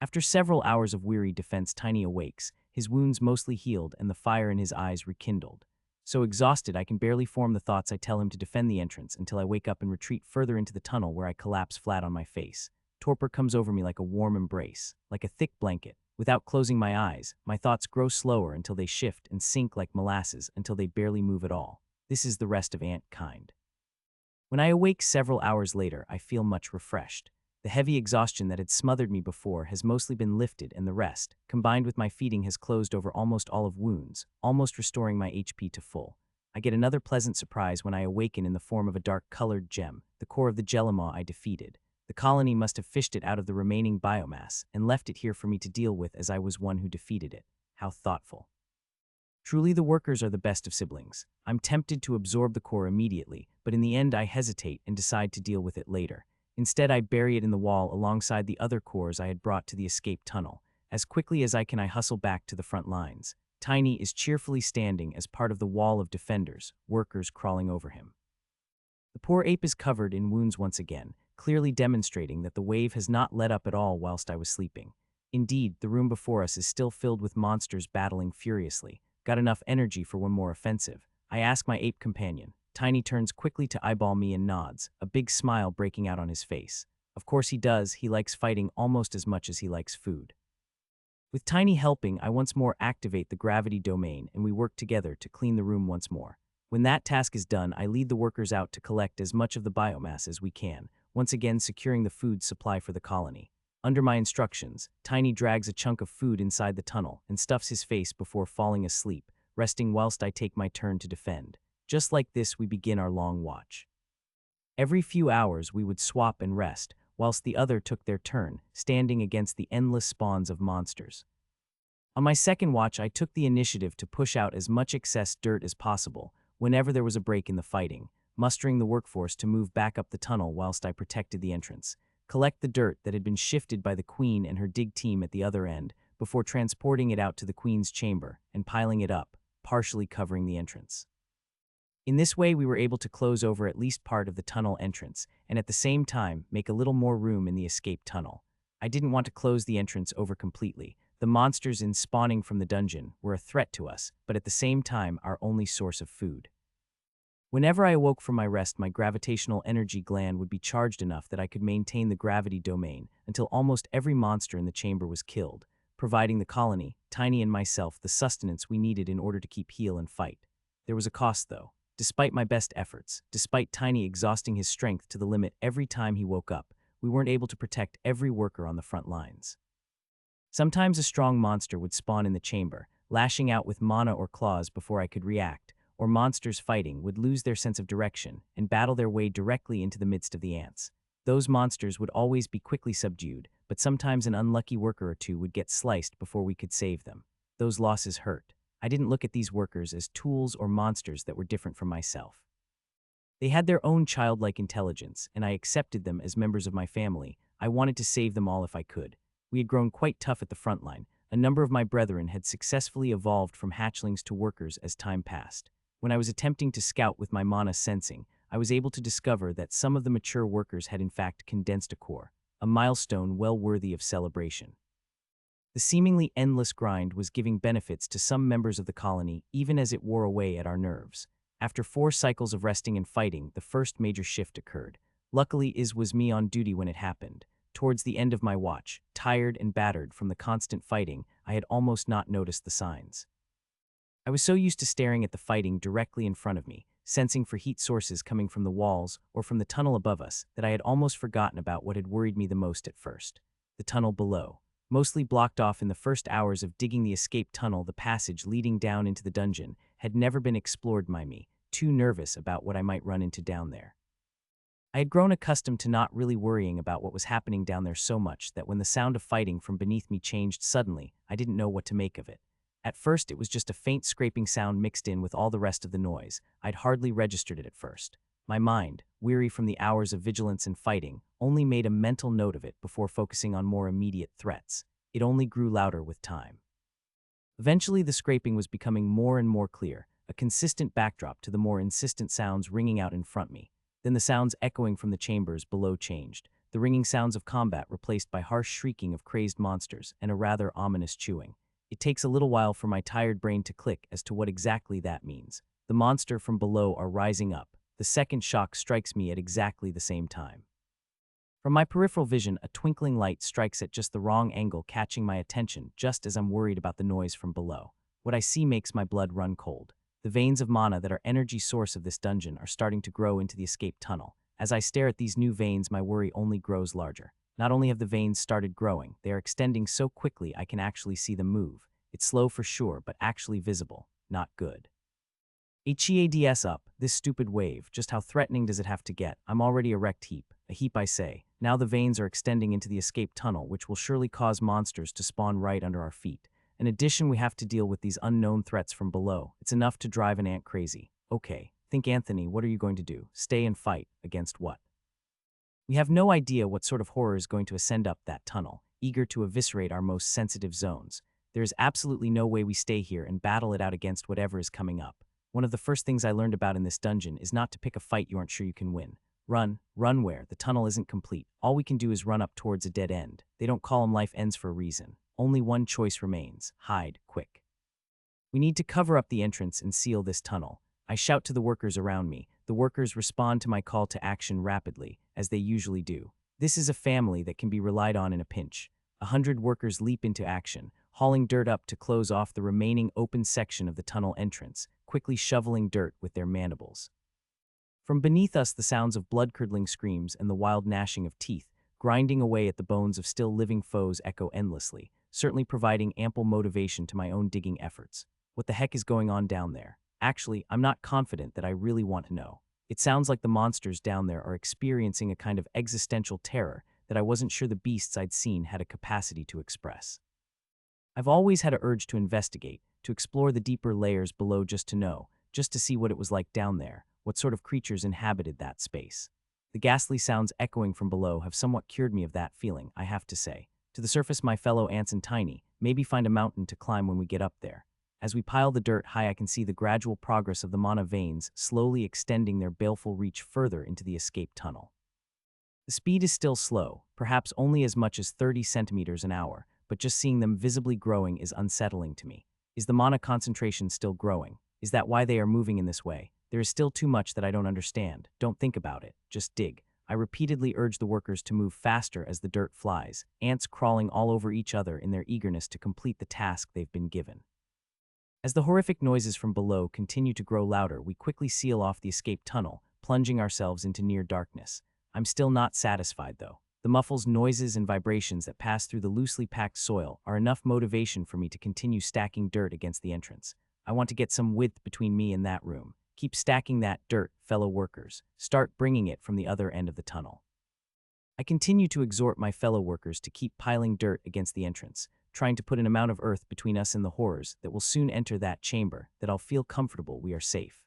After several hours of weary defense, Tiny awakes, his wounds mostly healed and the fire in his eyes rekindled. So exhausted, I can barely form the thoughts I tell him to defend the entrance until I wake up and retreat further into the tunnel where I collapse flat on my face. Torpor comes over me like a warm embrace, like a thick blanket. Without closing my eyes, my thoughts grow slower until they shift and sink like molasses until they barely move at all. This is the rest of ant kind. When I awake several hours later, I feel much refreshed. The heavy exhaustion that had smothered me before has mostly been lifted, and the rest, combined with my feeding, has closed over almost all of wounds, almost restoring my HP to full. I get another pleasant surprise when I awaken in the form of a dark-colored gem, the core of the Jellimaw I defeated. The colony must have fished it out of the remaining biomass and left it here for me to deal with, as I was one who defeated it. How thoughtful. Truly, the workers are the best of siblings. I'm tempted to absorb the core immediately, but in the end I hesitate and decide to deal with it later. Instead, I bury it in the wall alongside the other cores I had brought to the escape tunnel. As quickly as I can, I hustle back to the front lines. Tiny is cheerfully standing as part of the wall of defenders, workers crawling over him. The poor ape is covered in wounds once again, clearly demonstrating that the wave has not let up at all whilst I was sleeping. Indeed, the room before us is still filled with monsters battling furiously. Got enough energy for one more offensive. I ask my ape companion. Tiny turns quickly to eyeball me and nods, a big smile breaking out on his face. Of course he does, he likes fighting almost as much as he likes food. With Tiny helping, I once more activate the gravity domain and we work together to clean the room once more. When that task is done, I lead the workers out to collect as much of the biomass as we can, once again securing the food supply for the colony. Under my instructions, Tiny drags a chunk of food inside the tunnel and stuffs his face before falling asleep, resting whilst I take my turn to defend. Just like this, we begin our long watch. Every few hours, we would swap and rest, whilst the other took their turn, standing against the endless spawns of monsters. On my second watch, I took the initiative to push out as much excess dirt as possible whenever there was a break in the fighting, mustering the workforce to move back up the tunnel whilst I protected the entrance, collect the dirt that had been shifted by the Queen and her dig team at the other end before transporting it out to the Queen's chamber and piling it up, partially covering the entrance. In this way, we were able to close over at least part of the tunnel entrance and at the same time make a little more room in the escape tunnel. I didn't want to close the entrance over completely. The monsters spawning from the dungeon were a threat to us, but at the same time our only source of food. Whenever I awoke from my rest, my gravitational energy gland would be charged enough that I could maintain the gravity domain until almost every monster in the chamber was killed, providing the colony, Tiny and myself, the sustenance we needed in order to keep heal and fight. There was a cost, though. Despite my best efforts, despite Tiny exhausting his strength to the limit every time he woke up, we weren't able to protect every worker on the front lines. Sometimes a strong monster would spawn in the chamber, lashing out with mana or claws before I could react, or monsters fighting would lose their sense of direction and battle their way directly into the midst of the ants. Those monsters would always be quickly subdued, but sometimes an unlucky worker or two would get sliced before we could save them. Those losses hurt. I didn't look at these workers as tools or monsters that were different from myself. They had their own childlike intelligence, and I accepted them as members of my family. I wanted to save them all if I could. We had grown quite tough at the front line. A number of my brethren had successfully evolved from hatchlings to workers as time passed. When I was attempting to scout with my mana sensing, I was able to discover that some of the mature workers had in fact condensed a core, a milestone well worthy of celebration. The seemingly endless grind was giving benefits to some members of the colony, even as it wore away at our nerves. After 4 cycles of resting and fighting, the first major shift occurred. Luckily, it was me on duty when it happened. Towards the end of my watch, tired and battered from the constant fighting, I had almost not noticed the signs. I was so used to staring at the fighting directly in front of me, sensing for heat sources coming from the walls or from the tunnel above us, that I had almost forgotten about what had worried me the most at first: the tunnel below. Mostly blocked off in the first hours of digging the escape tunnel, the passage leading down into the dungeon had never been explored by me, too nervous about what I might run into down there. I had grown accustomed to not really worrying about what was happening down there so much that when the sound of fighting from beneath me changed suddenly, I didn't know what to make of it. At first, it was just a faint scraping sound mixed in with all the rest of the noise. I'd hardly registered it at first. My mind, weary from the hours of vigilance and fighting, only made a mental note of it before focusing on more immediate threats. It only grew louder with time. Eventually, the scraping was becoming more and more clear, a consistent backdrop to the more insistent sounds ringing out in front of me. Then the sounds echoing from the chambers below changed. the ringing sounds of combat replaced by harsh shrieking of crazed monsters and a rather ominous chewing. It takes a little while for my tired brain to click as to what exactly that means. The monster from below are rising up. The second shock strikes me at exactly the same time. From my peripheral vision, a twinkling light strikes at just the wrong angle, catching my attention just as I'm worried about the noise from below. What I see makes my blood run cold. The veins of mana that are energy source of this dungeon are starting to grow into the escape tunnel. As I stare at these new veins, my worry only grows larger. Not only have the veins started growing, they are extending so quickly I can actually see them move. It's slow for sure, but actually visible. Not good. HEADS up, this stupid wave, just how threatening does it have to get? I'm already a wrecked heap. A heap, I say. Now the veins are extending into the escape tunnel, which will surely cause monsters to spawn right under our feet. In addition, we have to deal with these unknown threats from below. It's enough to drive an ant crazy. Okay, think Anthony, what are you going to do? Stay and fight. Against what? We have no idea what sort of horror is going to ascend up that tunnel, eager to eviscerate our most sensitive zones. There is absolutely no way we stay here and battle it out against whatever is coming up. One of the first things I learned about in this dungeon is not to pick a fight you aren't sure you can win. Run where? The tunnel isn't complete. All we can do is run up towards a dead end. They don't call them life ends for a reason. Only one choice remains. Hide, quick. We need to cover up the entrance and seal this tunnel. I shout to the workers around me. The workers respond to my call to action rapidly, as they usually do. This is a family that can be relied on in a pinch. 100 workers leap into action, hauling dirt up to close off the remaining open section of the tunnel entrance, quickly shoveling dirt with their mandibles. From beneath us, the sounds of blood-curdling screams and the wild gnashing of teeth, grinding away at the bones of still living foes, echo endlessly, certainly providing ample motivation to my own digging efforts. What the heck is going on down there? Actually, I'm not confident that I really want to know. It sounds like the monsters down there are experiencing a kind of existential terror that I wasn't sure the beasts I'd seen had a capacity to express. I've always had an urge to investigate, to explore the deeper layers below just to know, just to see what it was like down there, what sort of creatures inhabited that space. The ghastly sounds echoing from below have somewhat cured me of that feeling, I have to say. To the surface, my fellow ants and tiny, maybe find a mountain to climb when we get up there. As we pile the dirt high, I can see the gradual progress of the mana veins slowly extending their baleful reach further into the escape tunnel. The speed is still slow, perhaps only as much as 30 centimeters an hour, but just seeing them visibly growing is unsettling to me. Is the mana concentration still growing? Is that why they are moving in this way? There is still too much that I don't understand. Don't think about it. Just dig. I repeatedly urge the workers to move faster as the dirt flies, ants crawling all over each other in their eagerness to complete the task they've been given. As the horrific noises from below continue to grow louder, we quickly seal off the escape tunnel, plunging ourselves into near darkness. I'm still not satisfied, though. The muffles, noises, and vibrations that pass through the loosely packed soil are enough motivation for me to continue stacking dirt against the entrance. I want to get some width between me and that room. Keep stacking that dirt, fellow workers. Start bringing it from the other end of the tunnel. I continue to exhort my fellow workers to keep piling dirt against the entrance, trying to put an amount of earth between us and the horrors that will soon enter that chamber, that I'll feel comfortable we are safe.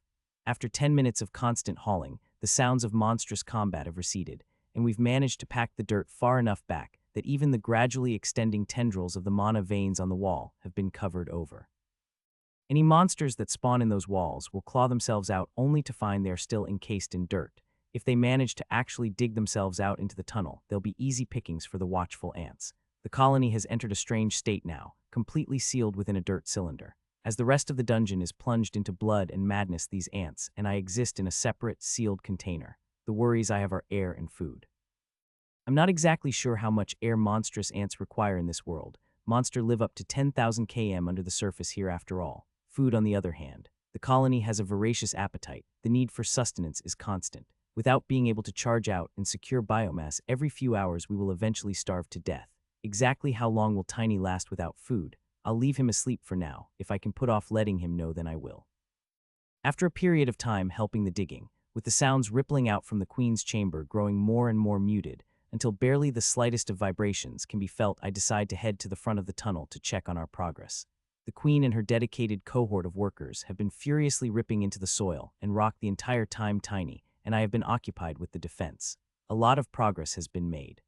After 10 minutes of constant hauling, the sounds of monstrous combat have receded, and we've managed to pack the dirt far enough back that even the gradually extending tendrils of the mana veins on the wall have been covered over. Any monsters that spawn in those walls will claw themselves out only to find they are still encased in dirt. If they manage to actually dig themselves out into the tunnel, they'll be easy pickings for the watchful ants. The colony has entered a strange state now, completely sealed within a dirt cylinder. As the rest of the dungeon is plunged into blood and madness, these ants and I exist in a separate, sealed container. The worries I have are air and food. I'm not exactly sure how much air monstrous ants require in this world. Monsters live up to 10,000 km under the surface here after all. Food, on the other hand. The colony has a voracious appetite. The need for sustenance is constant. Without being able to charge out and secure biomass every few hours, we will eventually starve to death. Exactly how long will Tiny last without food? I'll leave him asleep for now. If I can put off letting him know, then I will. After a period of time helping the digging, with the sounds rippling out from the Queen's chamber growing more and more muted, until barely the slightest of vibrations can be felt, I decide to head to the front of the tunnel to check on our progress. The Queen and her dedicated cohort of workers have been furiously ripping into the soil and rock the entire time Tiny and I have been occupied with the defense. A lot of progress has been made.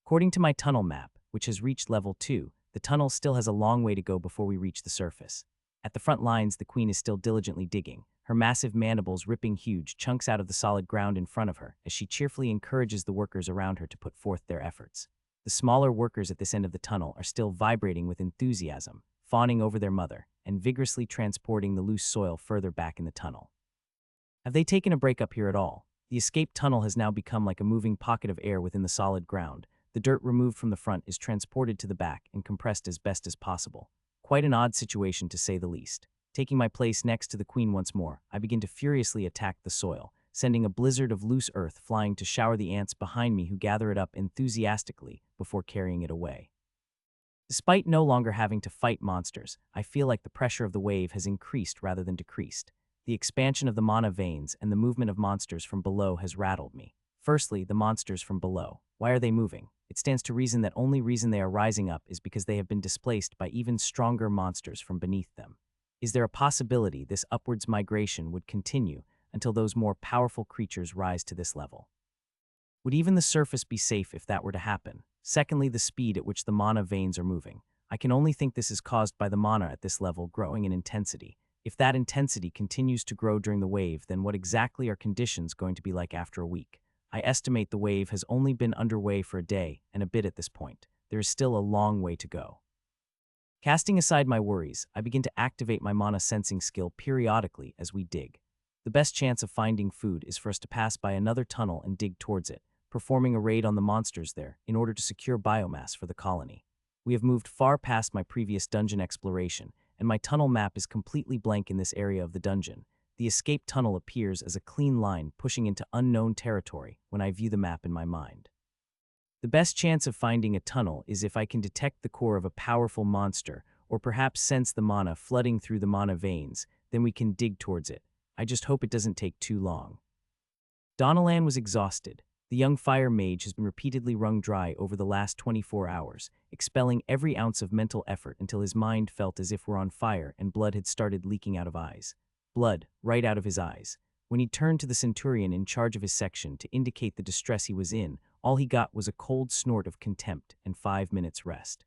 According to my tunnel map, which has reached level 2, the tunnel still has a long way to go before we reach the surface. At the front lines, the Queen is still diligently digging, her massive mandibles ripping huge chunks out of the solid ground in front of her as she cheerfully encourages the workers around her to put forth their efforts. The smaller workers at this end of the tunnel are still vibrating with enthusiasm, fawning over their mother, and vigorously transporting the loose soil further back in the tunnel. Have they taken a break up here at all? The escape tunnel has now become like a moving pocket of air within the solid ground. The dirt removed from the front is transported to the back and compressed as best as possible. Quite an odd situation to say the least. Taking my place next to the queen once more, I begin to furiously attack the soil, sending a blizzard of loose earth flying to shower the ants behind me who gather it up enthusiastically before carrying it away. Despite no longer having to fight monsters, I feel like the pressure of the wave has increased rather than decreased. The expansion of the mana veins and the movement of monsters from below has rattled me. Firstly, the monsters from below. Why are they moving? It stands to reason that only reason they are rising up is because they have been displaced by even stronger monsters from beneath them. Is there a possibility this upwards migration would continue until those more powerful creatures rise to this level? Would even the surface be safe if that were to happen? Secondly, the speed at which the mana veins are moving. I can only think this is caused by the mana at this level growing in intensity. If that intensity continues to grow during the wave, then what exactly are conditions going to be like after a week? I estimate the wave has only been underway for a day and a bit at this point. There is still a long way to go. Casting aside my worries, I begin to activate my mana sensing skill periodically as we dig. The best chance of finding food is for us to pass by another tunnel and dig towards it, performing a raid on the monsters there in order to secure biomass for the colony. We have moved far past my previous dungeon exploration, and my tunnel map is completely blank in this area of the dungeon. The escape tunnel appears as a clean line pushing into unknown territory when I view the map in my mind. The best chance of finding a tunnel is if I can detect the core of a powerful monster, or perhaps sense the mana flooding through the mana veins, then we can dig towards it. I just hope it doesn't take too long. Donalan was exhausted. The young fire mage has been repeatedly wrung dry over the last 24 hours, expelling every ounce of mental effort until his mind felt as if we're on fire and blood had started leaking out of eyes. Blood, right out of his eyes. When he turned to the centurion in charge of his section to indicate the distress he was in, all he got was a cold snort of contempt and 5 minutes rest.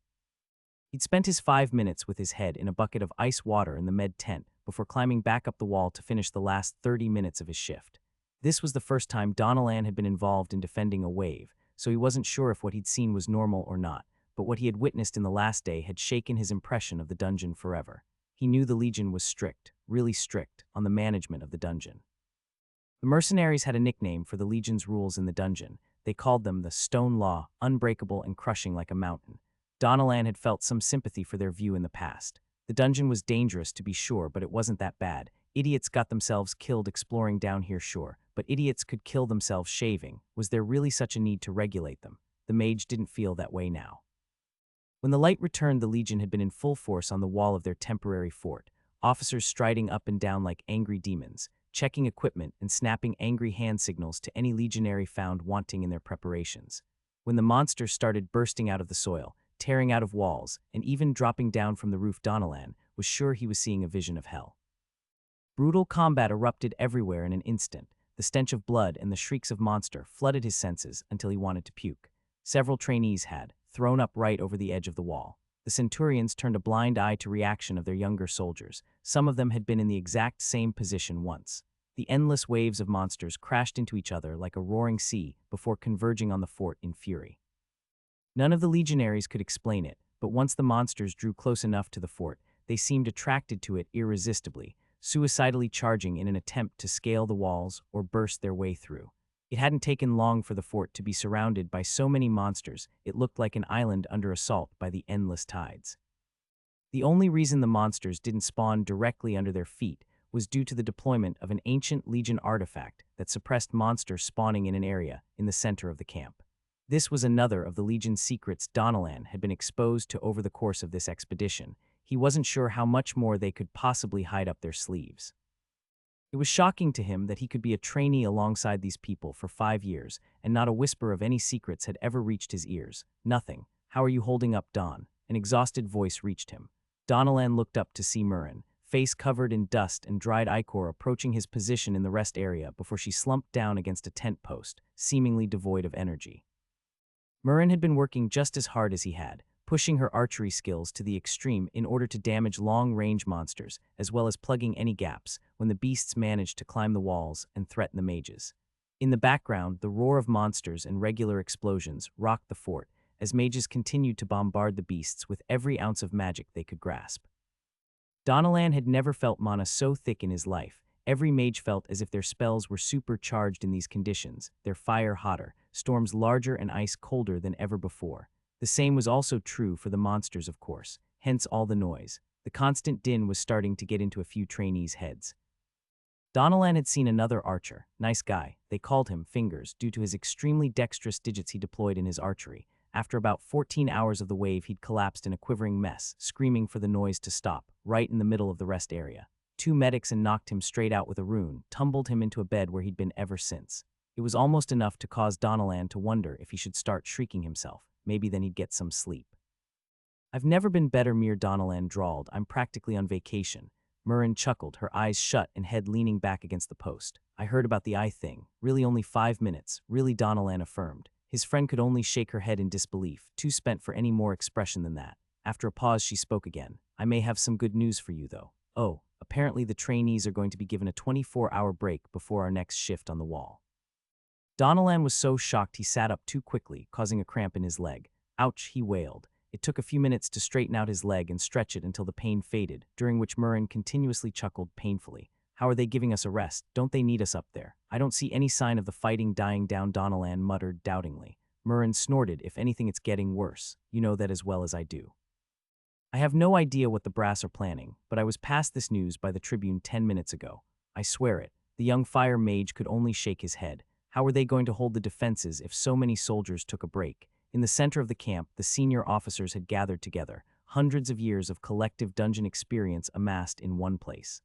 He'd spent his 5 minutes with his head in a bucket of ice water in the med tent before climbing back up the wall to finish the last 30 minutes of his shift. This was the first time Donalan had been involved in defending a wave, so he wasn't sure if what he'd seen was normal or not, but what he had witnessed in the last day had shaken his impression of the dungeon forever. He knew the Legion was strict, really strict, on the management of the dungeon. The mercenaries had a nickname for the Legion's rules in the dungeon. They called them the Stone Law, unbreakable and crushing like a mountain. Donalan had felt some sympathy for their view in the past. The dungeon was dangerous, to be sure, but it wasn't that bad. Idiots got themselves killed exploring down here, sure, but idiots could kill themselves shaving. Was there really such a need to regulate them? The mage didn't feel that way now. When the light returned, the Legion had been in full force on the wall of their temporary fort, officers striding up and down like angry demons, checking equipment and snapping angry hand signals to any legionary found wanting in their preparations. When the monsters started bursting out of the soil, tearing out of walls, and even dropping down from the roof, Donalan was sure he was seeing a vision of hell. Brutal combat erupted everywhere in an instant. The stench of blood and the shrieks of monster flooded his senses until he wanted to puke. Several trainees had, thrown up right over the edge of the wall. The centurions turned a blind eye to reaction of their younger soldiers. Some of them had been in the exact same position once. The endless waves of monsters crashed into each other like a roaring sea before converging on the fort in fury. None of the legionaries could explain it, but once the monsters drew close enough to the fort, they seemed attracted to it irresistibly, suicidally charging in an attempt to scale the walls or burst their way through. It hadn't taken long for the fort to be surrounded by so many monsters it looked like an island under assault by the endless tides. The only reason the monsters didn't spawn directly under their feet was due to the deployment of an ancient Legion artifact that suppressed monsters spawning in an area in the center of the camp. This was another of the Legion's secrets Donalan had been exposed to over the course of this expedition. He wasn't sure how much more they could possibly hide up their sleeves. It was shocking to him that he could be a trainee alongside these people for 5 years, and not a whisper of any secrets had ever reached his ears. Nothing. How are you holding up, Don? An exhausted voice reached him. Donalan looked up to see Murren, face covered in dust and dried ichor, approaching his position in the rest area before she slumped down against a tent post, seemingly devoid of energy. Murren had been working just as hard as he had, pushing her archery skills to the extreme in order to damage long-range monsters, as well as plugging any gaps when the beasts managed to climb the walls and threaten the mages. In the background, the roar of monsters and regular explosions rocked the fort as mages continued to bombard the beasts with every ounce of magic they could grasp. Donalan had never felt mana so thick in his life. Every mage felt as if their spells were supercharged in these conditions, their fire hotter, storms larger and ice colder than ever before. The same was also true for the monsters, of course, hence all the noise. The constant din was starting to get into a few trainees' heads. Donalan had seen another archer, nice guy, they called him Fingers due to his extremely dexterous digits he deployed in his archery. After about 14 hours of the wave, he'd collapsed in a quivering mess, screaming for the noise to stop, right in the middle of the rest area. Two medics and knocked him straight out with a rune, tumbled him into a bed where he'd been ever since. It was almost enough to cause Donalan to wonder if he should start shrieking himself. Maybe then he'd get some sleep. "I've never been better," Mir Donalan drawled. "I'm practically on vacation." Murrin chuckled, her eyes shut and head leaning back against the post. "I heard about the eye thing. Really only 5 minutes, really," Donalan affirmed. His friend could only shake her head in disbelief, too spent for any more expression than that. After a pause, she spoke again. "I may have some good news for you, though. Oh, apparently the trainees are going to be given a 24-hour break before our next shift on the wall." Donalan was so shocked he sat up too quickly, causing a cramp in his leg. "Ouch," he wailed. It took a few minutes to straighten out his leg and stretch it until the pain faded, during which Murrin continuously chuckled painfully. "How are they giving us a rest? Don't they need us up there? I don't see any sign of the fighting dying down," Donalan muttered doubtingly. Murrin snorted. "If anything, it's getting worse. You know that as well as I do." "I have no idea what the brass are planning, but I was passed this news by the Tribune 10 minutes ago. I swear it." The young fire mage could only shake his head. How were they going to hold the defenses if so many soldiers took a break? In the center of the camp, the senior officers had gathered together, hundreds of years of collective dungeon experience amassed in one place.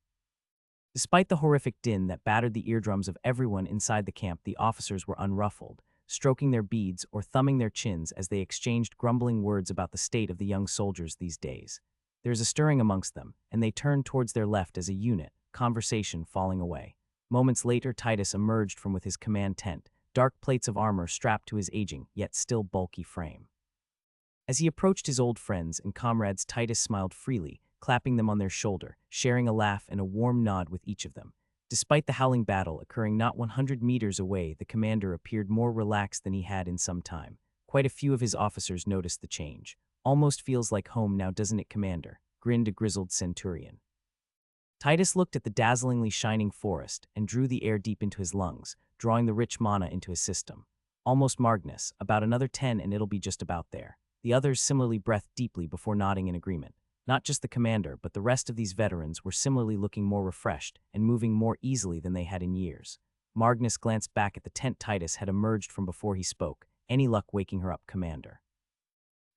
Despite the horrific din that battered the eardrums of everyone inside the camp, the officers were unruffled, stroking their beads or thumbing their chins as they exchanged grumbling words about the state of the young soldiers these days. There's a stirring amongst them, and they turned towards their left as a unit, conversation falling away. Moments later, Titus emerged from with his command tent, dark plates of armor strapped to his aging, yet still bulky frame. As he approached his old friends and comrades, Titus smiled freely, clapping them on their shoulder, sharing a laugh and a warm nod with each of them. Despite the howling battle occurring not 100 meters away, the commander appeared more relaxed than he had in some time. Quite a few of his officers noticed the change. "Almost feels like home now, doesn't it, Commander?" grinned a grizzled centurion. Titus looked at the dazzlingly shining forest and drew the air deep into his lungs, drawing the rich mana into his system. "Almost, Magnus. About another 10 and it'll be just about there." The others similarly breathed deeply before nodding in agreement. Not just the commander, but the rest of these veterans were similarly looking more refreshed and moving more easily than they had in years. Magnus glanced back at the tent Titus had emerged from before he spoke. "Any luck waking her up, Commander?"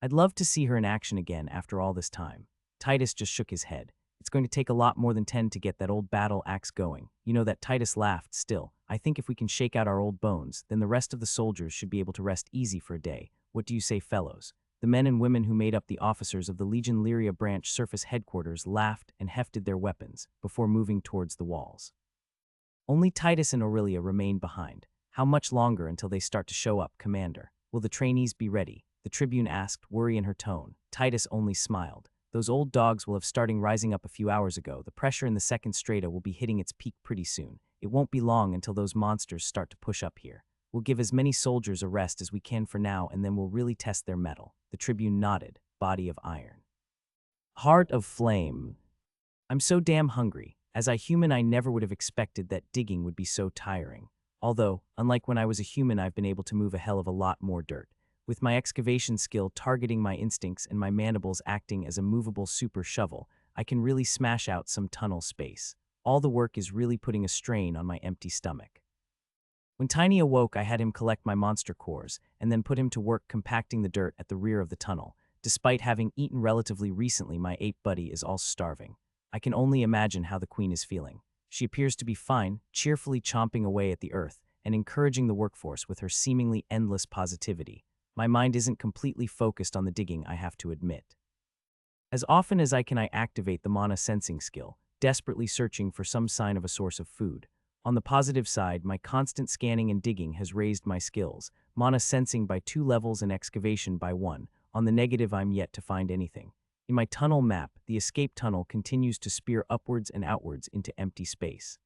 "I'd love to see her in action again after all this time." Titus just shook his head. "It's going to take a lot more than 10 to get that old battle axe going." You know that Titus laughed. "Still, I think if we can shake out our old bones, then the rest of the soldiers should be able to rest easy for a day. What do you say, fellows?" The men and women who made up the officers of the Legion Lyria branch surface headquarters laughed and hefted their weapons before moving towards the walls. Only Titus and Aurelia remained behind. "How much longer until they start to show up, Commander? Will the trainees be ready?" the Tribune asked, worry in her tone. Titus only smiled. "Those old dogs will have started rising up a few hours ago. The pressure in the second strata will be hitting its peak pretty soon. It won't be long until those monsters start to push up here. We'll give as many soldiers a rest as we can for now, and then we'll really test their mettle." The Tribune nodded. "Body of iron. Heart of flame. I'm so damn hungry. As a human, I never would have expected that digging would be so tiring. Although, unlike when I was a human, I've been able to move a hell of a lot more dirt. With my excavation skill targeting my instincts and my mandibles acting as a movable super shovel, I can really smash out some tunnel space. All the work is really putting a strain on my empty stomach." When Tiny awoke, I had him collect my monster cores and then put him to work compacting the dirt at the rear of the tunnel. Despite having eaten relatively recently, my ape buddy is all starving. I can only imagine how the queen is feeling. She appears to be fine, cheerfully chomping away at the earth and encouraging the workforce with her seemingly endless positivity. My mind isn't completely focused on the digging, I have to admit. As often as I can, I activate the mana sensing skill, desperately searching for some sign of a source of food. On the positive side, my constant scanning and digging has raised my skills, mana sensing by 2 levels and excavation by 1, On the negative, I'm yet to find anything. In my tunnel map, the escape tunnel continues to spear upwards and outwards into empty space.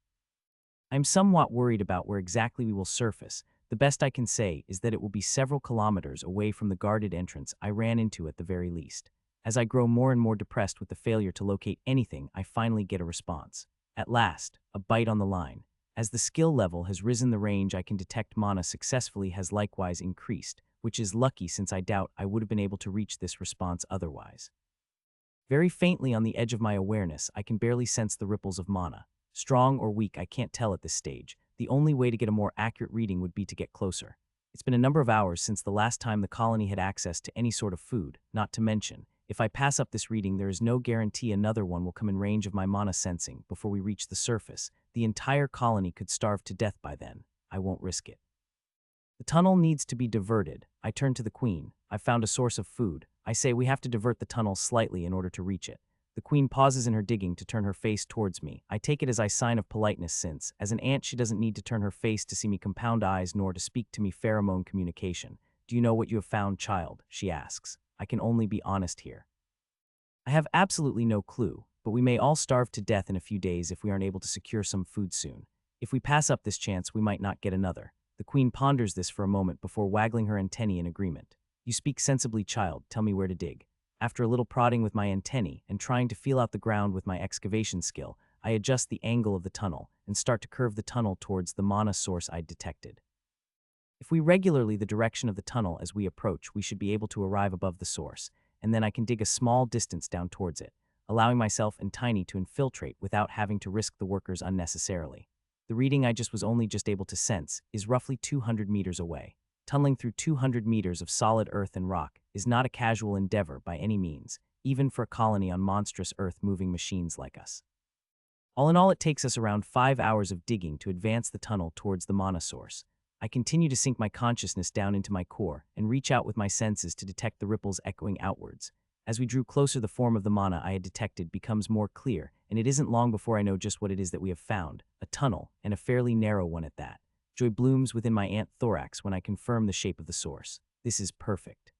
I'm somewhat worried about where exactly we will surface. The best I can say is that it will be several kilometers away from the guarded entrance I ran into at the very least. As I grow more and more depressed with the failure to locate anything, I finally get a response. At last, a bite on the line. As the skill level has risen, the range I can detect mana successfully has likewise increased, which is lucky since I doubt I would have been able to reach this response otherwise. Very faintly on the edge of my awareness, I can barely sense the ripples of mana. Strong or weak, I can't tell at this stage. The only way to get a more accurate reading would be to get closer. It's been a number of hours since the last time the colony had access to any sort of food, not to mention, if I pass up this reading, there is no guarantee another one will come in range of my mana sensing before we reach the surface. The entire colony could starve to death by then. I won't risk it. The tunnel needs to be diverted. I turn to the queen. I've found a source of food. I say we have to divert the tunnel slightly in order to reach it. The queen pauses in her digging to turn her face towards me. I take it as a sign of politeness since, as an ant, she doesn't need to turn her face to see me compound eyes nor to speak to me pheromone communication. Do you know what you have found, child? She asks. I can only be honest here. I have absolutely no clue, but we may all starve to death in a few days if we aren't able to secure some food soon. If we pass up this chance, we might not get another. The queen ponders this for a moment before waggling her antennae in agreement. You speak sensibly, child. Tell me where to dig. After a little prodding with my antennae and trying to feel out the ground with my excavation skill, I adjust the angle of the tunnel and start to curve the tunnel towards the mana source I'd detected. If we regularly the direction of the tunnel as we approach, we should be able to arrive above the source, and then I can dig a small distance down towards it, allowing myself and Tiny to infiltrate without having to risk the workers unnecessarily. The reading I was only just able to sense is roughly 200 meters away. Tunneling through 200 meters of solid earth and rock is not a casual endeavor by any means, even for a colony on monstrous earth-moving machines like us. All in all, it takes us around 5 hours of digging to advance the tunnel towards the mana source. I continue to sink my consciousness down into my core and reach out with my senses to detect the ripples echoing outwards. As we drew closer, the form of the mana I had detected becomes more clear, and it isn't long before I know just what it is that we have found, a tunnel, and a fairly narrow one at that. Joy blooms within my ant thorax when I confirm the shape of the source. This is perfect.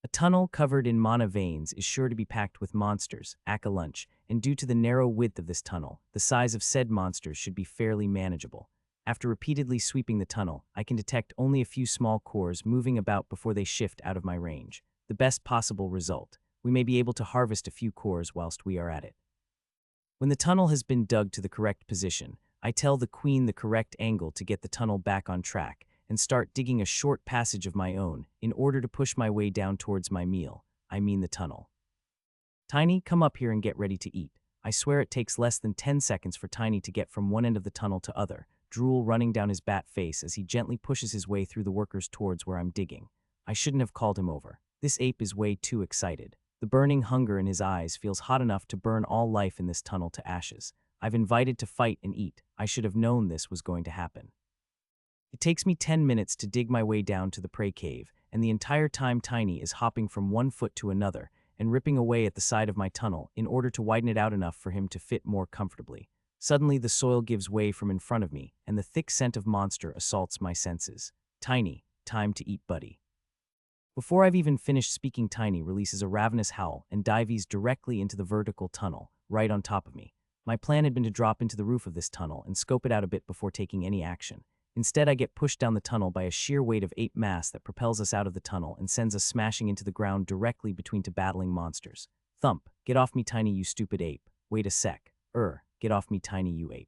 A tunnel covered in mana veins is sure to be packed with monsters, aka lunch, and due to the narrow width of this tunnel, the size of said monsters should be fairly manageable. After repeatedly sweeping the tunnel, I can detect only a few small cores moving about before they shift out of my range. The best possible result. We may be able to harvest a few cores whilst we are at it. When the tunnel has been dug to the correct position, I tell the queen the correct angle to get the tunnel back on track and start digging a short passage of my own in order to push my way down towards my meal, I mean the tunnel. Tiny, come up here and get ready to eat. I swear it takes less than 10 seconds for Tiny to get from one end of the tunnel to other, drool running down his bat face as he gently pushes his way through the workers towards where I'm digging. I shouldn't have called him over. This ape is way too excited. The burning hunger in his eyes feels hot enough to burn all life in this tunnel to ashes. I've invited to fight and eat. I should have known this was going to happen. It takes me 10 minutes to dig my way down to the prey cave, and the entire time Tiny is hopping from one foot to another and ripping away at the side of my tunnel in order to widen it out enough for him to fit more comfortably. Suddenly, the soil gives way from in front of me, and the thick scent of monster assaults my senses. Tiny, time to eat, buddy. Before I've even finished speaking, Tiny releases a ravenous howl and dives directly into the vertical tunnel, right on top of me. My plan had been to drop into the roof of this tunnel and scope it out a bit before taking any action. Instead, I get pushed down the tunnel by a sheer weight of ape mass that propels us out of the tunnel and sends us smashing into the ground directly between two battling monsters. Thump, get off me, Tiny, you stupid ape. Wait a sec. Get off me, Tiny, you ape.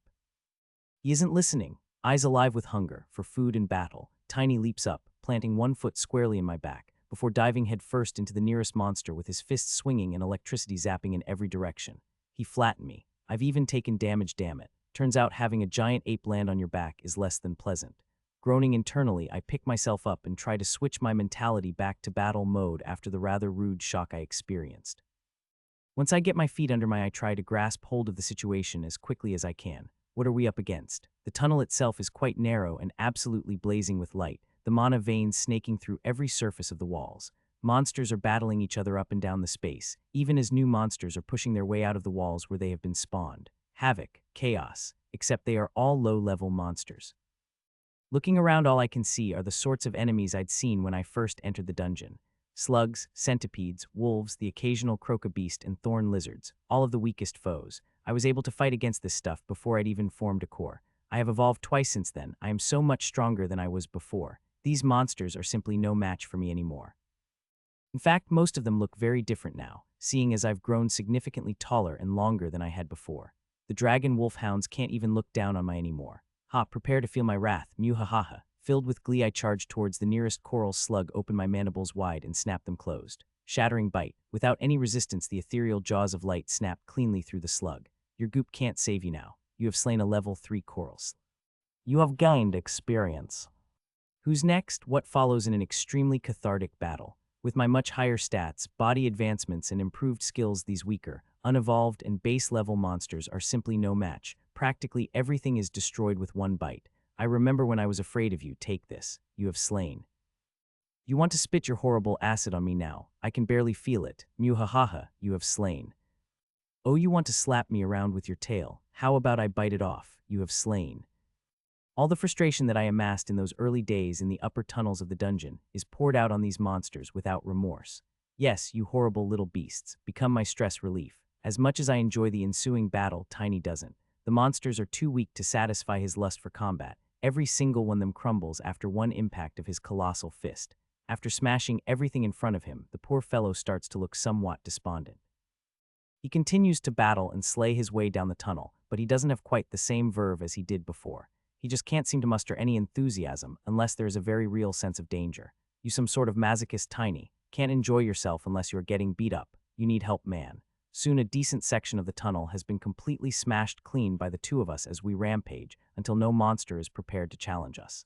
He isn't listening. Eyes alive with hunger for food and battle, Tiny leaps up, planting one foot squarely in my back, before diving headfirst into the nearest monster with his fists swinging and electricity zapping in every direction. He flattened me. I've even taken damage, damn it. Turns out having a giant ape land on your back is less than pleasant. Groaning internally, I pick myself up and try to switch my mentality back to battle mode after the rather rude shock I experienced. Once I get my feet under me, I try to grasp hold of the situation as quickly as I can. What are we up against? The tunnel itself is quite narrow and absolutely blazing with light, the mana veins snaking through every surface of the walls. Monsters are battling each other up and down the space, even as new monsters are pushing their way out of the walls where they have been spawned. Havoc, chaos, except they are all low-level monsters. Looking around, all I can see are the sorts of enemies I'd seen when I first entered the dungeon. Slugs, centipedes, wolves, the occasional crocobeast, and thorn lizards, all of the weakest foes. I was able to fight against this stuff before I'd even formed a core. I have evolved twice since then. I am so much stronger than I was before. These monsters are simply no match for me anymore. In fact, most of them look very different now, seeing as I've grown significantly taller and longer than I had before. The dragon wolfhounds can't even look down on me anymore. Ha, prepare to feel my wrath, mew-ha-ha-ha. Filled with glee, I charged towards the nearest coral slug, opened my mandibles wide, and snapped them closed. Shattering bite. Without any resistance, the ethereal jaws of light snapped cleanly through the slug. Your goop can't save you now. You have slain a level 3 coral slug. You have gained experience. Who's next? What follows in an extremely cathartic battle? With my much higher stats, body advancements, and improved skills, these weaker, unevolved, and base-level monsters are simply no match. Practically everything is destroyed with one bite. I remember when I was afraid of you. Take this. You have slain. You want to spit your horrible acid on me now. I can barely feel it. Mew-ha-ha-ha. You have slain. Oh, you want to slap me around with your tail. How about I bite it off? You have slain. All the frustration that I amassed in those early days in the upper tunnels of the dungeon is poured out on these monsters without remorse. Yes, you horrible little beasts, become my stress relief. As much as I enjoy the ensuing battle, Tiny doesn't. The monsters are too weak to satisfy his lust for combat. Every single one of them crumbles after one impact of his colossal fist. After smashing everything in front of him, the poor fellow starts to look somewhat despondent. He continues to battle and slay his way down the tunnel, but he doesn't have quite the same verve as he did before. He just can't seem to muster any enthusiasm unless there is a very real sense of danger. You some sort of masochist, Tiny. Can't enjoy yourself unless you're getting beat up. You need help, man. Soon a decent section of the tunnel has been completely smashed clean by the two of us as we rampage until no monster is prepared to challenge us.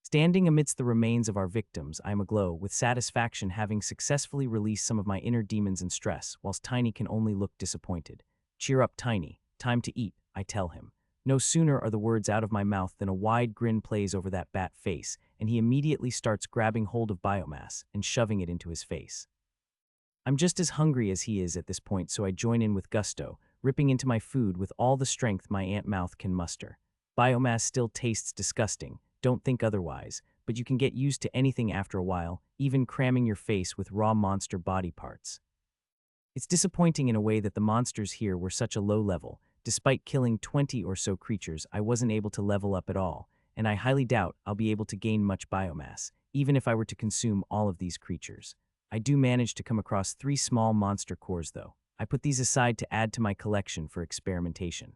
Standing amidst the remains of our victims, I am aglow with satisfaction, having successfully released some of my inner demons and stress, whilst Tiny can only look disappointed. Cheer up, Tiny. Time to eat, I tell him. No sooner are the words out of my mouth than a wide grin plays over that bat face, and he immediately starts grabbing hold of biomass and shoving it into his face. I'm just as hungry as he is at this point, so I join in with gusto, ripping into my food with all the strength my ant mouth can muster. Biomass still tastes disgusting, don't think otherwise, but you can get used to anything after a while, even cramming your face with raw monster body parts. It's disappointing in a way that the monsters here were such a low level. Despite killing 20 or so creatures, I wasn't able to level up at all, and I highly doubt I'll be able to gain much biomass, even if I were to consume all of these creatures. I do manage to come across 3 small monster cores though. I put these aside to add to my collection for experimentation.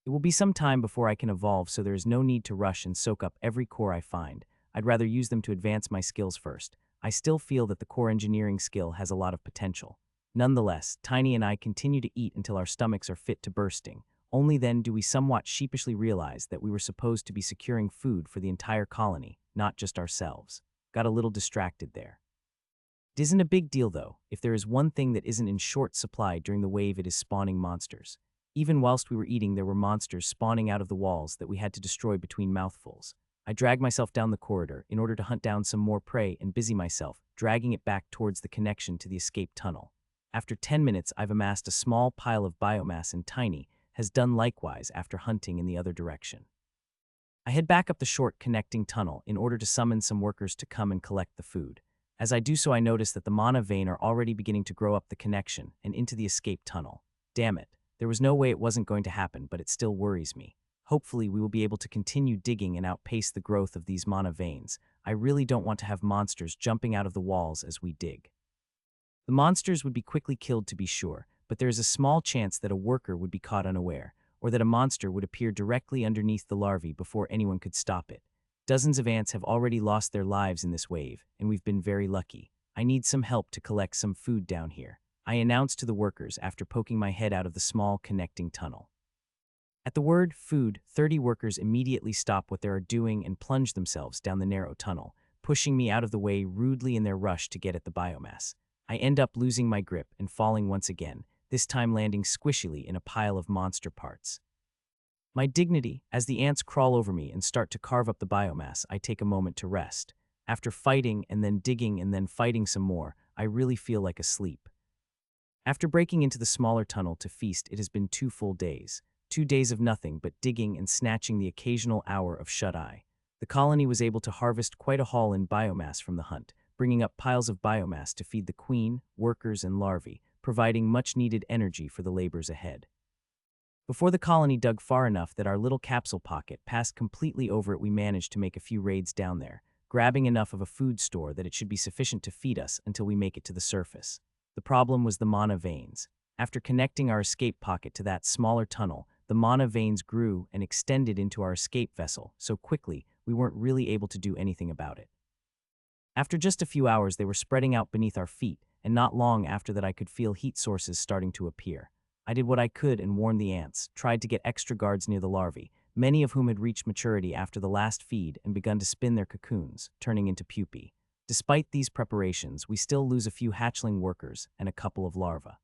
It will be some time before I can evolve, so there is no need to rush and soak up every core I find. I'd rather use them to advance my skills first. I still feel that the core engineering skill has a lot of potential. Nonetheless, Tiny and I continue to eat until our stomachs are fit to bursting. Only then do we somewhat sheepishly realize that we were supposed to be securing food for the entire colony, not just ourselves. Got a little distracted there. It isn't a big deal though, if there is one thing that isn't in short supply during the wave, it is spawning monsters. Even whilst we were eating, there were monsters spawning out of the walls that we had to destroy between mouthfuls. I dragged myself down the corridor in order to hunt down some more prey and busy myself, dragging it back towards the connection to the escape tunnel. After 10 minutes, I've amassed a small pile of biomass, and Tiny has done likewise after hunting in the other direction. I head back up the short connecting tunnel in order to summon some workers to come and collect the food. As I do so, I notice that the mana vein are already beginning to grow up the connection and into the escape tunnel. Damn it. There was no way it wasn't going to happen, but it still worries me. Hopefully, we will be able to continue digging and outpace the growth of these mana veins. I really don't want to have monsters jumping out of the walls as we dig. The monsters would be quickly killed, to be sure, but there is a small chance that a worker would be caught unaware, or that a monster would appear directly underneath the larvae before anyone could stop it. Dozens of ants have already lost their lives in this wave, and we've been very lucky. I need some help to collect some food down here, I announced to the workers after poking my head out of the small connecting tunnel. At the word food, 30 workers immediately stop what they are doing and plunge themselves down the narrow tunnel, pushing me out of the way rudely in their rush to get at the biomass. I end up losing my grip and falling once again, this time landing squishily in a pile of monster parts. My dignity, as the ants crawl over me and start to carve up the biomass, I take a moment to rest. After fighting and then digging and then fighting some more, I really feel like asleep. After breaking into the smaller tunnel to feast, it has been 2 full days. 2 days of nothing but digging and snatching the occasional hour of shut-eye. The colony was able to harvest quite a haul in biomass from the hunt, bringing up piles of biomass to feed the queen, workers, and larvae, providing much-needed energy for the labors ahead. Before the colony dug far enough that our little capsule pocket passed completely over it, we managed to make a few raids down there, grabbing enough of a food store that it should be sufficient to feed us until we make it to the surface. The problem was the mana veins. After connecting our escape pocket to that smaller tunnel, the mana veins grew and extended into our escape vessel so quickly we weren't really able to do anything about it. After just a few hours, they were spreading out beneath our feet, and not long after that I could feel heat sources starting to appear. I did what I could and warned the ants, tried to get extra guards near the larvae, many of whom had reached maturity after the last feed and begun to spin their cocoons, turning into pupae. Despite these preparations, we still lose a few hatchling workers and a couple of larvae.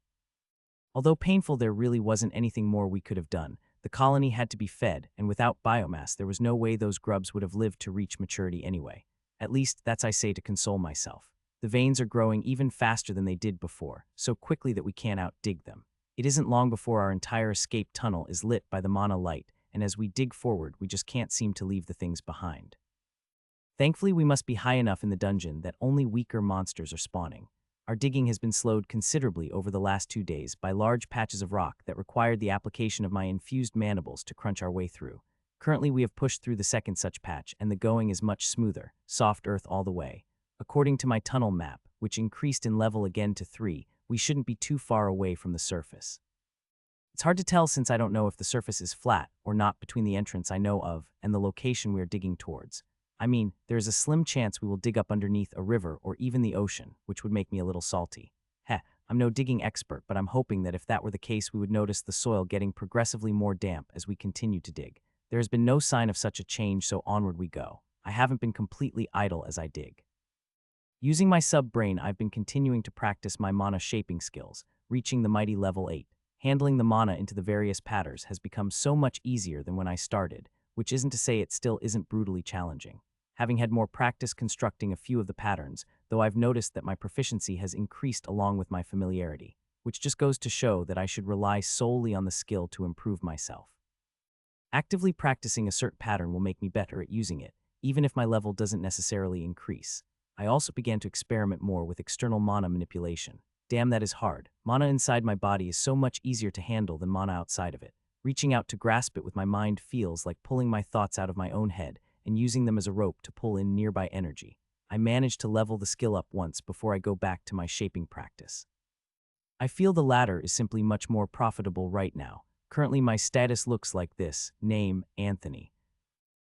Although painful, there really wasn't anything more we could have done. The colony had to be fed, and without biomass, there was no way those grubs would have lived to reach maturity anyway. At least, that's I say to console myself. The veins are growing even faster than they did before, so quickly that we can't outdig them. It isn't long before our entire escape tunnel is lit by the mana light, and as we dig forward, we just can't seem to leave the things behind. Thankfully, we must be high enough in the dungeon that only weaker monsters are spawning. Our digging has been slowed considerably over the last 2 days by large patches of rock that required the application of my infused mandibles to crunch our way through. Currently, we have pushed through the second such patch, and the going is much smoother, soft earth all the way. According to my tunnel map, which increased in level again to 3, we shouldn't be too far away from the surface. It's hard to tell since I don't know if the surface is flat or not between the entrance I know of and the location we are digging towards. I mean, there is a slim chance we will dig up underneath a river or even the ocean, which would make me a little salty. I'm no digging expert, but I'm hoping that if that were the case, we would notice the soil getting progressively more damp as we continue to dig. There has been no sign of such a change, so onward we go. I haven't been completely idle as I dig. Using my sub-brain, I've been continuing to practice my mana shaping skills, reaching the mighty level 8. Handling the mana into the various patterns has become so much easier than when I started, which isn't to say it still isn't brutally challenging. Having had more practice constructing a few of the patterns, though I've noticed that my proficiency has increased along with my familiarity, which just goes to show that I should rely solely on the skill to improve myself. Actively practicing a certain pattern will make me better at using it, even if my level doesn't necessarily increase. I also began to experiment more with external mana manipulation. Damn, that is hard. Mana inside my body is so much easier to handle than mana outside of it. Reaching out to grasp it with my mind feels like pulling my thoughts out of my own head and using them as a rope to pull in nearby energy. I managed to level the skill up once before I go back to my shaping practice. I feel the latter is simply much more profitable right now. Currently my status looks like this: name, Anthony.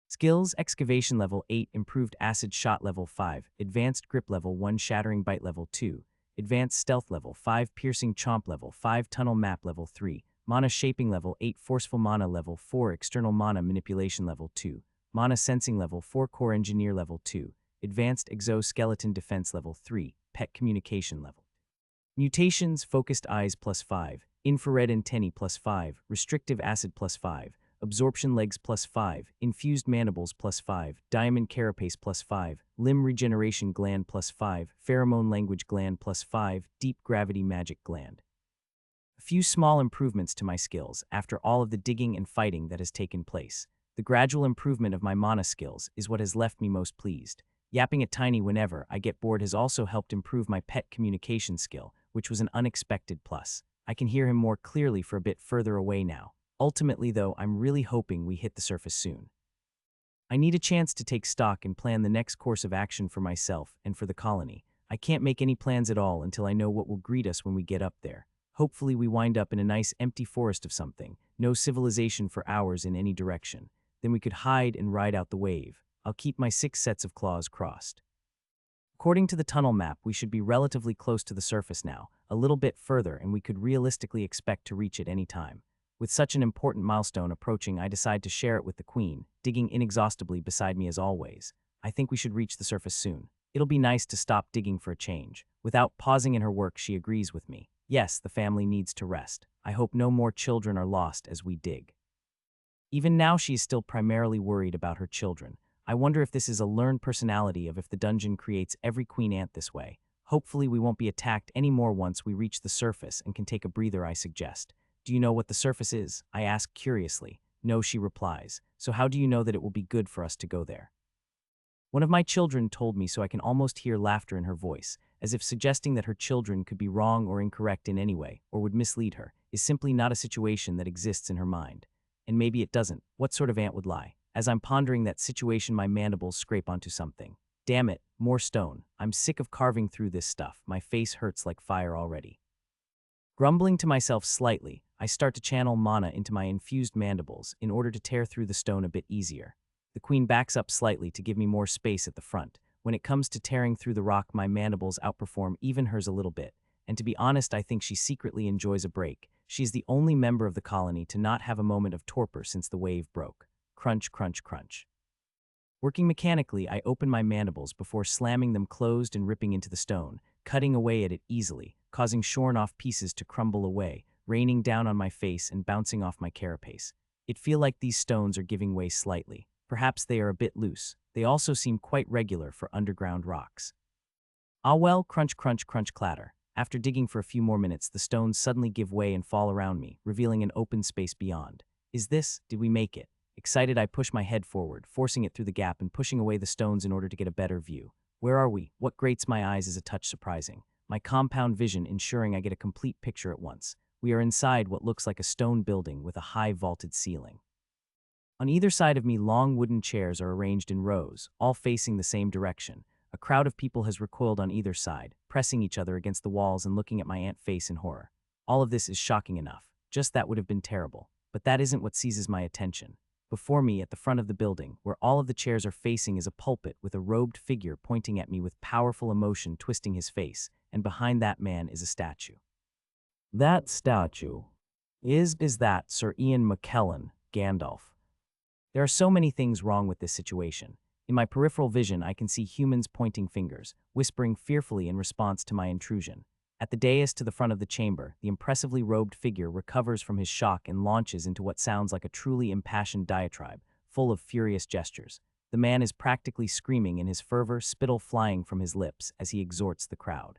Skills, excavation level 8, improved acid shot level 5, advanced grip level 1, shattering bite level 2, advanced stealth level 5, piercing chomp level 5, tunnel map level 3, mana shaping level 8, forceful mana level 4, external mana manipulation level 2, mana sensing level 4, core engineer level 2, advanced exoskeleton defense level 3, pet communication level. Mutations, focused eyes plus 5, infrared antennae plus 5, restrictive acid plus 5, absorption legs plus 5, infused mandibles plus 5, diamond carapace plus 5, limb regeneration gland plus 5, pheromone language gland plus 5, deep gravity magic gland. A few small improvements to my skills after all of the digging and fighting that has taken place. The gradual improvement of my mana skills is what has left me most pleased. Yapping at Tiny whenever I get bored has also helped improve my pet communication skill, which was an unexpected plus. I can hear him more clearly for a bit further away now. Ultimately, though, I'm really hoping we hit the surface soon. I need a chance to take stock and plan the next course of action for myself and for the colony. I can't make any plans at all until I know what will greet us when we get up there. Hopefully we wind up in a nice empty forest of something, no civilization for hours in any direction. Then we could hide and ride out the wave. I'll keep my 6 sets of claws crossed. According to the tunnel map, we should be relatively close to the surface now, a little bit further, and we could realistically expect to reach it any time. With such an important milestone approaching, I decide to share it with the Queen, digging inexhaustibly beside me as always. I think we should reach the surface soon. It'll be nice to stop digging for a change. Without pausing in her work, she agrees with me. Yes, the family needs to rest. I hope no more children are lost as we dig. Even now, she is still primarily worried about her children. I wonder if this is a learned personality of if the dungeon creates every queen ant this way. Hopefully we won't be attacked anymore once we reach the surface and can take a breather, I suggest. Do you know what the surface is? I ask curiously. No, she replies. So how do you know that it will be good for us to go there? One of my children told me, so I can almost hear laughter in her voice, as if suggesting that her children could be wrong or incorrect in any way, or would mislead her, is simply not a situation that exists in her mind. And maybe it doesn't. What sort of ant would lie? As I'm pondering that situation, my mandibles scrape onto something. Damn it, more stone. I'm sick of carving through this stuff. My face hurts like fire already. Grumbling to myself slightly, I start to channel mana into my infused mandibles in order to tear through the stone a bit easier. The queen backs up slightly to give me more space at the front. When it comes to tearing through the rock, my mandibles outperform even hers a little bit, and to be honest, I think she secretly enjoys a break. She's the only member of the colony to not have a moment of torpor since the wave broke. Crunch, crunch, crunch. Working mechanically, I open my mandibles before slamming them closed and ripping into the stone, cutting away at it easily, causing shorn-off pieces to crumble away, raining down on my face and bouncing off my carapace. It feels like these stones are giving way slightly. Perhaps they are a bit loose. They also seem quite regular for underground rocks. Ah well, crunch, crunch, crunch, clatter. After digging for a few more minutes, the stones suddenly give way and fall around me, revealing an open space beyond. Did we make it? Excited, I push my head forward, forcing it through the gap and pushing away the stones in order to get a better view. Where are we? What grates my eyes is a touch surprising. My compound vision ensuring I get a complete picture at once. We are inside what looks like a stone building with a high vaulted ceiling. On either side of me, long wooden chairs are arranged in rows, all facing the same direction. A crowd of people has recoiled on either side, pressing each other against the walls and looking at my ant face in horror. All of this is shocking enough. Just that would have been terrible. But that isn't what seizes my attention. Before me, at the front of the building, where all of the chairs are facing, is a pulpit with a robed figure pointing at me with powerful emotion twisting his face, and behind that man is a statue. That statue is that Sir Ian McKellen, Gandalf. There are so many things wrong with this situation. In my peripheral vision, I can see humans pointing fingers, whispering fearfully in response to my intrusion. At the dais to the front of the chamber, the impressively robed figure recovers from his shock and launches into what sounds like a truly impassioned diatribe, full of furious gestures. The man is practically screaming in his fervor, spittle flying from his lips as he exhorts the crowd.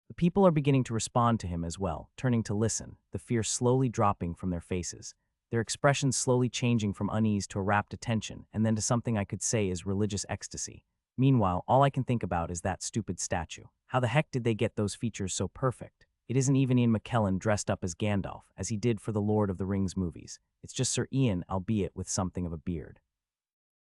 The people are beginning to respond to him as well, turning to listen, the fear slowly dropping from their faces. Their expressions slowly changing from unease to a rapt attention, and then to something I could say is religious ecstasy. Meanwhile, all I can think about is that stupid statue. How the heck did they get those features so perfect? It isn't even Ian McKellen dressed up as Gandalf, as he did for the Lord of the Rings movies. It's just Sir Ian, albeit with something of a beard.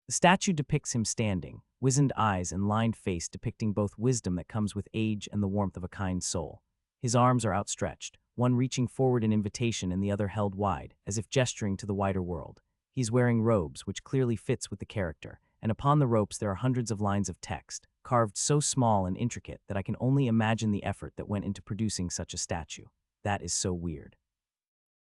The statue depicts him standing, wizened eyes and lined face depicting both wisdom that comes with age and the warmth of a kind soul. His arms are outstretched, one reaching forward in invitation and the other held wide, as if gesturing to the wider world. He's wearing robes, which clearly fits with the character, and upon the ropes there are hundreds of lines of text, carved so small and intricate that I can only imagine the effort that went into producing such a statue. That is so weird.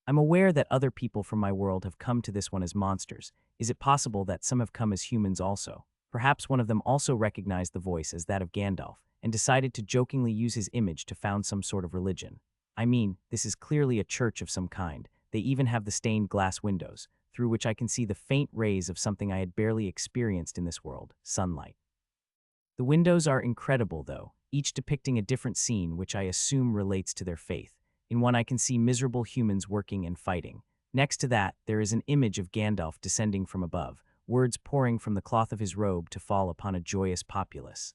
I'm aware that other people from my world have come to this one as monsters. Is it possible that some have come as humans also? Perhaps one of them also recognized the voice as that of Gandalf, and decided to jokingly use his image to found some sort of religion. I mean, this is clearly a church of some kind. They even have the stained glass windows, through which I can see the faint rays of something I had barely experienced in this world, sunlight. The windows are incredible, though, each depicting a different scene which I assume relates to their faith. In one I can see miserable humans working and fighting. Next to that, there is an image of Gandalf descending from above, words pouring from the cloth of his robe to fall upon a joyous populace.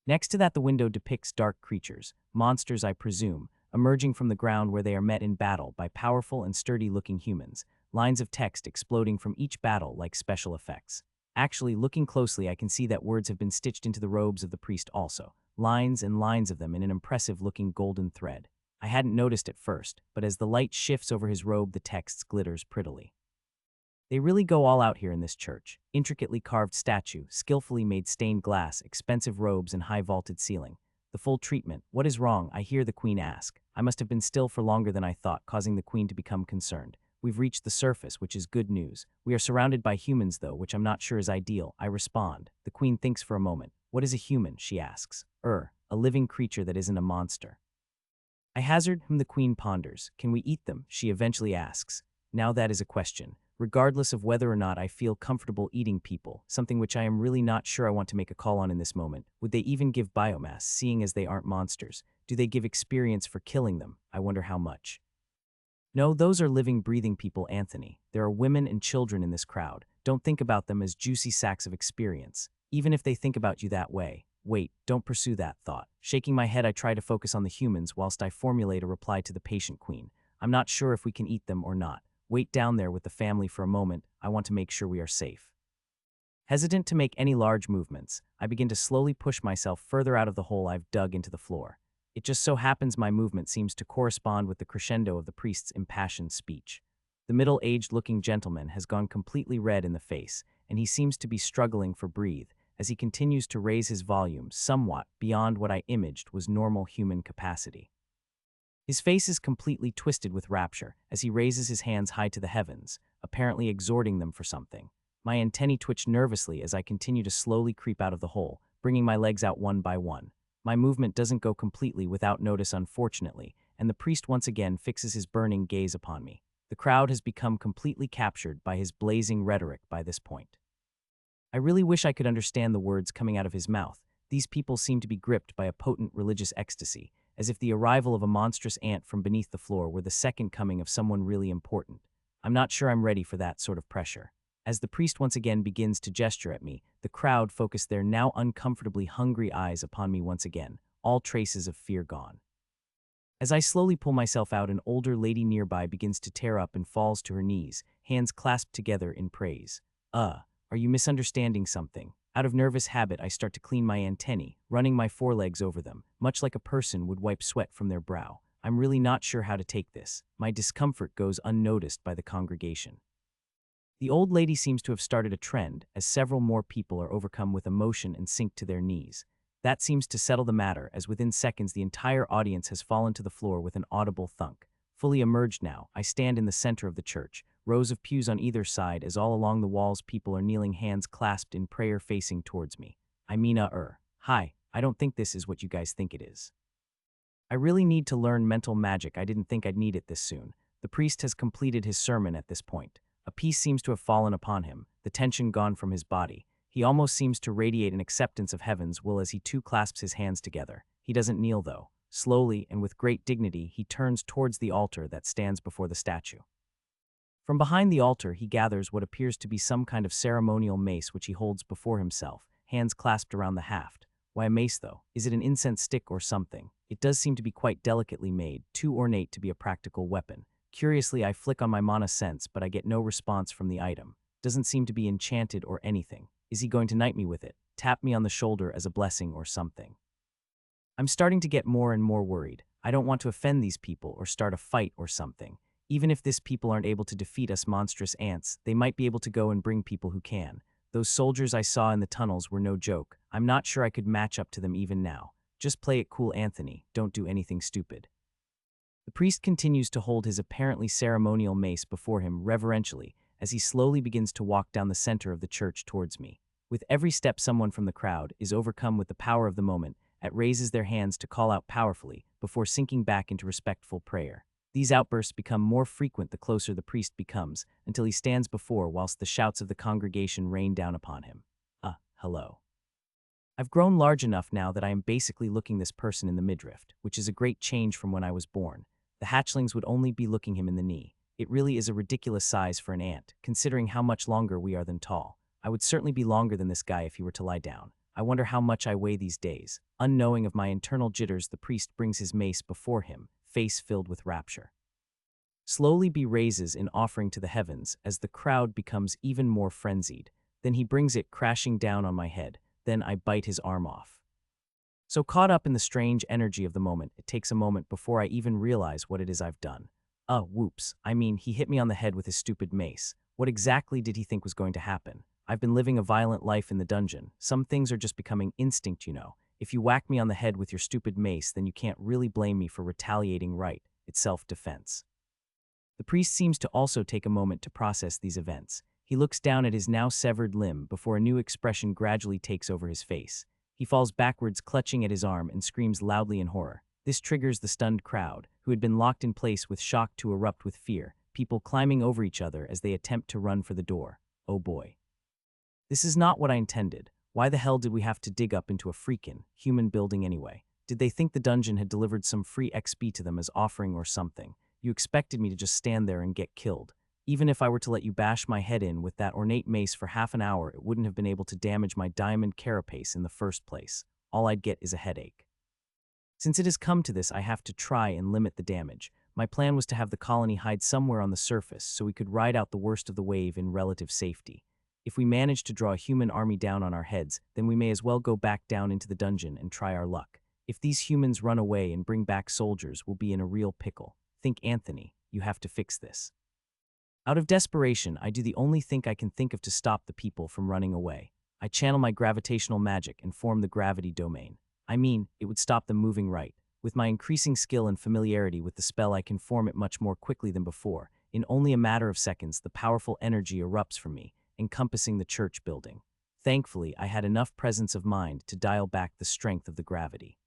Next to that, the window depicts dark creatures, monsters I presume, emerging from the ground where they are met in battle by powerful and sturdy-looking humans, lines of text exploding from each battle like special effects. Actually, looking closely, I can see that words have been stitched into the robes of the priest also, lines and lines of them in an impressive-looking golden thread. I hadn't noticed at first, but as the light shifts over his robe, the text glitters prettily. They really go all out here in this church. Intricately carved statue, skillfully made stained glass, expensive robes, and high vaulted ceiling. The full treatment. What is wrong? I hear the queen ask. I must have been still for longer than I thought, causing the queen to become concerned. We've reached the surface, which is good news. We are surrounded by humans, though, which I'm not sure is ideal. I respond. The queen thinks for a moment. What is a human? She asks. A living creature that isn't a monster. I hazard. The queen ponders. Can we eat them? She eventually asks. Now that is a question. Regardless of whether or not I feel comfortable eating people, something which I am really not sure I want to make a call on in this moment. Would they even give biomass, seeing as they aren't monsters? Do they give experience for killing them? I wonder how much. No, those are living, breathing people, Anthony. There are women and children in this crowd. Don't think about them as juicy sacks of experience. even if they think about you that way. Wait, don't pursue that thought. Shaking my head, I try to focus on the humans whilst I formulate a reply to the patient queen. I'm not sure if we can eat them or not. Wait down there with the family for a moment. I want to make sure we are safe. Hesitant to make any large movements, I begin to slowly push myself further out of the hole I've dug into the floor. It just so happens my movement seems to correspond with the crescendo of the priest's impassioned speech. The middle-aged-looking gentleman has gone completely red in the face, and he seems to be struggling for breath as he continues to raise his volume somewhat beyond what I imaged was normal human capacity. His face is completely twisted with rapture as he raises his hands high to the heavens, apparently exhorting them for something. My antennae twitch nervously as I continue to slowly creep out of the hole, bringing my legs out one by one. My movement doesn't go completely without notice, unfortunately, and the priest once again fixes his burning gaze upon me. The crowd has become completely captured by his blazing rhetoric by this point. I really wish I could understand the words coming out of his mouth. These people seem to be gripped by a potent religious ecstasy, as if the arrival of a monstrous ant from beneath the floor were the second coming of someone really important. I'm not sure I'm ready for that sort of pressure. As the priest once again begins to gesture at me, the crowd focus their now uncomfortably hungry eyes upon me once again, all traces of fear gone. As I slowly pull myself out, an older lady nearby begins to tear up and falls to her knees, hands clasped together in praise. Are you misunderstanding something? Out of nervous habit, I start to clean my antennae, running my forelegs over them, much like a person would wipe sweat from their brow. I'm really not sure how to take this. My discomfort goes unnoticed by the congregation. The old lady seems to have started a trend, as several more people are overcome with emotion and sink to their knees. That seems to settle the matter, as within seconds the entire audience has fallen to the floor with an audible thunk. Fully emerged now, I stand in the center of the church, rows of pews on either side, as all along the walls people are kneeling, hands clasped in prayer facing towards me. Hi, I don't think this is what you guys think it is. I really need to learn mental magic. I didn't think I'd need it this soon. The priest has completed his sermon at this point. A peace seems to have fallen upon him, the tension gone from his body. He almost seems to radiate an acceptance of heaven's will as he too clasps his hands together. He doesn't kneel though. Slowly and with great dignity, he turns towards the altar that stands before the statue. From behind the altar, he gathers what appears to be some kind of ceremonial mace which he holds before himself, hands clasped around the haft. Why a mace though? Is it an incense stick or something? It does seem to be quite delicately made, too ornate to be a practical weapon. Curiously, I flick on my mana sense, but I get no response from the item. Doesn't seem to be enchanted or anything. Is he going to knight me with it? Tap me on the shoulder as a blessing or something? I'm starting to get more and more worried. I don't want to offend these people or start a fight or something. Even if these people aren't able to defeat us monstrous ants, they might be able to go and bring people who can. Those soldiers I saw in the tunnels were no joke. I'm not sure I could match up to them even now. Just play it cool, Anthony. Don't do anything stupid. The priest continues to hold his apparently ceremonial mace before him reverentially as he slowly begins to walk down the center of the church towards me. With every step, someone from the crowd is overcome with the power of the moment and raises their hands to call out powerfully before sinking back into respectful prayer. These outbursts become more frequent the closer the priest becomes, until he stands before whilst the shouts of the congregation rain down upon him. Hello. I've grown large enough now that I am basically looking this person in the midriff, which is a great change from when I was born. The hatchlings would only be looking him in the knee. It really is a ridiculous size for an ant, considering how much longer we are than tall. I would certainly be longer than this guy if he were to lie down. I wonder how much I weigh these days. Unknowing of my internal jitters, the priest brings his mace before him, face filled with rapture. Slowly he raises in offering to the heavens as the crowd becomes even more frenzied. Then he brings it crashing down on my head. Then I bite his arm off. So caught up in the strange energy of the moment, it takes a moment before I even realize what it is I've done. Whoops. He hit me on the head with his stupid mace. What exactly did he think was going to happen? I've been living a violent life in the dungeon. Some things are just becoming instinct, you know. If you whack me on the head with your stupid mace, then you can't really blame me for retaliating, right? It's self-defense. The priest seems to also take a moment to process these events. He looks down at his now severed limb before a new expression gradually takes over his face. He falls backwards, clutching at his arm, and screams loudly in horror. This triggers the stunned crowd, who had been locked in place with shock to erupt with fear, people climbing over each other as they attempt to run for the door. Oh boy. This is not what I intended. Why the hell did we have to dig up into a freakin' human building anyway? Did they think the dungeon had delivered some free XP to them as offering or something? You expected me to just stand there and get killed. Even if I were to let you bash my head in with that ornate mace for half an hour, it wouldn't have been able to damage my diamond carapace in the first place. All I'd get is a headache. Since it has come to this, I have to try and limit the damage. My plan was to have the colony hide somewhere on the surface so we could ride out the worst of the wave in relative safety. If we manage to draw a human army down on our heads, then we may as well go back down into the dungeon and try our luck. If these humans run away and bring back soldiers, we'll be in a real pickle. Think, Anthony, you have to fix this. Out of desperation, I do the only thing I can think of to stop the people from running away. I channel my gravitational magic and form the gravity domain. I mean, it would stop them moving right. With my increasing skill and familiarity with the spell, I can form it much more quickly than before. In only a matter of seconds, the powerful energy erupts from me, encompassing the church building. Thankfully, I had enough presence of mind to dial back the strength of the gravity.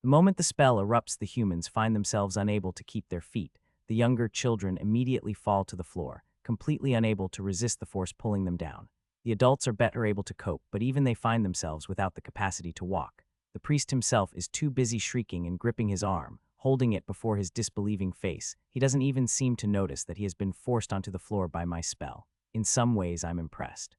The moment the spell erupts, the humans find themselves unable to keep their feet. The younger children immediately fall to the floor, completely unable to resist the force pulling them down. The adults are better able to cope, but even they find themselves without the capacity to walk. The priest himself is too busy shrieking and gripping his arm, holding it before his disbelieving face. He doesn't even seem to notice that he has been forced onto the floor by my spell. In some ways, I'm impressed.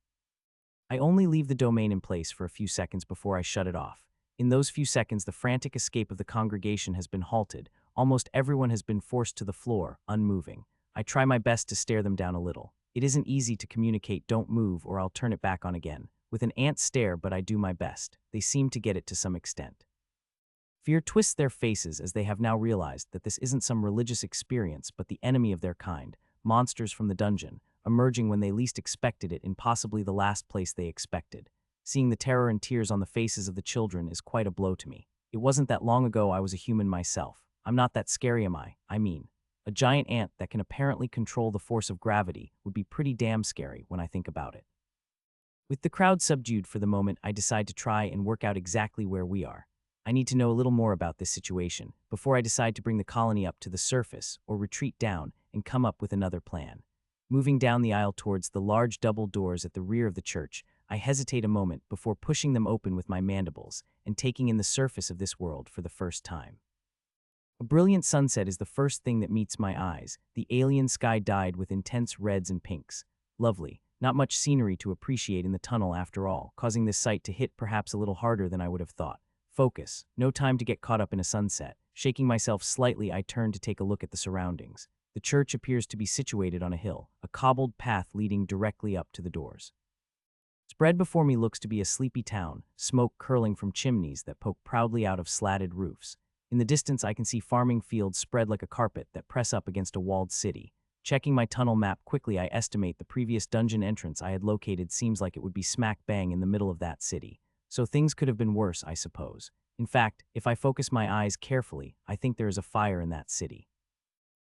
I only leave the domain in place for a few seconds before I shut it off. In those few seconds, the frantic escape of the congregation has been halted. Almost everyone has been forced to the floor, unmoving. I try my best to stare them down a little. It isn't easy to communicate "don't move" or I'll turn it back on again. With an ant stare, but I do my best. They seem to get it to some extent. Fear twists their faces as they have now realized that this isn't some religious experience, but the enemy of their kind, monsters from the dungeon, emerging when they least expected it in possibly the last place they expected. Seeing the terror and tears on the faces of the children is quite a blow to me. It wasn't that long ago I was a human myself. I'm not that scary, am I? I mean, a giant ant that can apparently control the force of gravity would be pretty damn scary when I think about it. With the crowd subdued for the moment, I decide to try and work out exactly where we are. I need to know a little more about this situation before I decide to bring the colony up to the surface or retreat down and come up with another plan. Moving down the aisle towards the large double doors at the rear of the church, I hesitate a moment before pushing them open with my mandibles and taking in the surface of this world for the first time. A brilliant sunset is the first thing that meets my eyes, the alien sky dyed with intense reds and pinks. Lovely. Not much scenery to appreciate in the tunnel after all, causing this sight to hit perhaps a little harder than I would have thought. Focus. No time to get caught up in a sunset. Shaking myself slightly, I turn to take a look at the surroundings. The church appears to be situated on a hill, a cobbled path leading directly up to the doors. Spread before me looks to be a sleepy town, smoke curling from chimneys that poke proudly out of slatted roofs. In the distance, I can see farming fields spread like a carpet that press up against a walled city. Checking my tunnel map quickly, I estimate the previous dungeon entrance I had located seems like it would be smack bang in the middle of that city. So things could have been worse, I suppose. In fact, if I focus my eyes carefully, I think there is a fire in that city.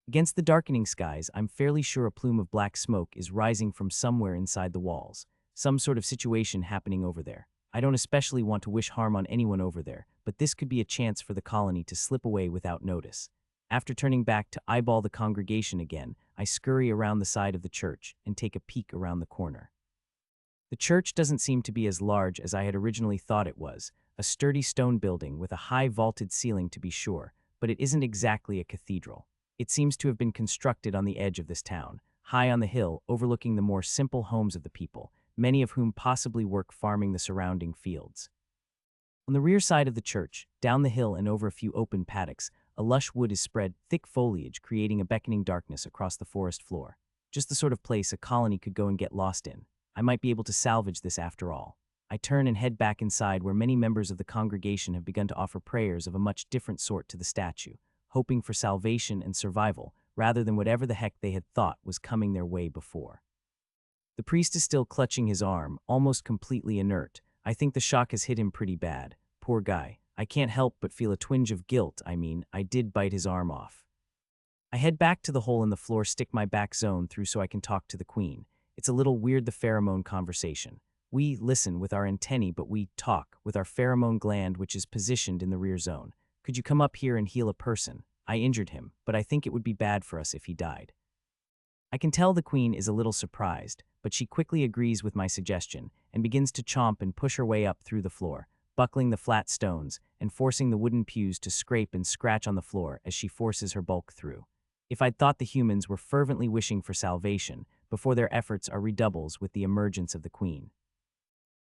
Against the darkening skies, I'm fairly sure a plume of black smoke is rising from somewhere inside the walls. Some sort of situation happening over there. I don't especially want to wish harm on anyone over there, but this could be a chance for the colony to slip away without notice. After turning back to eyeball the congregation again, I scurry around the side of the church and take a peek around the corner. The church doesn't seem to be as large as I had originally thought it was, a sturdy stone building with a high vaulted ceiling to be sure, but it isn't exactly a cathedral. It seems to have been constructed on the edge of this town, high on the hill overlooking the more simple homes of the people, many of whom possibly work farming the surrounding fields. On the rear side of the church, down the hill and over a few open paddocks, a lush wood is spread, thick foliage creating a beckoning darkness across the forest floor. Just the sort of place a colony could go and get lost in. I might be able to salvage this after all. I turn and head back inside where many members of the congregation have begun to offer prayers of a much different sort to the statue, hoping for salvation and survival rather than whatever the heck they had thought was coming their way before. The priest is still clutching his arm, almost completely inert. I think the shock has hit him pretty bad. Poor guy. I can't help but feel a twinge of guilt. I did bite his arm off. I head back to the hole in the floor, stick my back zone through so I can talk to the queen. It's a little weird, the pheromone conversation. We listen with our antennae, but we talk with our pheromone gland, which is positioned in the rear zone. Could you come up here and heal a person? I injured him, but I think it would be bad for us if he died. I can tell the queen is a little surprised, but she quickly agrees with my suggestion and begins to chomp and push her way up through the floor, buckling the flat stones and forcing the wooden pews to scrape and scratch on the floor as she forces her bulk through. If I'd thought the humans were fervently wishing for salvation before their efforts are redoubles with the emergence of the queen.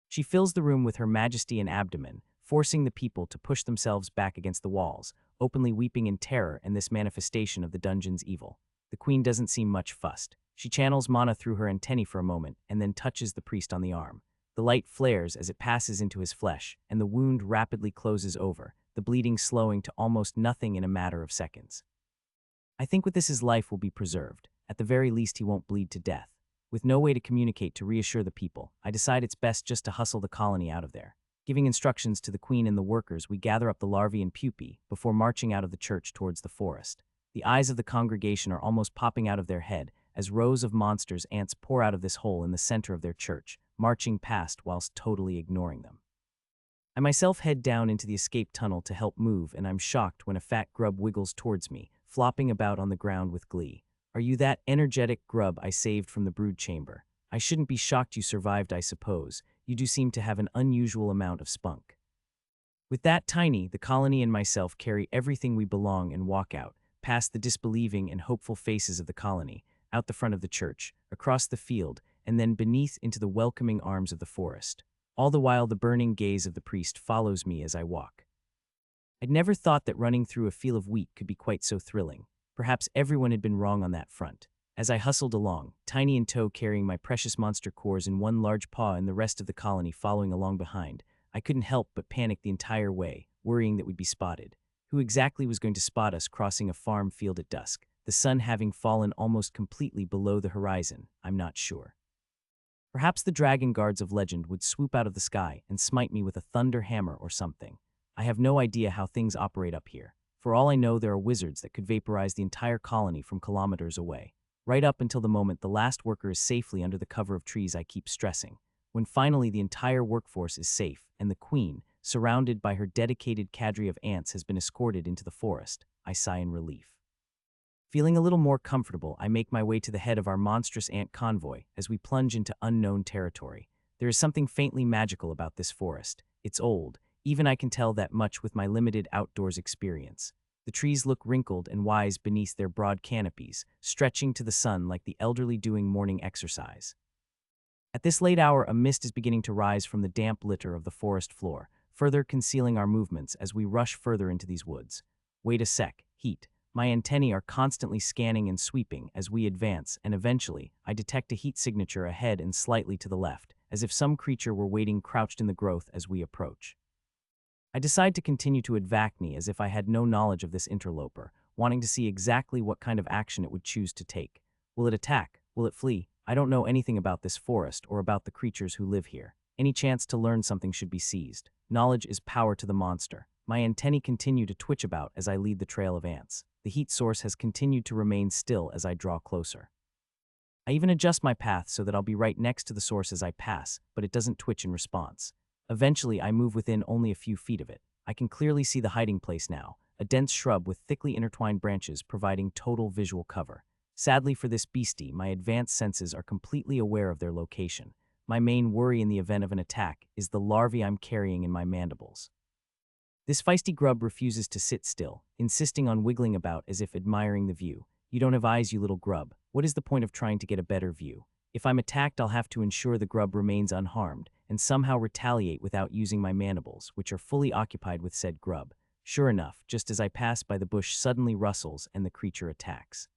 She fills the room with her majesty and abdomen, forcing the people to push themselves back against the walls, openly weeping in terror in this manifestation of the dungeon's evil. The queen doesn't seem much fussed. She channels mana through her antennae for a moment and then touches the priest on the arm. The light flares as it passes into his flesh, and the wound rapidly closes over, the bleeding slowing to almost nothing in a matter of seconds. I think with this his life will be preserved. At the very least he won't bleed to death. With no way to communicate to reassure the people, I decide it's best just to hustle the colony out of there. Giving instructions to the queen and the workers, we gather up the larvae and pupae before marching out of the church towards the forest. The eyes of the congregation are almost popping out of their head as rows of monsters ants pour out of this hole in the center of their church, marching past whilst totally ignoring them. I myself head down into the escape tunnel to help move, and I'm shocked when a fat grub wiggles towards me, flopping about on the ground with glee. Are you that energetic grub I saved from the brood chamber? I shouldn't be shocked you survived, I suppose. You do seem to have an unusual amount of spunk. With that tiny, the colony and myself carry everything we belong and walk out, past the disbelieving and hopeful faces of the colony, out the front of the church, across the field, and then beneath into the welcoming arms of the forest. All the while the burning gaze of the priest follows me as I walk. I'd never thought that running through a field of wheat could be quite so thrilling. Perhaps everyone had been wrong on that front. As I hustled along, tiny in tow carrying my precious monster cores in one large paw and the rest of the colony following along behind, I couldn't help but panic the entire way, worrying that we'd be spotted. Who exactly was going to spot us crossing a farm field at dusk? The sun having fallen almost completely below the horizon, I'm not sure. Perhaps the dragon guards of legend would swoop out of the sky and smite me with a thunder hammer or something. I have no idea how things operate up here. For all I know, there are wizards that could vaporize the entire colony from kilometers away. Right up until the moment the last worker is safely under the cover of trees, I keep stressing. When finally the entire workforce is safe and the queen, surrounded by her dedicated cadre of ants, has been escorted into the forest, I sigh in relief. Feeling a little more comfortable, I make my way to the head of our monstrous ant convoy as we plunge into unknown territory. There is something faintly magical about this forest. It's old. Even I can tell that much with my limited outdoors experience. The trees look wrinkled and wise beneath their broad canopies, stretching to the sun like the elderly doing morning exercise. At this late hour, a mist is beginning to rise from the damp litter of the forest floor, further concealing our movements as we rush further into these woods. Wait a sec, heat. My antennae are constantly scanning and sweeping as we advance, and eventually, I detect a heat signature ahead and slightly to the left, as if some creature were waiting crouched in the growth as we approach. I decide to continue to advacne as if I had no knowledge of this interloper, wanting to see exactly what kind of action it would choose to take. Will it attack? Will it flee? I don't know anything about this forest or about the creatures who live here. Any chance to learn something should be seized. Knowledge is power to the monster. My antennae continue to twitch about as I lead the trail of ants. The heat source has continued to remain still as I draw closer. I even adjust my path so that I'll be right next to the source as I pass, but it doesn't twitch in response. Eventually, I move within only a few feet of it. I can clearly see the hiding place now, a dense shrub with thickly intertwined branches providing total visual cover. Sadly for this beastie, my advanced senses are completely aware of their location. My main worry in the event of an attack is the larvae I'm carrying in my mandibles. This feisty grub refuses to sit still, insisting on wiggling about as if admiring the view. You don't have eyes, you little grub. What is the point of trying to get a better view? If I'm attacked, I'll have to ensure the grub remains unharmed and somehow retaliate without using my mandibles, which are fully occupied with said grub. Sure enough, just as I pass by, the bush suddenly rustles and the creature attacks.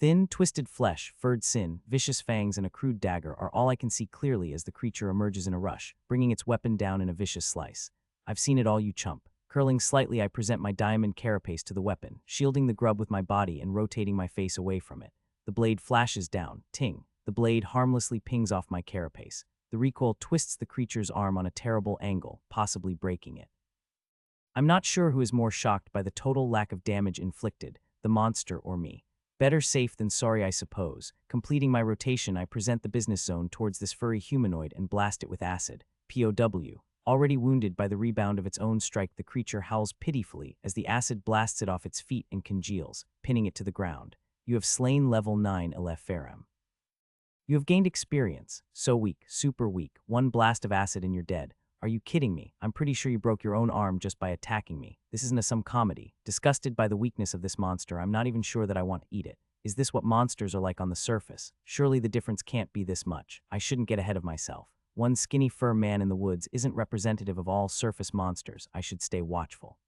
Thin, twisted flesh, furred sin, vicious fangs, and a crude dagger are all I can see clearly as the creature emerges in a rush, bringing its weapon down in a vicious slice. I've seen it all, you chump. Curling slightly, I present my diamond carapace to the weapon, shielding the grub with my body and rotating my face away from it. The blade flashes down, ting. The blade harmlessly pings off my carapace. The recoil twists the creature's arm on a terrible angle, possibly breaking it. I'm not sure who is more shocked by the total lack of damage inflicted, the monster or me. Better safe than sorry, I suppose. Completing my rotation, I present the business zone towards this furry humanoid and blast it with acid. POW. Already wounded by the rebound of its own strike, the creature howls pitifully as the acid blasts it off its feet and congeals, pinning it to the ground. You have slain level 9 Elef. You have gained experience. So weak, super weak. One blast of acid and you're dead. Are you kidding me? I'm pretty sure you broke your own arm just by attacking me. This isn't some comedy. Disgusted by the weakness of this monster, I'm not even sure that I want to eat it. Is this what monsters are like on the surface? Surely the difference can't be this much. I shouldn't get ahead of myself. One skinny fur man in the woods isn't representative of all surface monsters. I should stay watchful.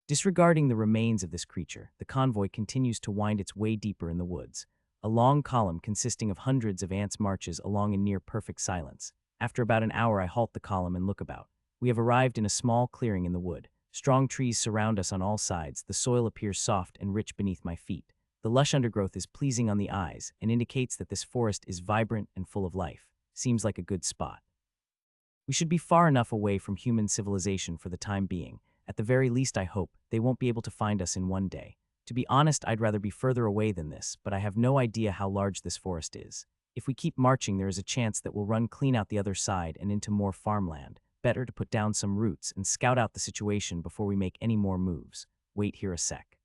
Disregarding the remains of this creature, the convoy continues to wind its way deeper in the woods. A long column consisting of hundreds of ants marches along in near-perfect silence. After about an hour, I halt the column and look about. We have arrived in a small clearing in the wood. Strong trees surround us on all sides. The soil appears soft and rich beneath my feet. The lush undergrowth is pleasing on the eyes and indicates that this forest is vibrant and full of life. Seems like a good spot. We should be far enough away from human civilization for the time being. At the very least, I hope they won't be able to find us in one day. To be honest, I'd rather be further away than this, but I have no idea how large this forest is. If we keep marching, there is a chance that we'll run clean out the other side and into more farmland. Better to put down some roots and scout out the situation before we make any more moves. Wait here a sec.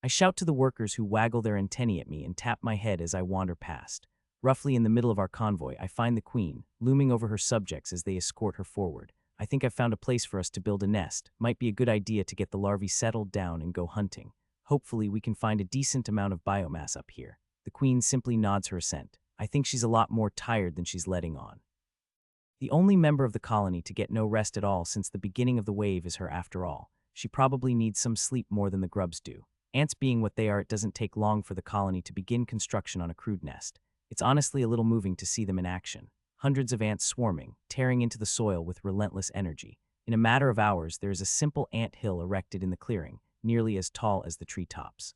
I shout to the workers who waggle their antennae at me and tap my head as I wander past. Roughly in the middle of our convoy, I find the queen, looming over her subjects as they escort her forward. I think I've found a place for us to build a nest. Might be a good idea to get the larvae settled down and go hunting. Hopefully we can find a decent amount of biomass up here. The queen simply nods her assent. I think she's a lot more tired than she's letting on. The only member of the colony to get no rest at all since the beginning of the wave is her after all. She probably needs some sleep more than the grubs do. Ants being what they are, it doesn't take long for the colony to begin construction on a crude nest. It's honestly a little moving to see them in action. Hundreds of ants swarming, tearing into the soil with relentless energy. In a matter of hours, there is a simple ant hill erected in the clearing, nearly as tall as the treetops.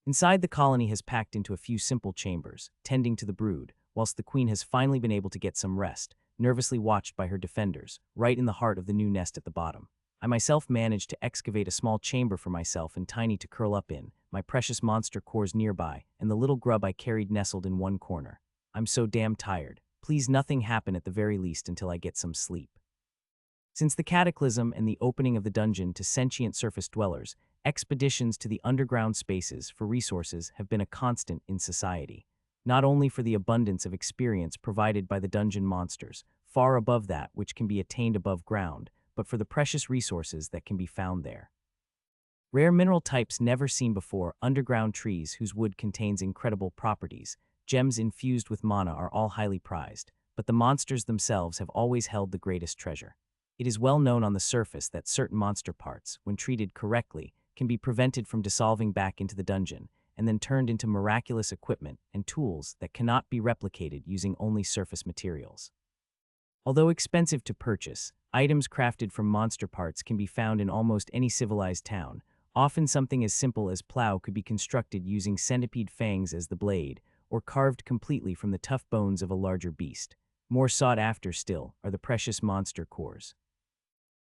Inside, the colony has packed into a few simple chambers, tending to the brood, whilst the queen has finally been able to get some rest, nervously watched by her defenders, right in the heart of the new nest at the bottom. I myself managed to excavate a small chamber for myself and Tiny to curl up in, my precious monster cores nearby, and the little grub I carried nestled in one corner. I'm so damn tired. Please nothing happen at the very least until I get some sleep. Since the cataclysm and the opening of the dungeon to sentient surface dwellers, expeditions to the underground spaces for resources have been a constant in society. Not only for the abundance of experience provided by the dungeon monsters, far above that which can be attained above ground, but for the precious resources that can be found there. Rare mineral types never seen before, underground trees whose wood contains incredible properties, gems infused with mana are all highly prized, but the monsters themselves have always held the greatest treasure. It is well known on the surface that certain monster parts, when treated correctly, can be prevented from dissolving back into the dungeon, and then turned into miraculous equipment and tools that cannot be replicated using only surface materials. Although expensive to purchase, items crafted from monster parts can be found in almost any civilized town. Often something as simple as plow could be constructed using centipede fangs as the blade, or carved completely from the tough bones of a larger beast. More sought after still are the precious monster cores.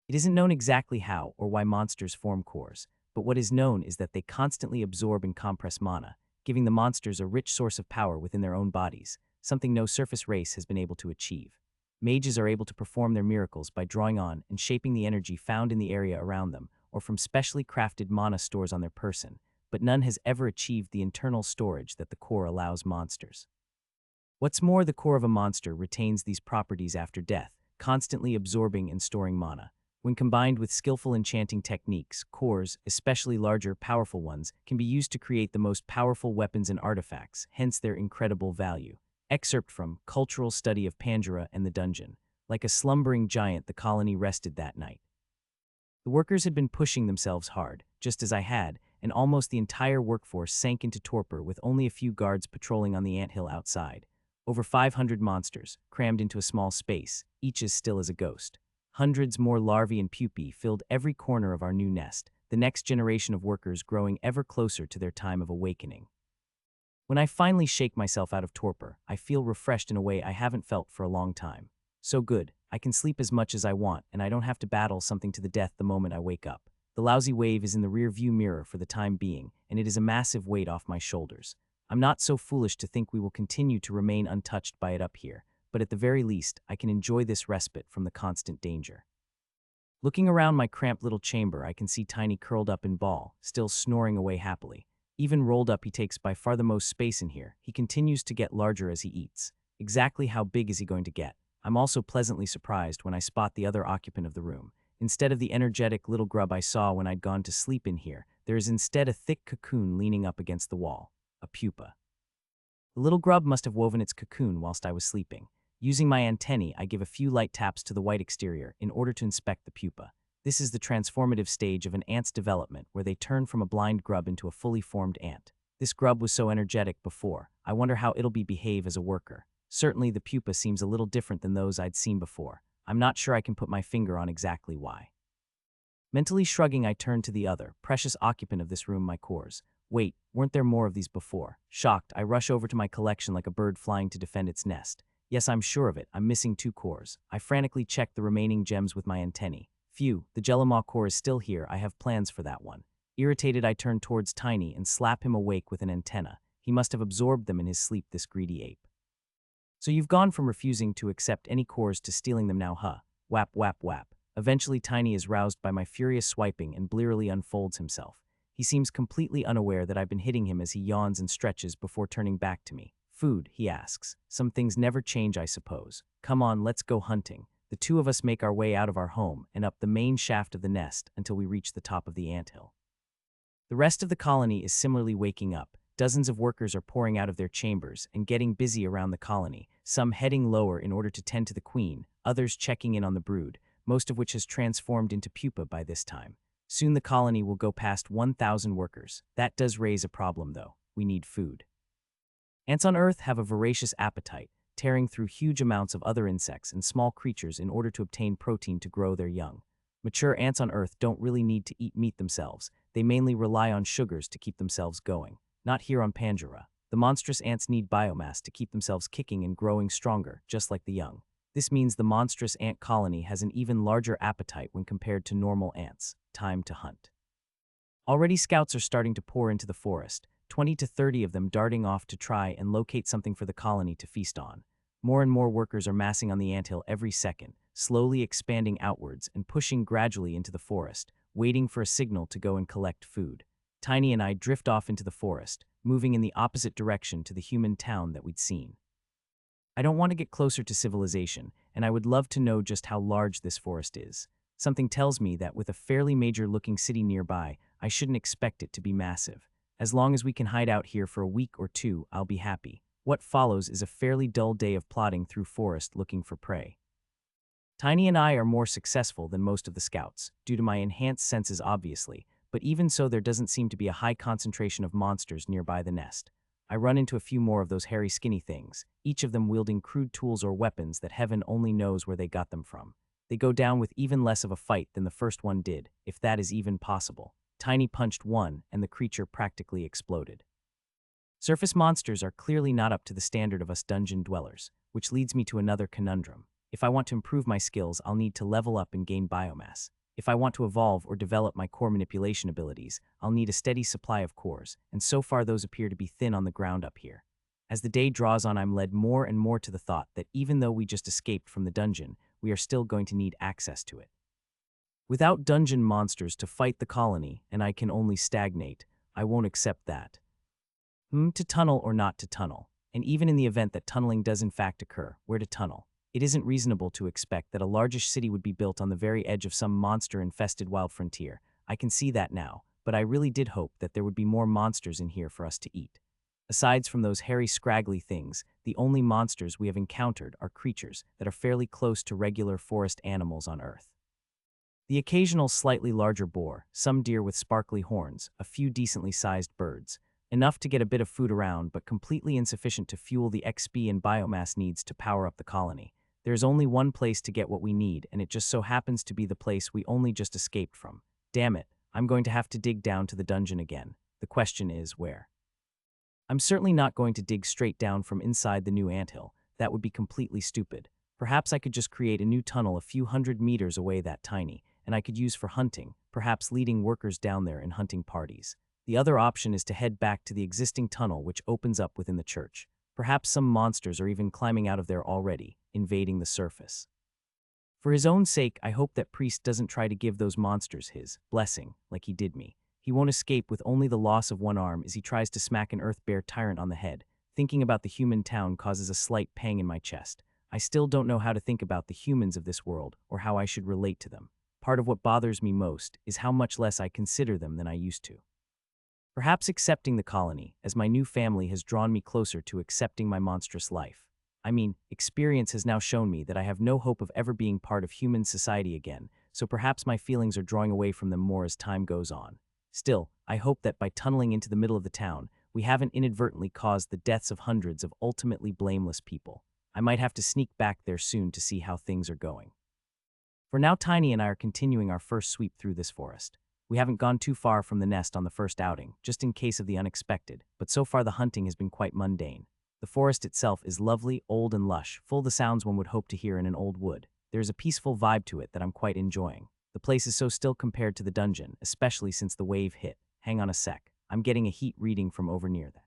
It isn't known exactly how or why monsters form cores, but what is known is that they constantly absorb and compress mana, giving the monsters a rich source of power within their own bodies, something no surface race has been able to achieve. Mages are able to perform their miracles by drawing on and shaping the energy found in the area around them, or from specially crafted mana stores on their person, but none has ever achieved the internal storage that the core allows monsters. What's more, the core of a monster retains these properties after death, constantly absorbing and storing mana. When combined with skillful enchanting techniques, cores, especially larger, powerful ones, can be used to create the most powerful weapons and artifacts, hence their incredible value. Excerpt from Cultural Study of Pandora and the Dungeon. Like a slumbering giant, the colony rested that night. The workers had been pushing themselves hard, just as I had, and almost the entire workforce sank into torpor with only a few guards patrolling on the anthill outside. Over 500 monsters, crammed into a small space, each as still as a ghost. Hundreds more larvae and pupae filled every corner of our new nest, the next generation of workers growing ever closer to their time of awakening. When I finally shake myself out of torpor, I feel refreshed in a way I haven't felt for a long time. So good, I can sleep as much as I want, and I don't have to battle something to the death the moment I wake up. The lousy wave is in the rear-view mirror for the time being, and it is a massive weight off my shoulders. I'm not so foolish to think we will continue to remain untouched by it up here, but at the very least, I can enjoy this respite from the constant danger. Looking around my cramped little chamber, I can see Tiny curled up in ball, still snoring away happily. Even rolled up, he takes by far the most space in here. He continues to get larger as he eats. Exactly how big is he going to get? I'm also pleasantly surprised when I spot the other occupant of the room. Instead of the energetic little grub I saw when I'd gone to sleep in here, there is instead a thick cocoon leaning up against the wall. A pupa. The little grub must have woven its cocoon whilst I was sleeping. Using my antennae, I give a few light taps to the white exterior in order to inspect the pupa. This is the transformative stage of an ant's development where they turn from a blind grub into a fully formed ant. This grub was so energetic before. I wonder how it'll behave as a worker. Certainly the pupa seems a little different than those I'd seen before. I'm not sure I can put my finger on exactly why. Mentally shrugging, I turn to the other, precious occupant of this room, my cores. Wait, weren't there more of these before? Shocked, I rush over to my collection like a bird flying to defend its nest. Yes, I'm sure of it. I'm missing 2 cores. I frantically check the remaining gems with my antennae. Phew, the Jellimaw core is still here. I have plans for that one. Irritated, I turn towards Tiny and slap him awake with an antenna. He must have absorbed them in his sleep, this greedy ape. So you've gone from refusing to accept any cores to stealing them now, huh? Whap, whap, whap. Eventually, Tiny is roused by my furious swiping and blearily unfolds himself. He seems completely unaware that I've been hitting him as he yawns and stretches before turning back to me. Food, he asks. Some things never change, I suppose. Come on, let's go hunting. The 2 of us make our way out of our home and up the main shaft of the nest until we reach the top of the anthill. The rest of the colony is similarly waking up. Dozens of workers are pouring out of their chambers and getting busy around the colony, some heading lower in order to tend to the queen, others checking in on the brood, most of which has transformed into pupa by this time. Soon the colony will go past 1,000 workers. That does raise a problem, though. We need food. Ants on Earth have a voracious appetite, tearing through huge amounts of other insects and small creatures in order to obtain protein to grow their young. Mature ants on Earth don't really need to eat meat themselves. They mainly rely on sugars to keep themselves going. Not here on Pandora. The monstrous ants need biomass to keep themselves kicking and growing stronger, just like the young. This means the monstrous ant colony has an even larger appetite when compared to normal ants. Time to hunt. Already scouts are starting to pour into the forest, 20 to 30 of them darting off to try and locate something for the colony to feast on. More and more workers are massing on the anthill every second, slowly expanding outwards and pushing gradually into the forest, waiting for a signal to go and collect food. Tiny and I drift off into the forest, moving in the opposite direction to the human town that we'd seen. I don't want to get closer to civilization, and I would love to know just how large this forest is. Something tells me that with a fairly major-looking city nearby, I shouldn't expect it to be massive. As long as we can hide out here for a week or 2, I'll be happy. What follows is a fairly dull day of plodding through forest looking for prey. Tiny and I are more successful than most of the scouts, due to my enhanced senses obviously, but even so there doesn't seem to be a high concentration of monsters nearby the nest. I run into a few more of those hairy skinny things, each of them wielding crude tools or weapons that heaven only knows where they got them from. They go down with even less of a fight than the first one did, if that is even possible. Tiny punched one, and the creature practically exploded. Surface monsters are clearly not up to the standard of us dungeon dwellers, which leads me to another conundrum. If I want to improve my skills, I'll need to level up and gain biomass. If I want to evolve or develop my core manipulation abilities, I'll need a steady supply of cores, and so far those appear to be thin on the ground up here. As the day draws on, I'm led more and more to the thought that even though we just escaped from the dungeon, we are still going to need access to it. Without dungeon monsters to fight the colony, and I can only stagnate, I won't accept that. To tunnel or not to tunnel, and even in the event that tunneling does in fact occur, where to tunnel? It isn't reasonable to expect that a largish city would be built on the very edge of some monster-infested wild frontier. I can see that now, but I really did hope that there would be more monsters in here for us to eat. Aside from those hairy, scraggly things, the only monsters we have encountered are creatures that are fairly close to regular forest animals on Earth. The occasional slightly larger boar, some deer with sparkly horns, a few decently sized birds. Enough to get a bit of food around, but completely insufficient to fuel the XP and biomass needs to power up the colony. There's only one place to get what we need, and it just so happens to be the place we only just escaped from. Damn it, I'm going to have to dig down to the dungeon again. The question is, where? I'm certainly not going to dig straight down from inside the new anthill. That would be completely stupid. Perhaps I could just create a new tunnel a few hundred meters away that tiny, and I could use for hunting, perhaps leading workers down there in hunting parties. The other option is to head back to the existing tunnel which opens up within the church. Perhaps some monsters are even climbing out of there already, invading the surface. For his own sake, I hope that Priest doesn't try to give those monsters his blessing, like he did me. He won't escape with only the loss of one arm as he tries to smack an Earth Bear tyrant on the head. Thinking about the human town causes a slight pang in my chest. I still don't know how to think about the humans of this world or how I should relate to them. Part of what bothers me most is how much less I consider them than I used to. Perhaps accepting the colony, as my new family has drawn me closer to accepting my monstrous life. I mean, experience has now shown me that I have no hope of ever being part of human society again, so perhaps my feelings are drawing away from them more as time goes on. Still, I hope that by tunneling into the middle of the town, we haven't inadvertently caused the deaths of hundreds of ultimately blameless people. I might have to sneak back there soon to see how things are going. For now, Tiny and I are continuing our first sweep through this forest. We haven't gone too far from the nest on the first outing, just in case of the unexpected, but so far the hunting has been quite mundane. The forest itself is lovely, old and lush, full of the sounds one would hope to hear in an old wood. There's a peaceful vibe to it that I'm quite enjoying. The place is so still compared to the dungeon, especially since the wave hit. Hang on a sec. I'm getting a heat reading from over near that.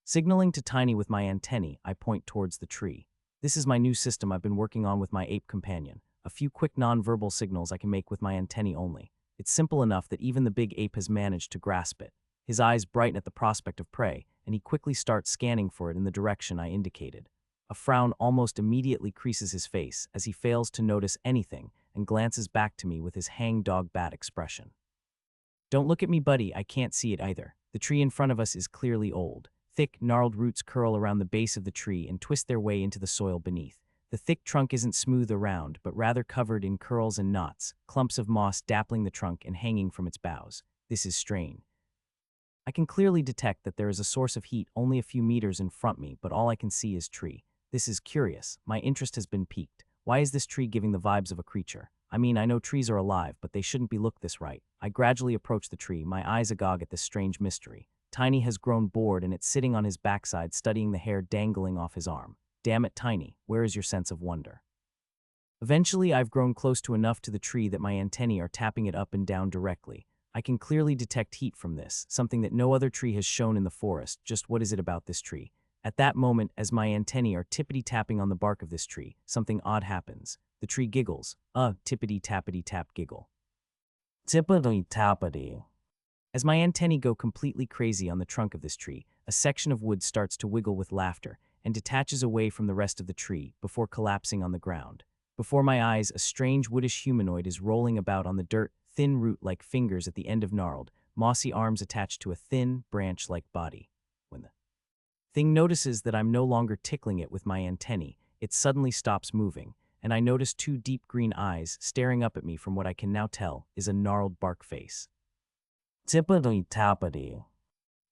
Signaling to Tiny with my antennae, I point towards the tree. This is my new system I've been working on with my ape companion. A few quick non-verbal signals I can make with my antennae only. It's simple enough that even the big ape has managed to grasp it. His eyes brighten at the prospect of prey, and he quickly starts scanning for it in the direction I indicated. A frown almost immediately creases his face as he fails to notice anything and glances back to me with his hang-dog bat expression. Don't look at me, buddy, I can't see it either. The tree in front of us is clearly old. Thick, gnarled roots curl around the base of the tree and twist their way into the soil beneath. The thick trunk isn't smooth around, but rather covered in curls and knots, clumps of moss dappling the trunk and hanging from its boughs. This is strange. I can clearly detect that there is a source of heat only a few meters in front of me, but all I can see is tree. This is curious. My interest has been piqued. Why is this tree giving the vibes of a creature? I mean, I know trees are alive, but they shouldn't be looked this right. I gradually approach the tree, my eyes agog at this strange mystery. Tiny has grown bored and it's sitting on his backside studying the hair dangling off his arm. Damn it, Tiny, where is your sense of wonder? Eventually, I've grown close to enough to the tree that my antennae are tapping it up and down directly. I can clearly detect heat from this, something that no other tree has shown in the forest. Just what is it about this tree? At that moment, as my antennae are tippity-tapping on the bark of this tree, something odd happens. The tree giggles. Tippity-tappity-tap giggle. Tippity-tappity. As my antennae go completely crazy on the trunk of this tree, a section of wood starts to wiggle with laughter and detaches away from the rest of the tree before collapsing on the ground. Before my eyes, a strange woodish humanoid is rolling about on the dirt, thin root-like fingers at the end of gnarled, mossy arms attached to a thin, branch-like body. When the thing notices that I'm no longer tickling it with my antennae, it suddenly stops moving, and I notice two deep green eyes staring up at me from what I can now tell is a gnarled bark face. Tippity-tappity.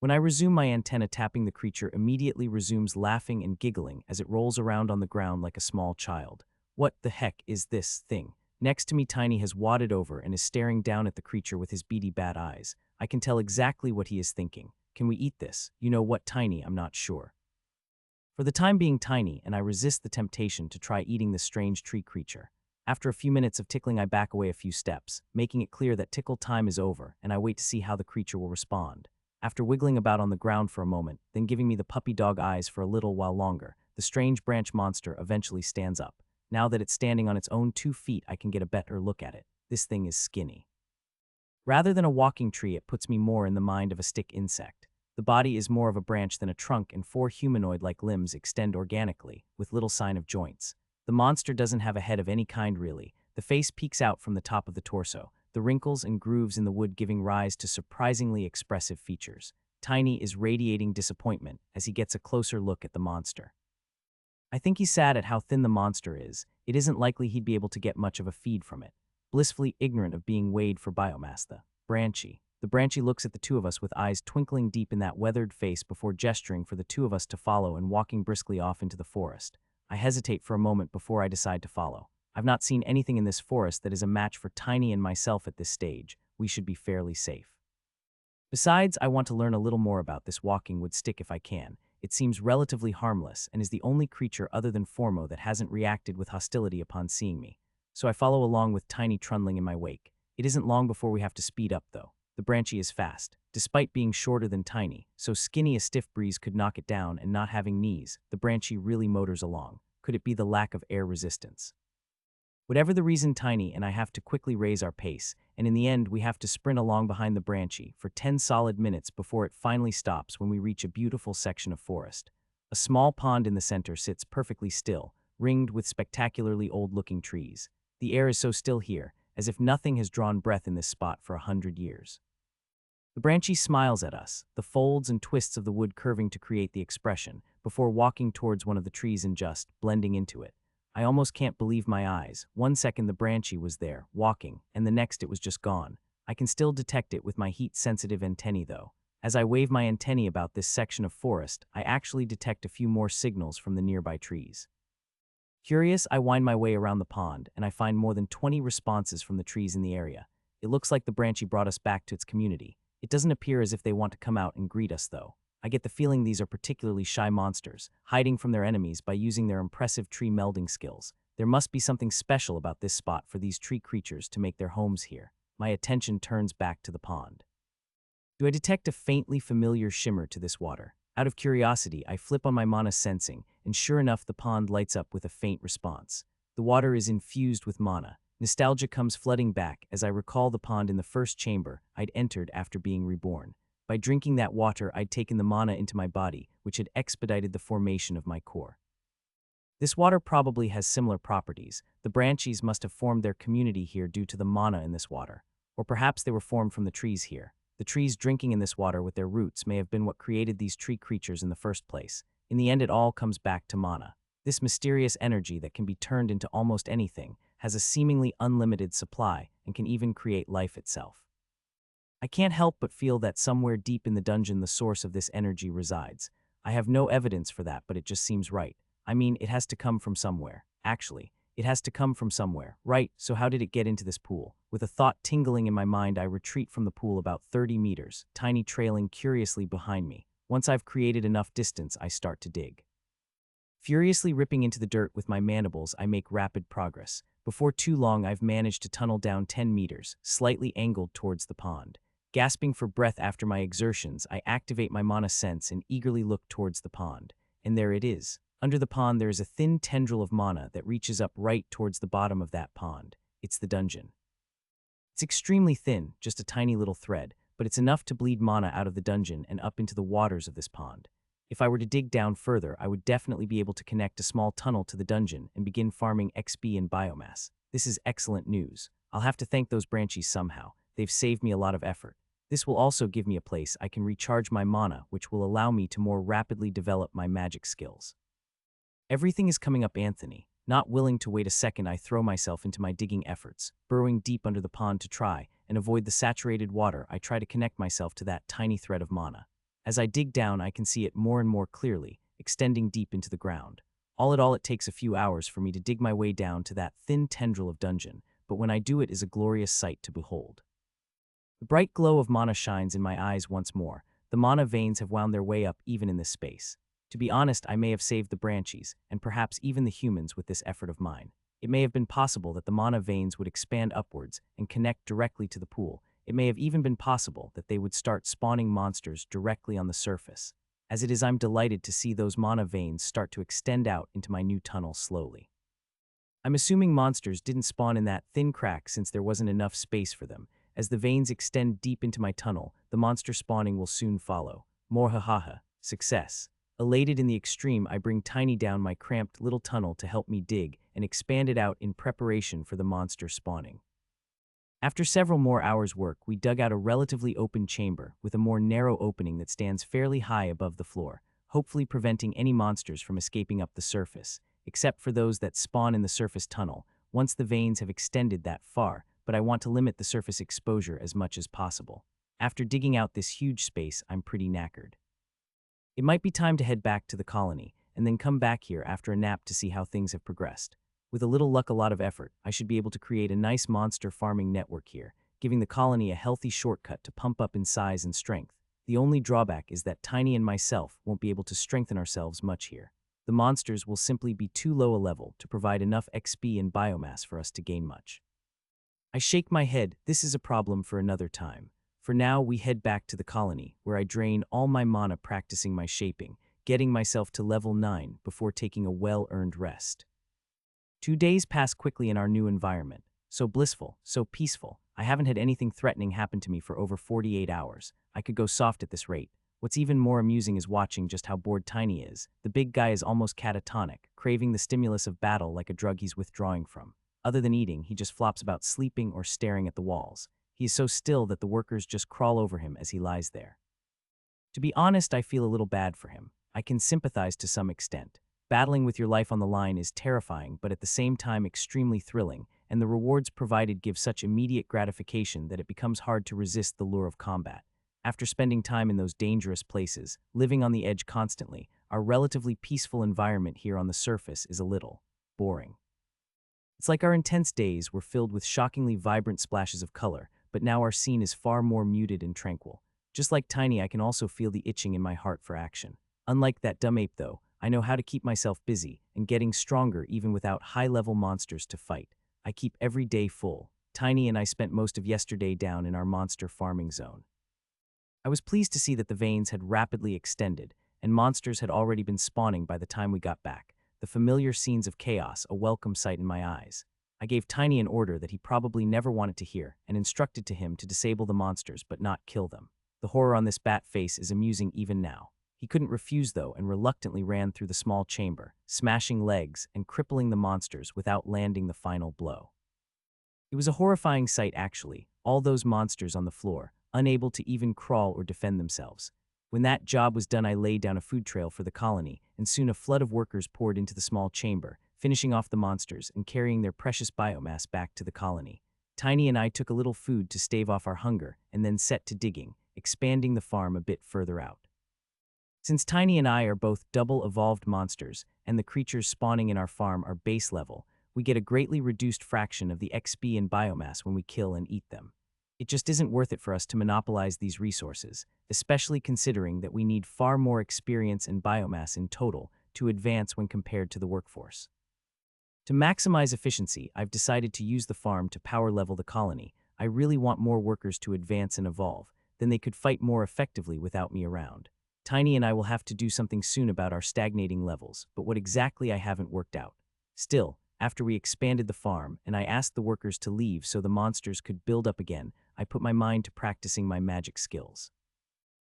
When I resume my antenna tapping, the creature immediately resumes laughing and giggling as it rolls around on the ground like a small child. What the heck is this thing? Next to me, Tiny has wadded over and is staring down at the creature with his beady bad eyes. I can tell exactly what he is thinking. Can we eat this? You know what, Tiny? I'm not sure. For the time being, Tiny and I resist the temptation to try eating the strange tree creature. After a few minutes of tickling, I back away a few steps, making it clear that tickle time is over, and I wait to see how the creature will respond. After wiggling about on the ground for a moment, then giving me the puppy dog eyes for a little while longer, the strange branch monster eventually stands up. Now that it's standing on its own 2 feet, I can get a better look at it. This thing is skinny. Rather than a walking tree, it puts me more in the mind of a stick insect. The body is more of a branch than a trunk, and 4 humanoid-like limbs extend organically, with little sign of joints. The monster doesn't have a head of any kind really. The face peeks out from the top of the torso, the wrinkles and grooves in the wood giving rise to surprisingly expressive features. Tiny is radiating disappointment as he gets a closer look at the monster. I think he's sad at how thin the monster is. It isn't likely he'd be able to get much of a feed from it. Blissfully ignorant of being weighed for biomass, the Branchy looks at the two of us with eyes twinkling deep in that weathered face before gesturing for the two of us to follow and walking briskly off into the forest. I hesitate for a moment before I decide to follow. I've not seen anything in this forest that is a match for Tiny and myself at this stage. We should be fairly safe. Besides, I want to learn a little more about this walking wood stick if I can. It seems relatively harmless and is the only creature other than Formo that hasn't reacted with hostility upon seeing me. So I follow along with Tiny trundling in my wake. It isn't long before we have to speed up though. The Branchy is fast. Despite being shorter than Tiny, so skinny a stiff breeze could knock it down, and not having knees, the Branchy really motors along. Could it be the lack of air resistance? Whatever the reason, Tiny and I have to quickly raise our pace, and in the end we have to sprint along behind the Branchy for 10 solid minutes before it finally stops when we reach a beautiful section of forest. A small pond in the center sits perfectly still, ringed with spectacularly old-looking trees. The air is so still here, as if nothing has drawn breath in this spot for 100 years. The branchie smiles at us, the folds and twists of the wood curving to create the expression, before walking towards one of the trees and just blending into it. I almost can't believe my eyes. One second the branchie was there, walking, and the next it was just gone. I can still detect it with my heat-sensitive antennae though. As I wave my antennae about this section of forest, I actually detect a few more signals from the nearby trees. Curious, I wind my way around the pond, and I find more than 20 responses from the trees in the area. It looks like the branchie brought us back to its community. It doesn't appear as if they want to come out and greet us though. I get the feeling these are particularly shy monsters, hiding from their enemies by using their impressive tree melding skills. There must be something special about this spot for these tree creatures to make their homes here. My attention turns back to the pond. Do I detect a faintly familiar shimmer to this water? Out of curiosity, I flip on my mana sensing, and sure enough the pond lights up with a faint response. The water is infused with mana. Nostalgia comes flooding back as I recall the pond in the first chamber I'd entered after being reborn. By drinking that water, I'd taken the mana into my body, which had expedited the formation of my core. This water probably has similar properties. The branchies must have formed their community here due to the mana in this water. Or perhaps they were formed from the trees here. The trees drinking in this water with their roots may have been what created these tree creatures in the first place. In the end, it all comes back to mana. This mysterious energy that can be turned into almost anything, has a seemingly unlimited supply, and can even create life itself. I can't help but feel that somewhere deep in the dungeon the source of this energy resides. I have no evidence for that, but it just seems right. I mean, it has to come from somewhere. Actually, it has to come from somewhere. Right, so how did it get into this pool? With a thought tingling in my mind, I retreat from the pool about 30 meters, Tiny trailing curiously behind me. Once I've created enough distance, I start to dig. Furiously ripping into the dirt with my mandibles, I make rapid progress. Before too long, I've managed to tunnel down 10 meters, slightly angled towards the pond. Gasping for breath after my exertions, I activate my mana sense and eagerly look towards the pond. And there it is. Under the pond, there is a thin tendril of mana that reaches up right towards the bottom of that pond. It's the dungeon. It's extremely thin, just a tiny little thread, but it's enough to bleed mana out of the dungeon and up into the waters of this pond. If I were to dig down further, I would definitely be able to connect a small tunnel to the dungeon and begin farming XP and biomass. This is excellent news. I'll have to thank those branchies somehow. They've saved me a lot of effort. This will also give me a place I can recharge my mana, which will allow me to more rapidly develop my magic skills. Everything is coming up, Anthony. Not willing to wait a second, I throw myself into my digging efforts, burrowing deep under the pond to try and avoid the saturated water. I try to connect myself to that tiny thread of mana. As I dig down, I can see it more and more clearly, extending deep into the ground. All in all, it takes a few hours for me to dig my way down to that thin tendril of dungeon, but when I do, it is a glorious sight to behold. The bright glow of mana shines in my eyes once more. The mana veins have wound their way up even in this space. To be honest, I may have saved the branchies, and perhaps even the humans with this effort of mine. It may have been possible that the mana veins would expand upwards and connect directly to the pool. It may have even been possible that they would start spawning monsters directly on the surface. As it is, I'm delighted to see those mana veins start to extend out into my new tunnel slowly. I'm assuming monsters didn't spawn in that thin crack since there wasn't enough space for them. As the veins extend deep into my tunnel, the monster spawning will soon follow. More success. Elated in the extreme, I bring Tiny down my cramped little tunnel to help me dig and expand it out in preparation for the monster spawning. After several more hours' work, we dug out a relatively open chamber with a more narrow opening that stands fairly high above the floor, hopefully preventing any monsters from escaping up the surface, except for those that spawn in the surface tunnel once the veins have extended that far, but I want to limit the surface exposure as much as possible. After digging out this huge space, I'm pretty knackered. It might be time to head back to the colony, and then come back here after a nap to see how things have progressed. With a little luck, a lot of effort, I should be able to create a nice monster farming network here, giving the colony a healthy shortcut to pump up in size and strength. The only drawback is that Tiny and myself won't be able to strengthen ourselves much here. The monsters will simply be too low a level to provide enough XP and biomass for us to gain much. I shake my head. This is a problem for another time. For now, we head back to the colony, where I drain all my mana practicing my shaping, getting myself to level 9 before taking a well-earned rest. 2 days pass quickly in our new environment. So blissful, so peaceful. I haven't had anything threatening happen to me for over 48 hours. I could go soft at this rate. What's even more amusing is watching just how bored Tiny is. The big guy is almost catatonic, craving the stimulus of battle like a drug he's withdrawing from. Other than eating, he just flops about sleeping or staring at the walls. He is so still that the workers just crawl over him as he lies there. To be honest, I feel a little bad for him. I can sympathize to some extent. Battling with your life on the line is terrifying, but at the same time extremely thrilling, and the rewards provided give such immediate gratification that it becomes hard to resist the lure of combat. After spending time in those dangerous places, living on the edge constantly, our relatively peaceful environment here on the surface is a little boring. It's like our intense days were filled with shockingly vibrant splashes of color, but now our scene is far more muted and tranquil. Just like Tiny, I can also feel the itching in my heart for action. Unlike that dumb ape, though, I know how to keep myself busy and getting stronger even without high-level monsters to fight. I keep every day full. Tiny and I spent most of yesterday down in our monster farming zone. I was pleased to see that the veins had rapidly extended, and monsters had already been spawning by the time we got back. The familiar scenes of chaos, a welcome sight in my eyes. I gave Tiny an order that he probably never wanted to hear, and instructed to him to disable the monsters but not kill them. The horror on this bat face is amusing even now. He couldn't refuse, though, and reluctantly ran through the small chamber, smashing legs and crippling the monsters without landing the final blow. It was a horrifying sight, actually, all those monsters on the floor, unable to even crawl or defend themselves. When that job was done, I laid down a food trail for the colony, and soon a flood of workers poured into the small chamber, finishing off the monsters and carrying their precious biomass back to the colony. Tiny and I took a little food to stave off our hunger, and then set to digging, expanding the farm a bit further out. Since Tiny and I are both double-evolved monsters, and the creatures spawning in our farm are base level, we get a greatly reduced fraction of the XP and biomass when we kill and eat them. It just isn't worth it for us to monopolize these resources, especially considering that we need far more experience and biomass in total to advance when compared to the workforce. To maximize efficiency, I've decided to use the farm to power level the colony. I really want more workers to advance and evolve, then they could fight more effectively without me around. Tiny and I will have to do something soon about our stagnating levels, but what exactly I haven't worked out. Still, after we expanded the farm and I asked the workers to leave so the monsters could build up again, I put my mind to practicing my magic skills.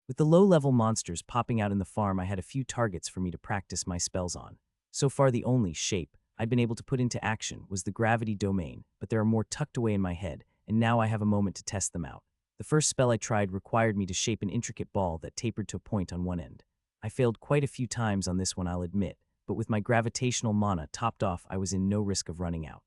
With the low-level monsters popping out in the farm, I had a few targets for me to practice my spells on. So far, the only shape I'd been able to put into action was the gravity domain, but there are more tucked away in my head, and now I have a moment to test them out. The first spell I tried required me to shape an intricate ball that tapered to a point on one end. I failed quite a few times on this one, I'll admit, but with my gravitational mana topped off, I was in no risk of running out.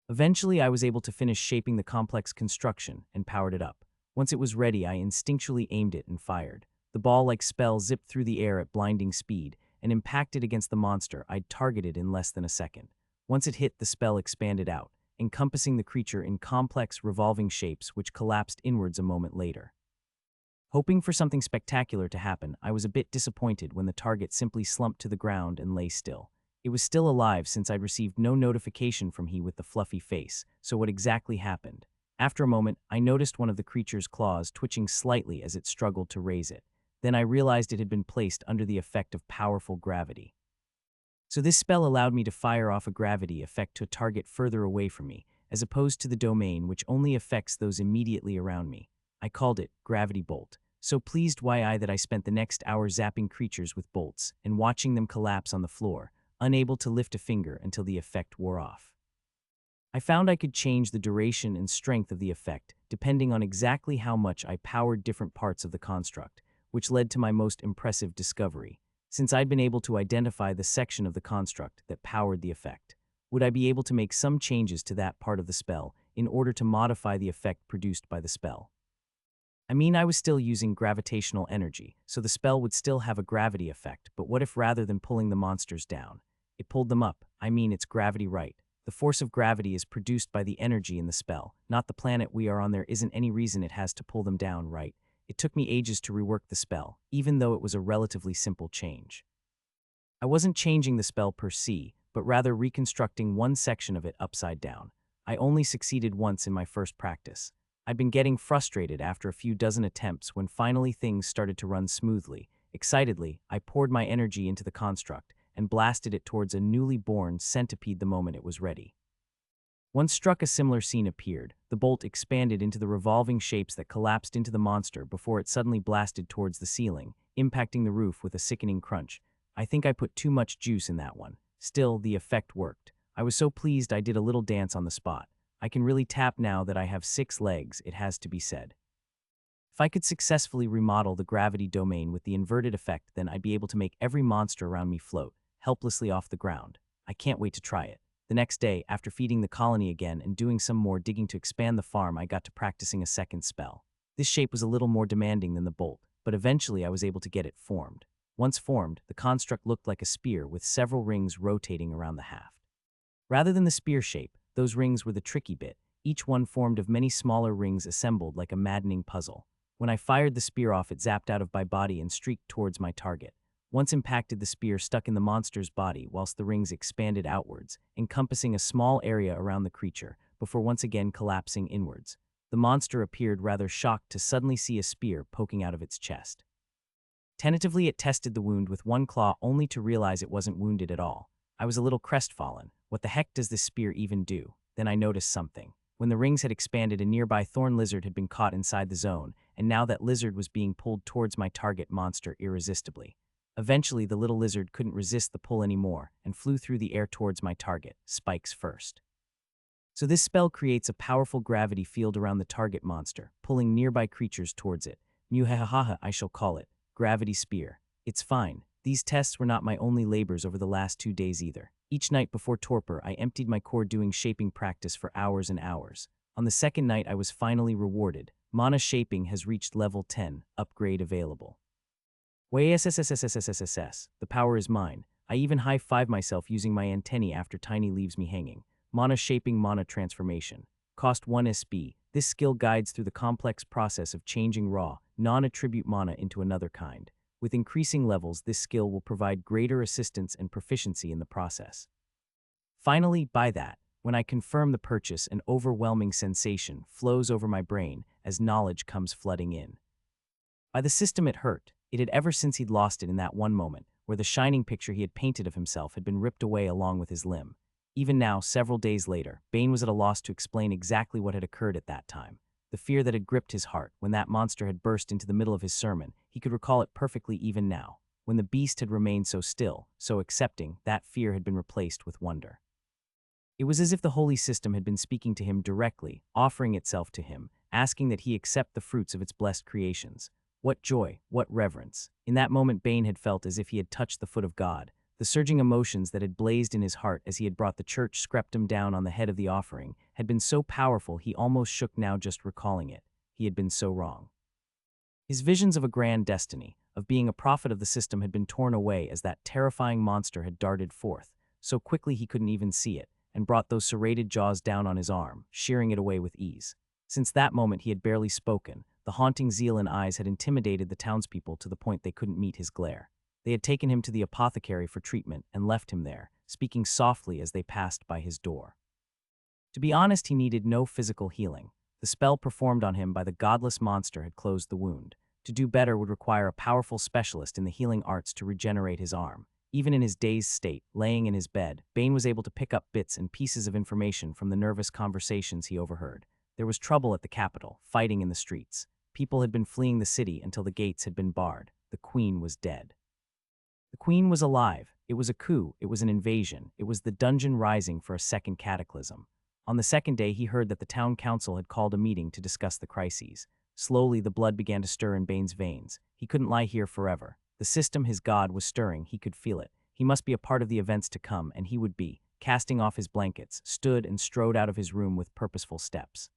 Eventually, I was able to finish shaping the complex construction and powered it up. Once it was ready, I instinctually aimed it and fired. The ball-like spell zipped through the air at blinding speed and impacted against the monster I'd targeted in less than a second. Once it hit, the spell expanded out, encompassing the creature in complex, revolving shapes which collapsed inwards a moment later. Hoping for something spectacular to happen, I was a bit disappointed when the target simply slumped to the ground and lay still. It was still alive since I'd received no notification from he with the fluffy face, so what exactly happened? After a moment, I noticed one of the creature's claws twitching slightly as it struggled to raise it. Then I realized it had been placed under the effect of powerful gravity. So this spell allowed me to fire off a gravity effect to a target further away from me, as opposed to the domain which only affects those immediately around me. I called it Gravity Bolt. So pleased was I that I spent the next hour zapping creatures with bolts and watching them collapse on the floor, unable to lift a finger until the effect wore off. I found I could change the duration and strength of the effect depending on exactly how much I powered different parts of the construct, which led to my most impressive discovery. Since I'd been able to identify the section of the construct that powered the effect, would I be able to make some changes to that part of the spell in order to modify the effect produced by the spell? I mean, I was still using gravitational energy, so the spell would still have a gravity effect, but what if rather than pulling the monsters down, it pulled them up? I mean, it's gravity, right? The force of gravity is produced by the energy in the spell, not the planet we are on. There isn't any reason it has to pull them down, right? It took me ages to rework the spell, even though it was a relatively simple change. I wasn't changing the spell per se, but rather reconstructing one section of it upside down. I only succeeded once in my first practice. I'd been getting frustrated after a few dozen attempts when finally things started to run smoothly. Excitedly, I poured my energy into the construct and blasted it towards a newly born centipede the moment it was ready. Once struck, a similar scene appeared. The bolt expanded into the revolving shapes that collapsed into the monster before it suddenly blasted towards the ceiling, impacting the roof with a sickening crunch. I think I put too much juice in that one. Still, the effect worked. I was so pleased I did a little dance on the spot. I can really tap now that I have 6 legs, it has to be said. If I could successfully remodel the gravity domain with the inverted effect, then I'd be able to make every monster around me float, helplessly off the ground. I can't wait to try it. The next day, after feeding the colony again and doing some more digging to expand the farm, I got to practicing a second spell. This shape was a little more demanding than the bolt, but eventually I was able to get it formed. Once formed, the construct looked like a spear with several rings rotating around the haft. Rather than the spear shape, those rings were the tricky bit, each one formed of many smaller rings assembled like a maddening puzzle. When I fired the spear off, it zapped out of my body and streaked towards my target. Once impacted, the spear stuck in the monster's body whilst the rings expanded outwards, encompassing a small area around the creature, before once again collapsing inwards. The monster appeared rather shocked to suddenly see a spear poking out of its chest. Tentatively, it tested the wound with one claw only to realize it wasn't wounded at all. I was a little crestfallen. What the heck does this spear even do? Then I noticed something. When the rings had expanded, a nearby thorn lizard had been caught inside the zone, and now that lizard was being pulled towards my target monster irresistibly. Eventually, the little lizard couldn't resist the pull anymore and flew through the air towards my target, spikes first. So this spell creates a powerful gravity field around the target monster, pulling nearby creatures towards it. Muhahaha, I shall call it. Gravity spear. It's fine. These tests were not my only labors over the last 2 days either. Each night before torpor, I emptied my core doing shaping practice for hours and hours. On the second night, I was finally rewarded. Mana shaping has reached level 10, upgrade available. Wassssssssss, the power is mine. I even high-five myself using my antennae after Tiny leaves me hanging. Mana shaping, mana transformation. Cost 1 SB. This skill guides through the complex process of changing raw, non-attribute mana into another kind. With increasing levels, this skill will provide greater assistance and proficiency in the process. Finally, by that, when I confirm the purchase, an overwhelming sensation flows over my brain as knowledge comes flooding in. By the system, it hurt. It had ever since he'd lost it in that one moment, where the shining picture he had painted of himself had been ripped away along with his limb. Even now, several days later, Bane was at a loss to explain exactly what had occurred at that time. The fear that had gripped his heart when that monster had burst into the middle of his sermon, he could recall it perfectly even now. When the beast had remained so still, so accepting, that fear had been replaced with wonder. It was as if the holy system had been speaking to him directly, offering itself to him, asking that he accept the fruits of its blessed creations. What joy, what reverence. In that moment, Bane had felt as if he had touched the foot of God. The surging emotions that had blazed in his heart as he had brought the church scriptum down on the head of the offering had been so powerful he almost shook now just recalling it. He had been so wrong. His visions of a grand destiny, of being a prophet of the system, had been torn away as that terrifying monster had darted forth, so quickly he couldn't even see it, and brought those serrated jaws down on his arm, shearing it away with ease. Since that moment he had barely spoken. The haunting zeal in eyes had intimidated the townspeople to the point they couldn't meet his glare. They had taken him to the apothecary for treatment and left him there, speaking softly as they passed by his door. To be honest, he needed no physical healing. The spell performed on him by the godless monster had closed the wound. To do better would require a powerful specialist in the healing arts to regenerate his arm. Even in his dazed state, laying in his bed, Bane was able to pick up bits and pieces of information from the nervous conversations he overheard. There was trouble at the capital, fighting in the streets. People had been fleeing the city until the gates had been barred. The queen was dead. The queen was alive. It was a coup. It was an invasion. It was the dungeon rising for a second cataclysm. On the second day, he heard that the town council had called a meeting to discuss the crises. Slowly, the blood began to stir in Bane's veins. He couldn't lie here forever. The system, his god, was stirring. He could feel it. He must be a part of the events to come, and he would be. Casting off his blankets, stood and strode out of his room with purposeful steps.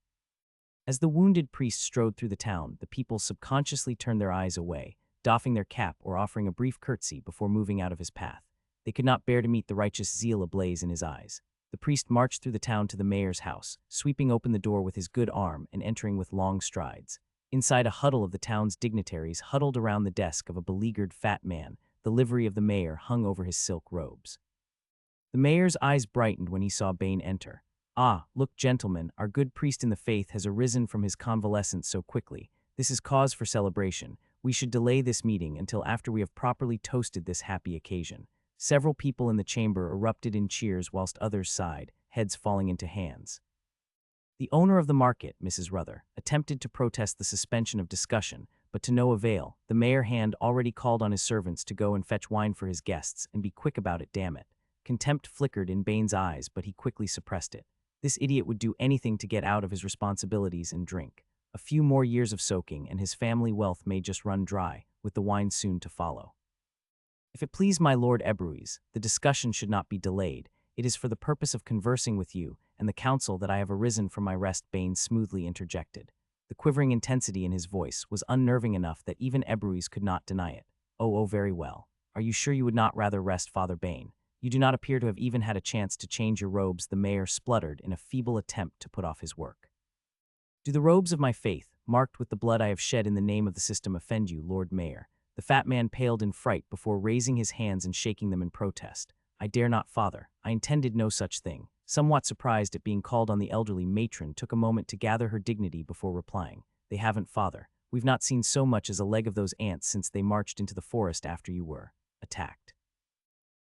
As the wounded priest strode through the town, the people subconsciously turned their eyes away, doffing their cap or offering a brief curtsy before moving out of his path. They could not bear to meet the righteous zeal ablaze in his eyes. The priest marched through the town to the mayor's house, sweeping open the door with his good arm and entering with long strides. Inside, a huddle of the town's dignitaries huddled around the desk of a beleaguered fat man. The livery of the mayor hung over his silk robes. The mayor's eyes brightened when he saw Bane enter. "Ah, look, gentlemen, our good priest in the faith has arisen from his convalescence so quickly. This is cause for celebration. We should delay this meeting until after we have properly toasted this happy occasion." Several people in the chamber erupted in cheers whilst others sighed. heads falling into hands. The owner of the market, Mrs. Ruther, attempted to protest the suspension of discussion, but to no avail. The mayor had already called on his servants to go and fetch wine for his guests, and be quick about it, damn it. Contempt flickered in Bane's eyes, but he quickly suppressed it. This idiot would do anything to get out of his responsibilities and drink. A few more years of soaking, and his family wealth may just run dry, with the wine soon to follow. If it please my Lord Ebruys, the discussion should not be delayed. It is for the purpose of conversing with you and the council that I have arisen from my rest, Bane smoothly interjected. The quivering intensity in his voice was unnerving enough that even Ebruys could not deny it. Oh, very well. Are you sure you would not rather rest, Father Bane? You do not appear to have even had a chance to change your robes, the mayor spluttered in a feeble attempt to put off his work. Do the robes of my faith, marked with the blood I have shed in the name of the system, offend you, Lord Mayor? The fat man paled in fright before raising his hands and shaking them in protest. I dare not, Father. I intended no such thing. Somewhat surprised at being called on, the elderly matron took a moment to gather her dignity before replying. They haven't, Father. We've not seen so much as a leg of those ants since they marched into the forest after you were attacked.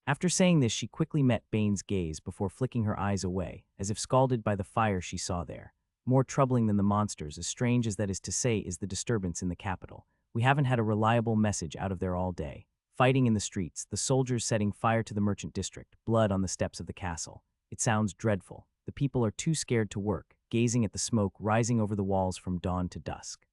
After saying this, she quickly met Bane's gaze before flicking her eyes away, as if scalded by the fire she saw there. More troubling than the monsters, as strange as that is to say, is the disturbance in the capital. We haven't had a reliable message out of there all day. Fighting in the streets, the soldiers setting fire to the merchant district, blood on the steps of the castle. It sounds dreadful. The people are too scared to work, gazing at the smoke rising over the walls from dawn to dusk.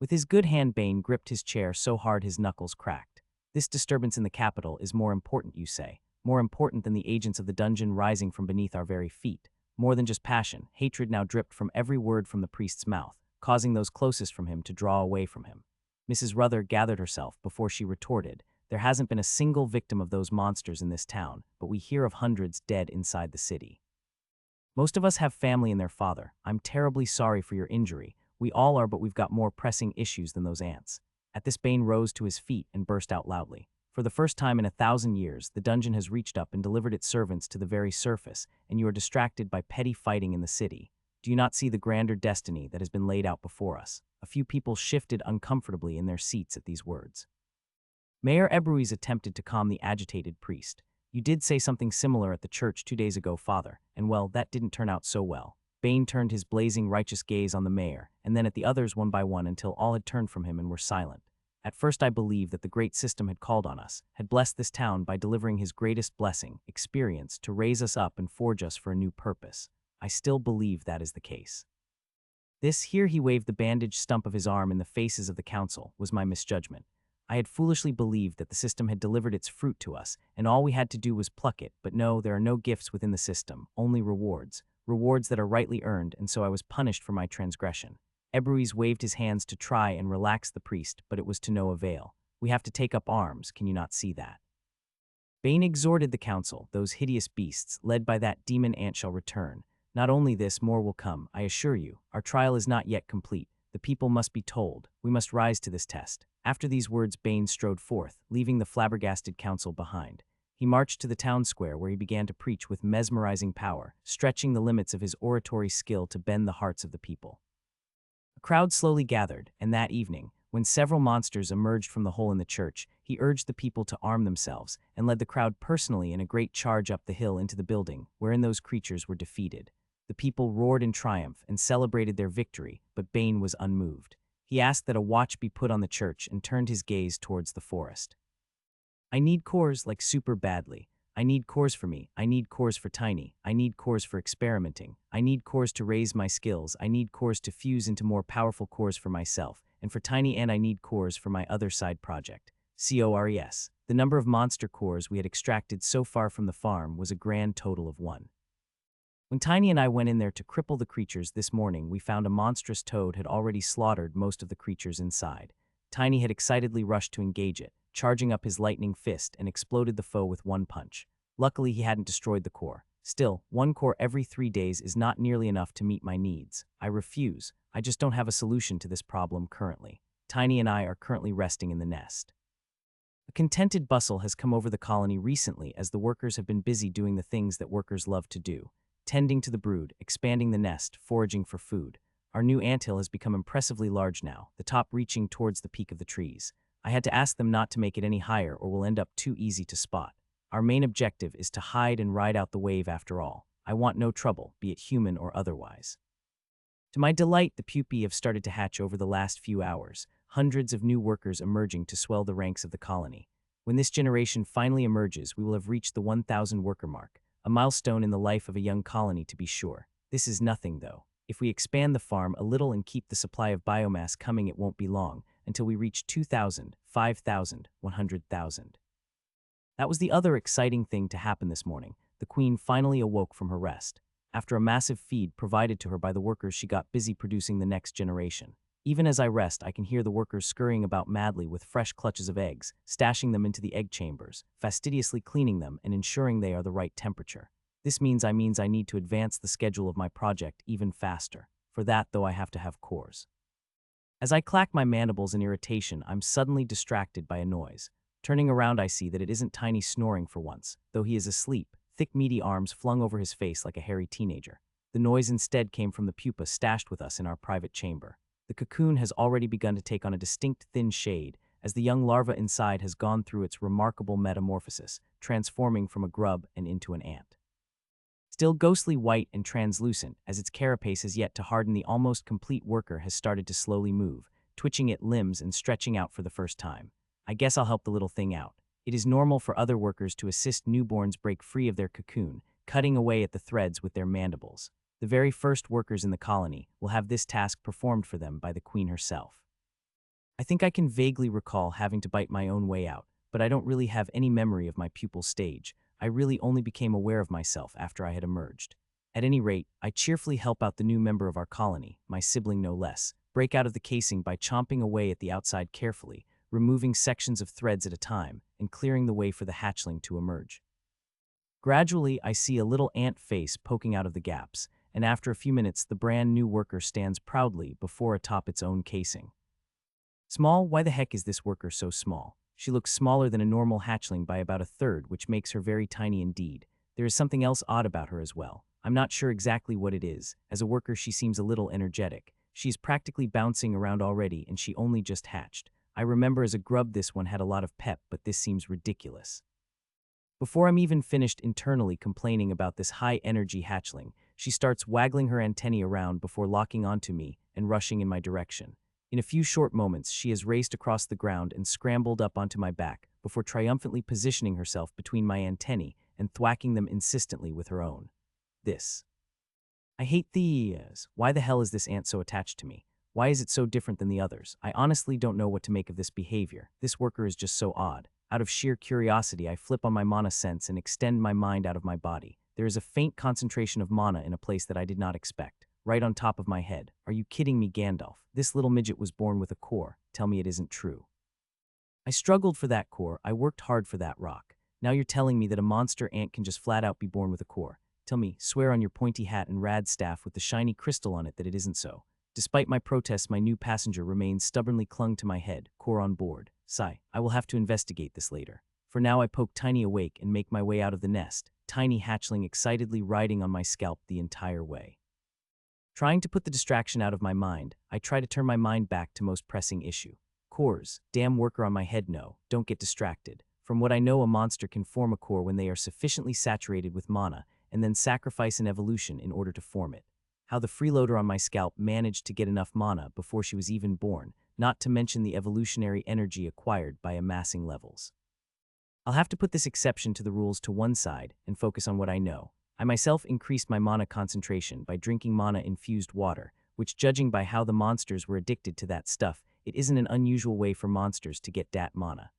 With his good hand, Bane gripped his chair so hard his knuckles cracked. This disturbance in the capital is more important, you say? More important than the agents of the dungeon rising from beneath our very feet. More than just passion, hatred now dripped from every word from the priest's mouth, causing those closest from him to draw away from him. Mrs. Ruther gathered herself before she retorted. There hasn't been a single victim of those monsters in this town, but we hear of hundreds dead inside the city. Most of us have family in their father. I'm terribly sorry for your injury. We all are, but we've got more pressing issues than those ants. At this, Bane rose to his feet and burst out loudly. For the first time in 1,000 years, the dungeon has reached up and delivered its servants to the very surface, and you are distracted by petty fighting in the city. Do you not see the grander destiny that has been laid out before us? A few people shifted uncomfortably in their seats at these words. Mayor Ebruys attempted to calm the agitated priest. You did say something similar at the church 2 days ago, Father, and well, that didn't turn out so well. Bane turned his blazing righteous gaze on the mayor, and then at the others one by one until all had turned from him and were silent. At first I believed that the great system had called on us, had blessed this town by delivering his greatest blessing, experience, to raise us up and forge us for a new purpose. I still believe that is the case. This, here he waved the bandaged stump of his arm in the faces of the council, was my misjudgment. I had foolishly believed that the system had delivered its fruit to us, and all we had to do was pluck it, but no, there are no gifts within the system, only rewards. Rewards that are rightly earned, and so I was punished for my transgression. Ebruys waved his hands to try and relax the priest, but it was to no avail. We have to take up arms, can you not see that? Bane exhorted the council. Those hideous beasts, led by that demon ant, shall return. Not only this, more will come, I assure you. Our trial is not yet complete. The people must be told. We must rise to this test. After these words, Bane strode forth, leaving the flabbergasted council behind. He marched to the town square where he began to preach with mesmerizing power, stretching the limits of his oratory skill to bend the hearts of the people. A crowd slowly gathered, and that evening, when several monsters emerged from the hole in the church, he urged the people to arm themselves and led the crowd personally in a great charge up the hill into the building, wherein those creatures were defeated. The people roared in triumph and celebrated their victory, but Bane was unmoved. He asked that a watch be put on the church and turned his gaze towards the forest. I need cores, like super badly. I need cores for me. I need cores for Tiny. I need cores for experimenting. I need cores to raise my skills. I need cores to fuse into more powerful cores for myself. And for Tiny, and I need cores for my other side project. CORES. The number of monster cores we had extracted so far from the farm was a grand total of 1. When Tiny and I went in there to cripple the creatures this morning, we found a monstrous toad had already slaughtered most of the creatures inside. Tiny had excitedly rushed to engage it, charging up his lightning fist, and exploded the foe with 1 punch. Luckily, he hadn't destroyed the core. Still, 1 core every 3 days is not nearly enough to meet my needs. I refuse. I just don't have a solution to this problem currently. Tiny and I are currently resting in the nest. A contented bustle has come over the colony recently as the workers have been busy doing the things that workers love to do. Tending to the brood, expanding the nest, foraging for food. Our new anthill has become impressively large now, the top reaching towards the peak of the trees. I had to ask them not to make it any higher or we'll end up too easy to spot. Our main objective is to hide and ride out the wave after all. I want no trouble, be it human or otherwise. To my delight, the pupae have started to hatch over the last few hours, hundreds of new workers emerging to swell the ranks of the colony. When this generation finally emerges, we will have reached the 1,000 worker mark, a milestone in the life of a young colony to be sure. This is nothing, though. If we expand the farm a little and keep the supply of biomass coming, it won't be long until we reach 2,000, 5,000, 100,000. That was the other exciting thing to happen this morning. The queen finally awoke from her rest. After a massive feed provided to her by the workers, she got busy producing the next generation. Even as I rest, I can hear the workers scurrying about madly with fresh clutches of eggs, stashing them into the egg chambers, fastidiously cleaning them and ensuring they are the right temperature. This means I need to advance the schedule of my project even faster. For that, though, I have to have cores. As I clack my mandibles in irritation, I'm suddenly distracted by a noise. Turning around, I see that it isn't Tiny snoring for once, though he is asleep, thick meaty arms flung over his face like a hairy teenager. The noise instead came from the pupa stashed with us in our private chamber. The cocoon has already begun to take on a distinct thin shade, as the young larva inside has gone through its remarkable metamorphosis, transforming from a grub and into an ant. Still ghostly white and translucent, as its carapace has yet to harden, the almost complete worker has started to slowly move, twitching at limbs and stretching out for the first time. I guess I'll help the little thing out. It is normal for other workers to assist newborns break free of their cocoon, cutting away at the threads with their mandibles. The very first workers in the colony will have this task performed for them by the queen herself. I think I can vaguely recall having to bite my own way out, but I don't really have any memory of my pupal stage. I really only became aware of myself after I had emerged. At any rate, I cheerfully help out the new member of our colony, my sibling no less, break out of the casing by chomping away at the outside carefully, removing sections of threads at a time, and clearing the way for the hatchling to emerge. Gradually, I see a little ant face poking out of the gaps, and after a few minutes, the brand new worker stands proudly before atop its own casing. Small? Why the heck is this worker so small? She looks smaller than a normal hatchling by about a third, which makes her very tiny indeed. There is something else odd about her as well. I'm not sure exactly what it is. As a worker, she seems a little energetic. She's practically bouncing around already, and she only just hatched. I remember as a grub this one had a lot of pep, but this seems ridiculous. Before I'm even finished internally complaining about this high-energy hatchling, she starts waggling her antennae around before locking onto me and rushing in my direction. In a few short moments, she has raced across the ground and scrambled up onto my back before triumphantly positioning herself between my antennae and thwacking them insistently with her own. I hate these. Why the hell is this ant so attached to me? Why is it so different than the others? I honestly don't know what to make of this behavior. This worker is just so odd. Out of sheer curiosity, I flip on my mana sense and extend my mind out of my body. There is a faint concentration of mana in a place that I did not expect, right on top of my head. Are you kidding me, Gandalf? This little midget was born with a core. Tell me it isn't true. I struggled for that core. I worked hard for that rock. Now you're telling me that a monster ant can just flat out be born with a core. Tell me, swear on your pointy hat and rad staff with the shiny crystal on it that it isn't so. Despite my protests, my new passenger remains stubbornly clung to my head, core on board. Sigh, I will have to investigate this later. For now, I poke Tiny awake and make my way out of the nest, Tiny hatchling excitedly riding on my scalp the entire way. Trying to put the distraction out of my mind, I try to turn my mind back to most pressing issue. Cores, damn worker on my head, no, don't get distracted. From what I know, a monster can form a core when they are sufficiently saturated with mana, and then sacrifice an evolution in order to form it. How the freeloader on my scalp managed to get enough mana before she was even born, not to mention the evolutionary energy acquired by amassing levels. I'll have to put this exception to the rules to one side and focus on what I know. I myself increased my mana concentration by drinking mana-infused water, which, judging by how the monsters were addicted to that stuff, it isn't an unusual way for monsters to get dat mana.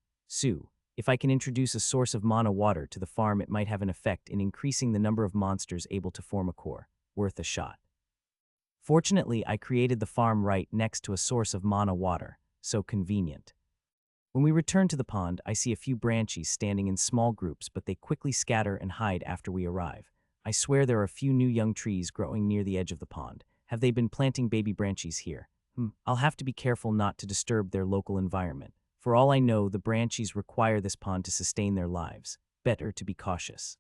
If I can introduce a source of mana water to the farm, it might have an effect in increasing the number of monsters able to form a core. Worth a shot. Fortunately, I created the farm right next to a source of mana water, so convenient. When we return to the pond, I see a few branchies standing in small groups, but they quickly scatter and hide after we arrive. I swear there are a few new young trees growing near the edge of the pond. Have they been planting baby branchies here? I'll have to be careful not to disturb their local environment. For all I know, the branchies require this pond to sustain their lives. Better to be cautious.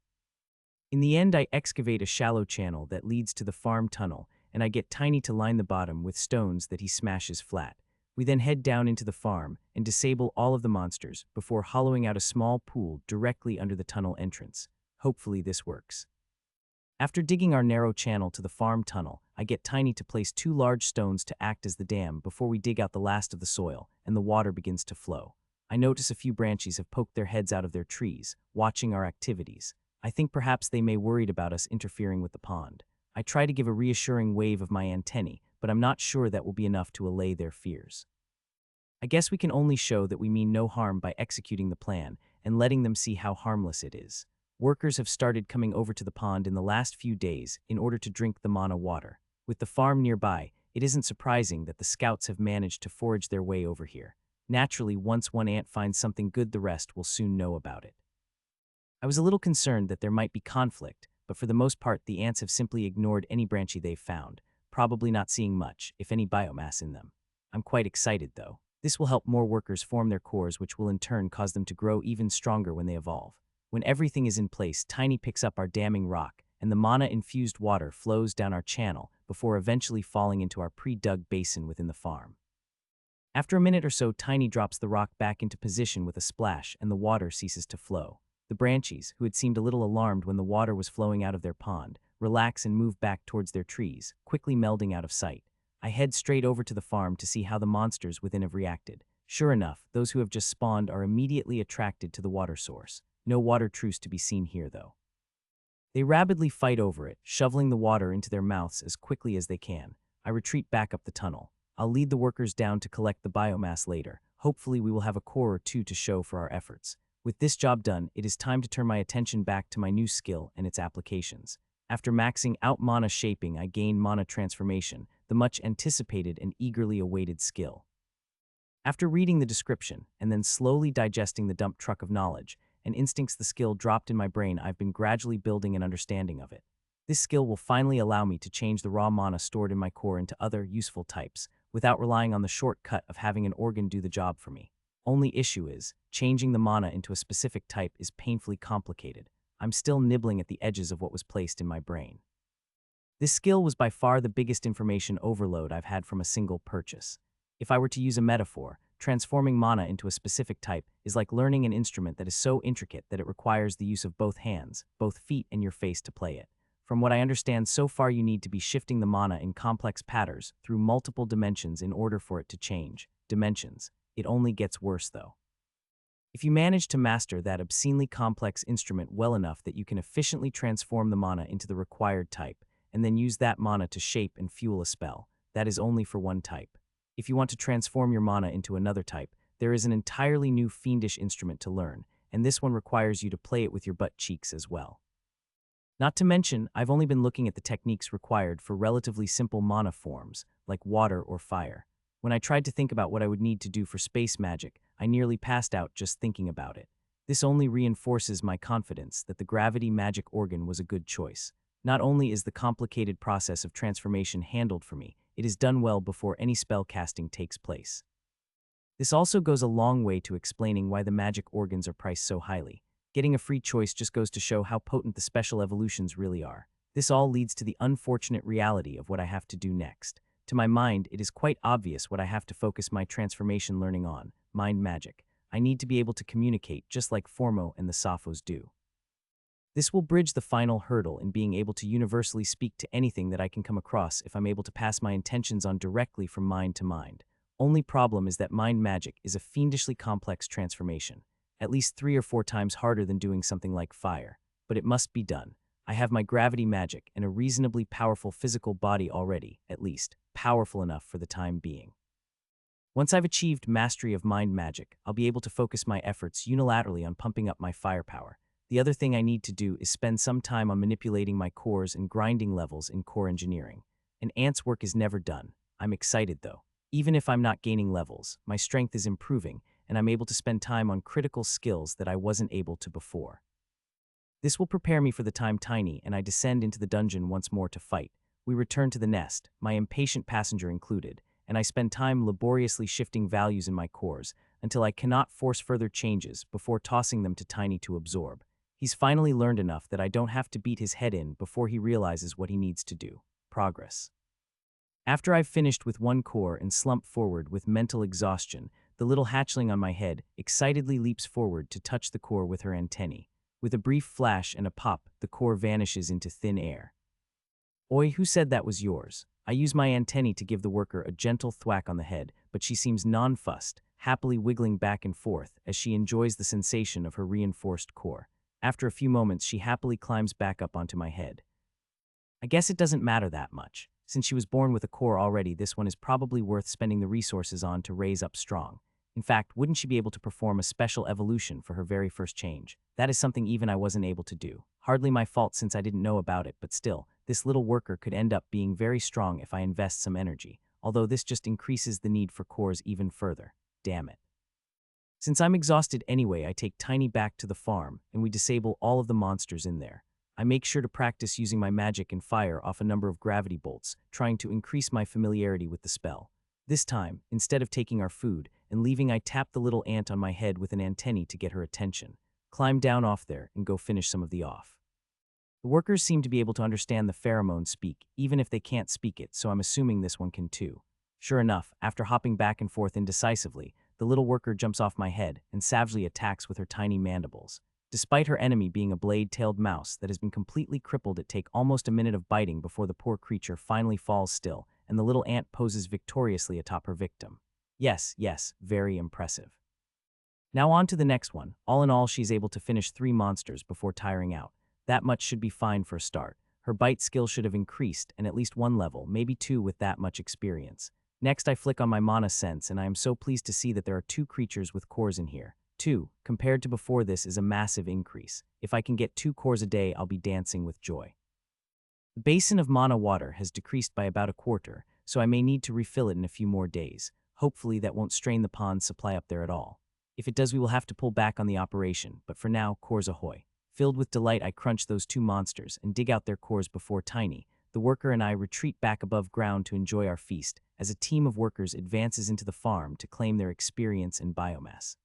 In the end, I excavate a shallow channel that leads to the farm tunnel, and I get Tiny to line the bottom with stones that he smashes flat. We then head down into the farm and disable all of the monsters before hollowing out a small pool directly under the tunnel entrance. Hopefully this works. After digging our narrow channel to the farm tunnel, I get Tiny to place 2 large stones to act as the dam before we dig out the last of the soil and the water begins to flow. I notice a few branchies have poked their heads out of their trees, watching our activities. I think perhaps they may worried about us interfering with the pond. I try to give a reassuring wave of my antennae, but I'm not sure that will be enough to allay their fears. I guess we can only show that we mean no harm by executing the plan and letting them see how harmless it is. Workers have started coming over to the pond in the last few days in order to drink the mana water. With the farm nearby, it isn't surprising that the scouts have managed to forage their way over here. Naturally, once one ant finds something good, the rest will soon know about it. I was a little concerned that there might be conflict, but for the most part the ants have simply ignored any branchie they've found, probably not seeing much, if any, biomass in them. I'm quite excited though. This will help more workers form their cores, which will in turn cause them to grow even stronger when they evolve. When everything is in place, Tiny picks up our damming rock, and the mana-infused water flows down our channel before eventually falling into our pre-dug basin within the farm. After a minute or so, Tiny drops the rock back into position with a splash, and the water ceases to flow. The branchies, who had seemed a little alarmed when the water was flowing out of their pond, relax and move back towards their trees, quickly melding out of sight. I head straight over to the farm to see how the monsters within have reacted. Sure enough, those who have just spawned are immediately attracted to the water source. No water truce to be seen here, though. They rapidly fight over it, shoveling the water into their mouths as quickly as they can. I retreat back up the tunnel. I'll lead the workers down to collect the biomass later. Hopefully we will have a core or two to show for our efforts. With this job done, it is time to turn my attention back to my new skill and its applications. After maxing out mana shaping, I gain mana transformation, the much anticipated and eagerly awaited skill. After reading the description, and then slowly digesting the dump truck of knowledge, and instincts the skill dropped in my brain, I've been gradually building an understanding of it. This skill will finally allow me to change the raw mana stored in my core into other useful types, without relying on the shortcut of having an organ do the job for me. Only issue is, changing the mana into a specific type is painfully complicated. I'm still nibbling at the edges of what was placed in my brain. This skill was by far the biggest information overload I've had from a single purchase. If I were to use a metaphor, transforming mana into a specific type is like learning an instrument that is so intricate that it requires the use of both hands, both feet, and your face to play it. From what I understand so far, you need to be shifting the mana in complex patterns through multiple dimensions in order for it to change dimensions. It only gets worse though. If you manage to master that obscenely complex instrument well enough that you can efficiently transform the mana into the required type, and then use that mana to shape and fuel a spell, that is only for one type. If you want to transform your mana into another type, there is an entirely new fiendish instrument to learn, and this one requires you to play it with your butt cheeks as well. Not to mention, I've only been looking at the techniques required for relatively simple mana forms, like water or fire. When I tried to think about what I would need to do for space magic, I nearly passed out just thinking about it. This only reinforces my confidence that the gravity magic organ was a good choice. Not only is the complicated process of transformation handled for me, it is done well before any spell casting takes place. This also goes a long way to explaining why the magic organs are priced so highly. Getting a free choice just goes to show how potent the special evolutions really are. This all leads to the unfortunate reality of what I have to do next. To my mind, it is quite obvious what I have to focus my transformation learning on: mind magic. I need to be able to communicate just like Formo and the Sappho's do. This will bridge the final hurdle in being able to universally speak to anything that I can come across if I'm able to pass my intentions on directly from mind to mind. Only problem is that mind magic is a fiendishly complex transformation, at least 3 or 4 times harder than doing something like fire. But it must be done. I have my gravity magic and a reasonably powerful physical body already, at least, powerful enough for the time being. Once I've achieved mastery of mind magic, I'll be able to focus my efforts unilaterally on pumping up my firepower. The other thing I need to do is spend some time on manipulating my cores and grinding levels in core engineering. An ant's work is never done. I'm excited though. Even if I'm not gaining levels, my strength is improving, and I'm able to spend time on critical skills that I wasn't able to before. This will prepare me for the time Tiny and I descend into the dungeon once more to fight. We return to the nest, my impatient passenger included, and I spend time laboriously shifting values in my cores until I cannot force further changes before tossing them to Tiny to absorb. He's finally learned enough that I don't have to beat his head in before he realizes what he needs to do. Progress. After I've finished with one core and slump forward with mental exhaustion, the little hatchling on my head excitedly leaps forward to touch the core with her antennae. With a brief flash and a pop, the core vanishes into thin air. Oi, who said that was yours? I use my antennae to give the worker a gentle thwack on the head, but she seems non-fussed, happily wiggling back and forth as she enjoys the sensation of her reinforced core. After a few moments, she happily climbs back up onto my head. I guess it doesn't matter that much. Since she was born with a core already, this one is probably worth spending the resources on to raise up strong. In fact, wouldn't she be able to perform a special evolution for her very first change? That is something even I wasn't able to do. Hardly my fault since I didn't know about it, but still, this little worker could end up being very strong if I invest some energy, although this just increases the need for cores even further. Damn it. Since I'm exhausted anyway, I take Tiny back to the farm, and we disable all of the monsters in there. I make sure to practice using my magic and fire off a number of gravity bolts, trying to increase my familiarity with the spell. This time, instead of taking our food and leaving, I tap the little ant on my head with an antennae to get her attention, climb down off there, and go finish some of the off. The workers seem to be able to understand the pheromone speak, even if they can't speak it, so I'm assuming this one can too. Sure enough, after hopping back and forth indecisively, the little worker jumps off my head and savagely attacks with her tiny mandibles. Despite her enemy being a blade-tailed mouse that has been completely crippled, it takes almost a minute of biting before the poor creature finally falls still, and the little ant poses victoriously atop her victim. Yes, very impressive. Now on to the next one. All in all, she's able to finish 3 monsters before tiring out. That much should be fine for a start. Her bite skill should have increased, and at least 1 level, maybe 2 with that much experience. Next, I flick on my mana sense, and I am so pleased to see that there are 2 creatures with cores in here. 2, compared to before, this is a massive increase. If I can get 2 cores a day, I'll be dancing with joy. The basin of mana water has decreased by about a quarter, so I may need to refill it in a few more days. Hopefully that won't strain the pond's supply up there at all. If it does, we will have to pull back on the operation, but for now, cores ahoy. Filled with delight, I crunch those 2 monsters and dig out their cores before Tiny, the worker, and I retreat back above ground to enjoy our feast as a team of workers advances into the farm to claim their experience and biomass.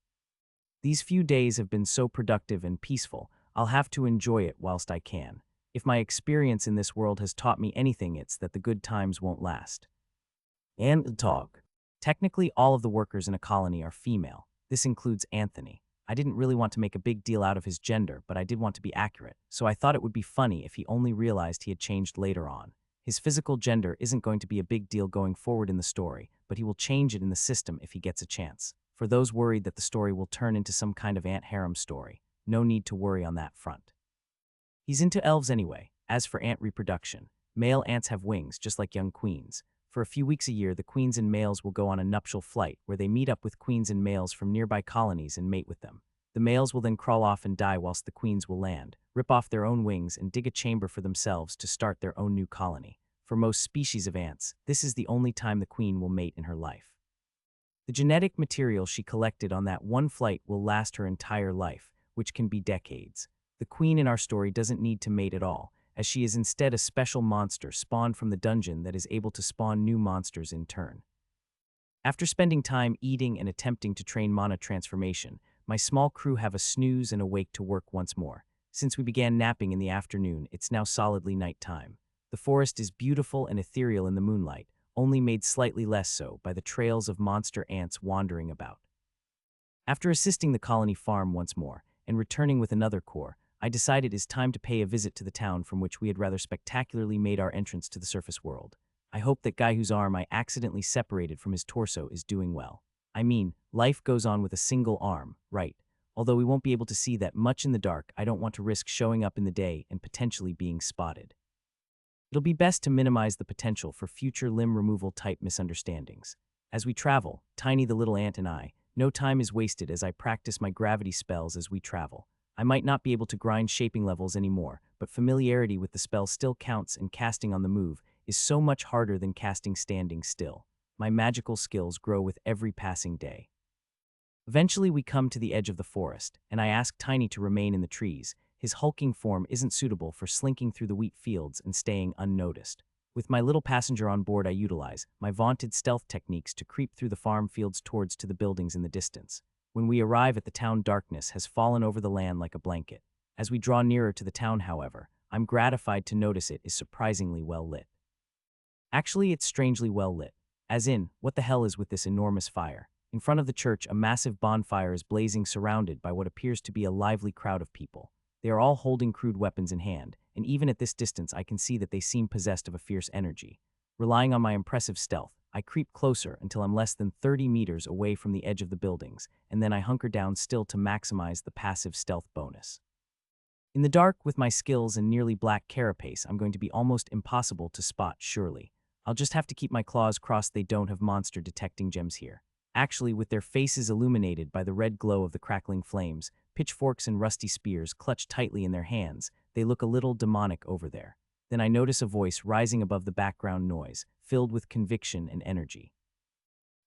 These few days have been so productive and peaceful, I'll have to enjoy it whilst I can. If my experience in this world has taught me anything, it's that the good times won't last. And talk. Technically, all of the workers in a colony are female. This includes Anthony. I didn't really want to make a big deal out of his gender, but I did want to be accurate, so I thought it would be funny if he only realized he had changed later on. His physical gender isn't going to be a big deal going forward in the story, but he will change it in the system if he gets a chance. For those worried that the story will turn into some kind of ant harem story, no need to worry on that front. He's into elves anyway. As for ant reproduction, male ants have wings just like young queens. For a few weeks a year, the queens and males will go on a nuptial flight where they meet up with queens and males from nearby colonies and mate with them. The males will then crawl off and die whilst the queens will land, rip off their own wings, and dig a chamber for themselves to start their own new colony. For most species of ants, this is the only time the queen will mate in her life. The genetic material she collected on that one flight will last her entire life, which can be decades. The queen in our story doesn't need to mate at all, as she is instead a special monster spawned from the dungeon that is able to spawn new monsters in turn. After spending time eating and attempting to train mana transformation, my small crew have a snooze and awake to work once more. Since we began napping in the afternoon, it's now solidly nighttime. The forest is beautiful and ethereal in the moonlight, only made slightly less so by the trails of monster ants wandering about. After assisting the colony farm once more, and returning with another core, I decided it is time to pay a visit to the town from which we had rather spectacularly made our entrance to the surface world. I hope that guy whose arm I accidentally separated from his torso is doing well. I mean, life goes on with a single arm, right? Although we won't be able to see that much in the dark, I don't want to risk showing up in the day and potentially being spotted. It'll be best to minimize the potential for future limb removal type misunderstandings. As we travel, Tiny the little ant and I, no time is wasted as I practice my gravity spells as we travel. I might not be able to grind shaping levels anymore, but familiarity with the spell still counts, and casting on the move is so much harder than casting standing still. My magical skills grow with every passing day. Eventually we come to the edge of the forest, and I ask Tiny to remain in the trees. His hulking form isn't suitable for slinking through the wheat fields and staying unnoticed. With my little passenger on board, I utilize my vaunted stealth techniques to creep through the farm fields towards to the buildings in the distance. When we arrive at the town, darkness has fallen over the land like a blanket. As we draw nearer to the town, however, I'm gratified to notice it is surprisingly well lit. Actually, it's strangely well lit. As in, what the hell is with this enormous fire? In front of the church, a massive bonfire is blazing, surrounded by what appears to be a lively crowd of people. They are all holding crude weapons in hand, and even at this distance I can see that they seem possessed of a fierce energy. Relying on my impressive stealth, I creep closer until I'm less than 30 meters away from the edge of the buildings, and then I hunker down still to maximize the passive stealth bonus. In the dark, with my skills and nearly black carapace, I'm going to be almost impossible to spot, surely. I'll just have to keep my claws crossed they don't have monster detecting gems here. Actually, with their faces illuminated by the red glow of the crackling flames, pitchforks and rusty spears clutched tightly in their hands, they look a little demonic over there. Then I notice a voice rising above the background noise, filled with conviction and energy.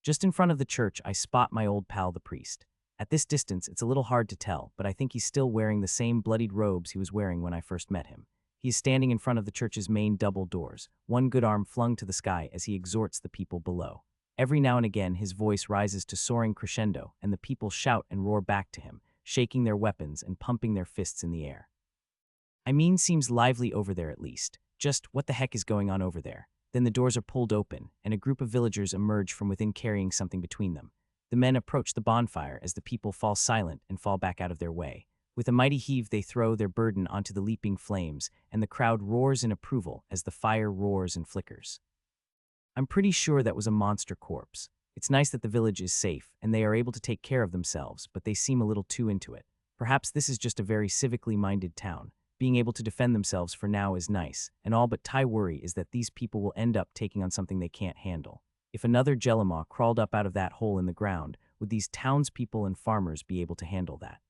Just in front of the church, I spot my old pal, the priest. At this distance, it's a little hard to tell, but I think he's still wearing the same bloodied robes he was wearing when I first met him. He is standing in front of the church's main double doors, one good arm flung to the sky as he exhorts the people below. Every now and again, his voice rises to soaring crescendo, and the people shout and roar back to him, shaking their weapons and pumping their fists in the air. Seems lively over there at least. Just what the heck is going on over there? Then the doors are pulled open, and a group of villagers emerge from within carrying something between them. The men approach the bonfire as the people fall silent and fall back out of their way. With a mighty heave, they throw their burden onto the leaping flames, and the crowd roars in approval as the fire roars and flickers. I'm pretty sure that was a monster corpse. It's nice that the village is safe, and they are able to take care of themselves, but they seem a little too into it. Perhaps this is just a very civically minded town. Being able to defend themselves for now is nice, and all but my worry is that these people will end up taking on something they can't handle. If another Jellimaw crawled up out of that hole in the ground, would these townspeople and farmers be able to handle that?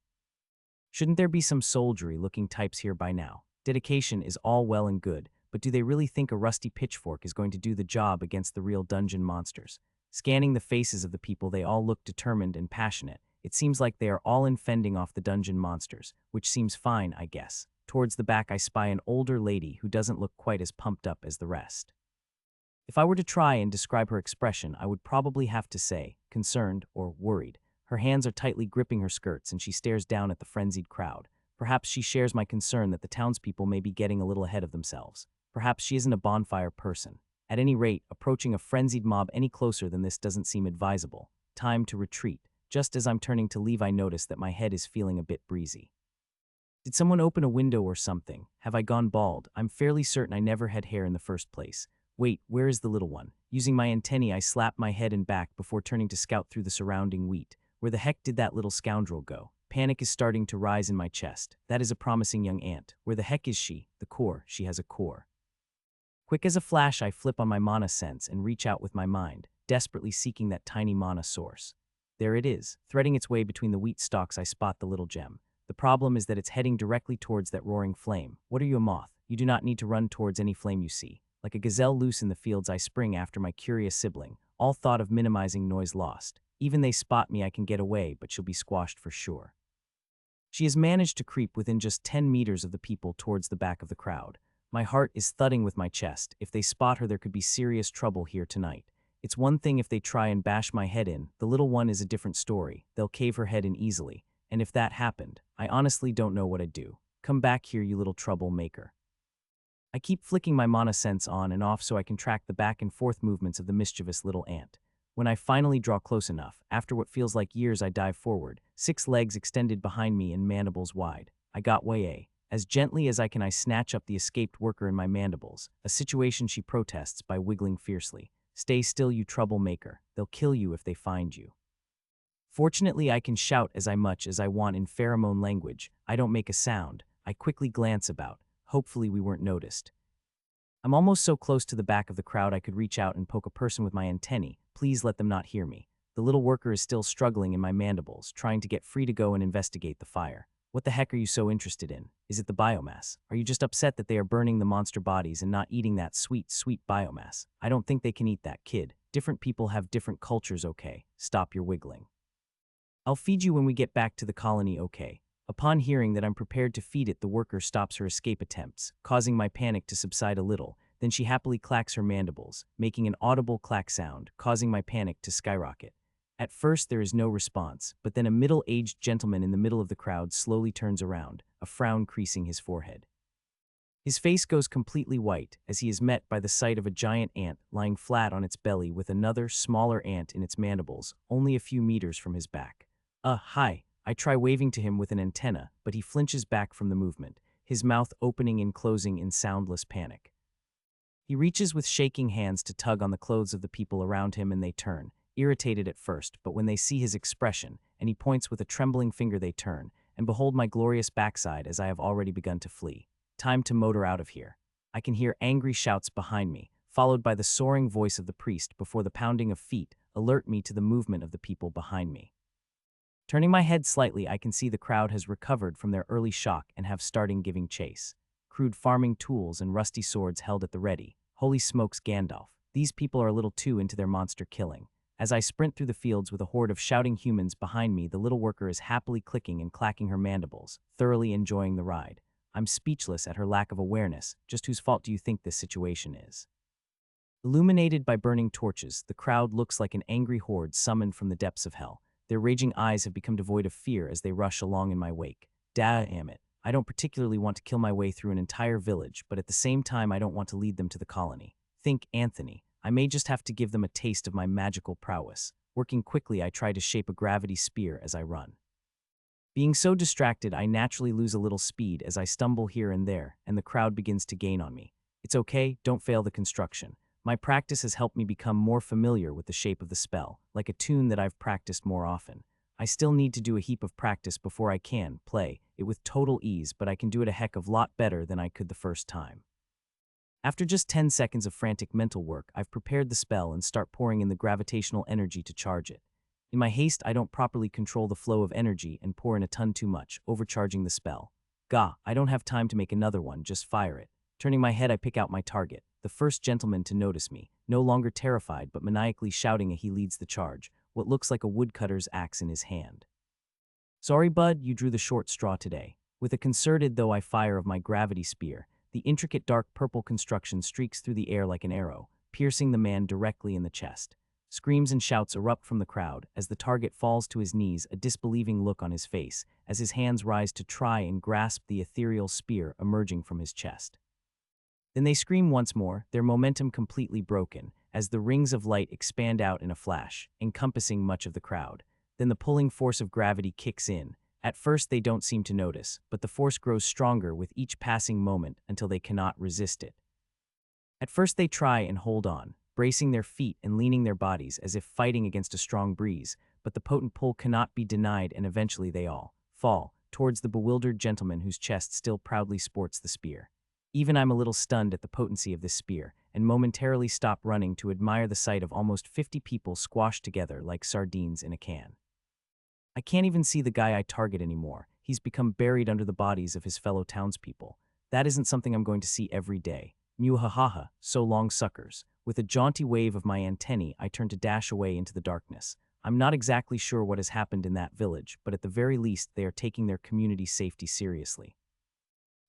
Shouldn't there be some soldiery-looking types here by now? Dedication is all well and good, but do they really think a rusty pitchfork is going to do the job against the real dungeon monsters? Scanning the faces of the people, they all look determined and passionate. It seems like they are all in fending off the dungeon monsters, which seems fine, I guess. Towards the back, I spy an older lady who doesn't look quite as pumped up as the rest. If I were to try and describe her expression, I would probably have to say concerned or worried. Her hands are tightly gripping her skirts, and she stares down at the frenzied crowd. Perhaps she shares my concern that the townspeople may be getting a little ahead of themselves. Perhaps she isn't a bonfire person. At any rate, approaching a frenzied mob any closer than this doesn't seem advisable. Time to retreat. Just as I'm turning to leave, I notice that my head is feeling a bit breezy. Did someone open a window or something? Have I gone bald? I'm fairly certain I never had hair in the first place. Wait, where is the little one? Using my antennae, I slap my head and back before turning to scout through the surrounding wheat. Where the heck did that little scoundrel go? Panic is starting to rise in my chest. That is a promising young ant. Where the heck is she? The core. She has a core. Quick as a flash, I flip on my mana sense and reach out with my mind, desperately seeking that tiny mana source. There it is. Threading its way between the wheat stalks, I spot the little gem. The problem is that it's heading directly towards that roaring flame. What are you, a moth? You do not need to run towards any flame you see. Like a gazelle loose in the fields, I spring after my curious sibling, all thought of minimizing noise lost. Even they spot me, I can get away, but she'll be squashed for sure. She has managed to creep within just 10 meters of the people towards the back of the crowd. My heart is thudding with my chest. If they spot her, there could be serious trouble here tonight. It's one thing if they try and bash my head in. The little one is a different story. They'll cave her head in easily. And if that happened, I honestly don't know what I'd do. Come back here, you little troublemaker. I keep flicking my mana sense on and off so I can track the back and forth movements of the mischievous little ant. When I finally draw close enough, after what feels like years, I dive forward, 6 legs extended behind me and mandibles wide. I got way. As gently as I can, I snatch up the escaped worker in my mandibles, a situation she protests by wiggling fiercely. Stay still, you troublemaker. They'll kill you if they find you. Fortunately, I can shout as much as I want in pheromone language. I don't make a sound. I quickly glance about. Hopefully we weren't noticed. I'm almost so close to the back of the crowd I could reach out and poke a person with my antennae. Please let them not hear me. The little worker is still struggling in my mandibles, trying to get free to go and investigate the fire. What the heck are you so interested in? Is it the biomass? Are you just upset that they are burning the monster bodies and not eating that sweet, sweet biomass? I don't think they can eat that, kid. Different people have different cultures, okay? Stop your wiggling. I'll feed you when we get back to the colony, okay? Upon hearing that I'm prepared to feed it, the worker stops her escape attempts, causing my panic to subside a little. Then she happily clacks her mandibles, making an audible clack sound, causing my panic to skyrocket. At first, there is no response, but then a middle-aged gentleman in the middle of the crowd slowly turns around, a frown creasing his forehead. His face goes completely white as he is met by the sight of a giant ant lying flat on its belly with another, smaller ant in its mandibles, only a few meters from his back. Hi. I try waving to him with an antenna, but he flinches back from the movement, his mouth opening and closing in soundless panic. He reaches with shaking hands to tug on the clothes of the people around him and they turn, irritated at first, but when they see his expression, and he points with a trembling finger they turn, and behold my glorious backside as I have already begun to flee. Time to motor out of here. I can hear angry shouts behind me, followed by the soaring voice of the priest before the pounding of feet alert me to the movement of the people behind me. Turning my head slightly, I can see the crowd has recovered from their early shock and have started giving chase. Crude farming tools and rusty swords held at the ready. Holy smokes, Gandalf. These people are a little too into their monster killing. As I sprint through the fields with a horde of shouting humans behind me, the little worker is happily clicking and clacking her mandibles, thoroughly enjoying the ride. I'm speechless at her lack of awareness. Just whose fault do you think this situation is? Illuminated by burning torches, the crowd looks like an angry horde summoned from the depths of hell. Their raging eyes have become devoid of fear as they rush along in my wake. Damn it. I don't particularly want to kill my way through an entire village, but at the same time I don't want to lead them to the colony. Think, Anthony. I may just have to give them a taste of my magical prowess. Working quickly, I try to shape a gravity spear as I run. Being so distracted, I naturally lose a little speed as I stumble here and there, and the crowd begins to gain on me. It's okay, don't fail the construction. My practice has helped me become more familiar with the shape of the spell, like a tune that I've practiced more often. I still need to do a heap of practice before I can play it with total ease, but I can do it a heck of a lot better than I could the first time. After just 10 seconds of frantic mental work, I've prepared the spell and start pouring in the gravitational energy to charge it. In my haste, I don't properly control the flow of energy and pour in a ton too much, overcharging the spell. Gah, I don't have time to make another one, just fire it. Turning my head, I pick out my target, the first gentleman to notice me, no longer terrified but maniacally shouting as he leads the charge, what looks like a woodcutter's axe in his hand. Sorry, bud, you drew the short straw today. With a concerted though I fire of my gravity spear, the intricate dark purple construction streaks through the air like an arrow, piercing the man directly in the chest. Screams and shouts erupt from the crowd as the target falls to his knees, a disbelieving look on his face as his hands rise to try and grasp the ethereal spear emerging from his chest. Then they scream once more, their momentum completely broken, as the rings of light expand out in a flash, encompassing much of the crowd. Then the pulling force of gravity kicks in. At first they don't seem to notice, but the force grows stronger with each passing moment until they cannot resist it. At first they try and hold on, bracing their feet and leaning their bodies as if fighting against a strong breeze, but the potent pull cannot be denied and eventually they all fall towards the bewildered gentleman whose chest still proudly sports the spear. Even I'm a little stunned at the potency of this spear, and momentarily stop running to admire the sight of almost 50 people squashed together like sardines in a can. I can't even see the guy I target anymore. He's become buried under the bodies of his fellow townspeople. That isn't something I'm going to see every day. Muhahaha, so long suckers. With a jaunty wave of my antennae, I turn to dash away into the darkness. I'm not exactly sure what has happened in that village, but at the very least they are taking their community safety seriously.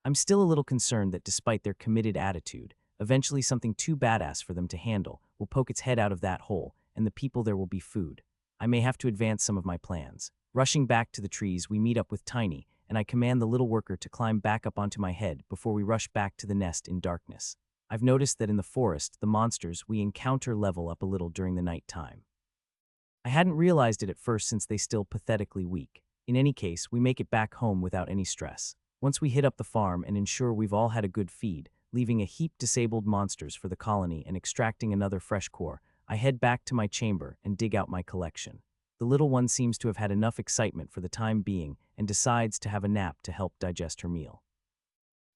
I'm still a little concerned that despite their committed attitude, eventually something too badass for them to handle will poke its head out of that hole, and the people there will be food. I may have to advance some of my plans. Rushing back to the trees, we meet up with Tiny, and I command the little worker to climb back up onto my head before we rush back to the nest in darkness. I've noticed that in the forest, the monsters we encounter level up a little during the night time. I hadn't realized it at first since they still pathetically weak. In any case, we make it back home without any stress. Once we hit up the farm and ensure we've all had a good feed, leaving a heap disabled monsters for the colony and extracting another fresh core, I head back to my chamber and dig out my collection. The little one seems to have had enough excitement for the time being and decides to have a nap to help digest her meal.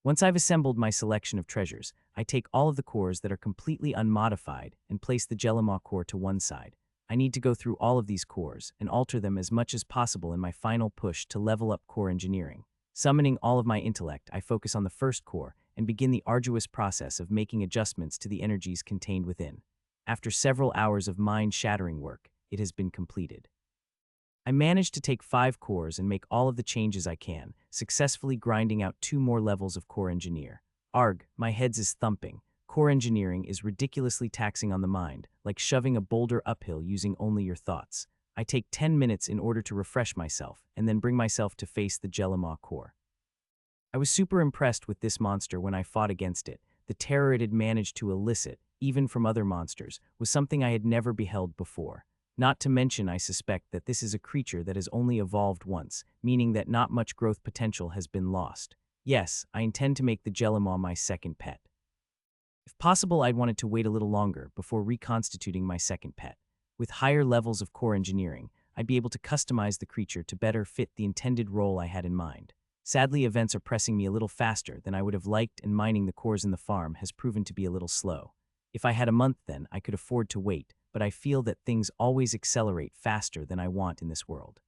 Once I've assembled my selection of treasures, I take all of the cores that are completely unmodified and place the Jellimaw core to one side. I need to go through all of these cores and alter them as much as possible in my final push to level up core engineering. Summoning all of my intellect, I focus on the first core and begin the arduous process of making adjustments to the energies contained within. After several hours of mind-shattering work, it has been completed. I managed to take 5 cores and make all of the changes I can, successfully grinding out 2 more levels of core engineer. Arg, my head's is thumping. Core engineering is ridiculously taxing on the mind, like shoving a boulder uphill using only your thoughts. I take 10 minutes in order to refresh myself, and then bring myself to face the Jellimaw core. I was super impressed with this monster when I fought against it. The terror it had managed to elicit, even from other monsters, was something I had never beheld before. Not to mention, I suspect that this is a creature that has only evolved once, meaning that not much growth potential has been lost. Yes, I intend to make the Jellimaw my second pet. If possible, I'd wanted to wait a little longer before reconstituting my second pet. With higher levels of core engineering, I'd be able to customize the creature to better fit the intended role I had in mind. Sadly, events are pressing me a little faster than I would have liked, and mining the cores in the farm has proven to be a little slow. If I had a month then, I could afford to wait, but I feel that things always accelerate faster than I want in this world.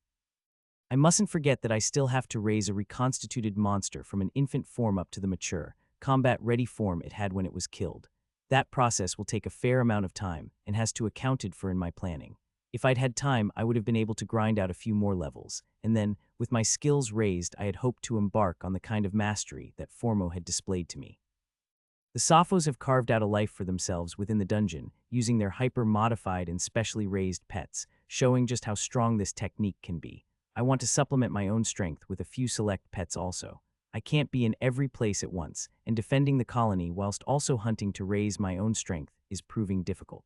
I mustn't forget that I still have to raise a reconstituted monster from an infant form up to the mature, combat-ready form it had when it was killed. That process will take a fair amount of time and has to be accounted for in my planning. If I'd had time, I would have been able to grind out a few more levels, and then, with my skills raised, I had hoped to embark on the kind of mastery that Formo had displayed to me. The Sappho's have carved out a life for themselves within the dungeon, using their hyper-modified and specially raised pets, showing just how strong this technique can be. I want to supplement my own strength with a few select pets also. I can't be in every place at once, and defending the colony whilst also hunting to raise my own strength is proving difficult.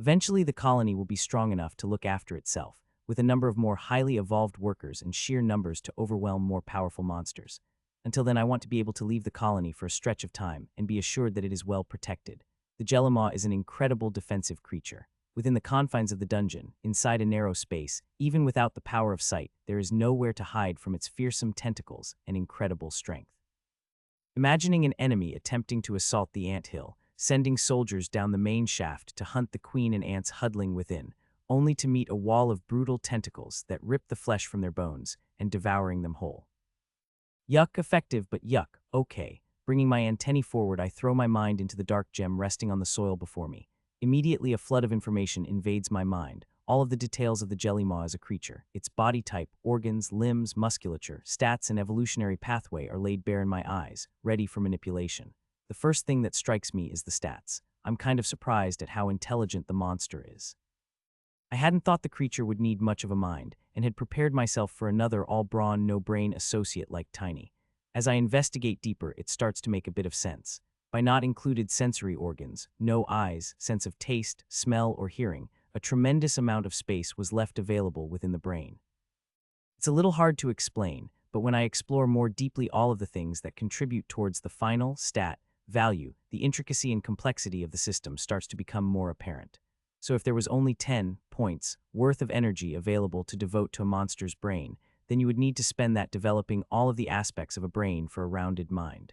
Eventually, the colony will be strong enough to look after itself, with a number of more highly evolved workers and sheer numbers to overwhelm more powerful monsters. Until then, I want to be able to leave the colony for a stretch of time and be assured that it is well protected. The Jellimaw is an incredible defensive creature. Within the confines of the dungeon, inside a narrow space, even without the power of sight, there is nowhere to hide from its fearsome tentacles and incredible strength. Imagining an enemy attempting to assault the anthill, sending soldiers down the main shaft to hunt the queen and ants huddling within, only to meet a wall of brutal tentacles that rip the flesh from their bones and devouring them whole. Yuck, effective, but yuck, okay. Bringing my antennae forward, I throw my mind into the dark gem resting on the soil before me. Immediately, a flood of information invades my mind. All of the details of the Jellimaw as a creature, its body type, organs, limbs, musculature, stats, and evolutionary pathway are laid bare in my eyes, ready for manipulation. The first thing that strikes me is the stats. I'm kind of surprised at how intelligent the monster is. I hadn't thought the creature would need much of a mind, and had prepared myself for another all-brawn, no-brain associate like Tiny. As I investigate deeper, it starts to make a bit of sense. By not included sensory organs, no eyes, sense of taste, smell, or hearing, a tremendous amount of space was left available within the brain. It's a little hard to explain, but when I explore more deeply all of the things that contribute towards the final stat value, the intricacy and complexity of the system starts to become more apparent. So if there was only 10 points worth of energy available to devote to a monster's brain, then you would need to spend that developing all of the aspects of a brain for a rounded mind.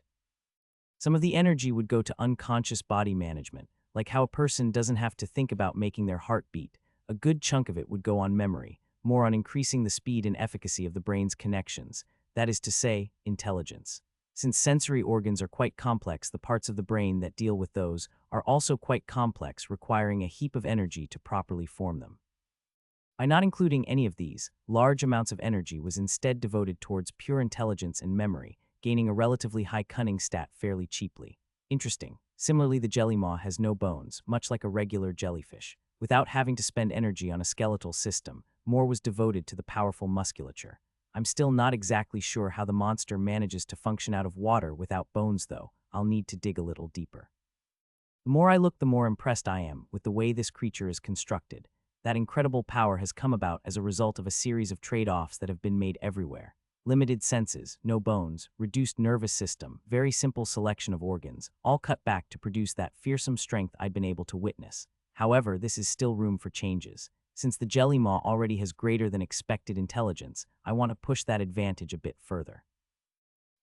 Some of the energy would go to unconscious body management, like how a person doesn't have to think about making their heart beat. A good chunk of it would go on memory, more on increasing the speed and efficacy of the brain's connections, that is to say, intelligence. Since sensory organs are quite complex, the parts of the brain that deal with those are also quite complex, requiring a heap of energy to properly form them. By not including any of these, large amounts of energy was instead devoted towards pure intelligence and memory, gaining a relatively high cunning stat fairly cheaply. Interesting. Similarly, the Jellimaw has no bones, much like a regular jellyfish. Without having to spend energy on a skeletal system, more was devoted to the powerful musculature. I'm still not exactly sure how the monster manages to function out of water without bones, though. I'll need to dig a little deeper. The more I look, the more impressed I am with the way this creature is constructed. That incredible power has come about as a result of a series of trade-offs that have been made everywhere. Limited senses, no bones, reduced nervous system, very simple selection of organs, all cut back to produce that fearsome strength I'd been able to witness. However, this is still room for changes. Since the Jellimaw already has greater than expected intelligence, I want to push that advantage a bit further.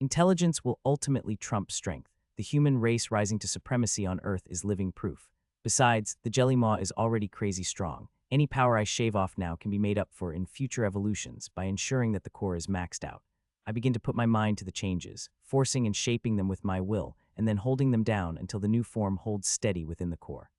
Intelligence will ultimately trump strength. The human race rising to supremacy on Earth is living proof. Besides, the Jellimaw is already crazy strong. Any power I shave off now can be made up for in future evolutions by ensuring that the core is maxed out. I begin to put my mind to the changes, forcing and shaping them with my will, and then holding them down until the new form holds steady within the core.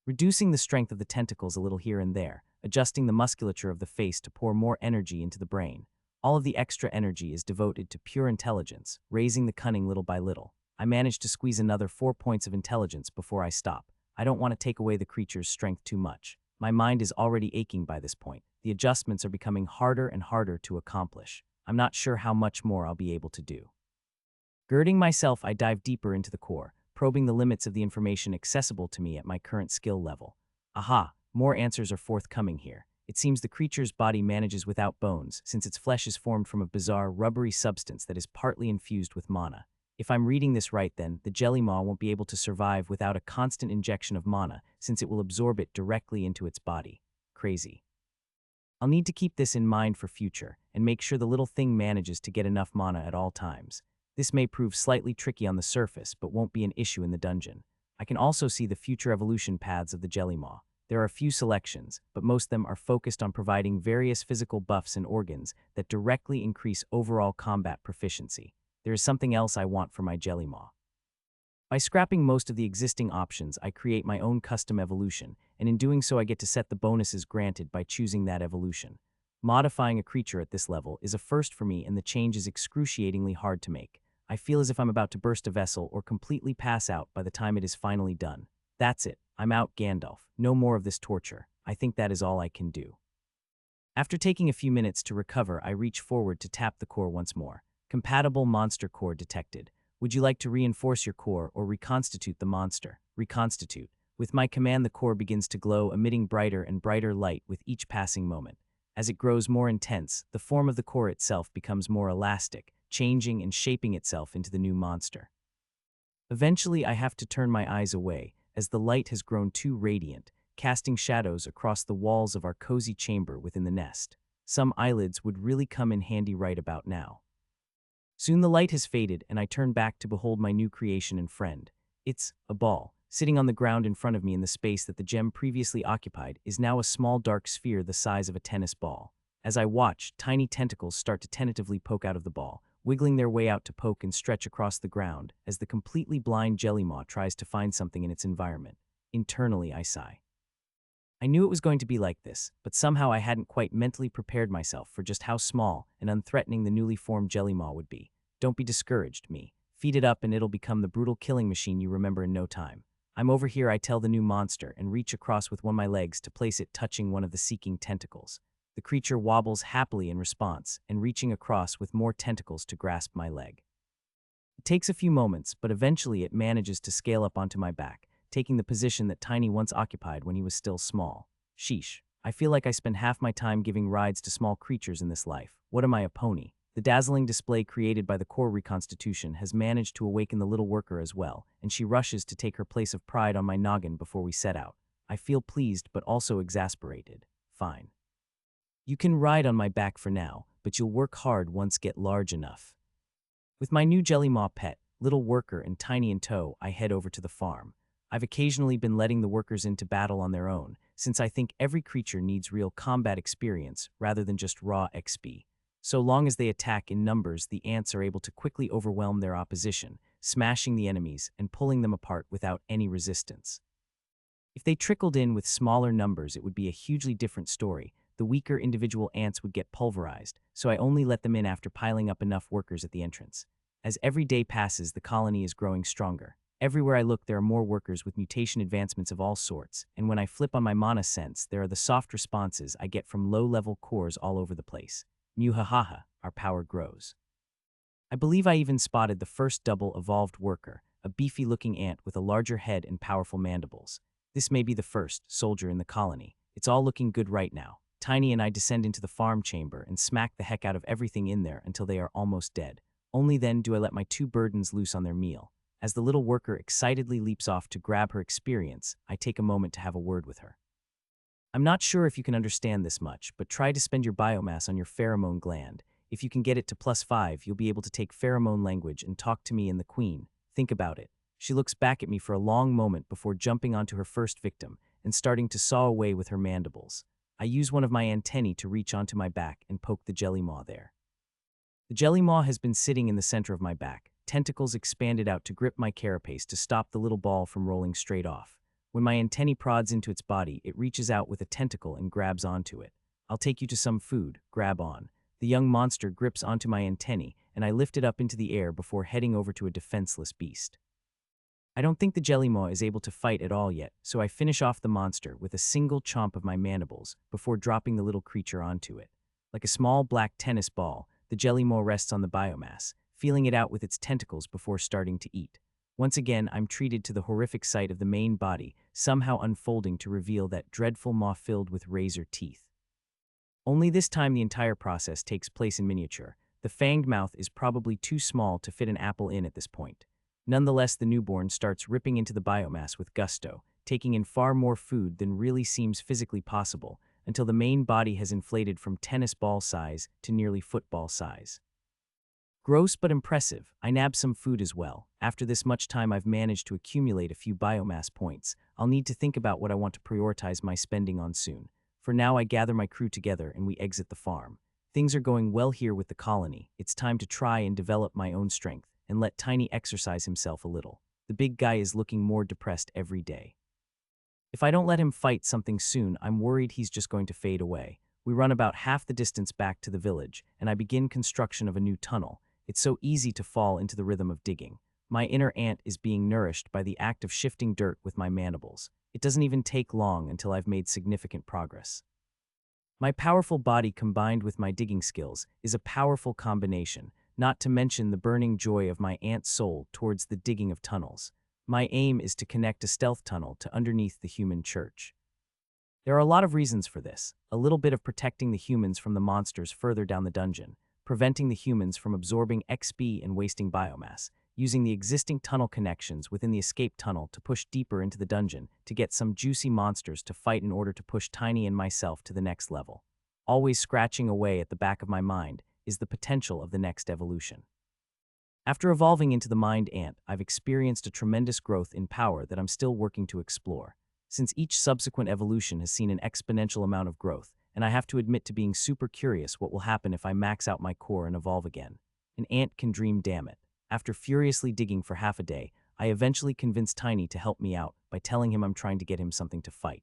Reducing the strength of the tentacles a little here and there, adjusting the musculature of the face to pour more energy into the brain. All of the extra energy is devoted to pure intelligence, raising the cunning little by little. I managed to squeeze another 4 points of intelligence before I stop. I don't want to take away the creature's strength too much. My mind is already aching by this point. The adjustments are becoming harder and harder to accomplish. I'm not sure how much more I'll be able to do. Girding myself, I dive deeper into the core, probing the limits of the information accessible to me at my current skill level. Aha, More answers are forthcoming here. It seems the creature's body manages without bones, since its flesh is formed from a bizarre, rubbery substance that is partly infused with mana. If I'm reading this right then, the jelly maw won't be able to survive without a constant injection of mana, since it will absorb it directly into its body. Crazy. I'll need to keep this in mind for future, and make sure the little thing manages to get enough mana at all times. This may prove slightly tricky on the surface, but won't be an issue in the dungeon. I can also see the future evolution paths of the jelly maw. There are a few selections, but most of them are focused on providing various physical buffs and organs that directly increase overall combat proficiency. There is something else I want for my jelly maw. By scrapping most of the existing options, I create my own custom evolution, and in doing so I get to set the bonuses granted by choosing that evolution. Modifying a creature at this level is a first for me, and the change is excruciatingly hard to make. I feel as if I'm about to burst a vessel or completely pass out by the time it is finally done. That's it. I'm out, Gandalf. No more of this torture. I think that is all I can do. After taking a few minutes to recover, I reach forward to tap the core once more. Compatible monster core detected. Would you like to reinforce your core or reconstitute the monster? Reconstitute. With my command, the core begins to glow, emitting brighter and brighter light with each passing moment. As it grows more intense, the form of the core itself becomes more elastic, changing and shaping itself into the new monster. Eventually, I have to turn my eyes away, as the light has grown too radiant, casting shadows across the walls of our cozy chamber within the nest. Some eyelids would really come in handy right about now. Soon the light has faded, and I turn back to behold my new creation and friend. It's a ball. Sitting on the ground in front of me in the space that the gem previously occupied is now a small dark sphere the size of a tennis ball. As I watch, tiny tentacles start to tentatively poke out of the ball, wiggling their way out to poke and stretch across the ground as the completely blind jelly maw tries to find something in its environment. Internally, I sigh. I knew it was going to be like this, but somehow I hadn't quite mentally prepared myself for just how small and unthreatening the newly formed jelly maw would be. Don't be discouraged, me. Feed it up and it'll become the brutal killing machine you remember in no time. I'm over here, I tell the new monster, and reach across with one of my legs to place it touching one of the seeking tentacles. The creature wobbles happily in response, and reaching across with more tentacles to grasp my leg. It takes a few moments, but eventually it manages to scale up onto my back, taking the position that Tiny once occupied when he was still small. Sheesh. I feel like I spend half my time giving rides to small creatures in this life. What am I, a pony? The dazzling display created by the core reconstitution has managed to awaken the little worker as well, and she rushes to take her place of pride on my noggin before we set out. I feel pleased but also exasperated. Fine. You can ride on my back for now, but you'll work hard once get large enough. With my new jelly maw pet, little worker, and Tiny in tow, I head over to the farm. I've occasionally been letting the workers into battle on their own, since I think every creature needs real combat experience rather than just raw XP. So long as they attack in numbers, the ants are able to quickly overwhelm their opposition, smashing the enemies and pulling them apart without any resistance. If they trickled in with smaller numbers, it would be a hugely different story. The weaker individual ants would get pulverized, so I only let them in after piling up enough workers at the entrance. As every day passes, the colony is growing stronger. Everywhere I look, there are more workers with mutation advancements of all sorts, and when I flip on my mana sense, there are the soft responses I get from low-level cores all over the place. Muhahaha, our power grows. I believe I even spotted the first double evolved worker, a beefy-looking ant with a larger head and powerful mandibles. This may be the first soldier in the colony. It's all looking good right now. Tiny and I descend into the farm chamber and smack the heck out of everything in there until they are almost dead. Only then do I let my two burdens loose on their meal. As the little worker excitedly leaps off to grab her experience, I take a moment to have a word with her. I'm not sure if you can understand this much, but try to spend your biomass on your pheromone gland. If you can get it to +5, you'll be able to take pheromone language and talk to me and the queen. Think about it. She looks back at me for a long moment before jumping onto her first victim and starting to saw away with her mandibles. I use one of my antennae to reach onto my back and poke the jelly maw there. The jelly maw has been sitting in the center of my back, tentacles expanded out to grip my carapace to stop the little ball from rolling straight off. When my antennae prods into its body, it reaches out with a tentacle and grabs onto it. I'll take you to some food, grab on. The young monster grips onto my antennae, and I lift it up into the air before heading over to a defenseless beast. I don't think the jelly maw is able to fight at all yet, so I finish off the monster with a single chomp of my mandibles before dropping the little creature onto it. Like a small black tennis ball, the jelly maw rests on the biomass, feeling it out with its tentacles before starting to eat. Once again, I'm treated to the horrific sight of the main body somehow unfolding to reveal that dreadful maw filled with razor teeth. Only this time the entire process takes place in miniature. The fanged mouth is probably too small to fit an apple in at this point. Nonetheless, the newborn starts ripping into the biomass with gusto, taking in far more food than really seems physically possible, until the main body has inflated from tennis ball size to nearly football size. Gross but impressive, I nab some food as well. After this much time I've managed to accumulate a few biomass points. I'll need to think about what I want to prioritize my spending on soon. For now I gather my crew together and we exit the farm. Things are going well here with the colony. It's time to try and develop my own strength, and let Tiny exercise himself a little. The big guy is looking more depressed every day. If I don't let him fight something soon, I'm worried he's just going to fade away. We run about half the distance back to the village, and I begin construction of a new tunnel. It's so easy to fall into the rhythm of digging. My inner ant is being nourished by the act of shifting dirt with my mandibles. It doesn't even take long until I've made significant progress. My powerful body combined with my digging skills is a powerful combination, not to mention the burning joy of my ant soul towards the digging of tunnels. My aim is to connect a stealth tunnel to underneath the human church. There are a lot of reasons for this. A little bit of protecting the humans from the monsters further down the dungeon, preventing the humans from absorbing XP and wasting biomass, using the existing tunnel connections within the escape tunnel to push deeper into the dungeon to get some juicy monsters to fight in order to push Tiny and myself to the next level. Always scratching away at the back of my mind is the potential of the next evolution. After evolving into the mind ant, I've experienced a tremendous growth in power that I'm still working to explore. Since each subsequent evolution has seen an exponential amount of growth, and I have to admit to being super curious what will happen if I max out my core and evolve again. An ant can dream, damn it. After furiously digging for half a day, I eventually convinced Tiny to help me out by telling him I'm trying to get him something to fight.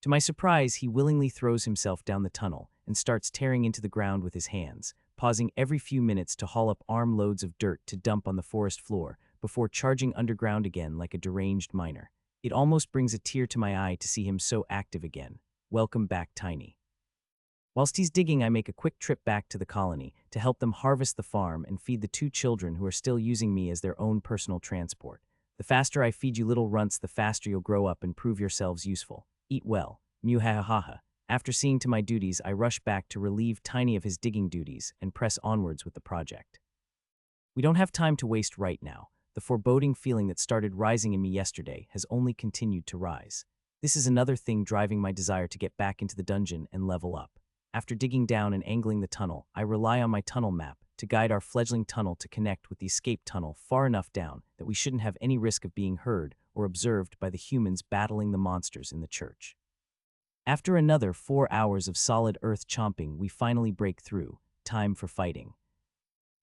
To my surprise, he willingly throws himself down the tunnel and starts tearing into the ground with his hands, pausing every few minutes to haul up armloads of dirt to dump on the forest floor before charging underground again like a deranged miner. It almost brings a tear to my eye to see him so active again. Welcome back, Tiny. Whilst he's digging, I make a quick trip back to the colony to help them harvest the farm and feed the two children who are still using me as their own personal transport. The faster I feed you little runts, the faster you'll grow up and prove yourselves useful. Eat well. Mew-ha-ha-ha. After seeing to my duties, I rush back to relieve Tiny of his digging duties and press onwards with the project. We don't have time to waste right now. The foreboding feeling that started rising in me yesterday has only continued to rise. This is another thing driving my desire to get back into the dungeon and level up. After digging down and angling the tunnel, I rely on my tunnel map to guide our fledgling tunnel to connect with the escape tunnel far enough down that we shouldn't have any risk of being heard or observed by the humans battling the monsters in the church. After another 4 hours of solid earth chomping, we finally break through. Time for fighting.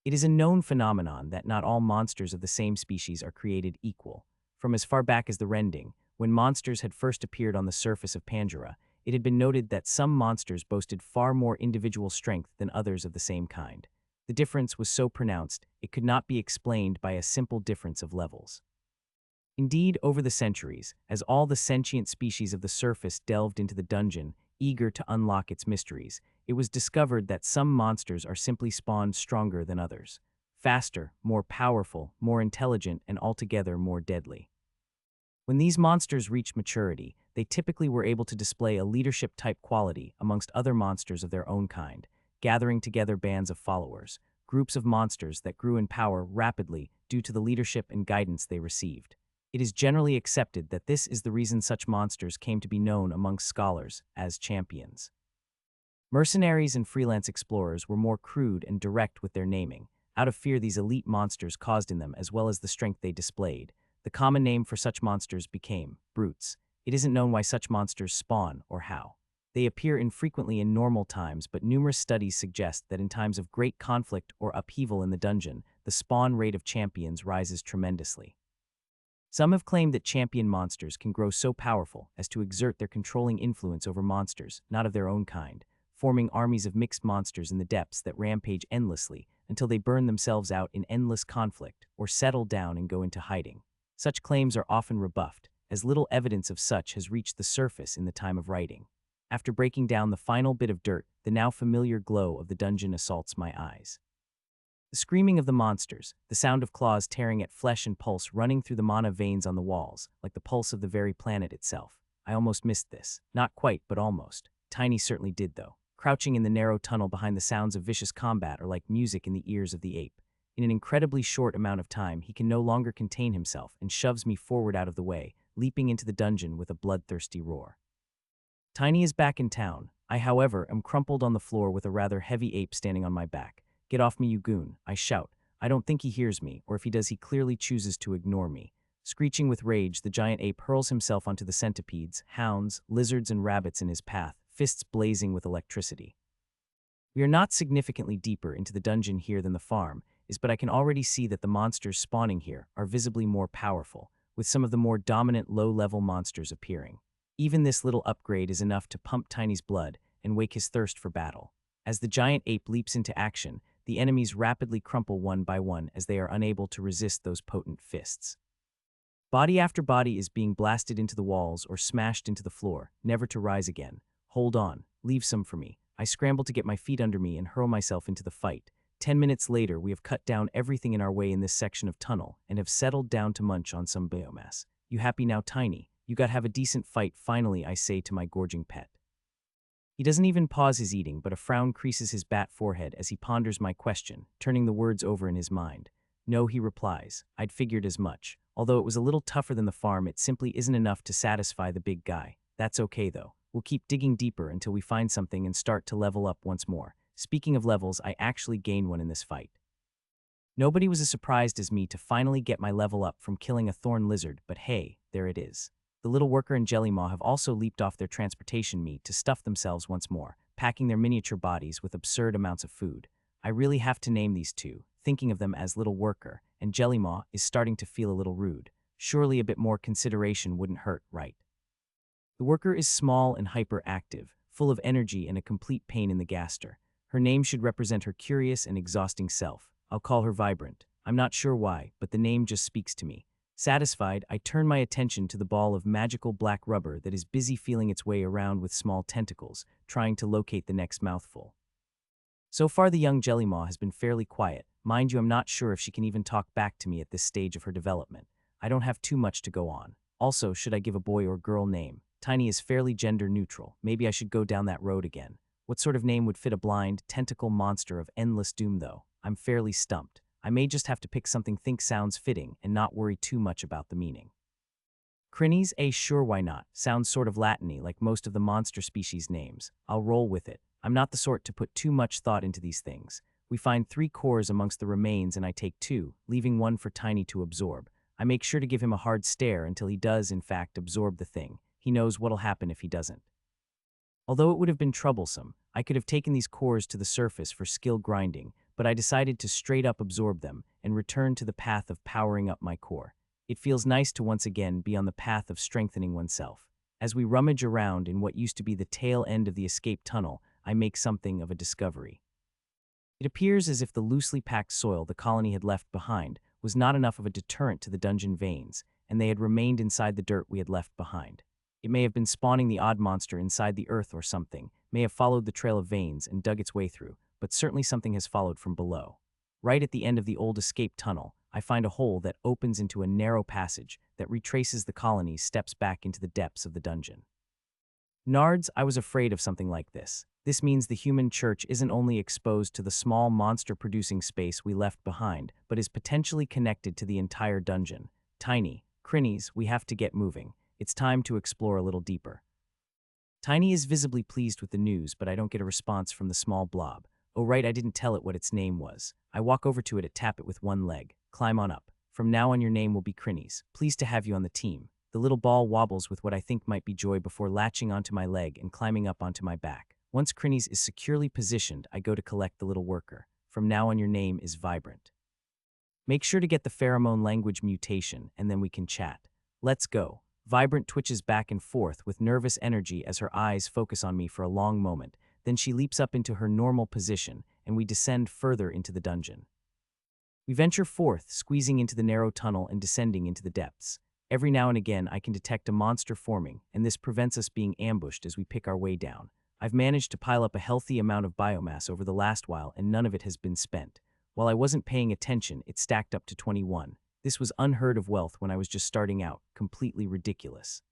It is a known phenomenon that not all monsters of the same species are created equal. From as far back as the Rending, when monsters had first appeared on the surface of Pandora, it had been noted that some monsters boasted far more individual strength than others of the same kind. The difference was so pronounced, it could not be explained by a simple difference of levels. Indeed, over the centuries, as all the sentient species of the surface delved into the dungeon, eager to unlock its mysteries, it was discovered that some monsters are simply spawned stronger than others. Faster, more powerful, more intelligent, and altogether more deadly. When these monsters reached maturity, they typically were able to display a leadership-type quality amongst other monsters of their own kind, gathering together bands of followers, groups of monsters that grew in power rapidly due to the leadership and guidance they received. It is generally accepted that this is the reason such monsters came to be known amongst scholars as champions. Mercenaries and freelance explorers were more crude and direct with their naming, out of fear these elite monsters caused in them as well as the strength they displayed. The common name for such monsters became brutes. It isn't known why such monsters spawn or how. They appear infrequently in normal times, but numerous studies suggest that in times of great conflict or upheaval in the dungeon, the spawn rate of champions rises tremendously. Some have claimed that champion monsters can grow so powerful as to exert their controlling influence over monsters not of their own kind, forming armies of mixed monsters in the depths that rampage endlessly until they burn themselves out in endless conflict or settle down and go into hiding. Such claims are often rebuffed, as little evidence of such has reached the surface in the time of writing. After breaking down the final bit of dirt, the now familiar glow of the dungeon assaults my eyes. The screaming of the monsters, the sound of claws tearing at flesh and pulse running through the mana veins on the walls, like the pulse of the very planet itself. I almost missed this. Not quite, but almost. Tiny certainly did, though. Crouching in the narrow tunnel behind the sounds of vicious combat are like music in the ears of the ape. In an incredibly short amount of time, he can no longer contain himself and shoves me forward out of the way, leaping into the dungeon with a bloodthirsty roar. Tiny is back in town. I, however, am crumpled on the floor with a rather heavy ape standing on my back. "Get off me, you goon," I shout. I don't think he hears me, or if he does, he clearly chooses to ignore me. Screeching with rage, the giant ape hurls himself onto the centipedes, hounds, lizards, and rabbits in his path, fists blazing with electricity. We are not significantly deeper into the dungeon here than the farm is, but I can already see that the monsters spawning here are visibly more powerful, with some of the more dominant low-level monsters appearing. Even this little upgrade is enough to pump Tiny's blood and wake his thirst for battle. As the giant ape leaps into action, the enemies rapidly crumple one by one as they are unable to resist those potent fists. Body after body is being blasted into the walls or smashed into the floor, never to rise again. Hold on, leave some for me. I scramble to get my feet under me and hurl myself into the fight. 10 minutes later, we have cut down everything in our way in this section of tunnel and have settled down to munch on some biomass. You happy now, Tiny? You gotta have a decent fight finally, I say to my gorging pet. He doesn't even pause his eating, but a frown creases his bat forehead as he ponders my question, turning the words over in his mind. No, he replies. I'd figured as much. Although it was a little tougher than the farm, it simply isn't enough to satisfy the big guy. That's okay, though. We'll keep digging deeper until we find something and start to level up once more. Speaking of levels, I actually gained one in this fight. Nobody was as surprised as me to finally get my level up from killing a thorn lizard, but hey, there it is. The little worker and Jellymaw have also leaped off their transportation meat to stuff themselves once more, packing their miniature bodies with absurd amounts of food. I really have to name these two, thinking of them as Little Worker, and Jellymaw is starting to feel a little rude. Surely a bit more consideration wouldn't hurt, right? The worker is small and hyperactive, full of energy and a complete pain in the gaster. Her name should represent her curious and exhausting self. I'll call her Vibrant. I'm not sure why, but the name just speaks to me. Satisfied, I turn my attention to the ball of magical black rubber that is busy feeling its way around with small tentacles, trying to locate the next mouthful. So far, the young Jellymaw has been fairly quiet. Mind you, I'm not sure if she can even talk back to me at this stage of her development. I don't have too much to go on. Also, should I give a boy or girl name? Tiny is fairly gender neutral. Maybe I should go down that road again. What sort of name would fit a blind, tentacle monster of endless doom, though? I'm fairly stumped. I may just have to pick something think sounds fitting and not worry too much about the meaning. Crinies? Sure, why not? Sounds sort of Latin-y, like most of the monster species names. I'll roll with it. I'm not the sort to put too much thought into these things. We find 3 cores amongst the remains and I take 2, leaving 1 for Tiny to absorb. I make sure to give him a hard stare until he does, in fact, absorb the thing. He knows what'll happen if he doesn't. Although it would have been troublesome, I could have taken these cores to the surface for skill grinding, but I decided to straight up absorb them and return to the path of powering up my core. It feels nice to once again be on the path of strengthening oneself. As we rummage around in what used to be the tail end of the escape tunnel, I make something of a discovery. It appears as if the loosely packed soil the colony had left behind was not enough of a deterrent to the dungeon veins, and they had remained inside the dirt we had left behind. It may have been spawning the odd monster inside the earth or something, may have followed the trail of veins and dug its way through, but certainly something has followed from below. Right at the end of the old escape tunnel, I find a hole that opens into a narrow passage that retraces the colony's steps back into the depths of the dungeon. Nards, I was afraid of something like this. This means the human church isn't only exposed to the small monster-producing space we left behind, but is potentially connected to the entire dungeon. Tiny, Crinies, we have to get moving. It's time to explore a little deeper. Tiny is visibly pleased with the news, but I don't get a response from the small blob. Oh right, I didn't tell it what its name was. I walk over to it and tap it with one leg. Climb on up. From now on your name will be Crinies. Pleased to have you on the team. The little ball wobbles with what I think might be joy before latching onto my leg and climbing up onto my back. Once Crinies is securely positioned, I go to collect the little worker. From now on your name is Vibrant. Make sure to get the pheromone language mutation, and then we can chat. Let's go. Vibrant twitches back and forth with nervous energy as her eyes focus on me for a long moment. Then she leaps up into her normal position, and we descend further into the dungeon. We venture forth, squeezing into the narrow tunnel and descending into the depths. Every now and again, I can detect a monster forming, and this prevents us being ambushed as we pick our way down. I've managed to pile up a healthy amount of biomass over the last while, and none of it has been spent. While I wasn't paying attention, it stacked up to 21. This was unheard of wealth when I was just starting out, completely ridiculous.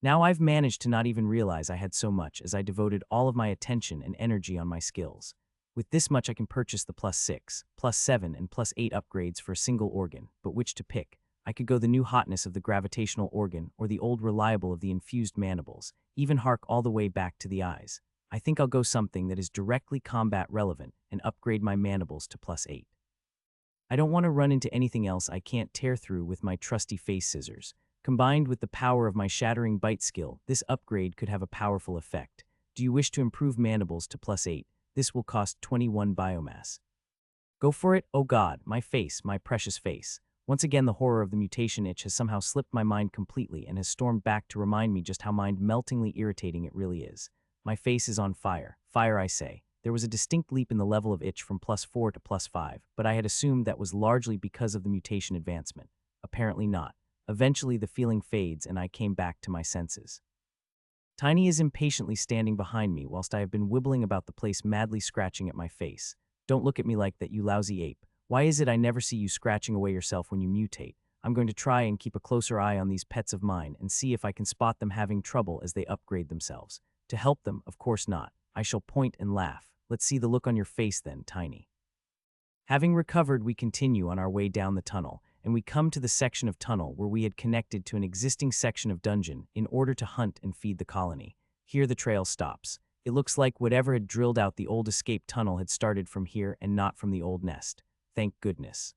Now I've managed to not even realize I had so much as I devoted all of my attention and energy on my skills. With this much I can purchase the +6, +7, and +8 upgrades for a single organ, but which to pick? I could go the new hotness of the gravitational organ or the old reliable of the infused mandibles, even hark all the way back to the eyes. I think I'll go something that is directly combat relevant and upgrade my mandibles to +8. I don't want to run into anything else I can't tear through with my trusty face scissors. Combined with the power of my shattering bite skill, this upgrade could have a powerful effect. Do you wish to improve mandibles to +8? This will cost 21 biomass. Go for it, oh god, my face, my precious face. Once again the horror of the mutation itch has somehow slipped my mind completely and has stormed back to remind me just how mind-meltingly irritating it really is. My face is on fire. Fire, I say. There was a distinct leap in the level of itch from +4 to +5, but I had assumed that was largely because of the mutation advancement. Apparently not. Eventually the feeling fades and I came back to my senses. Tiny is impatiently standing behind me whilst I have been wibbling about the place, madly scratching at my face. Don't look at me like that, you lousy ape. Why is it I never see you scratching away yourself when you mutate? I'm going to try and keep a closer eye on these pets of mine and see if I can spot them having trouble as they upgrade themselves. To help them, of course not. I shall point and laugh. Let's see the look on your face then, Tiny. Having recovered, we continue on our way down the tunnel, and we come to the section of tunnel where we had connected to an existing section of dungeon in order to hunt and feed the colony. Here the trail stops. It looks like whatever had drilled out the old escape tunnel had started from here and not from the old nest. Thank goodness.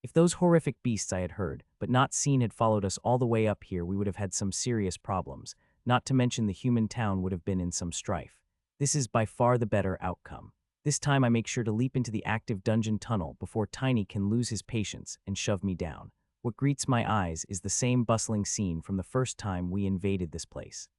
If those horrific beasts I had heard, but not seen, had followed us all the way up here, we would have had some serious problems, not to mention the human town would have been in some strife. This is by far the better outcome. This time I make sure to leap into the active dungeon tunnel before Tiny can lose his patience and shove me down. What greets my eyes is the same bustling scene from the first time we invaded this place.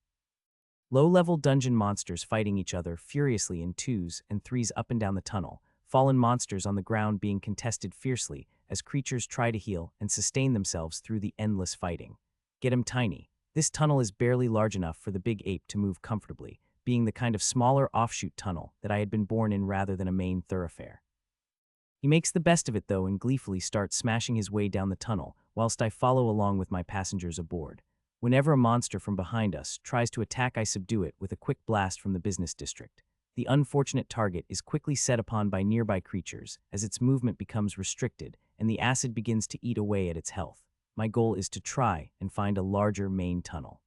Low-level dungeon monsters fighting each other furiously in 2s and 3s up and down the tunnel, fallen monsters on the ground being contested fiercely as creatures try to heal and sustain themselves through the endless fighting. Get him, Tiny. This tunnel is barely large enough for the big ape to move comfortably, being the kind of smaller offshoot tunnel that I had been born in rather than a main thoroughfare. He makes the best of it though and gleefully starts smashing his way down the tunnel whilst I follow along with my passengers aboard. Whenever a monster from behind us tries to attack, I subdue it with a quick blast from the business district. The unfortunate target is quickly set upon by nearby creatures as its movement becomes restricted and the acid begins to eat away at its health. My goal is to try and find a larger main tunnel.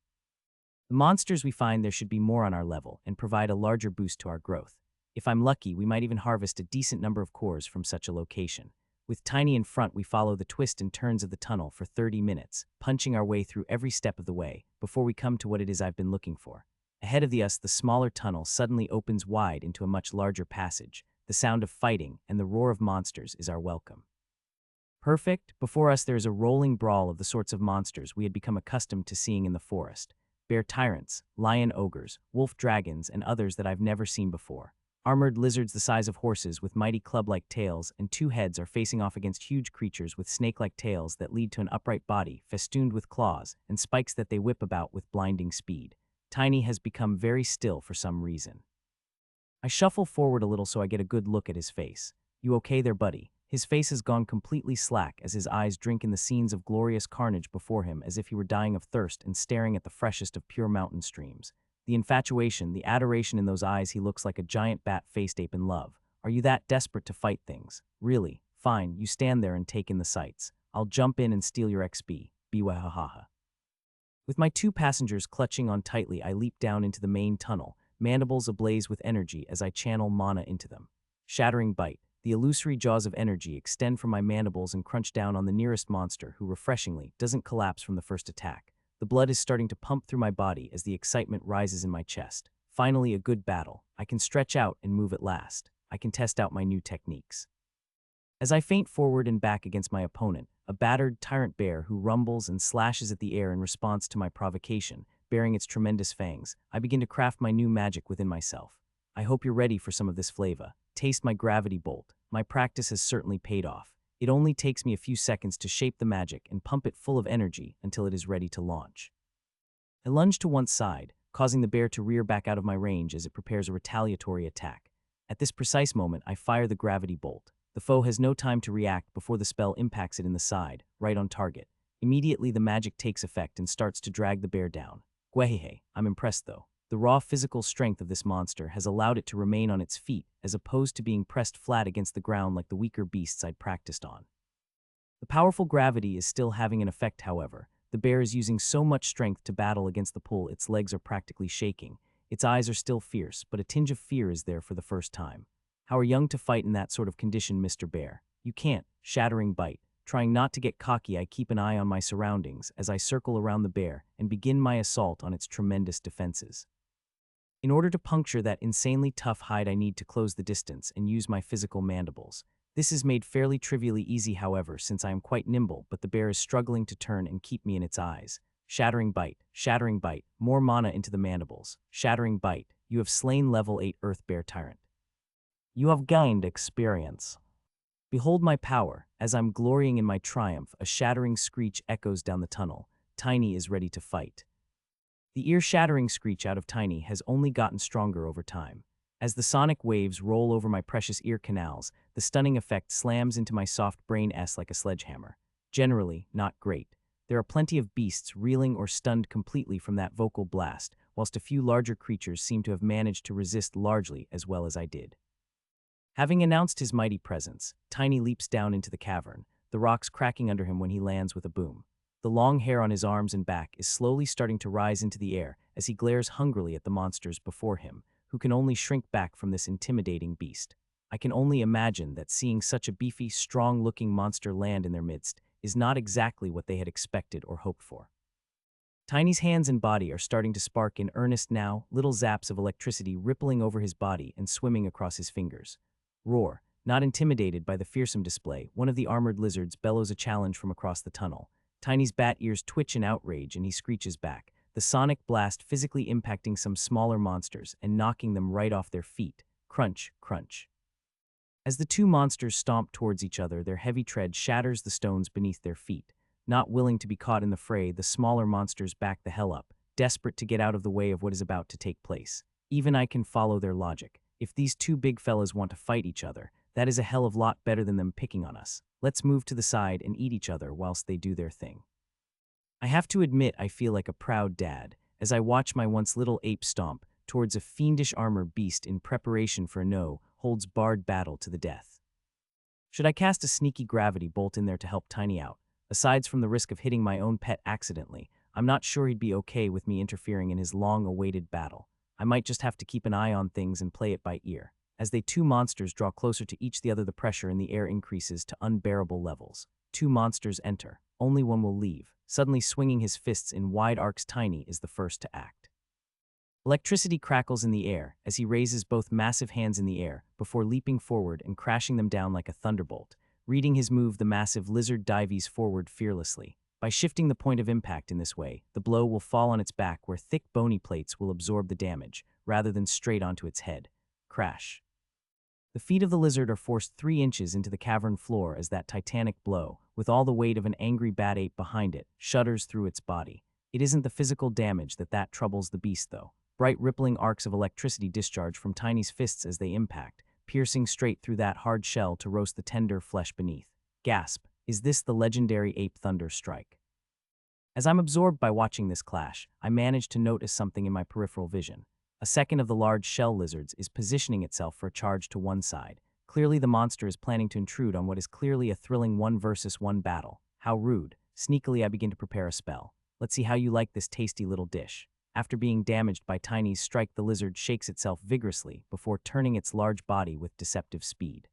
The monsters we find there should be more on our level and provide a larger boost to our growth. If I'm lucky, we might even harvest a decent number of cores from such a location. With Tiny in front, we follow the twists and turns of the tunnel for 30 minutes, punching our way through every step of the way before we come to what it is I've been looking for. Ahead of us, the smaller tunnel suddenly opens wide into a much larger passage. The sound of fighting and the roar of monsters is our welcome. Perfect. Before us there is a rolling brawl of the sorts of monsters we had become accustomed to seeing in the forest. Bear tyrants, lion ogres, wolf dragons, and others that I've never seen before. Armored lizards the size of horses with mighty club-like tails and 2 heads are facing off against huge creatures with snake-like tails that lead to an upright body festooned with claws and spikes that they whip about with blinding speed. Tiny has become very still for some reason. I shuffle forward a little so I get a good look at his face. You okay there, buddy? His face has gone completely slack as his eyes drink in the scenes of glorious carnage before him as if he were dying of thirst and staring at the freshest of pure mountain streams. The infatuation, the adoration in those eyes, he looks like a giant bat-faced ape in love. Are you that desperate to fight things? Really? Fine, you stand there and take in the sights. I'll jump in and steal your XP. Biwahahaha. With my 2 passengers clutching on tightly, I leap down into the main tunnel, mandibles ablaze with energy as I channel mana into them. Shattering bite. The illusory jaws of energy extend from my mandibles and crunch down on the nearest monster who, refreshingly, doesn't collapse from the first attack. The blood is starting to pump through my body as the excitement rises in my chest. Finally, a good battle. I can stretch out and move at last. I can test out my new techniques. As I feint forward and back against my opponent, a battered tyrant bear who rumbles and slashes at the air in response to my provocation, baring its tremendous fangs, I begin to craft my new magic within myself. I hope you're ready for some of this flavor. Taste my gravity bolt. My practice has certainly paid off. It only takes me a few seconds to shape the magic and pump it full of energy until it is ready to launch. I lunge to one side, causing the bear to rear back out of my range as it prepares a retaliatory attack. At this precise moment, I fire the gravity bolt. The foe has no time to react before the spell impacts it in the side, right on target. Immediately, the magic takes effect and starts to drag the bear down. Gwehehe, I'm impressed though. The raw physical strength of this monster has allowed it to remain on its feet, as opposed to being pressed flat against the ground like the weaker beasts I'd practiced on. The powerful gravity is still having an effect, however. The bear is using so much strength to battle against the pull its legs are practically shaking. Its eyes are still fierce, but a tinge of fear is there for the first time. How are young to fight in that sort of condition, Mr. Bear? You can't. Shattering bite. Trying not to get cocky, I keep an eye on my surroundings as I circle around the bear and begin my assault on its tremendous defenses. In order to puncture that insanely tough hide, I need to close the distance and use my physical mandibles. This is made fairly trivially easy, however, since I am quite nimble, but the bear is struggling to turn and keep me in its eyes. Shattering bite, more mana into the mandibles. Shattering bite, you have slain level 8 Earth Bear Tyrant. You have gained experience. Behold my power. As I'm glorying in my triumph, a shattering screech echoes down the tunnel. Tiny is ready to fight. The ear-shattering screech out of Tiny has only gotten stronger over time. As the sonic waves roll over my precious ear canals, the stunning effect slams into my soft brain like a sledgehammer. Generally, not great. There are plenty of beasts reeling or stunned completely from that vocal blast, whilst a few larger creatures seem to have managed to resist largely as well as I did. Having announced his mighty presence, Tiny leaps down into the cavern, the rocks cracking under him when he lands with a boom. The long hair on his arms and back is slowly starting to rise into the air as he glares hungrily at the monsters before him, who can only shrink back from this intimidating beast. I can only imagine that seeing such a beefy, strong-looking monster land in their midst is not exactly what they had expected or hoped for. Tiny's hands and body are starting to spark in earnest now, little zaps of electricity rippling over his body and swimming across his fingers. Roar. Not intimidated by the fearsome display, one of the armored lizards bellows a challenge from across the tunnel. Tiny's bat ears twitch in outrage and he screeches back, the sonic blast physically impacting some smaller monsters and knocking them right off their feet. Crunch, crunch. As the two monsters stomp towards each other, their heavy tread shatters the stones beneath their feet. Not willing to be caught in the fray, the smaller monsters back the hell up, desperate to get out of the way of what is about to take place. Even I can follow their logic. If these two big fellas want to fight each other, that is a hell of a lot better than them picking on us. Let's move to the side and eat each other whilst they do their thing. I have to admit I feel like a proud dad as I watch my once little ape stomp towards a fiendish armored beast in preparation for a no-holds-barred battle to the death. Should I cast a sneaky gravity bolt in there to help Tiny out? Aside from the risk of hitting my own pet accidentally, I'm not sure he'd be okay with me interfering in his long-awaited battle. I might just have to keep an eye on things and play it by ear. As they two monsters draw closer to each the other, the pressure in the air increases to unbearable levels. Two monsters enter. Only one will leave. Suddenly swinging his fists in wide arcs, Tiny is the first to act. Electricity crackles in the air as he raises both massive hands in the air before leaping forward and crashing them down like a thunderbolt. Reading his move, the massive lizard dives forward fearlessly. By shifting the point of impact in this way, the blow will fall on its back where thick bony plates will absorb the damage, rather than straight onto its head. Crash. The feet of the lizard are forced 3 inches into the cavern floor as that titanic blow, with all the weight of an angry bat ape behind it, shudders through its body. It isn't the physical damage that troubles the beast, though. Bright rippling arcs of electricity discharge from Tiny's fists as they impact, piercing straight through that hard shell to roast the tender flesh beneath. Gasp. Is this the legendary ape thunder strike? As I'm absorbed by watching this clash, I manage to notice something in my peripheral vision. A second of the large shell lizards is positioning itself for a charge to one side. Clearly the monster is planning to intrude on what is clearly a thrilling 1 versus 1 battle. How rude. Sneakily I begin to prepare a spell. Let's see how you like this tasty little dish. After being damaged by Tiny's strike, the lizard shakes itself vigorously before turning its large body with deceptive speed.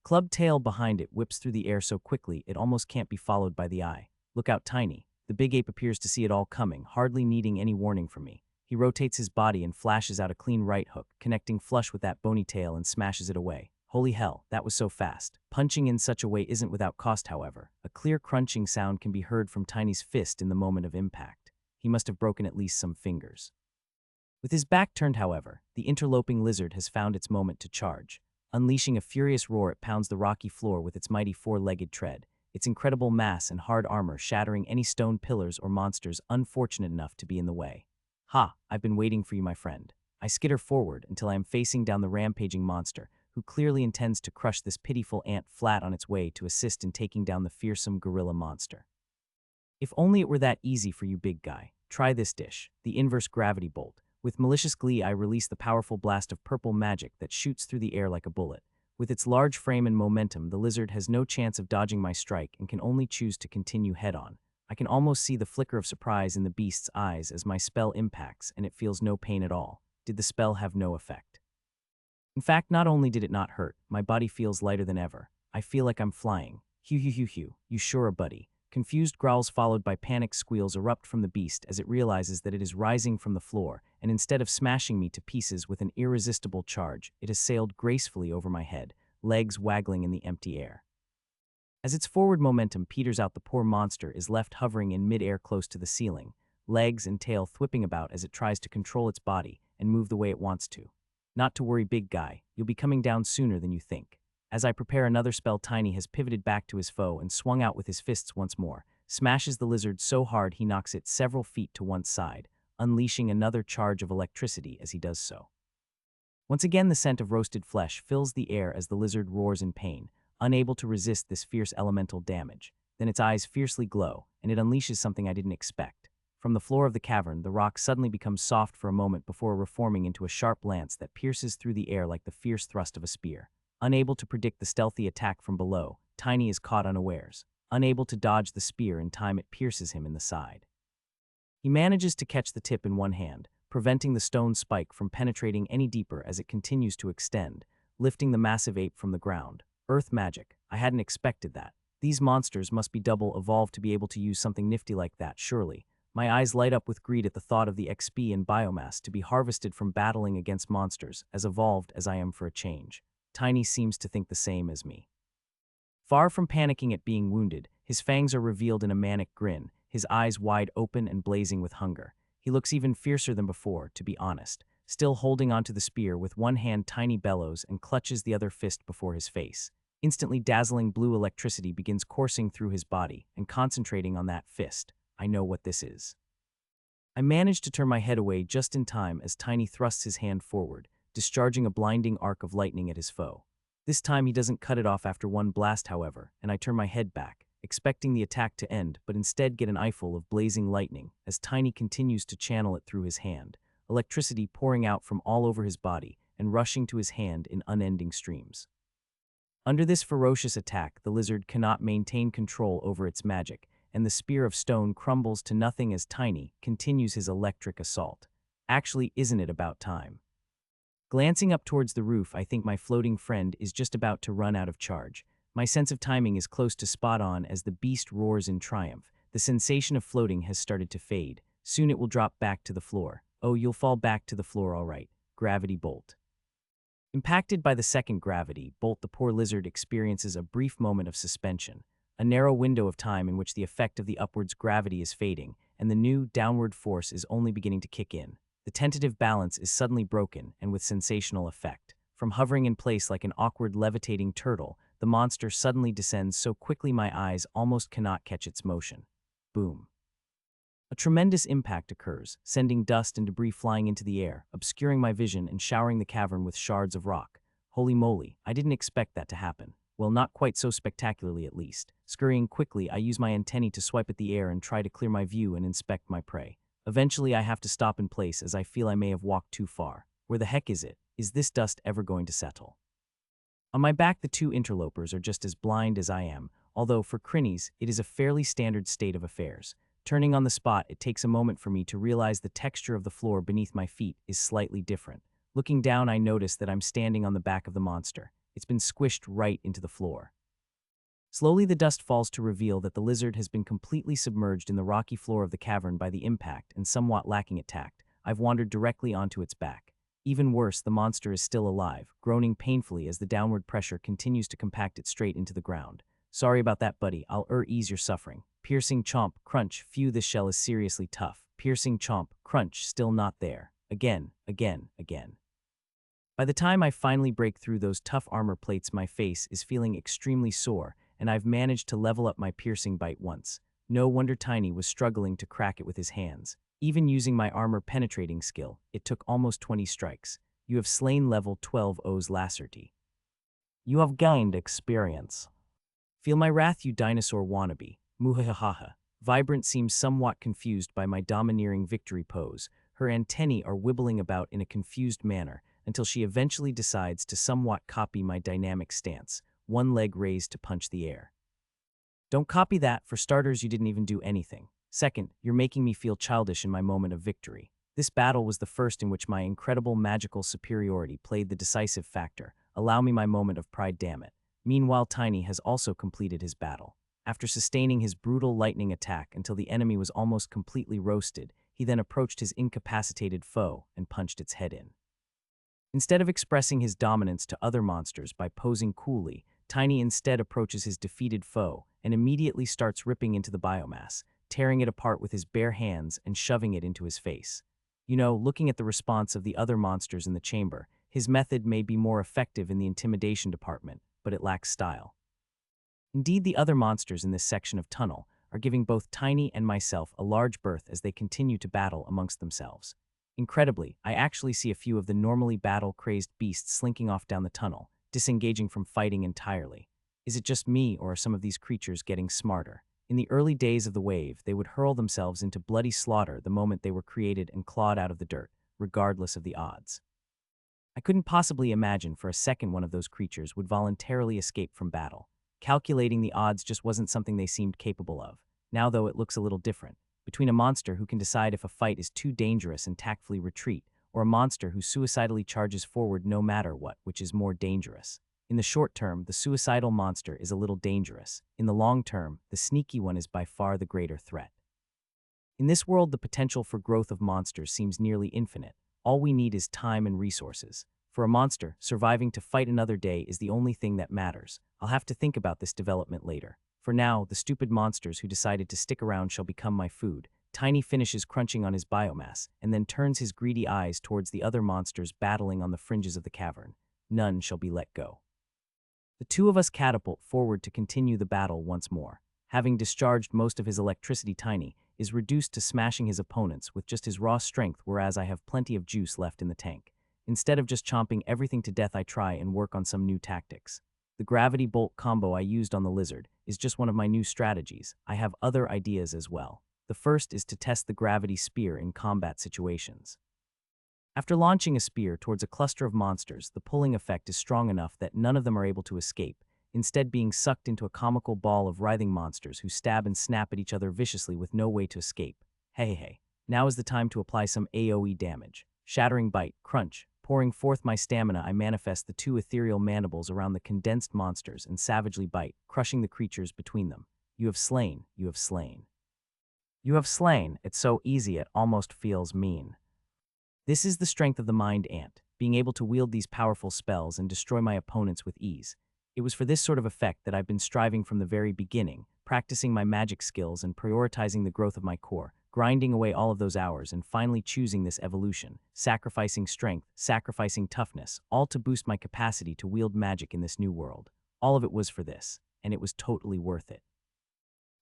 Club tail behind it whips through the air so quickly it almost can't be followed by the eye. Look out, Tiny. The big ape appears to see it all coming, hardly needing any warning from me. He rotates his body and flashes out a clean right hook, connecting flush with that bony tail and smashes it away. Holy hell, that was so fast. Punching in such a way isn't without cost, however. A clear crunching sound can be heard from Tiny's fist in the moment of impact. He must have broken at least some fingers. With his back turned, however, the interloping lizard has found its moment to charge. Unleashing a furious roar, it pounds the rocky floor with its mighty 4-legged tread, its incredible mass and hard armor shattering any stone pillars or monsters unfortunate enough to be in the way. Ha, I've been waiting for you, my friend. I skitter forward until I am facing down the rampaging monster, who clearly intends to crush this pitiful ant flat on its way to assist in taking down the fearsome gorilla monster. If only it were that easy for you, big guy. Try this dish, the inverse gravity bolt. With malicious glee, I release the powerful blast of purple magic that shoots through the air like a bullet. With its large frame and momentum, the lizard has no chance of dodging my strike and can only choose to continue head-on. I can almost see the flicker of surprise in the beast's eyes as my spell impacts, and it feels no pain at all. Did the spell have no effect? In fact, not only did it not hurt, my body feels lighter than ever. I feel like I'm flying. Hew, you sure are, buddy. Confused growls followed by panicked squeals erupt from the beast as it realizes that it is rising from the floor, and instead of smashing me to pieces with an irresistible charge, it has sailed gracefully over my head, legs waggling in the empty air. As its forward momentum peters out, the poor monster is left hovering in midair close to the ceiling, legs and tail thwipping about as it tries to control its body and move the way it wants to. Not to worry, big guy, you'll be coming down sooner than you think. As I prepare another spell, Tiny has pivoted back to his foe and swung out with his fists once more, smashes the lizard so hard he knocks it several feet to one side, unleashing another charge of electricity as he does so. Once again, the scent of roasted flesh fills the air as the lizard roars in pain, unable to resist this fierce elemental damage. Then its eyes fiercely glow, and it unleashes something I didn't expect. From the floor of the cavern, the rock suddenly becomes soft for a moment before reforming into a sharp lance that pierces through the air like the fierce thrust of a spear. Unable to predict the stealthy attack from below, Tiny is caught unawares. Unable to dodge the spear in time, it pierces him in the side. He manages to catch the tip in one hand, preventing the stone spike from penetrating any deeper as it continues to extend, lifting the massive ape from the ground. Earth magic. I hadn't expected that. These monsters must be double evolved to be able to use something nifty like that, surely. My eyes light up with greed at the thought of the XP and biomass to be harvested from battling against monsters, as evolved as I am for a change. Tiny seems to think the same as me. Far from panicking at being wounded, his fangs are revealed in a manic grin, his eyes wide open and blazing with hunger. He looks even fiercer than before, to be honest. Still holding onto the spear with one hand, Tiny bellows and clutches the other fist before his face. Instantly, dazzling blue electricity begins coursing through his body and concentrating on that fist. I know what this is. I manage to turn my head away just in time as Tiny thrusts his hand forward, discharging a blinding arc of lightning at his foe. This time he doesn't cut it off after one blast, however, and I turn my head back, expecting the attack to end, but instead get an eyeful of blazing lightning as Tiny continues to channel it through his hand, electricity pouring out from all over his body and rushing to his hand in unending streams. Under this ferocious attack, the lizard cannot maintain control over its magic, and the spear of stone crumbles to nothing as Tiny continues his electric assault. Actually, isn't it about time? Glancing up towards the roof, I think my floating friend is just about to run out of charge. My sense of timing is close to spot on as the beast roars in triumph. The sensation of floating has started to fade. Soon it will drop back to the floor. Oh, you'll fall back to the floor all right. Gravity bolt. Impacted by the second gravity bolt, the poor lizard experiences a brief moment of suspension, a narrow window of time in which the effect of the upwards gravity is fading, and the new downward force is only beginning to kick in. The tentative balance is suddenly broken, and with sensational effect. From hovering in place like an awkward levitating turtle, the monster suddenly descends so quickly my eyes almost cannot catch its motion. Boom. A tremendous impact occurs, sending dust and debris flying into the air, obscuring my vision and showering the cavern with shards of rock. Holy moly, I didn't expect that to happen. Well, not quite so spectacularly at least. Scurrying quickly, I use my antennae to swipe at the air and try to clear my view and inspect my prey. Eventually, I have to stop in place as I feel I may have walked too far. Where the heck is it? Is this dust ever going to settle? On my back, the two interlopers are just as blind as I am, although for crinnies, it is a fairly standard state of affairs. Turning on the spot, it takes a moment for me to realize the texture of the floor beneath my feet is slightly different. Looking down, I notice that I'm standing on the back of the monster. It's been squished right into the floor. Slowly, the dust falls to reveal that the lizard has been completely submerged in the rocky floor of the cavern by the impact, and somewhat lacking at tact, I've wandered directly onto its back. Even worse, the monster is still alive, groaning painfully as the downward pressure continues to compact it straight into the ground. Sorry about that, buddy. I'll ease your suffering. Piercing chomp, crunch. Phew, this shell is seriously tough. Piercing chomp, crunch, still not there. Again. By the time I finally break through those tough armor plates, my face is feeling extremely sore, and I've managed to level up my piercing bite once. No wonder Tiny was struggling to crack it with his hands. Even using my armor penetrating skill, it took almost 20 strikes. You have slain level 12 O's Lacerty. You have gained experience. Feel my wrath, you dinosaur wannabe. Muhahaha. Vibrant seems somewhat confused by my domineering victory pose. Her antennae are wibbling about in a confused manner until she eventually decides to somewhat copy my dynamic stance, one leg raised to punch the air. Don't copy that. For starters, you didn't even do anything. Second, you're making me feel childish in my moment of victory. This battle was the first in which my incredible magical superiority played the decisive factor. Allow me my moment of pride, damn it. Meanwhile, Tiny has also completed his battle. After sustaining his brutal lightning attack until the enemy was almost completely roasted, he then approached his incapacitated foe and punched its head in. Instead of expressing his dominance to other monsters by posing coolly, Tiny instead approaches his defeated foe and immediately starts ripping into the biomass, tearing it apart with his bare hands and shoving it into his face. You know, looking at the response of the other monsters in the chamber, his method may be more effective in the intimidation department, but it lacks style. Indeed, the other monsters in this section of tunnel are giving both Tiny and myself a large berth as they continue to battle amongst themselves. Incredibly, I actually see a few of the normally battle-crazed beasts slinking off down the tunnel, disengaging from fighting entirely. Is it just me, or are some of these creatures getting smarter? In the early days of the wave, they would hurl themselves into bloody slaughter the moment they were created and clawed out of the dirt, regardless of the odds. I couldn't possibly imagine for a second one of those creatures would voluntarily escape from battle. Calculating the odds just wasn't something they seemed capable of. Now, though, it looks a little different. Between a monster who can decide if a fight is too dangerous and tactfully retreat, or a monster who suicidally charges forward no matter what, which is more dangerous. In the short term, the suicidal monster is a little dangerous. In the long term, the sneaky one is by far the greater threat. In this world, the potential for growth of monsters seems nearly infinite. All we need is time and resources. For a monster, surviving to fight another day is the only thing that matters. I'll have to think about this development later. For now, the stupid monsters who decided to stick around shall become my food. Tiny finishes crunching on his biomass, and then turns his greedy eyes towards the other monsters battling on the fringes of the cavern. None shall be let go. The two of us catapult forward to continue the battle once more. Having discharged most of his electricity, Tiny is reduced to smashing his opponents with just his raw strength, whereas I have plenty of juice left in the tank. Instead of just chomping everything to death, I try and work on some new tactics. The gravity bolt combo I used on the lizard is just one of my new strategies. I have other ideas as well. The first is to test the gravity spear in combat situations. After launching a spear towards a cluster of monsters, the pulling effect is strong enough that none of them are able to escape, instead being sucked into a comical ball of writhing monsters who stab and snap at each other viciously with no way to escape. Hey, now is the time to apply some AoE damage. Shattering bite, crunch. Pouring forth my stamina, I manifest the two ethereal mandibles around the condensed monsters and savagely bite, crushing the creatures between them. You have slain, you have slain. You have slain. It's so easy it almost feels mean. This is the strength of the mind ant, being able to wield these powerful spells and destroy my opponents with ease. It was for this sort of effect that I've been striving from the very beginning, practicing my magic skills and prioritizing the growth of my core, grinding away all of those hours and finally choosing this evolution, sacrificing strength, sacrificing toughness, all to boost my capacity to wield magic in this new world. All of it was for this, and it was totally worth it.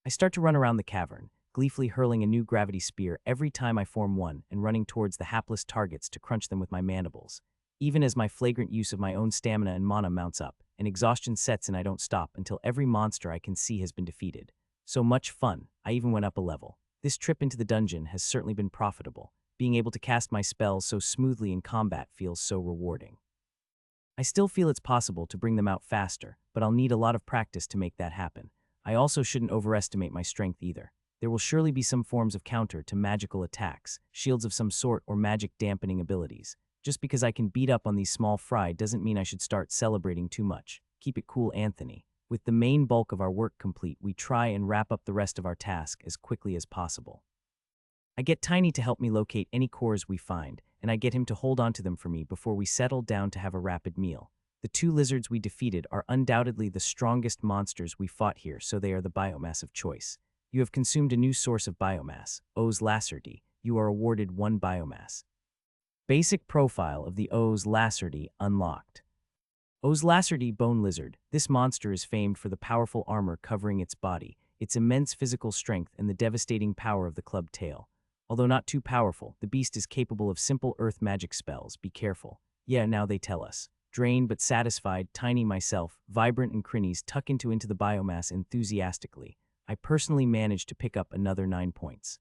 I start to run around the cavern, gleefully hurling a new gravity spear every time I form one and running towards the hapless targets to crunch them with my mandibles. Even as my flagrant use of my own stamina and mana mounts up, and exhaustion sets in, I don't stop until every monster I can see has been defeated. So much fun, I even went up a level. This trip into the dungeon has certainly been profitable. Being able to cast my spells so smoothly in combat feels so rewarding. I still feel it's possible to bring them out faster, but I'll need a lot of practice to make that happen. I also shouldn't overestimate my strength either. There will surely be some forms of counter to magical attacks, shields of some sort, or magic dampening abilities. Just because I can beat up on these small fry doesn't mean I should start celebrating too much. Keep it cool, Anthony. With the main bulk of our work complete, we try and wrap up the rest of our task as quickly as possible. I get Tiny to help me locate any cores we find, and I get him to hold on to them for me before we settle down to have a rapid meal. The two lizards we defeated are undoubtedly the strongest monsters we fought here, so they are the biomass of choice. You have consumed a new source of biomass, O's-Lacerty. You are awarded 1 biomass. Basic profile of the O's-Lacerty unlocked. O's-Lacerty Bone Lizard. This monster is famed for the powerful armor covering its body, its immense physical strength, and the devastating power of the clubbed tail. Although not too powerful, the beast is capable of simple earth magic spells. Be careful. Yeah, now they tell us. Drained but satisfied, Tiny myself, Vibrant and Crinnies tuck into the biomass enthusiastically. I personally managed to pick up another 9 points.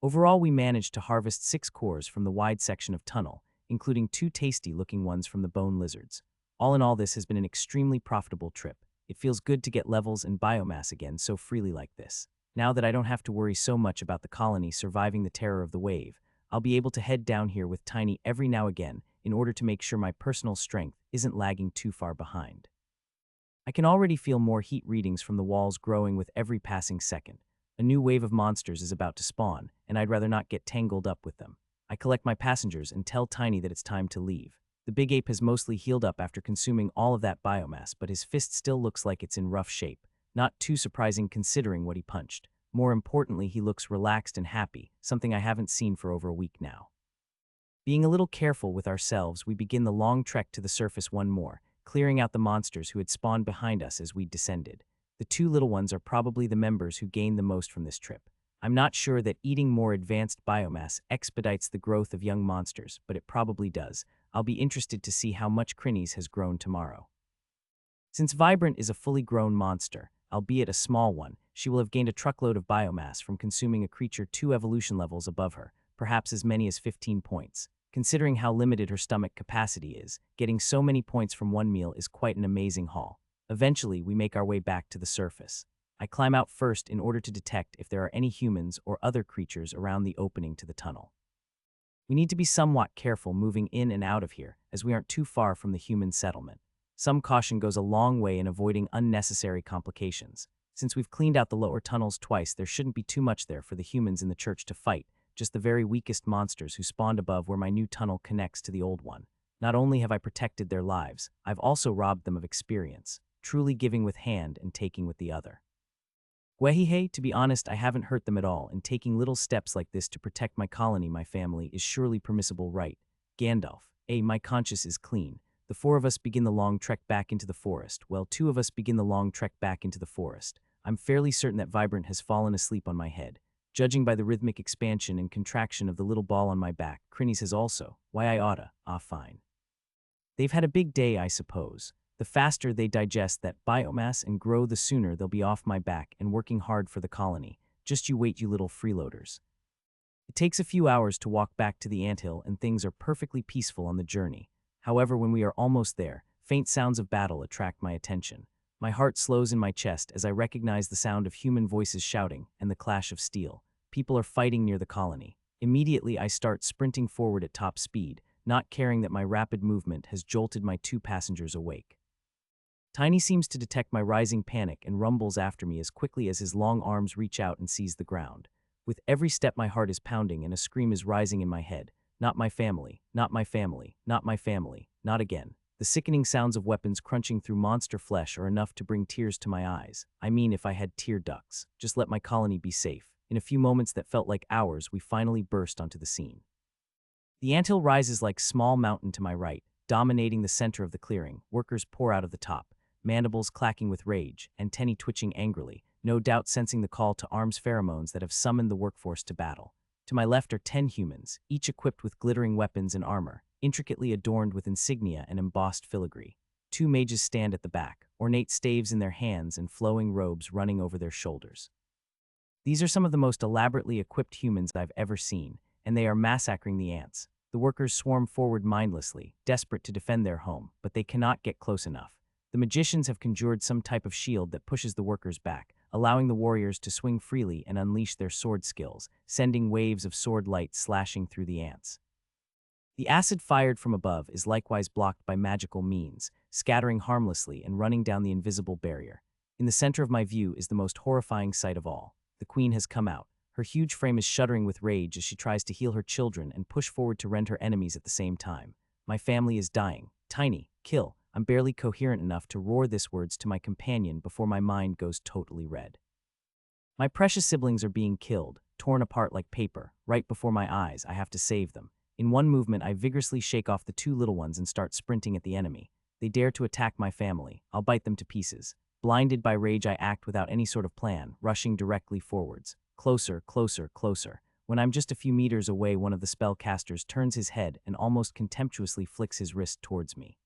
Overall, we managed to harvest 6 cores from the wide section of tunnel, including 2 tasty-looking ones from the bone lizards. All in all, this has been an extremely profitable trip. It feels good to get levels and biomass again so freely like this. Now that I don't have to worry so much about the colony surviving the terror of the wave, I'll be able to head down here with Tiny every now and again in order to make sure my personal strength isn't lagging too far behind. I can already feel more heat readings from the walls growing with every passing second. A new wave of monsters is about to spawn, and I'd rather not get tangled up with them. I collect my passengers and tell Tiny that it's time to leave. The big ape has mostly healed up after consuming all of that biomass, but his fist still looks like it's in rough shape. Not too surprising considering what he punched. More importantly, he looks relaxed and happy, something I haven't seen for over a week now. Being a little careful with ourselves, we begin the long trek to the surface one more, clearing out the monsters who had spawned behind us as we descended. The 2 little ones are probably the members who gained the most from this trip. I'm not sure that eating more advanced biomass expedites the growth of young monsters, but it probably does. I'll be interested to see how much Crinnies has grown tomorrow. Since Vibrant is a fully grown monster, albeit a small one, she will have gained a truckload of biomass from consuming a creature 2 evolution levels above her, perhaps as many as 15 points. Considering how limited her stomach capacity is, getting so many points from one meal is quite an amazing haul. Eventually, we make our way back to the surface. I climb out first in order to detect if there are any humans or other creatures around the opening to the tunnel. We need to be somewhat careful moving in and out of here, as we aren't too far from the human settlement. Some caution goes a long way in avoiding unnecessary complications. Since we've cleaned out the lower tunnels twice, there shouldn't be too much there for the humans in the church to fight, just the very weakest monsters who spawned above where my new tunnel connects to the old one. Not only have I protected their lives, I've also robbed them of experience, truly giving with hand and taking with the other. Wehihe, to be honest, I haven't hurt them at all, and taking little steps like this to protect my colony, my family, is surely permissible, right? Gandalf, my conscience is clean. The 4 of us begin the long trek back into the forest. Well, 2 of us begin the long trek back into the forest. I'm fairly certain that Vibrant has fallen asleep on my head. Judging by the rhythmic expansion and contraction of the little ball on my back, Crinnies has also. Why I oughta. Fine. They've had a big day, I suppose. The faster they digest that biomass and grow, the sooner they'll be off my back and working hard for the colony. Just you wait, you little freeloaders. It takes a few hours to walk back to the anthill, and things are perfectly peaceful on the journey. However, when we are almost there, faint sounds of battle attract my attention. My heart slows in my chest as I recognize the sound of human voices shouting and the clash of steel. People are fighting near the colony. Immediately, I start sprinting forward at top speed, not caring that my rapid movement has jolted my 2 passengers awake. Tiny seems to detect my rising panic and rumbles after me as quickly as his long arms reach out and seize the ground. With every step, my heart is pounding and a scream is rising in my head. Not my family, not my family, not my family, not again. The sickening sounds of weapons crunching through monster flesh are enough to bring tears to my eyes. I mean, if I had tear ducts. Just let my colony be safe. In a few moments that felt like hours, we finally burst onto the scene. The anthill rises like small mountain to my right, dominating the center of the clearing. Workers pour out of the top, mandibles clacking with rage, antennae twitching angrily, no doubt sensing the call to arms pheromones that have summoned the workforce to battle. To my left are 10 humans, each equipped with glittering weapons and armor, intricately adorned with insignia and embossed filigree. 2 mages stand at the back, ornate staves in their hands and flowing robes running over their shoulders. These are some of the most elaborately equipped humans I've ever seen, and they are massacring the ants. The workers swarm forward mindlessly, desperate to defend their home, but they cannot get close enough. The magicians have conjured some type of shield that pushes the workers back, allowing the warriors to swing freely and unleash their sword skills, sending waves of sword light slashing through the ants. The acid fired from above is likewise blocked by magical means, scattering harmlessly and running down the invisible barrier. In the center of my view is the most horrifying sight of all. The queen has come out. Her huge frame is shuddering with rage as she tries to heal her children and push forward to rend her enemies at the same time. My family is dying. Tiny, kill. I'm barely coherent enough to roar these words to my companion before my mind goes totally red. My precious siblings are being killed, torn apart like paper. Right before my eyes, I have to save them. In one movement, I vigorously shake off the 2 little ones and start sprinting at the enemy. They dare to attack my family. I'll bite them to pieces. Blinded by rage, I act without any sort of plan, rushing directly forwards. Closer, closer, closer. When I'm just a few meters away, one of the spellcasters turns his head and almost contemptuously flicks his wrist towards me.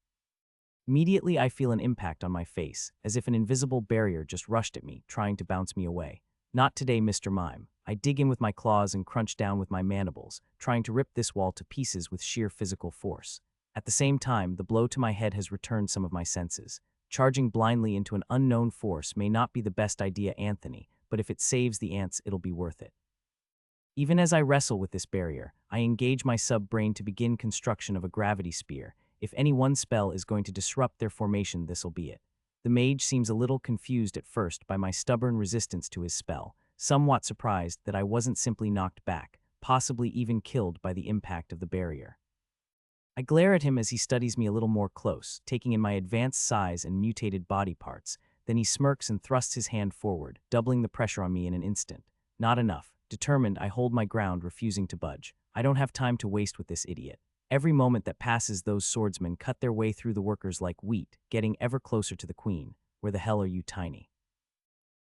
Immediately, I feel an impact on my face, as if an invisible barrier just rushed at me, trying to bounce me away. Not today, Mr. Mime. I dig in with my claws and crunch down with my mandibles, trying to rip this wall to pieces with sheer physical force. At the same time, the blow to my head has returned some of my senses. Charging blindly into an unknown force may not be the best idea, Anthony, but if it saves the ants, it'll be worth it. Even as I wrestle with this barrier, I engage my sub-brain to begin construction of a gravity spear. If any one spell is going to disrupt their formation, this'll be it. The mage seems a little confused at first by my stubborn resistance to his spell, somewhat surprised that I wasn't simply knocked back, possibly even killed by the impact of the barrier. I glare at him as he studies me a little more close, taking in my advanced size and mutated body parts. Then he smirks and thrusts his hand forward, doubling the pressure on me in an instant. Not enough. Determined, I hold my ground, refusing to budge. I don't have time to waste with this idiot. Every moment that passes, those swordsmen cut their way through the workers like wheat, getting ever closer to the queen. Where the hell are you, Tiny?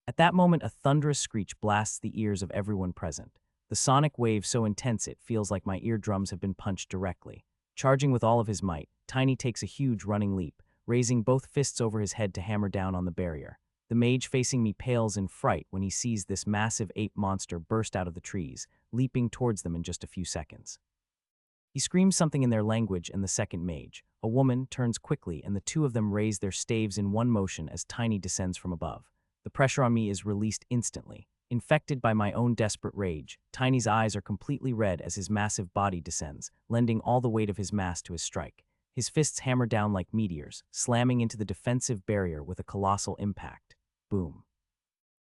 At that moment, a thunderous screech blasts the ears of everyone present. The sonic wave so intense it feels like my eardrums have been punched directly. Charging with all of his might, Tiny takes a huge running leap, raising both fists over his head to hammer down on the barrier. The mage facing me pales in fright when he sees this massive ape monster burst out of the trees, leaping towards them in just a few seconds. He screams something in their language, and the second mage, a woman, turns quickly, and the two of them raise their staves in one motion as Tiny descends from above. The pressure on me is released instantly. Infected by my own desperate rage, Tiny's eyes are completely red as his massive body descends, lending all the weight of his mass to his strike. His fists hammer down like meteors, slamming into the defensive barrier with a colossal impact. Boom.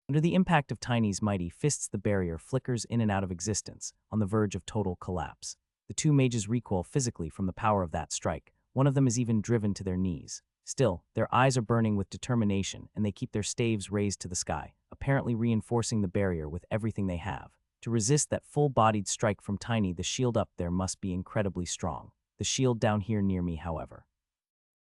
Under the impact of Tiny's mighty fists, the barrier flickers in and out of existence, on the verge of total collapse. The two mages recoil physically from the power of that strike. One of them is even driven to their knees. Still, their eyes are burning with determination, and they keep their staves raised to the sky, apparently reinforcing the barrier with everything they have. To resist that full-bodied strike from Tiny, the shield up there must be incredibly strong. The shield down here near me, however.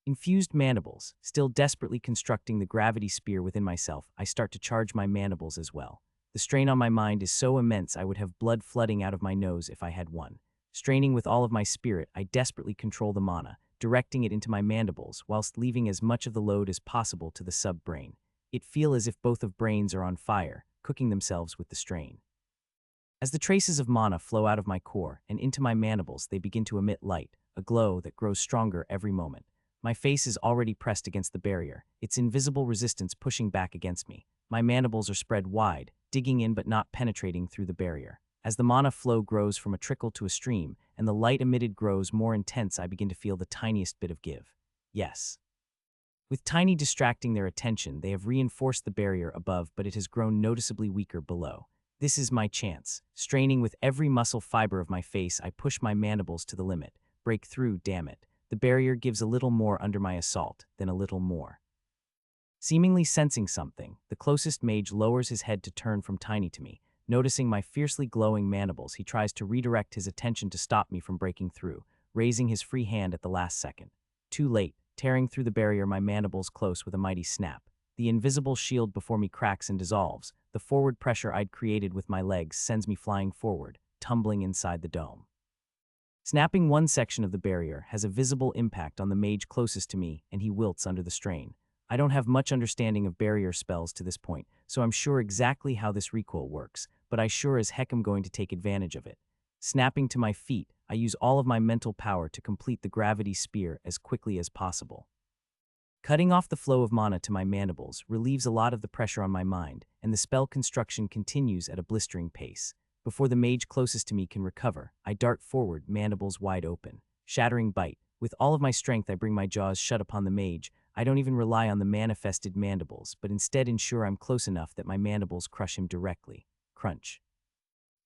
Infused mandibles, still desperately constructing the gravity spear within myself, I start to charge my mandibles as well. The strain on my mind is so immense I would have blood flooding out of my nose if I had one. Straining with all of my spirit, I desperately control the mana, directing it into my mandibles, whilst leaving as much of the load as possible to the sub-brain. It feels as if both of brains are on fire, cooking themselves with the strain. As the traces of mana flow out of my core and into my mandibles, they begin to emit light, a glow that grows stronger every moment. My face is already pressed against the barrier, its invisible resistance pushing back against me. My mandibles are spread wide, digging in but not penetrating through the barrier. As the mana flow grows from a trickle to a stream, and the light emitted grows more intense, I begin to feel the tiniest bit of give. Yes. With Tiny distracting their attention, they have reinforced the barrier above, but it has grown noticeably weaker below. This is my chance. Straining with every muscle fiber of my face, I push my mandibles to the limit. Break through, damn it. The barrier gives a little more under my assault, then a little more. Seemingly sensing something, the closest mage lowers his head to turn from Tiny to me. Noticing my fiercely glowing mandibles, he tries to redirect his attention to stop me from breaking through, raising his free hand at the last second. Too late, tearing through the barrier, my mandibles close with a mighty snap. The invisible shield before me cracks and dissolves. The forward pressure I'd created with my legs sends me flying forward, tumbling inside the dome. Snapping one section of the barrier has a visible impact on the mage closest to me, and he wilts under the strain. I don't have much understanding of barrier spells to this point, so I'm sure exactly how this recoil works, but I sure as heck am going to take advantage of it. Snapping to my feet, I use all of my mental power to complete the gravity spear as quickly as possible. Cutting off the flow of mana to my mandibles relieves a lot of the pressure on my mind, and the spell construction continues at a blistering pace. Before the mage closest to me can recover, I dart forward, mandibles wide open. Shattering bite. With all of my strength, I bring my jaws shut upon the mage. I don't even rely on the manifested mandibles, but instead ensure I'm close enough that my mandibles crush him directly. Crunch.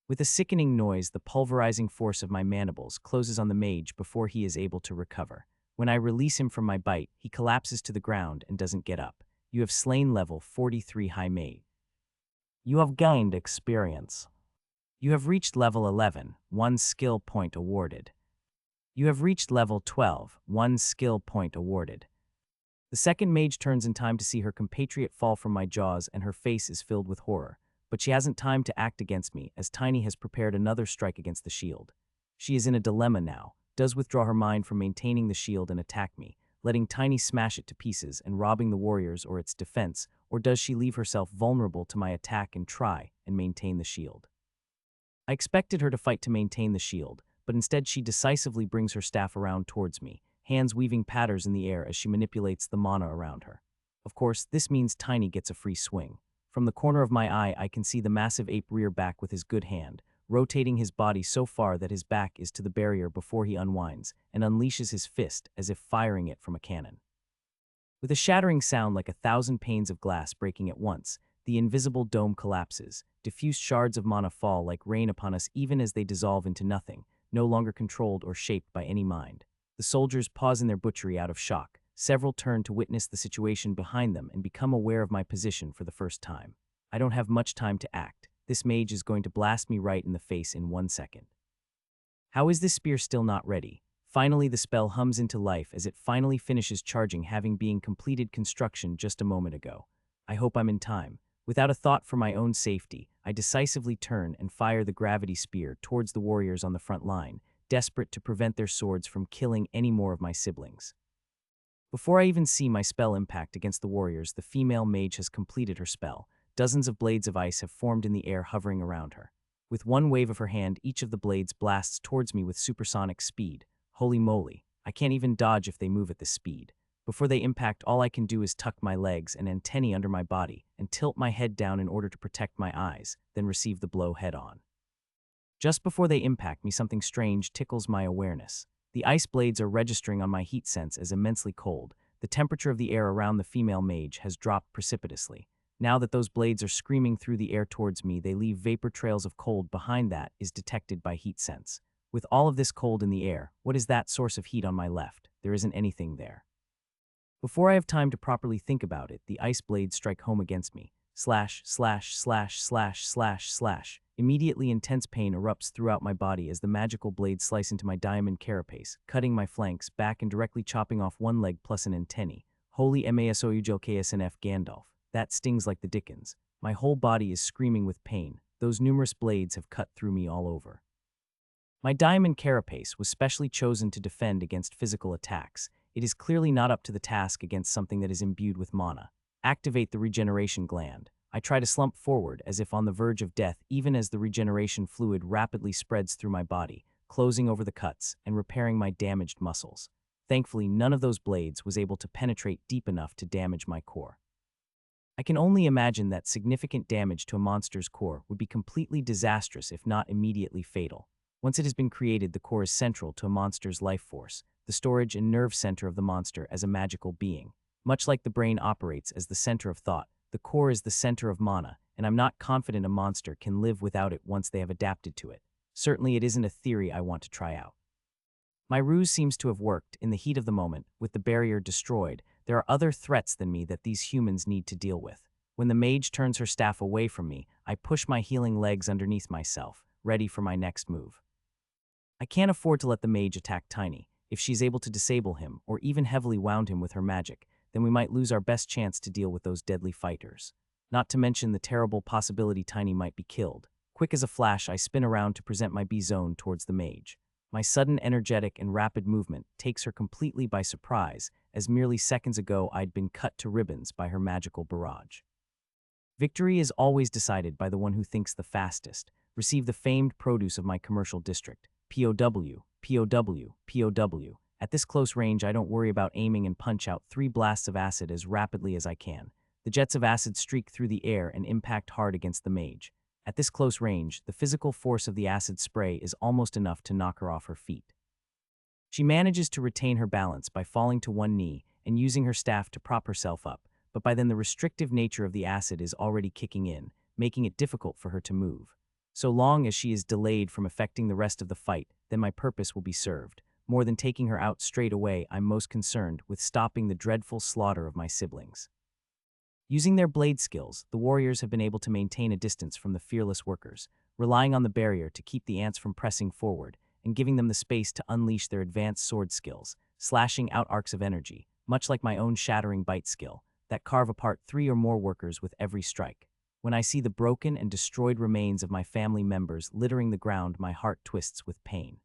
With a sickening noise, the pulverizing force of my mandibles closes on the mage before he is able to recover. When I release him from my bite, he collapses to the ground and doesn't get up. You have slain level 43 high mage. You have gained experience. You have reached level 11, 1 skill point awarded. You have reached level 12, 1 skill point awarded. The second mage turns in time to see her compatriot fall from my jaws, and her face is filled with horror. But she hasn't time to act against me, as Tiny has prepared another strike against the shield. She is in a dilemma now, does withdraw her mind from maintaining the shield and attack me, letting Tiny smash it to pieces and robbing the warriors or its defense, or does she leave herself vulnerable to my attack and try and maintain the shield? I expected her to fight to maintain the shield, but instead she decisively brings her staff around towards me, hands weaving patterns in the air as she manipulates the mana around her. Of course, this means Tiny gets a free swing. From the corner of my eye, I can see the massive ape rear back with his good hand, rotating his body so far that his back is to the barrier before he unwinds and unleashes his fist as if firing it from a cannon. With a shattering sound like 1,000 panes of glass breaking at once, the invisible dome collapses. Diffused shards of mana fall like rain upon us even as they dissolve into nothing, no longer controlled or shaped by any mind. The soldiers pause in their butchery out of shock. Several turn to witness the situation behind them and become aware of my position for the first time. I don't have much time to act. This mage is going to blast me right in the face in 1 second. How is this spear still not ready? Finally, the spell hums into life as it finally finishes charging, having been completed construction just a moment ago. I hope I'm in time. Without a thought for my own safety, I decisively turn and fire the gravity spear towards the warriors on the front line, desperate to prevent their swords from killing any more of my siblings. Before I even see my spell impact against the warriors, the female mage has completed her spell. Dozens of blades of ice have formed in the air hovering around her. With one wave of her hand, each of the blades blasts towards me with supersonic speed. Holy moly, I can't even dodge if they move at this speed. Before they impact, all I can do is tuck my legs and antennae under my body and tilt my head down in order to protect my eyes, then receive the blow head-on. Just before they impact me, something strange tickles my awareness. The ice blades are registering on my heat sense as immensely cold. The temperature of the air around the female mage has dropped precipitously. Now that those blades are screaming through the air towards me, they leave vapor trails of cold behind that is detected by heat sense. With all of this cold in the air, what is that source of heat on my left? There isn't anything there. Before I have time to properly think about it, the ice blades strike home against me. Slash, slash, slash, slash, slash, slash. Immediately intense pain erupts throughout my body as the magical blades slice into my diamond carapace, cutting my flanks, back and directly chopping off one leg plus an antennae. Holy masoujlksnf Gandalf. That stings like the dickens. My whole body is screaming with pain. Those numerous blades have cut through me all over. My diamond carapace was specially chosen to defend against physical attacks. It is clearly not up to the task against something that is imbued with mana. Activate the regeneration gland. I try to slump forward as if on the verge of death even as the regeneration fluid rapidly spreads through my body, closing over the cuts and repairing my damaged muscles. Thankfully, none of those blades was able to penetrate deep enough to damage my core. I can only imagine that significant damage to a monster's core would be completely disastrous if not immediately fatal. Once it has been created, the core is central to a monster's life force, the storage and nerve center of the monster as a magical being. Much like the brain operates as the center of thought, the core is the center of mana, and I'm not confident a monster can live without it once they have adapted to it. Certainly it isn't a theory I want to try out. My ruse seems to have worked. In the heat of the moment, with the barrier destroyed, there are other threats than me that these humans need to deal with. When the mage turns her staff away from me, I push my healing legs underneath myself, ready for my next move. I can't afford to let the mage attack Tiny. If she's able to disable him, or even heavily wound him with her magic, then we might lose our best chance to deal with those deadly fighters. Not to mention the terrible possibility Tiny might be killed. Quick as a flash, I spin around to present my B-zone towards the mage. My sudden, energetic, and rapid movement takes her completely by surprise, as merely seconds ago I'd been cut to ribbons by her magical barrage. Victory is always decided by the one who thinks the fastest. Receive the famed produce of my commercial district. POW, POW, POW. At this close range, I don't worry about aiming and punch out 3 blasts of acid as rapidly as I can. The jets of acid streak through the air and impact hard against the mage. At this close range, the physical force of the acid spray is almost enough to knock her off her feet. She manages to retain her balance by falling to one knee and using her staff to prop herself up, but by then the restrictive nature of the acid is already kicking in, making it difficult for her to move. So long as she is delayed from affecting the rest of the fight, then my purpose will be served. More than taking her out straight away, I'm most concerned with stopping the dreadful slaughter of my siblings. Using their blade skills, the warriors have been able to maintain a distance from the fearless workers, relying on the barrier to keep the ants from pressing forward and giving them the space to unleash their advanced sword skills, slashing out arcs of energy, much like my own shattering bite skill, that carve apart 3 or more workers with every strike. When I see the broken and destroyed remains of my family members littering the ground, my heart twists with pain.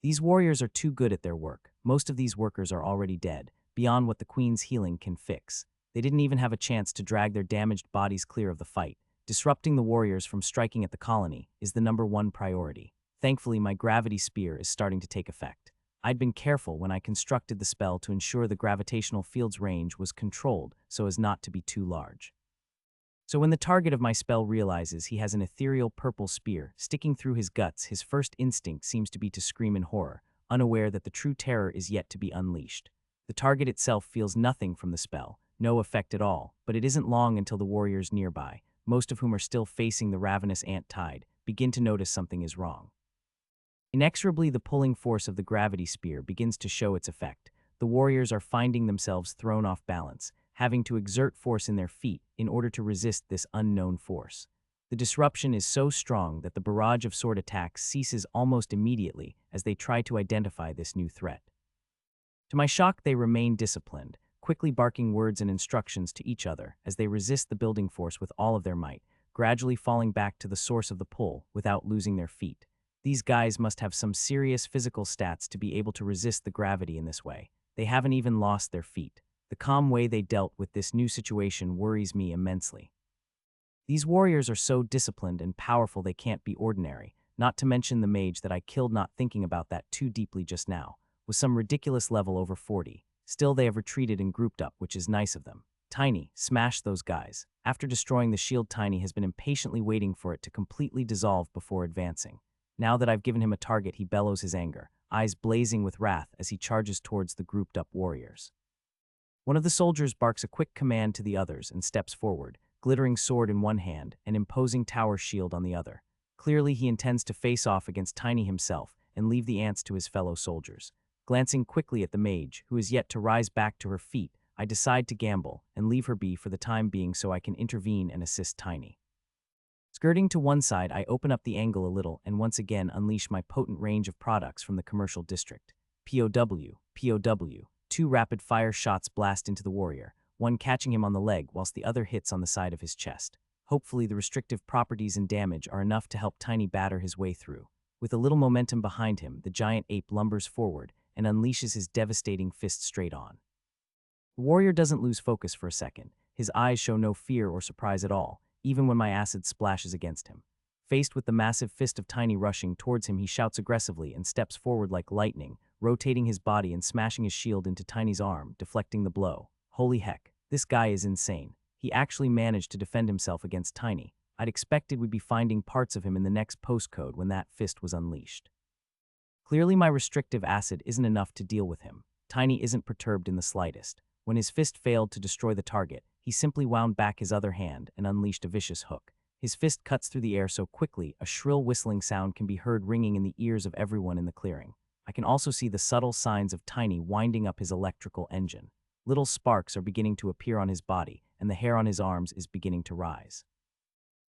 These warriors are too good at their work. Most of these workers are already dead. beyond what the queen's healing can fix. They didn't even have a chance to drag their damaged bodies clear of the fight. Disrupting the warriors from striking at the colony is the #1 priority. Thankfully, my gravity spear is starting to take effect. I'd been careful when I constructed the spell to ensure the gravitational field's range was controlled so as not to be too large. So when the target of my spell realizes he has an ethereal purple spear sticking through his guts, his first instinct seems to be to scream in horror, unaware that the true terror is yet to be unleashed. The target itself feels nothing from the spell, no effect at all, but it isn't long until the warriors nearby, most of whom are still facing the ravenous ant tide, begin to notice something is wrong. Inexorably, the pulling force of the gravity spear begins to show its effect. The warriors are finding themselves thrown off balance, having to exert force in their feet in order to resist this unknown force. The disruption is so strong that the barrage of sword attacks ceases almost immediately as they try to identify this new threat. To my shock, they remain disciplined, quickly barking words and instructions to each other as they resist the building force with all of their might, gradually falling back to the source of the pull without losing their feet. These guys must have some serious physical stats to be able to resist the gravity in this way. They haven't even lost their feet. The calm way they dealt with this new situation worries me immensely. These warriors are so disciplined and powerful they can't be ordinary, not to mention the mage that I killed not thinking about that too deeply just now, with some ridiculous level over 40. Still, they have retreated and grouped up, which is nice of them. Tiny, smash those guys. After destroying the shield, Tiny has been impatiently waiting for it to completely dissolve before advancing. Now that I've given him a target, he bellows his anger, eyes blazing with wrath as he charges towards the grouped-up warriors. One of the soldiers barks a quick command to the others and steps forward, glittering sword in one hand and imposing tower shield on the other. Clearly, he intends to face off against Tiny himself and leave the ants to his fellow soldiers. Glancing quickly at the mage, who is yet to rise back to her feet, I decide to gamble and leave her be for the time being so I can intervene and assist Tiny. Skirting to one side, I open up the angle a little and once again unleash my potent range of products from the commercial district. POW, POW. 2 rapid-fire shots blast into the warrior, one catching him on the leg whilst the other hits on the side of his chest. Hopefully, the restrictive properties and damage are enough to help Tiny batter his way through. With a little momentum behind him, the giant ape lumbers forward and unleashes his devastating fist straight on. The warrior doesn't lose focus for a second. His eyes show no fear or surprise at all, even when my acid splashes against him. Faced with the massive fist of Tiny rushing towards him, he shouts aggressively and steps forward like lightning, rotating his body and smashing his shield into Tiny's arm, deflecting the blow. Holy heck, this guy is insane. He actually managed to defend himself against Tiny. I'd expected we'd be finding parts of him in the next postcode when that fist was unleashed. Clearly, my restrictive acid isn't enough to deal with him. Tiny isn't perturbed in the slightest. When his fist failed to destroy the target, he simply wound back his other hand and unleashed a vicious hook. His fist cuts through the air so quickly, a shrill whistling sound can be heard ringing in the ears of everyone in the clearing. I can also see the subtle signs of Tiny winding up his electrical engine. Little sparks are beginning to appear on his body, and the hair on his arms is beginning to rise.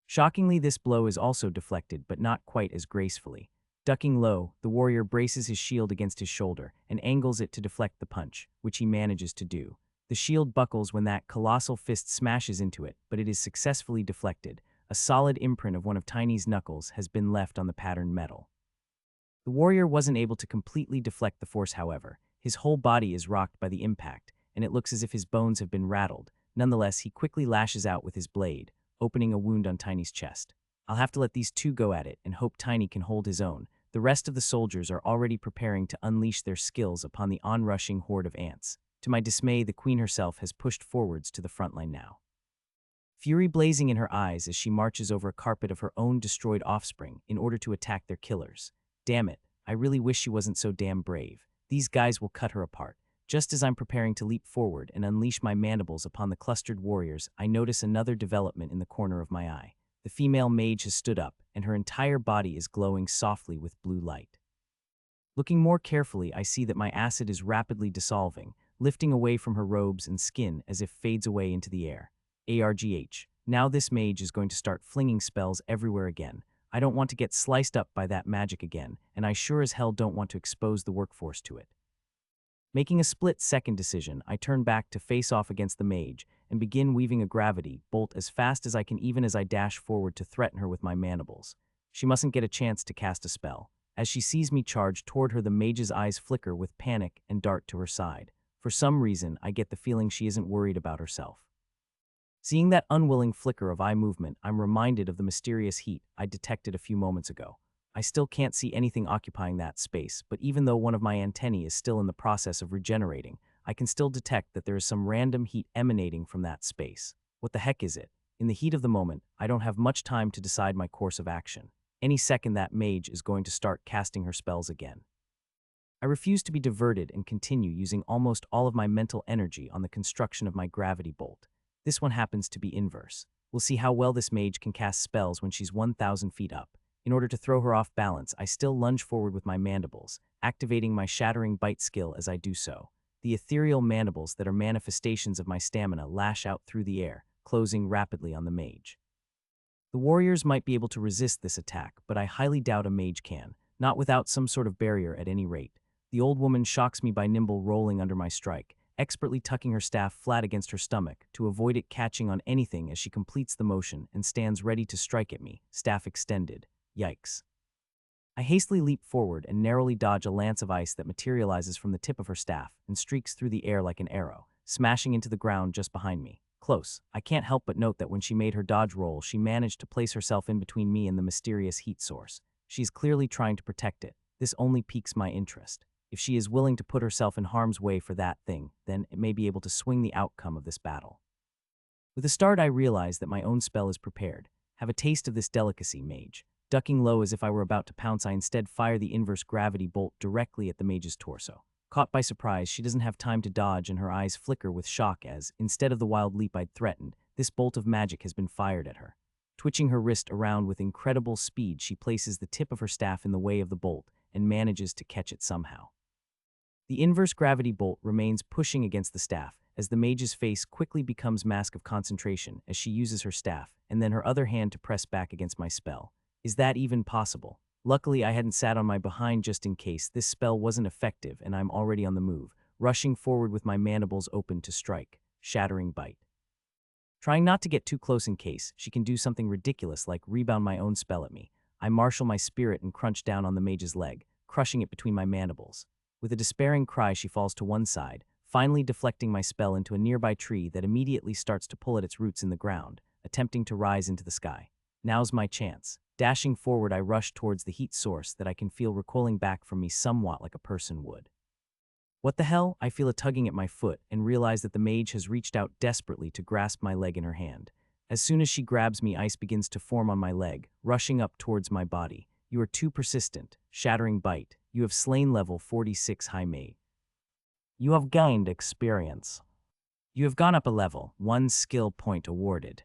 Shockingly, this blow is also deflected, but not quite as gracefully. Ducking low, the warrior braces his shield against his shoulder and angles it to deflect the punch, which he manages to do. The shield buckles when that colossal fist smashes into it, but it is successfully deflected. A solid imprint of one of Tiny's knuckles has been left on the patterned metal. The warrior wasn't able to completely deflect the force, however. His whole body is rocked by the impact, and it looks as if his bones have been rattled. Nonetheless, he quickly lashes out with his blade, opening a wound on Tiny's chest. I'll have to let these two go at it and hope Tiny can hold his own. The rest of the soldiers are already preparing to unleash their skills upon the onrushing horde of ants. To my dismay, the queen herself has pushed forwards to the front line now. Fury blazing in her eyes as she marches over a carpet of her own destroyed offspring in order to attack their killers. Damn it, I really wish she wasn't so damn brave. These guys will cut her apart. Just as I'm preparing to leap forward and unleash my mandibles upon the clustered warriors, I notice another development in the corner of my eye. The female mage has stood up, and her entire body is glowing softly with blue light. Looking more carefully, I see that my acid is rapidly dissolving, lifting away from her robes and skin as if fades away into the air. ARGH. Now this mage is going to start flinging spells everywhere again. I don't want to get sliced up by that magic again, and I sure as hell don't want to expose the workforce to it. Making a split-second decision, I turn back to face off against the mage and begin weaving a gravity bolt as fast as I can, even as I dash forward to threaten her with my mandibles. She mustn't get a chance to cast a spell. As she sees me charge toward her, the mage's eyes flicker with panic and dart to her side. For some reason, I get the feeling she isn't worried about herself. Seeing that unwilling flicker of eye movement, I'm reminded of the mysterious heat I detected a few moments ago. I still can't see anything occupying that space, but even though one of my antennae is still in the process of regenerating, I can still detect that there is some random heat emanating from that space. What the heck is it? In the heat of the moment, I don't have much time to decide my course of action. Any second that mage is going to start casting her spells again. I refuse to be diverted and continue using almost all of my mental energy on the construction of my gravity bolt. This one happens to be inverse. We'll see how well this mage can cast spells when she's 1,000 feet up. In order to throw her off balance, I still lunge forward with my mandibles, activating my shattering bite skill as I do so. The ethereal mandibles that are manifestations of my stamina lash out through the air, closing rapidly on the mage. The warriors might be able to resist this attack, but I highly doubt a mage can, not without some sort of barrier at any rate. The old woman shocks me by nimble rolling under my strike, expertly tucking her staff flat against her stomach to avoid it catching on anything as she completes the motion and stands ready to strike at me, staff extended. Yikes. I hastily leap forward and narrowly dodge a lance of ice that materializes from the tip of her staff and streaks through the air like an arrow, smashing into the ground just behind me. Close. I can't help but note that when she made her dodge roll, she managed to place herself in between me and the mysterious heat source. She's clearly trying to protect it. This only piques my interest. If she is willing to put herself in harm's way for that thing, then it may be able to swing the outcome of this battle. With a start, I realize that my own spell is prepared. Have a taste of this delicacy, mage. Ducking low as if I were about to pounce, I instead fire the inverse gravity bolt directly at the mage's torso. Caught by surprise, she doesn't have time to dodge and her eyes flicker with shock as, instead of the wild leap I'd threatened, this bolt of magic has been fired at her. Twitching her wrist around with incredible speed, she places the tip of her staff in the way of the bolt and manages to catch it somehow. The inverse gravity bolt remains pushing against the staff as the mage's face quickly becomes mask of concentration as she uses her staff and then her other hand to press back against my spell. Is that even possible? Luckily, I hadn't sat on my behind just in case this spell wasn't effective and I'm already on the move, rushing forward with my mandibles open to strike, shattering bite. Trying not to get too close in case she can do something ridiculous like rebound my own spell at me, I marshal my spirit and crunch down on the mage's leg, crushing it between my mandibles. With a despairing cry, she falls to one side, finally deflecting my spell into a nearby tree that immediately starts to pull at its roots in the ground, attempting to rise into the sky. Now's my chance. Dashing forward, I rush towards the heat source that I can feel recoiling back from me somewhat like a person would. What the hell? I feel a tugging at my foot and realize that the mage has reached out desperately to grasp my leg in her hand. As soon as she grabs me, ice begins to form on my leg, rushing up towards my body. You are too persistent. Shattering bite. You have slain level 46 high mage. You have gained experience. You have gone up a level, 1 skill point awarded.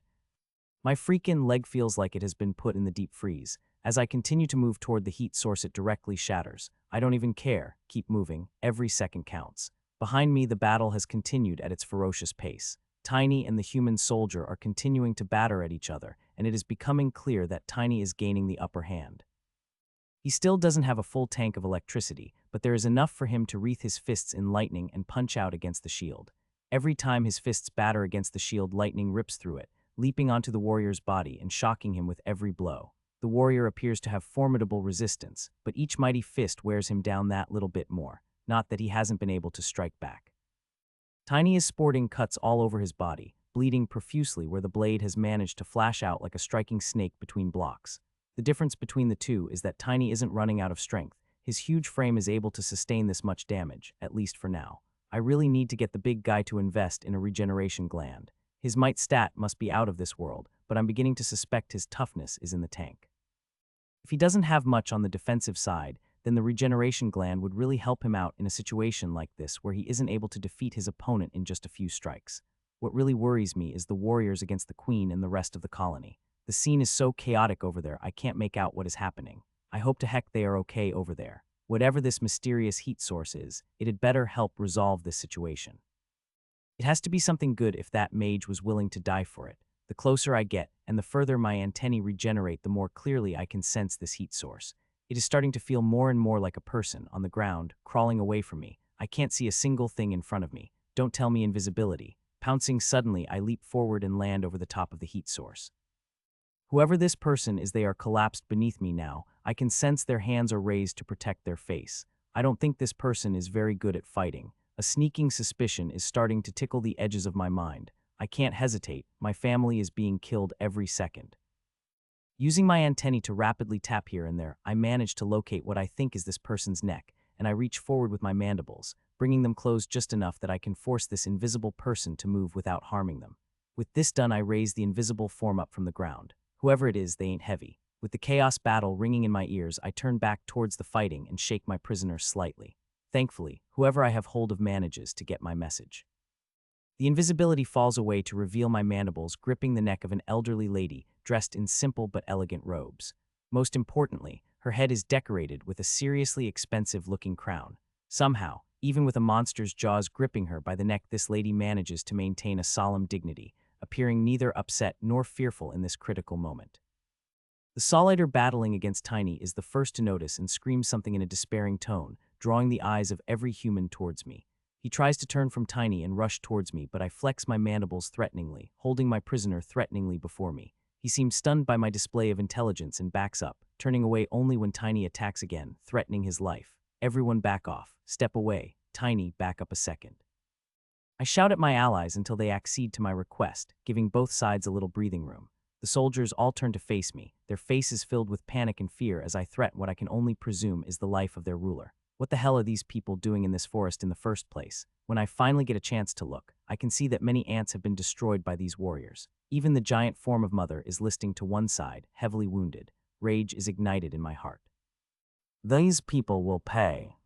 My freaking leg feels like it has been put in the deep freeze. As I continue to move toward the heat source, it directly shatters. I don't even care. Keep moving. Every second counts. Behind me, the battle has continued at its ferocious pace. Tiny and the human soldier are continuing to batter at each other, and it is becoming clear that Tiny is gaining the upper hand. He still doesn't have a full tank of electricity, but there is enough for him to wreath his fists in lightning and punch out against the shield. Every time his fists batter against the shield, lightning rips through it, leaping onto the warrior's body and shocking him with every blow. The warrior appears to have formidable resistance, but each mighty fist wears him down that little bit more, not that he hasn't been able to strike back. Tiny is sporting cuts all over his body, bleeding profusely where the blade has managed to flash out like a striking snake between blocks. The difference between the two is that Tiny isn't running out of strength. His huge frame is able to sustain this much damage, at least for now. I really need to get the big guy to invest in a regeneration gland. His might stat must be out of this world, but I'm beginning to suspect his toughness is in the tank. If he doesn't have much on the defensive side, then the regeneration gland would really help him out in a situation like this where he isn't able to defeat his opponent in just a few strikes. What really worries me is the warriors against the queen and the rest of the colony. The scene is so chaotic over there, I can't make out what is happening. I hope to heck they are okay over there. Whatever this mysterious heat source is, it had better help resolve this situation. It has to be something good if that mage was willing to die for it. The closer I get, and the further my antennae regenerate, the more clearly I can sense this heat source. It is starting to feel more and more like a person, on the ground, crawling away from me. I can't see a single thing in front of me. Don't tell me invisibility. Pouncing suddenly, I leap forward and land over the top of the heat source. Whoever this person is, they are collapsed beneath me now. I can sense their hands are raised to protect their face. I don't think this person is very good at fighting. A sneaking suspicion is starting to tickle the edges of my mind. I can't hesitate. My family is being killed every second. Using my antennae to rapidly tap here and there, I manage to locate what I think is this person's neck, and I reach forward with my mandibles, bringing them closed just enough that I can force this invisible person to move without harming them. With this done, I raise the invisible form up from the ground. Whoever it is, they ain't heavy. With the chaos battle ringing in my ears, I turn back towards the fighting and shake my prisoner slightly. Thankfully, whoever I have hold of manages to get my message. The invisibility falls away to reveal my mandibles gripping the neck of an elderly lady dressed in simple but elegant robes. Most importantly, her head is decorated with a seriously expensive-looking crown. Somehow, even with a monster's jaws gripping her by the neck, this lady manages to maintain a solemn dignity, appearing neither upset nor fearful in this critical moment. The Solider battling against Tiny is the first to notice and screams something in a despairing tone, drawing the eyes of every human towards me. He tries to turn from Tiny and rush towards me, but I flex my mandibles threateningly, holding my prisoner threateningly before me. He seems stunned by my display of intelligence and backs up, turning away only when Tiny attacks again, threatening his life. Everyone back off. Step away. Tiny, back up a second. I shout at my allies until they accede to my request, giving both sides a little breathing room. The soldiers all turn to face me, their faces filled with panic and fear as I threaten what I can only presume is the life of their ruler. What the hell are these people doing in this forest in the first place? When I finally get a chance to look, I can see that many ants have been destroyed by these warriors. Even the giant form of Mother is listing to one side, heavily wounded. Rage is ignited in my heart. These people will pay.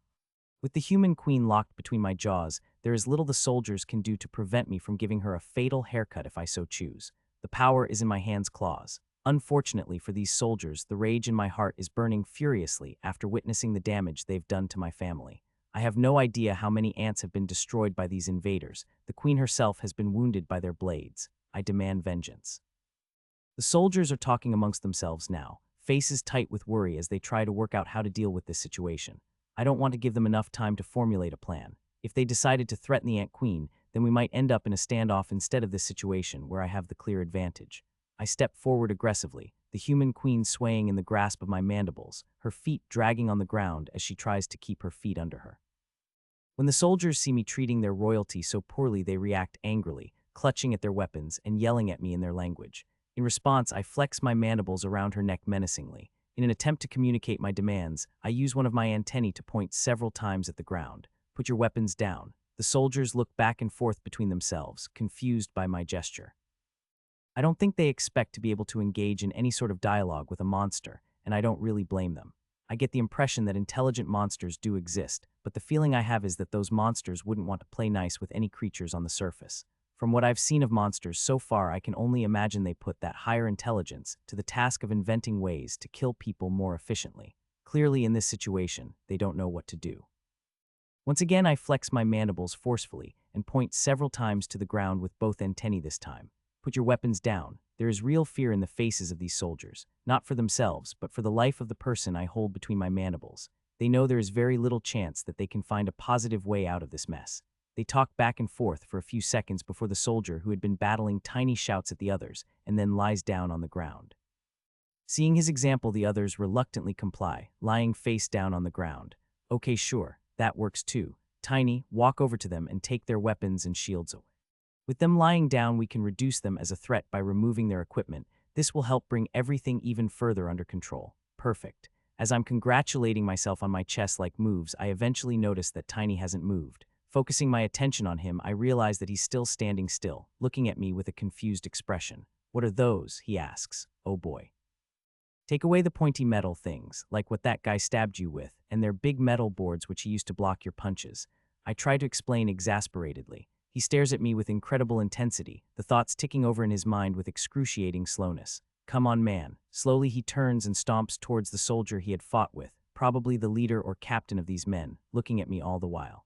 With the human queen locked between my jaws, there is little the soldiers can do to prevent me from giving her a fatal haircut if I so choose. The power is in my hands' claws. Unfortunately for these soldiers, the rage in my heart is burning furiously after witnessing the damage they've done to my family. I have no idea how many ants have been destroyed by these invaders. The queen herself has been wounded by their blades. I demand vengeance. The soldiers are talking amongst themselves now, faces tight with worry as they try to work out how to deal with this situation. I don't want to give them enough time to formulate a plan. If they decided to threaten the Ant Queen, then we might end up in a standoff instead of this situation where I have the clear advantage. I step forward aggressively, the human queen swaying in the grasp of my mandibles, her feet dragging on the ground as she tries to keep her feet under her. When the soldiers see me treating their royalty so poorly, they react angrily, clutching at their weapons and yelling at me in their language. In response, I flex my mandibles around her neck menacingly. In an attempt to communicate my demands, I use one of my antennae to point several times at the ground. Put your weapons down. The soldiers look back and forth between themselves, confused by my gesture. I don't think they expect to be able to engage in any sort of dialogue with a monster, and I don't really blame them. I get the impression that intelligent monsters do exist, but the feeling I have is that those monsters wouldn't want to play nice with any creatures on the surface. From what I've seen of monsters so far, I can only imagine they put that higher intelligence to the task of inventing ways to kill people more efficiently. Clearly, in this situation, they don't know what to do. Once again, I flex my mandibles forcefully and point several times to the ground with both antennae this time. Put your weapons down. There is real fear in the faces of these soldiers, not for themselves, but for the life of the person I hold between my mandibles. They know there is very little chance that they can find a positive way out of this mess. They talk back and forth for a few seconds before the soldier who had been battling Tiny shouts at the others and then lies down on the ground. Seeing his example, the others reluctantly comply, lying face down on the ground. Okay, sure, that works too. Tiny, walk over to them and take their weapons and shields away. With them lying down, we can reduce them as a threat by removing their equipment. This will help bring everything even further under control. Perfect. As I'm congratulating myself on my chess-like moves, I eventually notice that Tiny hasn't moved. Focusing my attention on him, I realize that he's still standing still, looking at me with a confused expression. What are those? He asks. Oh boy. Take away the pointy metal things, like what that guy stabbed you with, and they're big metal boards which he used to block your punches. I try to explain exasperatedly. He stares at me with incredible intensity, the thoughts ticking over in his mind with excruciating slowness. Come on, man. Slowly he turns and stomps towards the soldier he had fought with, probably the leader or captain of these men, looking at me all the while.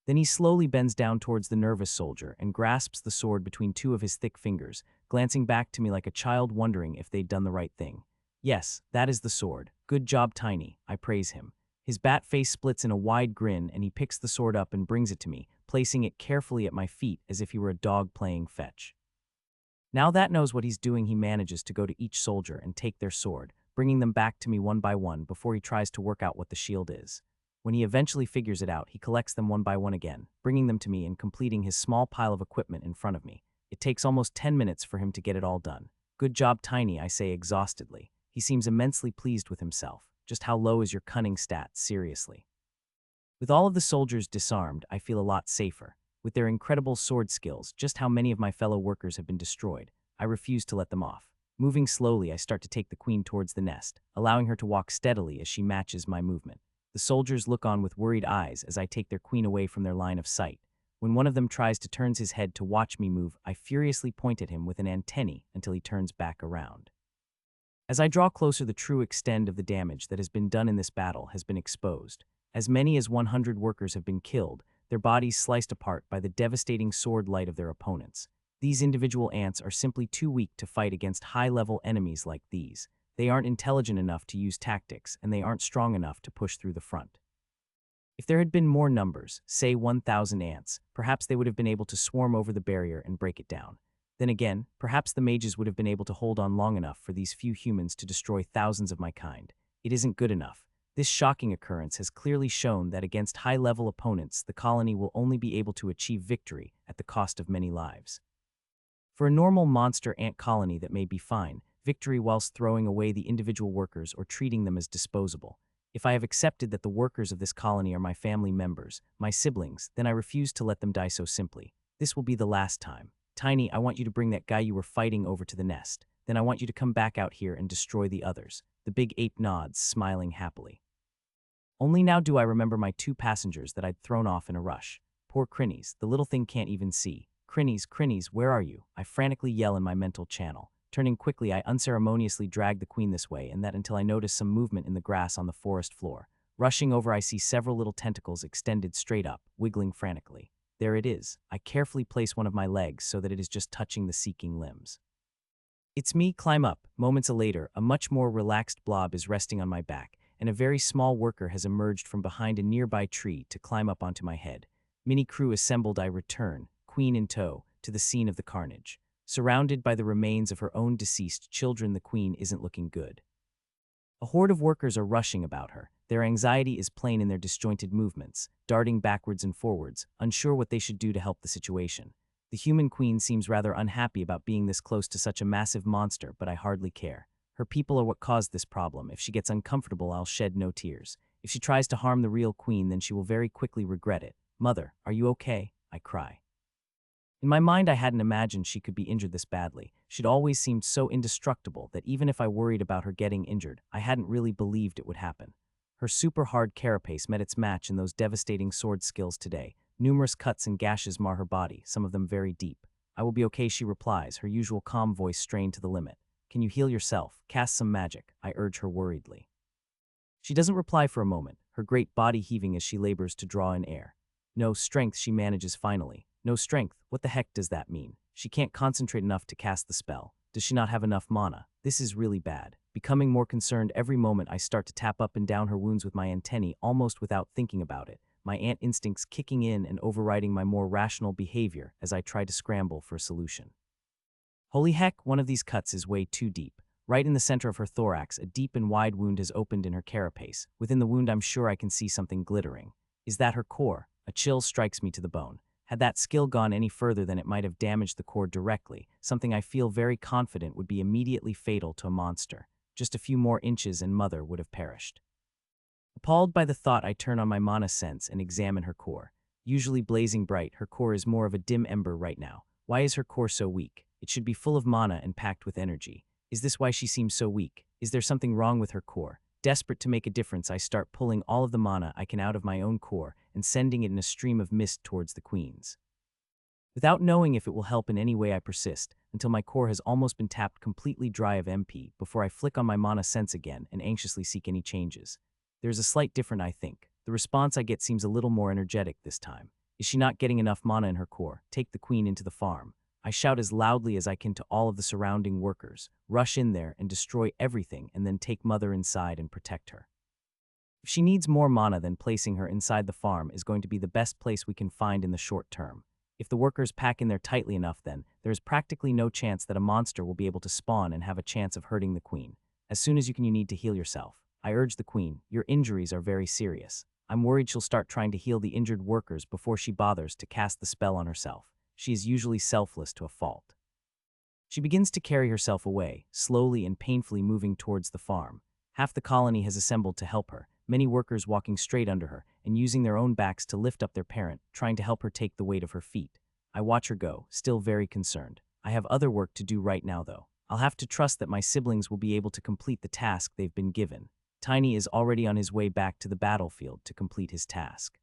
Then he slowly bends down towards the nervous soldier and grasps the sword between two of his thick fingers, glancing back to me like a child wondering if they'd done the right thing. Yes, that is the sword. Good job, Tiny. I praise him. His bat face splits in a wide grin and he picks the sword up and brings it to me, placing it carefully at my feet as if he were a dog playing fetch. Now that knows what he's doing, he manages to go to each soldier and take their sword, bringing them back to me one by one before he tries to work out what the shield is. When he eventually figures it out, he collects them one by one again, bringing them to me and completing his small pile of equipment in front of me. It takes almost 10 minutes for him to get it all done. Good job, Tiny, I say exhaustedly. He seems immensely pleased with himself. Just how low is your cunning stat, seriously? With all of the soldiers disarmed, I feel a lot safer. With their incredible sword skills, just how many of my fellow workers have been destroyed. I refuse to let them off. Moving slowly, I start to take the queen towards the nest, allowing her to walk steadily as she matches my movement. The soldiers look on with worried eyes as I take their queen away from their line of sight. When one of them tries to turn his head to watch me move, I furiously point at him with an antennae until he turns back around. As I draw closer, the true extent of the damage that has been done in this battle has been exposed. As many as 100 workers have been killed, their bodies sliced apart by the devastating sword light of their opponents. These individual ants are simply too weak to fight against high-level enemies like these. They aren't intelligent enough to use tactics, and they aren't strong enough to push through the front. If there had been more numbers, say 1,000 ants, perhaps they would have been able to swarm over the barrier and break it down. Then again, perhaps the mages would have been able to hold on long enough for these few humans to destroy thousands of my kind. It isn't good enough. This shocking occurrence has clearly shown that against high-level opponents, the colony will only be able to achieve victory at the cost of many lives. For a normal monster ant colony, that may be fine, victory whilst throwing away the individual workers or treating them as disposable. If I have accepted that the workers of this colony are my family members, my siblings, then I refuse to let them die so simply. This will be the last time. Tiny, I want you to bring that guy you were fighting over to the nest. Then I want you to come back out here and destroy the others. The big ape nods, smiling happily. Only now do I remember my 2 passengers that I'd thrown off in a rush. Poor Crinnies, the little thing can't even see. Crinnies, where are you? I frantically yell in my mental channel. Turning quickly, I unceremoniously drag the queen this way and that until I notice some movement in the grass on the forest floor. Rushing over, I see several little tentacles extended straight up, wiggling frantically. There it is. I carefully place one of my legs so that it is just touching the seeking limbs. It's me, climb up. Moments later, a much more relaxed blob is resting on my back, and a very small worker has emerged from behind a nearby tree to climb up onto my head. Mini crew assembled, I return, queen in tow, to the scene of the carnage. Surrounded by the remains of her own deceased children, the queen isn't looking good. A horde of workers are rushing about her. Their anxiety is plain in their disjointed movements, darting backwards and forwards, unsure what they should do to help the situation. The human queen seems rather unhappy about being this close to such a massive monster, but I hardly care. Her people are what caused this problem. If she gets uncomfortable, I'll shed no tears. If she tries to harm the real queen, then she will very quickly regret it. Mother, are you okay? I cry. In my mind, I hadn't imagined she could be injured this badly. She'd always seemed so indestructible that even if I worried about her getting injured, I hadn't really believed it would happen. Her super hard carapace met its match in those devastating sword skills today. Numerous cuts and gashes mar her body, some of them very deep. I will be okay, she replies, her usual calm voice strained to the limit. Can you heal yourself? Cast some magic, I urge her worriedly. She doesn't reply for a moment, her great body heaving as she labors to draw in air. No strength, she manages finally. No strength, what the heck does that mean? She can't concentrate enough to cast the spell. Does she not have enough mana? This is really bad. Becoming more concerned every moment, I start to tap up and down her wounds with my antennae almost without thinking about it, my ant instincts kicking in and overriding my more rational behavior as I try to scramble for a solution. Holy heck, one of these cuts is way too deep. Right in the center of her thorax, a deep and wide wound has opened in her carapace. Within the wound, I'm sure I can see something glittering. Is that her core? A chill strikes me to the bone. Had that skill gone any further, then it might have damaged the core directly, something I feel very confident would be immediately fatal to a monster. Just a few more inches and Mother would have perished. Appalled by the thought, I turn on my mana sense and examine her core. Usually blazing bright, her core is more of a dim ember right now. Why is her core so weak? It should be full of mana and packed with energy. Is this why she seems so weak? Is there something wrong with her core? Desperate to make a difference, I start pulling all of the mana I can out of my own core and sending it in a stream of mist towards the queen's. Without knowing if it will help in any way, I persist, until my core has almost been tapped completely dry of MP before I flick on my mana sense again and anxiously seek any changes. There's a slight difference, I think. The response I get seems a little more energetic this time. Is she not getting enough mana in her core? Take the queen into the farm. I shout as loudly as I can to all of the surrounding workers. Rush in there and destroy everything and then take Mother inside and protect her. If she needs more mana, then placing her inside the farm is going to be the best place we can find in the short term. If the workers pack in there tightly enough, then there is practically no chance that a monster will be able to spawn and have a chance of hurting the queen. As soon as you need to heal yourself. I urge the queen, your injuries are very serious. I'm worried she'll start trying to heal the injured workers before she bothers to cast the spell on herself. She is usually selfless to a fault. She begins to carry herself away, slowly and painfully moving towards the farm. Half the colony has assembled to help her, many workers walking straight under her and using their own backs to lift up their parent, trying to help her take the weight of her feet. I watch her go, still very concerned. I have other work to do right now, though. I'll have to trust that my siblings will be able to complete the task they've been given. Tiny is already on his way back to the battlefield to complete his task.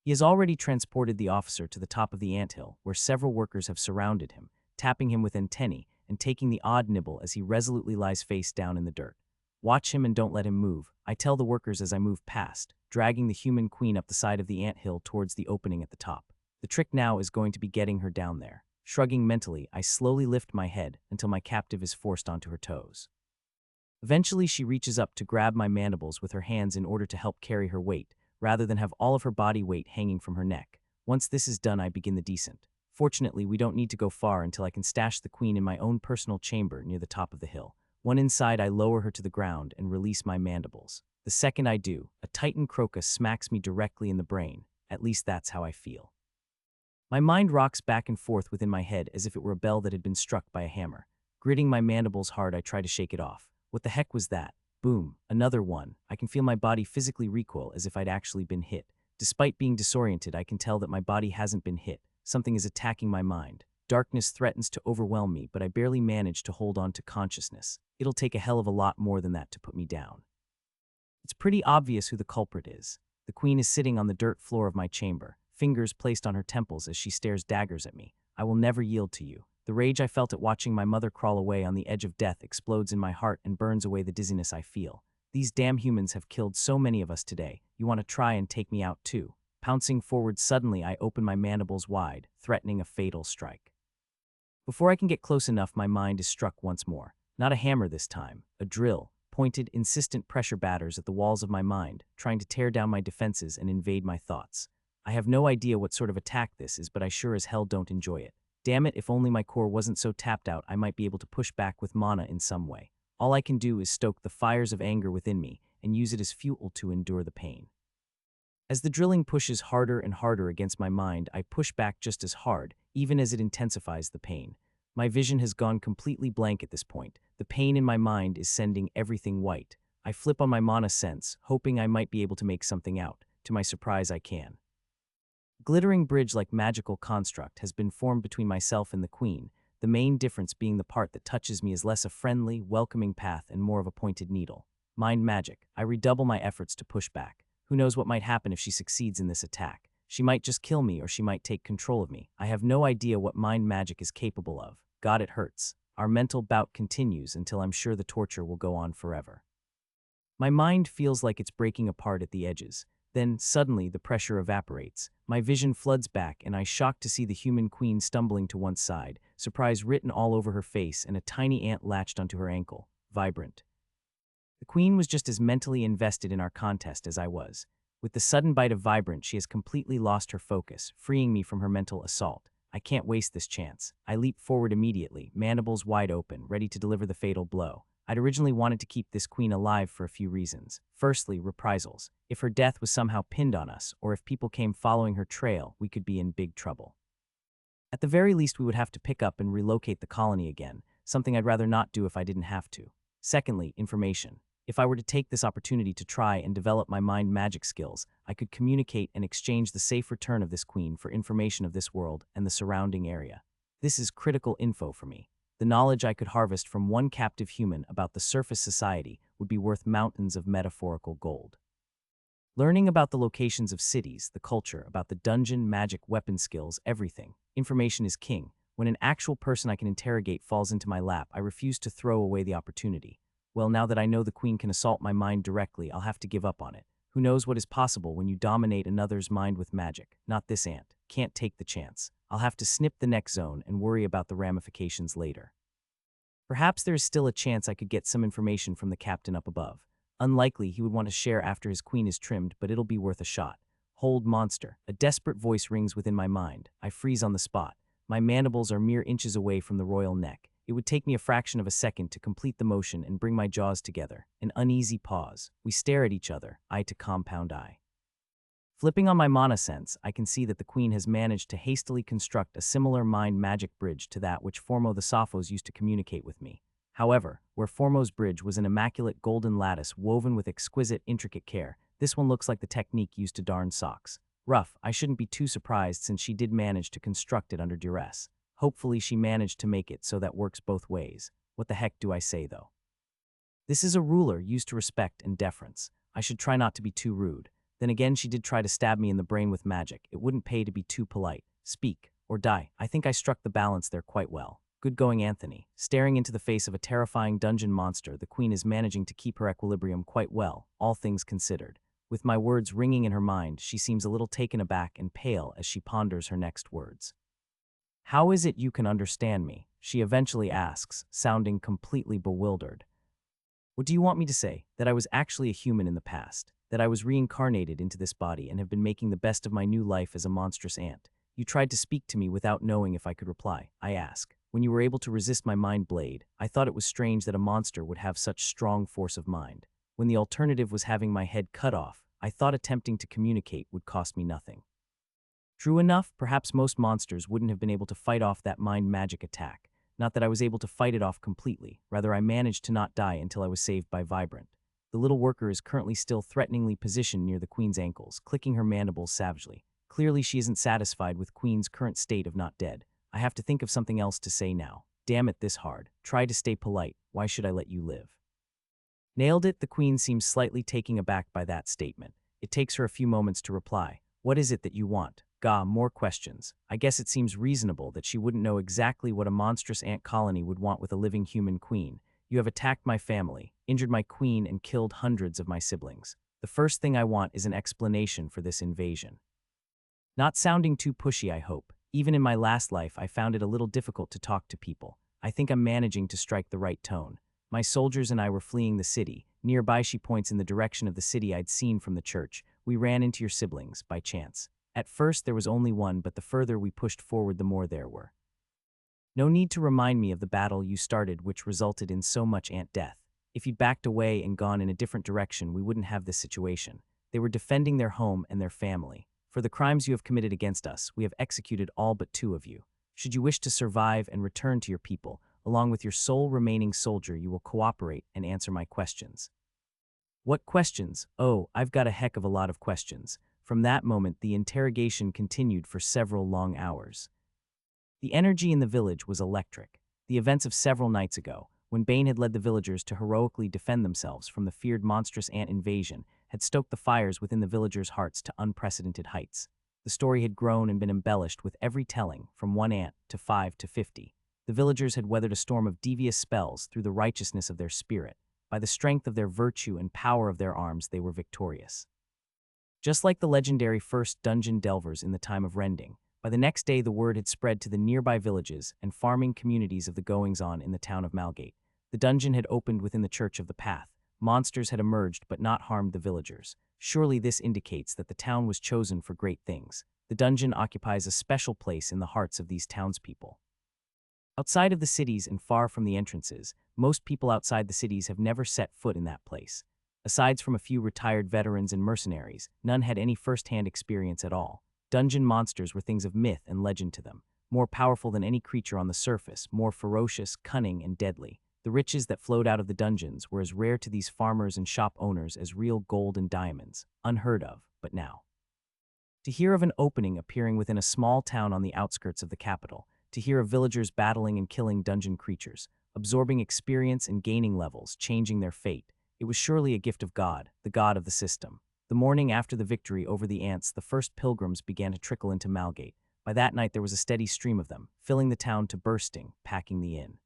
He has already transported the officer to the top of the anthill, where several workers have surrounded him, tapping him with antennae and taking the odd nibble as he resolutely lies face down in the dirt. Watch him and don't let him move, I tell the workers as I move past, dragging the human queen up the side of the anthill towards the opening at the top. The trick now is going to be getting her down there. Shrugging mentally, I slowly lift my head until my captive is forced onto her toes. Eventually, she reaches up to grab my mandibles with her hands in order to help carry her weight, rather than have all of her body weight hanging from her neck. Once this is done, I begin the descent. Fortunately, we don't need to go far until I can stash the queen in my own personal chamber near the top of the hill. Once inside, I lower her to the ground and release my mandibles. The second I do, a titan crocus smacks me directly in the brain. At least that's how I feel. My mind rocks back and forth within my head as if it were a bell that had been struck by a hammer. Gritting my mandibles hard, I try to shake it off. What the heck was that? Boom, another one. I can feel my body physically recoil as if I'd actually been hit. Despite being disoriented, I can tell that my body hasn't been hit. Something is attacking my mind. Darkness threatens to overwhelm me, but I barely manage to hold on to consciousness. It'll take a hell of a lot more than that to put me down. It's pretty obvious who the culprit is. The queen is sitting on the dirt floor of my chamber, fingers placed on her temples as she stares daggers at me. I will never yield to you. The rage I felt at watching my mother crawl away on the edge of death explodes in my heart and burns away the dizziness I feel. These damn humans have killed so many of us today. You want to try and take me out too? Pouncing forward suddenly, I open my mandibles wide, threatening a fatal strike. Before I can get close enough, my mind is struck once more. Not a hammer this time, a drill. Pointed, insistent pressure batters at the walls of my mind, trying to tear down my defenses and invade my thoughts. I have no idea what sort of attack this is, but I sure as hell don't enjoy it. Damn it, if only my core wasn't so tapped out, I might be able to push back with mana in some way. All I can do is stoke the fires of anger within me and use it as fuel to endure the pain. As the drilling pushes harder and harder against my mind, I push back just as hard, even as it intensifies the pain. My vision has gone completely blank at this point. The pain in my mind is sending everything white. I flip on my mana sense, hoping I might be able to make something out. To my surprise, I can. Glittering bridge-like magical construct has been formed between myself and the queen, the main difference being the part that touches me is less a friendly, welcoming path and more of a pointed needle. Mind magic, I redouble my efforts to push back. Who knows what might happen if she succeeds in this attack? She might just kill me or she might take control of me. I have no idea what mind magic is capable of. God, it hurts. Our mental bout continues until I'm sure the torture will go on forever. My mind feels like it's breaking apart at the edges. Then, suddenly, the pressure evaporates. My vision floods back, and I shock to see the human queen stumbling to one side, surprise written all over her face and a tiny ant latched onto her ankle. Vibrant. The queen was just as mentally invested in our contest as I was. With the sudden bite of Vibrant, she has completely lost her focus, freeing me from her mental assault. I can't waste this chance. I leap forward immediately, mandibles wide open, ready to deliver the fatal blow. I'd originally wanted to keep this queen alive for a few reasons. Firstly, reprisals. If her death was somehow pinned on us, or if people came following her trail, we could be in big trouble. At the very least, we would have to pick up and relocate the colony again, something I'd rather not do if I didn't have to. Secondly, information. If I were to take this opportunity to try and develop my mind magic skills, I could communicate and exchange the safe return of this queen for information of this world and the surrounding area. This is critical info for me. The knowledge I could harvest from one captive human about the surface society would be worth mountains of metaphorical gold. Learning about the locations of cities, the culture, about the dungeon, magic, weapon skills, everything. Information is king. When an actual person I can interrogate falls into my lap, I refuse to throw away the opportunity. Well, now that I know the queen can assault my mind directly, I'll have to give up on it. Who knows what is possible when you dominate another's mind with magic? Not this ant. Can't take the chance. I'll have to snip the next zone and worry about the ramifications later. Perhaps there is still a chance I could get some information from the captain up above. Unlikely he would want to share after his queen is trimmed, but it'll be worth a shot. Hold, monster. A desperate voice rings within my mind. I freeze on the spot. My mandibles are mere inches away from the royal neck. It would take me a fraction of a second to complete the motion and bring my jaws together. An uneasy pause. We stare at each other, eye to compound eye. Flipping on my mana sense, I can see that the queen has managed to hastily construct a similar mind magic bridge to that which Formo the Sophos used to communicate with me. However, where Formo's bridge was an immaculate golden lattice woven with exquisite, intricate care, this one looks like the technique used to darn socks. Rough, I shouldn't be too surprised since she did manage to construct it under duress. Hopefully she managed to make it so that works both ways. What the heck do I say though? This is a ruler used to respect and deference. I should try not to be too rude. Then again, she did try to stab me in the brain with magic. It wouldn't pay to be too polite. Speak, or die. I think I struck the balance there quite well. Good going, Anthony. Staring into the face of a terrifying dungeon monster, the queen is managing to keep her equilibrium quite well, all things considered. With my words ringing in her mind, she seems a little taken aback and pale as she ponders her next words. How is it you can understand me? She eventually asks, sounding completely bewildered. What do you want me to say? That I was actually a human in the past, that I was reincarnated into this body and have been making the best of my new life as a monstrous ant. You tried to speak to me without knowing if I could reply. I ask. When you were able to resist my mind blade, I thought it was strange that a monster would have such strong force of mind. When the alternative was having my head cut off, I thought attempting to communicate would cost me nothing. True enough, perhaps most monsters wouldn't have been able to fight off that mind magic attack. Not that I was able to fight it off completely, rather I managed to not die until I was saved by Vibrant. The little worker is currently still threateningly positioned near the queen's ankles, clicking her mandibles savagely. Clearly she isn't satisfied with queen's current state of not dead. I have to think of something else to say now. Damn it, this hard. Try to stay polite. Why should I let you live? Nailed it. The queen seems slightly taken aback by that statement. It takes her a few moments to reply. What is it that you want? Gah, more questions. I guess it seems reasonable that she wouldn't know exactly what a monstrous ant colony would want with a living human queen. You have attacked my family, injured my queen, and killed hundreds of my siblings. The first thing I want is an explanation for this invasion. Not sounding too pushy, I hope. Even in my last life, I found it a little difficult to talk to people. I think I'm managing to strike the right tone. My soldiers and I were fleeing the city. Nearby, she points in the direction of the city I'd seen from the church. We ran into your siblings, by chance. At first, there was only one, but the further we pushed forward, the more there were. No need to remind me of the battle you started, which resulted in so much ant death. If you'd backed away and gone in a different direction, we wouldn't have this situation. They were defending their home and their family. For the crimes you have committed against us, we have executed all but 2 of you. Should you wish to survive and return to your people, along with your sole remaining soldier, you will cooperate and answer my questions. What questions? Oh, I've got a heck of a lot of questions. From that moment, the interrogation continued for several long hours. The energy in the village was electric. The events of several nights ago, when Bane had led the villagers to heroically defend themselves from the feared monstrous ant invasion, had stoked the fires within the villagers' hearts to unprecedented heights. The story had grown and been embellished with every telling, from 1 ant to 5 to 50. The villagers had weathered a storm of devious spells through the righteousness of their spirit. By the strength of their virtue and power of their arms, they were victorious. Just like the legendary first dungeon delvers in the time of Rending, by the next day the word had spread to the nearby villages and farming communities of the goings-on in the town of Malgate. The dungeon had opened within the Church of the Path. Monsters had emerged but not harmed the villagers. Surely this indicates that the town was chosen for great things. The dungeon occupies a special place in the hearts of these townspeople. Outside of the cities and far from the entrances, most people outside the cities have never set foot in that place. Aside from a few retired veterans and mercenaries, none had any first-hand experience at all. Dungeon monsters were things of myth and legend to them, more powerful than any creature on the surface, more ferocious, cunning, and deadly. The riches that flowed out of the dungeons were as rare to these farmers and shop owners as real gold and diamonds, unheard of, but now. To hear of an opening appearing within a small town on the outskirts of the capital, to hear of villagers battling and killing dungeon creatures, absorbing experience and gaining levels, changing their fate, it was surely a gift of God, the God of the system. The morning after the victory over the ants, the first pilgrims began to trickle into Malgate. By that night there was a steady stream of them, filling the town to bursting, packing the inn.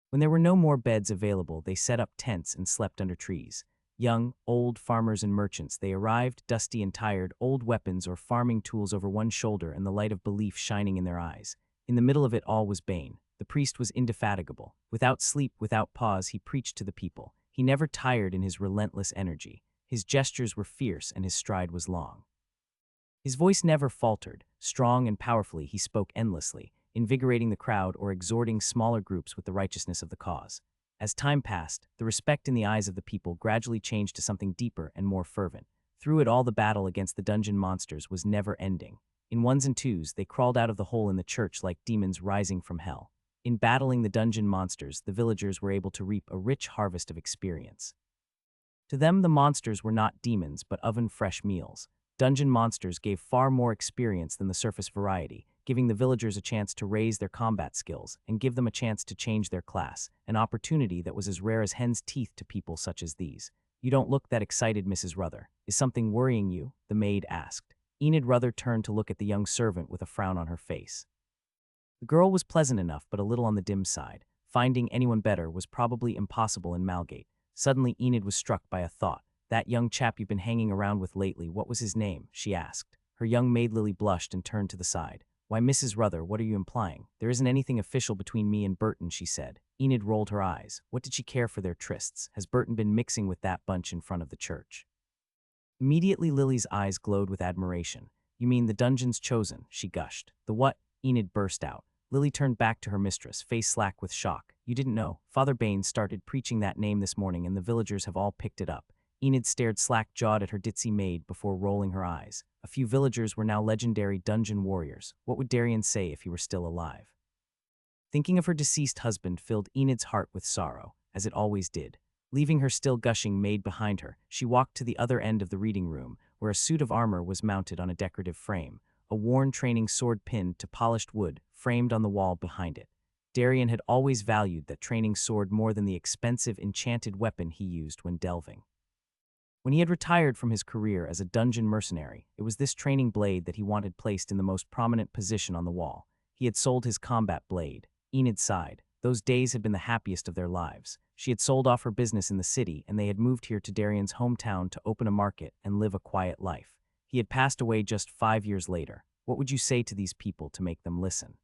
When there were no more beds available, they set up tents and slept under trees. Young, old farmers and merchants, they arrived, dusty and tired, old weapons or farming tools over one shoulder and the light of belief shining in their eyes. In the middle of it all was Bane. The priest was indefatigable. Without sleep, without pause, he preached to the people. He never tired in his relentless energy. His gestures were fierce and his stride was long. His voice never faltered. Strong and powerfully, he spoke endlessly, invigorating the crowd or exhorting smaller groups with the righteousness of the cause. As time passed, the respect in the eyes of the people gradually changed to something deeper and more fervent. Through it all, the battle against the dungeon monsters was never ending. In ones and twos, they crawled out of the hole in the church like demons rising from hell. In battling the dungeon monsters, the villagers were able to reap a rich harvest of experience. To them, the monsters were not demons, but oven-fresh meals. Dungeon monsters gave far more experience than the surface variety, giving the villagers a chance to raise their combat skills and give them a chance to change their class, an opportunity that was as rare as hen's teeth to people such as these. "You don't look that excited, Mrs. Ruther. Is something worrying you?" the maid asked. Enid Ruther turned to look at the young servant with a frown on her face. The girl was pleasant enough, but a little on the dim side. Finding anyone better was probably impossible in Malgate. Suddenly, Enid was struck by a thought. "That young chap you've been hanging around with lately, what was his name?" she asked. Her young maid Lily blushed and turned to the side. "Why, Mrs. Ruther, what are you implying?" "There isn't anything official between me and Burton," she said. Enid rolled her eyes. What did she care for their trysts? Has Burton been mixing with that bunch in front of the church? Immediately, Lily's eyes glowed with admiration. "You mean the dungeon's chosen?" she gushed. "The what?" Enid burst out. Lily turned back to her mistress, face slack with shock. "You didn't know? Father Baines started preaching that name this morning and the villagers have all picked it up." Enid stared slack-jawed at her ditzy maid before rolling her eyes. A few villagers were now legendary dungeon warriors. What would Darian say if he were still alive? Thinking of her deceased husband filled Enid's heart with sorrow, as it always did. Leaving her still gushing maid behind her, she walked to the other end of the reading room, where a suit of armor was mounted on a decorative frame, a worn training sword pinned to polished wood, framed on the wall behind it. Darian had always valued that training sword more than the expensive enchanted weapon he used when delving. When he had retired from his career as a dungeon mercenary, it was this training blade that he wanted placed in the most prominent position on the wall. He had sold his combat blade. Enid sighed. Those days had been the happiest of their lives. She had sold off her business in the city, and they had moved here to Darian's hometown to open a market and live a quiet life. He had passed away just 5 years later. What would you say to these people to make them listen?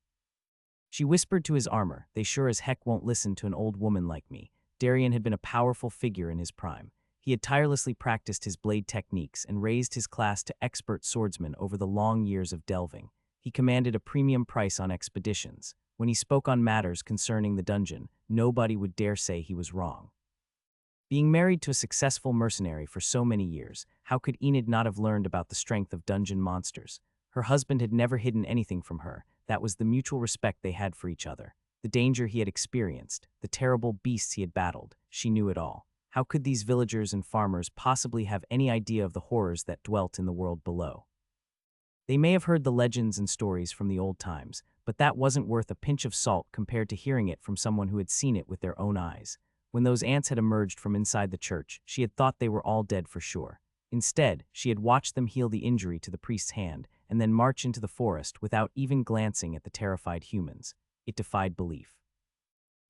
She whispered to his armor, "They sure as heck won't listen to an old woman like me." Darian had been a powerful figure in his prime. He had tirelessly practiced his blade techniques and raised his class to expert swordsman over the long years of delving. He commanded a premium price on expeditions. When he spoke on matters concerning the dungeon, nobody would dare say he was wrong. Being married to a successful mercenary for so many years, how could Enid not have learned about the strength of dungeon monsters? Her husband had never hidden anything from her. That was the mutual respect they had for each other. The danger he had experienced, the terrible beasts he had battled, she knew it all. How could these villagers and farmers possibly have any idea of the horrors that dwelt in the world below? They may have heard the legends and stories from the old times, but that wasn't worth a pinch of salt compared to hearing it from someone who had seen it with their own eyes. When those ants had emerged from inside the church, she had thought they were all dead for sure. Instead, she had watched them heal the injury to the priest's hand and then march into the forest without even glancing at the terrified humans. It defied belief.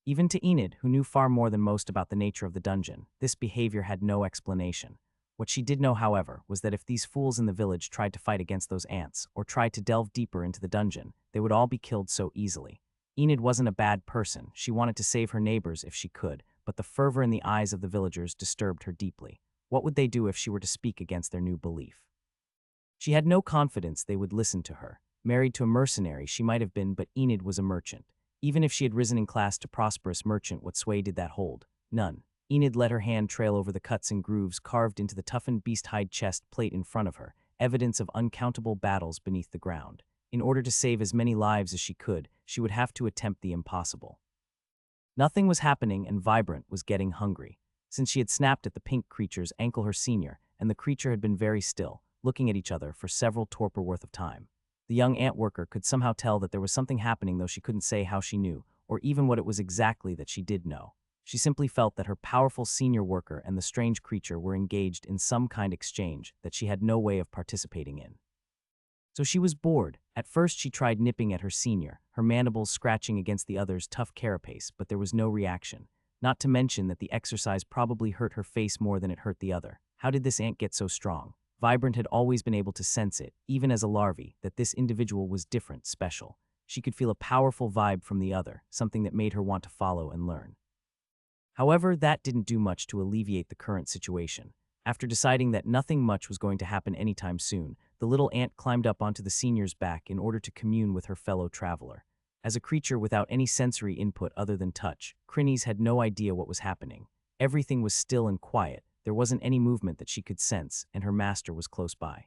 Even to Enid, who knew far more than most about the nature of the dungeon, this behavior had no explanation. What she did know, however, was that if these fools in the village tried to fight against those ants, or tried to delve deeper into the dungeon, they would all be killed so easily. Enid wasn't a bad person. She wanted to save her neighbors if she could, but the fervor in the eyes of the villagers disturbed her deeply. What would they do if she were to speak against their new belief? She had no confidence they would listen to her. Married to a mercenary she might have been, but Enid was a merchant. Even if she had risen in class to prosperous merchant, what sway did that hold? None. Enid let her hand trail over the cuts and grooves carved into the toughened beast-hide chest plate in front of her, evidence of uncountable battles beneath the ground. In order to save as many lives as she would have to attempt the impossible. Nothing was happening, and Vibrant was getting hungry. Since she had snapped at the pink creature's ankle, her senior, and the creature had been very still, looking at each other for several torpor worth of time. The young ant worker could somehow tell that there was something happening, though she couldn't say how she knew, or even what it was exactly that she did know. She simply felt that her powerful senior worker and the strange creature were engaged in some kind of exchange that she had no way of participating in. So she was bored. At first she tried nipping at her senior, her mandibles scratching against the other's tough carapace, but there was no reaction. Not to mention that the exercise probably hurt her face more than it hurt the other. How did this ant get so strong? Vibrant had always been able to sense it, even as a larvae, that this individual was different, special. She could feel a powerful vibe from the other, something that made her want to follow and learn. However, that didn't do much to alleviate the current situation. After deciding that nothing much was going to happen anytime soon, the little ant climbed up onto the senior's back in order to commune with her fellow traveler. As a creature without any sensory input other than touch, Crinnies had no idea what was happening. Everything was still and quiet. there wasn't any movement that she could sense, and her master was close by.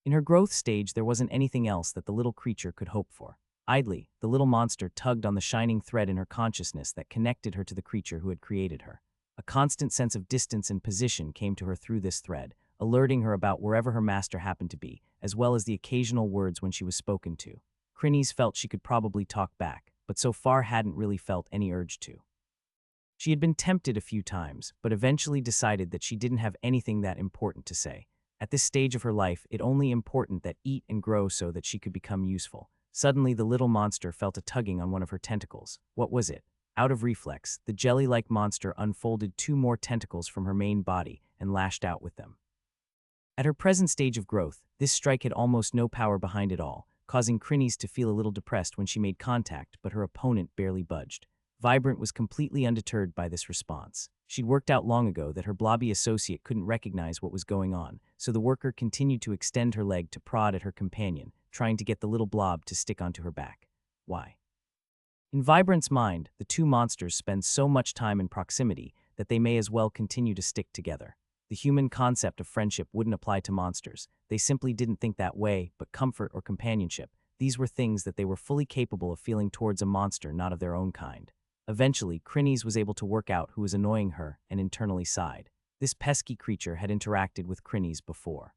In her growth stage, there wasn't anything else that the little creature could hope for. Idly, the little monster tugged on the shining thread in her consciousness that connected her to the creature who had created her. A constant sense of distance and position came to her through this thread, alerting her about wherever her master happened to be, as well as the occasional words when she was spoken to. Crinnies felt she could probably talk back, but so far hadn't really felt any urge to. She had been tempted a few times, but eventually decided that she didn't have anything that important to say. At this stage of her life, it only important that eat and grow so that she could become useful. Suddenly, the little monster felt a tugging on one of her tentacles. What was it? Out of reflex, the jelly-like monster unfolded 2 more tentacles from her main body and lashed out with them. At her present stage of growth, this strike had almost no power behind it all, causing Crinnies to feel a little depressed when she made contact, but her opponent barely budged. Vibrant was completely undeterred by this response. She'd worked out long ago that her blobby associate couldn't recognize what was going on, so the worker continued to extend her leg to prod at her companion, trying to get the little blob to stick onto her back. Why? In Vibrant's mind, the 2 monsters spend so much time in proximity that they may as well continue to stick together. The human concept of friendship wouldn't apply to monsters. They simply didn't think that way, but comfort or companionship, these were things that they were fully capable of feeling towards a monster not of their own kind. Eventually, Crinnies was able to work out who was annoying her and internally sighed. This pesky creature had interacted with Crinnies before.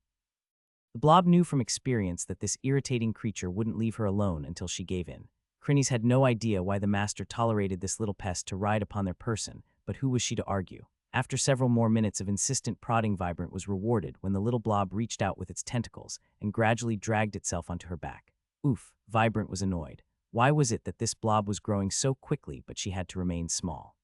The blob knew from experience that this irritating creature wouldn't leave her alone until she gave in. Crinnies had no idea why the master tolerated this little pest to ride upon their person, but who was she to argue? After several more minutes of insistent prodding, Vibrant was rewarded when the little blob reached out with its tentacles and gradually dragged itself onto her back. Oof, Vibrant was annoyed. Why was it that this blob was growing so quickly but she had to remain small?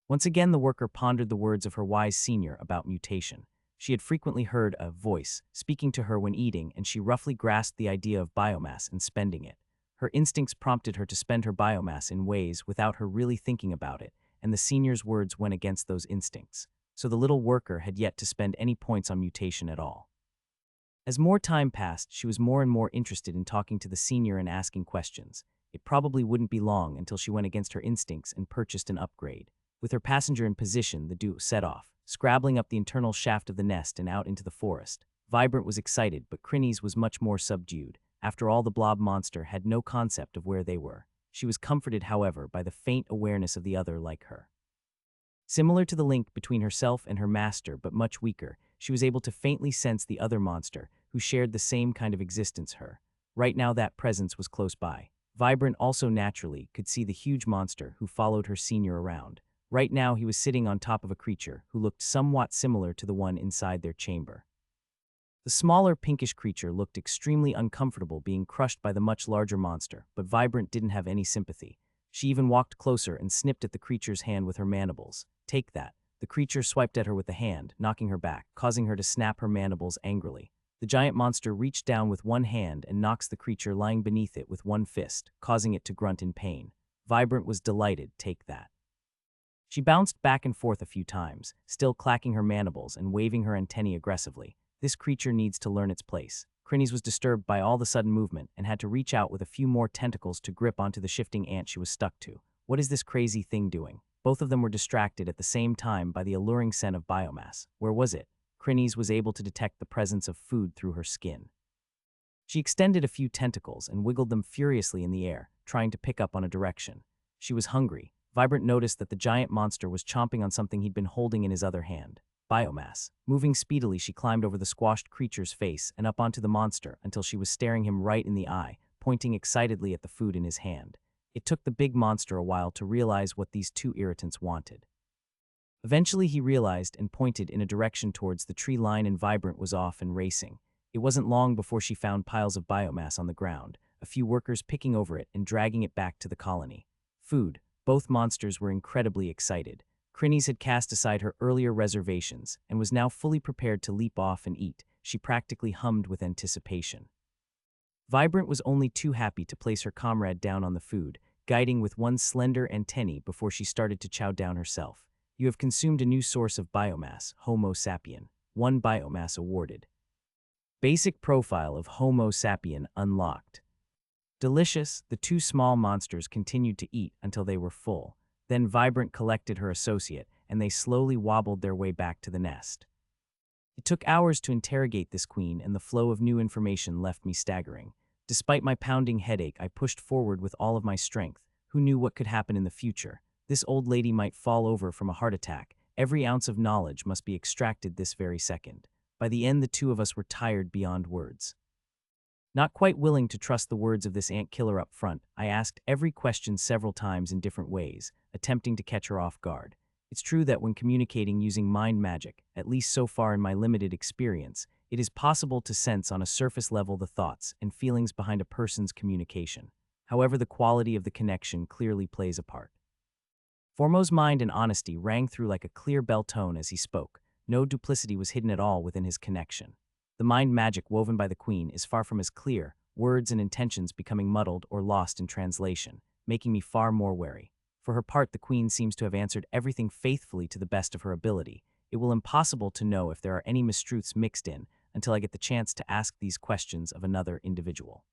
Once again, the worker pondered the words of her wise senior about mutation. She had frequently heard a voice speaking to her when eating, and she roughly grasped the idea of biomass and spending it. Her instincts prompted her to spend her biomass in ways without her really thinking about it, and the senior's words went against those instincts. So the little worker had yet to spend any points on mutation at all. As more time passed, she was more and more interested in talking to the senior and asking questions. It probably wouldn't be long until she went against her instincts and purchased an upgrade. With her passenger in position, the duo set off, scrabbling up the internal shaft of the nest and out into the forest. Vibrant was excited, but Crinnies was much more subdued. After all, the blob monster had no concept of where they were. She was comforted, however, by the faint awareness of the other like her. Similar to the link between herself and her master, but much weaker, she was able to faintly sense the other monster, who shared the same kind of existence her. Right now that presence was close by. Vibrant also naturally could see the huge monster who followed her senior around. Right now he was sitting on top of a creature who looked somewhat similar to the one inside their chamber. The smaller pinkish creature looked extremely uncomfortable being crushed by the much larger monster, but Vibrant didn't have any sympathy. She even walked closer and snipped at the creature's hand with her mandibles. Take that. The creature swiped at her with the hand, knocking her back, causing her to snap her mandibles angrily. The giant monster reached down with one hand and knocks the creature lying beneath it with one fist, causing it to grunt in pain. Vibrant was delighted. Take that. She bounced back and forth a few times, still clacking her mandibles and waving her antennae aggressively. This creature needs to learn its place. Crinnies was disturbed by all the sudden movement and had to reach out with a few more tentacles to grip onto the shifting ant she was stuck to. What is this crazy thing doing? Both of them were distracted at the same time by the alluring scent of biomass. Where was it? Crinnies was able to detect the presence of food through her skin. She extended a few tentacles and wiggled them furiously in the air, trying to pick up on a direction. She was hungry. Vibrant noticed that the giant monster was chomping on something he'd been holding in his other hand. Biomass. Moving speedily, she climbed over the squashed creature's face and up onto the monster until she was staring him right in the eye, pointing excitedly at the food in his hand. It took the big monster a while to realize what these 2 irritants wanted. Eventually he realized and pointed in a direction towards the tree line, and Vibrant was off and racing. It wasn't long before she found piles of biomass on the ground, a few workers picking over it and dragging it back to the colony. Food. Both monsters were incredibly excited. Crinnies had cast aside her earlier reservations and was now fully prepared to leap off and eat. She practically hummed with anticipation. Vibrant was only too happy to place her comrade down on the food, guiding with one slender antennae before she started to chow down herself. You have consumed a new source of biomass, Homo sapien. 1 biomass awarded. Basic profile of Homo sapien unlocked. Delicious, the 2 small monsters continued to eat until they were full. Then Vibrant collected her associate and they slowly wobbled their way back to the nest. It took hours to interrogate this queen, and the flow of new information left me staggering. Despite my pounding headache, I pushed forward with all of my strength. Who knew what could happen in the future? This old lady might fall over from a heart attack. Every ounce of knowledge must be extracted this very second. By the end, the two of us were tired beyond words. Not quite willing to trust the words of this ant killer up front, I asked every question several times in different ways, attempting to catch her off guard. It's true that when communicating using mind magic, at least so far in my limited experience, it is possible to sense on a surface level the thoughts and feelings behind a person's communication. However, the quality of the connection clearly plays a part. Formo's mind and honesty rang through like a clear bell tone as he spoke. No duplicity was hidden at all within his connection. The mind magic woven by the queen is far from as clear, words and intentions becoming muddled or lost in translation, making me far more wary. For her part, the queen seems to have answered everything faithfully to the best of her ability. It will be impossible to know if there are any mistruths mixed in until I get the chance to ask these questions of another individual.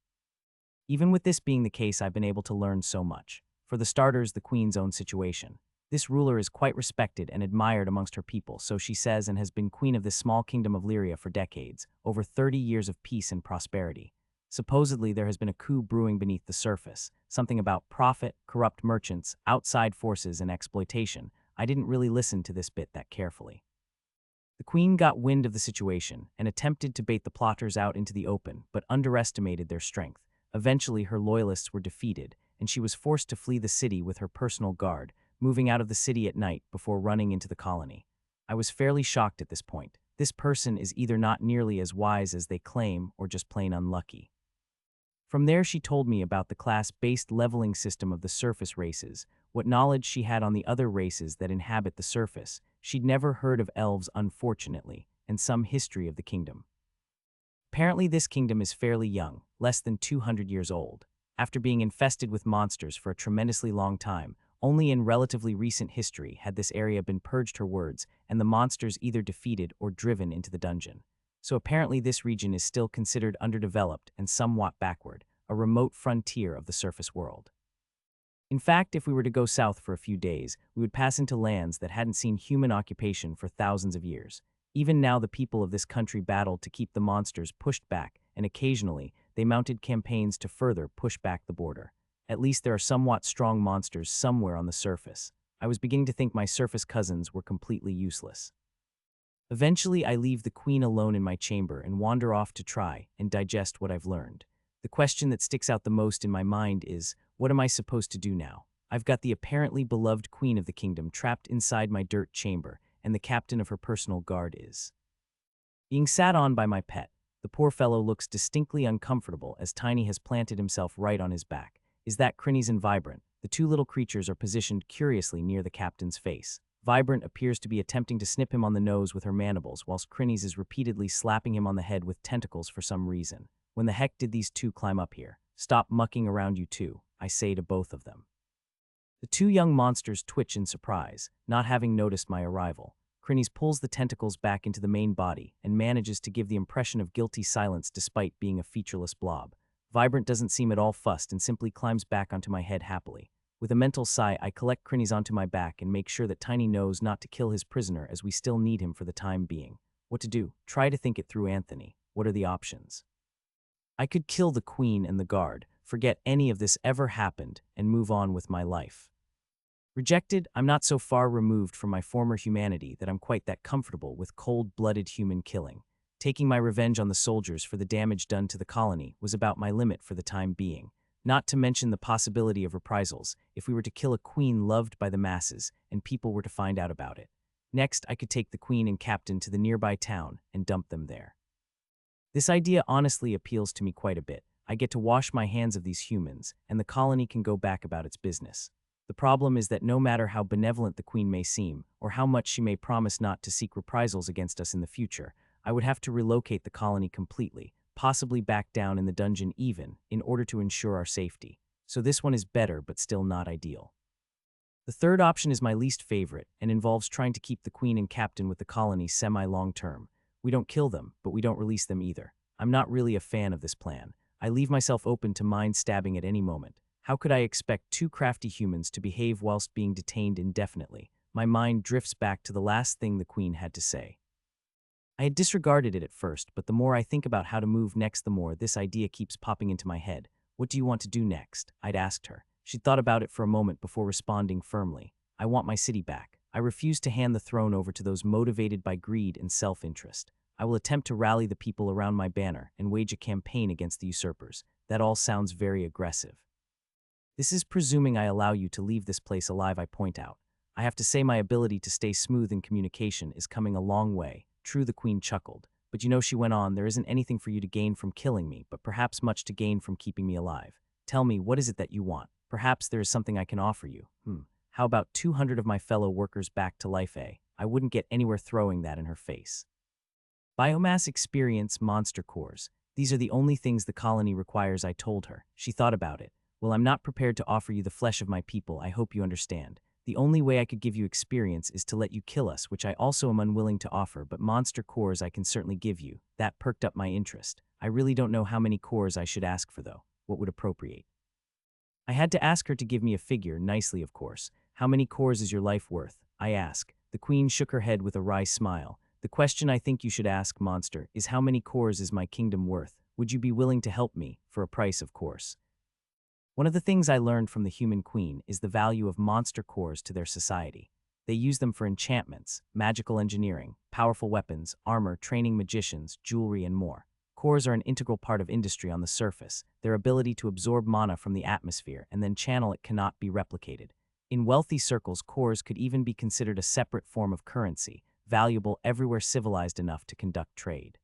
Even with this being the case, I've been able to learn so much. For the starters, the queen's own situation. This ruler is quite respected and admired amongst her people, so she says, and has been queen of this small kingdom of Lyria for decades, over 30 years of peace and prosperity. Supposedly, there has been a coup brewing beneath the surface, something about profit, corrupt merchants, outside forces, and exploitation. I didn't really listen to this bit that carefully. The queen got wind of the situation and attempted to bait the plotters out into the open, but underestimated their strength. Eventually, her loyalists were defeated, and she was forced to flee the city with her personal guard, moving out of the city at night before running into the colony. I was fairly shocked at this point. This person is either not nearly as wise as they claim or just plain unlucky. From there, she told me about the class-based leveling system of the surface races, what knowledge she had on the other races that inhabit the surface. She'd never heard of elves, unfortunately, and some history of the kingdom. Apparently, this kingdom is fairly young, less than 200 years old. After being infested with monsters for a tremendously long time, only in relatively recent history had this area been purged, her words, and the monsters either defeated or driven into the dungeon. So apparently this region is still considered underdeveloped and somewhat backward, a remote frontier of the surface world. In fact, if we were to go south for a few days, we would pass into lands that hadn't seen human occupation for thousands of years. Even now, the people of this country battled to keep the monsters pushed back, and occasionally, they mounted campaigns to further push back the border. At least there are somewhat strong monsters somewhere on the surface. I was beginning to think my surface cousins were completely useless. Eventually, I leave the queen alone in my chamber and wander off to try and digest what I've learned. The question that sticks out the most in my mind is, what am I supposed to do now? I've got the apparently beloved queen of the kingdom trapped inside my dirt chamber, and the captain of her personal guard is being sat on by my pet. The poor fellow looks distinctly uncomfortable as Tiny has planted himself right on his back. Is that Crinnies and Vibrant? The two little creatures are positioned curiously near the captain's face. Vibrant appears to be attempting to snip him on the nose with her mandibles, whilst Crinnies is repeatedly slapping him on the head with tentacles for some reason. When the heck did these two climb up here? Stop mucking around, you two, I say to both of them. The two young monsters twitch in surprise, not having noticed my arrival. Crinnies pulls the tentacles back into the main body and manages to give the impression of guilty silence despite being a featureless blob. Vibrant doesn't seem at all fussed and simply climbs back onto my head happily. With a mental sigh, I collect Crinnies onto my back and make sure that Tiny knows not to kill his prisoner, as we still need him for the time being. What to do? Try to think it through, Anthony. What are the options? I could kill the queen and the guard, forget any of this ever happened, and move on with my life. Rejected, I'm not so far removed from my former humanity that I'm quite that comfortable with cold-blooded human killing. Taking my revenge on the soldiers for the damage done to the colony was about my limit for the time being, not to mention the possibility of reprisals if we were to kill a queen loved by the masses and people were to find out about it. Next, I could take the queen and captain to the nearby town and dump them there. This idea honestly appeals to me quite a bit. I get to wash my hands of these humans, and the colony can go back about its business. The problem is that no matter how benevolent the queen may seem, or how much she may promise not to seek reprisals against us in the future, I would have to relocate the colony completely, possibly back down in the dungeon even, in order to ensure our safety. So this one is better, but still not ideal. The third option is my least favorite, and involves trying to keep the queen and captain with the colony semi-long term. We don't kill them, but we don't release them either. I'm not really a fan of this plan. I leave myself open to mind stabbing at any moment. How could I expect two crafty humans to behave whilst being detained indefinitely? my mind drifts back to the last thing the queen had to say. I had disregarded it at first, but the more I think about how to move next, the more this idea keeps popping into my head. What do you want to do next? I'd asked her. She'd thought about it for a moment before responding firmly. I want my city back. I refuse to hand the throne over to those motivated by greed and self-interest. I will attempt to rally the people around my banner and wage a campaign against the usurpers. That all sounds very aggressive. This is presuming I allow you to leave this place alive, I point out. I have to say my ability to stay smooth in communication is coming a long way. True, the queen chuckled. But you know, she went on, there isn't anything for you to gain from killing me, but perhaps much to gain from keeping me alive. Tell me, what is it that you want? Perhaps there is something I can offer you. How about 200 of my fellow workers back to life, eh? I wouldn't get anywhere throwing that in her face. Biomass experience monster cores. These are the only things the colony requires, I told her. She thought about it. Well, I'm not prepared to offer you the flesh of my people, I hope you understand. The only way I could give you experience is to let you kill us, which I also am unwilling to offer, but monster cores I can certainly give you. That perked up my interest. I really don't know how many cores I should ask for, though. What would appropriate? I had to ask her to give me a figure, nicely of course. How many cores is your life worth? I ask. The queen shook her head with a wry smile. The question I think you should ask, monster, is how many cores is my kingdom worth? Would you be willing to help me? For a price, of course. One of the things I learned from the human queen is the value of monster cores to their society. They use them for enchantments, magical engineering, powerful weapons, armor, training magicians, jewelry, and more. Cores are an integral part of industry on the surface. Their ability to absorb mana from the atmosphere and then channel it cannot be replicated. In wealthy circles, cores could even be considered a separate form of currency, valuable everywhere civilized enough to conduct trade.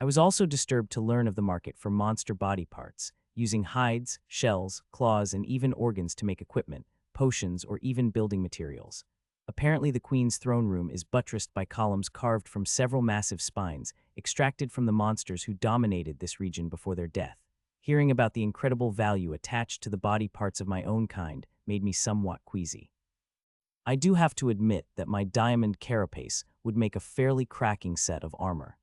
I was also disturbed to learn of the market for monster body parts, using hides, shells, claws, and even organs to make equipment, potions, or even building materials. Apparently, the queen's throne room is buttressed by columns carved from several massive spines, extracted from the monsters who dominated this region before their death. Hearing about the incredible value attached to the body parts of my own kind made me somewhat queasy. I do have to admit that my diamond carapace would make a fairly cracking set of armor.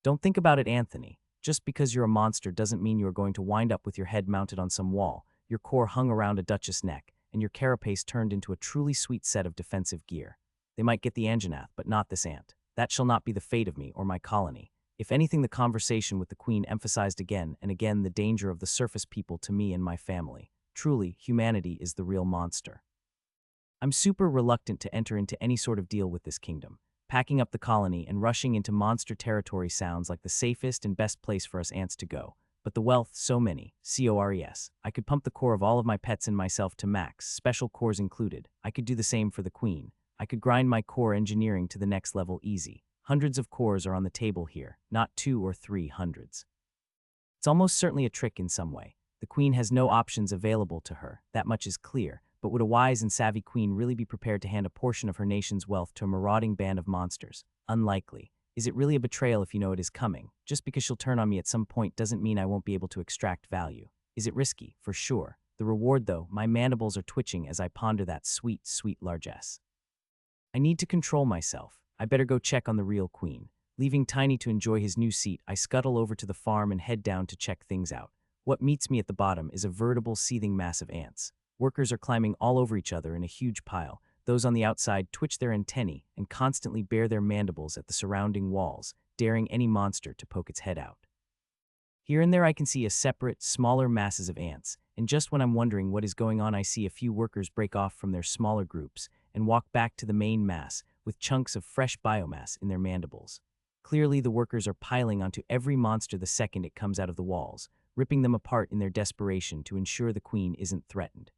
Don't think about it, Anthony. Just because you're a monster doesn't mean you are going to wind up with your head mounted on some wall, your core hung around a duchess' neck, and your carapace turned into a truly sweet set of defensive gear. They might get the Anjanath, but not this ant. That shall not be the fate of me or my colony. If anything, the conversation with the queen emphasized again and again the danger of the surface people to me and my family. Truly, humanity is the real monster. I'm super reluctant to enter into any sort of deal with this kingdom. Packing up the colony and rushing into monster territory sounds like the safest and best place for us ants to go. But the wealth, so many, cores. I could pump the core of all of my pets and myself to max, special cores included. I could do the same for the queen. I could grind my core engineering to the next level easy. Hundreds of cores are on the table here, not 2 or 3 hundreds. It's almost certainly a trick in some way. The queen has no options available to her, that much is clear. But would a wise and savvy queen really be prepared to hand a portion of her nation's wealth to a marauding band of monsters? Unlikely. Is it really a betrayal if you know it is coming? Just because she'll turn on me at some point doesn't mean I won't be able to extract value. Is it risky? For sure. The reward, though, my mandibles are twitching as I ponder that sweet, sweet largesse. I need to control myself. I better go check on the real queen. Leaving Tiny to enjoy his new seat, I scuttle over to the farm and head down to check things out. What meets me at the bottom is a veritable seething mass of ants. Workers are climbing all over each other in a huge pile. Those on the outside twitch their antennae and constantly bare their mandibles at the surrounding walls, daring any monster to poke its head out. Here and there I can see separate, smaller masses of ants, and just when I'm wondering what is going on, I see a few workers break off from their smaller groups and walk back to the main mass with chunks of fresh biomass in their mandibles. Clearly, the workers are piling onto every monster the second it comes out of the walls, ripping them apart in their desperation to ensure the queen isn't threatened.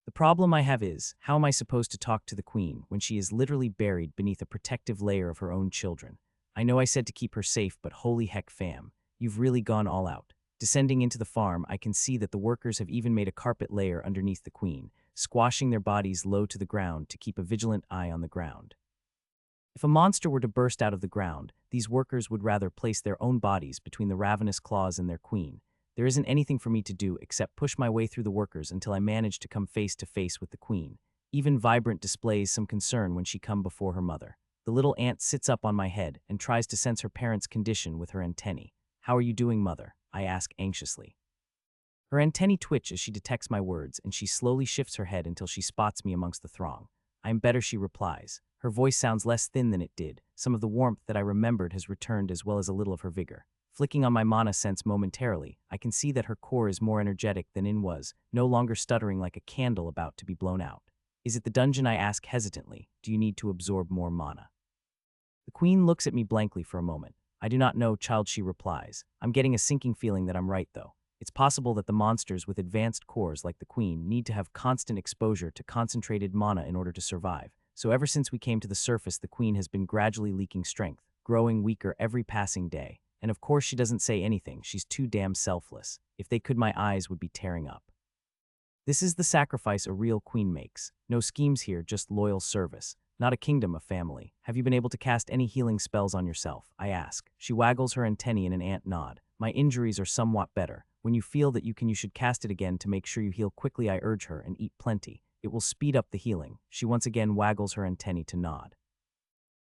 The problem I have is, how am I supposed to talk to the queen when she is literally buried beneath a protective layer of her own children? I know I said to keep her safe, but holy heck fam, you've really gone all out. Descending into the farm, I can see that the workers have even made a carpet layer underneath the queen, squashing their bodies low to the ground to keep a vigilant eye on the ground. If a monster were to burst out of the ground, these workers would rather place their own bodies between the ravenous claws and their queen. There isn't anything for me to do except push my way through the workers until I manage to come face to face with the queen. Even Vibrant displays some concern when she come before her mother. The little ant sits up on my head and tries to sense her parent's condition with her antennae. How are you doing, mother? I ask anxiously. Her antennae twitch as she detects my words, and she slowly shifts her head until she spots me amongst the throng. "I'm better," she replies. Her voice sounds less thin than it did. Some of the warmth that I remembered has returned as well as a little of her vigor. Flicking on my mana sense momentarily, I can see that her core is more energetic than in was, no longer stuttering like a candle about to be blown out. "Is it the dungeon?" I ask hesitantly. "Do you need to absorb more mana?" The queen looks at me blankly for a moment. "I do not know, child," she replies. I'm getting a sinking feeling that I'm right, though. It's possible that the monsters with advanced cores like the queen need to have constant exposure to concentrated mana in order to survive. So ever since we came to the surface, the queen has been gradually leaking strength, growing weaker every passing day. And of course she doesn't say anything, she's too damn selfless. If they could, my eyes would be tearing up. This is the sacrifice a real queen makes. No schemes here, just loyal service. Not a kingdom, a family. "Have you been able to cast any healing spells on yourself?" I ask. She waggles her antennae in an ant nod. "My injuries are somewhat better. When you feel that you should cast it again to make sure you heal quickly," I urge her, "and eat plenty. It will speed up the healing." She once again waggles her antennae to nod.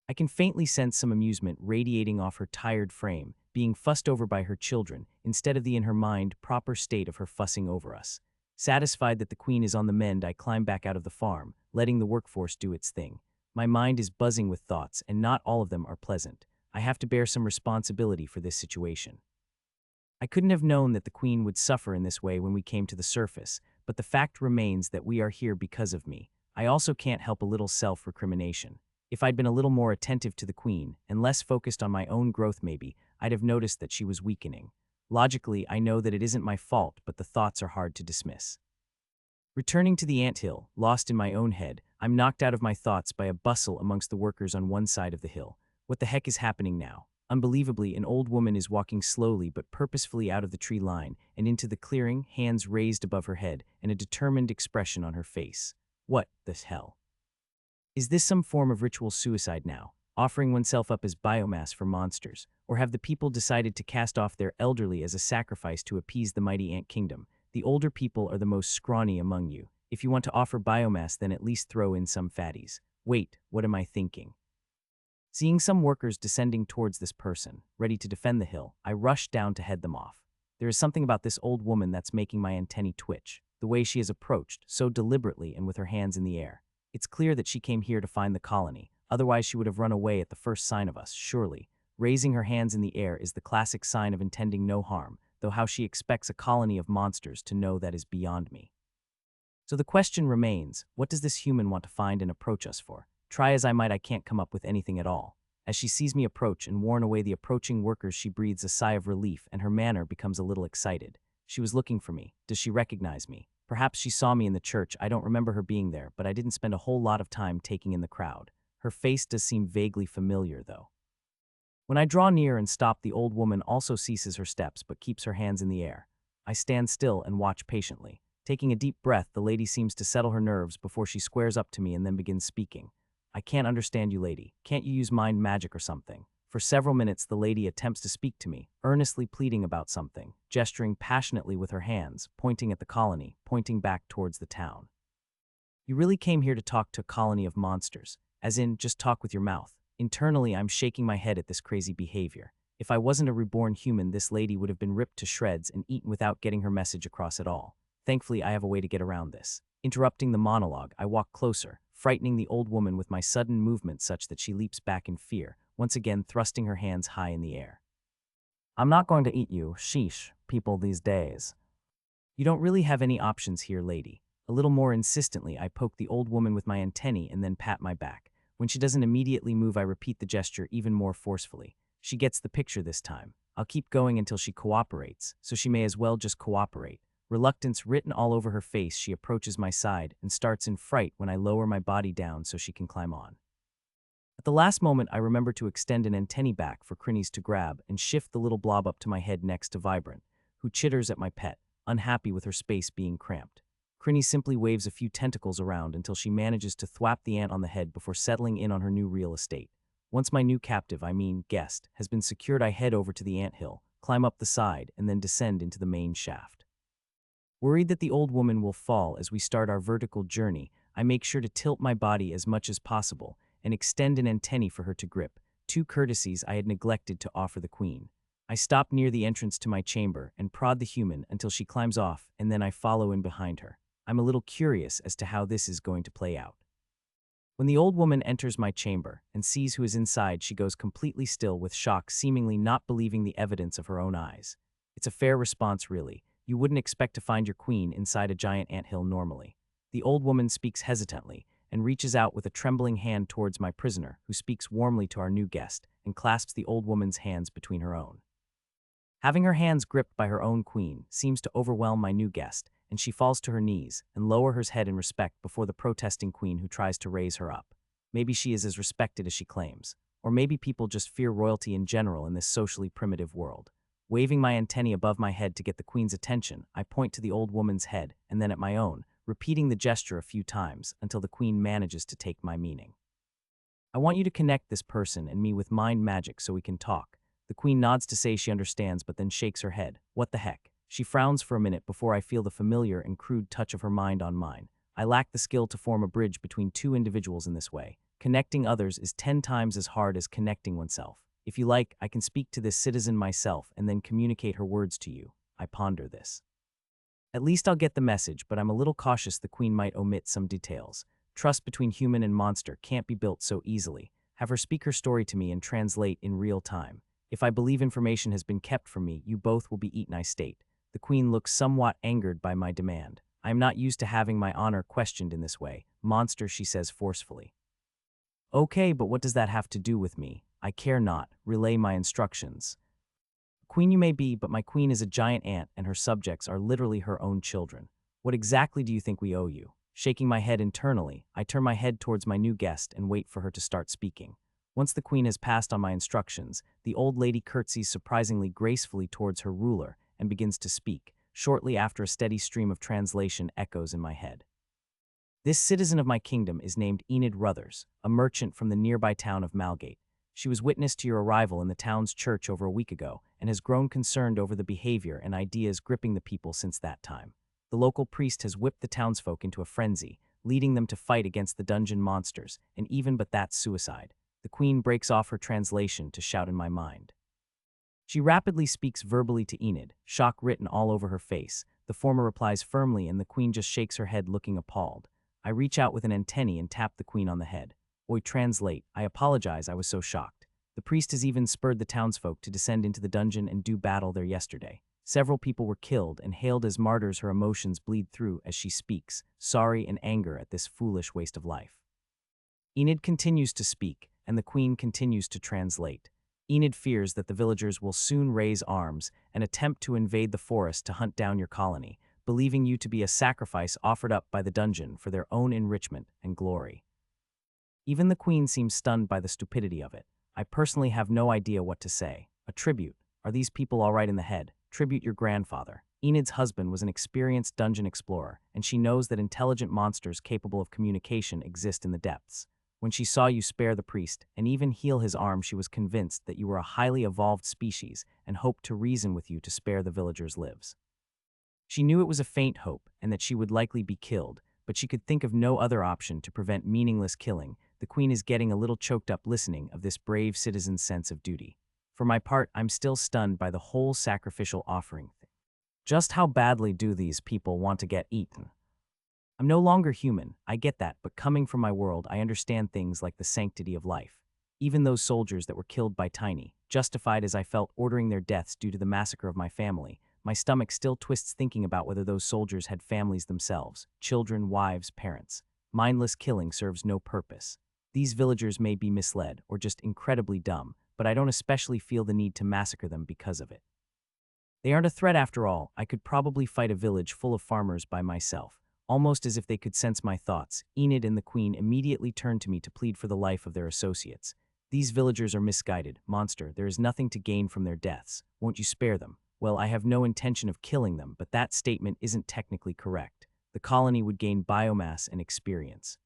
I can faintly sense some amusement radiating off her tired frame, being fussed over by her children, instead of the in her mind proper state of her fussing over us. Satisfied that the queen is on the mend, I climb back out of the farm, letting the workforce do its thing. My mind is buzzing with thoughts, and not all of them are pleasant. I have to bear some responsibility for this situation. I couldn't have known that the queen would suffer in this way when we came to the surface, but the fact remains that we are here because of me. I also can't help a little self-recrimination. If I'd been a little more attentive to the queen, and less focused on my own growth maybe, I'd have noticed that she was weakening. Logically, I know that it isn't my fault, but the thoughts are hard to dismiss. Returning to the anthill, lost in my own head, I'm knocked out of my thoughts by a bustle amongst the workers on one side of the hill. What the heck is happening now? Unbelievably, an old woman is walking slowly but purposefully out of the tree line and into the clearing, hands raised above her head and a determined expression on her face. What the hell? Is this some form of ritual suicide now, offering oneself up as biomass for monsters? Or have the people decided to cast off their elderly as a sacrifice to appease the mighty ant kingdom? The older people are the most scrawny among you. If you want to offer biomass, then at least throw in some fatties. Wait, what am I thinking? Seeing some workers descending towards this person, ready to defend the hill, I rush down to head them off. There is something about this old woman that's making my antennae twitch, the way she is approached, so deliberately and with her hands in the air. It's clear that she came here to find the colony, otherwise she would have run away at the first sign of us, surely. Raising her hands in the air is the classic sign of intending no harm, though how she expects a colony of monsters to know that is beyond me. So the question remains, what does this human want to find and approach us for? Try as I might, I can't come up with anything at all. As she sees me approach and warn away the approaching workers, she breathes a sigh of relief and her manner becomes a little excited. She was looking for me. Does she recognize me? Perhaps she saw me in the church. I don't remember her being there, but I didn't spend a whole lot of time taking in the crowd. Her face does seem vaguely familiar, though. When I draw near and stop, the old woman also ceases her steps but keeps her hands in the air. I stand still and watch patiently. Taking a deep breath, the lady seems to settle her nerves before she squares up to me and then begins speaking. "I can't understand you, lady. Can't you use mind magic or something?" For several minutes, the lady attempts to speak to me, earnestly pleading about something, gesturing passionately with her hands, pointing at the colony, pointing back towards the town. "You really came here to talk to a colony of monsters, as in, just talk with your mouth." Internally, I'm shaking my head at this crazy behavior. If I wasn't a reborn human, this lady would have been ripped to shreds and eaten without getting her message across at all. Thankfully, I have a way to get around this. Interrupting the monologue, I walk closer, frightening the old woman with my sudden movement such that she leaps back in fear, once again thrusting her hands high in the air. "I'm not going to eat you, sheesh, people these days." "You don't really have any options here, lady." A little more insistently, I poke the old woman with my antennae and then pat my back. When she doesn't immediately move, I repeat the gesture even more forcefully. She gets the picture this time. I'll keep going until she cooperates, so she may as well just cooperate. Reluctance written all over her face, she approaches my side and starts in fright when I lower my body down so she can climb on. At the last moment, I remember to extend an antennae back for Crinnies to grab and shift the little blob up to my head next to Vibrant, who chitters at my pet, unhappy with her space being cramped. Crinny simply waves a few tentacles around until she manages to thwap the ant on the head before settling in on her new real estate. Once my new captive, guest, has been secured, I head over to the anthill, climb up the side, and then descend into the main shaft. Worried that the old woman will fall as we start our vertical journey, I make sure to tilt my body as much as possible and extend an antennae for her to grip, two courtesies I had neglected to offer the queen. I stop near the entrance to my chamber and prod the human until she climbs off, and then I follow in behind her. I'm a little curious as to how this is going to play out. When the old woman enters my chamber and sees who is inside, she goes completely still with shock, seemingly not believing the evidence of her own eyes. It's a fair response, really. You wouldn't expect to find your queen inside a giant anthill normally. The old woman speaks hesitantly and reaches out with a trembling hand towards my prisoner, who speaks warmly to our new guest and clasps the old woman's hands between her own. Having her hands gripped by her own queen seems to overwhelm my new guest, and she falls to her knees and lowers her head in respect before the protesting queen who tries to raise her up. Maybe she is as respected as she claims, or maybe people just fear royalty in general in this socially primitive world. Waving my antennae above my head to get the queen's attention, I point to the old woman's head and then at my own, repeating the gesture a few times until the queen manages to take my meaning. I want you to connect this person and me with mind magic so we can talk. The queen nods to say she understands, but then shakes her head. What the heck? She frowns for a minute before I feel the familiar and crude touch of her mind on mine. I lack the skill to form a bridge between two individuals in this way. Connecting others is 10 times as hard as connecting oneself. If you like, I can speak to this citizen myself and then communicate her words to you. I ponder this. At least I'll get the message, but I'm a little cautious the queen might omit some details. Trust between human and monster can't be built so easily. Have her speak her story to me and translate in real time. If I believe information has been kept from me, you both will be eaten, I state. The queen looks somewhat angered by my demand. I am not used to having my honor questioned in this way. Monster, she says forcefully. Okay, but what does that have to do with me? I care not. Relay my instructions. Queen you may be, but my queen is a giant ant and her subjects are literally her own children. What exactly do you think we owe you? Shaking my head internally, I turn my head towards my new guest and wait for her to start speaking. Once the queen has passed on my instructions, the old lady curtsies surprisingly gracefully towards her ruler and begins to speak. Shortly after, a steady stream of translation echoes in my head. This citizen of my kingdom is named Enid Ruthers, a merchant from the nearby town of Malgate. She was witness to your arrival in the town's church over a week ago and has grown concerned over the behavior and ideas gripping the people since that time. The local priest has whipped the townsfolk into a frenzy, leading them to fight against the dungeon monsters, and even but that's suicide. The queen breaks off her translation to shout in my mind. She rapidly speaks verbally to Enid, shock written all over her face. The former replies firmly and the queen just shakes her head looking appalled. I reach out with an antennae and tap the queen on the head. Oi, translate. I apologize, I was so shocked. The priest has even spurred the townsfolk to descend into the dungeon and do battle there yesterday. Several people were killed and hailed as martyrs. Her emotions bleed through as she speaks, sorry and anger at this foolish waste of life. Enid continues to speak, and the queen continues to translate. Enid fears that the villagers will soon raise arms and attempt to invade the forest to hunt down your colony, believing you to be a sacrifice offered up by the dungeon for their own enrichment and glory. Even the queen seems stunned by the stupidity of it. I personally have no idea what to say. A tribute. Are these people all right in the head? Tribute your grandfather. Enid's husband was an experienced dungeon explorer, and she knows that intelligent monsters capable of communication exist in the depths. When she saw you spare the priest and even heal his arm, she was convinced that you were a highly evolved species and hoped to reason with you to spare the villagers' lives. She knew it was a faint hope and that she would likely be killed, but she could think of no other option to prevent meaningless killing. The queen is getting a little choked up listening of this brave citizen's sense of duty. For my part, I'm still stunned by the whole sacrificial offering thing. Just how badly do these people want to get eaten? I'm no longer human, I get that, but coming from my world, I understand things like the sanctity of life. Even those soldiers that were killed by Tiny, justified as I felt ordering their deaths due to the massacre of my family, my stomach still twists thinking about whether those soldiers had families themselves, children, wives, parents. Mindless killing serves no purpose. These villagers may be misled or just incredibly dumb, but I don't especially feel the need to massacre them because of it. They aren't a threat after all. I could probably fight a village full of farmers by myself. Almost as if they could sense my thoughts, Enid and the queen immediately turned to me to plead for the life of their associates. These villagers are misguided. Monster, there is nothing to gain from their deaths. Won't you spare them? Well, I have no intention of killing them, but that statement isn't technically correct. The colony would gain biomass and experience.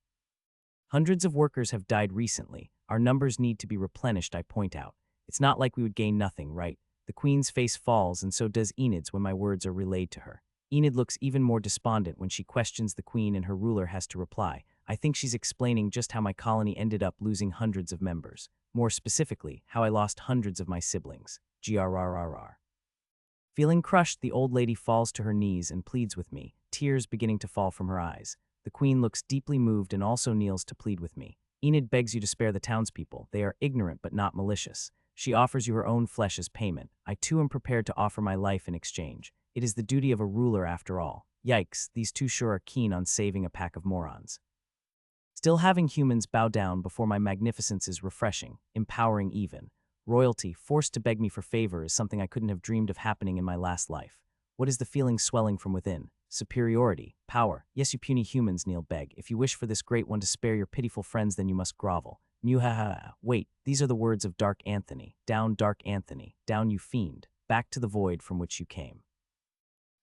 Hundreds of workers have died recently. Our numbers need to be replenished, I point out. It's not like we would gain nothing, right? The queen's face falls, and so does Enid's when my words are relayed to her. Enid looks even more despondent when she questions the queen and her ruler has to reply. I think she's explaining just how my colony ended up losing hundreds of members. More specifically, how I lost hundreds of my siblings. Grrrr. Feeling crushed, the old lady falls to her knees and pleads with me, tears beginning to fall from her eyes. The queen looks deeply moved and also kneels to plead with me. Enid begs you to spare the townspeople. They are ignorant but not malicious. She offers you her own flesh as payment. I too am prepared to offer my life in exchange. It is the duty of a ruler after all. Yikes, these two sure are keen on saving a pack of morons. Still, having humans bow down before my magnificence is refreshing, empowering even. Royalty, forced to beg me for favor, is something I couldn't have dreamed of happening in my last life. What is the feeling swelling from within? Superiority, power. Yes, you puny humans kneel beg. If you wish for this great one to spare your pitiful friends, then you must grovel. Muhaha. Wait, these are the words of Dark Anthony. Down, Dark Anthony. Down, you fiend. Back to the void from which you came.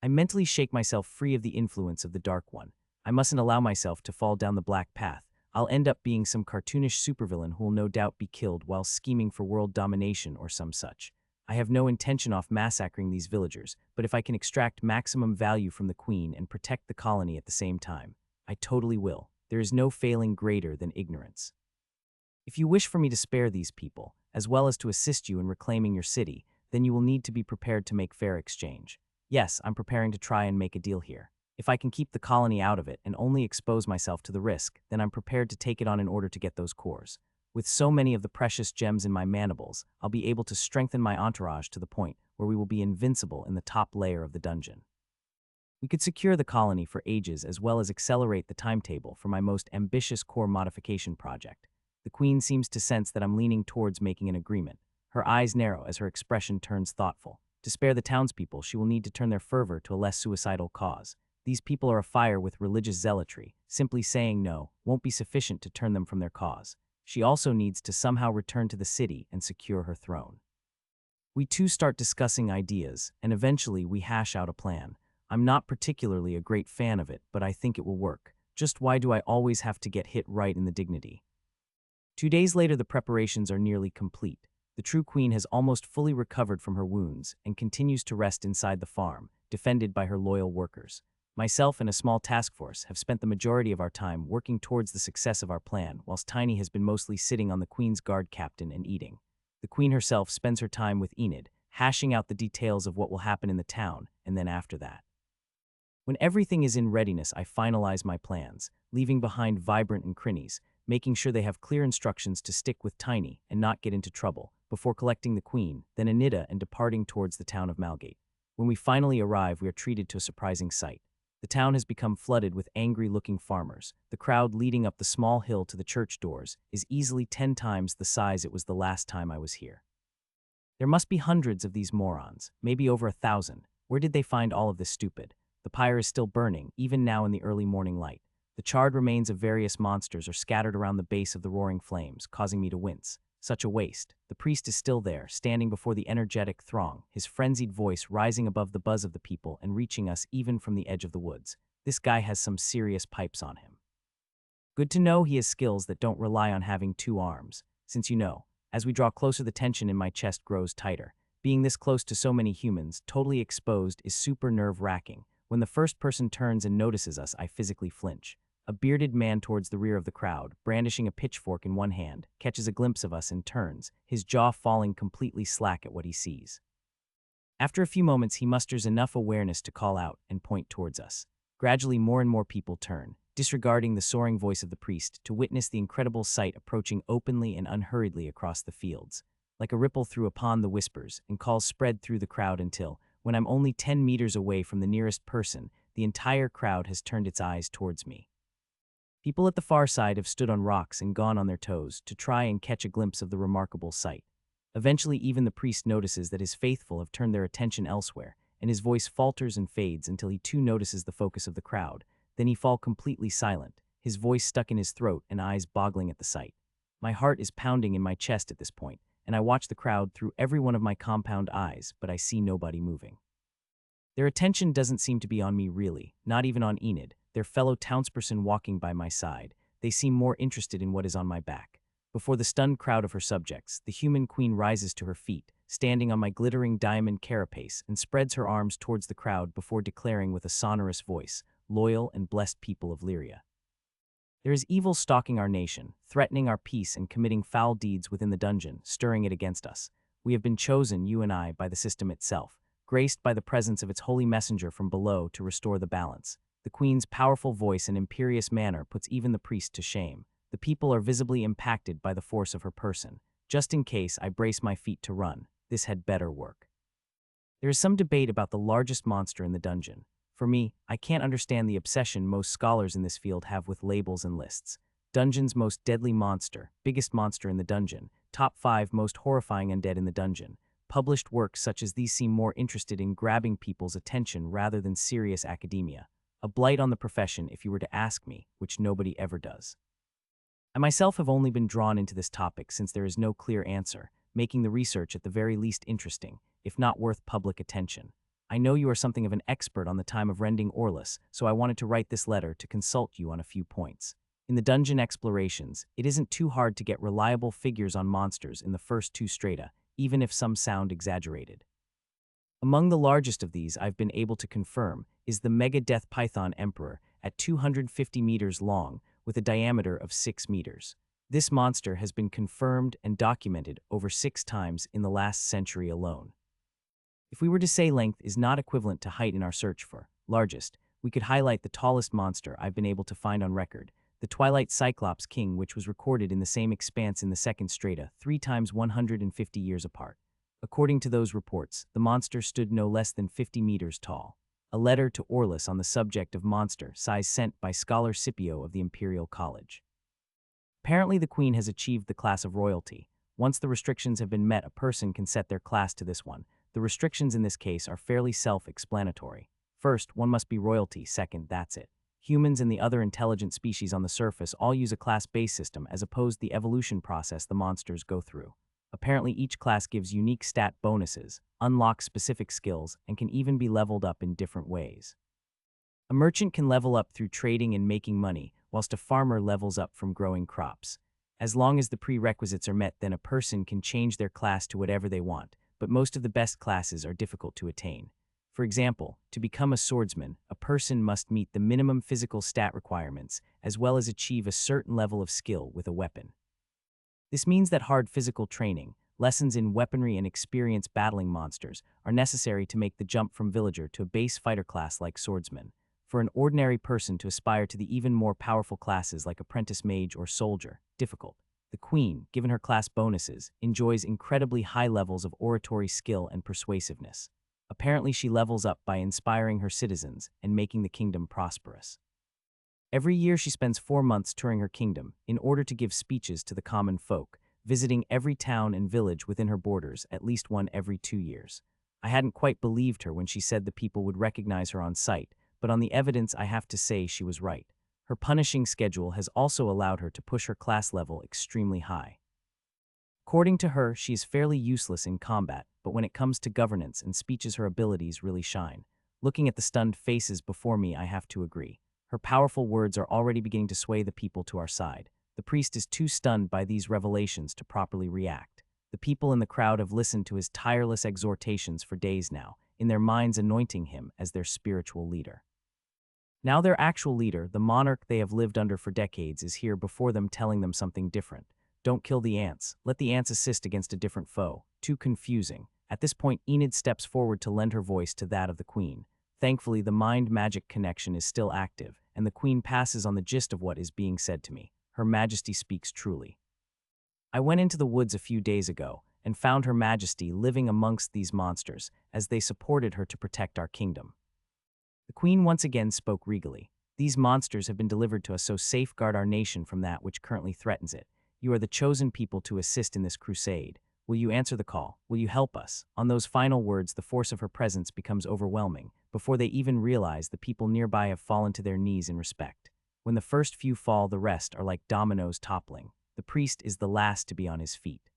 I mentally shake myself free of the influence of the Dark One. I mustn't allow myself to fall down the black path. I'll end up being some cartoonish supervillain who will no doubt be killed while scheming for world domination or some such. I have no intention of massacring these villagers, but if I can extract maximum value from the queen and protect the colony at the same time, I totally will. There is no failing greater than ignorance. If you wish for me to spare these people, as well as to assist you in reclaiming your city, then you will need to be prepared to make fair exchange. Yes, I'm preparing to try and make a deal here. If I can keep the colony out of it and only expose myself to the risk, then I'm prepared to take it on in order to get those cores. With so many of the precious gems in my mandibles, I'll be able to strengthen my entourage to the point where we will be invincible in the top layer of the dungeon. We could secure the colony for ages as well as accelerate the timetable for my most ambitious core modification project. The queen seems to sense that I'm leaning towards making an agreement. Her eyes narrow as her expression turns thoughtful. To spare the townspeople, she will need to turn their fervor to a less suicidal cause. These people are afire with religious zealotry. Simply saying no won't be sufficient to turn them from their cause. She also needs to somehow return to the city and secure her throne. We too start discussing ideas, and eventually we hash out a plan. I'm not particularly a great fan of it, but I think it will work. Just why do I always have to get hit right in the dignity? 2 days later, the preparations are nearly complete. The true queen has almost fully recovered from her wounds and continues to rest inside the farm, defended by her loyal workers. Myself and a small task force have spent the majority of our time working towards the success of our plan, whilst Tiny has been mostly sitting on the Queen's guard captain and eating. The Queen herself spends her time with Enid, hashing out the details of what will happen in the town, and then after that. When everything is in readiness, I finalize my plans, leaving behind Vibrant and Crinnies, making sure they have clear instructions to stick with Tiny and not get into trouble, before collecting the Queen, then Anita, and departing towards the town of Malgate. When we finally arrive, we are treated to a surprising sight. The town has become flooded with angry-looking farmers. The crowd leading up the small hill to the church doors is easily 10 times the size it was the last time I was here. There must be hundreds of these morons, maybe over 1,000. Where did they find all of this stupid? The pyre is still burning, even now in the early morning light. The charred remains of various monsters are scattered around the base of the roaring flames, causing me to wince. Such a waste. The priest is still there, standing before the energetic throng, his frenzied voice rising above the buzz of the people and reaching us even from the edge of the woods. This guy has some serious pipes on him. Good to know he has skills that don't rely on having 2 arms, since as we draw closer, the tension in my chest grows tighter. Being this close to so many humans, totally exposed, is super nerve-wracking. When the first person turns and notices us, I physically flinch. A bearded man towards the rear of the crowd, brandishing a pitchfork in one hand, catches a glimpse of us and turns, his jaw falling completely slack at what he sees. After a few moments, he musters enough awareness to call out and point towards us. Gradually, more and more people turn, disregarding the soaring voice of the priest, to witness the incredible sight approaching openly and unhurriedly across the fields. Like a ripple through a pond, the whispers and calls spread through the crowd until, when I'm only 10 meters away from the nearest person, the entire crowd has turned its eyes towards me. People at the far side have stood on rocks and gone on their toes to try and catch a glimpse of the remarkable sight. Eventually, even the priest notices that his faithful have turned their attention elsewhere, and his voice falters and fades until he too notices the focus of the crowd. Then he falls completely silent, his voice stuck in his throat and eyes boggling at the sight. My heart is pounding in my chest at this point, and I watch the crowd through every one of my compound eyes, but I see nobody moving. Their attention doesn't seem to be on me really, not even on Enid, their fellow townsperson walking by my side. They seem more interested in what is on my back. Before the stunned crowd of her subjects, the human queen rises to her feet, standing on my glittering diamond carapace, and spreads her arms towards the crowd before declaring with a sonorous voice, "Loyal and blessed people of Lyria. There is evil stalking our nation, threatening our peace and committing foul deeds within the dungeon, stirring it against us. We have been chosen, you and I, by the system itself, graced by the presence of its holy messenger from below to restore the balance. The queen's powerful voice and imperious manner puts even the priest to shame. The people are visibly impacted by the force of her person. Just in case, I brace my feet to run. This had better work. There is some debate about the largest monster in the dungeon. For me, I can't understand the obsession most scholars in this field have with labels and lists. Dungeon's most deadly monster, biggest monster in the dungeon, top 5 most horrifying undead in the dungeon. Published works such as these seem more interested in grabbing people's attention rather than serious academia. A blight on the profession if you were to ask me, which nobody ever does. I myself have only been drawn into this topic since there is no clear answer, making the research at the very least interesting, if not worth public attention. I know you are something of an expert on the time of rending Orlus, so I wanted to write this letter to consult you on a few points. In the dungeon explorations, it isn't too hard to get reliable figures on monsters in the first 2 strata, even if some sound exaggerated. Among the largest of these I've been able to confirm is the Mega Death Python Emperor at 250 meters long with a diameter of 6 meters. This monster has been confirmed and documented over 6 times in the last century alone. If we were to say length is not equivalent to height in our search for largest, we could highlight the tallest monster I've been able to find on record, the Twilight Cyclops King, which was recorded in the same expanse in the 2nd strata, 3 times 150 years apart. According to those reports, the monster stood no less than 50 meters tall. A letter to Orlus on the subject of monster size sent by scholar Scipio of the Imperial College. Apparently the queen has achieved the class of royalty. Once the restrictions have been met, a person can set their class to this one. The restrictions in this case are fairly self-explanatory. First, one must be royalty. Second, that's it. Humans and the other intelligent species on the surface all use a class-based system as opposed to the evolution process the monsters go through. Apparently each class gives unique stat bonuses, unlocks specific skills, and can even be leveled up in different ways. A merchant can level up through trading and making money, whilst a farmer levels up from growing crops. As long as the prerequisites are met, then a person can change their class to whatever they want, but most of the best classes are difficult to attain. For example, to become a swordsman, a person must meet the minimum physical stat requirements, as well as achieve a certain level of skill with a weapon. This means that hard physical training, lessons in weaponry and experience battling monsters are necessary to make the jump from villager to a base fighter class like swordsman. For an ordinary person to aspire to the even more powerful classes like apprentice mage or soldier, difficult. The queen, given her class bonuses, enjoys incredibly high levels of oratory skill and persuasiveness. Apparently she levels up by inspiring her citizens and making the kingdom prosperous. Every year she spends 4 months touring her kingdom in order to give speeches to the common folk, visiting every town and village within her borders at least one every 2 years. I hadn't quite believed her when she said the people would recognize her on sight, but on the evidence I have to say she was right. Her punishing schedule has also allowed her to push her class level extremely high. According to her, she is fairly useless in combat, but when it comes to governance and speeches her abilities really shine. Looking at the stunned faces before me, I have to agree. Her powerful words are already beginning to sway the people to our side. The priest is too stunned by these revelations to properly react. The people in the crowd have listened to his tireless exhortations for days now, in their minds anointing him as their spiritual leader. Now their actual leader, the monarch they have lived under for decades, is here before them telling them something different. Don't kill the ants. Let the ants assist against a different foe. Too confusing. At this point, Enid steps forward to lend her voice to that of the queen. Thankfully, the mind-magic connection is still active, and the queen passes on the gist of what is being said to me. Her Majesty speaks truly. I went into the woods a few days ago and found Her Majesty living amongst these monsters as they supported her to protect our kingdom. The queen once again spoke regally. These monsters have been delivered to us so safeguard our nation from that which currently threatens it. You are the chosen people to assist in this crusade. Will you answer the call? Will you help us? On those final words, the force of her presence becomes overwhelming. Before they even realize, the people nearby have fallen to their knees in respect. When the first few fall, the rest are like dominoes toppling. The priest is the last to be on his feet.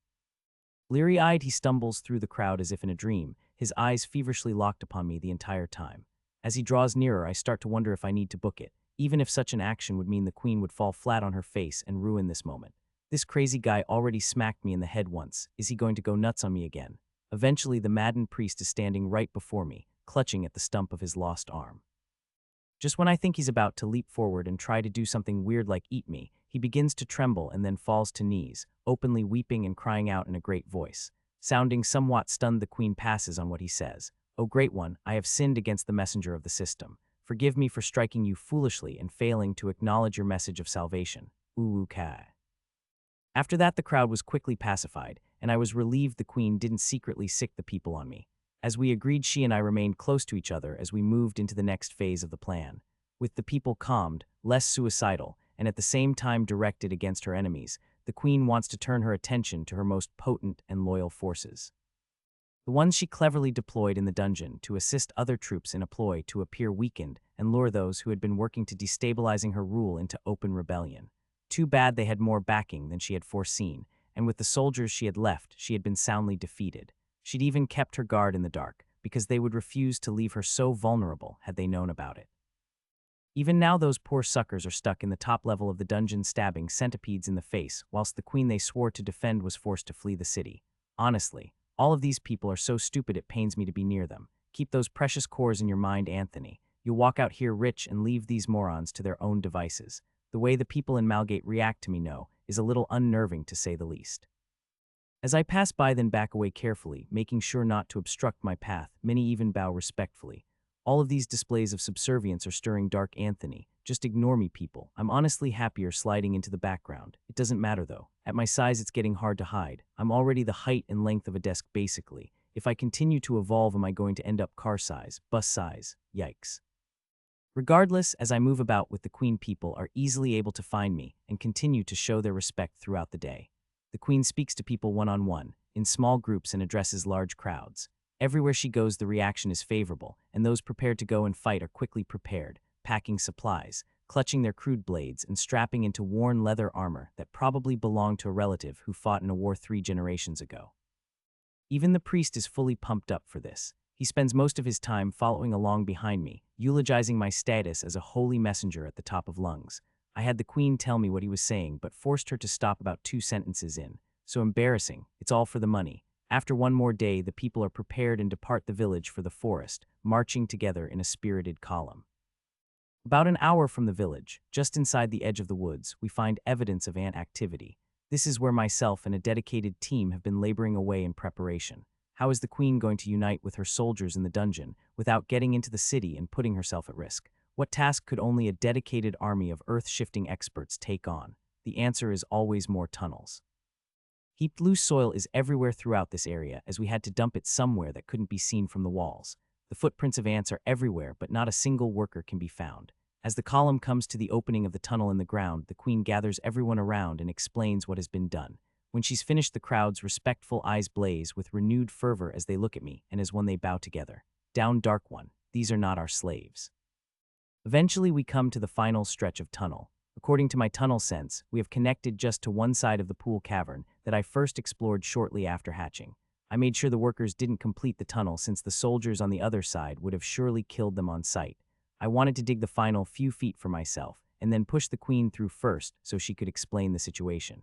Bleary-eyed, he stumbles through the crowd as if in a dream, his eyes feverishly locked upon me the entire time. As he draws nearer, I start to wonder if I need to book it, even if such an action would mean the queen would fall flat on her face and ruin this moment. This crazy guy already smacked me in the head once. Is he going to go nuts on me again? Eventually, the maddened priest is standing right before me, clutching at the stump of his lost arm. Just when I think he's about to leap forward and try to do something weird like eat me, he begins to tremble and then falls to knees, openly weeping and crying out in a great voice. Sounding somewhat stunned, the queen passes on what he says. "O great one, I have sinned against the messenger of the system. Forgive me for striking you foolishly and failing to acknowledge your message of salvation. Uwuka. After that, the crowd was quickly pacified, and I was relieved the queen didn't secretly sick the people on me. As we agreed, she and I remained close to each other as we moved into the next phase of the plan. With the people calmed, less suicidal, and at the same time directed against her enemies, the queen wants to turn her attention to her most potent and loyal forces. The ones she cleverly deployed in the dungeon to assist other troops in a ploy to appear weakened and lure those who had been working to destabilizing her rule into open rebellion. Too bad they had more backing than she had foreseen, and with the soldiers she had left, she had been soundly defeated. She'd even kept her guard in the dark, because they would refuse to leave her so vulnerable had they known about it. Even now those poor suckers are stuck in the top level of the dungeon stabbing centipedes in the face, whilst the queen they swore to defend was forced to flee the city. Honestly, all of these people are so stupid it pains me to be near them. Keep those precious cores in your mind, Anthony. You'll walk out here rich and leave these morons to their own devices. The way the people in Malgate react to me is a little unnerving to say the least. As I pass by then back away carefully, making sure not to obstruct my path, many even bow respectfully. All of these displays of subservience are stirring dark Anthony. Just ignore me, people. I'm honestly happier sliding into the background. It doesn't matter though. At my size it's getting hard to hide. I'm already the height and length of a desk basically. If I continue to evolve, am I going to end up car size, bus size? Yikes. Regardless, as I move about with the queen, people are easily able to find me and continue to show their respect throughout the day. The queen speaks to people one-on-one, in small groups, and addresses large crowds. Everywhere she goes, the reaction is favorable, and those prepared to go and fight are quickly prepared, packing supplies, clutching their crude blades, and strapping into worn leather armor that probably belonged to a relative who fought in a war 3 generations ago. Even the priest is fully pumped up for this. He spends most of his time following along behind me, eulogizing my status as a holy messenger at the top of lungs. I had the queen tell me what he was saying, but forced her to stop about 2 sentences in. So embarrassing, it's all for the money. After one more day, the people are prepared and depart the village for the forest, marching together in a spirited column. About an hour from the village, just inside the edge of the woods, we find evidence of ant activity. This is where myself and a dedicated team have been laboring away in preparation. How is the queen going to unite with her soldiers in the dungeon without getting into the city and putting herself at risk? What task could only a dedicated army of earth-shifting experts take on? The answer is always more tunnels. Heaped loose soil is everywhere throughout this area, as we had to dump it somewhere that couldn't be seen from the walls. The footprints of ants are everywhere, but not a single worker can be found. As the column comes to the opening of the tunnel in the ground, the queen gathers everyone around and explains what has been done. When she's finished, the crowd's respectful eyes blaze with renewed fervor as they look at me, and as one they bow together. Down, Dark One. These are not our slaves. Eventually, we come to the final stretch of tunnel. According to my tunnel sense, we have connected just to one side of the pool cavern that I first explored shortly after hatching. I made sure the workers didn't complete the tunnel, since the soldiers on the other side would have surely killed them on sight. I wanted to dig the final few feet for myself, and then push the queen through first so she could explain the situation.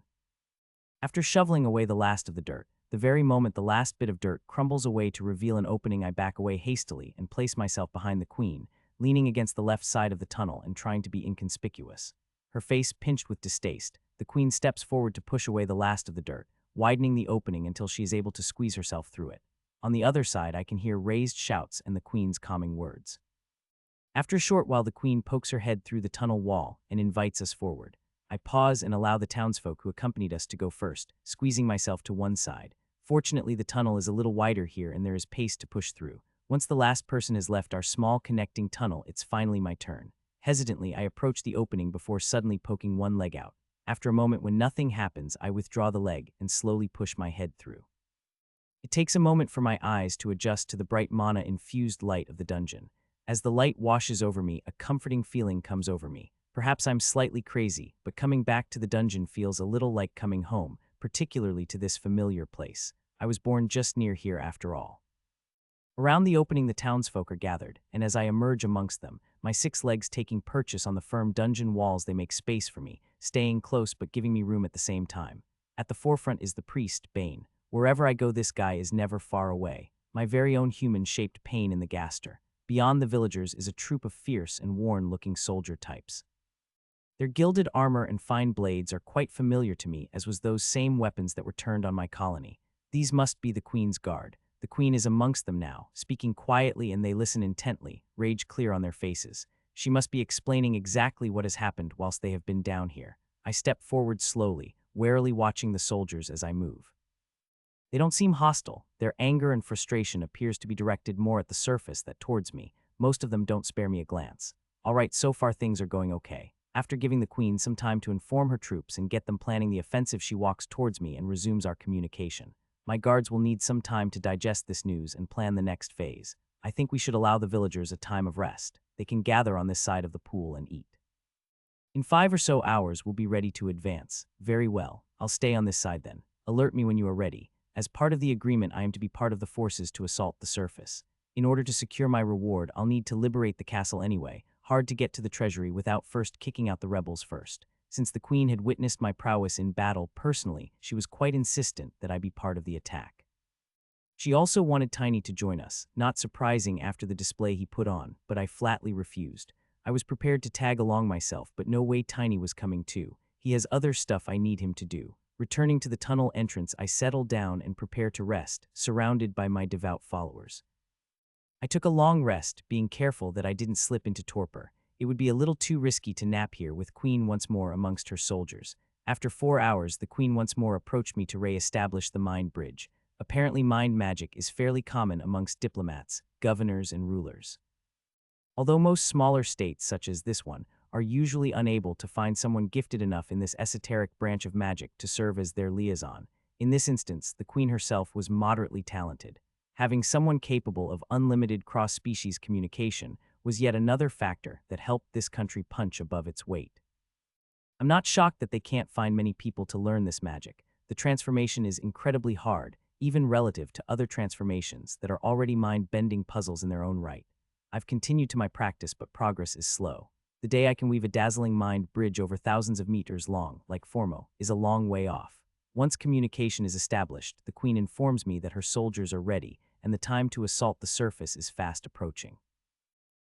After shoveling away the last of the dirt, the very moment the last bit of dirt crumbles away to reveal an opening, I back away hastily and place myself behind the queen, leaning against the left side of the tunnel and trying to be inconspicuous. Her face pinched with distaste, the queen steps forward to push away the last of the dirt, widening the opening until she is able to squeeze herself through it. On the other side, I can hear raised shouts and the queen's calming words. After a short while, the queen pokes her head through the tunnel wall and invites us forward. I pause and allow the townsfolk who accompanied us to go first, squeezing myself to one side. Fortunately, the tunnel is a little wider here and there is pace to push through. Once the last person has left our small connecting tunnel, it's finally my turn. Hesitantly, I approach the opening before suddenly poking one leg out. After a moment when nothing happens, I withdraw the leg and slowly push my head through. It takes a moment for my eyes to adjust to the bright mana-infused light of the dungeon. As the light washes over me, a comforting feeling comes over me. Perhaps I'm slightly crazy, but coming back to the dungeon feels a little like coming home, particularly to this familiar place. I was born just near here after all. Around the opening, the townsfolk are gathered, and as I emerge amongst them, my 6 legs taking purchase on the firm dungeon walls, they make space for me, staying close but giving me room at the same time. At the forefront is the priest, Bane. Wherever I go, this guy is never far away. My very own human-shaped pain in the gaster. Beyond the villagers is a troop of fierce and worn-looking soldier types. Their gilded armor and fine blades are quite familiar to me, as was those same weapons that were turned on my colony. These must be the Queen's guard. The Queen is amongst them now, speaking quietly, and they listen intently, rage clear on their faces. She must be explaining exactly what has happened whilst they have been down here. I step forward slowly, warily watching the soldiers as I move. They don't seem hostile. Their anger and frustration appears to be directed more at the surface than towards me. Most of them don't spare me a glance. All right, so far things are going okay. After giving the queen some time to inform her troops and get them planning the offensive, she walks towards me and resumes our communication. My guards will need some time to digest this news and plan the next phase. I think we should allow the villagers a time of rest. They can gather on this side of the pool and eat. In 5 or so hours, we'll be ready to advance. Very well. I'll stay on this side then. Alert me when you are ready. As part of the agreement, I am to be part of the forces to assault the surface. In order to secure my reward, I'll need to liberate the castle anyway. Hard to get to the treasury without first kicking out the rebels first. Since the queen had witnessed my prowess in battle personally, she was quite insistent that I be part of the attack. She also wanted Tiny to join us, not surprising after the display he put on, but I flatly refused. I was prepared to tag along myself, but no way Tiny was coming too. He has other stuff I need him to do. Returning to the tunnel entrance, I settle down and prepare to rest, surrounded by my devout followers. I took a long rest, being careful that I didn't slip into torpor. It would be a little too risky to nap here with Queen once more amongst her soldiers. After 4 hours, the Queen once more approached me to re-establish the mind bridge. Apparently mind magic is fairly common amongst diplomats, governors, and rulers. Although most smaller states, such as this one, are usually unable to find someone gifted enough in this esoteric branch of magic to serve as their liaison, in this instance, the Queen herself was moderately talented. Having someone capable of unlimited cross-species communication was yet another factor that helped this country punch above its weight. I'm not shocked that they can't find many people to learn this magic. The transformation is incredibly hard, even relative to other transformations that are already mind-bending puzzles in their own right. I've continued to my practice, but progress is slow. The day I can weave a dazzling mind bridge over thousands of meters long, like Formo, is a long way off. Once communication is established, the Queen informs me that her soldiers are ready, and the time to assault the surface is fast approaching.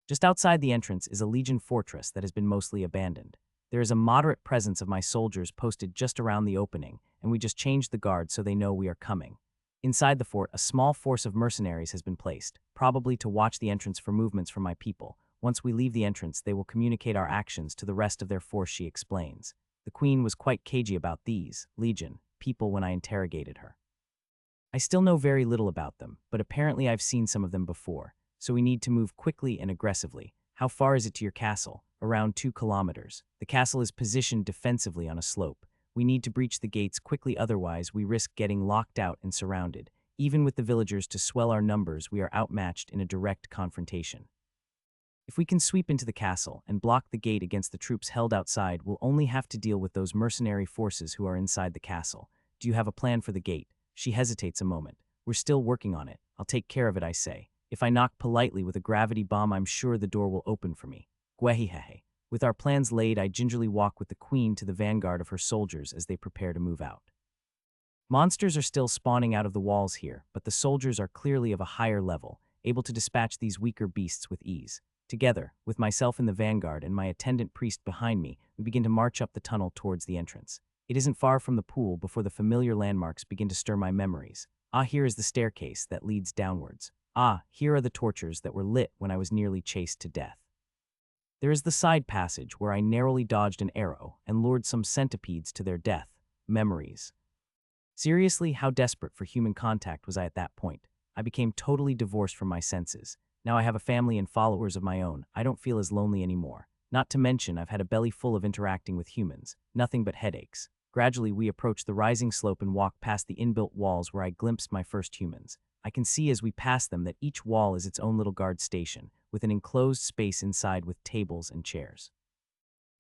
Just outside the entrance is a legion fortress that has been mostly abandoned. There is a moderate presence of my soldiers posted just around the opening, and we just changed the guard so they know we are coming. Inside the fort, a small force of mercenaries has been placed, probably to watch the entrance for movements from my people. Once we leave the entrance, they will communicate our actions to the rest of their force, she explains. The Queen was quite cagey about these, legion, people when I interrogated her. I still know very little about them, but apparently I've seen some of them before, so we need to move quickly and aggressively. How far is it to your castle? Around 2 kilometers. The castle is positioned defensively on a slope. We need to breach the gates quickly, otherwise we risk getting locked out and surrounded. Even with the villagers to swell our numbers, we are outmatched in a direct confrontation. If we can sweep into the castle and block the gate against the troops held outside, we'll only have to deal with those mercenary forces who are inside the castle. Do you have a plan for the gate? She hesitates a moment. We're still working on it. I'll take care of it, I say. If I knock politely with a gravity bomb, I'm sure the door will open for me. Gwehihehe. With our plans laid, I gingerly walk with the Queen to the vanguard of her soldiers as they prepare to move out. Monsters are still spawning out of the walls here, but the soldiers are clearly of a higher level, able to dispatch these weaker beasts with ease. Together, with myself in the vanguard and my attendant priest behind me, we begin to march up the tunnel towards the entrance. It isn't far from the pool before the familiar landmarks begin to stir my memories. Ah, here is the staircase that leads downwards. Ah, here are the torches that were lit when I was nearly chased to death. There is the side passage where I narrowly dodged an arrow and lured some centipedes to their death. Memories. Seriously, how desperate for human contact was I at that point? I became totally divorced from my senses. Now I have a family and followers of my own. I don't feel as lonely anymore. Not to mention, I've had a belly full of interacting with humans. Nothing but headaches. Gradually, we approach the rising slope and walk past the inbuilt walls where I glimpsed my first humans. I can see as we pass them that each wall is its own little guard station, with an enclosed space inside with tables and chairs.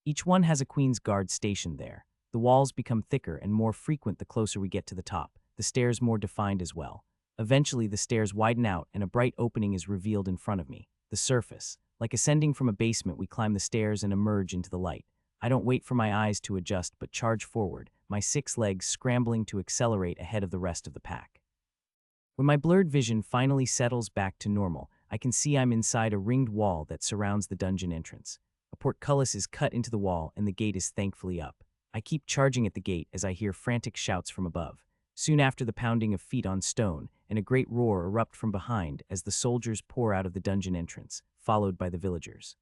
Each one has a Queen's Guard station there. The walls become thicker and more frequent the closer we get to the top, the stairs more defined as well. Eventually, the stairs widen out and a bright opening is revealed in front of me. The surface. Like ascending from a basement, we climb the stairs and emerge into the light. I don't wait for my eyes to adjust but charge forward, my 6 legs scrambling to accelerate ahead of the rest of the pack. When my blurred vision finally settles back to normal, I can see I'm inside a ringed wall that surrounds the dungeon entrance. A portcullis is cut into the wall and the gate is thankfully up. I keep charging at the gate as I hear frantic shouts from above. Soon after, the pounding of feet on stone and a great roar erupt from behind as the soldiers pour out of the dungeon entrance, followed by the villagers.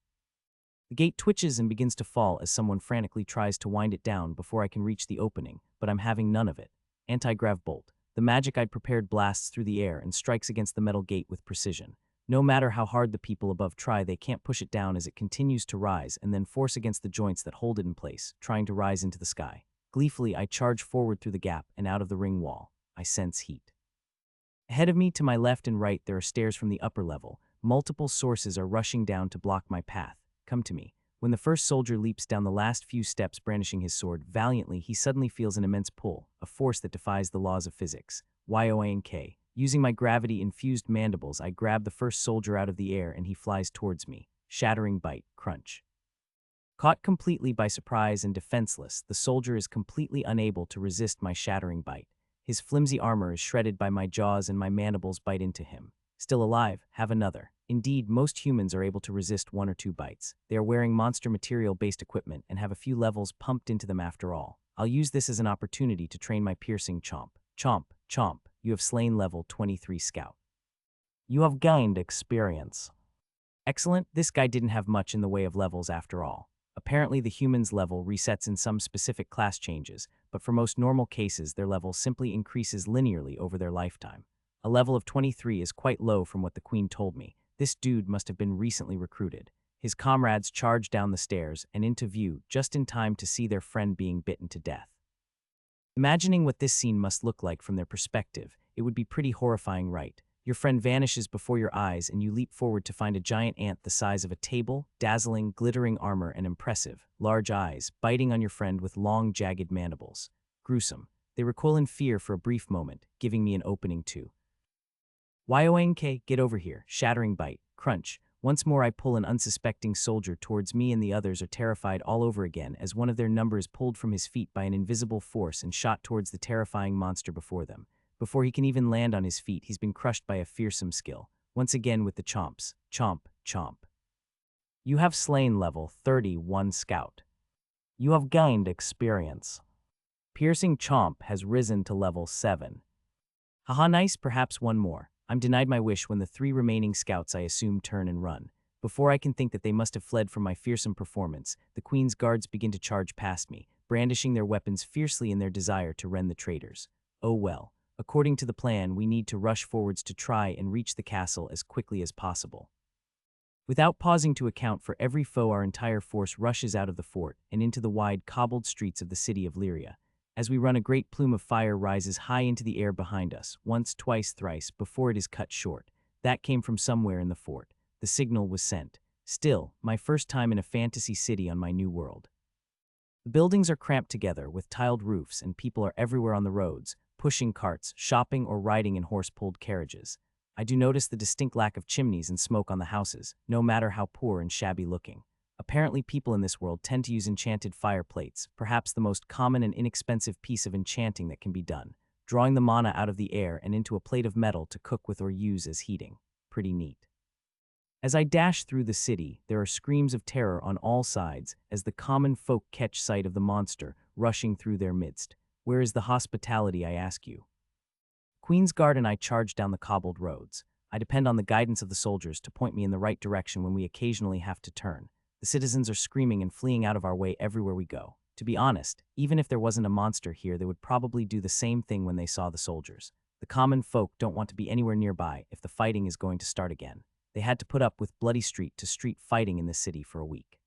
The gate twitches and begins to fall as someone frantically tries to wind it down before I can reach the opening, but I'm having none of it. Anti-grav bolt. The magic I'd prepared blasts through the air and strikes against the metal gate with precision. No matter how hard the people above try, they can't push it down as it continues to rise and then force against the joints that hold it in place, trying to rise into the sky. Gleefully, I charge forward through the gap and out of the ring wall. I sense heat. Ahead of me, to my left and right, there are stairs from the upper level. Multiple sources are rushing down to block my path. Come to me. When the first soldier leaps down the last few steps brandishing his sword valiantly, he suddenly feels an immense pull, a force that defies the laws of physics. Yoink. Using my gravity-infused mandibles, I grab the first soldier out of the air and he flies towards me. Shattering bite, crunch. Caught completely by surprise and defenseless, the soldier is completely unable to resist my shattering bite. His flimsy armor is shredded by my jaws and my mandibles bite into him. Still alive, have another. Indeed, most humans are able to resist 1 or 2 bites. They are wearing monster material-based equipment and have a few levels pumped into them after all. I'll use this as an opportunity to train my piercing chomp. Chomp, chomp, you have slain level 23 scout. You have gained experience. Excellent, this guy didn't have much in the way of levels after all. Apparently the human's level resets in some specific class changes, but for most normal cases their level simply increases linearly over their lifetime. A level of 23 is quite low from what the queen told me. This dude must have been recently recruited. His comrades charge down the stairs and into view just in time to see their friend being bitten to death. Imagining what this scene must look like from their perspective, it would be pretty horrifying, right? Your friend vanishes before your eyes and you leap forward to find a giant ant the size of a table, dazzling, glittering armor and impressive, large eyes, biting on your friend with long, jagged mandibles. Gruesome. They recoil in fear for a brief moment, giving me an opening to Yoink, get over here, shattering bite, crunch. Once more I pull an unsuspecting soldier towards me and the others are terrified all over again as one of their number is pulled from his feet by an invisible force and shot towards the terrifying monster before them. Before he can even land on his feet, he's been crushed by a fearsome skill. Once again with the chomps. Chomp, chomp. You have slain level 31 scout. You have gained experience. Piercing chomp has risen to level 7. Haha, nice, perhaps one more. I'm denied my wish when the 3 remaining scouts I assume turn and run. Before I can think that they must have fled from my fearsome performance, the queen's guards begin to charge past me, brandishing their weapons fiercely in their desire to rend the traitors. Oh well. According to the plan, we need to rush forwards to try and reach the castle as quickly as possible. Without pausing to account for every foe, our entire force rushes out of the fort and into the wide, cobbled streets of the city of Lyria. As we run, a great plume of fire rises high into the air behind us, once, twice, thrice, before it is cut short. That came from somewhere in the fort. The signal was sent. Still, my first time in a fantasy city on my new world. The buildings are cramped together with tiled roofs and people are everywhere on the roads, pushing carts, shopping or riding in horse-pulled carriages. I do notice the distinct lack of chimneys and smoke on the houses, no matter how poor and shabby looking. Apparently people in this world tend to use enchanted fireplates, perhaps the most common and inexpensive piece of enchanting that can be done, drawing the mana out of the air and into a plate of metal to cook with or use as heating. Pretty neat. As I dash through the city, there are screams of terror on all sides as the common folk catch sight of the monster rushing through their midst. Where is the hospitality, I ask you? Queen's Guard and I charge down the cobbled roads. I depend on the guidance of the soldiers to point me in the right direction when we occasionally have to turn. The citizens are screaming and fleeing out of our way everywhere we go. To be honest, even if there wasn't a monster here, they would probably do the same thing when they saw the soldiers. The common folk don't want to be anywhere nearby if the fighting is going to start again. They had to put up with bloody street-to-street fighting in this city for a week.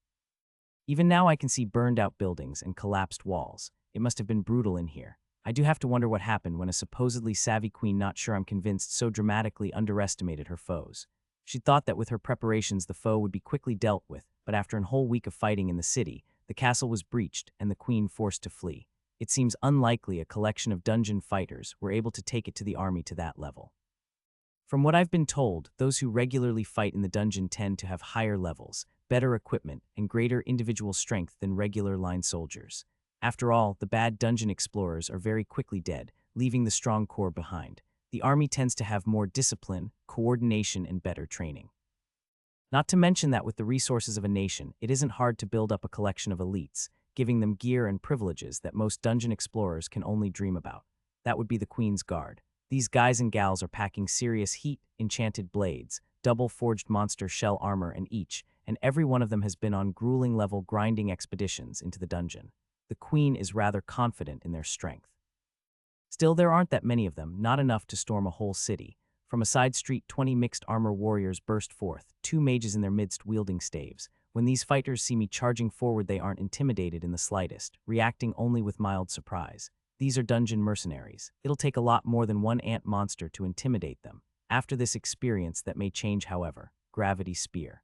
Even now I can see burned-out buildings and collapsed walls. It must have been brutal in here. I do have to wonder what happened when a supposedly savvy queen, not sure I'm convinced, so dramatically underestimated her foes. She thought that with her preparations the foe would be quickly dealt with, but after a whole week of fighting in the city, the castle was breached and the queen forced to flee. It seems unlikely a collection of dungeon fighters were able to take it to the army to that level. From what I've been told, those who regularly fight in the dungeon tend to have higher levels, better equipment, and greater individual strength than regular line soldiers. After all, the bad dungeon explorers are very quickly dead, leaving the strong core behind. The army tends to have more discipline, coordination, and better training. Not to mention that with the resources of a nation, it isn't hard to build up a collection of elites, giving them gear and privileges that most dungeon explorers can only dream about. That would be the Queen's Guard. These guys and gals are packing serious heat, enchanted blades, double-forged monster shell armor and each and every one of them has been on grueling-level grinding expeditions into the dungeon. The queen is rather confident in their strength. Still, there aren't that many of them, not enough to storm a whole city. From a side street, 20 mixed armor warriors burst forth, 2 mages in their midst wielding staves. When these fighters see me charging forward, they aren't intimidated in the slightest, reacting only with mild surprise. These are dungeon mercenaries. It'll take a lot more than one ant monster to intimidate them. After this experience that may change, however, gravity spear.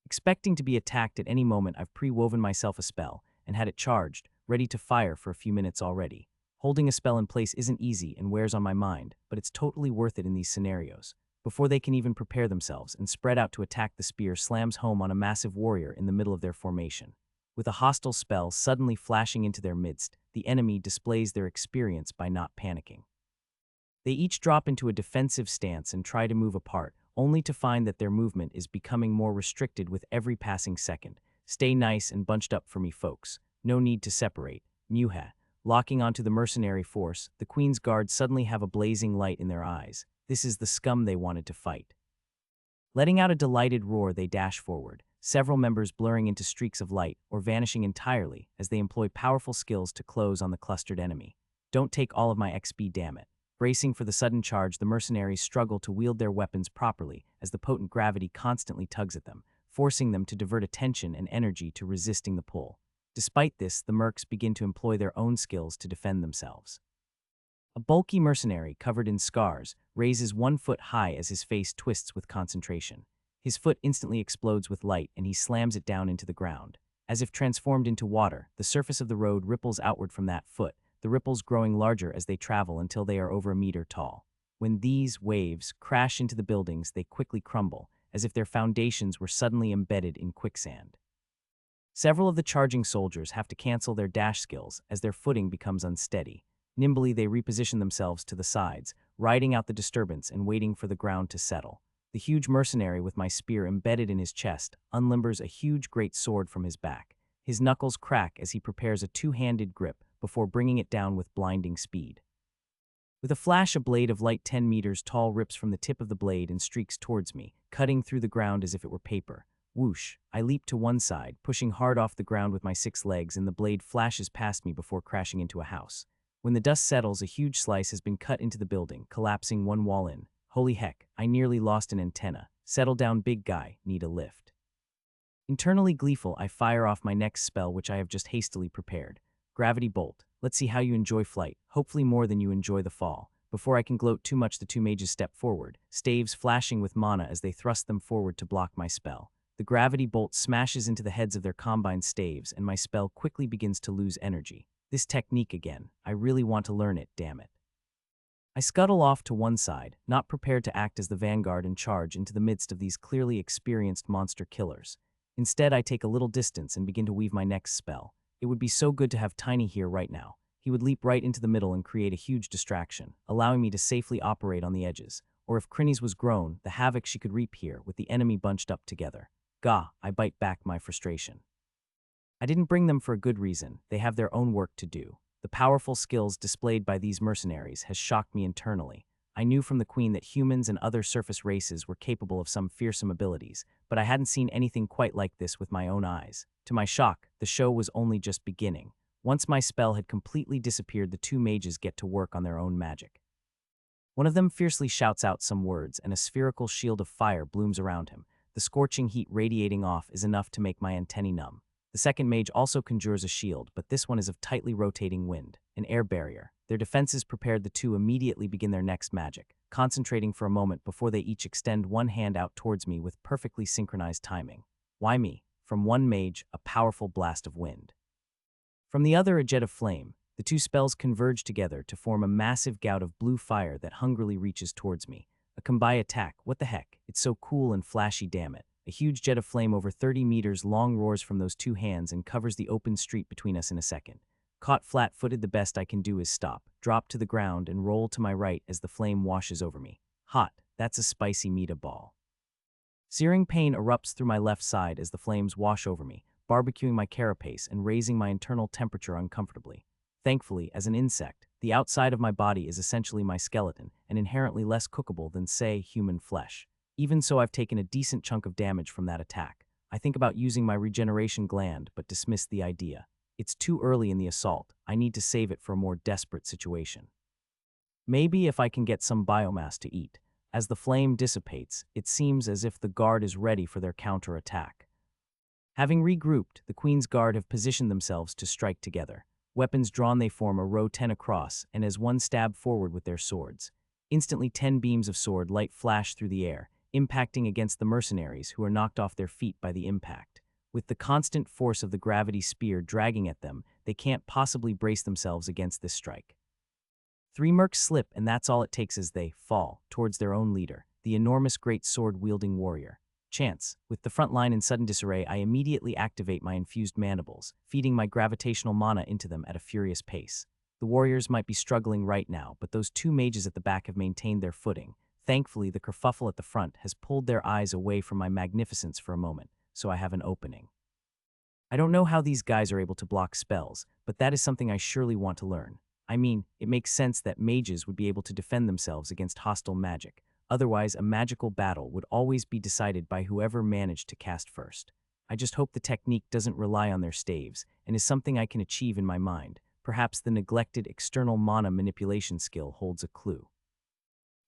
Expecting to be attacked at any moment, I've pre-woven myself a spell and had it charged, ready to fire for a few minutes already. Holding a spell in place isn't easy and wears on my mind, but it's totally worth it in these scenarios. Before they can even prepare themselves and spread out to attack, the spear slams home on a massive warrior in the middle of their formation. With a hostile spell suddenly flashing into their midst, the enemy displays their experience by not panicking. They each drop into a defensive stance and try to move apart, only to find that their movement is becoming more restricted with every passing second. Stay nice and bunched up for me, folks. No need to separate. Muha. Locking onto the mercenary force, the Queen's guards suddenly have a blazing light in their eyes. This is the scum they wanted to fight. Letting out a delighted roar, they dash forward, several members blurring into streaks of light or vanishing entirely as they employ powerful skills to close on the clustered enemy. Don't take all of my XP, damn it. Bracing for the sudden charge, the mercenaries struggle to wield their weapons properly as the potent gravity constantly tugs at them, forcing them to divert attention and energy to resisting the pull. Despite this, the mercs begin to employ their own skills to defend themselves. A bulky mercenary covered in scars raises 1 foot high as his face twists with concentration. His foot instantly explodes with light and he slams it down into the ground. As if transformed into water, the surface of the road ripples outward from that foot, the ripples growing larger as they travel until they are over a meter tall. When these waves crash into the buildings, they quickly crumble, as if their foundations were suddenly embedded in quicksand. Several of the charging soldiers have to cancel their dash skills as their footing becomes unsteady. Nimbly, they reposition themselves to the sides, riding out the disturbance and waiting for the ground to settle. The huge mercenary with my spear embedded in his chest unlimbers a huge great sword from his back. His knuckles crack as he prepares a 2-handed grip before bringing it down with blinding speed. With a flash, a blade of light 10 meters tall rips from the tip of the blade and streaks towards me, cutting through the ground as if it were paper. Whoosh! I leap to one side, pushing hard off the ground with my 6 legs, and the blade flashes past me before crashing into a house. When the dust settles, a huge slice has been cut into the building, collapsing one wall in. Holy heck, I nearly lost an antenna. Settle down, big guy, need a lift. Internally gleeful, I fire off my next spell, which I have just hastily prepared. Gravity Bolt. Let's see how you enjoy flight, hopefully more than you enjoy the fall. Before I can gloat too much, the 2 mages step forward, staves flashing with mana as they thrust them forward to block my spell. The gravity bolt smashes into the heads of their combined staves, and my spell quickly begins to lose energy. This technique again. I really want to learn it, damn it. I scuttle off to one side, not prepared to act as the vanguard and charge into the midst of these clearly experienced monster killers. Instead, I take a little distance and begin to weave my next spell. It would be so good to have Tiny here right now. He would leap right into the middle and create a huge distraction, allowing me to safely operate on the edges. Or if Crinny's was grown, the havoc she could reap here with the enemy bunched up together. Gah, I bite back my frustration. I didn't bring them for a good reason. They have their own work to do. The powerful skills displayed by these mercenaries has shocked me internally. I knew from the Queen that humans and other surface races were capable of some fearsome abilities, but I hadn't seen anything quite like this with my own eyes. To my shock, the show was only just beginning. Once my spell had completely disappeared, the 2 mages get to work on their own magic. One of them fiercely shouts out some words, and a spherical shield of fire blooms around him. The scorching heat radiating off is enough to make my antennae numb. The second mage also conjures a shield, but this one is of tightly rotating wind, an air barrier. Their defenses prepared, the 2 immediately begin their next magic, concentrating for a moment before they each extend one hand out towards me with perfectly synchronized timing. Why me? From one mage, a powerful blast of wind. From the other, a jet of flame. The 2 spells converge together to form a massive gout of blue fire that hungrily reaches towards me. A combined attack, what the heck? It's so cool and flashy, damn it. A huge jet of flame over 30 meters long roars from those 2 hands and covers the open street between us in a second. Caught flat-footed, the best I can do is stop, drop to the ground, and roll to my right as the flame washes over me. Hot, that's a spicy meatball. Searing pain erupts through my left side as the flames wash over me, barbecuing my carapace and raising my internal temperature uncomfortably. Thankfully, as an insect, the outside of my body is essentially my skeleton and inherently less cookable than, say, human flesh. Even so, I've taken a decent chunk of damage from that attack. I think about using my regeneration gland, but dismiss the idea. It's too early in the assault. I need to save it for a more desperate situation. Maybe if I can get some biomass to eat. As the flame dissipates, it seems as if the guard is ready for their counterattack. Having regrouped, the Queen's Guard have positioned themselves to strike together. Weapons drawn, they form a row 10 across, and as one stab forward with their swords. Instantly 10 beams of sword light flash through the air, impacting against the mercenaries who are knocked off their feet by the impact. With the constant force of the gravity spear dragging at them, they can't possibly brace themselves against this strike. 3 mercs slip, and that's all it takes as they fall towards their own leader, the enormous great sword-wielding warrior. Chance. With the front line in sudden disarray, I immediately activate my infused mandibles, feeding my gravitational mana into them at a furious pace. The warriors might be struggling right now, but those 2 mages at the back have maintained their footing. Thankfully, the kerfuffle at the front has pulled their eyes away from my magnificence for a moment, so I have an opening. I don't know how these guys are able to block spells, but that is something I surely want to learn. I mean, it makes sense that mages would be able to defend themselves against hostile magic. Otherwise, a magical battle would always be decided by whoever managed to cast first. I just hope the technique doesn't rely on their staves, and is something I can achieve in my mind. Perhaps the neglected external mana manipulation skill holds a clue.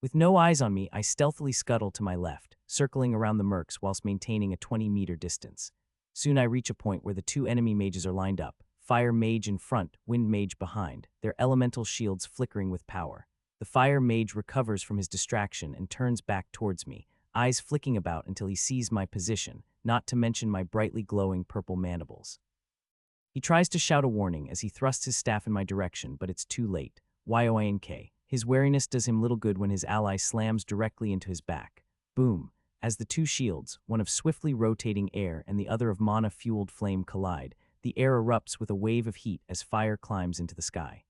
With no eyes on me, I stealthily scuttle to my left, circling around the mercs whilst maintaining a 20-meter distance. Soon I reach a point where the 2 enemy mages are lined up, fire mage in front, wind mage behind, their elemental shields flickering with power. The fire mage recovers from his distraction and turns back towards me, eyes flicking about until he sees my position, not to mention my brightly glowing purple mandibles. He tries to shout a warning as he thrusts his staff in my direction, but it's too late. Yoink. His wariness does him little good when his ally slams directly into his back. Boom. As the 2 shields, one of swiftly rotating air and the other of mana-fueled flame collide, the air erupts with a wave of heat as fire climbs into the sky.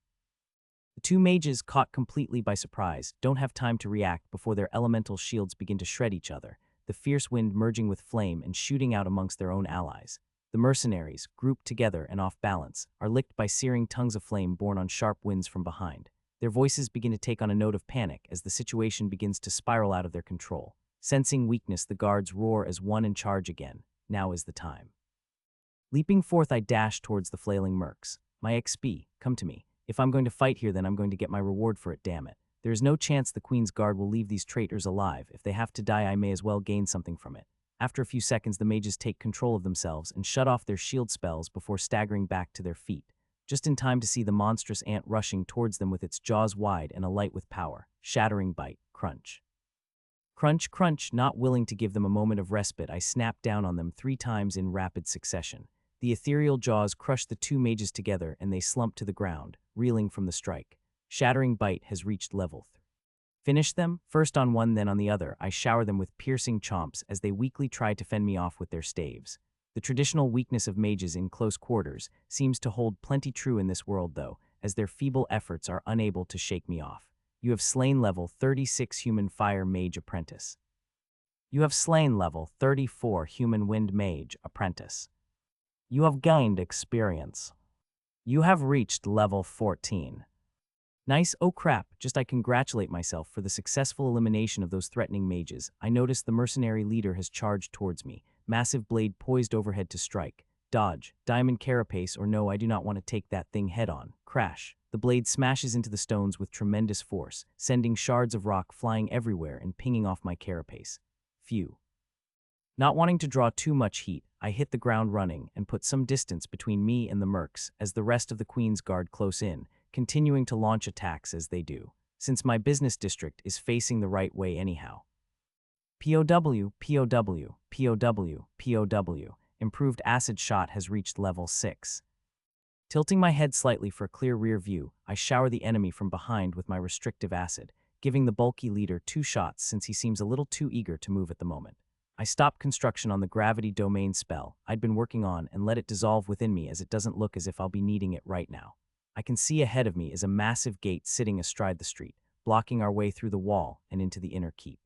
The 2 mages, caught completely by surprise, don't have time to react before their elemental shields begin to shred each other, the fierce wind merging with flame and shooting out amongst their own allies. The mercenaries, grouped together and off balance, are licked by searing tongues of flame borne on sharp winds from behind. Their voices begin to take on a note of panic as the situation begins to spiral out of their control. Sensing weakness, the guards roar as one and charge again. Now is the time. Leaping forth, I dash towards the flailing mercs. My XP, come to me. If I'm going to fight here, then I'm going to get my reward for it, damn it. There is no chance the Queen's Guard will leave these traitors alive. If they have to die, I may as well gain something from it. After a few seconds, the mages take control of themselves and shut off their shield spells before staggering back to their feet, just in time to see the monstrous ant rushing towards them with its jaws wide and alight with power. Shattering bite, crunch. Crunch, crunch. Not willing to give them a moment of respite, I snap down on them 3 times in rapid succession. The ethereal jaws crush the 2 mages together and they slump to the ground, reeling from the strike. Shattering bite has reached level 3. Finish them, first on one then on the other. I shower them with piercing chomps as they weakly try to fend me off with their staves. The traditional weakness of mages in close quarters seems to hold plenty true in this world though, as their feeble efforts are unable to shake me off. You have slain level 36 human fire mage apprentice. You have slain level 34 human wind mage apprentice. You have gained experience. You have reached level 14. Nice, oh crap, just I congratulate myself for the successful elimination of those threatening mages. I notice the mercenary leader has charged towards me, massive blade poised overhead to strike. Dodge, diamond carapace, or no, I do not want to take that thing head on. Crash. The blade smashes into the stones with tremendous force, sending shards of rock flying everywhere and pinging off my carapace. Phew. Not wanting to draw too much heat, I hit the ground running and put some distance between me and the mercs as the rest of the Queen's Guard close in, continuing to launch attacks as they do, since my business district is facing the right way anyhow. POW, POW, POW, POW. Improved acid shot has reached level 6. Tilting my head slightly for a clear rear view, I shower the enemy from behind with my restrictive acid, giving the bulky leader 2 shots since he seems a little too eager to move at the moment. I stop construction on the gravity domain spell I'd been working on and let it dissolve within me as it doesn't look as if I'll be needing it right now. I can see ahead of me is a massive gate sitting astride the street, blocking our way through the wall and into the inner keep.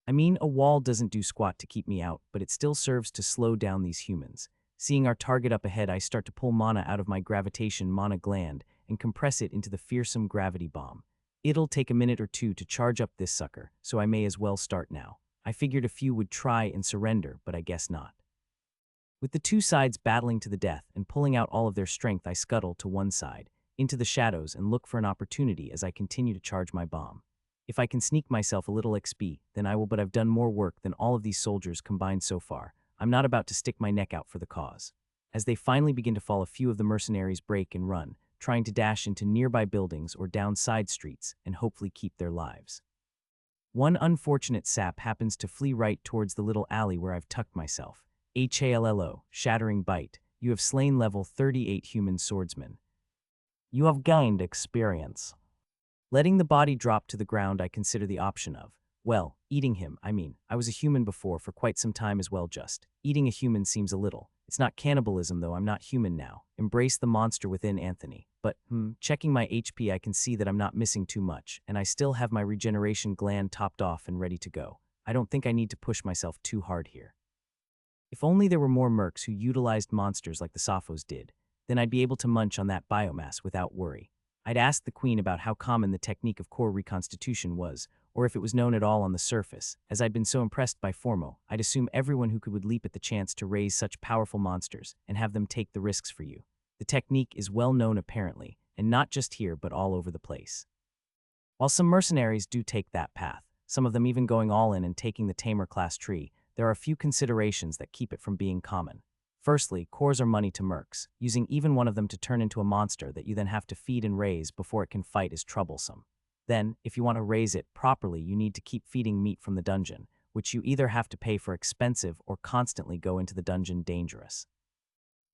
I mean, a wall doesn't do squat to keep me out, but it still serves to slow down these humans. Seeing our target up ahead, I start to pull mana out of my gravitation mana gland and compress it into the fearsome gravity bomb. It'll take a minute or 2 to charge up this sucker, so I may as well start now. I figured a few would try and surrender, but I guess not. With the two sides battling to the death and pulling out all of their strength, I scuttle to one side, into the shadows, and look for an opportunity as I continue to charge my bomb. If I can sneak myself a little XP, then I will, but I've done more work than all of these soldiers combined so far. I'm not about to stick my neck out for the cause. As they finally begin to fall, a few of the mercenaries break and run, trying to dash into nearby buildings or down side streets and hopefully keep their lives. One unfortunate sap happens to flee right towards the little alley where I've tucked myself. HALLO, shattering bite. You have slain level 38 human swordsman. You have gained experience. Letting the body drop to the ground, I consider the option of, well, eating him. I was a human before for quite some time as well. Just eating a human seems a little. It's not cannibalism though, I'm not human now. Embrace the monster within, Anthony. But, checking my HP, I can see that I'm not missing too much, and I still have my regeneration gland topped off and ready to go. I don't think I need to push myself too hard here. If only there were more mercs who utilized monsters like the Sophos did, then I'd be able to munch on that biomass without worry. I'd asked the Queen about how common the technique of core reconstitution was, or if it was known at all on the surface. As I'd been so impressed by Formo, I'd assume everyone who would leap at the chance to raise such powerful monsters and have them take the risks for you. The technique is well known apparently, and not just here but all over the place. While some mercenaries do take that path, some of them even going all in and taking the Tamer class tree, there are a few considerations that keep it from being common. Firstly, cores are money to mercs. Using even one of them to turn into a monster that you then have to feed and raise before it can fight is troublesome. Then, if you want to raise it properly, you need to keep feeding meat from the dungeon, which you either have to pay for expensive or constantly go into the dungeon dangerous.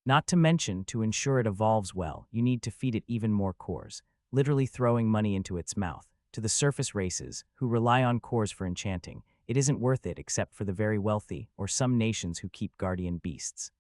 Not to mention, to ensure it evolves well, you need to feed it even more cores, literally throwing money into its mouth. To the surface races, who rely on cores for enchanting, it isn't worth it except for the very wealthy or some nations who keep guardian beasts.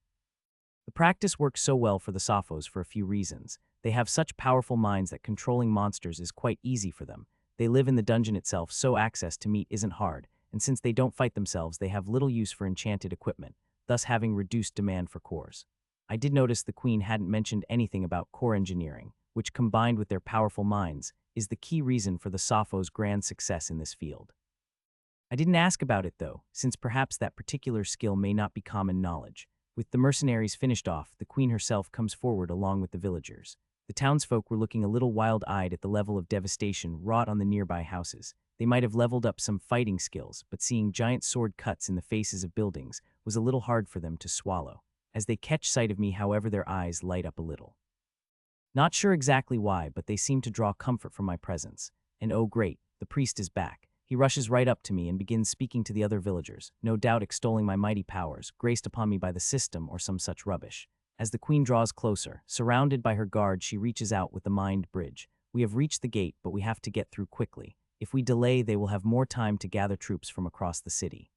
The practice works so well for the Sophos for a few reasons. They have such powerful minds that controlling monsters is quite easy for them. They live in the dungeon itself, so access to meat isn't hard, and since they don't fight themselves, they have little use for enchanted equipment, thus having reduced demand for cores. I did notice the Queen hadn't mentioned anything about core engineering, which combined with their powerful minds, is the key reason for the Sophos' grand success in this field. I didn't ask about it though, since perhaps that particular skill may not be common knowledge. With the mercenaries finished off, the Queen herself comes forward along with the villagers. The townsfolk were looking a little wild-eyed at the level of devastation wrought on the nearby houses. They might have leveled up some fighting skills, but seeing giant sword cuts in the faces of buildings was a little hard for them to swallow. As they catch sight of me, however, their eyes light up a little. Not sure exactly why, but they seem to draw comfort from my presence. And oh great, the priest is back. He rushes right up to me and begins speaking to the other villagers, no doubt extolling my mighty powers, graced upon me by the system or some such rubbish. As the Queen draws closer, surrounded by her guard, she reaches out with the mind bridge. We have reached the gate, but we have to get through quickly. If we delay, they will have more time to gather troops from across the city.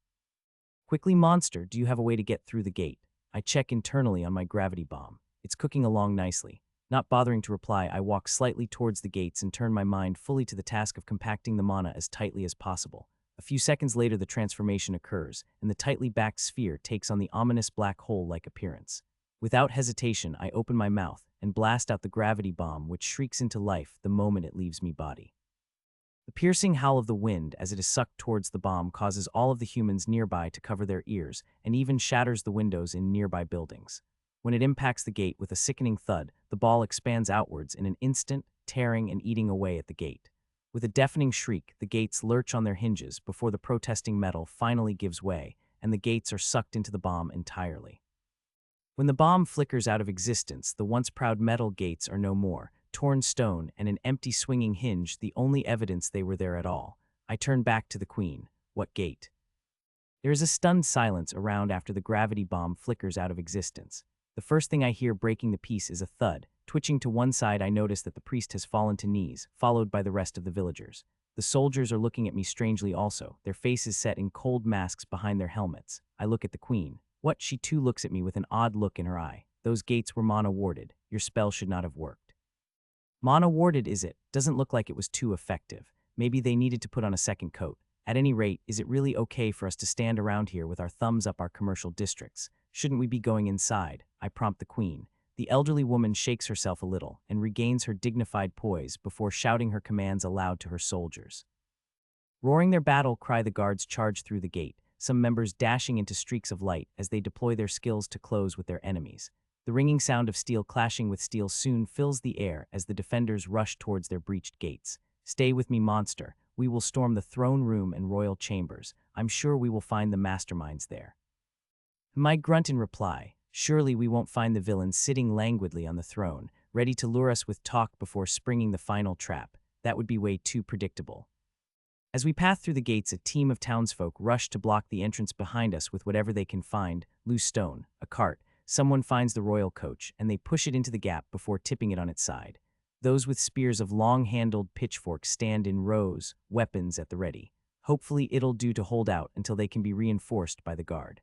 Quickly, monster, do you have a way to get through the gate? I check internally on my gravity bomb. It's cooking along nicely. Not bothering to reply, I walk slightly towards the gates and turn my mind fully to the task of compacting the mana as tightly as possible. A few seconds later, the transformation occurs, and the tightly backed sphere takes on the ominous black hole-like appearance. Without hesitation, I open my mouth and blast out the gravity bomb, which shrieks into life the moment it leaves me body. The piercing howl of the wind as it is sucked towards the bomb causes all of the humans nearby to cover their ears and even shatters the windows in nearby buildings. When it impacts the gate with a sickening thud, the ball expands outwards in an instant, tearing and eating away at the gate. With a deafening shriek, the gates lurch on their hinges before the protesting metal finally gives way, and the gates are sucked into the bomb entirely. When the bomb flickers out of existence, the once proud metal gates are no more, torn stone and an empty swinging hinge the only evidence they were there at all. I turn back to the Queen. What gate? There is a stunned silence around after the gravity bomb flickers out of existence. The first thing I hear breaking the peace is a thud. Twitching to one side, I notice that the priest has fallen to knees, followed by the rest of the villagers. The soldiers are looking at me strangely also, their faces set in cold masks behind their helmets. I look at the Queen. What? She too looks at me with an odd look in her eye. Those gates were mana warded. Your spell should not have worked. Mana warded, is it? Doesn't look like it was too effective. Maybe they needed to put on a second coat. At any rate, is it really okay for us to stand around here with our thumbs up our commercial districts? Shouldn't we be going inside? I prompt the Queen. The elderly woman shakes herself a little and regains her dignified poise before shouting her commands aloud to her soldiers. Roaring their battle cry, the guards charge through the gate. some members dashing into streaks of light as they deploy their skills to close with their enemies. The ringing sound of steel clashing with steel soon fills the air as the defenders rush towards their breached gates. Stay with me, monster. We will storm the throne room and royal chambers. I'm sure we will find the masterminds there. My grunt in reply, surely we won't find the villain sitting languidly on the throne, ready to lure us with talk before springing the final trap. That would be way too predictable. As we pass through the gates, a team of townsfolk rush to block the entrance behind us with whatever they can find: loose stone, a cart. Someone finds the royal coach, and they push it into the gap before tipping it on its side. Those with spears of long-handled pitchforks stand in rows, weapons at the ready. Hopefully it'll do to hold out until they can be reinforced by the guard.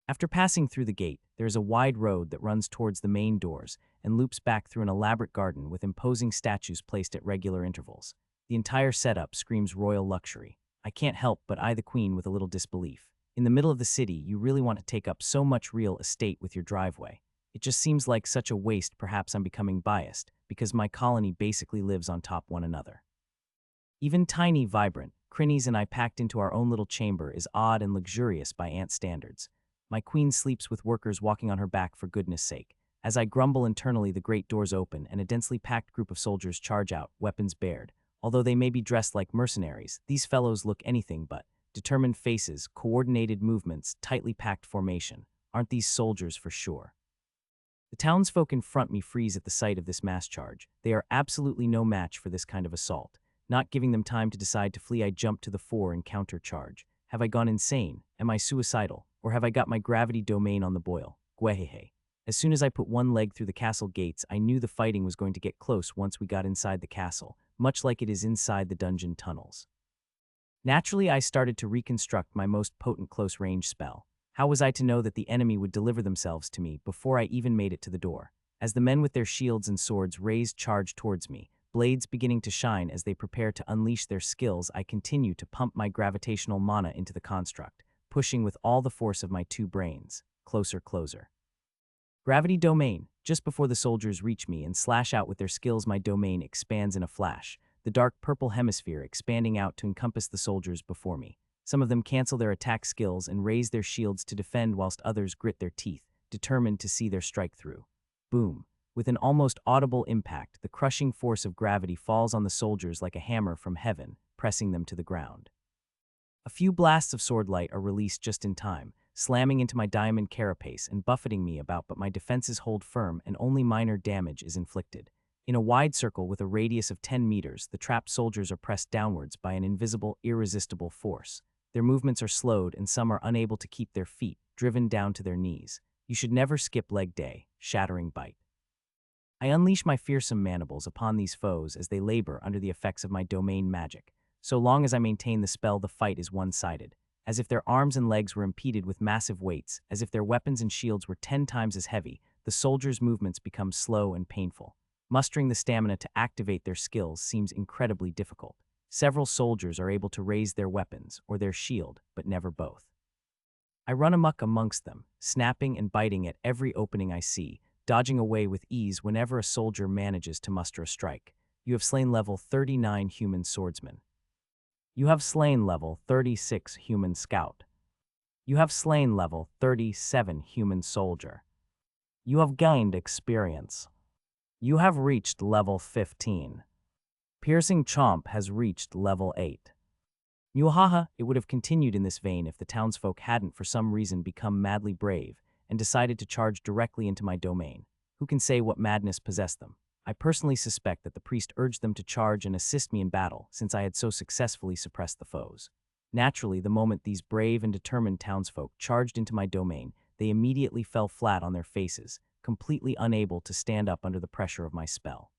After passing through the gate, there is a wide road that runs towards the main doors and loops back through an elaborate garden with imposing statues placed at regular intervals. The entire setup screams royal luxury. I can't help but eye the queen with a little disbelief. In the middle of the city, you really want to take up so much real estate with your driveway. It just seems like such a waste. Perhaps I'm becoming biased, because my colony basically lives on top one another. Even tiny, vibrant, Crinnies and I packed into our own little chamber is odd and luxurious by ant standards. My queen sleeps with workers walking on her back, for goodness sake. As I grumble internally, the great doors open and a densely packed group of soldiers charge out, weapons bared. Although they may be dressed like mercenaries, these fellows look anything but. Determined faces, coordinated movements, tightly packed formation. Aren't these soldiers for sure? The townsfolk in front me freeze at the sight of this mass charge. They are absolutely no match for this kind of assault. Not giving them time to decide to flee, I jump to the fore and countercharge. Have I gone insane? Am I suicidal? Or have I got my gravity domain on the boil? Gwehehe. As soon as I put one leg through the castle gates, I knew the fighting was going to get close once we got inside the castle, much like it is inside the dungeon tunnels. Naturally, I started to reconstruct my most potent close-range spell. How was I to know that the enemy would deliver themselves to me before I even made it to the door? As the men with their shields and swords raised charge towards me, blades beginning to shine as they prepare to unleash their skills, I continue to pump my gravitational mana into the construct, pushing with all the force of my two brains. Closer, closer. Gravity domain. Just before the soldiers reach me and slash out with their skills, my domain expands in a flash, the dark purple hemisphere expanding out to encompass the soldiers before me. Some of them cancel their attack skills and raise their shields to defend, whilst others grit their teeth, determined to see their strike through. Boom. With an almost audible impact, the crushing force of gravity falls on the soldiers like a hammer from heaven, pressing them to the ground. A few blasts of sword light are released just in time, slamming into my diamond carapace and buffeting me about, but my defenses hold firm and only minor damage is inflicted. In a wide circle with a radius of 10 meters, the trapped soldiers are pressed downwards by an invisible, irresistible force. Their movements are slowed and some are unable to keep their feet, driven down to their knees. You should never skip leg day. Shattering bite. I unleash my fearsome mandibles upon these foes as they labor under the effects of my domain magic. So long as I maintain the spell, the fight is one-sided. As if their arms and legs were impeded with massive weights, as if their weapons and shields were 10 times as heavy, the soldiers' movements become slow and painful. Mustering the stamina to activate their skills seems incredibly difficult. Several soldiers are able to raise their weapons or their shield, but never both. I run amok amongst them, snapping and biting at every opening I see, dodging away with ease whenever a soldier manages to muster a strike. You have slain level 39 human swordsman. You have slain level 36 human scout. You have slain level 37 human soldier. You have gained experience. You have reached level 15. Piercing Chomp has reached level 8. Muahaha. It would have continued in this vein if the townsfolk hadn't for some reason become madly brave and decided to charge directly into my domain. Who can say what madness possessed them? I personally suspect that the priest urged them to charge and assist me in battle, since I had so successfully suppressed the foes. Naturally, the moment these brave and determined townsfolk charged into my domain, they immediately fell flat on their faces, completely unable to stand up under the pressure of my spell.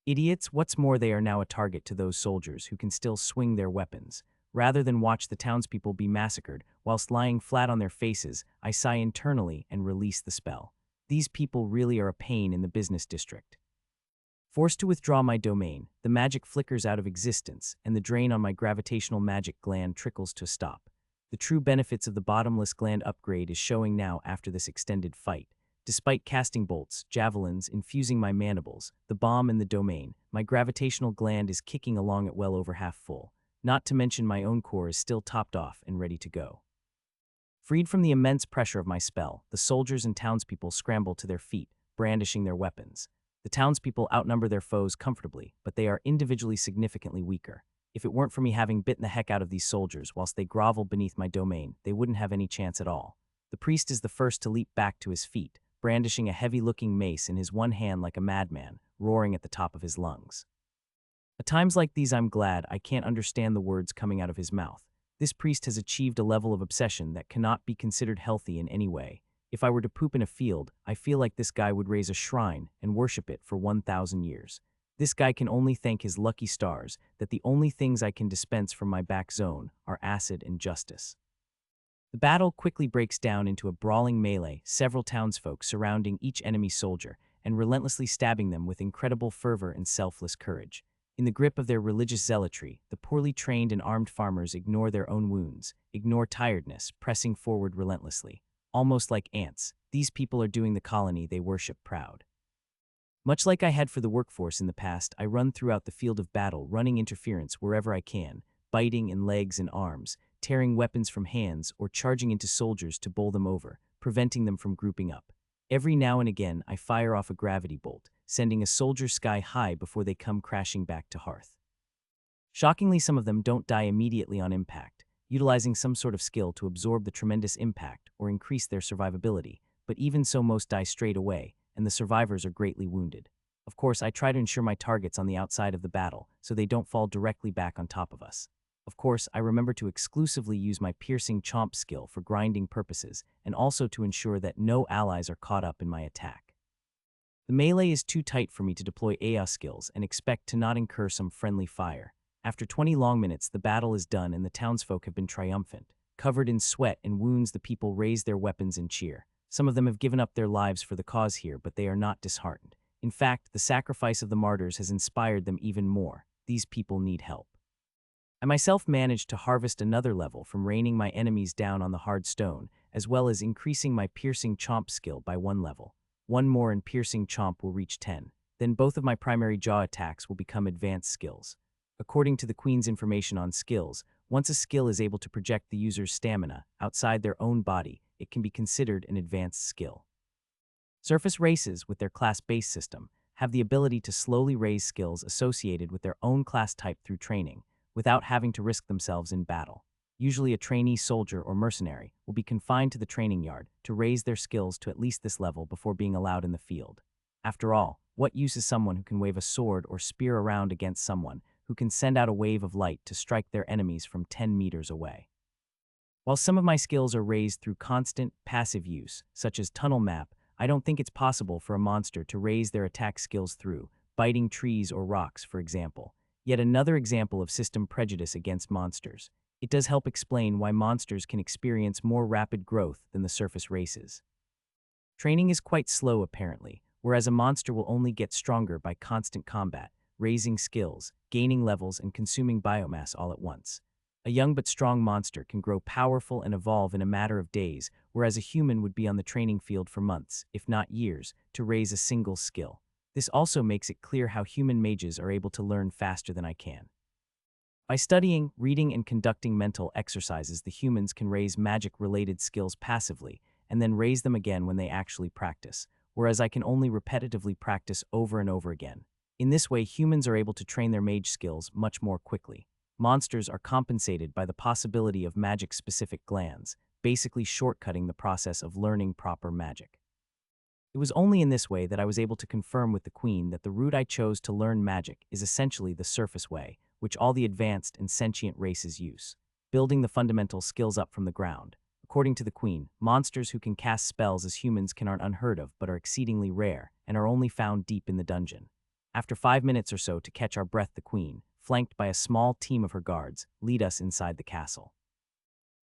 Idiots, what's more, they are now a target to those soldiers who can still swing their weapons. Rather than watch the townspeople be massacred, whilst lying flat on their faces, I sigh internally and release the spell. These people really are a pain in the business district. Forced to withdraw my domain, the magic flickers out of existence, and the drain on my gravitational magic gland trickles to a stop. The true benefits of the bottomless gland upgrade is showing now after this extended fight. Despite casting bolts, javelins, infusing my mandibles, the bomb in the domain, my gravitational gland is kicking along at well over half full. Not to mention my own core is still topped off and ready to go. Freed from the immense pressure of my spell, the soldiers and townspeople scramble to their feet, brandishing their weapons. The townspeople outnumber their foes comfortably, but they are individually significantly weaker. If it weren't for me having bitten the heck out of these soldiers whilst they grovel beneath my domain, they wouldn't have any chance at all. The priest is the first to leap back to his feet, brandishing a heavy-looking mace in his one hand like a madman, roaring at the top of his lungs. At times like these I'm glad I can't understand the words coming out of his mouth. This priest has achieved a level of obsession that cannot be considered healthy in any way. If I were to poop in a field, I feel like this guy would raise a shrine and worship it for 1,000 years. This guy can only thank his lucky stars that the only things I can dispense from my back zone are acid and justice. The battle quickly breaks down into a brawling melee, several townsfolk surrounding each enemy soldier and relentlessly stabbing them with incredible fervor and selfless courage. In the grip of their religious zealotry, the poorly trained and armed farmers ignore their own wounds, ignore tiredness, pressing forward relentlessly. Almost like ants, these people are doing the colony they worship proud. Much like I had for the workforce in the past, I run throughout the field of battle, running interference wherever I can, biting in legs and arms, tearing weapons from hands, or charging into soldiers to bowl them over, preventing them from grouping up. Every now and again, I fire off a gravity bolt, sending a soldier sky high before they come crashing back to hearth. Shockingly, some of them don't die immediately on impact, utilizing some sort of skill to absorb the tremendous impact or increase their survivability, but even so most die straight away, and the survivors are greatly wounded. Of course, I try to ensure my targets on the outside of the battle so they don't fall directly back on top of us. Of course, I remember to exclusively use my piercing chomp skill for grinding purposes and also to ensure that no allies are caught up in my attack. The melee is too tight for me to deploy AoE skills and expect to not incur some friendly fire. After 20 long minutes, the battle is done and the townsfolk have been triumphant. Covered in sweat and wounds, the people raise their weapons and cheer. Some of them have given up their lives for the cause here, but they are not disheartened. In fact, the sacrifice of the martyrs has inspired them even more. These people need help. I myself managed to harvest another level from raining my enemies down on the hard stone, as well as increasing my piercing chomp skill by 1 level. One more and piercing chomp will reach 10. Then both of my primary jaw attacks will become advanced skills. According to the Queen's information on skills, once a skill is able to project the user's stamina outside their own body, it can be considered an advanced skill. Surface races, with their class-based system, have the ability to slowly raise skills associated with their own class type through training, without having to risk themselves in battle. Usually a trainee soldier or mercenary will be confined to the training yard to raise their skills to at least this level before being allowed in the field. After all, what use is someone who can wave a sword or spear around against someone who can send out a wave of light to strike their enemies from 10 meters away? While some of my skills are raised through constant, passive use, such as tunnel map, I don't think it's possible for a monster to raise their attack skills through biting trees or rocks, for example. Yet another example of system prejudice against monsters. It does help explain why monsters can experience more rapid growth than the surface races. Training is quite slow apparently, whereas a monster will only get stronger by constant combat, raising skills, gaining levels, and consuming biomass all at once. A young but strong monster can grow powerful and evolve in a matter of days, whereas a human would be on the training field for months, if not years, to raise a single skill. This also makes it clear how human mages are able to learn faster than I can. By studying, reading, and conducting mental exercises, the humans can raise magic-related skills passively, and then raise them again when they actually practice, whereas I can only repetitively practice over and over again. In this way, humans are able to train their mage skills much more quickly. Monsters are compensated by the possibility of magic-specific glands, basically shortcutting the process of learning proper magic. It was only in this way that I was able to confirm with the Queen that the route I chose to learn magic is essentially the surface way, which all the advanced and sentient races use, building the fundamental skills up from the ground. According to the Queen, monsters who can cast spells as humans aren't unheard of but are exceedingly rare and are only found deep in the dungeon. After 5 minutes or so to catch our breath, the Queen, flanked by a small team of her guards, lead us inside the castle.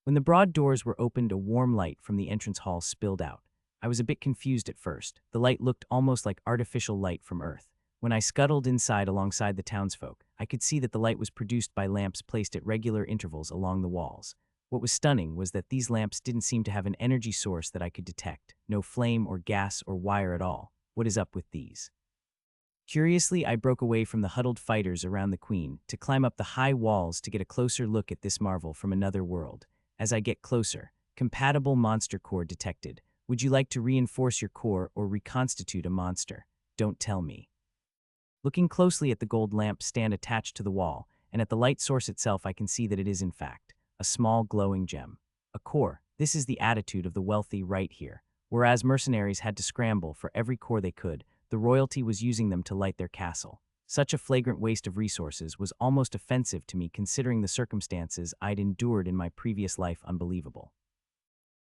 When the broad doors were opened, a warm light from the entrance hall spilled out. I was a bit confused at first. The light looked almost like artificial light from Earth. When I scuttled inside alongside the townsfolk, I could see that the light was produced by lamps placed at regular intervals along the walls. What was stunning was that these lamps didn't seem to have an energy source that I could detect. No flame or gas or wire at all. What is up with these? Curiously, I broke away from the huddled fighters around the Queen to climb up the high walls to get a closer look at this marvel from another world. As I get closer, Compatible monster core detected. Would you like to reinforce your core or reconstitute a monster? Don't tell me. Looking closely at the gold lamp stand attached to the wall, and at the light source itself, I can see that it is, in fact, a small glowing gem. A core. This is the attitude of the wealthy right here. Whereas mercenaries had to scramble for every core they could, the royalty was using them to light their castle. Such a flagrant waste of resources was almost offensive to me considering the circumstances I'd endured in my previous life unbelievable.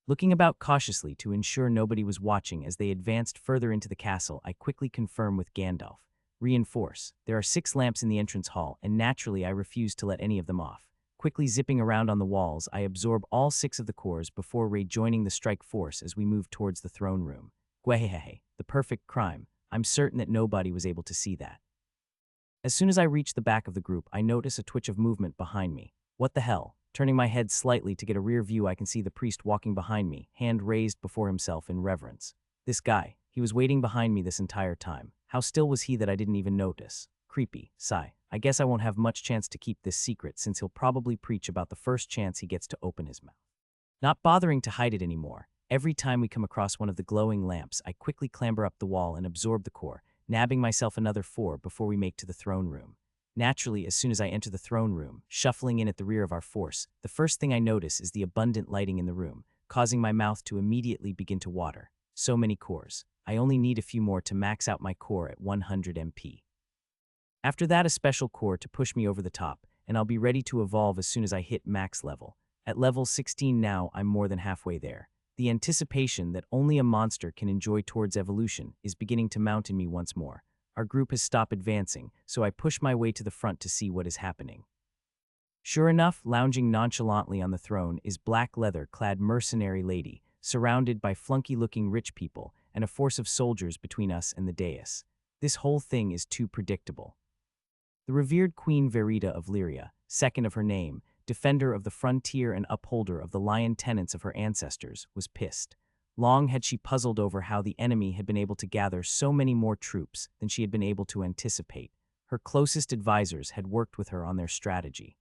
Looking about cautiously to ensure nobody was watching as they advanced further into the castle, I quickly confirm with Gandalf. Reinforce. There are 6 lamps in the entrance hall, and naturally I refuse to let any of them off. Quickly zipping around on the walls, I absorb all 6 of the cores before rejoining the strike force as we move towards the throne room. Gwehehehe, the perfect crime. I'm certain that nobody was able to see that. As soon as I reach the back of the group, I notice a twitch of movement behind me. What the hell? Turning my head slightly to get a rear view, I can see the priest walking behind me, hand raised before himself in reverence. This guy, he was waiting behind me this entire time. How still was he that I didn't even notice? Creepy. Sigh. I guess I won't have much chance to keep this secret since he'll probably preach about the first chance he gets to open his mouth. Not bothering to hide it anymore, every time we come across one of the glowing lamps, I quickly clamber up the wall and absorb the core, nabbing myself another 4 before we make to the throne room. Naturally, as soon as I enter the throne room, shuffling in at the rear of our force, the first thing I notice is the abundant lighting in the room, causing my mouth to immediately begin to water. So many cores. I only need a few more to max out my core at 100 MP. After that, a special core to push me over the top, and I'll be ready to evolve as soon as I hit max level. At level 16 now, I'm more than halfway there. The anticipation that only a monster can enjoy towards evolution is beginning to mount in me once more. Our group has stopped advancing, so I push my way to the front to see what is happening. Sure enough, lounging nonchalantly on the throne is black leather-clad mercenary lady, surrounded by flunky-looking rich people and a force of soldiers between us and the dais. This whole thing is too predictable. The revered Queen Verita of Lyria, second of her name, defender of the frontier and upholder of the lion tenets of her ancestors, was pissed. Long had she puzzled over how the enemy had been able to gather so many more troops than she had been able to anticipate. Her closest advisors had worked with her on their strategy.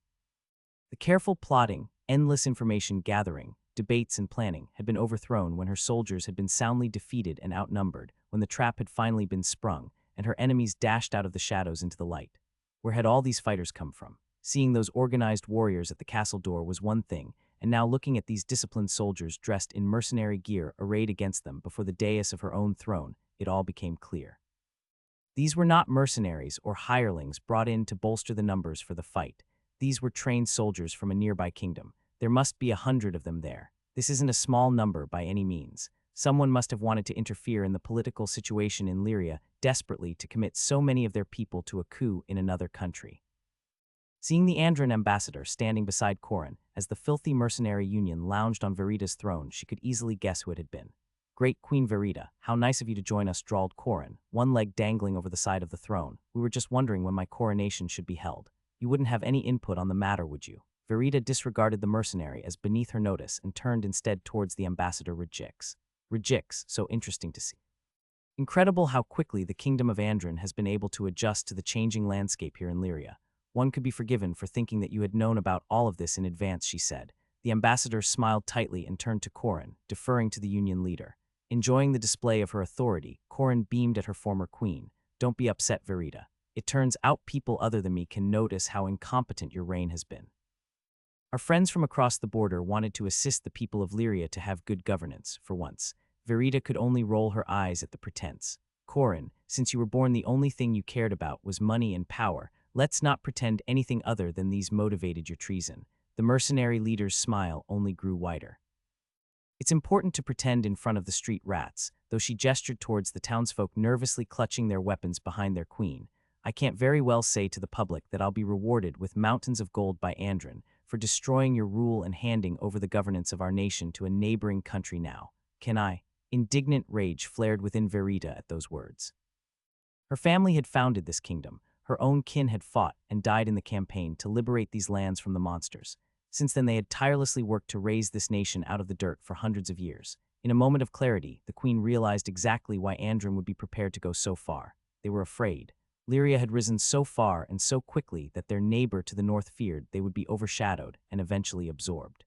The careful plotting, endless information gathering, debates and planning had been overthrown when her soldiers had been soundly defeated and outnumbered, when the trap had finally been sprung, and her enemies dashed out of the shadows into the light. Where had all these fighters come from? Seeing those organized warriors at the castle door was one thing, and now looking at these disciplined soldiers dressed in mercenary gear arrayed against them before the dais of her own throne, it all became clear. These were not mercenaries or hirelings brought in to bolster the numbers for the fight. These were trained soldiers from a nearby kingdom. There must be 100 of them there. This isn't a small number by any means. Someone must have wanted to interfere in the political situation in Lyria desperately to commit so many of their people to a coup in another country. Seeing the Andran ambassador standing beside Corin as the filthy mercenary union lounged on Verita's throne, she could easily guess who it had been. Great Queen Verita, how nice of you to join us, drawled Corin, one leg dangling over the side of the throne. We were just wondering when my coronation should be held. You wouldn't have any input on the matter, would you? Verita disregarded the mercenary as beneath her notice and turned instead towards the ambassador Rejix. Rejix, so interesting to see. Incredible how quickly the kingdom of Andran has been able to adjust to the changing landscape here in Lyria. One could be forgiven for thinking that you had known about all of this in advance, she said. The ambassador smiled tightly and turned to Corin, deferring to the union leader. Enjoying the display of her authority, Corin beamed at her former queen. Don't be upset, Verita. It turns out people other than me can notice how incompetent your reign has been. Our friends from across the border wanted to assist the people of Lyria to have good governance, for once. Verita could only roll her eyes at the pretense. Corin, since you were born the only thing you cared about was money and power, let's not pretend anything other than these motivated your treason. The mercenary leader's smile only grew wider. It's important to pretend in front of the street rats, though she gestured towards the townsfolk nervously clutching their weapons behind their queen. I can't very well say to the public that I'll be rewarded with mountains of gold by Andran for destroying your rule and handing over the governance of our nation to a neighboring country now. Can I? Indignant rage flared within Verita at those words. Her family had founded this kingdom. Her own kin had fought and died in the campaign to liberate these lands from the monsters. Since then, they had tirelessly worked to raise this nation out of the dirt for hundreds of years. In a moment of clarity, the queen realized exactly why Andran would be prepared to go so far. They were afraid. Lyria had risen so far and so quickly that their neighbor to the north feared they would be overshadowed and eventually absorbed.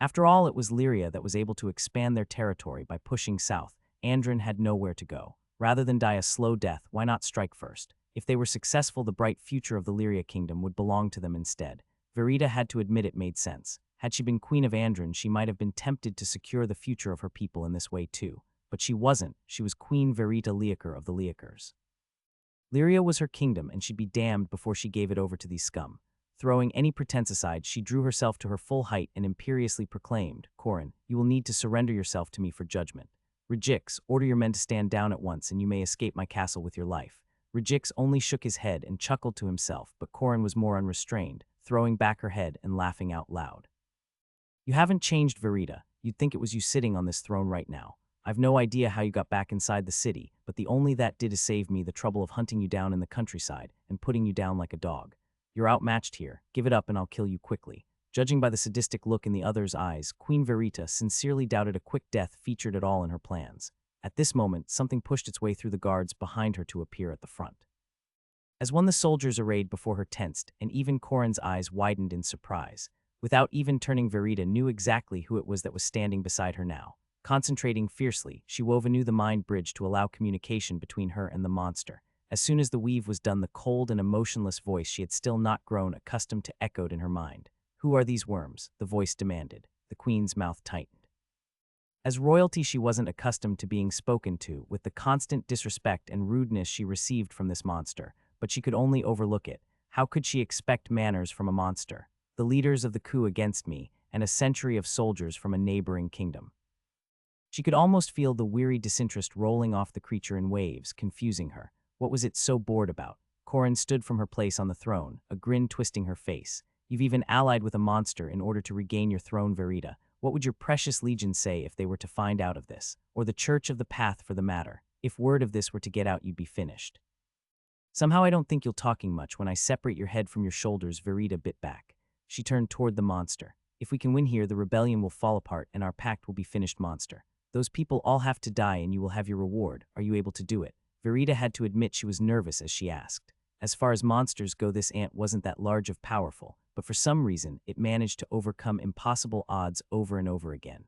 After all, it was Lyria that was able to expand their territory by pushing south. Andrin had nowhere to go. Rather than die a slow death, why not strike first? If they were successful, the bright future of the Lyria kingdom would belong to them instead. Verita had to admit it made sense. Had she been queen of Andrin, she might have been tempted to secure the future of her people in this way too. But she wasn't. She was Queen Verita Leaker of the Leakers. Lyria was her kingdom, and she'd be damned before she gave it over to these scum. Throwing any pretense aside, she drew herself to her full height and imperiously proclaimed, "Corin, you will need to surrender yourself to me for judgment. Rejix, order your men to stand down at once, and you may escape my castle with your life." Rejix only shook his head and chuckled to himself, but Corin was more unrestrained, throwing back her head and laughing out loud. "You haven't changed, Verita. You'd think it was you sitting on this throne right now. I've no idea how you got back inside the city, but the only that did is save me the trouble of hunting you down in the countryside and putting you down like a dog. You're outmatched here. Give it up and I'll kill you quickly." Judging by the sadistic look in the other's eyes, Queen Verita sincerely doubted a quick death featured at all in her plans. At this moment, something pushed its way through the guards behind her to appear at the front. As one the soldiers arrayed before her tensed, and even Corin's eyes widened in surprise. Without even turning, Verita knew exactly who it was that was standing beside her now. Concentrating fiercely, she wove anew the mind bridge to allow communication between her and the monster. As soon as the weave was done, the cold and emotionless voice she had still not grown accustomed to echoed in her mind. "Who are these worms?" the voice demanded. The queen's mouth tightened. As royalty, she wasn't accustomed to being spoken to, with the constant disrespect and rudeness she received from this monster, but she could only overlook it. How could she expect manners from a monster? The leaders of the coup against me, and a century of soldiers from a neighboring kingdom. She could almost feel the weary disinterest rolling off the creature in waves, confusing her. What was it so bored about? Corin stood from her place on the throne, a grin twisting her face. "You've even allied with a monster in order to regain your throne, Verita. What would your precious legion say if they were to find out of this? Or the Church of the Path, for the matter. If word of this were to get out, you'd be finished." "Somehow I don't think you're talking much. When I separate your head from your shoulders," Verita bit back. She turned toward the monster. "If we can win here, the rebellion will fall apart and our pact will be finished, monster. Those people all have to die and you will have your reward. Are you able to do it?" Verita had to admit she was nervous as she asked. As far as monsters go, this ant wasn't that large of powerful, but for some reason, it managed to overcome impossible odds over and over again.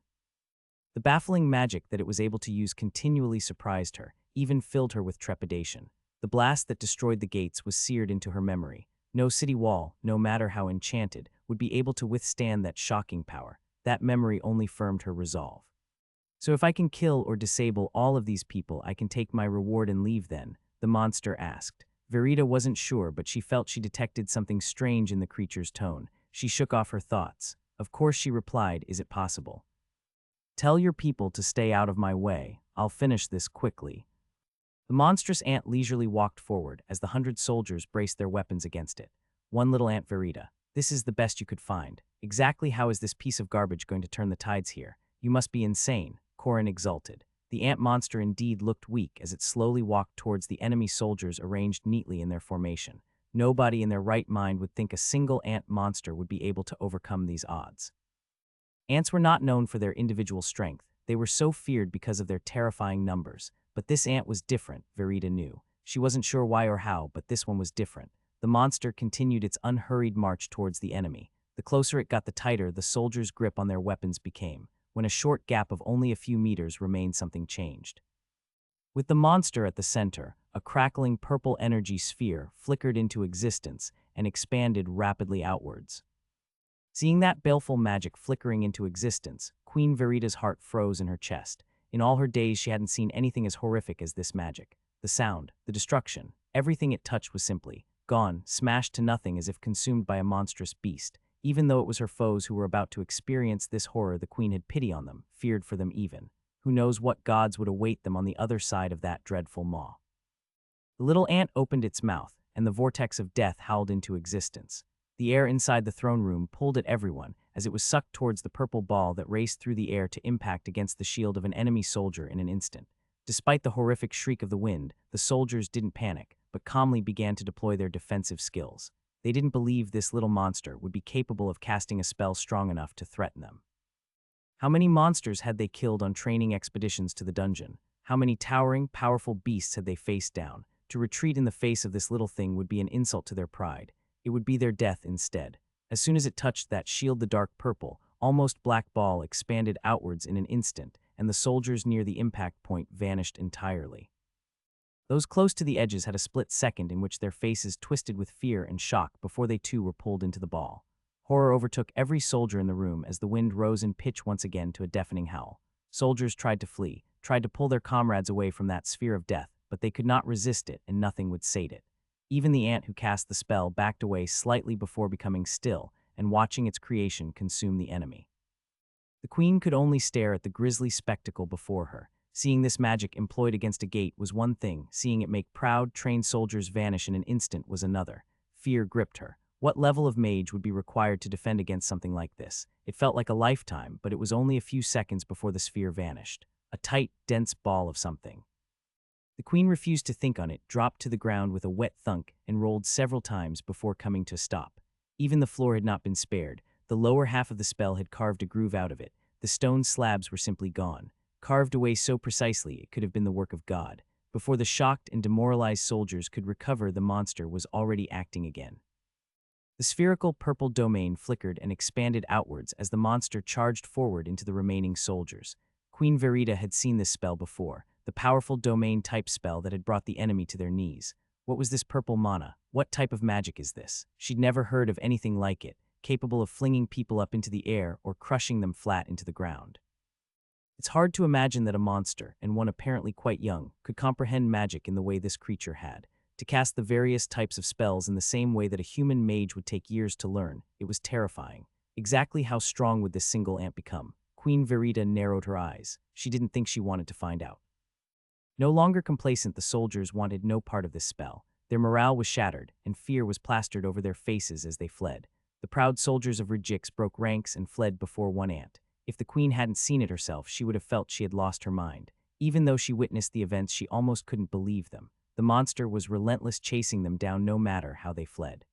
The baffling magic that it was able to use continually surprised her, even filled her with trepidation. The blast that destroyed the gates was seared into her memory. No city wall, no matter how enchanted, would be able to withstand that shocking power. That memory only firmed her resolve. "So if I can kill or disable all of these people, I can take my reward and leave then?" the monster asked. Verita wasn't sure, but she felt she detected something strange in the creature's tone. She shook off her thoughts. "Of course," she replied. "Is it possible? Tell your people to stay out of my way. I'll finish this quickly." The monstrous ant leisurely walked forward as the 100 soldiers braced their weapons against it. One little ant, Verita. "This is the best you could find. Exactly how is this piece of garbage going to turn the tides here? You must be insane," Corin exulted. The ant monster indeed looked weak as it slowly walked towards the enemy soldiers arranged neatly in their formation. Nobody in their right mind would think a single ant monster would be able to overcome these odds. Ants were not known for their individual strength. They were so feared because of their terrifying numbers. But this ant was different, Verita knew. She wasn't sure why or how, but this one was different. The monster continued its unhurried march towards the enemy. The closer it got, the tighter the soldiers' grip on their weapons became. When a short gap of only a few meters remained, something changed. With the monster at the center, a crackling purple energy sphere flickered into existence and expanded rapidly outwards. Seeing that baleful magic flickering into existence, Queen Verita's heart froze in her chest. In all her days, she hadn't seen anything as horrific as this magic. The sound, the destruction, everything it touched was simply gone, smashed to nothing as if consumed by a monstrous beast. Even though it was her foes who were about to experience this horror, the queen had pity on them, feared for them even. Who knows what gods would await them on the other side of that dreadful maw. The little ant opened its mouth, and the vortex of death howled into existence. The air inside the throne room pulled at everyone as it was sucked towards the purple ball that raced through the air to impact against the shield of an enemy soldier in an instant. Despite the horrific shriek of the wind, the soldiers didn't panic, but calmly began to deploy their defensive skills. They didn't believe this little monster would be capable of casting a spell strong enough to threaten them. How many monsters had they killed on training expeditions to the dungeon? How many towering, powerful beasts had they faced down? To retreat in the face of this little thing would be an insult to their pride. It would be their death instead. As soon as it touched that shield, the dark purple, almost black ball expanded outwards in an instant, and the soldiers near the impact point vanished entirely. Those close to the edges had a split second in which their faces twisted with fear and shock before they too were pulled into the ball. Horror overtook every soldier in the room as the wind rose in pitch once again to a deafening howl. Soldiers tried to flee, tried to pull their comrades away from that sphere of death, but they could not resist it and nothing would sate it. Even the ant who cast the spell backed away slightly before becoming still and watching its creation consume the enemy. The queen could only stare at the grisly spectacle before her. Seeing this magic employed against a gate was one thing, seeing it make proud, trained soldiers vanish in an instant was another. Fear gripped her. What level of mage would be required to defend against something like this? It felt like a lifetime, but it was only a few seconds before the sphere vanished. A tight, dense ball of something. The queen refused to think on it, dropped to the ground with a wet thunk, and rolled several times before coming to a stop. Even the floor had not been spared. The lower half of the spell had carved a groove out of it. The stone slabs were simply gone. Carved away so precisely it could have been the work of God. Before the shocked and demoralized soldiers could recover, the monster was already acting again. The spherical purple domain flickered and expanded outwards as the monster charged forward into the remaining soldiers. Queen Verita had seen this spell before, the powerful domain-type spell that had brought the enemy to their knees. What was this purple mana? What type of magic is this? She'd never heard of anything like it, capable of flinging people up into the air or crushing them flat into the ground. It's hard to imagine that a monster, and one apparently quite young, could comprehend magic in the way this creature had. To cast the various types of spells in the same way that a human mage would take years to learn, it was terrifying. Exactly how strong would this single ant become? Queen Verita narrowed her eyes. She didn't think she wanted to find out. No longer complacent, the soldiers wanted no part of this spell. Their morale was shattered, and fear was plastered over their faces as they fled. The proud soldiers of Rejix broke ranks and fled before one ant. If the queen hadn't seen it herself, she would have felt she had lost her mind. Even though she witnessed the events, she almost couldn't believe them. The monster was relentless, chasing them down no matter how they fled.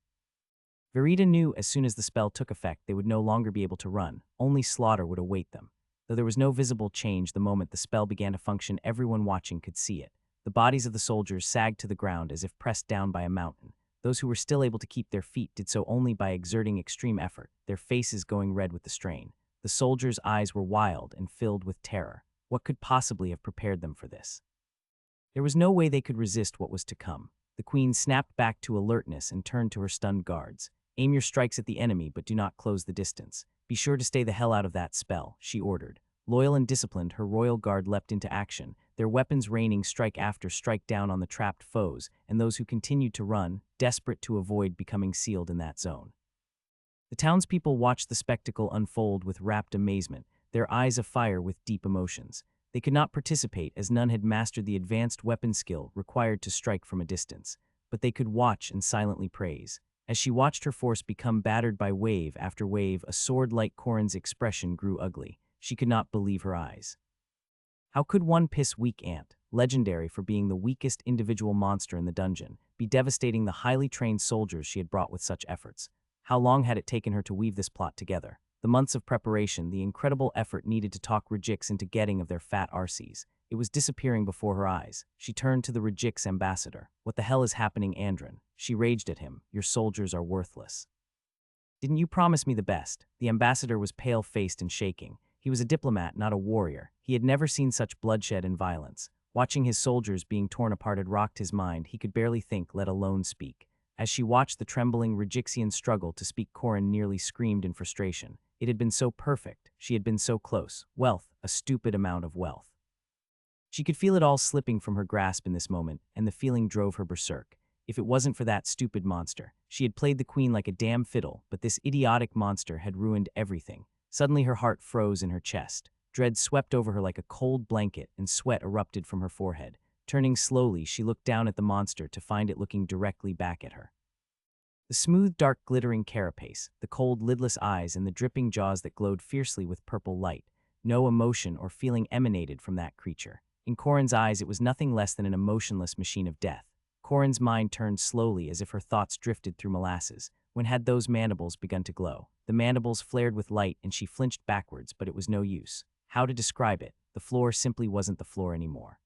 Verita knew as soon as the spell took effect they would no longer be able to run, only slaughter would await them. Though there was no visible change the moment the spell began to function, everyone watching could see it. The bodies of the soldiers sagged to the ground as if pressed down by a mountain. Those who were still able to keep their feet did so only by exerting extreme effort, their faces going red with the strain. The soldiers' eyes were wild and filled with terror. What could possibly have prepared them for this? There was no way they could resist what was to come. The queen snapped back to alertness and turned to her stunned guards. Aim your strikes at the enemy, but do not close the distance. Be sure to stay the hell out of that spell, she ordered. Loyal and disciplined, her royal guard leapt into action, their weapons raining strike after strike down on the trapped foes and those who continued to run, desperate to avoid becoming sealed in that zone. The townspeople watched the spectacle unfold with rapt amazement, their eyes afire with deep emotions. They could not participate as none had mastered the advanced weapon skill required to strike from a distance, but they could watch and silently praise. As she watched her force become battered by wave after wave, a sword like Corin's expression grew ugly. She could not believe her eyes. How could one weak ant, legendary for being the weakest individual monster in the dungeon, be devastating the highly trained soldiers she had brought with such efforts? How long had it taken her to weave this plot together? The months of preparation, the incredible effort needed to talk Rejix into getting of their fat arses. It was disappearing before her eyes. She turned to the Rejix ambassador. What the hell is happening, Andrin? She raged at him. Your soldiers are worthless. Didn't you promise me the best? The ambassador was pale-faced and shaking. He was a diplomat, not a warrior. He had never seen such bloodshed and violence. Watching his soldiers being torn apart had rocked his mind. He could barely think, let alone speak. As she watched the trembling Rejixian struggle to speak, Corin nearly screamed in frustration. It had been so perfect. She had been so close. Wealth, a stupid amount of wealth. She could feel it all slipping from her grasp in this moment, and the feeling drove her berserk. If it wasn't for that stupid monster, she had played the queen like a damn fiddle, but this idiotic monster had ruined everything. Suddenly her heart froze in her chest. Dread swept over her like a cold blanket, and sweat erupted from her forehead. Turning slowly, she looked down at the monster to find it looking directly back at her. The smooth, dark, glittering carapace, the cold, lidless eyes, and the dripping jaws that glowed fiercely with purple light. No emotion or feeling emanated from that creature. In Corin's eyes, it was nothing less than an emotionless machine of death. Corin's mind turned slowly as if her thoughts drifted through molasses. When had those mandibles begun to glow? The mandibles flared with light and she flinched backwards, but it was no use. How to describe it? The floor simply wasn't the floor anymore.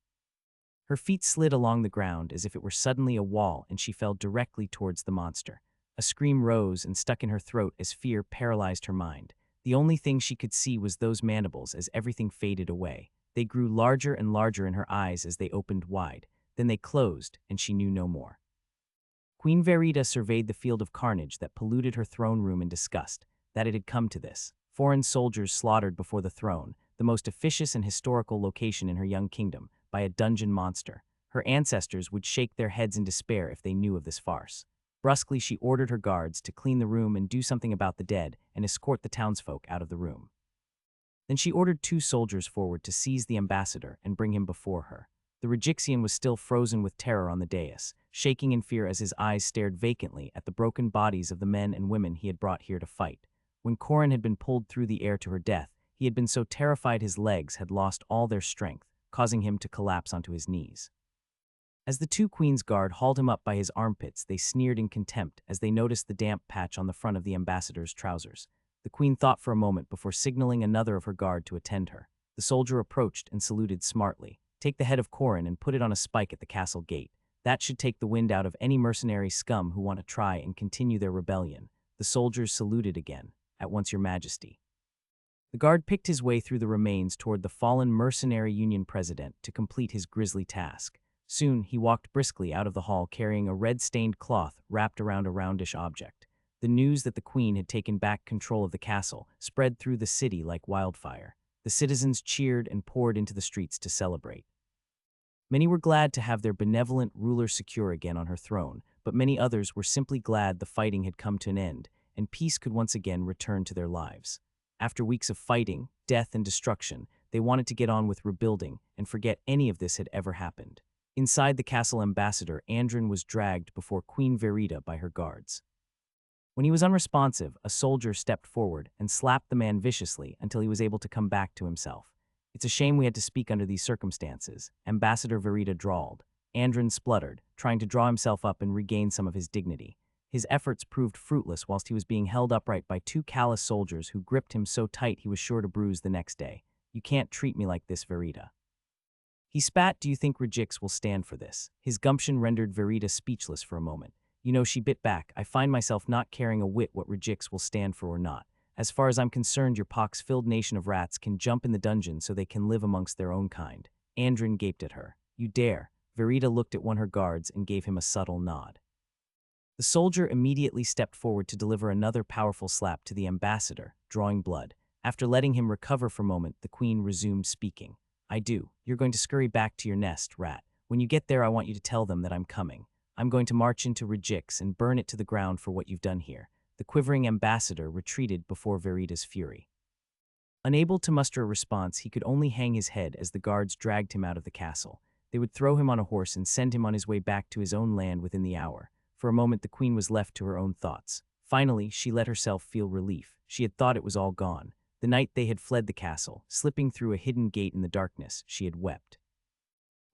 Her feet slid along the ground as if it were suddenly a wall, and she fell directly towards the monster. A scream rose and stuck in her throat as fear paralyzed her mind. The only thing she could see was those mandibles as everything faded away. They grew larger and larger in her eyes as they opened wide. Then they closed, and she knew no more. Queen Verita surveyed the field of carnage that polluted her throne room in disgust, that it had come to this. Foreign soldiers slaughtered before the throne, the most officious and historical location in her young kingdom, by a dungeon monster. Her ancestors would shake their heads in despair if they knew of this farce. Brusquely, she ordered her guards to clean the room and do something about the dead and escort the townsfolk out of the room. Then she ordered 2 soldiers forward to seize the ambassador and bring him before her. The Regixian was still frozen with terror on the dais, shaking in fear as his eyes stared vacantly at the broken bodies of the men and women he had brought here to fight. When Corin had been pulled through the air to her death, he had been so terrified his legs had lost all their strength, causing him to collapse onto his knees. As the 2 Queen's guard hauled him up by his armpits, they sneered in contempt as they noticed the damp patch on the front of the ambassador's trousers. The Queen thought for a moment before signaling another of her guard to attend her. The soldier approached and saluted smartly. "Take the head of Corin and put it on a spike at the castle gate. That should take the wind out of any mercenary scum who want to try and continue their rebellion." The soldiers saluted again. "At once, Your Majesty." The guard picked his way through the remains toward the fallen mercenary union president to complete his grisly task. Soon, he walked briskly out of the hall carrying a red-stained cloth wrapped around a roundish object. The news that the Queen had taken back control of the castle spread through the city like wildfire. The citizens cheered and poured into the streets to celebrate. Many were glad to have their benevolent ruler secure again on her throne, but many others were simply glad the fighting had come to an end, and peace could once again return to their lives. After weeks of fighting, death, and destruction, they wanted to get on with rebuilding and forget any of this had ever happened. Inside the castle, ambassador Andrin was dragged before Queen Verita by her guards. When he was unresponsive, a soldier stepped forward and slapped the man viciously until he was able to come back to himself. "It's a shame we had to speak under these circumstances," Ambassador Verita drawled. Andrin spluttered, trying to draw himself up and regain some of his dignity. His efforts proved fruitless whilst he was being held upright by 2 callous soldiers who gripped him so tight he was sure to bruise the next day. "You can't treat me like this, Verita." He spat. "Do you think Regix will stand for this?" His gumption rendered Verita speechless for a moment. "You know," she bit back, "I find myself not caring a whit what Regix will stand for or not. As far as I'm concerned, your pox-filled nation of rats can jump in the dungeon so they can live amongst their own kind." Andrin gaped at her. "You dare?" Verita looked at one of her guards and gave him a subtle nod. The soldier immediately stepped forward to deliver another powerful slap to the ambassador, drawing blood. After letting him recover for a moment, the Queen resumed speaking. "I do. You're going to scurry back to your nest, rat. When you get there, I want you to tell them that I'm coming. I'm going to march into Regix and burn it to the ground for what you've done here." The quivering ambassador retreated before Verita's fury. Unable to muster a response, he could only hang his head as the guards dragged him out of the castle. They would throw him on a horse and send him on his way back to his own land within the hour. For a moment, the Queen was left to her own thoughts. Finally, she let herself feel relief. She had thought it was all gone. The night they had fled the castle, slipping through a hidden gate in the darkness, she had wept.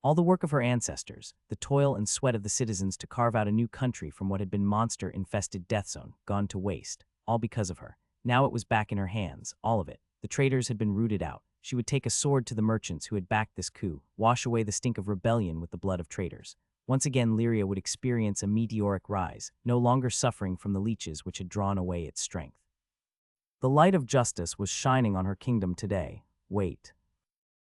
All the work of her ancestors, the toil and sweat of the citizens to carve out a new country from what had been monster-infested death zone, gone to waste, all because of her. Now it was back in her hands, all of it. The traitors had been rooted out. She would take a sword to the merchants who had backed this coup, wash away the stink of rebellion with the blood of traitors. Once again, Lyria would experience a meteoric rise, no longer suffering from the leeches which had drawn away its strength. The light of justice was shining on her kingdom today. Wait.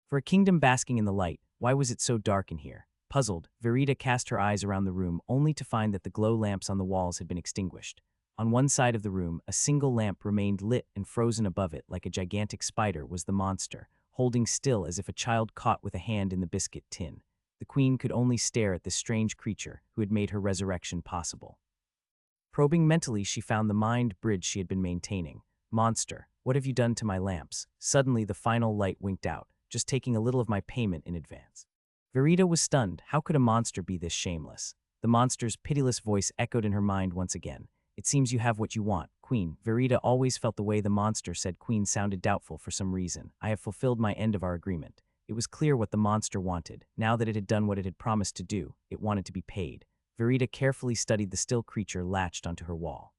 For a kingdom basking in the light, why was it so dark in here? Puzzled, Verita cast her eyes around the room only to find that the glow lamps on the walls had been extinguished. On one side of the room, a single lamp remained lit, and frozen above it like a gigantic spider was the monster, holding still as if a child caught with a hand in the biscuit tin. The Queen could only stare at this strange creature who had made her resurrection possible. Probing mentally, she found the mind bridge she had been maintaining. "Monster, what have you done to my lamps?" Suddenly, the final light winked out, just taking a little of my payment in advance. Verita was stunned. How could a monster be this shameless? The monster's pitiless voice echoed in her mind once again. "It seems you have what you want, Queen." Verita always felt the way the monster said Queen sounded doubtful for some reason. "I have fulfilled my end of our agreement." It was clear what the monster wanted. Now that it had done what it had promised to do, it wanted to be paid. Verita carefully studied the still creature latched onto her wall.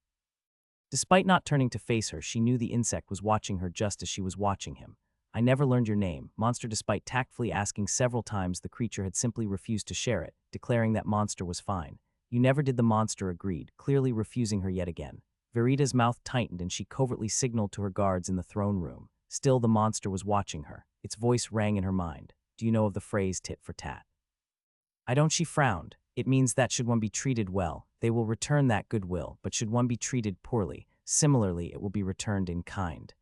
Despite not turning to face her, she knew the insect was watching her just as she was watching him. "I never learned your name, Monster." Despite tactfully asking several times, the creature had simply refused to share it, declaring that Monster was fine. "You never did." The monster agreed, clearly refusing her yet again. Verita's mouth tightened and she covertly signaled to her guards in the throne room. Still, the monster was watching her. Its voice rang in her mind. Do you know of the phrase tit for tat? I don't, she frowned. It means that should one be treated well, they will return that goodwill, but should one be treated poorly, similarly it will be returned in kind.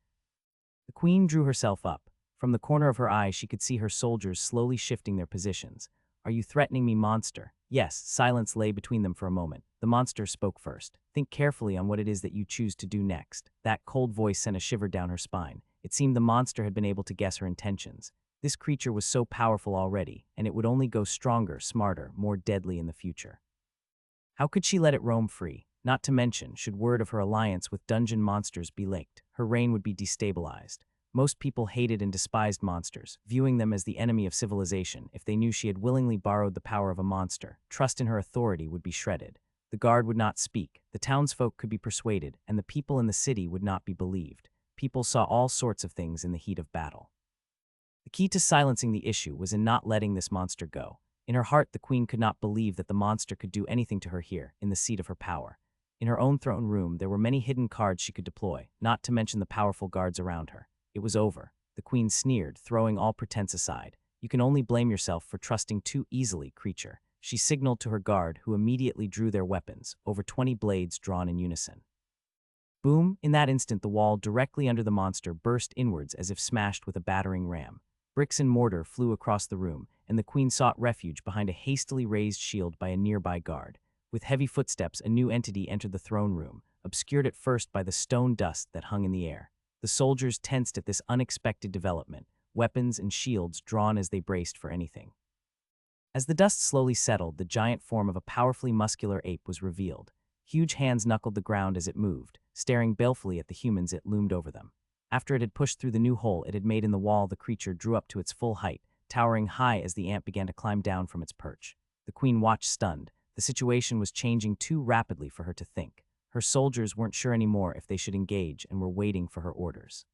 The queen drew herself up. From the corner of her eye she could see her soldiers slowly shifting their positions. Are you threatening me, monster? Yes. Silence lay between them for a moment. The monster spoke first. Think carefully on what it is that you choose to do next. That cold voice sent a shiver down her spine. It seemed the monster had been able to guess her intentions. This creature was so powerful already, and it would only go stronger, smarter, more deadly in the future. How could she let it roam free? Not to mention, should word of her alliance with dungeon monsters be leaked, her reign would be destabilized. Most people hated and despised monsters, viewing them as the enemy of civilization. If they knew she had willingly borrowed the power of a monster, trust in her authority would be shredded. The guard would not speak, the townsfolk could be persuaded, and the people in the city would not be believed. People saw all sorts of things in the heat of battle. The key to silencing the issue was in not letting this monster go. In her heart, the queen could not believe that the monster could do anything to her here, in the seat of her power. In her own throne room, there were many hidden cards she could deploy, not to mention the powerful guards around her. It was over. The queen sneered, throwing all pretense aside. You can only blame yourself for trusting too easily, creature. She signaled to her guard, who immediately drew their weapons, over 20 blades drawn in unison. Boom! In that instant, the wall directly under the monster burst inwards as if smashed with a battering ram. Bricks and mortar flew across the room, and the queen sought refuge behind a hastily raised shield by a nearby guard. With heavy footsteps, a new entity entered the throne room, obscured at first by the stone dust that hung in the air. The soldiers tensed at this unexpected development, weapons and shields drawn as they braced for anything. As the dust slowly settled, the giant form of a powerfully muscular ape was revealed. Huge hands knuckled the ground as it moved, staring balefully at the humans it loomed over them. After it had pushed through the new hole it had made in the wall, the creature drew up to its full height, towering high as the ant began to climb down from its perch. The queen watched stunned. The situation was changing too rapidly for her to think. Her soldiers weren't sure anymore if they should engage and were waiting for her orders.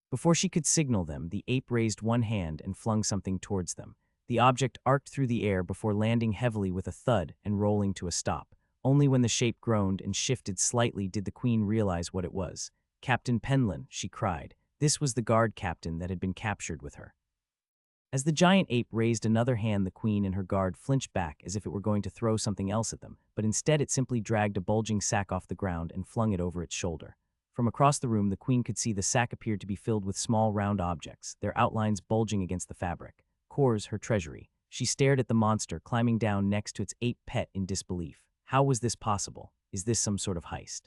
Before she could signal them, the ape raised one hand and flung something towards them. The object arced through the air before landing heavily with a thud and rolling to a stop. Only when the shape groaned and shifted slightly did the queen realize what it was. Captain Penlin, she cried. This was the guard captain that had been captured with her. As the giant ape raised another hand, the queen and her guard flinched back as if it were going to throw something else at them, but instead it simply dragged a bulging sack off the ground and flung it over its shoulder. From across the room, the queen could see the sack appeared to be filled with small round objects, their outlines bulging against the fabric. Cores, her treasury. She stared at the monster climbing down next to its ape pet in disbelief. How was this possible? Is this some sort of heist?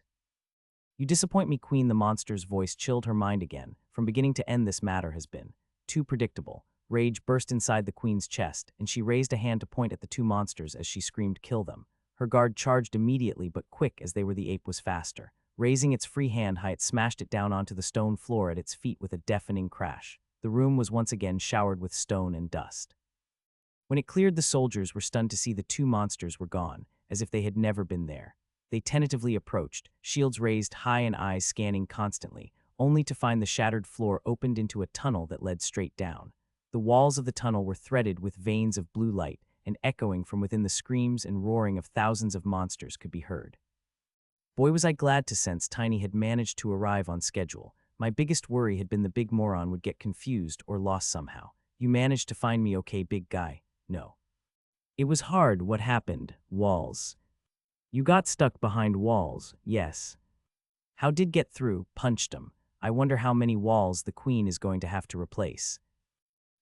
You disappoint me, queen. The monster's voice chilled her mind again. From beginning to end, this matter has been too predictable. Rage burst inside the queen's chest, and she raised a hand to point at the two monsters as she screamed, "Kill them." Her guard charged immediately, but quick as they were, the ape was faster. Raising its free hand high, it smashed it down onto the stone floor at its feet with a deafening crash. The room was once again showered with stone and dust. When it cleared, the soldiers were stunned to see the two monsters were gone, as if they had never been there. They tentatively approached, shields raised high and eyes scanning constantly, only to find the shattered floor opened into a tunnel that led straight down. The walls of the tunnel were threaded with veins of blue light, and echoing from within, the screams and roaring of thousands of monsters could be heard. Boy, was I glad to sense Tiny had managed to arrive on schedule. My biggest worry had been the big moron would get confused or lost somehow. You managed to find me okay, big guy? No. It was hard. What happened? Walls. You got stuck behind walls, yes. How did get through? Punched 'em. I wonder how many walls the queen is going to have to replace.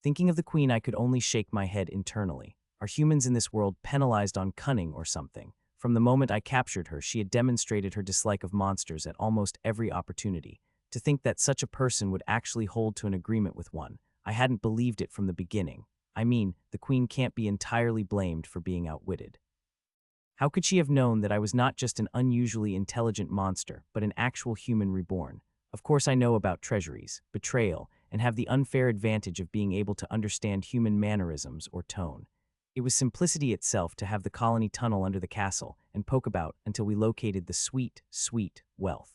Thinking of the queen, I could only shake my head internally. Are humans in this world penalized on cunning or something? From the moment I captured her, she had demonstrated her dislike of monsters at almost every opportunity. To think that such a person would actually hold to an agreement with one, I hadn't believed it from the beginning. I mean, the queen can't be entirely blamed for being outwitted. How could she have known that I was not just an unusually intelligent monster, but an actual human reborn? Of course I know about treasuries, betrayal, and have the unfair advantage of being able to understand human mannerisms or tone. It was simplicity itself to have the colony tunnel under the castle and poke about until we located the sweet, sweet wealth.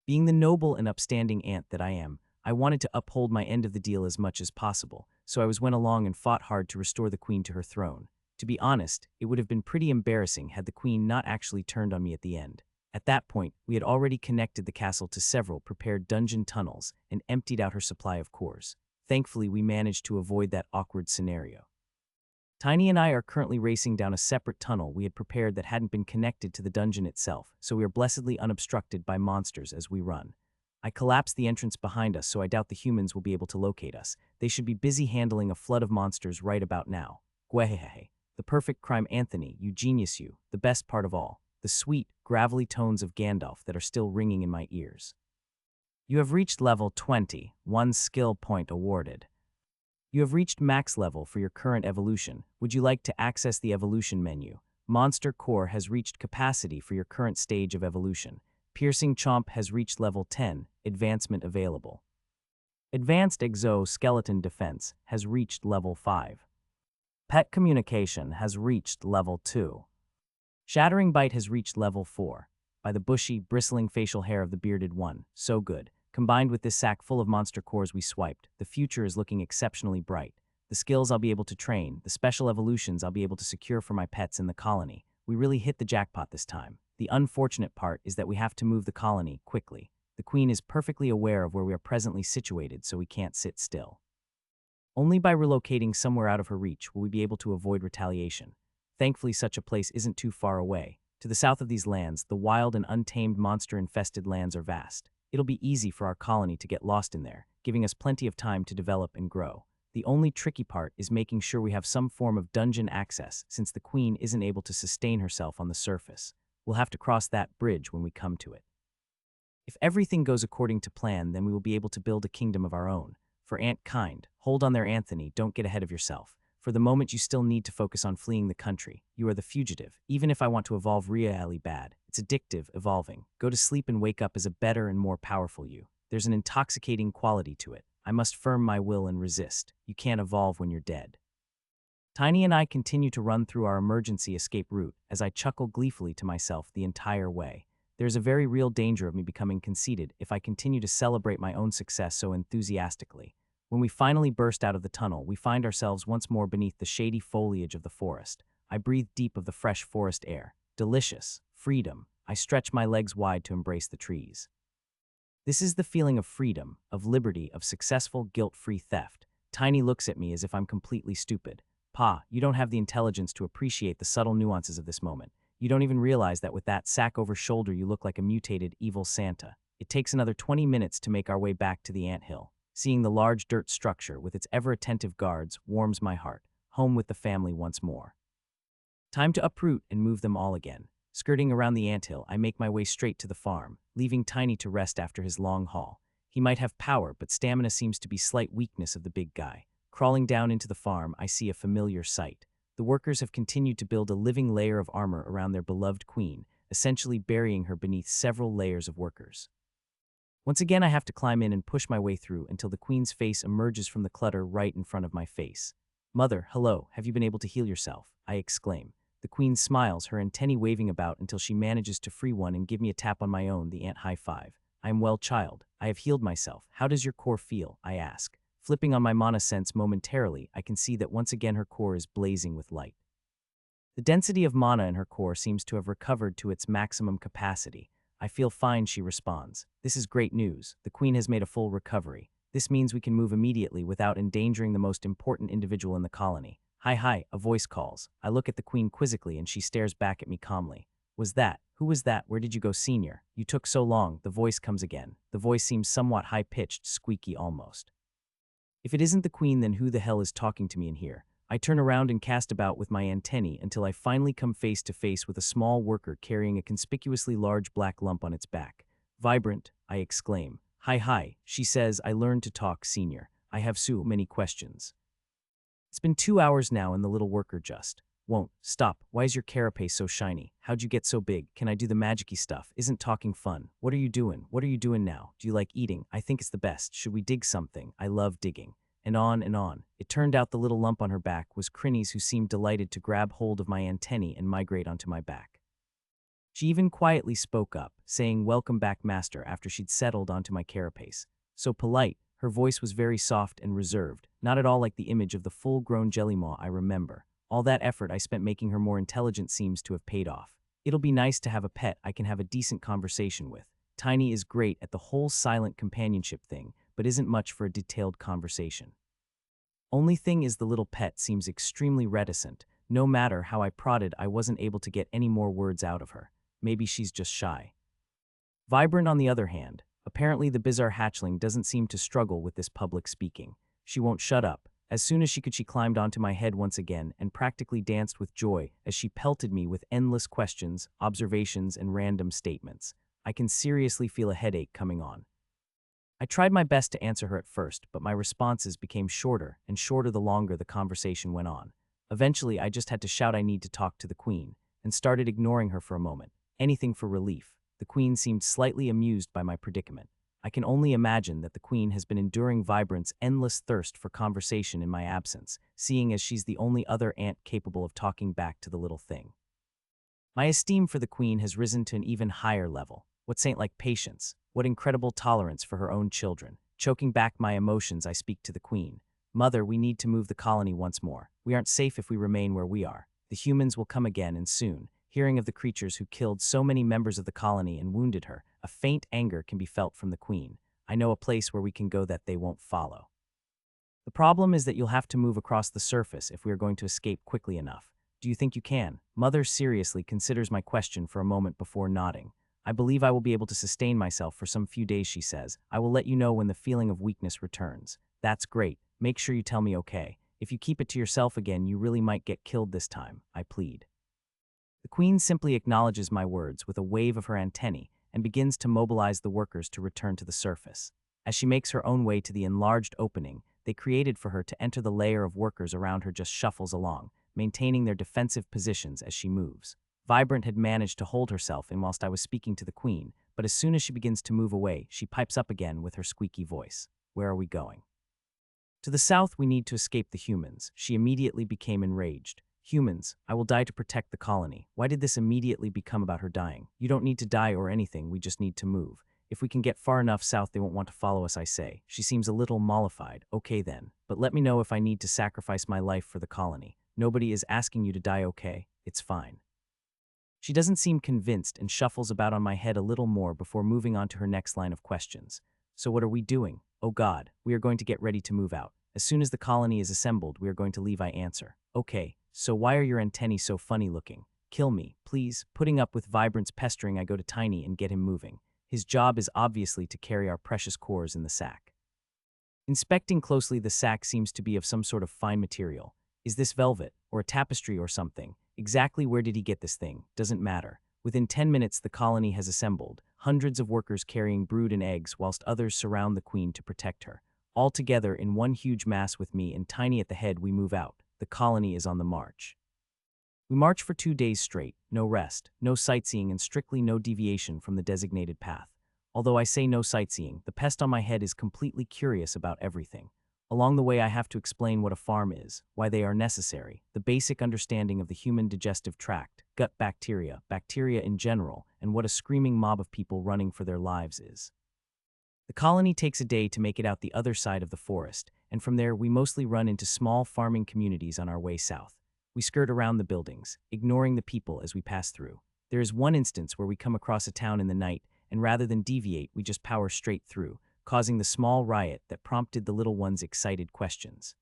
Being the noble and upstanding ant that I am, I wanted to uphold my end of the deal as much as possible, so I went along and fought hard to restore the queen to her throne. To be honest, it would have been pretty embarrassing had the queen not actually turned on me at the end. At that point, we had already connected the castle to several prepared dungeon tunnels and emptied out her supply of cores. Thankfully, we managed to avoid that awkward scenario. Tiny and I are currently racing down a separate tunnel we had prepared that hadn't been connected to the dungeon itself, so we are blessedly unobstructed by monsters as we run. I collapsed the entrance behind us, so I doubt the humans will be able to locate us. They should be busy handling a flood of monsters right about now. Gwehehehe. The perfect crime, Anthony, you genius you, the best part of all. The sweet, gravelly tones of Gandalf that are still ringing in my ears. You have reached level 20, 1 skill point awarded. You have reached max level for your current evolution. Would you like to access the evolution menu? Monster Core has reached capacity for your current stage of evolution. Piercing Chomp has reached level 10, advancement available. Advanced Exoskeleton Defense has reached level 5. Pet Communication has reached level 2. Shattering Bite has reached level 4. By the bushy, bristling facial hair of the bearded one, so good. Combined with this sack full of monster cores we swiped, the future is looking exceptionally bright. The skills I'll be able to train, the special evolutions I'll be able to secure for my pets in the colony. We really hit the jackpot this time. The unfortunate part is that we have to move the colony quickly. The Queen is perfectly aware of where we are presently situated, so we can't sit still. Only by relocating somewhere out of her reach will we be able to avoid retaliation. Thankfully, such a place isn't too far away. To the south of these lands, the wild and untamed monster-infested lands are vast. It'll be easy for our colony to get lost in there, giving us plenty of time to develop and grow. The only tricky part is making sure we have some form of dungeon access, since the Queen isn't able to sustain herself on the surface. We'll have to cross that bridge when we come to it. If everything goes according to plan, then we will be able to build a kingdom of our own. For Ant Kind, hold on there, Anthony, don't get ahead of yourself. For the moment, you still need to focus on fleeing the country. You are the fugitive. Even if I want to evolve really bad, it's addictive, evolving. Go to sleep and wake up as a better and more powerful you. There's an intoxicating quality to it. I must firm my will and resist. You can't evolve when you're dead. Tiny and I continue to run through our emergency escape route as I chuckle gleefully to myself the entire way. There's a very real danger of me becoming conceited if I continue to celebrate my own success so enthusiastically. When we finally burst out of the tunnel, we find ourselves once more beneath the shady foliage of the forest. I breathe deep of the fresh forest air. Delicious. Freedom. I stretch my legs wide to embrace the trees. This is the feeling of freedom, of liberty, of successful, guilt-free theft. Tiny looks at me as if I'm completely stupid. Pa, you don't have the intelligence to appreciate the subtle nuances of this moment. You don't even realize that with that sack over shoulder you look like a mutated, evil Santa. It takes another 20 minutes to make our way back to the anthill. Seeing the large dirt structure with its ever-attentive guards warms my heart. Home with the family once more. Time to uproot and move them all again. Skirting around the anthill, I make my way straight to the farm, leaving Tiny to rest after his long haul. He might have power, but stamina seems to be slight weakness of the big guy. Crawling down into the farm, I see a familiar sight. The workers have continued to build a living layer of armor around their beloved queen, essentially burying her beneath several layers of workers. Once again, I have to climb in and push my way through until the queen's face emerges from the clutter right in front of my face. Mother, hello, have you been able to heal yourself? I exclaim. The queen smiles, her antennae waving about until she manages to free one and give me a tap on my own, the ant high five. I am well, child. I have healed myself. How does your core feel? I ask. Flipping on my mana sense momentarily, I can see that once again her core is blazing with light. The density of mana in her core seems to have recovered to its maximum capacity. I feel fine, she responds. This is great news. The queen has made a full recovery. This means we can move immediately without endangering the most important individual in the colony. Hi, a voice calls. I look at the queen quizzically and she stares back at me calmly. Was that? Who was that? Where did you go, senior? You took so long. The voice comes again. The voice seems somewhat high-pitched, squeaky almost. If it isn't the queen, then who the hell is talking to me in here? I turn around and cast about with my antennae until I finally come face to face with a small worker carrying a conspicuously large black lump on its back. Vibrant, I exclaim. Hi, she says. I learned to talk, senior. I have so many questions. It's been 2 hours now and the little worker just won't stop. Why is your carapace so shiny? How'd you get so big? Can I do the magic-y stuff? Isn't talking fun? What are you doing? What are you doing now? Do you like eating? I think it's the best. Should we dig something? I love digging. And on and on. It turned out the little lump on her back was Crinnies, who seemed delighted to grab hold of my antennae and migrate onto my back. She even quietly spoke up, saying, "Welcome back, master," after she'd settled onto my carapace. So polite, her voice was very soft and reserved, not at all like the image of the full-grown jellymaw I remember. All that effort I spent making her more intelligent seems to have paid off. It'll be nice to have a pet I can have a decent conversation with. Tiny is great at the whole silent companionship thing, but isn't much for a detailed conversation. Only thing is the little pet seems extremely reticent. No matter how I prodded, I wasn't able to get any more words out of her. Maybe she's just shy. Vibrant, on the other hand, apparently the bizarre hatchling doesn't seem to struggle with this public speaking. She won't shut up. As soon as she could, she climbed onto my head once again and practically danced with joy as she pelted me with endless questions, observations, and random statements. I can seriously feel a headache coming on. I tried my best to answer her at first, but my responses became shorter and shorter the longer the conversation went on. Eventually, I just had to shout I need to talk to the queen, and started ignoring her for a moment. Anything for relief. The queen seemed slightly amused by my predicament. I can only imagine that the queen has been enduring Vibrant's endless thirst for conversation in my absence, seeing as she's the only other ant capable of talking back to the little thing. My esteem for the queen has risen to an even higher level. What saint-like patience, what incredible tolerance for her own children. Choking back my emotions, I speak to the queen. Mother, we need to move the colony once more. We aren't safe if we remain where we are. The humans will come again, and soon. Hearing of the creatures who killed so many members of the colony and wounded her, a faint anger can be felt from the queen. I know a place where we can go that they won't follow. The problem is that you'll have to move across the surface if we are going to escape quickly enough. Do you think you can? Mother seriously considers my question for a moment before nodding. I believe I will be able to sustain myself for some few days, she says. I will let you know when the feeling of weakness returns. That's great. Make sure you tell me okay. If you keep it to yourself again, you really might get killed this time, I plead. The queen simply acknowledges my words with a wave of her antennae and begins to mobilize the workers to return to the surface. As she makes her own way to the enlarged opening they created for her to enter, the layer of workers around her just shuffles along, maintaining their defensive positions as she moves. Vibrant had managed to hold herself in whilst I was speaking to the queen, but as soon as she begins to move away, she pipes up again with her squeaky voice. Where are we going? To the south. We need to escape the humans. She immediately became enraged. Humans, I will die to protect the colony. Why did this immediately become about her dying? You don't need to die or anything, we just need to move. If we can get far enough south, they won't want to follow us, I say. She seems a little mollified. Okay then, but let me know if I need to sacrifice my life for the colony. Nobody is asking you to die, okay? It's fine. She doesn't seem convinced and shuffles about on my head a little more before moving on to her next line of questions. So what are we doing? Oh God, we are going to get ready to move out. As soon as the colony is assembled, we are going to leave, I answer. Okay, so why are your antennae so funny looking? Kill me, please. Putting up with Vibrant's pestering, I go to Tiny and get him moving. His job is obviously to carry our precious cores in the sack. Inspecting closely, the sack seems to be of some sort of fine material. Is this velvet, or a tapestry or something? Exactly where did he get this thing? Doesn't matter. Within 10 minutes, the colony has assembled, hundreds of workers carrying brood and eggs whilst others surround the queen to protect her. All together in one huge mass with me and Tiny at the head, we move out. The colony is on the march. We march for 2 days straight, no rest, no sightseeing, and strictly no deviation from the designated path. Although I say no sightseeing, the pest on my head is completely curious about everything. Along the way, I have to explain what a farm is, why they are necessary, the basic understanding of the human digestive tract, gut bacteria, bacteria in general, and what a screaming mob of people running for their lives is. The colony takes a day to make it out the other side of the forest, and from there we mostly run into small farming communities on our way south. We skirt around the buildings, ignoring the people as we pass through. There is one instance where we come across a town in the night, and rather than deviate, we just power straight through, causing the small riot that prompted the little one's excited questions.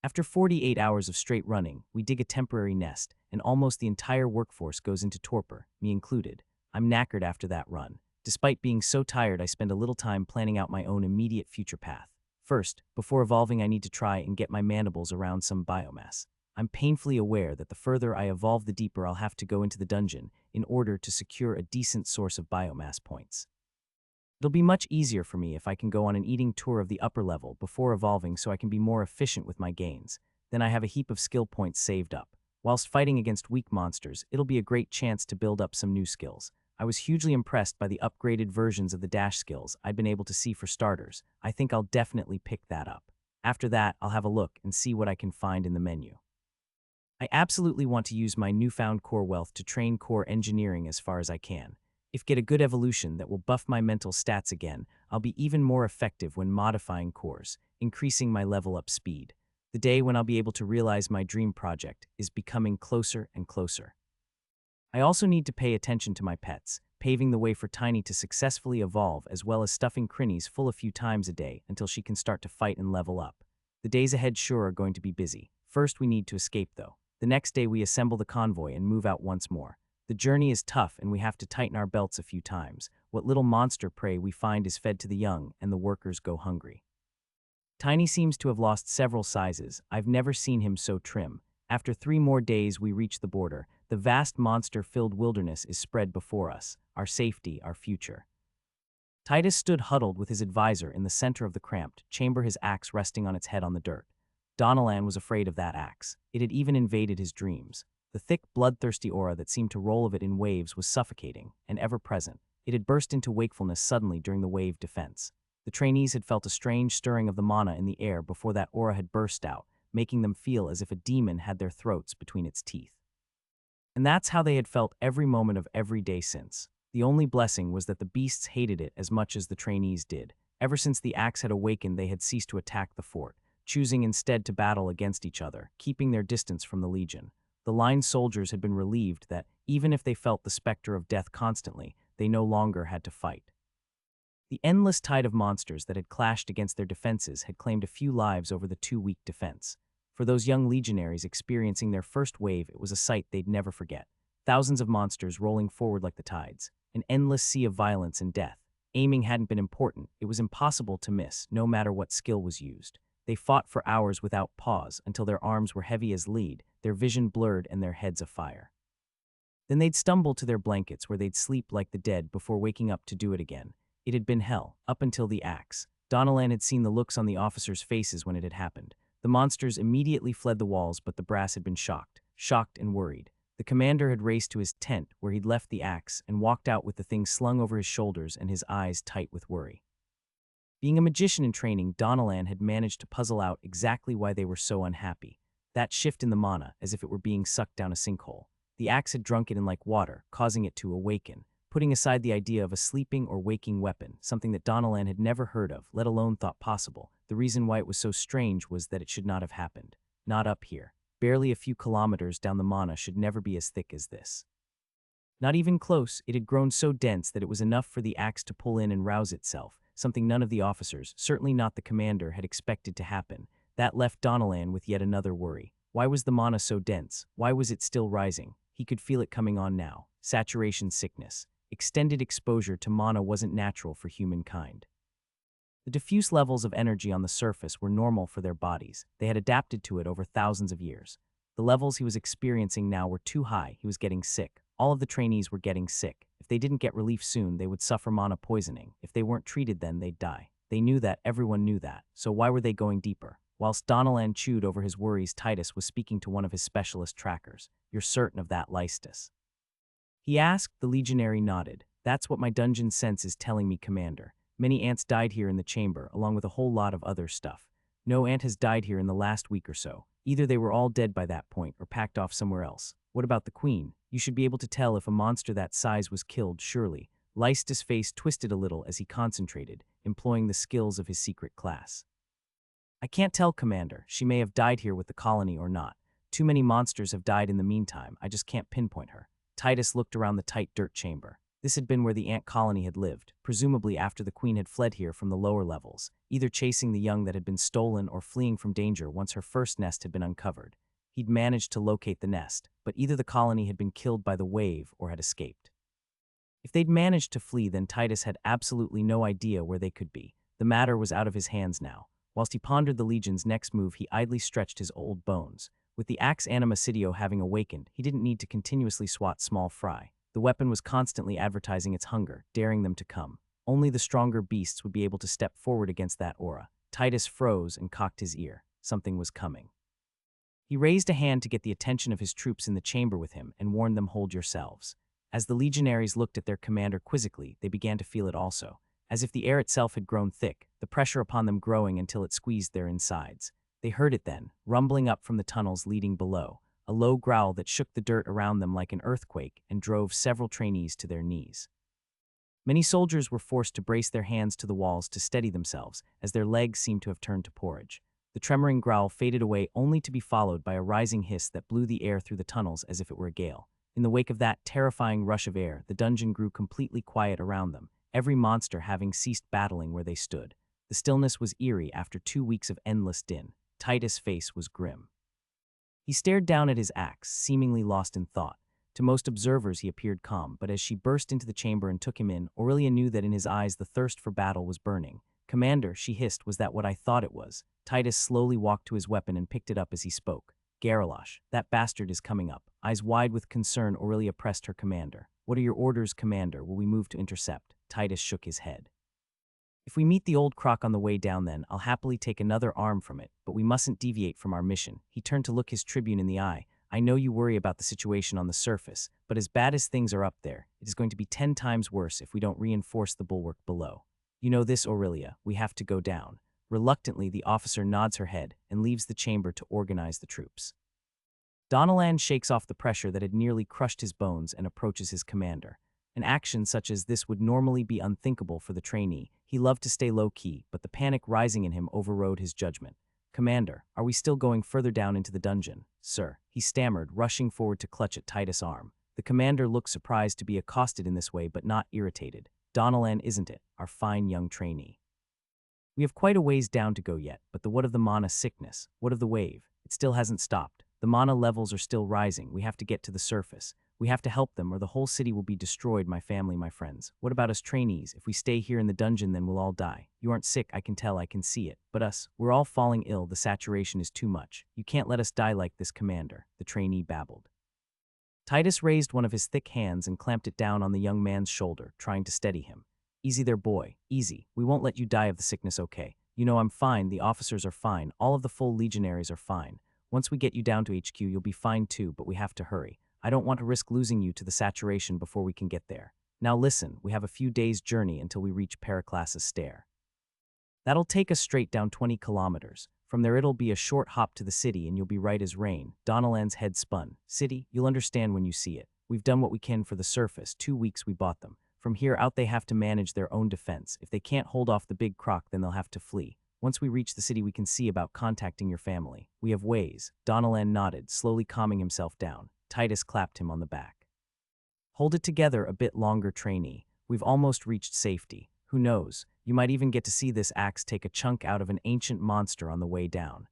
After 48 hours of straight running, we dig a temporary nest, and almost the entire workforce goes into torpor, me included. I'm knackered after that run. Despite being so tired, I spend a little time planning out my own immediate future path. First, before evolving, I need to try and get my mandibles around some biomass. I'm painfully aware that the further I evolve, the deeper I'll have to go into the dungeon in order to secure a decent source of biomass points. It'll be much easier for me if I can go on an eating tour of the upper level before evolving, so I can be more efficient with my gains. Then I have a heap of skill points saved up. Whilst fighting against weak monsters, it'll be a great chance to build up some new skills. I was hugely impressed by the upgraded versions of the dash skills I'd been able to see for starters. I think I'll definitely pick that up. After that, I'll have a look and see what I can find in the menu. I absolutely want to use my newfound core wealth to train core engineering as far as I can. If get a good evolution that will buff my mental stats again, I'll be even more effective when modifying cores, increasing my level up speed. The day when I'll be able to realize my dream project is becoming closer and closer. I also need to pay attention to my pets, paving the way for Tiny to successfully evolve as well as stuffing Crinnies full a few times a day until she can start to fight and level up. The days ahead sure are going to be busy. First we need to escape though. The next day we assemble the convoy and move out once more. The journey is tough and we have to tighten our belts a few times. What little monster prey we find is fed to the young and the workers go hungry. Tiny seems to have lost several sizes. I've never seen him so trim. After 3 more days we reach the border. The vast monster-filled wilderness is spread before us, our safety, our future. Titus stood huddled with his advisor in the center of the cramped chamber, his axe resting on its head on the dirt. Donalan was afraid of that axe. It had even invaded his dreams. The thick, bloodthirsty aura that seemed to roll of it in waves was suffocating and ever-present. It had burst into wakefulness suddenly during the wave defense. The trainees had felt a strange stirring of the mana in the air before that aura had burst out, making them feel as if a demon had their throats between its teeth. And that's how they had felt every moment of every day since. The only blessing was that the beasts hated it as much as the trainees did. Ever since the axe had awakened, they had ceased to attack the fort, choosing instead to battle against each other, keeping their distance from the Legion. The line soldiers had been relieved that, even if they felt the specter of death constantly, they no longer had to fight. The endless tide of monsters that had clashed against their defenses had claimed a few lives over the 2-week defense. For those young legionaries experiencing their first wave, it was a sight they'd never forget. Thousands of monsters rolling forward like the tides. An endless sea of violence and death. Aiming hadn't been important. It was impossible to miss, no matter what skill was used. They fought for hours without pause until their arms were heavy as lead, their vision blurred and their heads afire. Then they'd stumble to their blankets where they'd sleep like the dead before waking up to do it again. It had been hell, up until the axe. Donalan had seen the looks on the officers' faces when it had happened. The monsters immediately fled the walls, but the brass had been shocked and worried. The commander had raced to his tent where he'd left the axe and walked out with the thing slung over his shoulders and his eyes tight with worry. Being a magician in training, Donalan had managed to puzzle out exactly why they were so unhappy. That shift in the mana, as if it were being sucked down a sinkhole. The axe had drunk it in like water, causing it to awaken, putting aside the idea of a sleeping or waking weapon, something that Donalan had never heard of, let alone thought possible. The reason why it was so strange was that it should not have happened. Not up here. Barely a few kilometers down, the mana should never be as thick as this. Not even close. It had grown so dense that it was enough for the axe to pull in and rouse itself, something none of the officers, certainly not the commander, had expected to happen. That left Donalan with yet another worry. Why was the mana so dense? Why was it still rising? He could feel it coming on now. Saturation sickness. Extended exposure to mana wasn't natural for humankind. The diffuse levels of energy on the surface were normal for their bodies. They had adapted to it over thousands of years. The levels he was experiencing now were too high. He was getting sick. All of the trainees were getting sick. If they didn't get relief soon, they would suffer mana poisoning. If they weren't treated, then they'd die. They knew that. Everyone knew that. So why were they going deeper? Whilst Donalan chewed over his worries, Titus was speaking to one of his specialist trackers. "You're certain of that, Leistus?" he asked. The legionary nodded. "That's what my dungeon sense is telling me, Commander. Many ants died here in the chamber, along with a whole lot of other stuff. No ant has died here in the last week or so. Either they were all dead by that point or packed off somewhere else. What about the queen? You should be able to tell if a monster that size was killed, surely." Leistus' face twisted a little as he concentrated, employing the skills of his secret class. "I can't tell, Commander. She may have died here with the colony or not. Too many monsters have died in the meantime. I just can't pinpoint her." Titus looked around the tight dirt chamber. This had been where the ant colony had lived, presumably after the queen had fled here from the lower levels, either chasing the young that had been stolen or fleeing from danger once her first nest had been uncovered. He'd managed to locate the nest, but either the colony had been killed by the wave or had escaped. If they'd managed to flee, then Titus had absolutely no idea where they could be. The matter was out of his hands now. Whilst he pondered the Legion's next move, he idly stretched his old bones. With the axe animacidio having awakened, he didn't need to continuously swat small fry. The weapon was constantly advertising its hunger, daring them to come. Only the stronger beasts would be able to step forward against that aura. Titus froze and cocked his ear. Something was coming. He raised a hand to get the attention of his troops in the chamber with him and warned them, "Hold yourselves." As the legionaries looked at their commander quizzically, they began to feel it also. As if the air itself had grown thick, the pressure upon them growing until it squeezed their insides. They heard it then, rumbling up from the tunnels leading below, a low growl that shook the dirt around them like an earthquake and drove several trainees to their knees. Many soldiers were forced to brace their hands to the walls to steady themselves, as their legs seemed to have turned to porridge. The tremoring growl faded away only to be followed by a rising hiss that blew the air through the tunnels as if it were a gale. In the wake of that terrifying rush of air, the dungeon grew completely quiet around them, every monster having ceased battling where they stood. The stillness was eerie after 2 weeks of endless din. Titus' face was grim. He stared down at his axe, seemingly lost in thought. To most observers he appeared calm, but as she burst into the chamber and took him in, Aurelia knew that in his eyes the thirst for battle was burning. "Commander," she hissed, "was that what I thought it was?" Titus slowly walked to his weapon and picked it up as he spoke. "Garalosh, that bastard is coming up." Eyes wide with concern, Aurelia pressed her commander. "What are your orders, Commander? Will we move to intercept?" Titus shook his head. "If we meet the old croc on the way down, then I'll happily take another arm from it, but we mustn't deviate from our mission." He turned to look his tribune in the eye. "I know you worry about the situation on the surface, but as bad as things are up there, it is going to be 10 times worse if we don't reinforce the bulwark below. You know this, Aurelia, we have to go down." Reluctantly, the officer nods her head and leaves the chamber to organize the troops. Donalan shakes off the pressure that had nearly crushed his bones and approaches his commander. An action such as this would normally be unthinkable for the trainee. He loved to stay low-key, but the panic rising in him overrode his judgment. "Commander, are we still going further down into the dungeon?" "Sir," he stammered, rushing forward to clutch at Titus' arm. The commander looked surprised to be accosted in this way, but not irritated. "Donalan, isn't it? Our fine young trainee. We have quite a ways down to go yet, but what of the mana sickness? What of the wave? It still hasn't stopped. The mana levels are still rising. We have to get to the surface. We have to help them, or the whole city will be destroyed, my family, my friends. What about us trainees? If we stay here in the dungeon, then we'll all die. You aren't sick, I can tell, I can see it. But us, we're all falling ill, the saturation is too much. You can't let us die like this, Commander," the trainee babbled. Titus raised one of his thick hands and clamped it down on the young man's shoulder, trying to steady him. "Easy there, boy, easy. We won't let you die of the sickness, okay? You know I'm fine, the officers are fine, all of the full legionaries are fine. Once we get you down to HQ, you'll be fine too, but we have to hurry. I don't want to risk losing you to the saturation before we can get there. Now listen, we have a few days' journey until we reach Periclas's Stair. That'll take us straight down 20 kilometers. From there it'll be a short hop to the city and you'll be right as rain." Donalan's head spun. "City? You'll understand when you see it. We've done what we can for the surface, 2 weeks we bought them. From here out they have to manage their own defense. If they can't hold off the big croc, then they'll have to flee. Once we reach the city, we can see about contacting your family. We have ways." Donalan nodded, slowly calming himself down. Titus clapped him on the back. "Hold it together a bit longer, trainee. We've almost reached safety. Who knows, you might even get to see this axe take a chunk out of an ancient monster on the way down.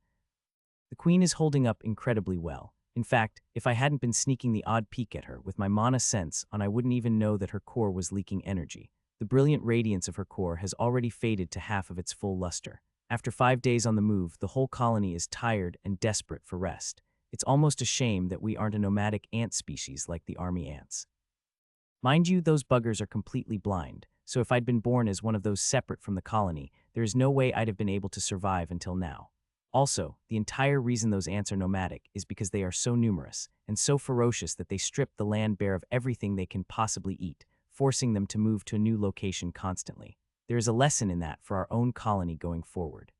The queen is holding up incredibly well. In fact, if I hadn't been sneaking the odd peek at her with my mana sense on, I wouldn't even know that her core was leaking energy. The brilliant radiance of her core has already faded to half of its full luster. After 5 days on the move, the whole colony is tired and desperate for rest. It's almost a shame that we aren't a nomadic ant species like the army ants. Mind you, those buggers are completely blind, so if I'd been born as one of those separate from the colony, there is no way I'd have been able to survive until now. Also, the entire reason those ants are nomadic is because they are so numerous and so ferocious that they strip the land bare of everything they can possibly eat, forcing them to move to a new location constantly. There is a lesson in that for our own colony going forward.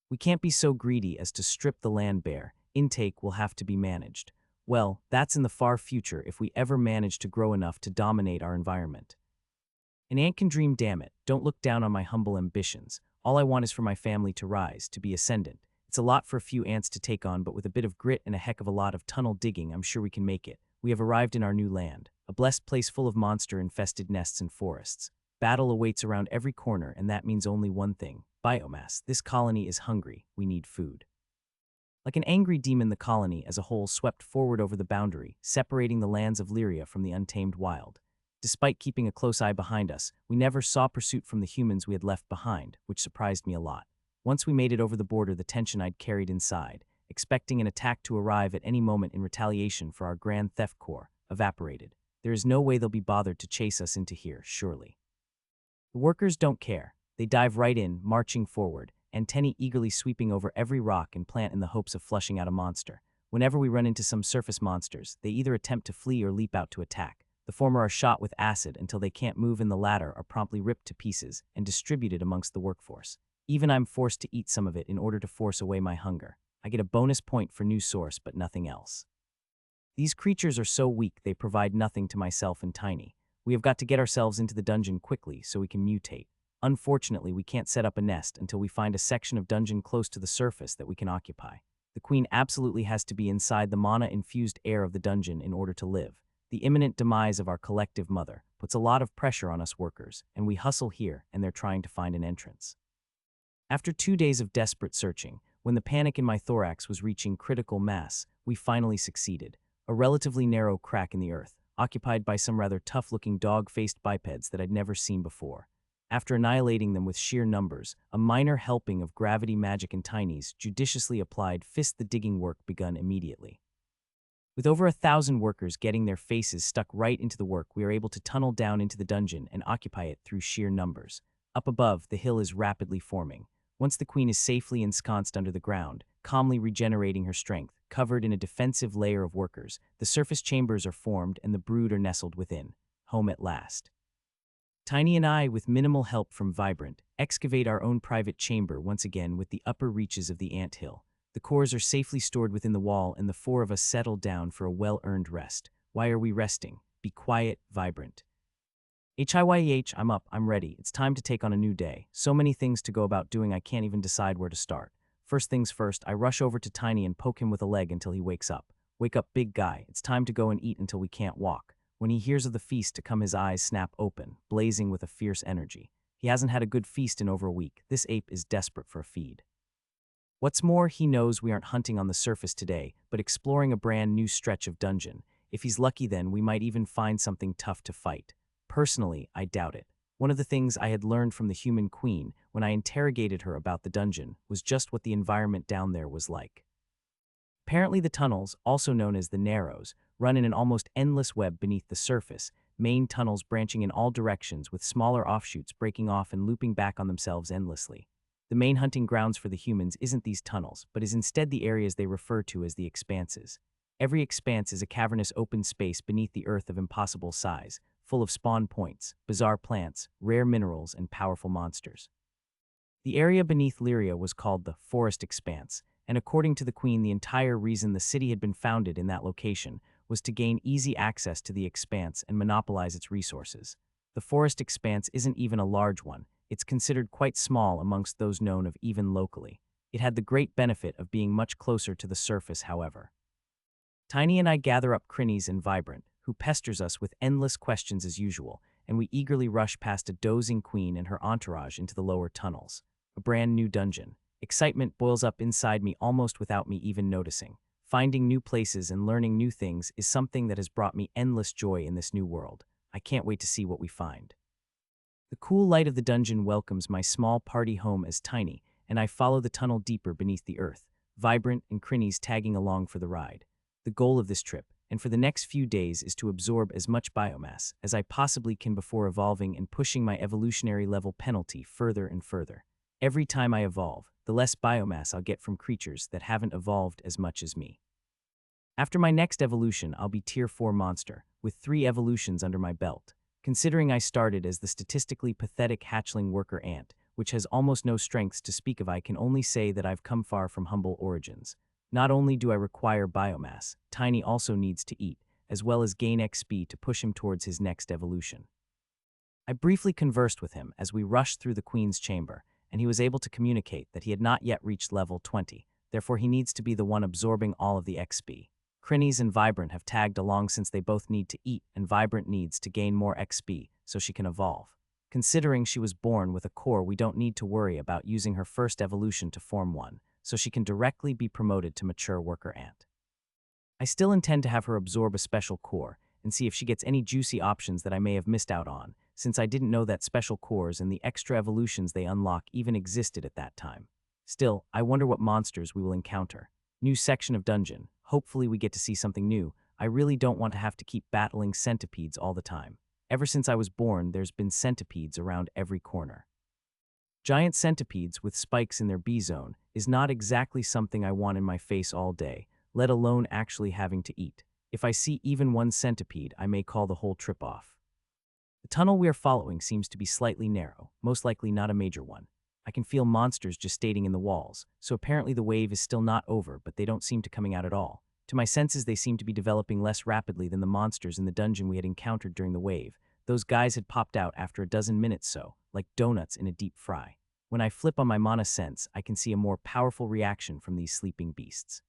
We can't be so greedy as to strip the land bare. Intake will have to be managed. Well, that's in the far future if we ever manage to grow enough to dominate our environment. An ant can dream, damn it. Don't look down on my humble ambitions. All I want is for my family to rise, to be ascendant. It's a lot for a few ants to take on, but with a bit of grit and a heck of a lot of tunnel digging, I'm sure we can make it. We have arrived in our new land, a blessed place full of monster-infested nests and forests. Battle awaits around every corner, and that means only one thing: biomass. This colony is hungry. We need food." Like an angry demon, the colony as a whole swept forward over the boundary, separating the lands of Lyria from the untamed wild. Despite keeping a close eye behind us, we never saw pursuit from the humans we had left behind, which surprised me a lot. Once we made it over the border, the tension I'd carried inside, expecting an attack to arrive at any moment in retaliation for our grand theft corps, evaporated. There is no way they'll be bothered to chase us into here, surely. The workers don't care. They dive right in, marching forward, antennae eagerly sweeping over every rock and plant in the hopes of flushing out a monster. Whenever we run into some surface monsters, they either attempt to flee or leap out to attack. The former are shot with acid until they can't move, and the latter are promptly ripped to pieces and distributed amongst the workforce. Even I'm forced to eat some of it in order to force away my hunger. I get a bonus point for new source, but nothing else. These creatures are so weak they provide nothing to myself and Tiny. We have got to get ourselves into the dungeon quickly so we can mutate. Unfortunately, we can't set up a nest until we find a section of dungeon close to the surface that we can occupy. The queen absolutely has to be inside the mana-infused air of the dungeon in order to live. The imminent demise of our collective mother puts a lot of pressure on us workers, and we hustle here and they're trying to find an entrance. After 2 days of desperate searching, when the panic in my thorax was reaching critical mass, we finally succeeded. A relatively narrow crack in the earth, occupied by some rather tough-looking dog-faced bipeds that I'd never seen before. After annihilating them with sheer numbers, a minor helping of gravity magic and tinies, judiciously applied, the digging work begun immediately. With over 1,000 workers getting their faces stuck right into the work, we are able to tunnel down into the dungeon and occupy it through sheer numbers. Up above, the hill is rapidly forming. Once the queen is safely ensconced under the ground, calmly regenerating her strength, covered in a defensive layer of workers, the surface chambers are formed and the brood are nestled within. Home at last. Tiny and I, with minimal help from Vibrant, excavate our own private chamber once again with the upper reaches of the anthill. The cores are safely stored within the wall and the four of us settle down for a well-earned rest. Why are we resting? Be quiet, Vibrant. HIYEH, I'm up, I'm ready. It's time to take on a new day. So many things to go about doing I can't even decide where to start. First things first, I rush over to Tiny and poke him with a leg until he wakes up. Wake up, big guy. It's time to go and eat until we can't walk. When he hears of the feast to come, his eyes snap open, blazing with a fierce energy. He hasn't had a good feast in over a week. This ape is desperate for a feed. What's more, he knows we aren't hunting on the surface today, but exploring a brand new stretch of dungeon. If he's lucky, then we might even find something tough to fight. Personally, I doubt it. One of the things I had learned from the human queen when I interrogated her about the dungeon was just what the environment down there was like. Apparently the tunnels, also known as the Narrows, run in an almost endless web beneath the surface, main tunnels branching in all directions with smaller offshoots breaking off and looping back on themselves endlessly. The main hunting grounds for the humans isn't these tunnels, but is instead the areas they refer to as the expanses. Every expanse is a cavernous open space beneath the earth of impossible size, full of spawn points, bizarre plants, rare minerals, and powerful monsters. The area beneath Lyria was called the Forest Expanse, and according to the Queen, the entire reason the city had been founded in that location was to gain easy access to the expanse and monopolize its resources. The Forest Expanse isn't even a large one. It's considered quite small amongst those known of even locally. It had the great benefit of being much closer to the surface, however. Tiny and I gather up Crinnies and Vibrant, who pesters us with endless questions as usual, and we eagerly rush past a dozing queen and her entourage into the lower tunnels. A brand new dungeon. Excitement boils up inside me almost without me even noticing. Finding new places and learning new things is something that has brought me endless joy in this new world. I can't wait to see what we find. The cool light of the dungeon welcomes my small party home as Tiny, and I follow the tunnel deeper beneath the earth, Vibrant and Crinnies tagging along for the ride. The goal of this trip, and for the next few days, is to absorb as much biomass as I possibly can before evolving and pushing my evolutionary level penalty further and further. Every time I evolve, the less biomass I'll get from creatures that haven't evolved as much as me. After my next evolution, I'll be Tier 4 monster, with 3 evolutions under my belt. Considering I started as the statistically pathetic hatchling worker ant, which has almost no strengths to speak of, I can only say that I've come far from humble origins. Not only do I require biomass, Tiny also needs to eat, as well as gain XP to push him towards his next evolution. I briefly conversed with him as we rushed through the Queen's chamber, and he was able to communicate that he had not yet reached level 20, therefore he needs to be the one absorbing all of the XP. Crinnies and Vibrant have tagged along since they both need to eat, and Vibrant needs to gain more XP so she can evolve. Considering she was born with a core, we don't need to worry about using her first evolution to form one, so she can directly be promoted to mature worker ant. I still intend to have her absorb a special core and see if she gets any juicy options that I may have missed out on, since I didn't know that special cores and the extra evolutions they unlock even existed at that time. Still, I wonder what monsters we will encounter. New section of dungeon. Hopefully we get to see something new. I really don't want to have to keep battling centipedes all the time. Ever since I was born, there's been centipedes around every corner. Giant centipedes with spikes in their B-zone is not exactly something I want in my face all day, let alone actually having to eat. If I see even one centipede, I may call the whole trip off. The tunnel we are following seems to be slightly narrow, most likely not a major one. I can feel monsters gestating in the walls, so apparently the wave is still not over, but they don't seem to coming out at all. To my senses, they seem to be developing less rapidly than the monsters in the dungeon we had encountered during the wave. Those guys had popped out after a dozen minutes so, like donuts in a deep fry. When I flip on my mana sense, I can see a more powerful reaction from these sleeping beasts.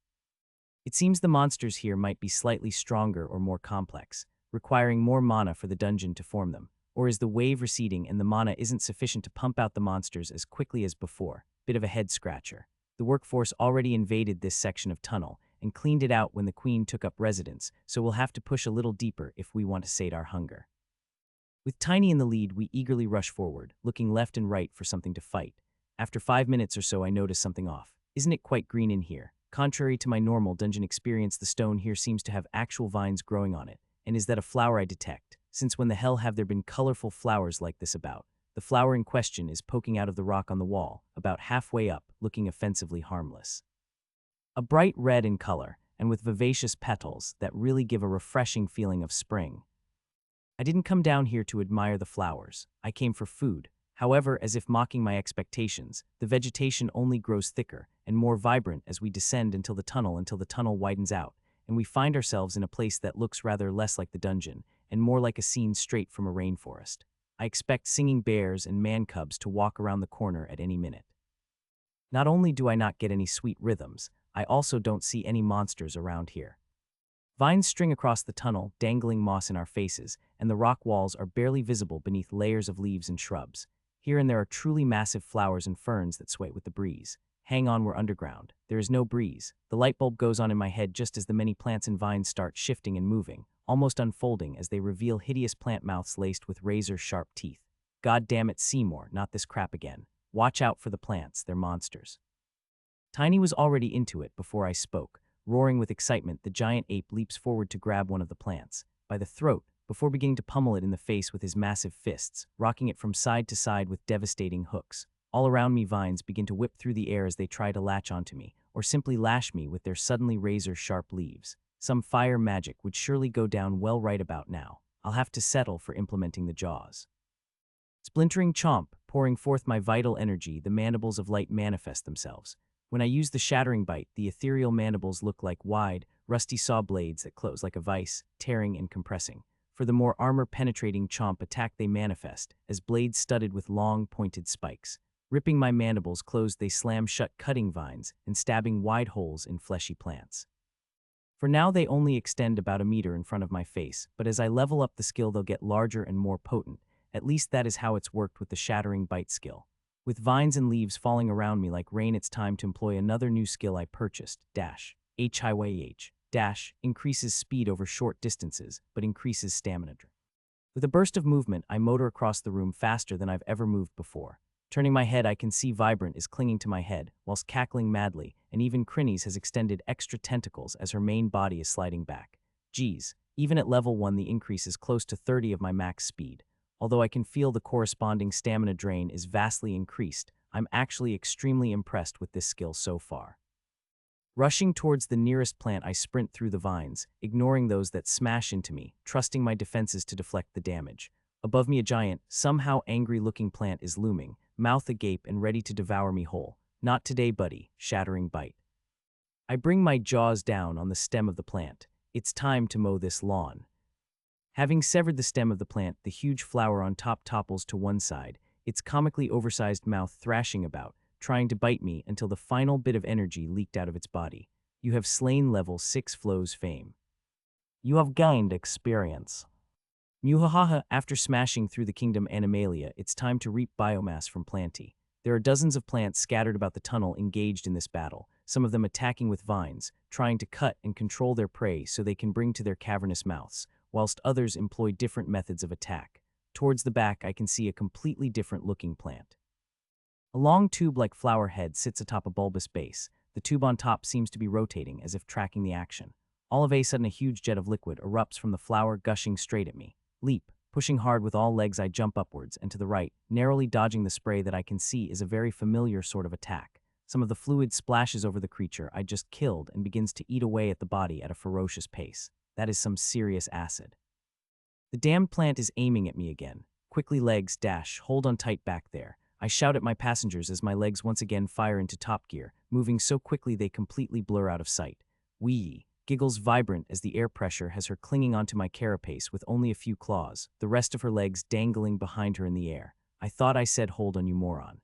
It seems the monsters here might be slightly stronger or more complex. requiring more mana for the dungeon to form them? Or is the wave receding and the mana isn't sufficient to pump out the monsters as quickly as before? Bit of a head scratcher. The workforce already invaded this section of tunnel and cleaned it out when the queen took up residence, so we'll have to push a little deeper if we want to sate our hunger. With Tiny in the lead, we eagerly rush forward, looking left and right for something to fight. After 5 minutes or so, I notice something off. Isn't it quite green in here? Contrary to my normal dungeon experience, the stone here seems to have actual vines growing on it. And is that a flower I detect? Since when the hell have there been colorful flowers like this about? The flower in question is poking out of the rock on the wall, about halfway up, looking offensively harmless. A bright red in color, and with vivacious petals that really give a refreshing feeling of spring. I didn't come down here to admire the flowers. I came for food. However, as if mocking my expectations, the vegetation only grows thicker and more vibrant as we descend until the tunnel widens out, and we find ourselves in a place that looks rather less like the dungeon and more like a scene straight from a rainforest. I expect singing bears and man cubs to walk around the corner at any minute. Not only do I not get any sweet rhythms, I also don't see any monsters around here. Vines string across the tunnel, dangling moss in our faces, and the rock walls are barely visible beneath layers of leaves and shrubs. Here and there are truly massive flowers and ferns that sway with the breeze. Hang on, we're underground. There is no breeze. The light bulb goes on in my head just as the many plants and vines start shifting and moving, almost unfolding as they reveal hideous plant mouths laced with razor-sharp teeth. God damn it, Seymour, not this crap again. Watch out for the plants, they're monsters. Tiny was already into it before I spoke. Roaring with excitement, the giant ape leaps forward to grab one of the plants by the throat before beginning to pummel it in the face with his massive fists, rocking it from side to side with devastating hooks. All around me, vines begin to whip through the air as they try to latch onto me, or simply lash me with their suddenly razor-sharp leaves. Some fire magic would surely go down well right about now. I'll have to settle for implementing the jaws. Splintering chomp, pouring forth my vital energy, the mandibles of light manifest themselves. When I use the shattering bite, the ethereal mandibles look like wide, rusty saw blades that close like a vice, tearing and compressing. For the more armor-penetrating chomp attack they manifest, as blades studded with long, pointed spikes. Ripping my mandibles closed, they slam shut cutting vines and stabbing wide holes in fleshy plants. For now, they only extend about a meter in front of my face, but as I level up the skill, they'll get larger and more potent. At least that is how it's worked with the shattering bite skill. With vines and leaves falling around me like rain, it's time to employ another new skill I purchased, dash. H-I-Y-H. Dash increases speed over short distances, but increases stamina. With a burst of movement, I motor across the room faster than I've ever moved before. Turning my head, I can see Vibrant is clinging to my head, whilst cackling madly, and even Crinnies has extended extra tentacles as her main body is sliding back. Geez, even at level 1 the increase is close to 30 of my max speed. Although I can feel the corresponding stamina drain is vastly increased, I'm actually extremely impressed with this skill so far. Rushing towards the nearest plant, I sprint through the vines, ignoring those that smash into me, trusting my defenses to deflect the damage. Above me, a giant, somehow angry-looking plant is looming, mouth agape and ready to devour me whole. Not today, buddy. Shattering bite. I bring my jaws down on the stem of the plant. It's time to mow this lawn. Having severed the stem of the plant, the huge flower on top topples to one side, its comically oversized mouth thrashing about, trying to bite me until the final bit of energy leaked out of its body. You have slain level 6 Flow's fame. You have gained experience. Muhahaha, after smashing through the kingdom Animalia, it's time to reap biomass from Planty. There are dozens of plants scattered about the tunnel engaged in this battle, some of them attacking with vines, trying to cut and control their prey so they can bring to their cavernous mouths, whilst others employ different methods of attack. Towards the back, I can see a completely different-looking plant. A long tube-like flower head sits atop a bulbous base. The tube on top seems to be rotating, as if tracking the action. All of a sudden, a huge jet of liquid erupts from the flower, gushing straight at me. Leap. Pushing hard with all legs, I jump upwards and to the right, narrowly dodging the spray that I can see is a very familiar sort of attack. Some of the fluid splashes over the creature I just killed and begins to eat away at the body at a ferocious pace. That is some serious acid. The damned plant is aiming at me again. Quickly, legs, dash, hold on tight back there. I shout at my passengers as my legs once again fire into top gear, moving so quickly they completely blur out of sight. Wee! Giggles Vibrant as the air pressure has her clinging onto my carapace with only a few claws, the rest of her legs dangling behind her in the air. I thought I said hold on, you moron.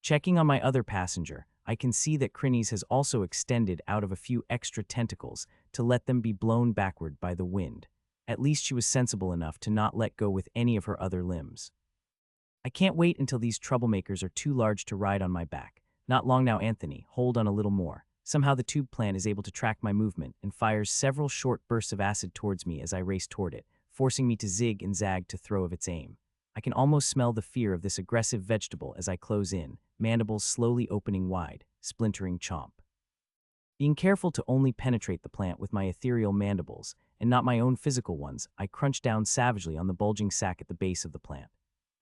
Checking on my other passenger, I can see that Crinnies has also extended out of a few extra tentacles to let them be blown backward by the wind. At least she was sensible enough to not let go with any of her other limbs. I can't wait until these troublemakers are too large to ride on my back. Not long now, Anthony, hold on a little more. Somehow the tube plant is able to track my movement and fires several short bursts of acid towards me as I race toward it, forcing me to zig and zag to throw of its aim. I can almost smell the fear of this aggressive vegetable as I close in, mandibles slowly opening wide, splintering chomp. Being careful to only penetrate the plant with my ethereal mandibles, and not my own physical ones, I crunch down savagely on the bulging sac at the base of the plant.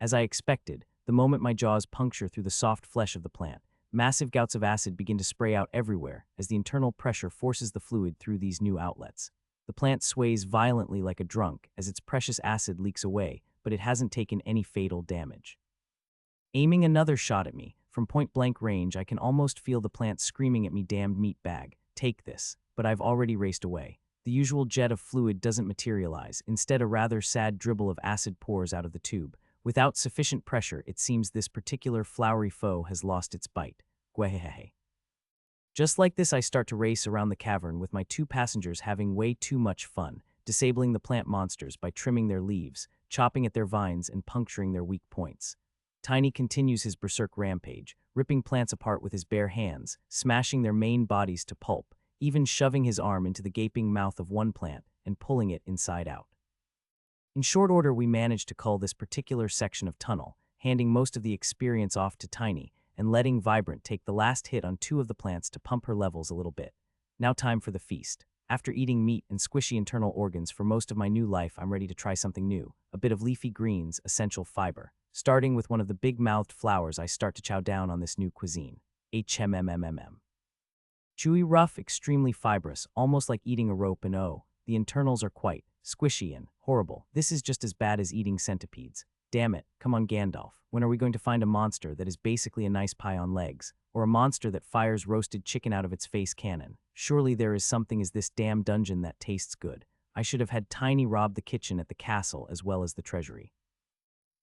As I expected, the moment my jaws puncture through the soft flesh of the plant, massive gouts of acid begin to spray out everywhere as the internal pressure forces the fluid through these new outlets. The plant sways violently like a drunk as its precious acid leaks away, but it hasn't taken any fatal damage. Aiming another shot at me, from point-blank range, I can almost feel the plant screaming at me, "Damned meat bag, take this," but I've already raced away. The usual jet of fluid doesn't materialize, instead a rather sad dribble of acid pours out of the tube. Without sufficient pressure, it seems this particular flowery foe has lost its bite. Gwehehehe. Just like this, I start to race around the cavern with my two passengers having way too much fun, disabling the plant monsters by trimming their leaves, chopping at their vines, and puncturing their weak points. Tiny continues his berserk rampage, ripping plants apart with his bare hands, smashing their main bodies to pulp, even shoving his arm into the gaping mouth of one plant and pulling it inside out. In short order, we managed to cull this particular section of tunnel, handing most of the experience off to Tiny and letting Vibrant take the last hit on two of the plants to pump her levels a little bit. Now time for the feast. After eating meat and squishy internal organs for most of my new life, I'm ready to try something new. A bit of leafy greens, essential fiber. Starting with one of the big-mouthed flowers, I start to chow down on this new cuisine. HMMMMM. Chewy, rough, extremely fibrous, almost like eating a rope, and oh, the internals are quite squishy and horrible. This is just as bad as eating centipedes. Damn it, come on Gandalf, when are we going to find a monster that is basically a nice pie on legs? Or a monster that fires roasted chicken out of its face cannon? Surely there is something as this damn dungeon that tastes good. I should have had Tiny rob the kitchen at the castle as well as the treasury.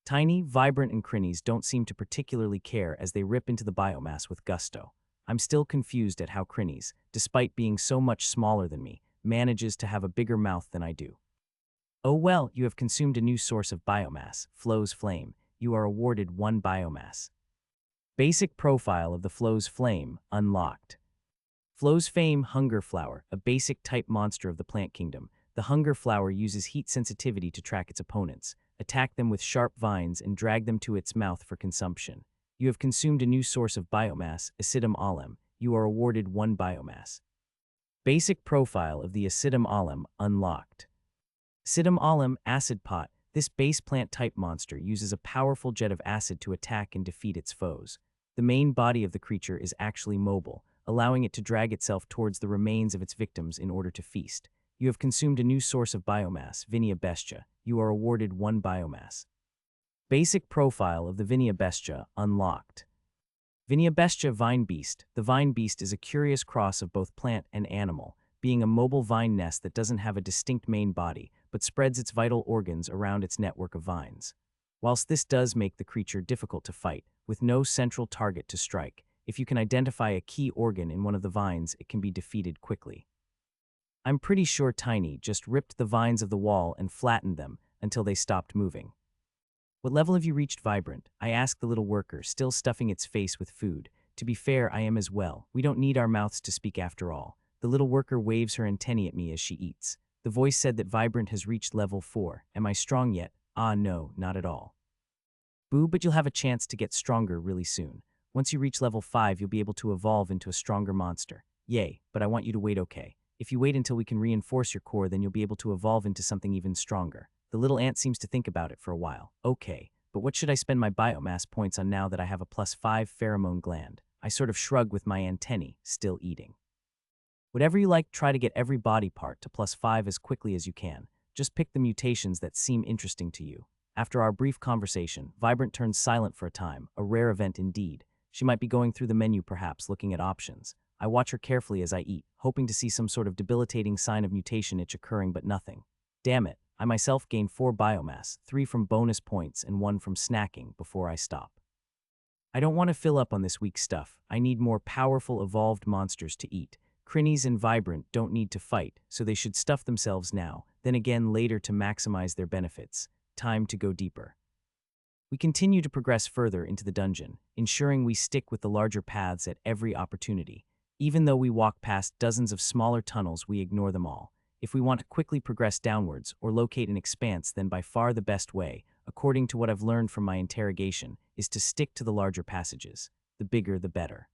Tiny, Vibrant, and Crinnies don't seem to particularly care as they rip into the biomass with gusto. I'm still confused at how Crinnies, despite being so much smaller than me, manages to have a bigger mouth than I do. Oh well, you have consumed a new source of biomass, Flow's Flame. You are awarded 1 biomass. Basic profile of the Flow's Flame, unlocked. Flow's Flame Hunger Flower, a basic type monster of the plant kingdom. The Hunger Flower uses heat sensitivity to track its opponents, attack them with sharp vines, and drag them to its mouth for consumption. You have consumed a new source of biomass, Acidum Alum. You are awarded 1 biomass. Basic profile of the Acidum Alum, unlocked. Acidum Alum Acid Pot. This base plant type monster uses a powerful jet of acid to attack and defeat its foes. The main body of the creature is actually mobile, allowing it to drag itself towards the remains of its victims in order to feast. You have consumed a new source of biomass, Vinia Bestia. You are awarded 1 biomass. Basic profile of the Vinia Bestia, unlocked. Vinia Bestia Vine Beast. The Vine Beast is a curious cross of both plant and animal, being a mobile vine nest that doesn't have a distinct main body, but spreads its vital organs around its network of vines. Whilst this does make the creature difficult to fight, with no central target to strike, if you can identify a key organ in one of the vines, it can be defeated quickly. I'm pretty sure Tiny just ripped the vines of the wall and flattened them until they stopped moving. What level have you reached, Vibrant? I asked the little worker, still stuffing its face with food. To be fair, I am as well. We don't need our mouths to speak after all. The little worker waves her antennae at me as she eats. The voice said that Vibrant has reached level 4. Am I strong yet? Ah, no, not at all. Boo, but you'll have a chance to get stronger really soon. Once you reach level 5, you'll be able to evolve into a stronger monster. Yay, but I want you to wait, okay? If you wait until we can reinforce your core, then you'll be able to evolve into something even stronger. The little ant seems to think about it for a while. Okay, but what should I spend my biomass points on now that I have a +5 pheromone gland? I sort of shrug with my antennae, still eating. Whatever you like, try to get every body part to +5 as quickly as you can. Just pick the mutations that seem interesting to you. After our brief conversation, Vibrant turns silent for a time, a rare event indeed. She might be going through the menu perhaps, looking at options. I watch her carefully as I eat, hoping to see some sort of debilitating sign of mutation itch occurring, but nothing. Damn it, I myself gain 4 biomass, 3 from bonus points and 1 from snacking before I stop. I don't want to fill up on this weak stuff. I need more powerful evolved monsters to eat. Crinnies and Vibrant don't need to fight, so they should stuff themselves now. then again later to maximize their benefits. Time to go deeper. We continue to progress further into the dungeon, ensuring we stick with the larger paths at every opportunity. Even though we walk past dozens of smaller tunnels, we ignore them all. If we want to quickly progress downwards or locate an expanse, then by far the best way, according to what I've learned from my interrogation, is to stick to the larger passages. The bigger, the better.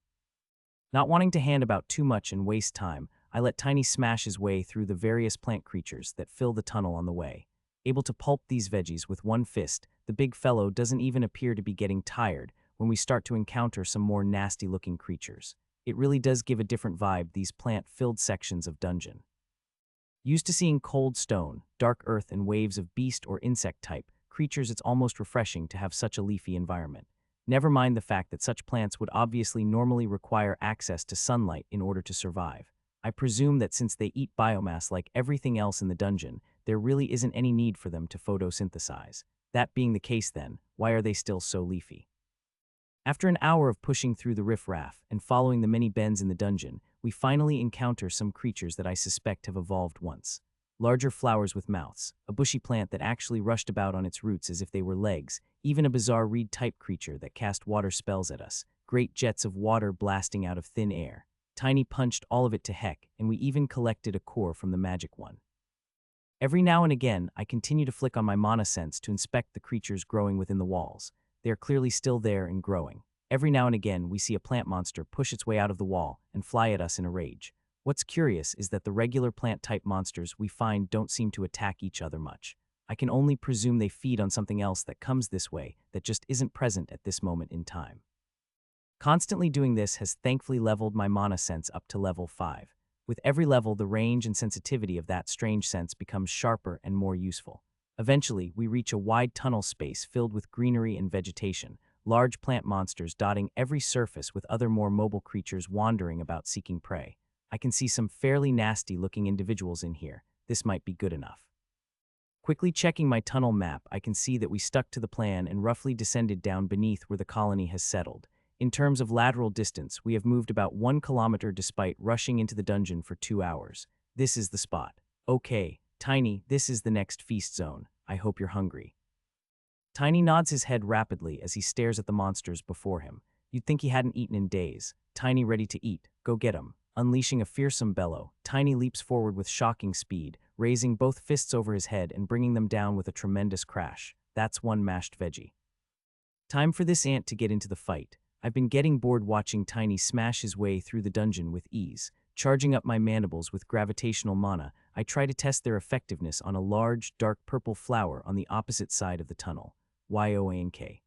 Not wanting to hand about too much and waste time, I let Tiny smash his way through the various plant creatures that fill the tunnel on the way. Able to pulp these veggies with one fist, the big fellow doesn't even appear to be getting tired when we start to encounter some more nasty-looking creatures. It really does give a different vibe, these plant-filled sections of dungeon. Used to seeing cold stone, dark earth, and waves of beast or insect type creatures, it's almost refreshing to have such a leafy environment. Never mind the fact that such plants would obviously normally require access to sunlight in order to survive. I presume that since they eat biomass like everything else in the dungeon, there really isn't any need for them to photosynthesize. That being the case then, why are they still so leafy? After an hour of pushing through the riffraff and following the many bends in the dungeon, we finally encounter some creatures that I suspect have evolved once. Larger flowers with mouths, a bushy plant that actually rushed about on its roots as if they were legs, even a bizarre reed-type creature that cast water spells at us, great jets of water blasting out of thin air. Tiny punched all of it to heck, and we even collected a core from the magic one. Every now and again, I continue to flick on my mana sense to inspect the creatures growing within the walls. They are clearly still there and growing. Every now and again, we see a plant monster push its way out of the wall and fly at us in a rage. What's curious is that the regular plant-type monsters we find don't seem to attack each other much. I can only presume they feed on something else that comes this way that just isn't present at this moment in time. Constantly doing this has thankfully leveled my mana sense up to level 5. With every level, the range and sensitivity of that strange sense becomes sharper and more useful. Eventually, we reach a wide tunnel space filled with greenery and vegetation, large plant monsters dotting every surface with other more mobile creatures wandering about seeking prey. I can see some fairly nasty-looking individuals in here. This might be good enough. Quickly checking my tunnel map, I can see that we stuck to the plan and roughly descended down beneath where the colony has settled. In terms of lateral distance, we have moved about 1 kilometer despite rushing into the dungeon for 2 hours. This is the spot. Okay, Tiny, this is the next feast zone. I hope you're hungry. Tiny nods his head rapidly as he stares at the monsters before him. You'd think he hadn't eaten in days. Tiny ready to eat. Go get him. Unleashing a fearsome bellow, Tiny leaps forward with shocking speed, raising both fists over his head and bringing them down with a tremendous crash. That's one mashed veggie. Time for this ant to get into the fight. I've been getting bored watching Tiny smash his way through the dungeon with ease. Charging up my mandibles with gravitational mana, I try to test their effectiveness on a large, dark purple flower on the opposite side of the tunnel. Yoank.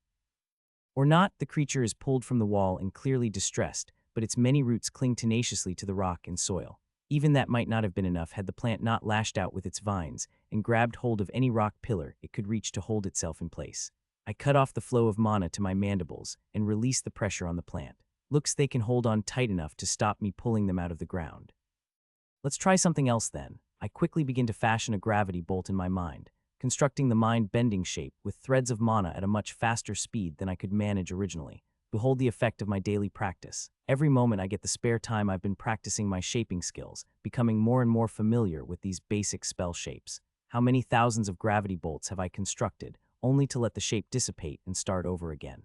Or not, the creature is pulled from the wall and clearly distressed, but its many roots cling tenaciously to the rock and soil. Even that might not have been enough had the plant not lashed out with its vines and grabbed hold of any rock pillar it could reach to hold itself in place. I cut off the flow of mana to my mandibles and release the pressure on the plant. Looks they can hold on tight enough to stop me pulling them out of the ground. Let's try something else then. I quickly begin to fashion a gravity bolt in my mind, constructing the mind-bending shape with threads of mana at a much faster speed than I could manage originally. Behold the effect of my daily practice. Every moment I get the spare time, I've been practicing my shaping skills, becoming more and more familiar with these basic spell shapes. How many thousands of gravity bolts have I constructed, only to let the shape dissipate and start over again?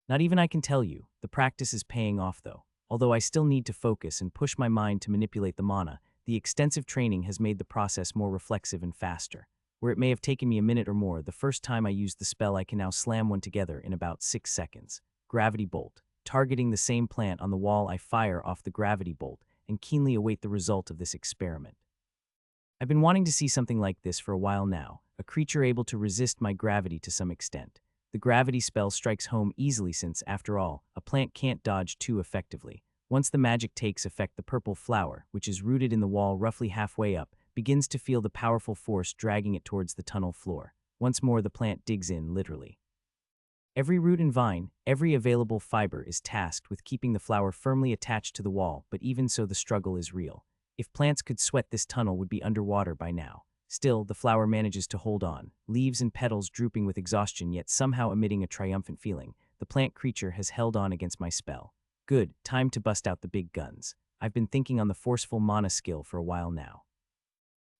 Not even I can tell you. The practice is paying off though. Although I still need to focus and push my mind to manipulate the mana, the extensive training has made the process more reflexive and faster. Where it may have taken me a minute or more, the first time I used the spell, I can now slam one together in about 6 seconds. Gravity bolt. Targeting the same plant on the wall, I fire off the gravity bolt and keenly await the result of this experiment. I've been wanting to see something like this for a while now, a creature able to resist my gravity to some extent. The gravity spell strikes home easily since, after all, a plant can't dodge too effectively. Once the magic takes effect, the purple flower, which is rooted in the wall roughly halfway up, begins to feel the powerful force dragging it towards the tunnel floor. Once more the plant digs in, literally. Every root and vine, every available fiber is tasked with keeping the flower firmly attached to the wall, but even so the struggle is real. If plants could sweat, this tunnel would be underwater by now. Still, the flower manages to hold on, leaves and petals drooping with exhaustion yet somehow emitting a triumphant feeling. The plant creature has held on against my spell. Good, time to bust out the big guns. I've been thinking on the forceful mana skill for a while now.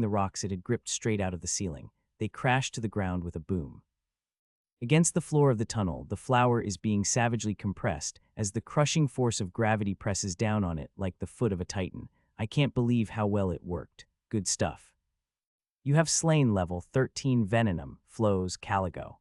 tearing the rocks it had gripped straight out of the ceiling. They crashed to the ground with a boom. Against the floor of the tunnel, the flower is being savagely compressed as the crushing force of gravity presses down on it like the foot of a titan. I can't believe how well it worked. Good stuff. You have slain level 13 Venom, Flows, Caligo.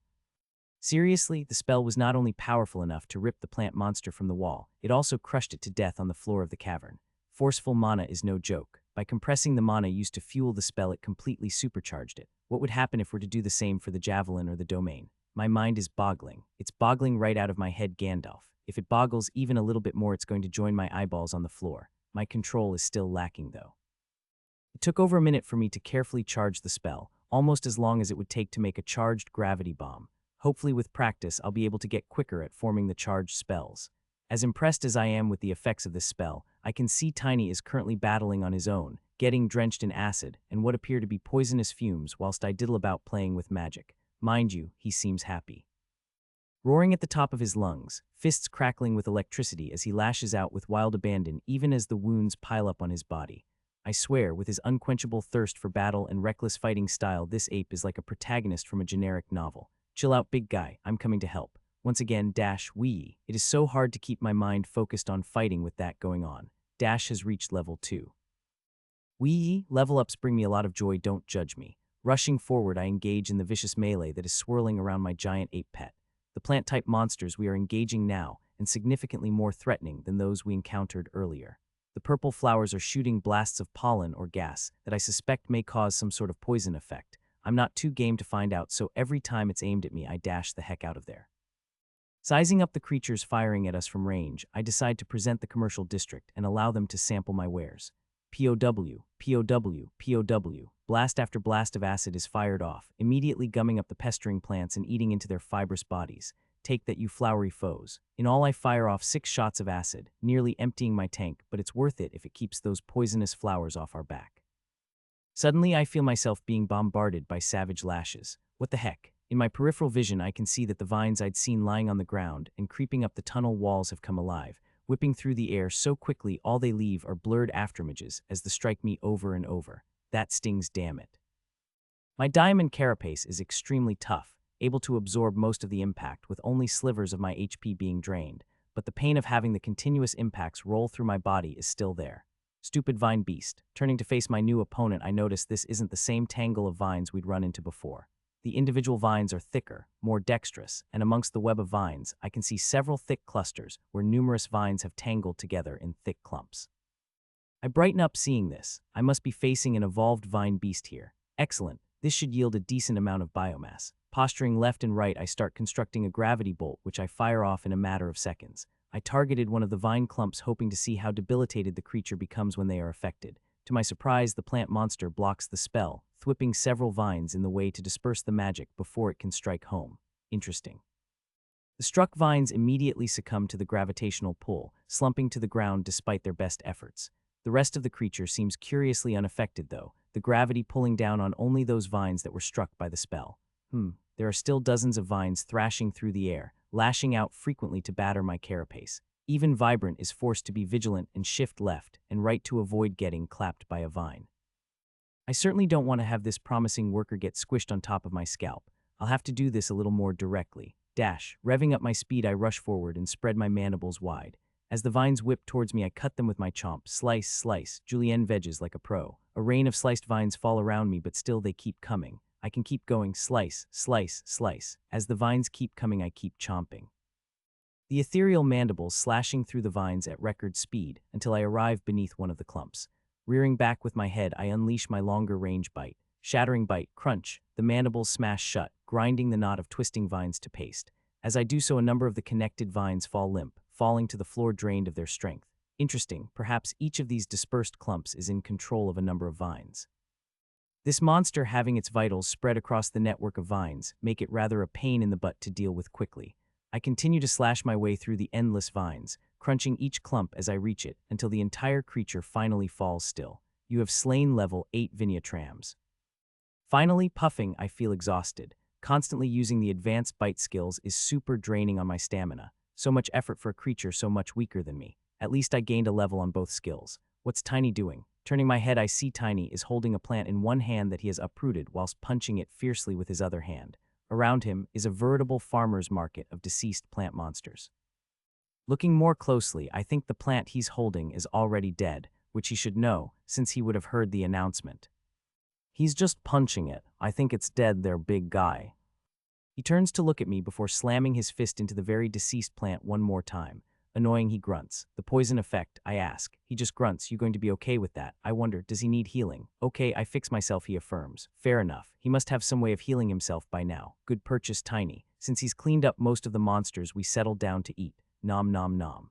Seriously, the spell was not only powerful enough to rip the plant monster from the wall, it also crushed it to death on the floor of the cavern. Forceful mana is no joke. By compressing the mana used to fuel the spell, it completely supercharged it. What would happen if we're to do the same for the javelin or the domain? My mind is boggling. It's boggling right out of my head, Gandalf. If it boggles even a little bit more, it's going to join my eyeballs on the floor. My control is still lacking, though. It took over a minute for me to carefully charge the spell, almost as long as it would take to make a charged gravity bomb. Hopefully with practice, I'll be able to get quicker at forming the charged spells. As impressed as I am with the effects of this spell, I can see Tiny is currently battling on his own, getting drenched in acid and what appear to be poisonous fumes whilst I diddle about playing with magic. Mind you, he seems happy. Roaring at the top of his lungs, fists crackling with electricity as he lashes out with wild abandon even as the wounds pile up on his body. I swear, with his unquenchable thirst for battle and reckless fighting style, this ape is like a protagonist from a generic novel. Chill out, big guy, I'm coming to help. Once again, dash, wee. It is so hard to keep my mind focused on fighting with that going on. Dash has reached level 2. Wee, level ups bring me a lot of joy, don't judge me. Rushing forward, I engage in the vicious melee that is swirling around my giant ape pet. The plant-type monsters we are engaging now, and significantly more threatening than those we encountered earlier. The purple flowers are shooting blasts of pollen or gas that I suspect may cause some sort of poison effect. I'm not too game to find out, so every time it's aimed at me, I dash the heck out of there. Sizing up the creatures firing at us from range, I decide to present the commercial district and allow them to sample my wares. POW, POW, POW. Blast after blast of acid is fired off, immediately gumming up the pestering plants and eating into their fibrous bodies. Take that, you flowery foes. In all, I fire off 6 shots of acid, nearly emptying my tank, but it's worth it if it keeps those poisonous flowers off our back. Suddenly, I feel myself being bombarded by savage lashes. What the heck? In my peripheral vision, I can see that the vines I'd seen lying on the ground and creeping up the tunnel walls have come alive, whipping through the air so quickly all they leave are blurred afterimages as they strike me over and over. That stings, damn it. My diamond carapace is extremely tough, able to absorb most of the impact with only slivers of my HP being drained, but the pain of having the continuous impacts roll through my body is still there. Stupid vine beast. Turning to face my new opponent, I notice this isn't the same tangle of vines we'd run into before. The individual vines are thicker, more dexterous, and amongst the web of vines, I can see several thick clusters where numerous vines have tangled together in thick clumps. I brighten up seeing this. I must be facing an evolved vine beast here. Excellent. This should yield a decent amount of biomass. Posturing left and right, I start constructing a gravity bolt, which I fire off in a matter of seconds. I targeted one of the vine clumps, hoping to see how debilitated the creature becomes when they are affected. To my surprise, the plant monster blocks the spell, thwipping several vines in the way to disperse the magic before it can strike home. Interesting. The struck vines immediately succumb to the gravitational pull, slumping to the ground despite their best efforts. The rest of the creature seems curiously unaffected, though, the gravity pulling down on only those vines that were struck by the spell. There are still dozens of vines thrashing through the air, lashing out frequently to batter my carapace. Even Vibrant is forced to be vigilant and shift left and right to avoid getting clapped by a vine. I certainly don't want to have this promising worker get squished on top of my scalp. I'll have to do this a little more directly. Revving up my speed, I rush forward and spread my mandibles wide. As the vines whip towards me, I cut them with my chomp. Slice, julienne veggies like a pro. A rain of sliced vines fall around me, but still they keep coming. I can keep going, slice. As the vines keep coming, I keep chomping. The ethereal mandibles slashing through the vines at record speed until I arrive beneath one of the clumps. Rearing back with my head, I unleash my longer range bite. Shattering bite, crunch, the mandibles smash shut, grinding the knot of twisting vines to paste. As I do so, a number of the connected vines fall limp, falling to the floor drained of their strength. Interesting, perhaps each of these dispersed clumps is in control of a number of vines. This monster having its vitals spread across the network of vines make it rather a pain in the butt to deal with quickly. I continue to slash my way through the endless vines, crunching each clump as I reach it until the entire creature finally falls still. You have slain level 8 Vinyatrams. Finally, puffing, I feel exhausted. Constantly using the advanced bite skills is super draining on my stamina. So much effort for a creature so much weaker than me. At least I gained a level on both skills. What's Tiny doing? Turning my head, I see Tiny is holding a plant in one hand that he has uprooted whilst punching it fiercely with his other hand. Around him is a veritable farmer's market of deceased plant monsters. Looking more closely, I think the plant he's holding is already dead, which he should know, since he would have heard the announcement. He's just punching it. I think it's dead there, big guy. He turns to look at me before slamming his fist into the very deceased plant one more time. Annoying, he grunts. The poison effect, I ask. He just grunts. You going to be okay with that? I wonder, does he need healing? Okay, I fix myself, he affirms. Fair enough. He must have some way of healing himself by now. Good purchase, Tiny. Since he's cleaned up most of the monsters, we settled down to eat. Nom nom nom.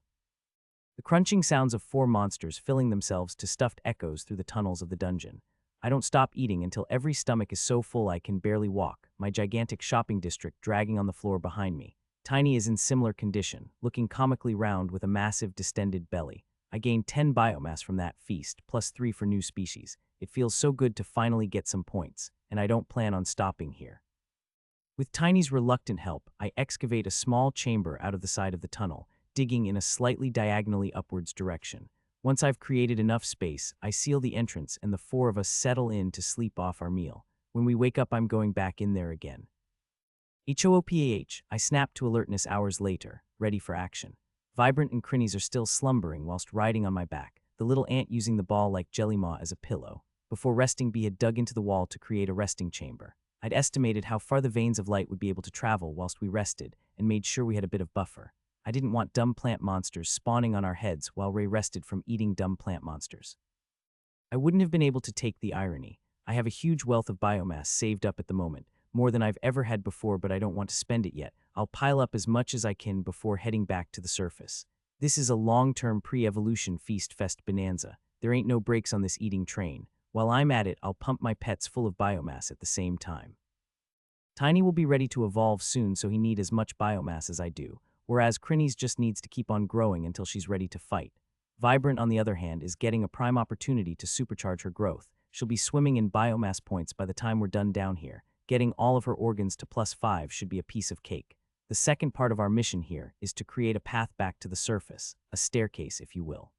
The crunching sounds of 4 monsters filling themselves to stuffed echoes through the tunnels of the dungeon. I don't stop eating until every stomach is so full I can barely walk, my gigantic shopping district dragging on the floor behind me. Tiny is in similar condition, looking comically round with a massive distended belly. I gained 10 biomass from that feast, plus 3 for new species. It feels so good to finally get some points, and I don't plan on stopping here. With Tiny's reluctant help, I excavate a small chamber out of the side of the tunnel, digging in a slightly diagonally upwards direction. Once I've created enough space, I seal the entrance and the 4 of us settle in to sleep off our meal. When we wake up, I'm going back in there again. HOOPAH, I snap to alertness hours later, ready for action. Vibrant and Crinnies are still slumbering whilst riding on my back, the little ant using the ball like Jellymaw as a pillow. Before resting, B had dug into the wall to create a resting chamber. I'd estimated how far the veins of light would be able to travel whilst we rested, and made sure we had a bit of buffer. I didn't want dumb plant monsters spawning on our heads while Ray rested from eating dumb plant monsters. I wouldn't have been able to take the irony. I have a huge wealth of biomass saved up at the moment, more than I've ever had before, but I don't want to spend it yet. I'll pile up as much as I can before heading back to the surface. This is a long-term pre-evolution feast fest bonanza. There ain't no brakes on this eating train. While I'm at it, I'll pump my pets full of biomass at the same time. Tiny will be ready to evolve soon, so he need as much biomass as I do, whereas Crinnies just needs to keep on growing until she's ready to fight. Vibrant, on the other hand, is getting a prime opportunity to supercharge her growth. She'll be swimming in biomass points by the time we're done down here. Getting all of her organs to +5 should be a piece of cake. The second part of our mission here is to create a path back to the surface, a staircase, if you will.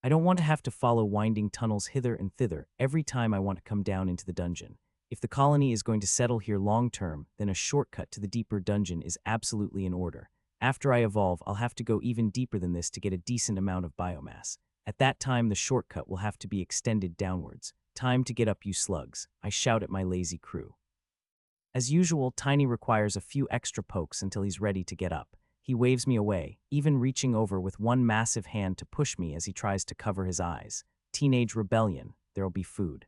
I don't want to have to follow winding tunnels hither and thither every time I want to come down into the dungeon. If the colony is going to settle here long-term, then a shortcut to the deeper dungeon is absolutely in order. After I evolve, I'll have to go even deeper than this to get a decent amount of biomass. At that time, the shortcut will have to be extended downwards. Time to get up, you slugs, I shout at my lazy crew. As usual, Tiny requires a few extra pokes until he's ready to get up. He waves me away, even reaching over with one massive hand to push me as he tries to cover his eyes. Teenage rebellion, there'll be food.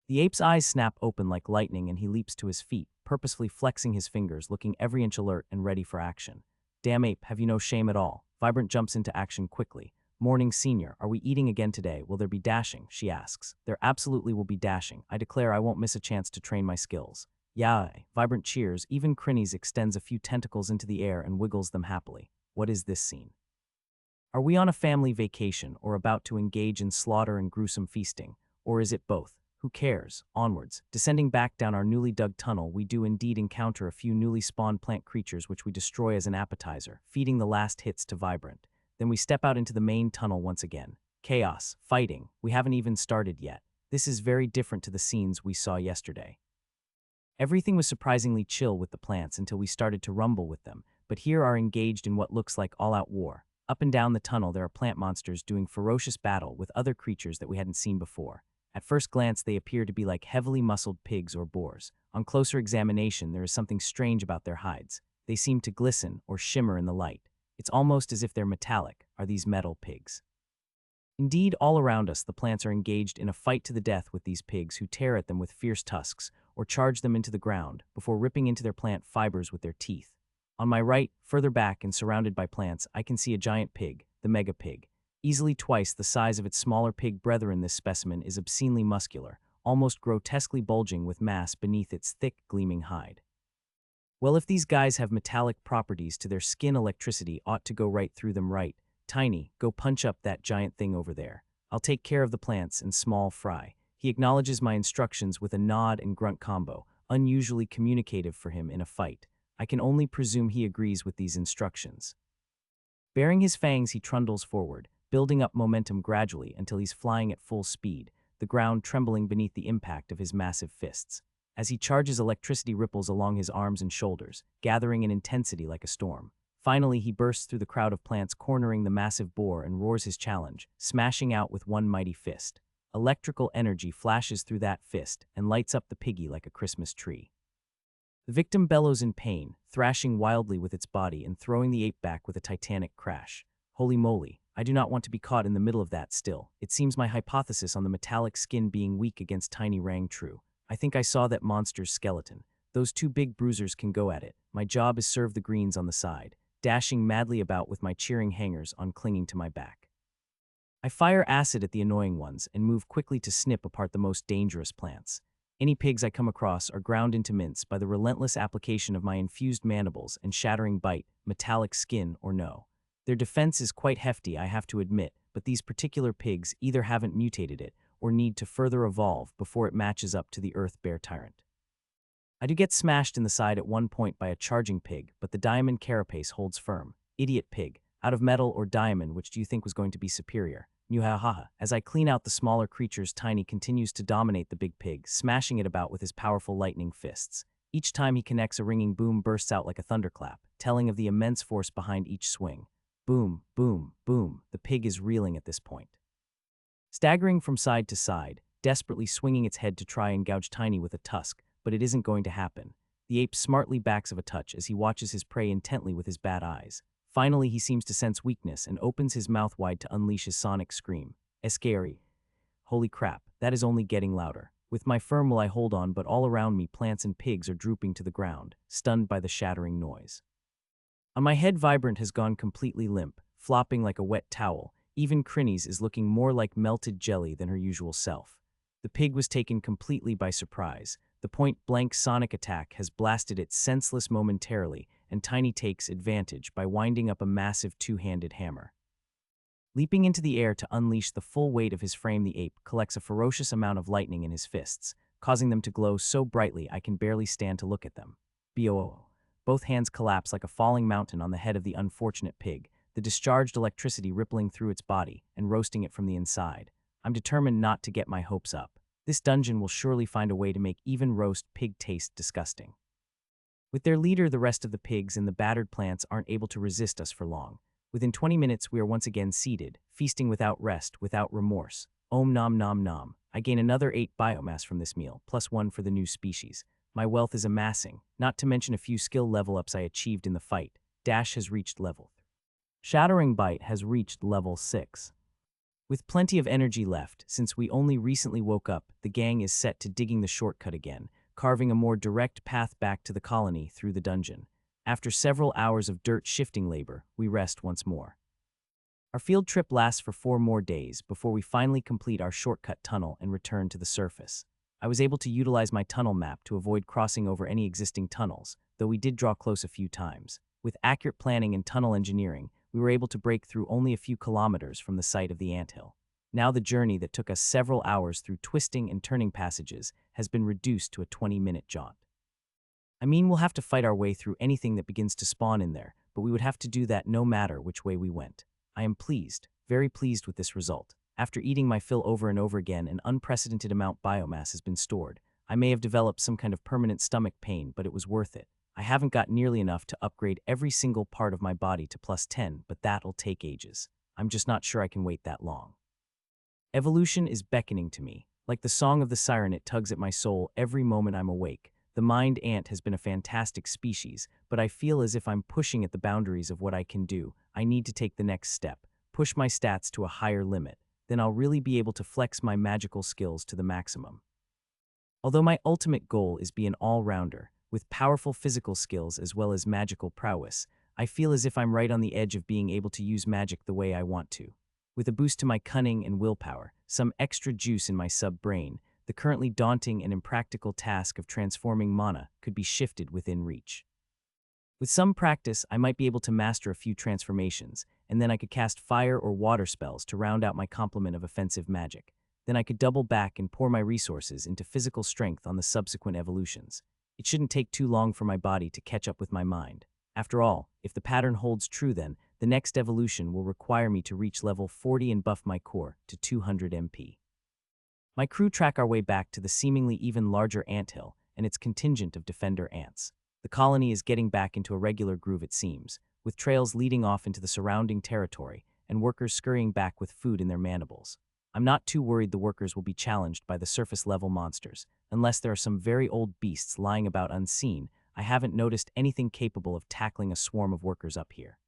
The ape's eyes snap open like lightning and he leaps to his feet, purposefully flexing his fingers, looking every inch alert and ready for action. Damn ape, have you no shame at all? Vibrant jumps into action quickly. Morning, senior, are we eating again today? Will there be dashing? She asks. There absolutely will be dashing. I declare I won't miss a chance to train my skills. Yay, Vibrant cheers. Even Crinnies extends a few tentacles into the air and wiggles them happily. What is this scene? Are we on a family vacation or about to engage in slaughter and gruesome feasting? Or is it both? Who cares? Onwards. Descending back down our newly dug tunnel, we do indeed encounter a few newly spawned plant creatures which we destroy as an appetizer, feeding the last hits to Vibrant. Then we step out into the main tunnel once again. Chaos, fighting. We haven't even started yet. This is very different to the scenes we saw yesterday. Everything was surprisingly chill with the plants until we started to rumble with them, but here are engaged in what looks like all-out war. Up and down the tunnel there are plant monsters doing ferocious battle with other creatures that we hadn't seen before. At first glance they appear to be like heavily muscled pigs or boars. On closer examination there is something strange about their hides. They seem to glisten or shimmer in the light. It's almost as if they're metallic. Are these metal pigs? Indeed, all around us the plants are engaged in a fight to the death with these pigs who tear at them with fierce tusks or charge them into the ground before ripping into their plant fibers with their teeth. On my right, further back and surrounded by plants, I can see a giant pig, the mega pig. Easily twice the size of its smaller pig brethren, this specimen is obscenely muscular, almost grotesquely bulging with mass beneath its thick, gleaming hide. Well, if these guys have metallic properties to their skin, electricity ought to go right through them, right? Tiny, go punch up that giant thing over there. I'll take care of the plants and small fry. He acknowledges my instructions with a nod and grunt combo, unusually communicative for him in a fight. I can only presume he agrees with these instructions. Baring his fangs, he trundles forward, building up momentum gradually until he's flying at full speed, the ground trembling beneath the impact of his massive fists. As he charges, electricity ripples along his arms and shoulders, gathering in intensity like a storm. Finally, he bursts through the crowd of plants, cornering the massive boar and roars his challenge, smashing out with one mighty fist. Electrical energy flashes through that fist and lights up the piggy like a Christmas tree. The victim bellows in pain, thrashing wildly with its body and throwing the ape back with a titanic crash. Holy moly, I do not want to be caught in the middle of that still. It seems my hypothesis on the metallic skin being weak against Tiny rang true. I think I saw that monster's skeleton. Those two big bruisers can go at it. My job is serve the greens on the side, dashing madly about with my cheering hangers on clinging to my back. I fire acid at the annoying ones and move quickly to snip apart the most dangerous plants. Any pigs I come across are ground into mince by the relentless application of my infused mandibles and shattering bite, metallic skin or no. Their defense is quite hefty, I have to admit, but these particular pigs either haven't mutated it or need to further evolve before it matches up to the earth bear tyrant. I do get smashed in the side at one point by a charging pig, but the diamond carapace holds firm. Idiot pig. Out of metal or diamond, which do you think was going to be superior? Nyuhahaha. As I clean out the smaller creatures, Tiny continues to dominate the big pig, smashing it about with his powerful lightning fists. Each time he connects, a ringing boom bursts out like a thunderclap, telling of the immense force behind each swing. Boom, boom, boom. The pig is reeling at this point. Staggering from side to side, desperately swinging its head to try and gouge Tiny with a tusk, but it isn't going to happen. The ape smartly backs of a touch as he watches his prey intently with his bad eyes. Finally, he seems to sense weakness and opens his mouth wide to unleash his sonic scream. Escary. Holy crap, that is only getting louder. With my firm will I hold on, but all around me plants and pigs are drooping to the ground, stunned by the shattering noise. On my head, Vibrant has gone completely limp, flopping like a wet towel. Even Crinnies is looking more like melted jelly than her usual self. The pig was taken completely by surprise. The point-blank sonic attack has blasted it senseless momentarily, and Tiny takes advantage by winding up a massive two-handed hammer. Leaping into the air to unleash the full weight of his frame, the ape collects a ferocious amount of lightning in his fists, causing them to glow so brightly I can barely stand to look at them. Boo! Both hands collapse like a falling mountain on the head of the unfortunate pig, the discharged electricity rippling through its body and roasting it from the inside. I'm determined not to get my hopes up. This dungeon will surely find a way to make even roast pig taste disgusting. With their leader, the rest of the pigs and the battered plants aren't able to resist us for long. Within 20 minutes, we are once again seated, feasting without rest, without remorse. Om nom nom nom. I gain another 8 biomass from this meal, plus 1 for the new species. My wealth is amassing, not to mention a few skill level ups I achieved in the fight. Dash has reached level 3. Shattering Bite has reached level 6. With plenty of energy left, since we only recently woke up, the gang is set to digging the shortcut again, carving a more direct path back to the colony through the dungeon. After several hours of dirt shifting labor, we rest once more. Our field trip lasts for 4 more days before we finally complete our shortcut tunnel and return to the surface. I was able to utilize my tunnel map to avoid crossing over any existing tunnels, though we did draw close a few times. With accurate planning and tunnel engineering, we were able to break through only a few kilometers from the site of the anthill. Now the journey that took us several hours through twisting and turning passages has been reduced to a 20-minute jaunt. I mean, we'll have to fight our way through anything that begins to spawn in there, but we would have to do that no matter which way we went. I am pleased, very pleased with this result. After eating my fill over and over again, an unprecedented amount biomass has been stored. I may have developed some kind of permanent stomach pain, but it was worth it. I haven't got nearly enough to upgrade every single part of my body to plus 10, but that'll take ages. I'm just not sure I can wait that long. Evolution is beckoning to me. Like the song of the siren, it tugs at my soul every moment I'm awake. The mind ant has been a fantastic species, but I feel as if I'm pushing at the boundaries of what I can do. I need to take the next step, push my stats to a higher limit. Then I'll really be able to flex my magical skills to the maximum. Although my ultimate goal is be an all-rounder, with powerful physical skills as well as magical prowess, I feel as if I'm right on the edge of being able to use magic the way I want to. With a boost to my cunning and willpower, some extra juice in my sub-brain, the currently daunting and impractical task of transforming mana could be shifted within reach. With some practice, I might be able to master a few transformations, and then I could cast fire or water spells to round out my complement of offensive magic. Then I could double back and pour my resources into physical strength on the subsequent evolutions. It shouldn't take too long for my body to catch up with my mind. After all, if the pattern holds true then, the next evolution will require me to reach level 40 and buff my core to 200 MP. My crew track our way back to the seemingly even larger anthill and its contingent of defender ants. The colony is getting back into a regular groove, it seems, with trails leading off into the surrounding territory and workers scurrying back with food in their mandibles. I'm not too worried the workers will be challenged by the surface-level monsters. Unless there are some very old beasts lying about unseen, I haven't noticed anything capable of tackling a swarm of workers up here.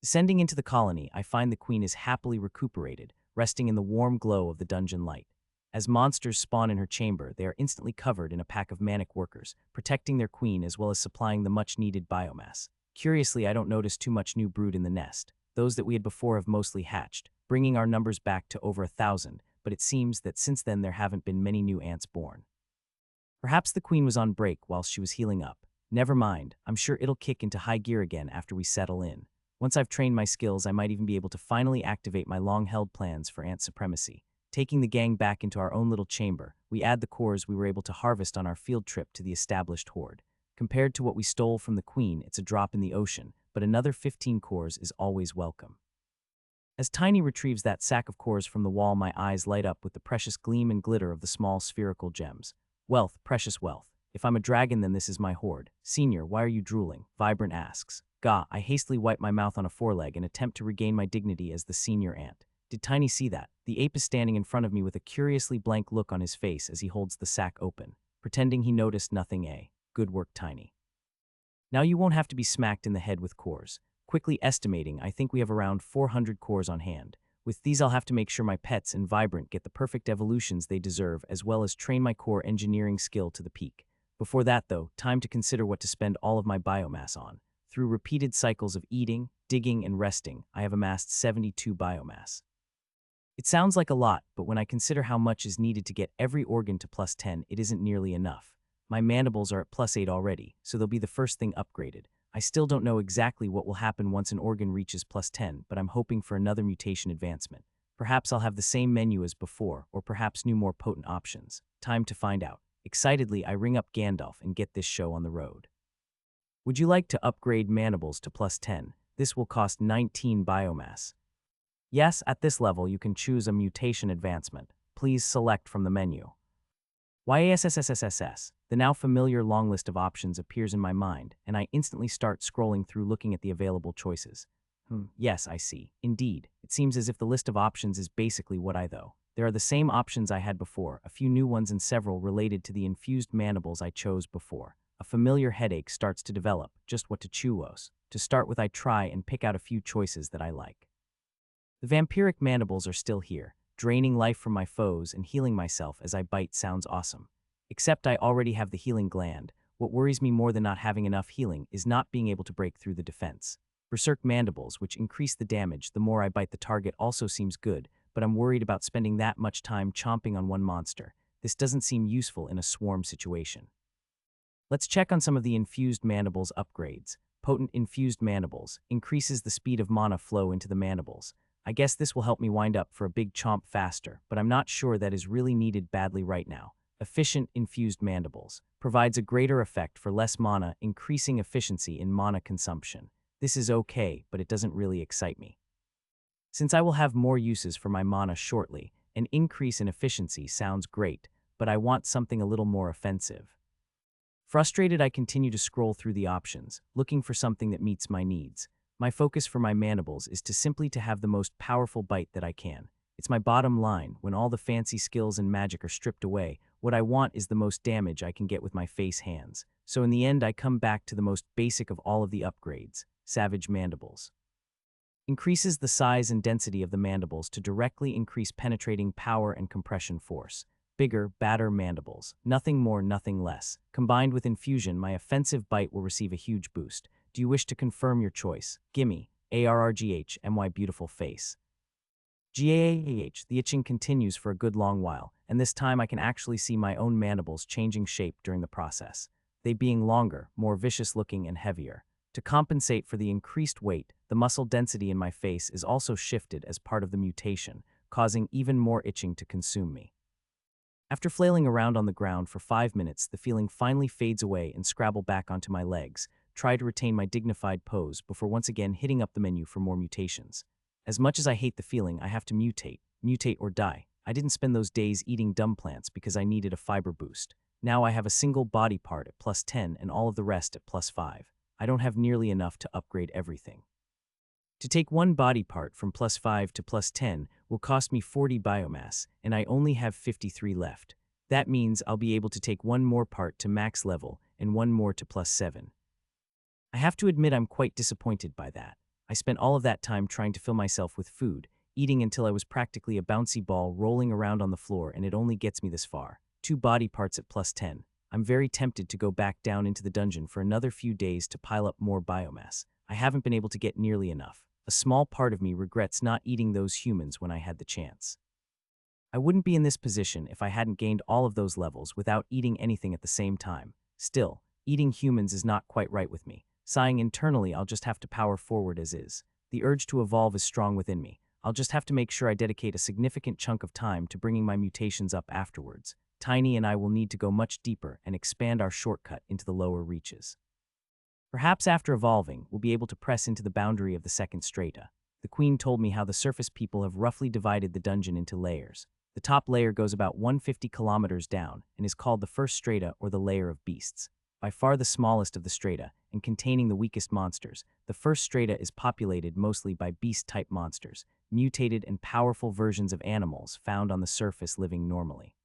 Descending into the colony, I find the queen is happily recuperated, resting in the warm glow of the dungeon light. As monsters spawn in her chamber, they are instantly covered in a pack of manic workers, protecting their queen as well as supplying the much-needed biomass. Curiously, I don't notice too much new brood in the nest. Those that we had before have mostly hatched, bringing our numbers back to over 1,000, but it seems that since then there haven't been many new ants born. Perhaps the queen was on break while she was healing up. Never mind, I'm sure it'll kick into high gear again after we settle in. Once I've trained my skills, I might even be able to finally activate my long-held plans for ant supremacy. Taking the gang back into our own little chamber, we add the cores we were able to harvest on our field trip to the established horde. Compared to what we stole from the queen, it's a drop in the ocean, but another 15 cores is always welcome. As Tiny retrieves that sack of cores from the wall, my eyes light up with the precious gleam and glitter of the small spherical gems. Wealth, precious wealth. If I'm a dragon, then this is my hoard. Senior, why are you drooling? Vibrant asks. Gah, I hastily wipe my mouth on a foreleg and attempt to regain my dignity as the senior ant. Did Tiny see that? The ape is standing in front of me with a curiously blank look on his face as he holds the sack open, pretending he noticed nothing. Good work, Tiny. Now you won't have to be smacked in the head with cores. Quickly estimating, I think we have around 400 cores on hand. With these, I'll have to make sure my pets and Vibrant get the perfect evolutions they deserve, as well as train my core engineering skill to the peak. Before that, though, time to consider what to spend all of my biomass on. Through repeated cycles of eating, digging, and resting, I have amassed 72 biomass. It sounds like a lot, but when I consider how much is needed to get every organ to plus 10, it isn't nearly enough. My mandibles are at plus 8 already, so they'll be the first thing upgraded. I still don't know exactly what will happen once an organ reaches plus 10, but I'm hoping for another mutation advancement. Perhaps I'll have the same menu as before, or perhaps new more potent options. Time to find out. Excitedly, I ring up Gandalf and get this show on the road. Would you like to upgrade mandibles to plus 10? This will cost 19 biomass. Yes, at this level you can choose a mutation advancement. Please select from the menu. YASSSSSS. The now familiar long list of options appears in my mind, and I instantly start scrolling through looking at the available choices. Yes, I see. Indeed, it seems as if the list of options is basically what I though. There are the same options I had before, a few new ones and several related to the infused mandibles I chose before. A familiar headache starts to develop, just what to choose. To start with, I try and pick out a few choices that I like. The vampiric mandibles are still here, draining life from my foes and healing myself as I bite sounds awesome. Except I already have the healing gland. What worries me more than not having enough healing is not being able to break through the defense. Berserk mandibles, which increase the damage the more I bite the target, also seems good, but I'm worried about spending that much time chomping on one monster. This doesn't seem useful in a swarm situation. Let's check on some of the infused mandibles upgrades. Potent infused mandibles increases the speed of mana flow into the mandibles. I guess this will help me wind up for a big chomp faster, but I'm not sure that is really needed badly right now. Efficient infused mandibles provides a greater effect for less mana, increasing efficiency in mana consumption. This is okay, but it doesn't really excite me. Since I will have more uses for my mana shortly, an increase in efficiency sounds great, but I want something a little more offensive. Frustrated, I continue to scroll through the options, looking for something that meets my needs. My focus for my mandibles is to simply have the most powerful bite that I can. It's my bottom line. When all the fancy skills and magic are stripped away, what I want is the most damage I can get with my face hands. So in the end, I come back to the most basic of all of the upgrades, Savage Mandibles. Increases the size and density of the mandibles to directly increase penetrating power and compression force. Bigger, badder mandibles. Nothing more, nothing less. Combined with infusion, my offensive bite will receive a huge boost. Do you wish to confirm your choice? Gimme. ARRGH, MY beautiful face. GAAH, the itching continues for a good long while, and this time I can actually see my own mandibles changing shape during the process. They being longer, more vicious looking and heavier. To compensate for the increased weight, the muscle density in my face is also shifted as part of the mutation, causing even more itching to consume me. After flailing around on the ground for 5 minutes, the feeling finally fades away and scrabble back onto my legs. Try to retain my dignified pose before once again hitting up the menu for more mutations. As much as I hate the feeling, I have to mutate or die. I didn't spend those days eating dumb plants because I needed a fiber boost. Now I have a single body part at +10 and all of the rest at +5. I don't have nearly enough to upgrade everything. To take one body part from +5 to +10 will cost me 40 biomass, and I only have 53 left. That means I'll be able to take one more part to max level and one more to +7. I have to admit I'm quite disappointed by that. I spent all of that time trying to fill myself with food, eating until I was practically a bouncy ball rolling around on the floor, and it only gets me this far. 2 body parts at +10. I'm very tempted to go back down into the dungeon for another few days to pile up more biomass. I haven't been able to get nearly enough. A small part of me regrets not eating those humans when I had the chance. I wouldn't be in this position if I hadn't gained all of those levels without eating anything at the same time. Still, eating humans is not quite right with me. Sighing internally, I'll just have to power forward as is. The urge to evolve is strong within me. I'll just have to make sure I dedicate a significant chunk of time to bringing my mutations up afterwards. Tiny and I will need to go much deeper and expand our shortcut into the lower reaches. Perhaps after evolving, we'll be able to press into the boundary of the second strata. The Queen told me how the surface people have roughly divided the dungeon into layers. The top layer goes about 150 kilometers down and is called the first strata or the layer of beasts. By far the smallest of the strata and containing the weakest monsters, the first strata is populated mostly by beast-type monsters, mutated and powerful versions of animals found on the surface living normally.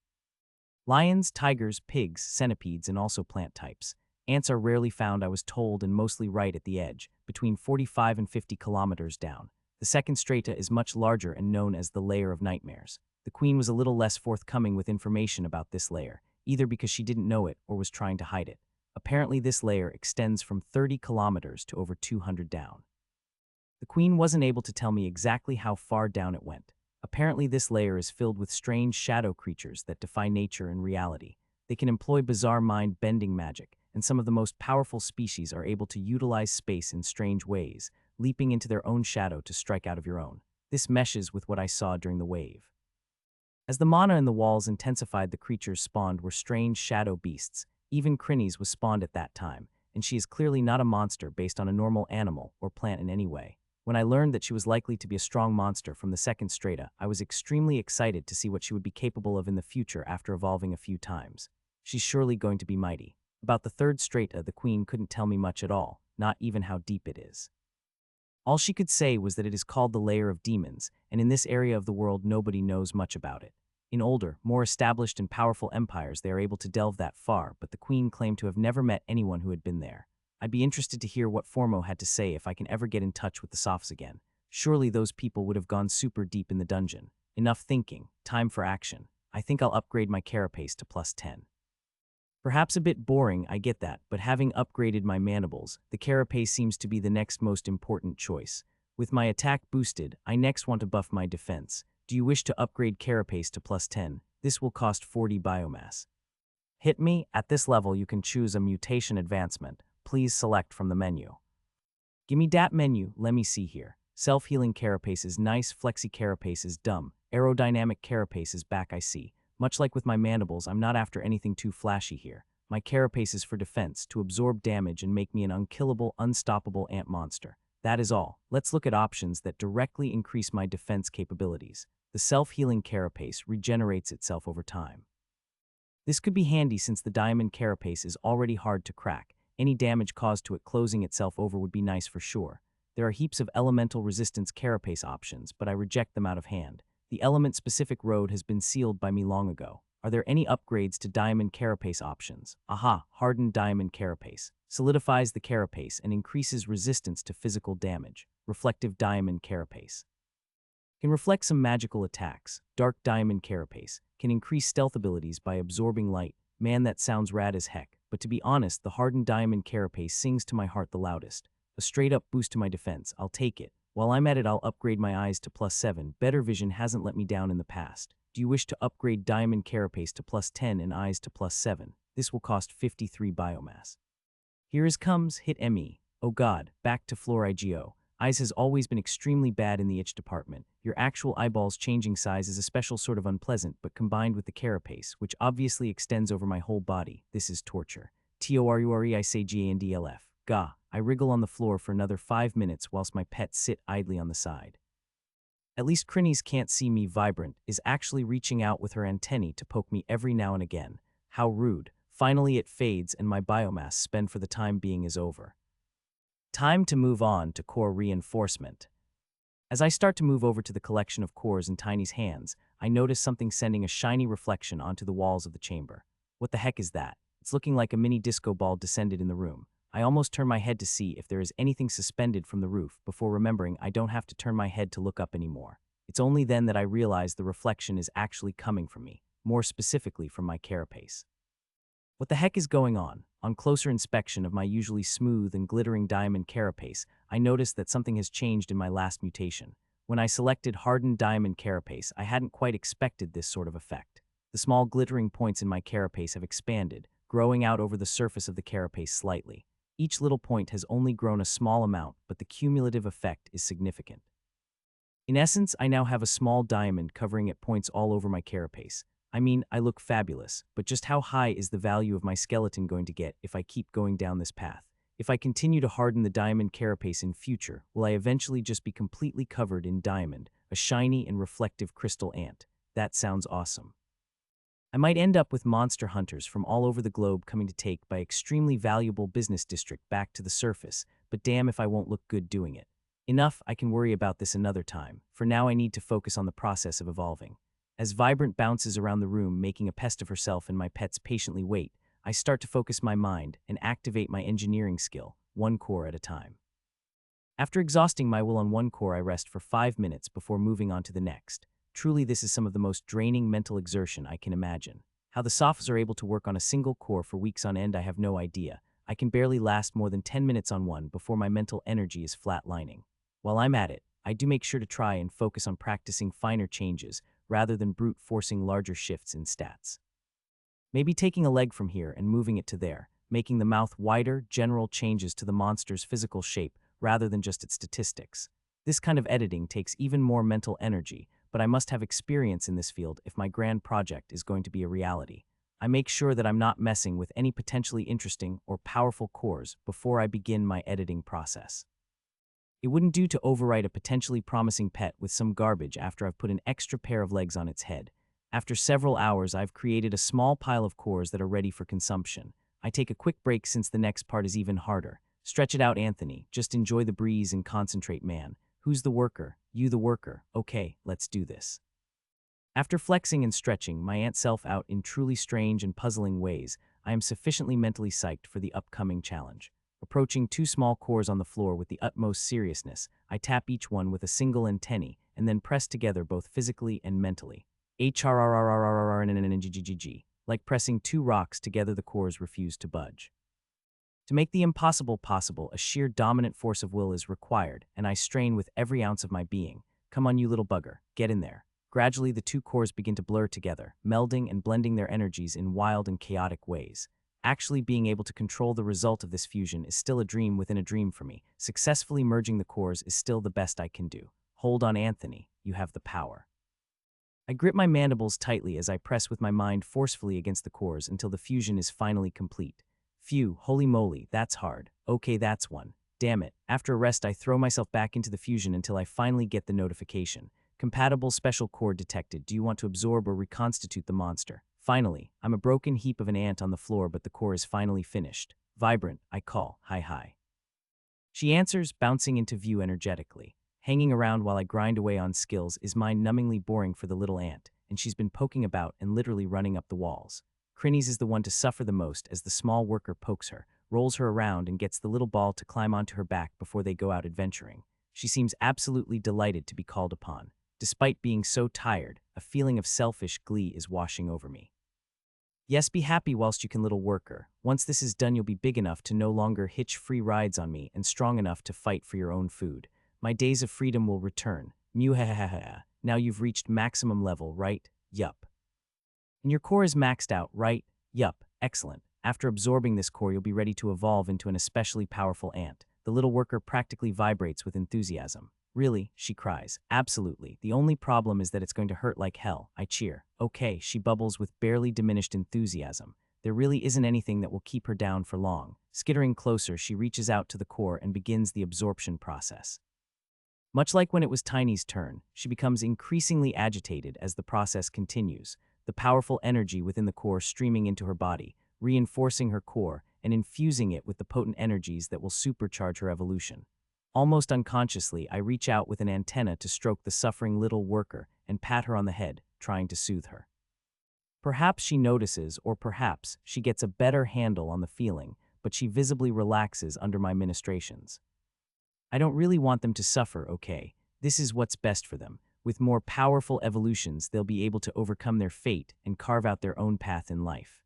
Lions, tigers, pigs, centipedes, and also plant types. Ants are rarely found, I was told, and mostly right at the edge, between 45 and 50 kilometers down. The second strata is much larger and known as the Layer of Nightmares. The Queen was a little less forthcoming with information about this layer, either because she didn't know it or was trying to hide it. Apparently this layer extends from 30 kilometers to over 200 down. The Queen wasn't able to tell me exactly how far down it went. Apparently this layer is filled with strange shadow creatures that defy nature and reality. They can employ bizarre mind-bending magic, and some of the most powerful species are able to utilize space in strange ways, leaping into their own shadow to strike out of your own. This meshes with what I saw during the wave. As the mana in the walls intensified, the creatures spawned were strange shadow beasts. Even Crinnies was spawned at that time, and she is clearly not a monster based on a normal animal or plant in any way. When I learned that she was likely to be a strong monster from the second strata, I was extremely excited to see what she would be capable of in the future after evolving a few times. She's surely going to be mighty. About the third strata, the queen couldn't tell me much at all, not even how deep it is. All she could say was that it is called the Lair of Demons, and in this area of the world nobody knows much about it. In older, more established and powerful empires they are able to delve that far, but the queen claimed to have never met anyone who had been there. I'd be interested to hear what Formo had to say if I can ever get in touch with the Sophs again. Surely those people would have gone super deep in the dungeon. Enough thinking, time for action. I think I'll upgrade my carapace to +10. Perhaps a bit boring, I get that, but having upgraded my mandibles, the carapace seems to be the next most important choice. With my attack boosted, I next want to buff my defense. Do you wish to upgrade carapace to +10? This will cost 40 biomass. Hit me. At this level you can choose a mutation advancement. Please select from the menu. Gimme dat menu, let me see here. Self-healing carapace is nice, flexi carapace is dumb, aerodynamic carapace is back I see. Much like with my mandibles, I'm not after anything too flashy here. My carapace is for defense, to absorb damage and make me an unkillable, unstoppable ant monster. That is all. Let's look at options that directly increase my defense capabilities. The self-healing carapace regenerates itself over time. This could be handy since the diamond carapace is already hard to crack. Any damage caused to it closing itself over would be nice for sure. There are heaps of elemental resistance carapace options, but I reject them out of hand. The element-specific road has been sealed by me long ago. Are there any upgrades to diamond carapace options? Aha, hardened diamond carapace. Solidifies the carapace and increases resistance to physical damage. Reflective diamond carapace. Can reflect some magical attacks. Dark diamond carapace. Can increase stealth abilities by absorbing light. Man, that sounds rad as heck. But to be honest, the hardened diamond carapace sings to my heart the loudest. A straight-up boost to my defense. I'll take it. While I'm at it, I'll upgrade my eyes to +7. Better vision hasn't let me down in the past. Do you wish to upgrade diamond carapace to +10 and eyes to +7? This will cost 53 biomass. Here is comes, hit ME. Oh god, back to Florigio. Eyes has always been extremely bad in the itch department. Your actual eyeballs changing size is a special sort of unpleasant, but combined with the carapace, which obviously extends over my whole body, this is torture. TORURE I say GANDLF. Gah, I wriggle on the floor for another 5 minutes whilst my pets sit idly on the side. At least Crinnies can't see me vibrant, is actually reaching out with her antennae to poke me every now and again. How rude. Finally it fades and my biomass spend for the time being is over. Time to move on to core reinforcement. As I start to move over to the collection of cores in Tiny's hands, I notice something sending a shiny reflection onto the walls of the chamber. What the heck is that? It's looking like a mini disco ball descended in the room. I almost turn my head to see if there is anything suspended from the roof before remembering I don't have to turn my head to look up anymore. It's only then that I realize the reflection is actually coming from me, more specifically from my carapace. What the heck is going on? On closer inspection of my usually smooth and glittering diamond carapace, I noticed that something has changed in my last mutation. When I selected hardened diamond carapace, I hadn't quite expected this sort of effect. The small glittering points in my carapace have expanded, growing out over the surface of the carapace slightly. Each little point has only grown a small amount, but the cumulative effect is significant. In essence, I now have a small diamond covering at points all over my carapace. I mean, I look fabulous, but just how high is the value of my skeleton going to get if I keep going down this path? If I continue to harden the diamond carapace in future, will I eventually just be completely covered in diamond, a shiny and reflective crystal ant? That sounds awesome. I might end up with monster hunters from all over the globe coming to take my extremely valuable business district back to the surface, but damn if I won't look good doing it. Enough, I can worry about this another time. For now I need to focus on the process of evolving. As Vibrant bounces around the room making a pest of herself and my pets patiently wait, I start to focus my mind and activate my engineering skill, one core at a time. After exhausting my will on one core, I rest for 5 minutes before moving on to the next. Truly, this is some of the most draining mental exertion I can imagine. How the Sophs are able to work on a single core for weeks on end, I have no idea. I can barely last more than 10 minutes on one before my mental energy is flatlining. While I'm at it, I do make sure to try and focus on practicing finer changes rather than brute forcing larger shifts in stats. Maybe taking a leg from here and moving it to there, making the mouth wider, general changes to the monster's physical shape rather than just its statistics. This kind of editing takes even more mental energy, but I must have experience in this field if my grand project is going to be a reality. I make sure that I'm not messing with any potentially interesting or powerful cores before I begin my editing process. It wouldn't do to overwrite a potentially promising pet with some garbage after I've put an extra pair of legs on its head. After several hours, I've created a small pile of cores that are ready for consumption. I take a quick break since the next part is even harder. Stretch it out, Anthony. Just enjoy the breeze and concentrate, man. Who's the worker? You the worker. Okay, let's do this. After flexing and stretching my ant self out in truly strange and puzzling ways, I am sufficiently mentally psyched for the upcoming challenge. Approaching two small cores on the floor with the utmost seriousness, I tap each one with a single antennae and then press together both physically and mentally. HRRRRRRRNNNGGG. Like pressing two rocks together, the cores refuse to budge. To make the impossible possible, a sheer dominant force of will is required, and I strain with every ounce of my being. Come on, you little bugger, get in there. Gradually, the two cores begin to blur together, melding and blending their energies in wild and chaotic ways. Actually being able to control the result of this fusion is still a dream within a dream for me. Successfully merging the cores is still the best I can do. Hold on, Anthony, you have the power. I grip my mandibles tightly as I press with my mind forcefully against the cores until the fusion is finally complete. Phew, holy moly, that's hard. Okay, that's one. Damn it. After a rest, I throw myself back into the fusion until I finally get the notification. Compatible special core detected. Do you want to absorb or reconstitute the monster? Finally, I'm a broken heap of an ant on the floor, but the core is finally finished. Vibrant, I call. Hi, hi. She answers, bouncing into view energetically. Hanging around while I grind away on skills is mind-numbingly boring for the little ant, and she's been poking about and literally running up the walls. Crinnies is the one to suffer the most as the small worker pokes her, rolls her around, and gets the little ball to climb onto her back before they go out adventuring. She seems absolutely delighted to be called upon. Despite being so tired, a feeling of selfish glee is washing over me. Yes, be happy whilst you can, little worker. Once this is done, you'll be big enough to no longer hitch free rides on me and strong enough to fight for your own food. My days of freedom will return. Mew-ha-ha-ha-ha. Now you've reached maximum level, right? Yup. And your core is maxed out, right? Yup. Excellent. After absorbing this core, you'll be ready to evolve into an especially powerful ant. The little worker practically vibrates with enthusiasm. Really? She cries. Absolutely. The only problem is that it's going to hurt like hell. I cheer. Okay, she bubbles with barely diminished enthusiasm. There really isn't anything that will keep her down for long. Skittering closer, she reaches out to the core and begins the absorption process. Much like when it was Tiny's turn, she becomes increasingly agitated as the process continues, the powerful energy within the core streaming into her body, reinforcing her core and infusing it with the potent energies that will supercharge her evolution. Almost unconsciously, I reach out with an antenna to stroke the suffering little worker and pat her on the head, trying to soothe her. Perhaps she notices, or perhaps she gets a better handle on the feeling, but she visibly relaxes under my ministrations. I don't really want them to suffer, okay? This is what's best for them. With more powerful evolutions, they'll be able to overcome their fate and carve out their own path in life.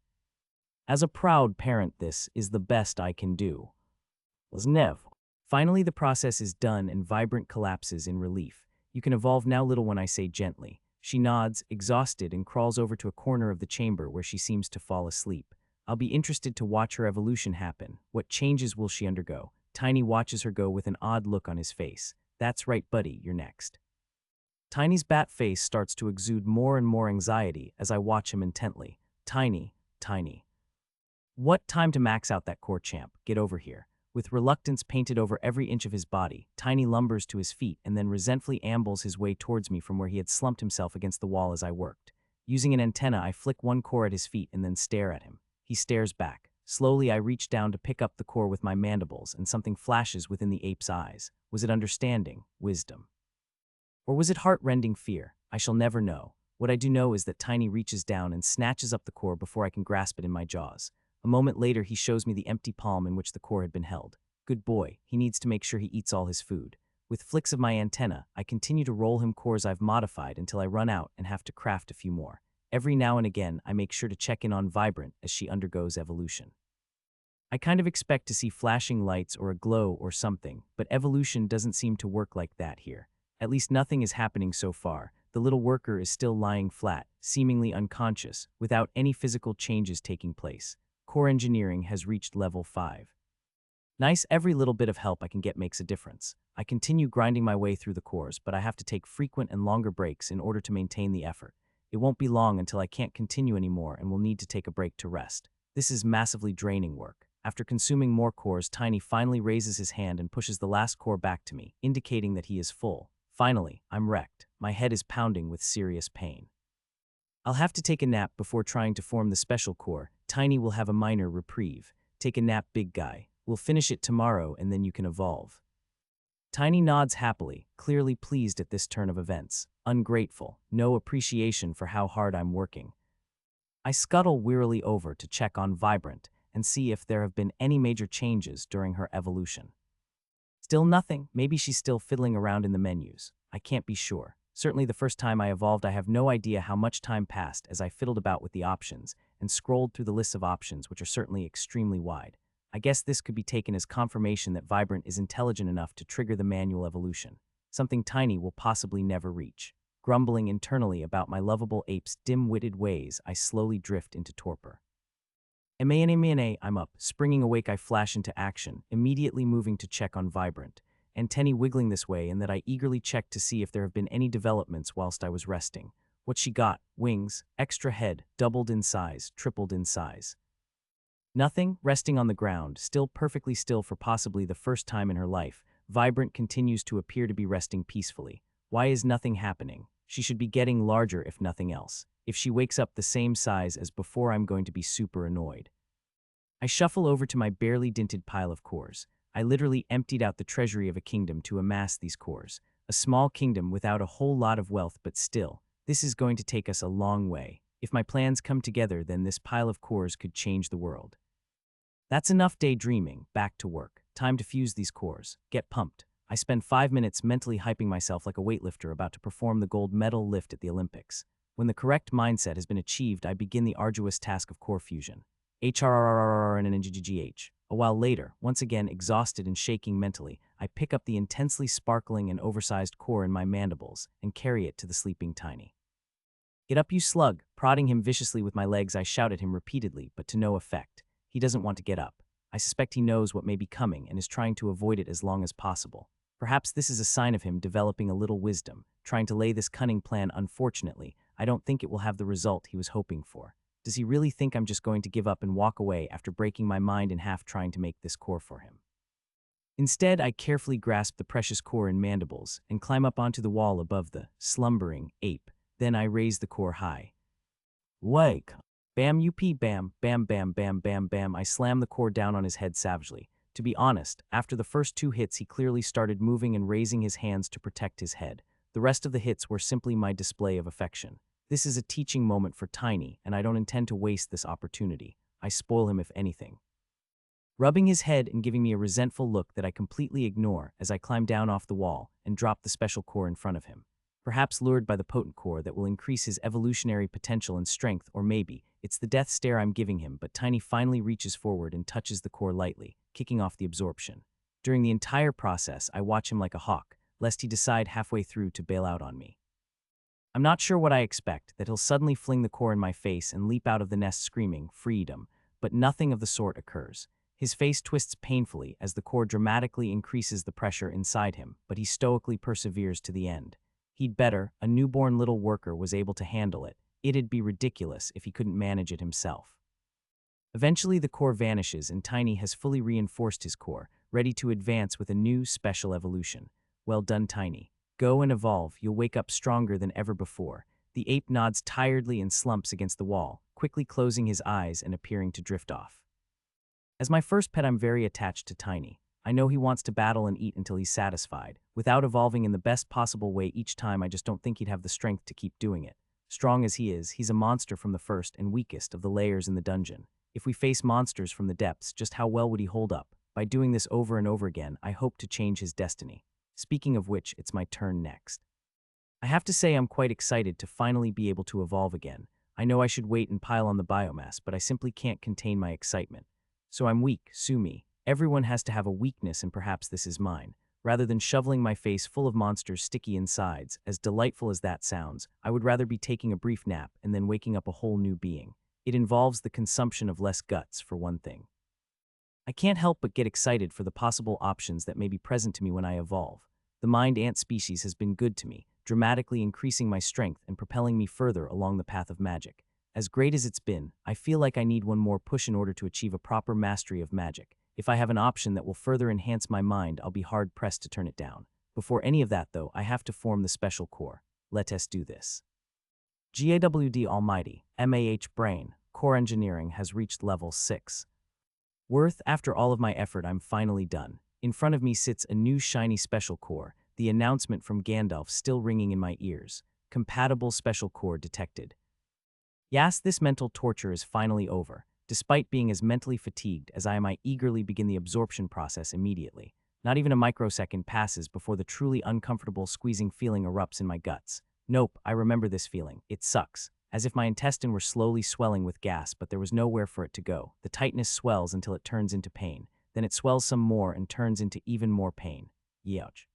As a proud parent, this is the best I can do. Nev. Finally, the process is done and Vibrant collapses in relief. You can evolve now, little one, I say gently. She nods, exhausted, and crawls over to a corner of the chamber where she seems to fall asleep. I'll be interested to watch her evolution happen. What changes will she undergo? Tiny watches her go with an odd look on his face. That's right, buddy, you're next. Tiny's bat face starts to exude more and more anxiety as I watch him intently. Tiny. What time to max out that core, champ? Get over here. With reluctance painted over every inch of his body, Tiny lumbers to his feet and then resentfully ambles his way towards me from where he had slumped himself against the wall as I worked. Using an antenna, I flick one core at his feet and then stare at him. He stares back. Slowly, I reach down to pick up the core with my mandibles, and something flashes within the ape's eyes. Was it understanding? Wisdom? Or was it heart-rending fear? I shall never know. What I do know is that Tiny reaches down and snatches up the core before I can grasp it in my jaws. A moment later, he shows me the empty palm in which the core had been held. Good boy, he needs to make sure he eats all his food. With flicks of my antenna, I continue to roll him cores I've modified until I run out and have to craft a few more. Every now and again, I make sure to check in on Vibrant as she undergoes evolution. I kind of expect to see flashing lights or a glow or something, but evolution doesn't seem to work like that here. At least nothing is happening so far. The little worker is still lying flat, seemingly unconscious, without any physical changes taking place. Core engineering has reached level 5. Nice, every little bit of help I can get makes a difference. I continue grinding my way through the cores, but I have to take frequent and longer breaks in order to maintain the effort. It won't be long until I can't continue anymore and will need to take a break to rest. This is massively draining work. After consuming more cores, Tiny finally raises his hand and pushes the last core back to me, indicating that he is full. Finally, I'm wrecked. My head is pounding with serious pain. I'll have to take a nap before trying to form the special core. Tiny will have a minor reprieve. Take a nap, big guy. We'll finish it tomorrow and then you can evolve. Tiny nods happily, clearly pleased at this turn of events. Ungrateful, no appreciation for how hard I'm working. I scuttle wearily over to check on Vibrant and see if there have been any major changes during her evolution. Still nothing. Maybe she's still fiddling around in the menus. I can't be sure. Certainly the first time I evolved, I have no idea how much time passed as I fiddled about with the options and scrolled through the lists of options, which are certainly extremely wide. I guess this could be taken as confirmation that Vibrant is intelligent enough to trigger the manual evolution, something Tiny will possibly never reach. Grumbling internally about my lovable ape's dim-witted ways, I slowly drift into torpor. I'm up. Springing awake, I flash into action, immediately moving to check on Vibrant, antennae wiggling this way and that I eagerly checked to see if there have been any developments whilst I was resting. What she got: wings, extra head, doubled in size, tripled in size. Nothing. Resting on the ground, still perfectly still for possibly the first time in her life, Vibrant continues to appear to be resting peacefully. Why is nothing happening? She should be getting larger if nothing else. If she wakes up the same size as before, I'm going to be super annoyed. I shuffle over to my barely dinted pile of cores. I literally emptied out the treasury of a kingdom to amass these cores. A small kingdom without a whole lot of wealth, but still, this is going to take us a long way. If my plans come together, then this pile of cores could change the world. That's enough daydreaming. Back to work. Time to fuse these cores. Get pumped. I spend 5 minutes mentally hyping myself like a weightlifter about to perform the gold medal lift at the Olympics. When the correct mindset has been achieved, I begin the arduous task of core fusion. HRRRRR and NGGH. A while later, once again exhausted and shaking mentally, I pick up the intensely sparkling and oversized core in my mandibles and carry it to the sleeping Tiny. Get up, you slug! Prodding him viciously with my legs, I shout at him repeatedly, but to no effect. He doesn't want to get up. I suspect he knows what may be coming and is trying to avoid it as long as possible. Perhaps this is a sign of him developing a little wisdom, trying to lay this cunning plan. Unfortunately, I don't think it will have the result he was hoping for. Does he really think I'm just going to give up and walk away after breaking my mind in half trying to make this core for him? Instead, I carefully grasp the precious core in mandibles and climb up onto the wall above the slumbering ape. Then I raise the core high. Wake! Bam, bam, bam, bam, bam, bam, bam. I slam the core down on his head savagely. To be honest, after the first 2 hits, he clearly started moving and raising his hands to protect his head. The rest of the hits were simply my display of affection. This is a teaching moment for Tiny, and I don't intend to waste this opportunity. I spoil him if anything. Rubbing his head and giving me a resentful look that I completely ignore as I climb down off the wall and drop the special core in front of him. Perhaps lured by the potent core that will increase his evolutionary potential and strength, or maybe it's the death stare I'm giving him, but Tiny finally reaches forward and touches the core lightly, kicking off the absorption. During the entire process, I watch him like a hawk, lest he decide halfway through to bail out on me. I'm not sure what I expect, that he'll suddenly fling the core in my face and leap out of the nest screaming, "Freedom," but nothing of the sort occurs. His face twists painfully as the core dramatically increases the pressure inside him, but he stoically perseveres to the end. He'd better. A newborn little worker was able to handle it. It'd be ridiculous if he couldn't manage it himself. Eventually the core vanishes and Tiny has fully reinforced his core, ready to advance with a new special evolution. Well done, Tiny. Go and evolve. You'll wake up stronger than ever before. The ape nods tiredly and slumps against the wall, quickly closing his eyes and appearing to drift off. As my first pet, I'm very attached to Tiny. I know he wants to battle and eat until he's satisfied. Without evolving in the best possible way each time, I just don't think he'd have the strength to keep doing it. Strong as he is, he's a monster from the first and weakest of the layers in the dungeon. If we face monsters from the depths, just how well would he hold up? By doing this over and over again, I hope to change his destiny. Speaking of which, it's my turn next. I have to say I'm quite excited to finally be able to evolve again. I know I should wait and pile on the biomass, but I simply can't contain my excitement. So I'm weak, sue me. Everyone has to have a weakness, and perhaps this is mine. Rather than shoveling my face full of monsters sticky insides, as delightful as that sounds, I would rather be taking a brief nap and then waking up a whole new being. It involves the consumption of less guts, for one thing. I can't help but get excited for the possible options that may be present to me when I evolve. The mind ant species has been good to me, dramatically increasing my strength and propelling me further along the path of magic. As great as it's been, I feel like I need one more push in order to achieve a proper mastery of magic. If I have an option that will further enhance my mind, I'll be hard-pressed to turn it down. Before any of that, though, I have to form the special core. Let us do this. GAWD Almighty, MAH Brain, Core Engineering has reached level 6. Worth, after all of my effort, I'm finally done. In front of me sits a new shiny special core, the announcement from Gandalf still ringing in my ears. Compatible special core detected. Yes, this mental torture is finally over. Despite being as mentally fatigued as I eagerly begin the absorption process immediately. Not even a microsecond passes before the truly uncomfortable squeezing feeling erupts in my guts. Nope, I remember this feeling. It sucks. As if my intestine were slowly swelling with gas, but there was nowhere for it to go. The tightness swells until it turns into pain. Then it swells some more and turns into even more pain. Youch.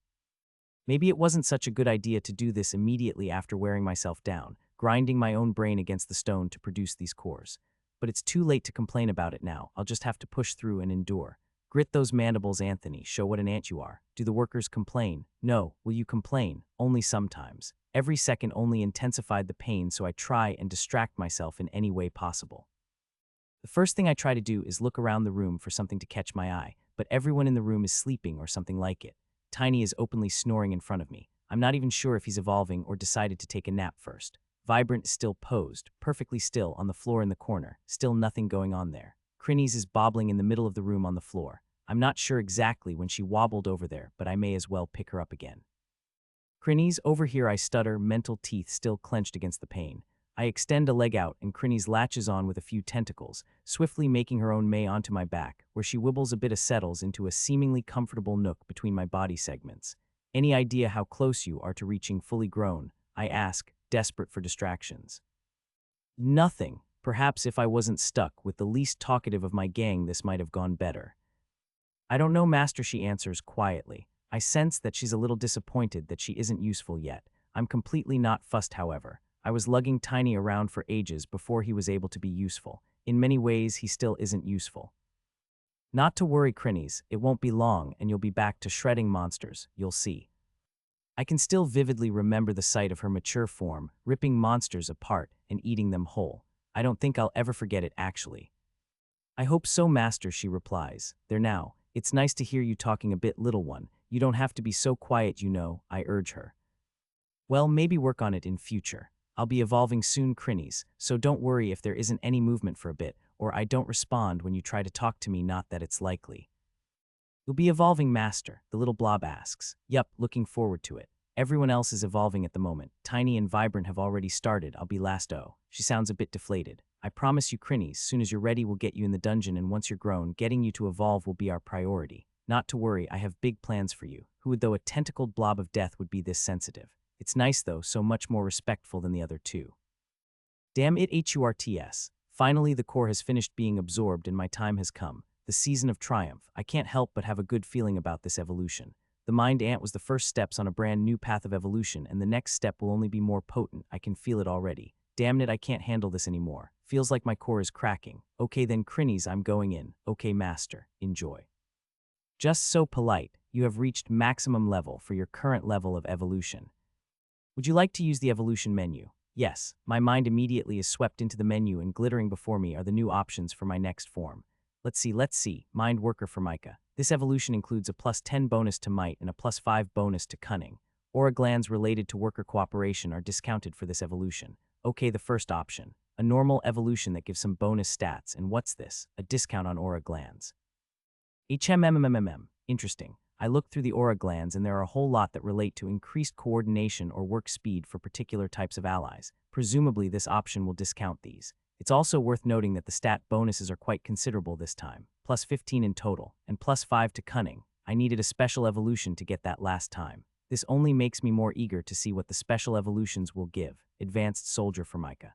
Maybe it wasn't such a good idea to do this immediately after wearing myself down, grinding my own brain against the stone to produce these cores. But it's too late to complain about it now. I'll just have to push through and endure. Grit those mandibles, Anthony. Show what an ant you are. Do the workers complain? No. Will you complain? Only sometimes. Every second only intensified the pain, so I try and distract myself in any way possible. The first thing I try to do is look around the room for something to catch my eye, but everyone in the room is sleeping or something like it. Tiny is openly snoring in front of me. I'm not even sure if he's evolving or decided to take a nap first. Vibrant is still posed, perfectly still, on the floor in the corner. Still nothing going on there. Crinnies is bobbling in the middle of the room on the floor. I'm not sure exactly when she wobbled over there, but I may as well pick her up again. Crinnies, over here, I stutter, mental teeth still clenched against the pain. I extend a leg out and Crinnies latches on with a few tentacles, swiftly making her own way onto my back, where she wibbles a bit, settles into a seemingly comfortable nook between my body segments. Any idea how close you are to reaching fully grown? I ask, desperate for distractions. Nothing. Perhaps if I wasn't stuck with the least talkative of my gang, this might have gone better. I don't know, Master, she answers quietly. I sense that she's a little disappointed that she isn't useful yet. I'm completely not fussed, however. I was lugging Tiny around for ages before he was able to be useful. In many ways, he still isn't useful. Not to worry, Crinnies. It won't be long, and you'll be back to shredding monsters. You'll see. I can still vividly remember the sight of her mature form, ripping monsters apart and eating them whole. I don't think I'll ever forget it, actually. I hope so, Master, she replies. There now. It's nice to hear you talking a bit, little one. You don't have to be so quiet, you know, I urge her. Well, maybe work on it in future. I'll be evolving soon, Crinnies, so don't worry if there isn't any movement for a bit, or I don't respond when you try to talk to me, not that it's likely. You'll be evolving, Master, the little blob asks. Yup, looking forward to it. Everyone else is evolving at the moment. Tiny and Vibrant have already started. I'll be last. Oh, she sounds a bit deflated. I promise you, Crinnies, soon as you're ready, we'll get you in the dungeon, and once you're grown, getting you to evolve will be our priority. Not to worry, I have big plans for you. Who would, though a tentacled blob of death would be this sensitive? It's nice, though, so much more respectful than the other two. Damn it, HURTS. Finally, the core has finished being absorbed and my time has come. The season of triumph. I can't help but have a good feeling about this evolution. The mind ant was the first steps on a brand new path of evolution, and the next step will only be more potent. I can feel it already. Damn it, I can't handle this anymore. Feels like my core is cracking. Okay then, Crinnies, I'm going in. Okay, Master. Enjoy. Just so polite. You have reached maximum level for your current level of evolution. Would you like to use the evolution menu? Yes. My mind immediately is swept into the menu, and glittering before me are the new options for my next form. Let's see. Mind Worker for Micah. This evolution includes a +10 bonus to might and a +5 bonus to cunning. Aura glands related to worker cooperation are discounted for this evolution. Okay, the first option. A normal evolution that gives some bonus stats, and what's this? A discount on aura glands. Interesting. I looked through the aura glands and there are a whole lot that relate to increased coordination or work speed for particular types of allies. Presumably this option will discount these. It's also worth noting that the stat bonuses are quite considerable this time, +15 in total, and +5 to cunning. I needed a special evolution to get that last time. This only makes me more eager to see what the special evolutions will give. Advanced Soldier for Micah.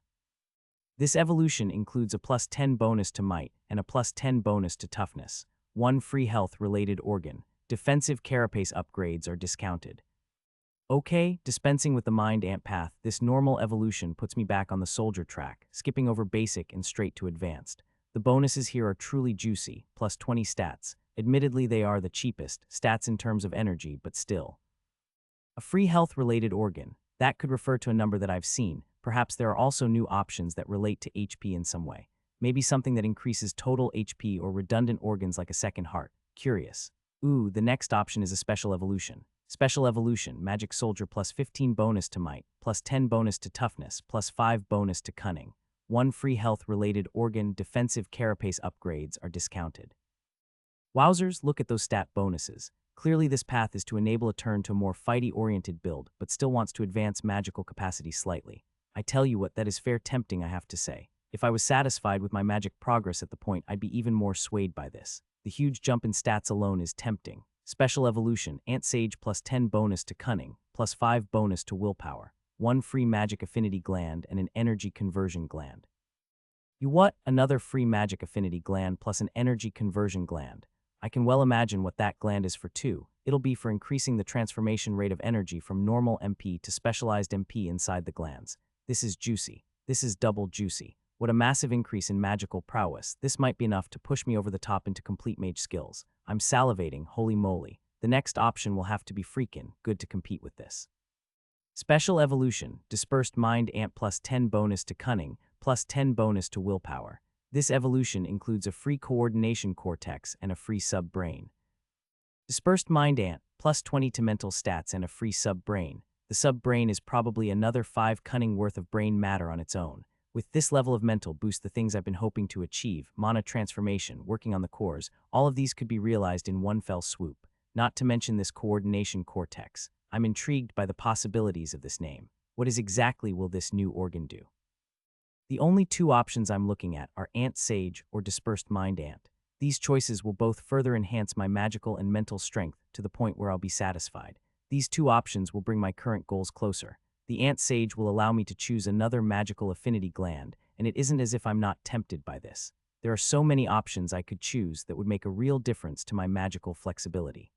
This evolution includes a +10 bonus to might and a +10 bonus to toughness. 1 free health-related organ. Defensive carapace upgrades are discounted. Okay, dispensing with the mind ant path, this normal evolution puts me back on the soldier track, skipping over basic and straight to advanced. The bonuses here are truly juicy, +20 stats. Admittedly, they are the cheapest, stats in terms of energy, but still. A free health-related organ. That could refer to a number that I've seen. Perhaps there are also new options that relate to HP in some way. Maybe something that increases total HP or redundant organs like a second heart. Curious. Ooh, the next option is a special evolution. Special Evolution, Magic Soldier plus 15 bonus to might, plus 10 bonus to toughness, plus 5 bonus to cunning. 1 free health-related organ defensive carapace upgrades are discounted. Wowzers, look at those stat bonuses. Clearly this path is to enable a turn to a more fighty-oriented build, but still wants to advance magical capacity slightly. I tell you what, that is fair tempting, I have to say. If I was satisfied with my magic progress at the point, I'd be even more swayed by this. The huge jump in stats alone is tempting. Special Evolution, Ant Sage plus 10 bonus to Cunning, plus 5 bonus to Willpower, 1 free Magic Affinity Gland and an Energy Conversion Gland. You what? Another free Magic Affinity Gland plus an Energy Conversion Gland. I can well imagine what that gland is for too. It'll be for increasing the transformation rate of energy from normal MP to specialized MP inside the glands. This is juicy. This is double juicy. What a massive increase in magical prowess. This might be enough to push me over the top into complete mage skills. I'm salivating, holy moly. The next option will have to be freakin' good to compete with this. Special Evolution, Dispersed Mind Ant plus 10 bonus to Cunning, plus 10 bonus to Willpower. This evolution includes a free Coordination Cortex and a free Sub-Brain. Dispersed Mind Ant, plus 20 to mental stats and a free Sub-Brain. The Sub-Brain is probably another 5 cunning worth of brain matter on its own. With this level of mental boost, the things I've been hoping to achieve, mana transformation, working on the cores, all of these could be realized in one fell swoop. Not to mention this Coordination Cortex. I'm intrigued by the possibilities of this name. What exactly will this new organ do? The only 2 options I'm looking at are Ant Sage or Dispersed Mind Ant. These choices will both further enhance my magical and mental strength to the point where I'll be satisfied. These 2 options will bring my current goals closer. The Ant Sage will allow me to choose another magical affinity gland, and it isn't as if I'm not tempted by this. There are so many options I could choose that would make a real difference to my magical flexibility.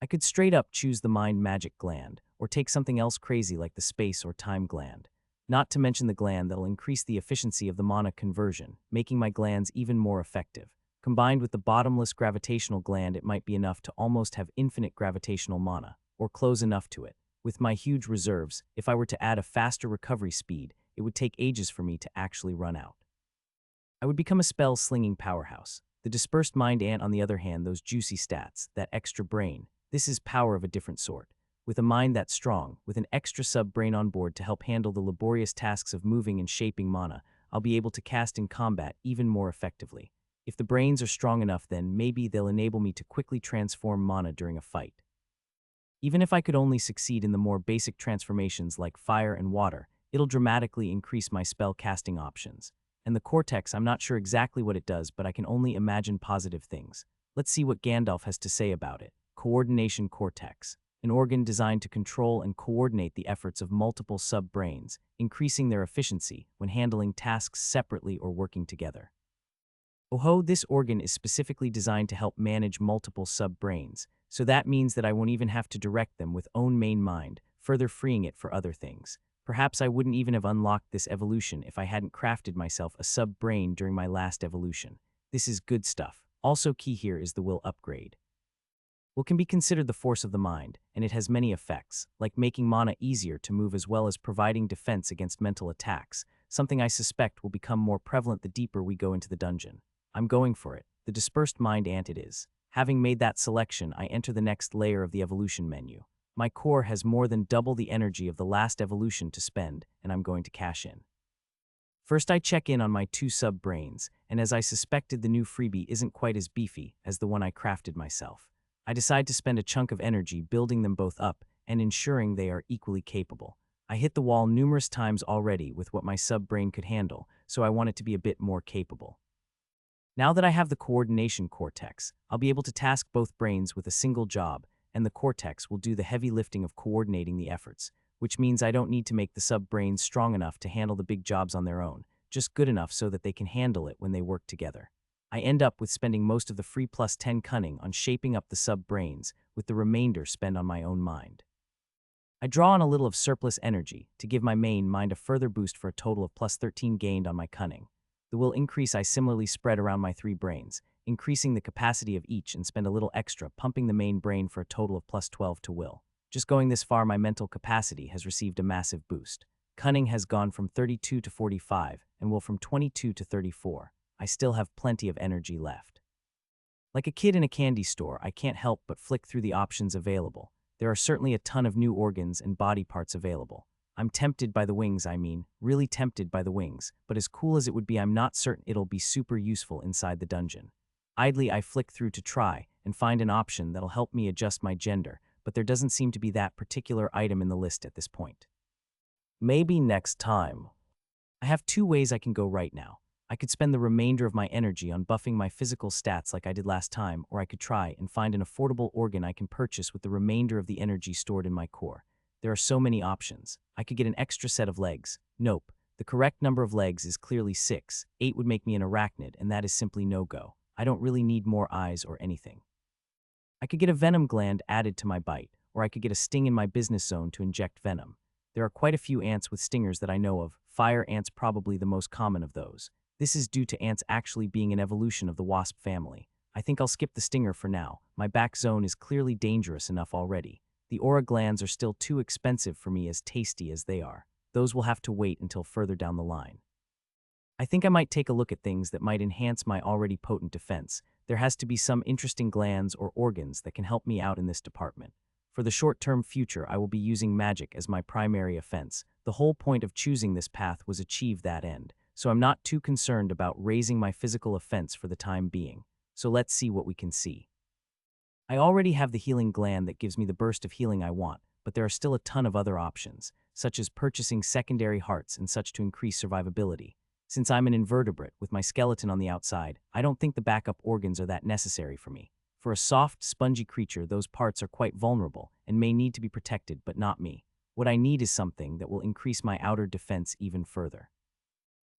I could straight up choose the Mind Magic gland, or take something else crazy like the Space or Time gland. Not to mention the gland that'll increase the efficiency of the mana conversion, making my glands even more effective. Combined with the bottomless gravitational gland, it might be enough to almost have infinite gravitational mana, or close enough to it. With my huge reserves, if I were to add a faster recovery speed, it would take ages for me to actually run out. I would become a spell-slinging powerhouse. The Dispersed Mind Ant, on the other hand, those juicy stats, that extra brain, this is power of a different sort. With a mind that strong, with an extra sub-brain on board to help handle the laborious tasks of moving and shaping mana, I'll be able to cast in combat even more effectively. If the brains are strong enough, then maybe they'll enable me to quickly transform mana during a fight. Even if I could only succeed in the more basic transformations like fire and water, it'll dramatically increase my spell casting options. And the Cortex, I'm not sure exactly what it does, but I can only imagine positive things. Let's see what Gandalf has to say about it. Coordination Cortex. An organ designed to control and coordinate the efforts of multiple sub-brains, increasing their efficiency when handling tasks separately or working together. Oh, this organ is specifically designed to help manage multiple sub-brains, so that means that I won't even have to direct them with own main mind, further freeing it for other things. Perhaps I wouldn't even have unlocked this evolution if I hadn't crafted myself a sub-brain during my last evolution. This is good stuff. Also key here is the will upgrade. Will can be considered the force of the mind, and it has many effects, like making mana easier to move as well as providing defense against mental attacks, something I suspect will become more prevalent the deeper we go into the dungeon. I'm going for it. The Dispersed Mind Ant it is. Having made that selection, I enter the next layer of the evolution menu. My core has more than double the energy of the last evolution to spend, and I'm going to cash in. First, I check in on my 2 sub-brains, and as I suspected, the new freebie isn't quite as beefy as the one I crafted myself. I decide to spend a chunk of energy building them both up and ensuring they are equally capable. I hit the wall numerous times already with what my sub-brain could handle, so I want it to be a bit more capable. Now that I have the Coordination Cortex, I'll be able to task both brains with a single job, and the Cortex will do the heavy lifting of coordinating the efforts, which means I don't need to make the sub-brains strong enough to handle the big jobs on their own, just good enough so that they can handle it when they work together. I end up with spending most of the free plus 10 cunning on shaping up the sub-brains, with the remainder spent on my own mind. I draw on a little of surplus energy to give my main mind a further boost for a total of plus 13 gained on my cunning. The will increase I similarly spread around my 3 brains, increasing the capacity of each and spend a little extra pumping the main brain for a total of plus 12 to will. Just going this far, my mental capacity has received a massive boost. Cunning has gone from 32 to 45 and will from 22 to 34. I still have plenty of energy left. Like a kid in a candy store, I can't help but flick through the options available. There are certainly a ton of new organs and body parts available. I'm tempted by the wings, really tempted by the wings, but as cool as it would be, I'm not certain it'll be super useful inside the dungeon. Idly, I flick through to try and find an option that'll help me adjust my gender, but there doesn't seem to be that particular item in the list at this point. Maybe next time. I have two ways I can go right now. I could spend the remainder of my energy on buffing my physical stats like I did last time, or I could try and find an affordable organ I can purchase with the remainder of the energy stored in my core. There are so many options. I could get an extra set of legs. Nope. The correct number of legs is clearly 6. 8 would make me an arachnid, and that is simply no-go. I don't really need more eyes or anything. I could get a venom gland added to my bite, or I could get a sting in my business zone to inject venom. There are quite a few ants with stingers that I know of, fire ants probably the most common of those. This is due to ants actually being an evolution of the wasp family. I think I'll skip the stinger for now. My back zone is clearly dangerous enough already. The aura glands are still too expensive for me, as tasty as they are. Those will have to wait until further down the line. I think I might take a look at things that might enhance my already potent defense. There has to be some interesting glands or organs that can help me out in this department. For the short-term future, I will be using magic as my primary offense. The whole point of choosing this path was achieve that end, so I'm not too concerned about raising my physical offense for the time being. So let's see what we can see. I already have the healing gland that gives me the burst of healing I want, but there are still a ton of other options, such as purchasing secondary hearts and such to increase survivability. Since I'm an invertebrate with my skeleton on the outside, I don't think the backup organs are that necessary for me. For a soft, spongy creature, those parts are quite vulnerable and may need to be protected, but not me. What I need is something that will increase my outer defense even further.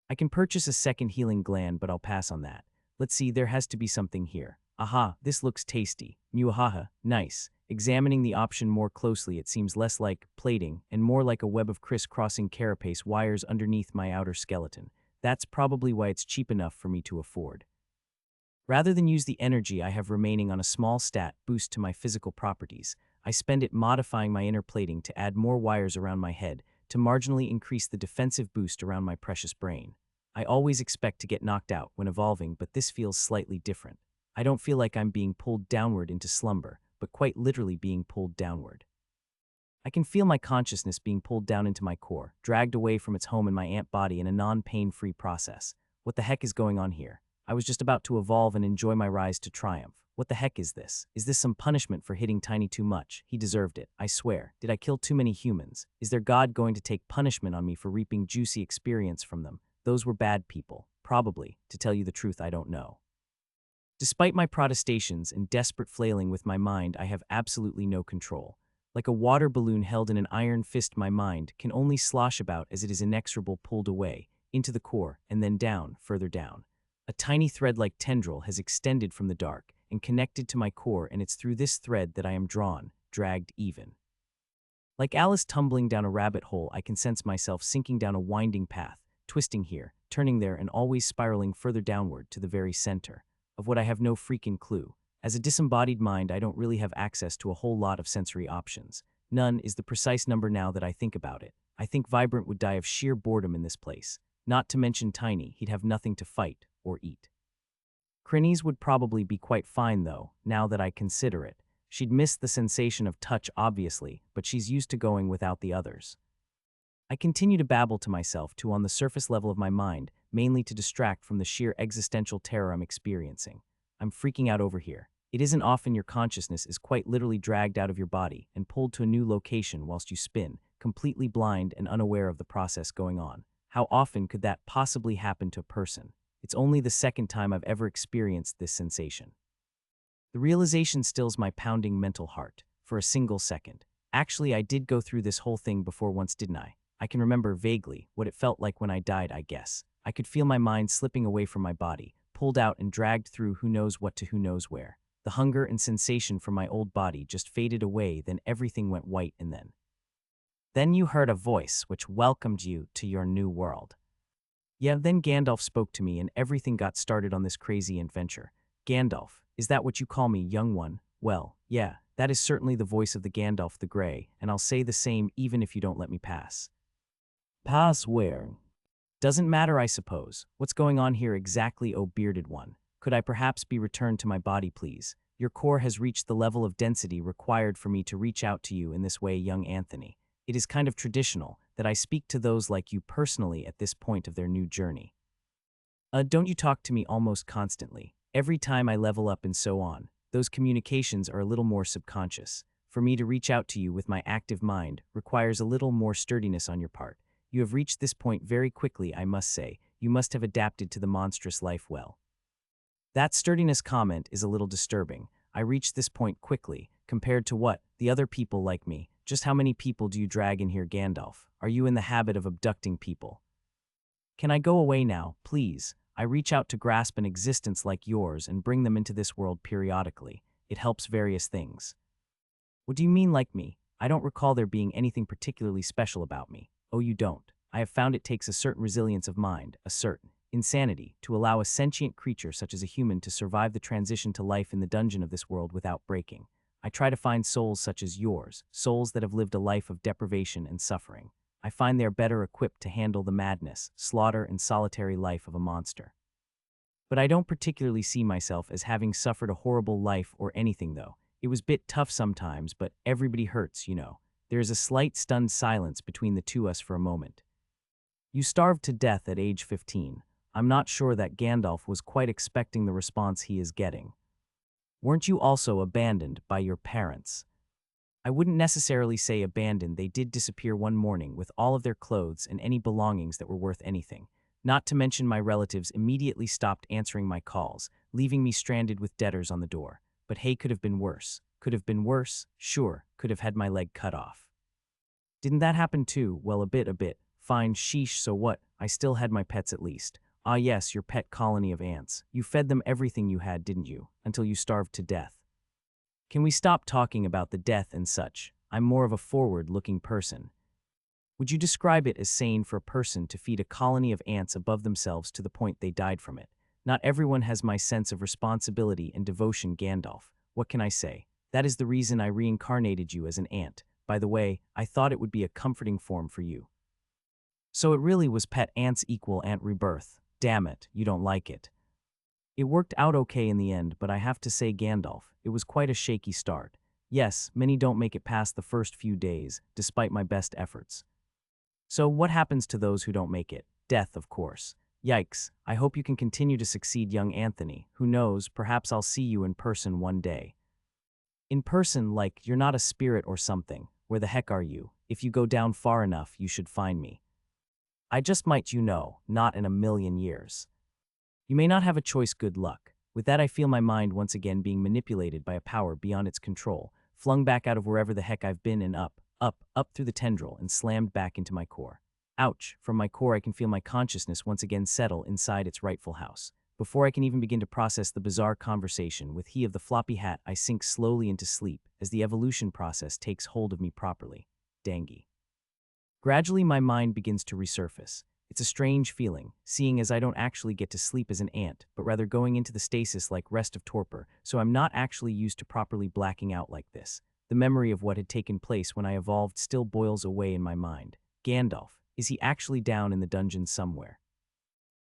I can purchase a second healing gland, but I'll pass on that. Let's see, there has to be something here. Aha, this looks tasty. Muahaha, nice. Examining the option more closely, it seems less like plating and more like a web of crisscrossing carapace wires underneath my outer skeleton. That's probably why it's cheap enough for me to afford. Rather than use the energy I have remaining on a small stat boost to my physical properties, I spend it modifying my inner plating to add more wires around my head to marginally increase the defensive boost around my precious brain. I always expect to get knocked out when evolving, but this feels slightly different. I don't feel like I'm being pulled downward into slumber, but quite literally being pulled downward. I can feel my consciousness being pulled down into my core, dragged away from its home in my ant body in a non-pain-free process. What the heck is going on here? I was just about to evolve and enjoy my rise to triumph. What the heck is this? Is this some punishment for hitting Tiny too much? He deserved it, I swear. Did I kill too many humans? Is their god going to take punishment on me for reaping juicy experience from them? Those were bad people. Probably. To tell you the truth, I don't know. Despite my protestations and desperate flailing with my mind, I have absolutely no control. Like a water balloon held in an iron fist, my mind can only slosh about as it is inexorable, pulled away, into the core, and then down, further down. A tiny thread-like tendril has extended from the dark and connected to my core, and it's through this thread that I am drawn, dragged even. Like Alice tumbling down a rabbit hole, I can sense myself sinking down a winding path, twisting here, turning there, and always spiraling further downward to the very center of what I have no freaking clue. As a disembodied mind, I don't really have access to a whole lot of sensory options. None is the precise number now that I think about it. I think Vibrant would die of sheer boredom in this place. Not to mention Tiny, he'd have nothing to fight or eat. Crinnies would probably be quite fine though, now that I consider it. She'd miss the sensation of touch obviously, but she's used to going without the others. I continue to babble to myself too on the surface level of my mind, mainly to distract from the sheer existential terror I'm experiencing. I'm freaking out over here. It isn't often your consciousness is quite literally dragged out of your body and pulled to a new location whilst you spin, completely blind and unaware of the process going on. How often could that possibly happen to a person? It's only the second time I've ever experienced this sensation. The realization stills my pounding mental heart for a single second. Actually, I did go through this whole thing before once, didn't I? I can remember vaguely what it felt like when I died, I guess. I could feel my mind slipping away from my body, pulled out and dragged through who knows what to who knows where. The hunger and sensation from my old body just faded away, then everything went white, and then you heard a voice which welcomed you to your new world. Yeah, then Gandalf spoke to me and everything got started on this crazy adventure. Gandalf, is that what you call me, young one? Well, yeah, that is certainly the voice of the Gandalf the Grey, and I'll say the same even if you don't let me pass. Pass where? Doesn't matter, I suppose. What's going on here exactly, oh bearded one? Could I perhaps be returned to my body, please? Your core has reached the level of density required for me to reach out to you in this way, young Anthony. It is kind of traditional that I speak to those like you personally at this point of their new journey. Don't you talk to me almost constantly? Every time I level up and so on, those communications are a little more subconscious. For me to reach out to you with my active mind requires a little more sturdiness on your part. You have reached this point very quickly, I must say. You must have adapted to the monstrous life well. That sturdiness comment is a little disturbing. I reached this point quickly, compared to what? The other people like me. Just how many people do you drag in here, Gandalf? Are you in the habit of abducting people? Can I go away now, please? I reach out to grasp an existence like yours and bring them into this world periodically. It helps various things. What do you mean like me? I don't recall there being anything particularly special about me. Oh, you don't. I have found it takes a certain resilience of mind, a certain insanity, to allow a sentient creature such as a human to survive the transition to life in the dungeon of this world without breaking. I try to find souls such as yours, souls that have lived a life of deprivation and suffering. I find they are better equipped to handle the madness, slaughter, and solitary life of a monster. But I don't particularly see myself as having suffered a horrible life or anything, though. It was a bit tough sometimes, but everybody hurts, you know. There is a slight stunned silence between the two us for a moment. You starved to death at age 15. I'm not sure that Gandalf was quite expecting the response he is getting. Weren't you also abandoned by your parents? I wouldn't necessarily say abandoned. They did disappear one morning with all of their clothes and any belongings that were worth anything. Not to mention my relatives immediately stopped answering my calls, leaving me stranded with debtors on the door. But hey, could have been worse. Could have been worse, sure, could have had my leg cut off. Didn't that happen too? Well, a bit. Fine, sheesh, so what? I still had my pets at least. Ah yes, your pet colony of ants. You fed them everything you had, didn't you? Until you starved to death. Can we stop talking about the death and such? I'm more of a forward-looking person. Would you describe it as sane for a person to feed a colony of ants above themselves to the point they died from it? Not everyone has my sense of responsibility and devotion, Gandalf. What can I say? That is the reason I reincarnated you as an ant. By the way, I thought it would be a comforting form for you. So it really was pet ants equal ant rebirth. Damn it, you don't like it. It worked out okay in the end, but I have to say, Gandalf, it was quite a shaky start. Yes, many don't make it past the first few days, despite my best efforts. So what happens to those who don't make it? Death, of course. Yikes, I hope you can continue to succeed, young Anthony. Who knows, perhaps I'll see you in person one day. In person, like you're not a spirit or something. Where the heck are you? If you go down far enough, you should find me. I just might, you know, not in a million years. You may not have a choice, good luck. With that, I feel my mind once again being manipulated by a power beyond its control, flung back out of wherever the heck I've been and up through the tendril and slammed back into my core. Ouch, from my core I can feel my consciousness once again settle inside its rightful house. Before I can even begin to process the bizarre conversation with he of the floppy hat, I sink slowly into sleep as the evolution process takes hold of me properly. Dangy. Gradually my mind begins to resurface. It's a strange feeling, seeing as I don't actually get to sleep as an ant, but rather going into the stasis like rest of torpor, so I'm not actually used to properly blacking out like this. The memory of what had taken place when I evolved still boils away in my mind. Gandalf, is he actually down in the dungeon somewhere?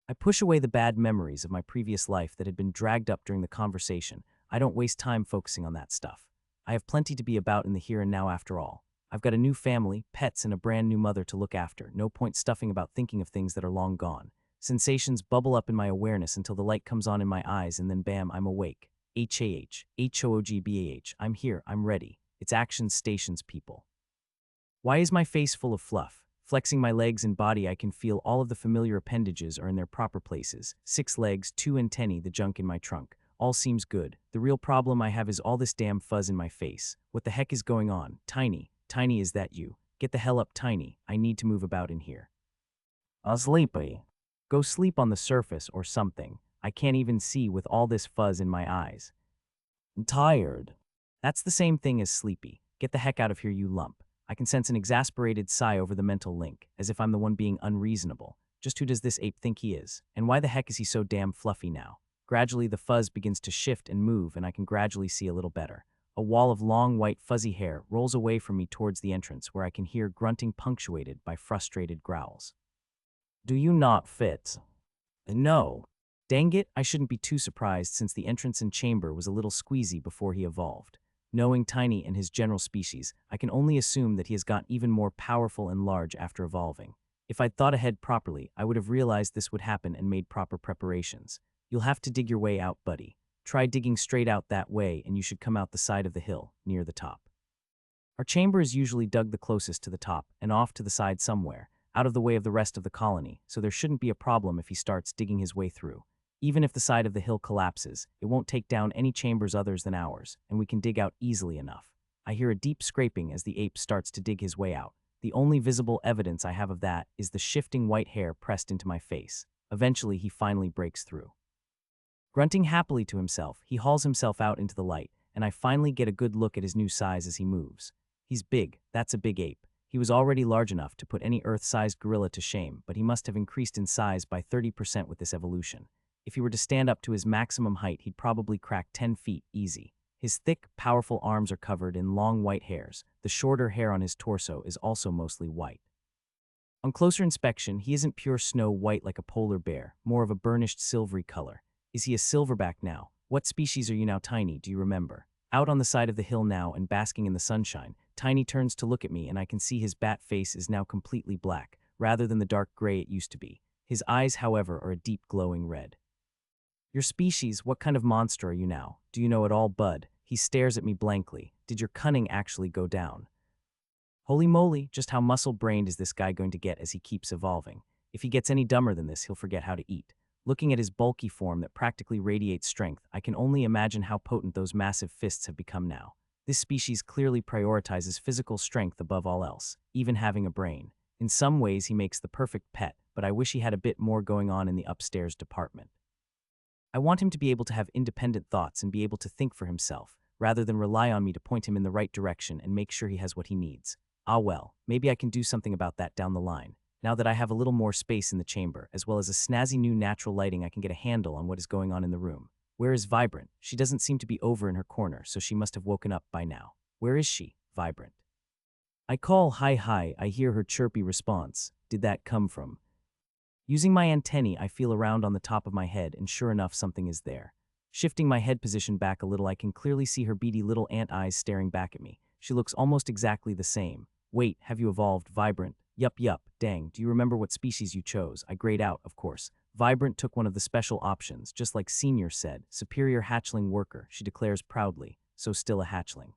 I push away the bad memories of my previous life that had been dragged up during the conversation. I don't waste time focusing on that stuff. I have plenty to be about in the here and now after all. I've got a new family, pets, and a brand new mother to look after. No point stuffing about thinking of things that are long gone. Sensations bubble up in my awareness until the light comes on in my eyes and then bam, I'm awake. H-A-H-H-O-O-G-B-A-H. I'm here, I'm ready. It's action stations, people. Why is my face full of fluff? Flexing my legs and body, I can feel all of the familiar appendages are in their proper places. 6 legs, 2 antennae, the junk in my trunk. All seems good. The real problem I have is all this damn fuzz in my face. What the heck is going on? Tiny, is that you? Get the hell up, Tiny. I need to move about in here. Sleepy. Go sleep on the surface or something. I can't even see with all this fuzz in my eyes. I'm tired. That's the same thing as sleepy. Get the heck out of here, you lump. I can sense an exasperated sigh over the mental link, as if I'm the one being unreasonable. Just who does this ape think he is? And why the heck is he so damn fluffy now? Gradually, the fuzz begins to shift and move, and I can gradually see a little better. A wall of long, white, fuzzy hair rolls away from me towards the entrance, where I can hear grunting punctuated by frustrated growls. Do you not fit? No. Dang it, I shouldn't be too surprised since the entrance and chamber was a little squeezy before he evolved. Knowing Tiny and his general species, I can only assume that he has gotten even more powerful and large after evolving. If I'd thought ahead properly, I would have realized this would happen and made proper preparations. You'll have to dig your way out, buddy. Try digging straight out that way and you should come out the side of the hill, near the top. Our chamber is usually dug the closest to the top and off to the side somewhere, out of the way of the rest of the colony, so there shouldn't be a problem if he starts digging his way through. Even if the side of the hill collapses, it won't take down any chambers others than ours, and we can dig out easily enough. I hear a deep scraping as the ape starts to dig his way out. The only visible evidence I have of that is the shifting white hair pressed into my face. Eventually, he finally breaks through. Grunting happily to himself, he hauls himself out into the light, and I finally get a good look at his new size as he moves. He's big, that's a big ape. He was already large enough to put any Earth-sized gorilla to shame, but he must have increased in size by 30% with this evolution. If he were to stand up to his maximum height, he'd probably crack 10 feet easy. His thick, powerful arms are covered in long white hairs. The shorter hair on his torso is also mostly white. On closer inspection, he isn't pure snow white like a polar bear, more of a burnished silvery color. Is he a silverback now? What species are you now, Tiny, do you remember? Out on the side of the hill now and basking in the sunshine, Tiny turns to look at me and I can see his bat face is now completely black, rather than the dark gray it used to be. His eyes, however, are a deep glowing red. Your species, what kind of monster are you now? Do you know it all, bud? He stares at me blankly. Did your cunning actually go down? Holy moly, just how muscle-brained is this guy going to get as he keeps evolving? If he gets any dumber than this, he'll forget how to eat. Looking at his bulky form that practically radiates strength, I can only imagine how potent those massive fists have become now. This species clearly prioritizes physical strength above all else, even having a brain. In some ways, he makes the perfect pet, but I wish he had a bit more going on in the upstairs department. I want him to be able to have independent thoughts and be able to think for himself, rather than rely on me to point him in the right direction and make sure he has what he needs. Ah well, maybe I can do something about that down the line. Now that I have a little more space in the chamber, as well as a snazzy new natural lighting, I can get a handle on what is going on in the room. Where is Vibrant? She doesn't seem to be over in her corner, so she must have woken up by now. Where is she, Vibrant? I call, hi, I hear her chirpy response. Did that come from? Using my antennae, I feel around on the top of my head, and sure enough, something is there. Shifting my head position back a little, I can clearly see her beady little ant eyes staring back at me. She looks almost exactly the same. Wait, have you evolved, Vibrant? Yup, dang, do you remember what species you chose? I grayed out, of course. Vibrant took one of the special options, just like Senior said, superior hatchling worker, she declares proudly, so still a hatchling.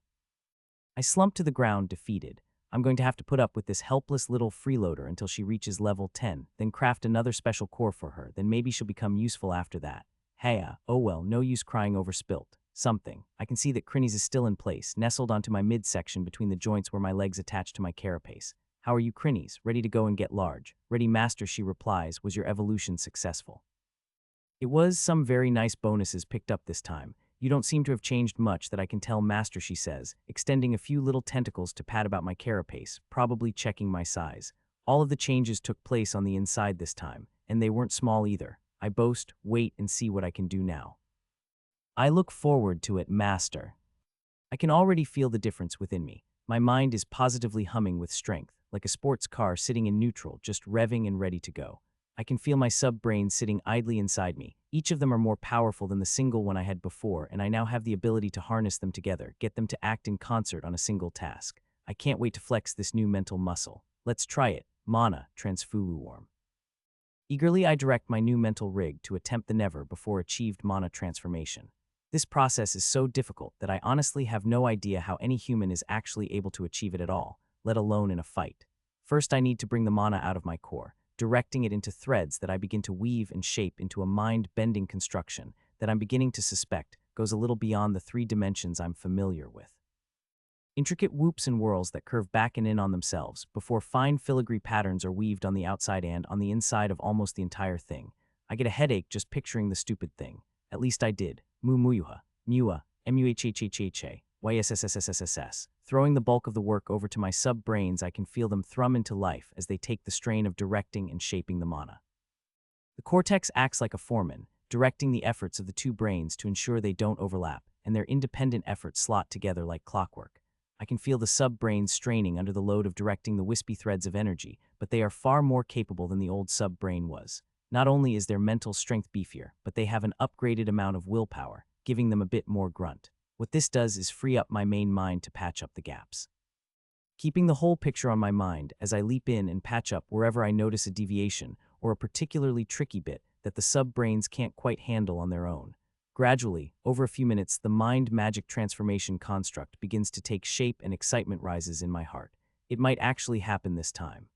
I slump to the ground, defeated. I'm going to have to put up with this helpless little freeloader until she reaches level 10, then craft another special core for her, then maybe she'll become useful after that. Heya, oh well, no use crying over spilt. Something. I can see that Crinnies is still in place, nestled onto my midsection between the joints where my legs attach to my carapace. How are you, Crinnies? Ready to go and get large? Ready, master, she replies. Was your evolution successful? It was. Some very nice bonuses picked up this time. You don't seem to have changed much that I can tell, master, she says, extending a few little tentacles to pat about my carapace, probably checking my size. All of the changes took place on the inside this time, and they weren't small either. I boast, wait and see what I can do now. I look forward to it, master. I can already feel the difference within me. My mind is positively humming with strength, like a sports car sitting in neutral, just revving and ready to go. I can feel my sub-brains sitting idly inside me. Each of them are more powerful than the single one I had before, and I now have the ability to harness them together, get them to act in concert on a single task. I can't wait to flex this new mental muscle. Let's try it. Mana, transform. Eagerly, I direct my new mental rig to attempt the never before achieved mana transformation. This process is so difficult that I honestly have no idea how any human is actually able to achieve it at all, let alone in a fight. First, I need to bring the mana out of my core, directing it into threads that I begin to weave and shape into a mind-bending construction that I'm beginning to suspect goes a little beyond the 3 dimensions I'm familiar with. Intricate whoops and whirls that curve back and in on themselves before fine filigree patterns are weaved on the outside and on the inside of almost the entire thing. I get a headache just picturing the stupid thing. At least I did. Muyuha, Mua, Muhhhhha, YSSSSSS. Throwing the bulk of the work over to my sub-brains, I can feel them thrum into life as they take the strain of directing and shaping the mana. The cortex acts like a foreman, directing the efforts of the 2 brains to ensure they don't overlap, and their independent efforts slot together like clockwork. I can feel the sub-brains straining under the load of directing the wispy threads of energy, but they are far more capable than the old sub-brain was. Not only is their mental strength beefier, but they have an upgraded amount of willpower, giving them a bit more grunt. What this does is free up my main mind to patch up the gaps. Keeping the whole picture on my mind as I leap in and patch up wherever I notice a deviation or a particularly tricky bit that the sub-brains can't quite handle on their own. Gradually, over a few minutes, the mind magic transformation construct begins to take shape and excitement rises in my heart. It might actually happen this time.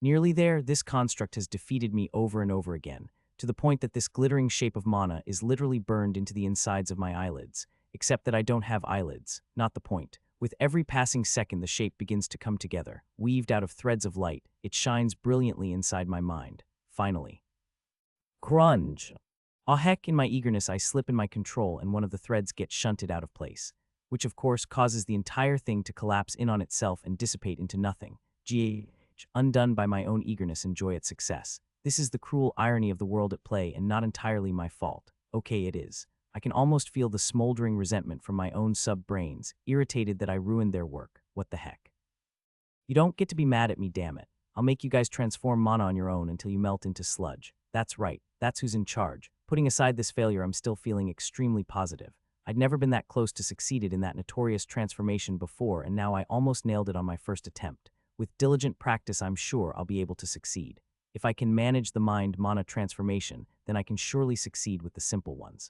Nearly there, this construct has defeated me over and over again, to the point that this glittering shape of mana is literally burned into the insides of my eyelids, except that I don't have eyelids, not the point. With every passing second, the shape begins to come together, weaved out of threads of light. It shines brilliantly inside my mind. Finally. Crunch! Ah heck, in my eagerness I slip in my control and one of the threads gets shunted out of place, which of course causes the entire thing to collapse in on itself and dissipate into nothing. Undone by my own eagerness and joy at success. This is the cruel irony of the world at play and not entirely my fault. Okay, it is. I can almost feel the smoldering resentment from my own sub-brains, irritated that I ruined their work. What the heck? You don't get to be mad at me, damn it. I'll make you guys transform mana on your own until you melt into sludge. That's right, that's who's in charge. Putting aside this failure, I'm still feeling extremely positive. I'd never been that close to succeeded in that notorious transformation before, and now I almost nailed it on my first attempt. With diligent practice, I'm sure I'll be able to succeed. If I can manage the mind mana transformation, then I can surely succeed with the simple ones.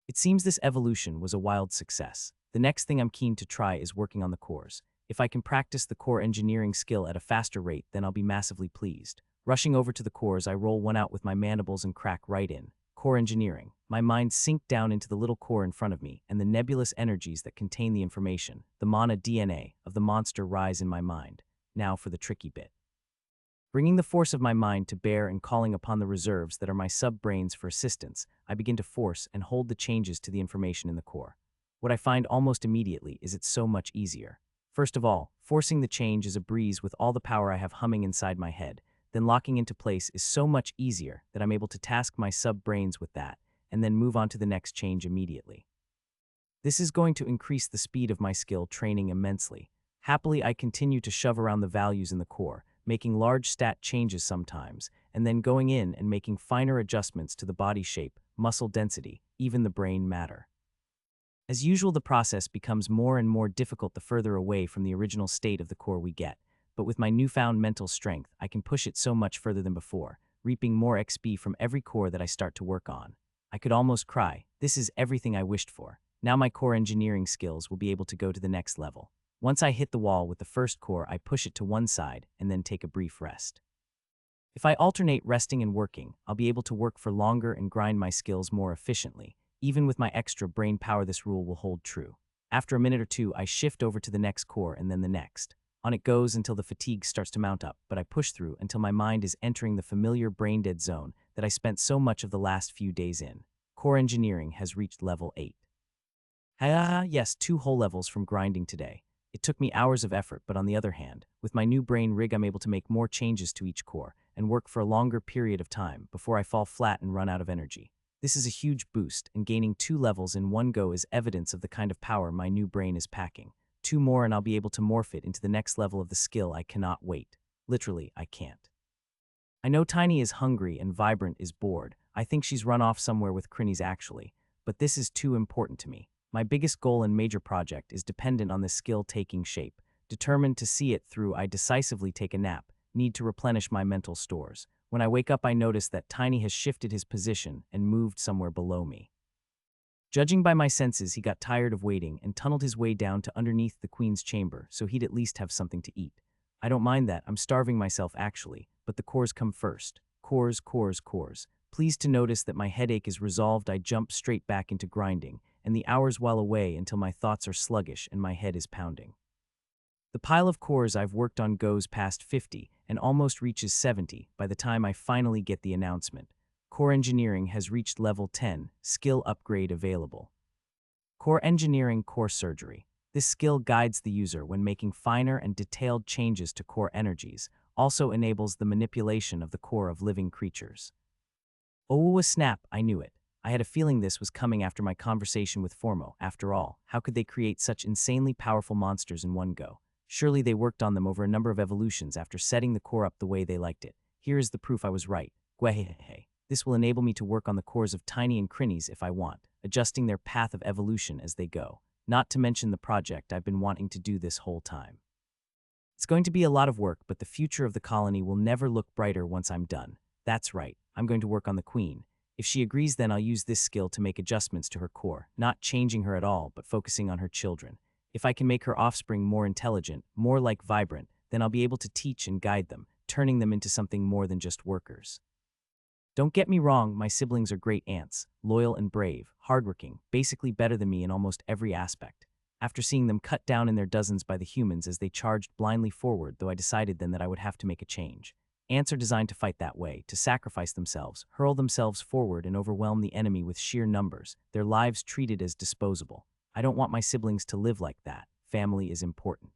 It seems this evolution was a wild success. The next thing I'm keen to try is working on the cores. If I can practice the core engineering skill at a faster rate, then I'll be massively pleased. Rushing over to the cores, I roll one out with my mandibles and crack right in. Core engineering. My mind sinks down into the little core in front of me, and the nebulous energies that contain the information, the mana DNA, of the monster rise in my mind. Now for the tricky bit. Bringing the force of my mind to bear and calling upon the reserves that are my sub-brains for assistance, I begin to force and hold the changes to the information in the core. What I find almost immediately is it's so much easier. First of all, forcing the change is a breeze with all the power I have humming inside my head. Then locking into place is so much easier that I'm able to task my sub-brains with that, and then move on to the next change immediately. This is going to increase the speed of my skill training immensely. Happily, I continue to shove around the values in the core, making large stat changes sometimes, and then going in and making finer adjustments to the body shape, muscle density, even the brain matter. As usual, the process becomes more and more difficult the further away from the original state of the core we get, but with my newfound mental strength, I can push it so much further than before, reaping more XP from every core that I start to work on. I could almost cry. This is everything I wished for. Now my core engineering skills will be able to go to the next level. Once I hit the wall with the first core, I push it to one side and then take a brief rest. If I alternate resting and working, I'll be able to work for longer and grind my skills more efficiently. Even with my extra brain power, this rule will hold true. After a minute or two, I shift over to the next core and then the next. On it goes until the fatigue starts to mount up, but I push through until my mind is entering the familiar brain-dead zone that I spent so much of the last few days in. Core engineering has reached level 8. Yes, 2 whole levels from grinding today. It took me hours of effort, but on the other hand, with my new brain rig, I'm able to make more changes to each core and work for a longer period of time before I fall flat and run out of energy. This is a huge boost, and gaining 2 levels in one go is evidence of the kind of power my new brain is packing. 2 more and I'll be able to morph it into the next level of the skill. I cannot wait. Literally, I can't. I know Tiny is hungry and Vibrant is bored. I think she's run off somewhere with Crinnies actually, but this is too important to me. My biggest goal and major project is dependent on this skill taking shape. Determined to see it through, I decisively take a nap, need to replenish my mental stores. When I wake up, I notice that Tiny has shifted his position and moved somewhere below me. Judging by my senses, he got tired of waiting and tunneled his way down to underneath the queen's chamber so he'd at least have something to eat. I don't mind that, I'm starving myself actually, but the cores come first. Cores, cores, cores. Pleased to notice that my headache is resolved, I jump straight back into grinding, and the hours while away until my thoughts are sluggish and my head is pounding. The pile of cores I've worked on goes past 50 and almost reaches 70 by the time I finally get the announcement. Core Engineering has reached level 10, skill upgrade available. Core Engineering Core Surgery. This skill guides the user when making finer and detailed changes to core energies, also enables the manipulation of the core of living creatures. Oh, a snap, I knew it. I had a feeling this was coming after my conversation with Formo. After all, how could they create such insanely powerful monsters in one go? Surely they worked on them over a number of evolutions after setting the core up the way they liked it. Here is the proof I was right. Gwehehe. This will enable me to work on the cores of Tiny and Crinnies if I want, adjusting their path of evolution as they go. Not to mention the project I've been wanting to do this whole time. It's going to be a lot of work, but the future of the colony will never look brighter once I'm done. That's right, I'm going to work on the queen. If she agrees, then I'll use this skill to make adjustments to her core, not changing her at all, but focusing on her children. If I can make her offspring more intelligent, more like Vibrant, then I'll be able to teach and guide them, turning them into something more than just workers. Don't get me wrong, my siblings are great aunts, loyal and brave, hardworking, basically better than me in almost every aspect. After seeing them cut down in their dozens by the humans as they charged blindly forward, though I decided then that I would have to make a change. Ants are designed to fight that way, to sacrifice themselves, hurl themselves forward and overwhelm the enemy with sheer numbers, their lives treated as disposable. I don't want my siblings to live like that. Family is important.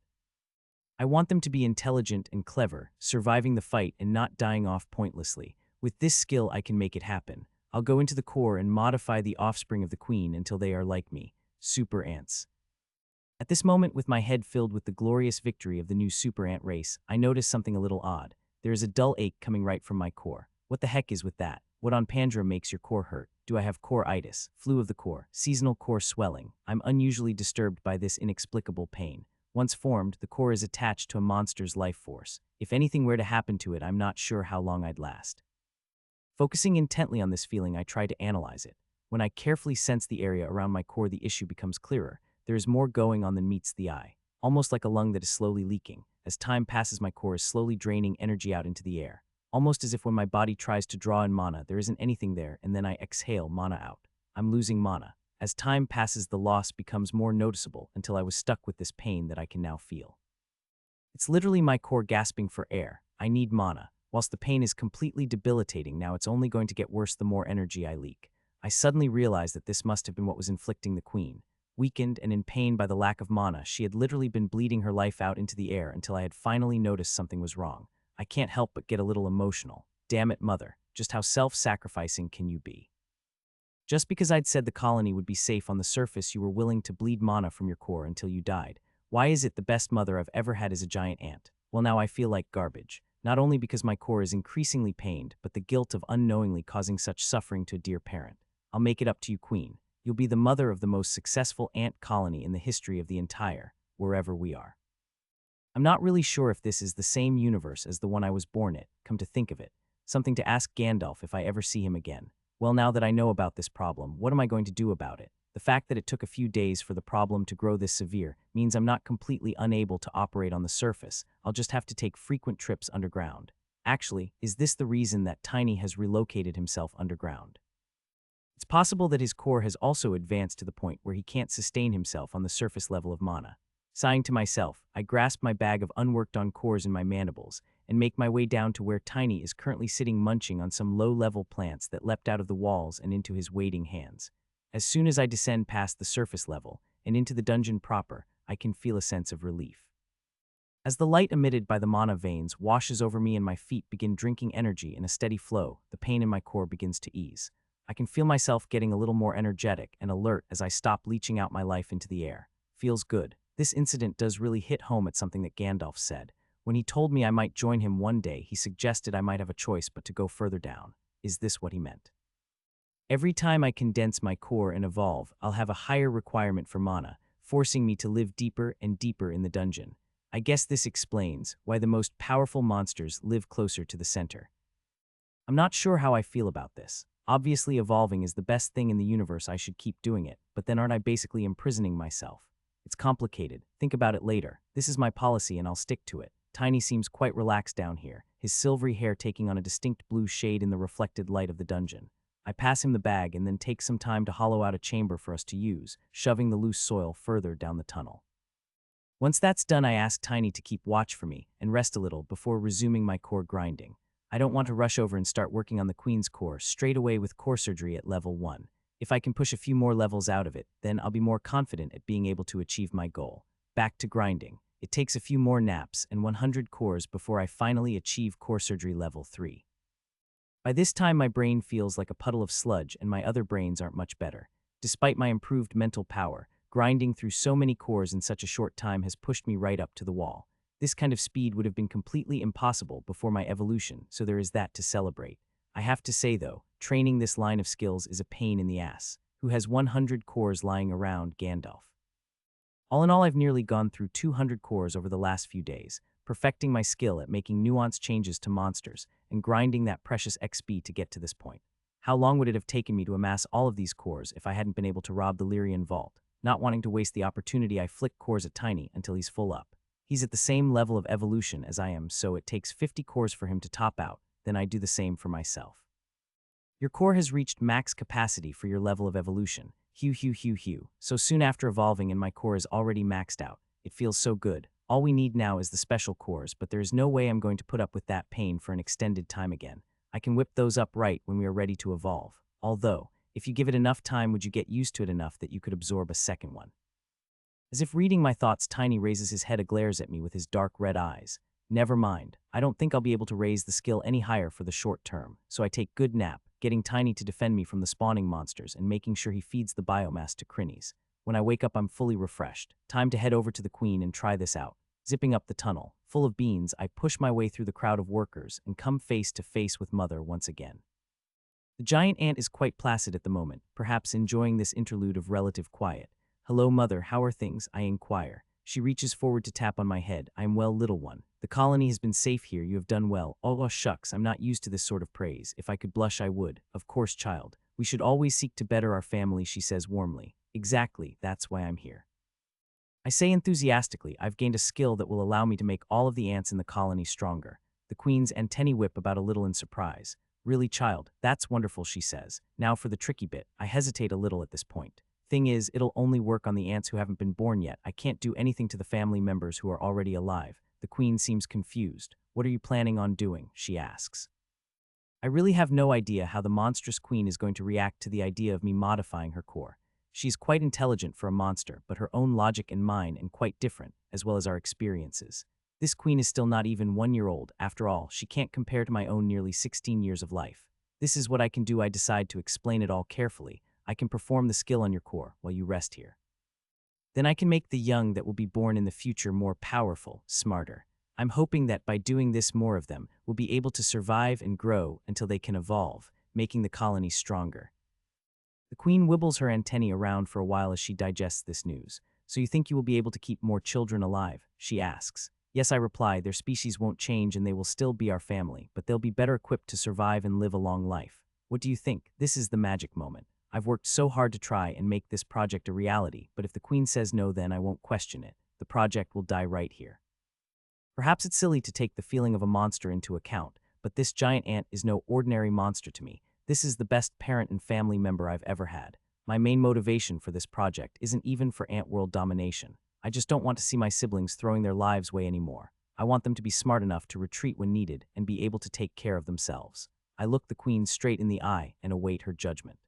I want them to be intelligent and clever, surviving the fight and not dying off pointlessly. With this skill, I can make it happen. I'll go into the core and modify the offspring of the queen until they are like me, super ants. At this moment, with my head filled with the glorious victory of the new super ant race, I notice something a little odd. There is a dull ache coming right from my core. What the heck is with that? What on Pandra makes your core hurt? Do I have core-itis, flu of the core, seasonal core swelling? I'm unusually disturbed by this inexplicable pain. Once formed, the core is attached to a monster's life force. If anything were to happen to it, I'm not sure how long I'd last. Focusing intently on this feeling, I try to analyze it. When I carefully sense the area around my core, the issue becomes clearer. There is more going on than meets the eye, almost like a lung that is slowly leaking. As time passes, my core is slowly draining energy out into the air, almost as if when my body tries to draw in mana, there isn't anything there, and then I exhale mana out. I'm losing mana. As time passes, the loss becomes more noticeable until I was stuck with this pain that I can now feel. It's literally my core gasping for air. I need mana. Whilst the pain is completely debilitating, now it's only going to get worse the more energy I leak. I suddenly realized that this must have been what was inflicting the queen. Weakened and in pain by the lack of mana, she had literally been bleeding her life out into the air until I had finally noticed something was wrong. I can't help but get a little emotional. Damn it, mother. Just how self-sacrificing can you be? Just because I'd said the colony would be safe on the surface, you were willing to bleed mana from your core until you died. Why is it the best mother I've ever had is a giant ant? Well, now I feel like garbage. Not only because my core is increasingly pained, but the guilt of unknowingly causing such suffering to a dear parent. I'll make it up to you, queen. You'll be the mother of the most successful ant colony in the history of the entire, wherever we are. I'm not really sure if this is the same universe as the one I was born in, come to think of it. Something to ask Gandalf if I ever see him again. Well, now that I know about this problem, what am I going to do about it? The fact that it took a few days for the problem to grow this severe means I'm not completely unable to operate on the surface. I'll just have to take frequent trips underground. Actually, is this the reason that Tiny has relocated himself underground? It's possible that his core has also advanced to the point where he can't sustain himself on the surface level of mana. Sighing to myself, I grasp my bag of unworked-on cores in my mandibles and make my way down to where Tiny is currently sitting munching on some low-level plants that leapt out of the walls and into his waiting hands. As soon as I descend past the surface level and into the dungeon proper, I can feel a sense of relief. As the light emitted by the mana veins washes over me and my feet begin drinking energy in a steady flow, the pain in my core begins to ease. I can feel myself getting a little more energetic and alert as I stop leeching out my life into the air. Feels good. This incident does really hit home at something that Gandalf said. When he told me I might join him one day, he suggested I might have a choice but to go further down. Is this what he meant? Every time I condense my core and evolve, I'll have a higher requirement for mana, forcing me to live deeper and deeper in the dungeon. I guess this explains why the most powerful monsters live closer to the center. I'm not sure how I feel about this. Obviously, evolving is the best thing in the universe. I should keep doing it, but then aren't I basically imprisoning myself? It's complicated. Think about it later. This is my policy and I'll stick to it. Tiny seems quite relaxed down here, his silvery hair taking on a distinct blue shade in the reflected light of the dungeon. I pass him the bag and then take some time to hollow out a chamber for us to use, shoving the loose soil further down the tunnel. Once that's done, I ask Tiny to keep watch for me and rest a little before resuming my core grinding. I don't want to rush over and start working on the queen's core straight away with core surgery at level 1. If I can push a few more levels out of it, then I'll be more confident at being able to achieve my goal. Back to grinding. It takes a few more naps and 100 cores before I finally achieve core surgery level 3. By this time, my brain feels like a puddle of sludge and my other brains aren't much better. Despite my improved mental power, grinding through so many cores in such a short time has pushed me right up to the wall. This kind of speed would have been completely impossible before my evolution, so there is that to celebrate. I have to say though, training this line of skills is a pain in the ass. Who has 100 cores lying around, Gandalf? All in all, I've nearly gone through 200 cores over the last few days, perfecting my skill at making nuanced changes to monsters and grinding that precious XP to get to this point. How long would it have taken me to amass all of these cores if I hadn't been able to rob the Lyrian vault? Not wanting to waste the opportunity, I flick cores at Tiny until he's full up. He's at the same level of evolution as I am, so it takes 50 cores for him to top out, then I do the same for myself. Your core has reached max capacity for your level of evolution. Hew. So soon after evolving and my core is already maxed out. It feels so good. All we need now is the special cores, but there is no way I'm going to put up with that pain for an extended time again. I can whip those up right when we are ready to evolve. Although, if you give it enough time, would you get used to it enough that you could absorb a second one? As if reading my thoughts, Tiny raises his head and glares at me with his dark red eyes. Never mind. I don't think I'll be able to raise the skill any higher for the short term, so I take good nap, getting Tiny to defend me from the spawning monsters and making sure he feeds the biomass to Crinnies. When I wake up, I'm fully refreshed. Time to head over to the Queen and try this out. Zipping up the tunnel, full of beans, I push my way through the crowd of workers and come face to face with Mother once again. The giant ant is quite placid at the moment, perhaps enjoying this interlude of relative quiet. "Hello, Mother, how are things?" I inquire. She reaches forward to tap on my head. "I am well, little one. The colony has been safe here. You have done well." "Oh, shucks, I'm not used to this sort of praise. If I could blush, I would." "Of course, child. We should always seek to better our family," she says warmly. "Exactly, that's why I'm here." I say enthusiastically, I've gained a skill that will allow me to make all of the ants in the colony stronger. The Queen's antennae whip about a little in surprise. "Really, child, that's wonderful," she says. Now for the tricky bit. I hesitate a little at this point. Thing is, it'll only work on the ants who haven't been born yet. I can't do anything to the family members who are already alive. The Queen seems confused. "What are you planning on doing?" she asks. I really have no idea how the monstrous Queen is going to react to the idea of me modifying her core. She's quite intelligent for a monster, but her own logic and mine and quite different, as well as our experiences. This Queen is still not even 1 year old. After all, she can't compare to my own nearly 16 years of life. This is what I can do. I decide to explain it all carefully. I can perform the skill on your core while you rest here. Then I can make the young that will be born in the future more powerful, smarter. I'm hoping that by doing this, more of them will be able to survive and grow until they can evolve, making the colony stronger. The Queen wibbles her antennae around for a while as she digests this news. "So you think you will be able to keep more children alive?" she asks. "Yes," I reply. "Their species won't change and they will still be our family, but they'll be better equipped to survive and live a long life. What do you think?" This is the magic moment. I've worked so hard to try and make this project a reality, but if the Queen says no, then I won't question it. The project will die right here. Perhaps it's silly to take the feeling of a monster into account, but this giant ant is no ordinary monster to me. This is the best parent and family member I've ever had. My main motivation for this project isn't even for ant world domination. I just don't want to see my siblings throwing their lives away anymore. I want them to be smart enough to retreat when needed and be able to take care of themselves. I look the Queen straight in the eye and await her judgment.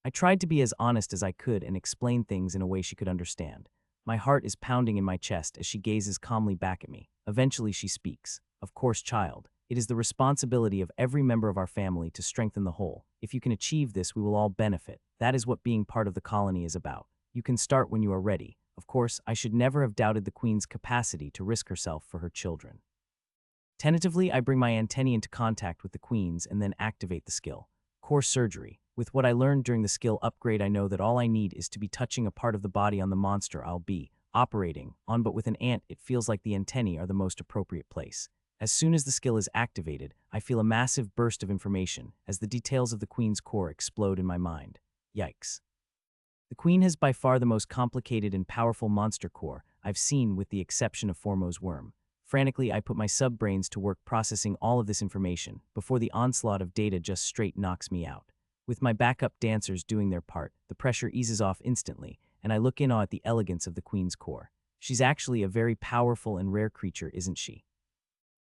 I tried to be as honest as I could and explain things in a way she could understand. My heart is pounding in my chest as she gazes calmly back at me. Eventually she speaks. "Of course, child. It is the responsibility of every member of our family to strengthen the whole. If you can achieve this, we will all benefit. That is what being part of the colony is about. You can start when you are ready." Of course, I should never have doubted the Queen's capacity to risk herself for her children. Tentatively, I bring my antennae into contact with the Queen's and then activate the skill. Core surgery. With what I learned during the skill upgrade, I know that all I need is to be touching a part of the body on the monster I'll be operating on, but with an ant, it feels like the antennae are the most appropriate place. As soon as the skill is activated, I feel a massive burst of information as the details of the Queen's core explode in my mind. Yikes. The Queen has by far the most complicated and powerful monster core I've seen, with the exception of Formo's worm. Frantically, I put my sub-brains to work processing all of this information before the onslaught of data just straight knocks me out. With my backup dancers doing their part, the pressure eases off instantly, and I look in awe at the elegance of the Queen's core. She's actually a very powerful and rare creature, isn't she?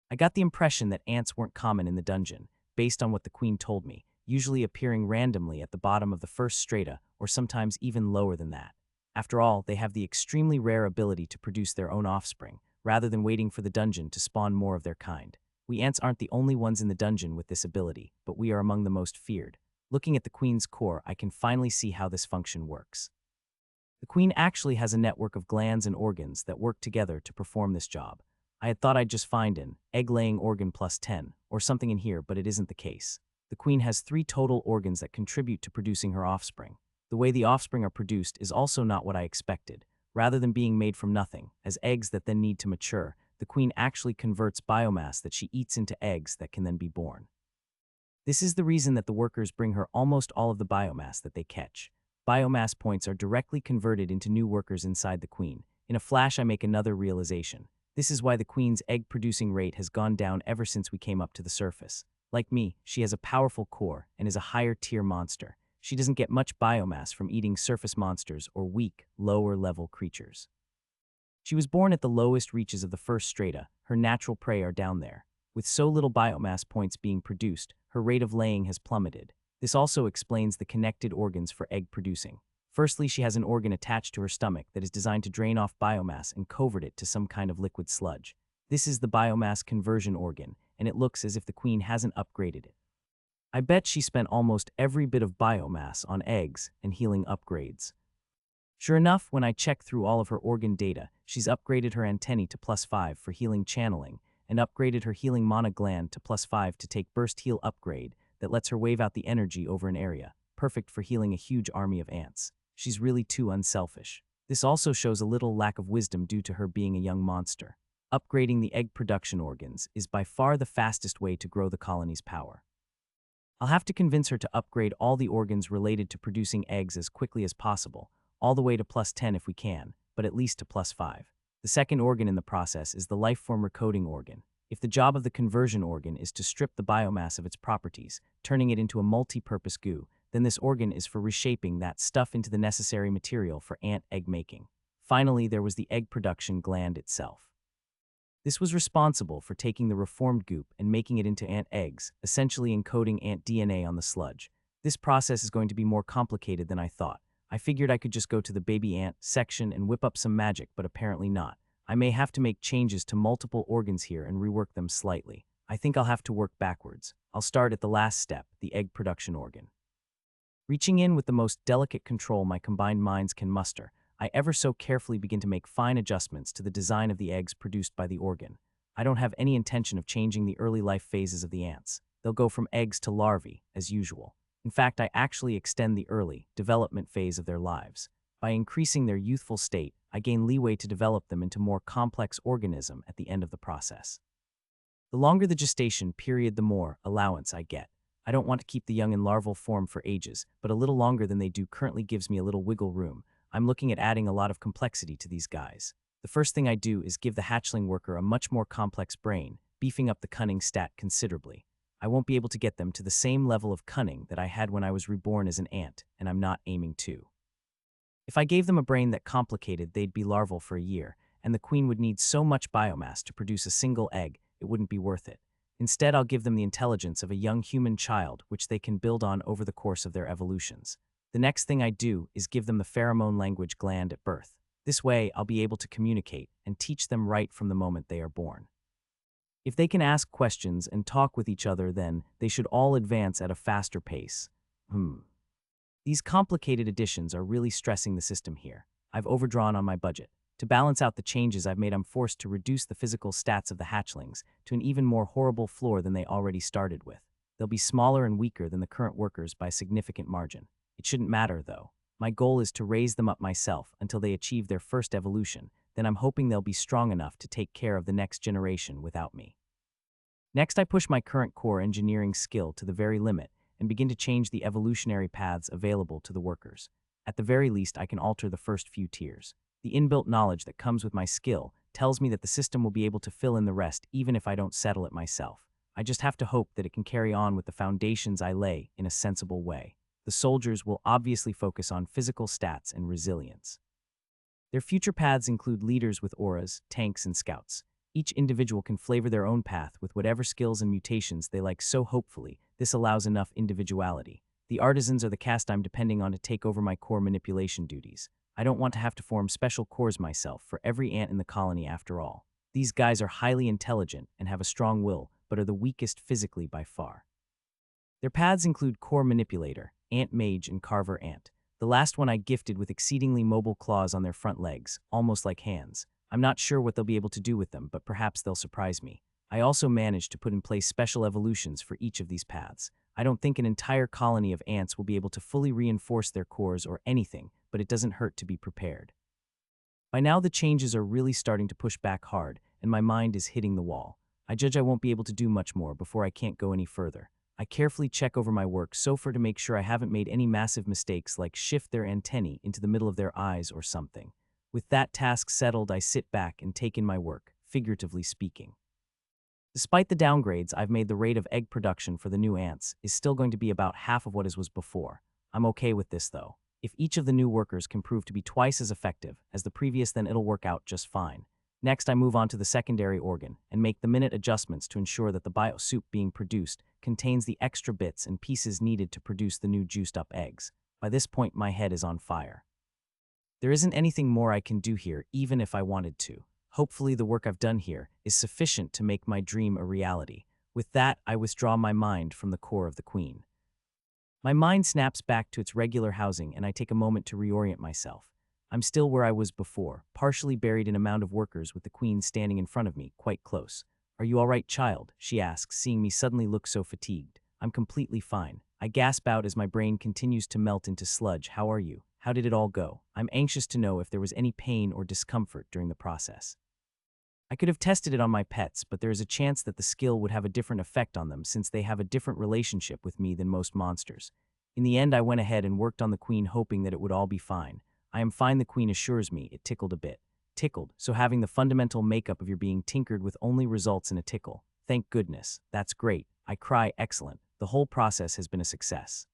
I got the impression that ants weren't common in the dungeon, based on what the Queen told me, usually appearing randomly at the bottom of the first strata, or sometimes even lower than that. After all, they have the extremely rare ability to produce their own offspring, rather than waiting for the dungeon to spawn more of their kind. We ants aren't the only ones in the dungeon with this ability, but we are among the most feared. Looking at the Queen's core, I can finally see how this function works. The Queen actually has a network of glands and organs that work together to perform this job. I had thought I'd just find an egg-laying organ plus 10 or something in here, but it isn't the case. The queen has 3 total organs that contribute to producing her offspring. The way the offspring are produced is also not what I expected. Rather than being made from nothing, as eggs that then need to mature, the queen actually converts biomass that she eats into eggs that can then be born. This is the reason that the workers bring her almost all of the biomass that they catch. Biomass points are directly converted into new workers inside the queen. In a flash, I make another realization. This is why the queen's egg-producing rate has gone down ever since we came up to the surface. Like me, she has a powerful core and is a higher-tier monster. She doesn't get much biomass from eating surface monsters or weak, lower-level creatures. She was born at the lowest reaches of the first strata. Her natural prey are down there. With so little biomass points being produced, her rate of laying has plummeted. This also explains the connected organs for egg producing. Firstly, she has an organ attached to her stomach that is designed to drain off biomass and convert it to some kind of liquid sludge. This is the biomass conversion organ, and it looks as if the queen hasn't upgraded it. I bet she spent almost every bit of biomass on eggs and healing upgrades. Sure enough, when I check through all of her organ data, she's upgraded her antennae to +5 for healing channeling, and upgraded her healing mana gland to +5 to take burst heal upgrade that lets her wave out the energy over an area, perfect for healing a huge army of ants. She's really too unselfish. This also shows a little lack of wisdom due to her being a young monster. Upgrading the egg production organs is by far the fastest way to grow the colony's power. I'll have to convince her to upgrade all the organs related to producing eggs as quickly as possible, all the way to +10 if we can, but at least to +5. The second organ in the process is the lifeform recoding organ. If the job of the conversion organ is to strip the biomass of its properties, turning it into a multi-purpose goo, then this organ is for reshaping that stuff into the necessary material for ant egg making. Finally, there was the egg production gland itself. This was responsible for taking the reformed goop and making it into ant eggs, essentially encoding ant DNA on the sludge. This process is going to be more complicated than I thought. I figured I could just go to the baby ant section and whip up some magic, but apparently not. I may have to make changes to multiple organs here and rework them slightly. I think I'll have to work backwards. I'll start at the last step, the egg production organ. Reaching in with the most delicate control my combined minds can muster, I ever so carefully begin to make fine adjustments to the design of the eggs produced by the organ. I don't have any intention of changing the early life phases of the ants. They'll go from eggs to larvae, as usual. In fact, I actually extend the early development phase of their lives. By increasing their youthful state, I gain leeway to develop them into more complex organism at the end of the process. The longer the gestation period, the more allowance I get. I don't want to keep the young in larval form for ages, but a little longer than they do currently gives me a little wiggle room. I'm looking at adding a lot of complexity to these guys. The first thing I do is give the hatchling worker a much more complex brain, beefing up the cunning stat considerably. I won't be able to get them to the same level of cunning that I had when I was reborn as an ant, and I'm not aiming to. If I gave them a brain that complicated, they'd be larval for a year, and the queen would need so much biomass to produce a single egg, it wouldn't be worth it. Instead, I'll give them the intelligence of a young human child, which they can build on over the course of their evolutions. The next thing I do is give them the pheromone language gland at birth. This way, I'll be able to communicate and teach them right from the moment they are born. If they can ask questions and talk with each other, then they should all advance at a faster pace. These complicated additions are really stressing the system here. I've overdrawn on my budget. To balance out the changes I've made, I'm forced to reduce the physical stats of the hatchlings to an even more horrible floor than they already started with. They'll be smaller and weaker than the current workers by a significant margin. It shouldn't matter, though. My goal is to raise them up myself until they achieve their first evolution. Then I'm hoping they'll be strong enough to take care of the next generation without me. Next, I push my current core engineering skill to the very limit and begin to change the evolutionary paths available to the workers. At the very least, I can alter the first few tiers. The inbuilt knowledge that comes with my skill tells me that the system will be able to fill in the rest even if I don't settle it myself. I just have to hope that it can carry on with the foundations I lay in a sensible way. The soldiers will obviously focus on physical stats and resilience. Their future paths include leaders with auras, tanks, and scouts. Each individual can flavor their own path with whatever skills and mutations they like, so hopefully, this allows enough individuality. The artisans are the caste I'm depending on to take over my core manipulation duties. I don't want to have to form special cores myself for every ant in the colony after all. These guys are highly intelligent and have a strong will, but are the weakest physically by far. Their paths include core manipulator, ant mage, and carver ant. The last one I gifted with exceedingly mobile claws on their front legs, almost like hands. I'm not sure what they'll be able to do with them, but perhaps they'll surprise me. I also managed to put in place special evolutions for each of these paths. I don't think an entire colony of ants will be able to fully reinforce their cores or anything, but it doesn't hurt to be prepared. By now, the changes are really starting to push back hard, and my mind is hitting the wall. I judge I won't be able to do much more before I can't go any further. I carefully check over my work so far to make sure I haven't made any massive mistakes like shift their antennae into the middle of their eyes or something. With that task settled, I sit back and take in my work, figuratively speaking. Despite the downgrades I've made, the rate of egg production for the new ants is still going to be about half of what it was before. I'm okay with this though. If each of the new workers can prove to be twice as effective as the previous, then it'll work out just fine. Next, I move on to the secondary organ and make the minute adjustments to ensure that the biosoup being produced contains the extra bits and pieces needed to produce the new juiced-up eggs. By this point, my head is on fire. There isn't anything more I can do here, even if I wanted to. Hopefully, the work I've done here is sufficient to make my dream a reality. With that, I withdraw my mind from the core of the queen. My mind snaps back to its regular housing, and I take a moment to reorient myself. I'm still where I was before, partially buried in a mound of workers with the queen standing in front of me, quite close. "Are you all right, child?" she asks, seeing me suddenly look so fatigued. "I'm completely fine." I gasp out as my brain continues to melt into sludge. "How are you? How did it all go?" I'm anxious to know if there was any pain or discomfort during the process. I could have tested it on my pets, but there is a chance that the skill would have a different effect on them since they have a different relationship with me than most monsters. In the end, I went ahead and worked on the queen, hoping that it would all be fine. "I am fine," the queen assures me. It tickled a bit. Tickled, so having the fundamental makeup of your being tinkered with only results in a tickle. Thank goodness. That's great. I cry. Excellent. The whole process has been a success.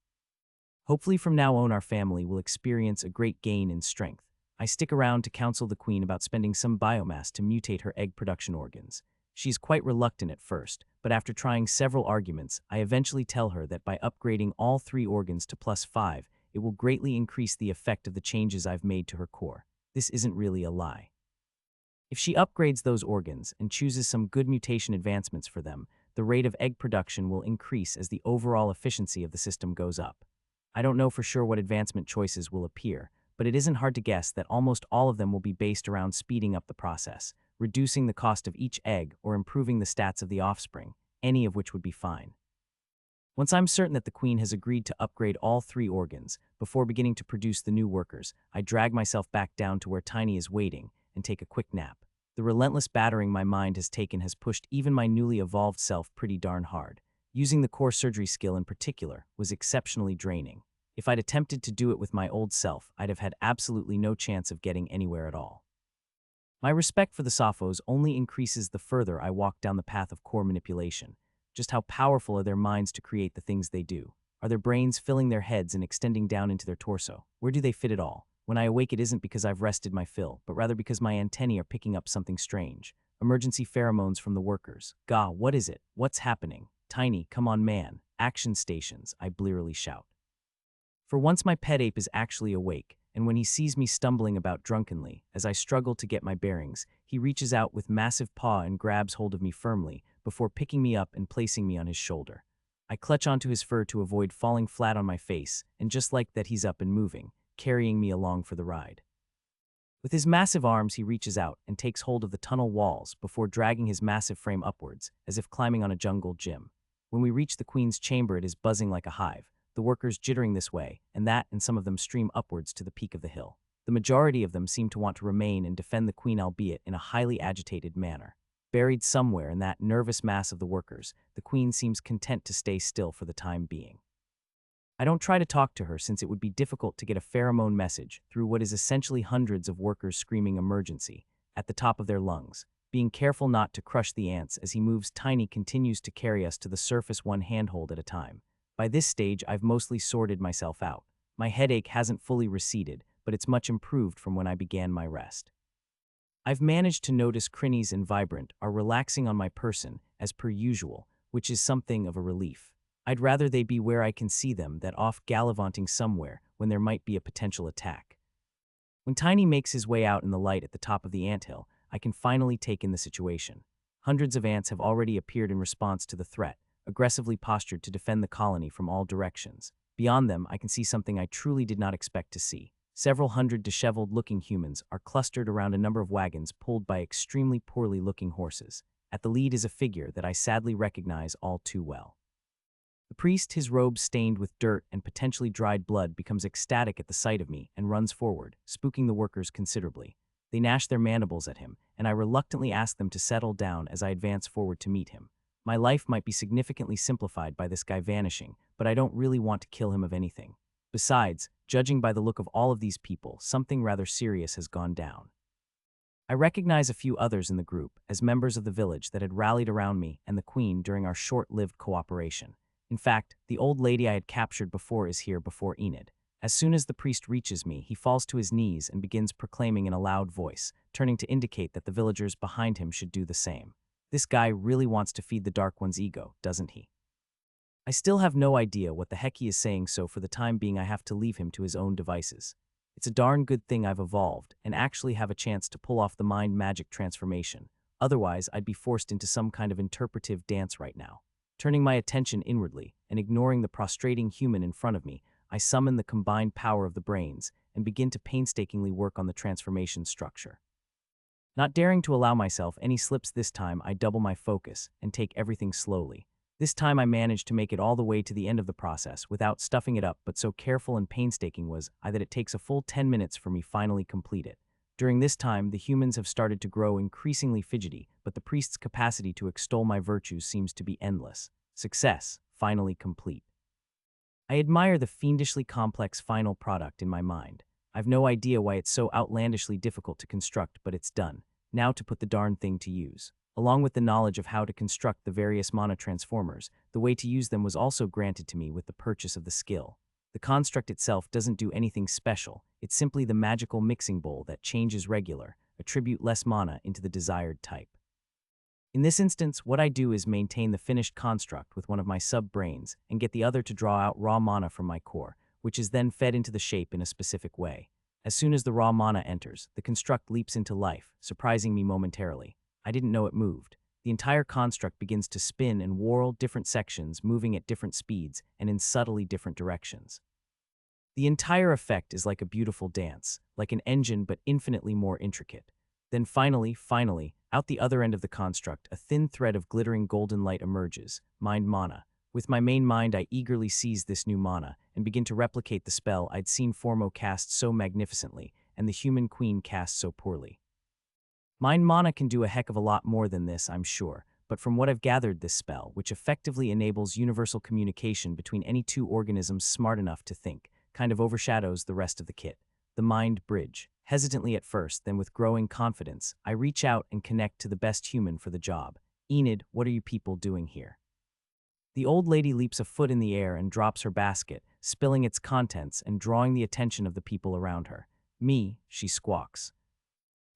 Hopefully from now on our family will experience a great gain in strength. I stick around to counsel the queen about spending some biomass to mutate her egg production organs. She's quite reluctant at first, but after trying several arguments, I eventually tell her that by upgrading all 3 organs to +5, it will greatly increase the effect of the changes I've made to her core. This isn't really a lie. If she upgrades those organs and chooses some good mutation advancements for them, the rate of egg production will increase as the overall efficiency of the system goes up. I don't know for sure what advancement choices will appear, but it isn't hard to guess that almost all of them will be based around speeding up the process, reducing the cost of each egg, or improving the stats of the offspring, any of which would be fine. Once I'm certain that the queen has agreed to upgrade all 3 organs, before beginning to produce the new workers, I drag myself back down to where Tiny is waiting and take a quick nap. The relentless battering my mind has taken has pushed even my newly evolved self pretty darn hard. Using the core surgery skill in particular was exceptionally draining. If I'd attempted to do it with my old self, I'd have had absolutely no chance of getting anywhere at all. My respect for the Sophos only increases the further I walk down the path of core manipulation. Just how powerful are their minds to create the things they do? Are their brains filling their heads and extending down into their torso? Where do they fit it all? When I awake, it isn't because I've rested my fill, but rather because my antennae are picking up something strange. Emergency pheromones from the workers. Gah, what is it? What's happening? Tiny, come on man. Action stations, I blearily shout. For once my pet ape is actually awake, and when he sees me stumbling about drunkenly, as I struggle to get my bearings, he reaches out with massive paw and grabs hold of me firmly, before picking me up and placing me on his shoulder. I clutch onto his fur to avoid falling flat on my face, and just like that he's up and moving, carrying me along for the ride. With his massive arms, he reaches out and takes hold of the tunnel walls before dragging his massive frame upwards, as if climbing on a jungle gym. When we reach the queen's chamber, it is buzzing like a hive, the workers jittering this way and that, and some of them stream upwards to the peak of the hill. The majority of them seem to want to remain and defend the queen, albeit in a highly agitated manner. Buried somewhere in that nervous mass of the workers, the queen seems content to stay still for the time being. I don't try to talk to her since it would be difficult to get a pheromone message through what is essentially hundreds of workers screaming emergency at the top of their lungs. Being careful not to crush the ants as he moves, Tiny continues to carry us to the surface one handhold at a time. By this stage, I've mostly sorted myself out. My headache hasn't fully receded, but it's much improved from when I began my rest. I've managed to notice Crinnies and Vibrant are relaxing on my person, as per usual, which is something of a relief. I'd rather they be where I can see them than off gallivanting somewhere when there might be a potential attack. When Tiny makes his way out in the light at the top of the anthill, I can finally take in the situation. Hundreds of ants have already appeared in response to the threat, aggressively postured to defend the colony from all directions. Beyond them, I can see something I truly did not expect to see. Several hundred disheveled-looking humans are clustered around a number of wagons pulled by extremely poorly-looking horses. At the lead is a figure that I sadly recognize all too well. The priest, his robe stained with dirt and potentially dried blood, becomes ecstatic at the sight of me and runs forward, spooking the workers considerably. They gnash their mandibles at him, and I reluctantly ask them to settle down as I advance forward to meet him. My life might be significantly simplified by this guy vanishing, but I don't really want to kill him of anything. Besides, judging by the look of all of these people, something rather serious has gone down. I recognize a few others in the group as members of the village that had rallied around me and the queen during our short-lived cooperation. In fact, the old lady I had captured before is here before Enid. As soon as the priest reaches me, he falls to his knees and begins proclaiming in a loud voice, turning to indicate that the villagers behind him should do the same. This guy really wants to feed the Dark One's ego, doesn't he? I still have no idea what the heck he is saying, so for the time being I have to leave him to his own devices. It's a darn good thing I've evolved and actually have a chance to pull off the mind magic transformation. Otherwise, I'd be forced into some kind of interpretive dance right now. Turning my attention inwardly and ignoring the prostrating human in front of me, I summon the combined power of the brains and begin to painstakingly work on the transformation structure. Not daring to allow myself any slips this time, I double my focus and take everything slowly. This time I managed to make it all the way to the end of the process without stuffing it up, but so careful and painstaking was I that it takes a full 10 minutes for me finally complete it. During this time, the humans have started to grow increasingly fidgety, but the priest's capacity to extol my virtues seems to be endless. Success, finally complete. I admire the fiendishly complex final product in my mind. I've no idea why it's so outlandishly difficult to construct, but it's done. Now to put the darn thing to use. Along with the knowledge of how to construct the various mana transformers, the way to use them was also granted to me with the purchase of the skill. The construct itself doesn't do anything special, it's simply the magical mixing bowl that changes regular, attribute less mana into the desired type. In this instance, what I do is maintain the finished construct with one of my sub-brains and get the other to draw out raw mana from my core, which is then fed into the shape in a specific way. As soon as the raw mana enters, the construct leaps into life, surprising me momentarily. I didn't know it moved. The entire construct begins to spin and whirl, different sections moving at different speeds and in subtly different directions. The entire effect is like a beautiful dance, like an engine but infinitely more intricate. Then finally, out the other end of the construct, a thin thread of glittering golden light emerges, mind mana. With my main mind, I eagerly seize this new mana and begin to replicate the spell I'd seen Formo cast so magnificently and the human queen cast so poorly. Mind mana can do a heck of a lot more than this, I'm sure, but from what I've gathered, this spell, which effectively enables universal communication between any two organisms smart enough to think, kind of overshadows the rest of the kit. The mind bridge. Hesitantly at first, then with growing confidence, I reach out and connect to the best human for the job. Enid, what are you people doing here? The old lady leaps a foot in the air and drops her basket, spilling its contents and drawing the attention of the people around her. Me, she squawks.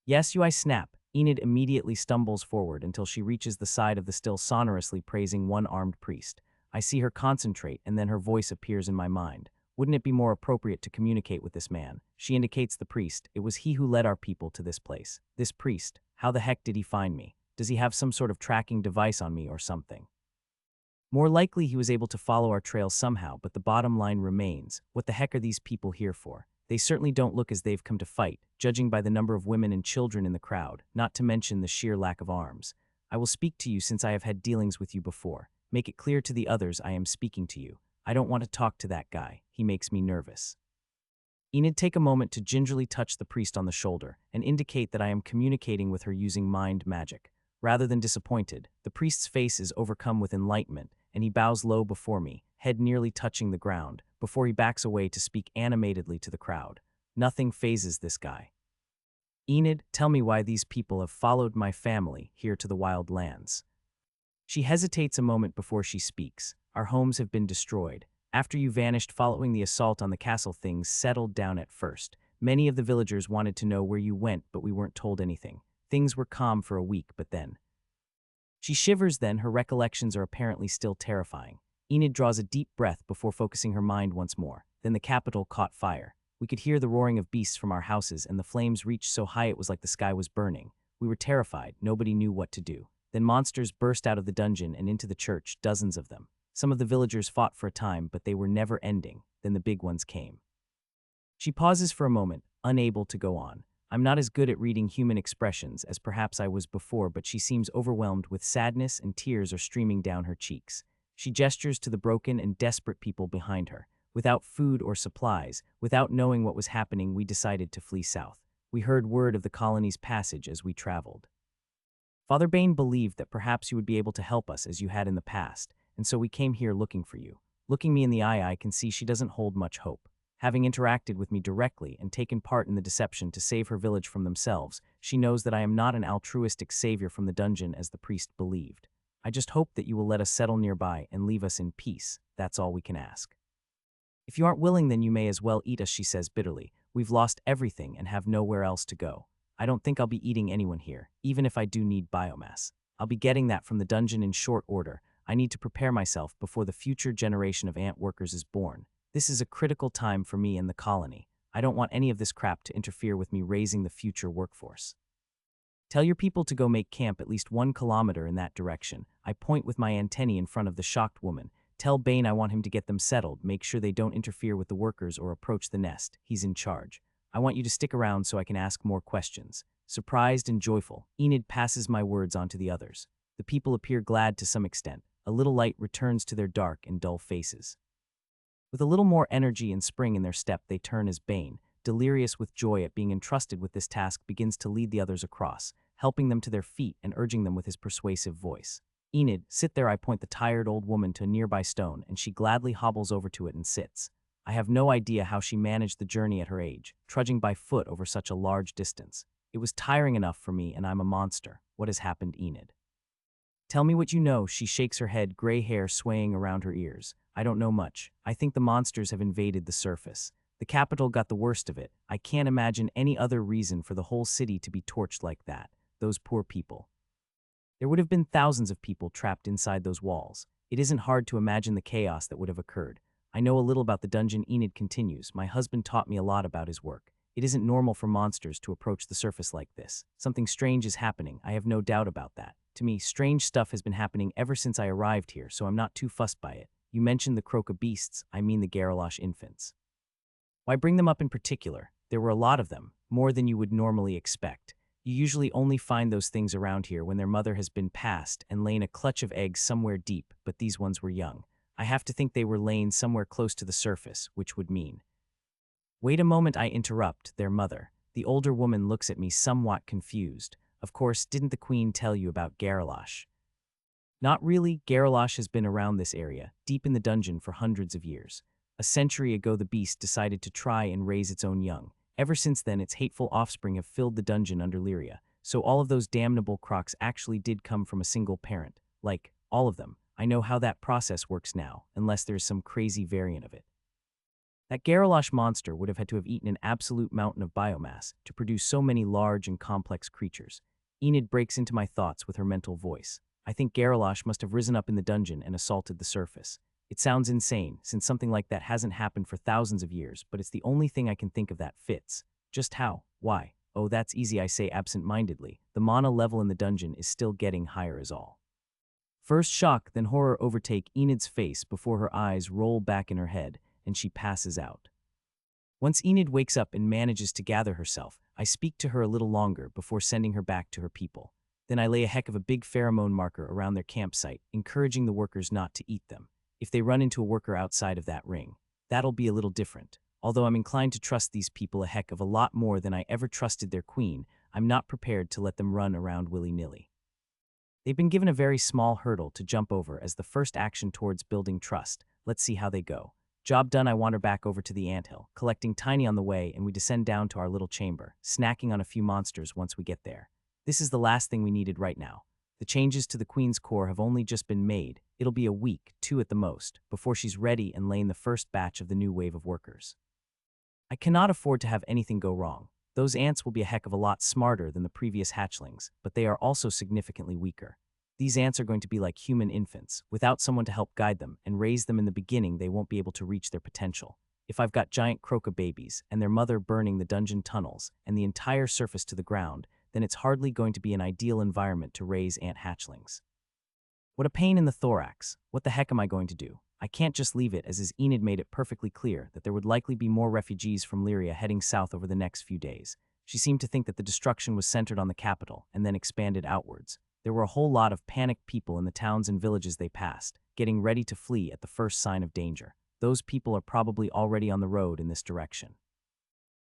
Yes, you, I snap. Enid immediately stumbles forward until she reaches the side of the still sonorously praising one-armed priest. I see her concentrate and then her voice appears in my mind. Wouldn't it be more appropriate to communicate with this man? She indicates the priest. It was he who led our people to this place. This priest. How the heck did he find me? Does he have some sort of tracking device on me or something? More likely he was able to follow our trail somehow, but the bottom line remains. What the heck are these people here for? They certainly don't look as they've come to fight, judging by the number of women and children in the crowd, not to mention the sheer lack of arms. I will speak to you since I have had dealings with you before. Make it clear to the others I am speaking to you. I don't want to talk to that guy. He makes me nervous. Enid, take a moment to gingerly touch the priest on the shoulder and indicate that I am communicating with her using mind magic. Rather than disappointed, the priest's face is overcome with enlightenment, and he bows low before me, head nearly touching the ground, before he backs away to speak animatedly to the crowd. Nothing phases this guy. Enid, tell me why these people have followed my family here to the wild lands. She hesitates a moment before she speaks. Our homes have been destroyed. After you vanished following the assault on the castle, things settled down at first. Many of the villagers wanted to know where you went, but we weren't told anything. Things were calm for a week, but then... She shivers then, her recollections are apparently still terrifying. Enid draws a deep breath before focusing her mind once more. Then the capital caught fire. We could hear the roaring of beasts from our houses, and the flames reached so high it was like the sky was burning. We were terrified, nobody knew what to do. Then monsters burst out of the dungeon and into the church, dozens of them. Some of the villagers fought for a time, but they were never ending. Then the big ones came. She pauses for a moment, unable to go on. I'm not as good at reading human expressions as perhaps I was before, but she seems overwhelmed with sadness and tears are streaming down her cheeks. She gestures to the broken and desperate people behind her. Without food or supplies, without knowing what was happening, we decided to flee south. We heard word of the colony's passage as we traveled. Father Bain believed that perhaps you would be able to help us as you had in the past, and so we came here looking for you. Looking me in the eye, I can see she doesn't hold much hope. Having interacted with me directly and taken part in the deception to save her village from themselves, she knows that I am not an altruistic savior from the dungeon as the priest believed. I just hope that you will let us settle nearby and leave us in peace. That's all we can ask. If you aren't willing, then you may as well eat us, she says bitterly. We've lost everything and have nowhere else to go. I don't think I'll be eating anyone here, even if I do need biomass. I'll be getting that from the dungeon in short order. I need to prepare myself before the future generation of ant workers is born. This is a critical time for me and the colony. I don't want any of this crap to interfere with me raising the future workforce. Tell your people to go make camp at least 1 kilometer in that direction. I point with my antennae in front of the shocked woman. Tell Bane I want him to get them settled, make sure they don't interfere with the workers or approach the nest. He's in charge. I want you to stick around so I can ask more questions. Surprised and joyful, Enid passes my words on to the others. The people appear glad to some extent. A little light returns to their dark and dull faces. With a little more energy and spring in their step, they turn as Bane, delirious with joy at being entrusted with this task, begins to lead the others across, helping them to their feet and urging them with his persuasive voice. Enid, sit there. I point the tired old woman to a nearby stone, and she gladly hobbles over to it and sits. I have no idea how she managed the journey at her age, trudging by foot over such a large distance. It was tiring enough for me, and I'm a monster. What has happened, Enid? Tell me what you know. She shakes her head, gray hair swaying around her ears. I don't know much. I think the monsters have invaded the surface. The capital got the worst of it. I can't imagine any other reason for the whole city to be torched like that. Those poor people. There would have been thousands of people trapped inside those walls. It isn't hard to imagine the chaos that would have occurred. I know a little about the dungeon, Enid continues. My husband taught me a lot about his work. It isn't normal for monsters to approach the surface like this. Something strange is happening, I have no doubt about that. To me, strange stuff has been happening ever since I arrived here, so I'm not too fussed by it. You mentioned the Croca beasts, I mean the Garalosh infants. Why bring them up in particular? There were a lot of them, more than you would normally expect. You usually only find those things around here when their mother has been passed and lain a clutch of eggs somewhere deep, but these ones were young. I have to think they were laying somewhere close to the surface, which would mean. Wait a moment, I interrupt. Their mother. The older woman looks at me somewhat confused. Of course, didn't the queen tell you about Garalosh? Not really. Garalosh has been around this area, deep in the dungeon for hundreds of years. A century ago, the beast decided to try and raise its own young. Ever since then, its hateful offspring have filled the dungeon under Lyria. So all of those damnable crocs actually did come from a single parent. Like, all of them. I know how that process works now, unless there's some crazy variant of it. That Garalosh monster would have had to have eaten an absolute mountain of biomass to produce so many large and complex creatures. Enid breaks into my thoughts with her mental voice. I think Garalosh must have risen up in the dungeon and assaulted the surface. It sounds insane, since something like that hasn't happened for thousands of years, but it's the only thing I can think of that fits. Just how? Why? Oh, that's easy, I say absent-mindedly. The mana level in the dungeon is still getting higher is all. First shock, then horror overtake Enid's face before her eyes roll back in her head, and she passes out. Once Enid wakes up and manages to gather herself, I speak to her a little longer before sending her back to her people. Then I lay a heck of a big pheromone marker around their campsite, encouraging the workers not to eat them. If they run into a worker outside of that ring, that'll be a little different. Although I'm inclined to trust these people a heck of a lot more than I ever trusted their queen, I'm not prepared to let them run around willy-nilly. They've been given a very small hurdle to jump over as the first action towards building trust. Let's see how they go. Job done, I wander back over to the anthill, collecting Tiny on the way, and we descend down to our little chamber, snacking on a few monsters once we get there. This is the last thing we needed right now. The changes to the Queen's core have only just been made. It'll be a week, 2 at the most, before she's ready and laying the first batch of the new wave of workers. I cannot afford to have anything go wrong. Those ants will be a heck of a lot smarter than the previous hatchlings, but they are also significantly weaker. These ants are going to be like human infants. Without someone to help guide them and raise them in the beginning, they won't be able to reach their potential. If I've got giant croca babies and their mother burning the dungeon tunnels and the entire surface to the ground, then it's hardly going to be an ideal environment to raise ant hatchlings. What a pain in the thorax. What the heck am I going to do? I can't just leave it, as Enid made it perfectly clear that there would likely be more refugees from Lyria heading south over the next few days. She seemed to think that the destruction was centered on the capital and then expanded outwards. There were a whole lot of panicked people in the towns and villages they passed, getting ready to flee at the first sign of danger. Those people are probably already on the road in this direction.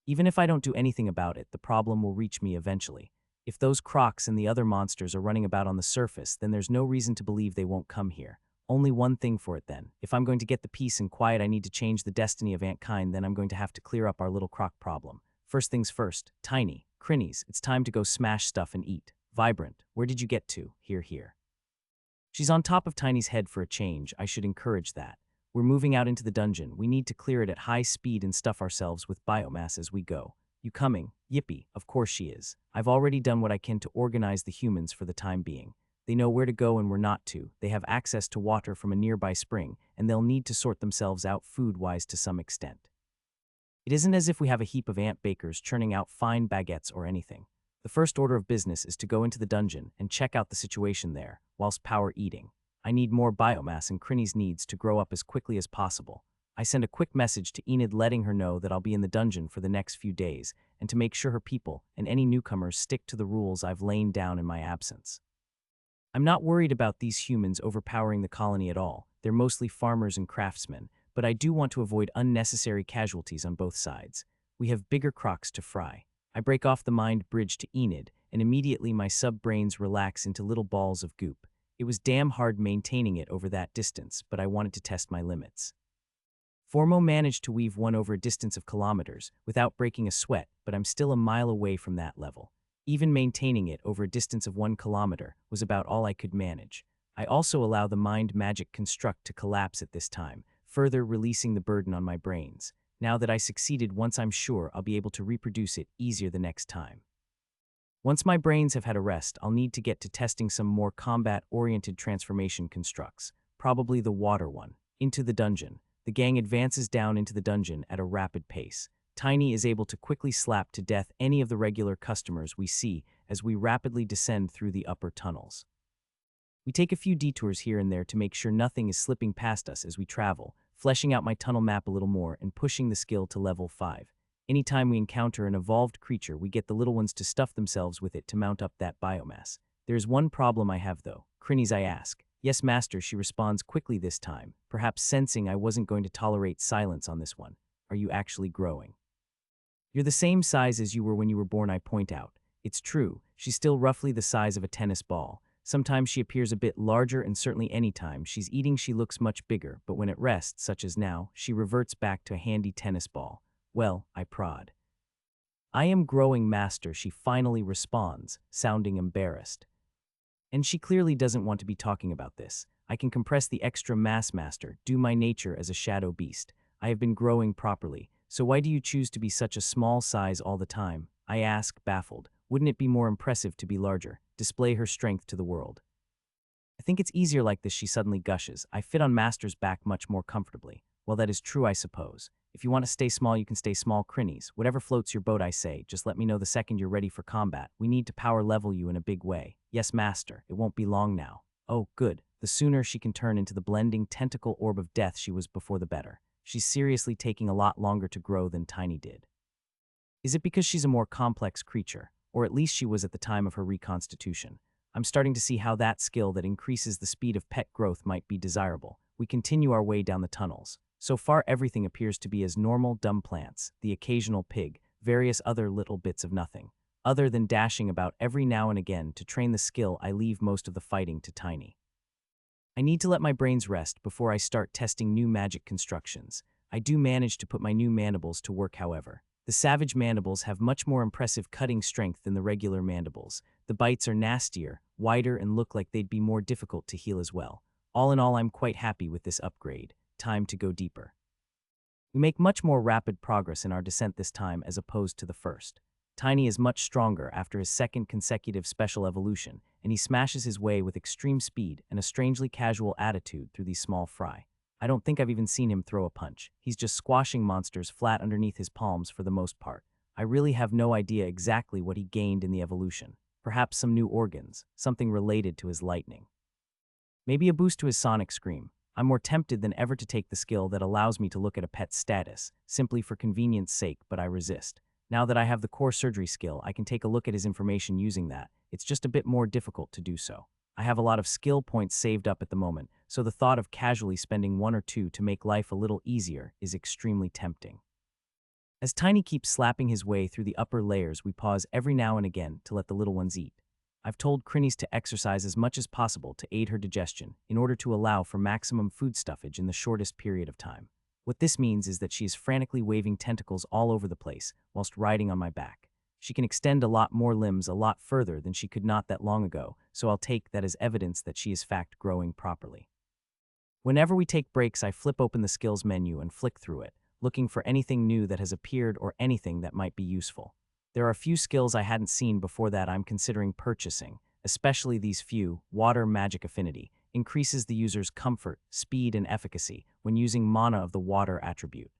Even if I don't do anything about it, the problem will reach me eventually. If those crocs and the other monsters are running about on the surface, then there's no reason to believe they won't come here. Only one thing for it then. If I'm going to get the peace and quiet I need to change the destiny of Antkind, then I'm going to have to clear up our little croc problem. First things first, Tiny, Crinnies, it's time to go smash stuff and eat. Vibrant, where did you get to? Here. She's on top of Tiny's head for a change. I should encourage that. We're moving out into the dungeon. We need to clear it at high speed and stuff ourselves with biomass as we go. You coming? Yippee, of course she is. I've already done what I can to organize the humans for the time being. They know where to go and where not to. They have access to water from a nearby spring, and they'll need to sort themselves out food-wise to some extent. It isn't as if we have a heap of ant bakers churning out fine baguettes or anything. The first order of business is to go into the dungeon and check out the situation there, whilst power eating. I need more biomass and Crinny's needs to grow up as quickly as possible. I send a quick message to Enid letting her know that I'll be in the dungeon for the next few days, and to make sure her people and any newcomers stick to the rules I've laid down in my absence. I'm not worried about these humans overpowering the colony at all. They're mostly farmers and craftsmen, but I do want to avoid unnecessary casualties on both sides. We have bigger crocs to fry. I break off the mind bridge to Enid, and immediately my sub-brains relax into little balls of goop. It was damn hard maintaining it over that distance, but I wanted to test my limits. Formo managed to weave one over a distance of kilometers without breaking a sweat, but I'm still a mile away from that level. Even maintaining it over a distance of 1 kilometer was about all I could manage. I also allow the mind magic construct to collapse at this time, further releasing the burden on my brains. Now that I succeeded once, I'm sure I'll be able to reproduce it easier the next time. Once my brains have had a rest, I'll need to get to testing some more combat-oriented transformation constructs, probably the water one. Into the dungeon. The gang advances down into the dungeon at a rapid pace. Tiny is able to quickly slap to death any of the regular customers we see as we rapidly descend through the upper tunnels. We take a few detours here and there to make sure nothing is slipping past us as we travel, fleshing out my tunnel map a little more and pushing the skill to level 5. Anytime we encounter an evolved creature, we get the little ones to stuff themselves with it to mount up that biomass. There's one problem I have though. Crinnies, I ask. Yes, master, she responds quickly this time, perhaps sensing I wasn't going to tolerate silence on this one. Are you actually growing? You're the same size as you were when you were born, I point out. It's true, she's still roughly the size of a tennis ball. Sometimes she appears a bit larger, and certainly anytime she's eating she looks much bigger, but when at rest, such as now, she reverts back to a handy tennis ball. Well, I prod. I am growing, master, she finally responds, sounding embarrassed. And she clearly doesn't want to be talking about this. I can compress the extra mass, master, due my nature as a shadow beast. I have been growing properly, so why do you choose to be such a small size all the time? I ask, baffled. Wouldn't it be more impressive to be larger, display her strength to the world? I think it's easier like this, she suddenly gushes. I fit on master's back much more comfortably. Well, that is true, I suppose. If you want to stay small, you can stay small, Crinnies. Whatever floats your boat, I say. Just let me know the second you're ready for combat. We need to power level you in a big way. Yes, master. It won't be long now. Oh, good. The sooner she can turn into the blending tentacle orb of death she was before, the better. She's seriously taking a lot longer to grow than Tiny did. Is it because she's a more complex creature? Or at least she was at the time of her reconstitution. I'm starting to see how that skill that increases the speed of pet growth might be desirable. We continue our way down the tunnels. So far everything appears to be as normal dumb plants, the occasional pig, various other little bits of nothing. Other than dashing about every now and again to train the skill, I leave most of the fighting to Tiny. I need to let my brains rest before I start testing new magic constructions. I do manage to put my new mandibles to work, however. The savage mandibles have much more impressive cutting strength than the regular mandibles. The bites are nastier, wider, and look like they'd be more difficult to heal as well. All in all, I'm quite happy with this upgrade. Time to go deeper. We make much more rapid progress in our descent this time as opposed to the first. Tiny is much stronger after his second consecutive special evolution, and he smashes his way with extreme speed and a strangely casual attitude through these small fry. I don't think I've even seen him throw a punch. He's just squashing monsters flat underneath his palms for the most part. I really have no idea exactly what he gained in the evolution. Perhaps some new organs, something related to his lightning. Maybe a boost to his sonic scream. I'm more tempted than ever to take the skill that allows me to look at a pet's status, simply for convenience sake, but I resist. Now that I have the core surgery skill, I can take a look at his information using that. It's just a bit more difficult to do so. I have a lot of skill points saved up at the moment, so the thought of casually spending one or two to make life a little easier is extremely tempting. As Tiny keeps slapping his way through the upper layers, we pause every now and again to let the little ones eat. I've told Crinnies to exercise as much as possible to aid her digestion in order to allow for maximum food stuffage in the shortest period of time. What this means is that she is frantically waving tentacles all over the place whilst riding on my back. She can extend a lot more limbs a lot further than she could not that long ago, so I'll take that as evidence that she is fact growing properly. Whenever we take breaks, I flip open the skills menu and flick through it, looking for anything new that has appeared or anything that might be useful. There are a few skills I hadn't seen before that I'm considering purchasing, especially these few. Water Magic Affinity increases the user's comfort, speed, and efficacy when using mana of the water attribute.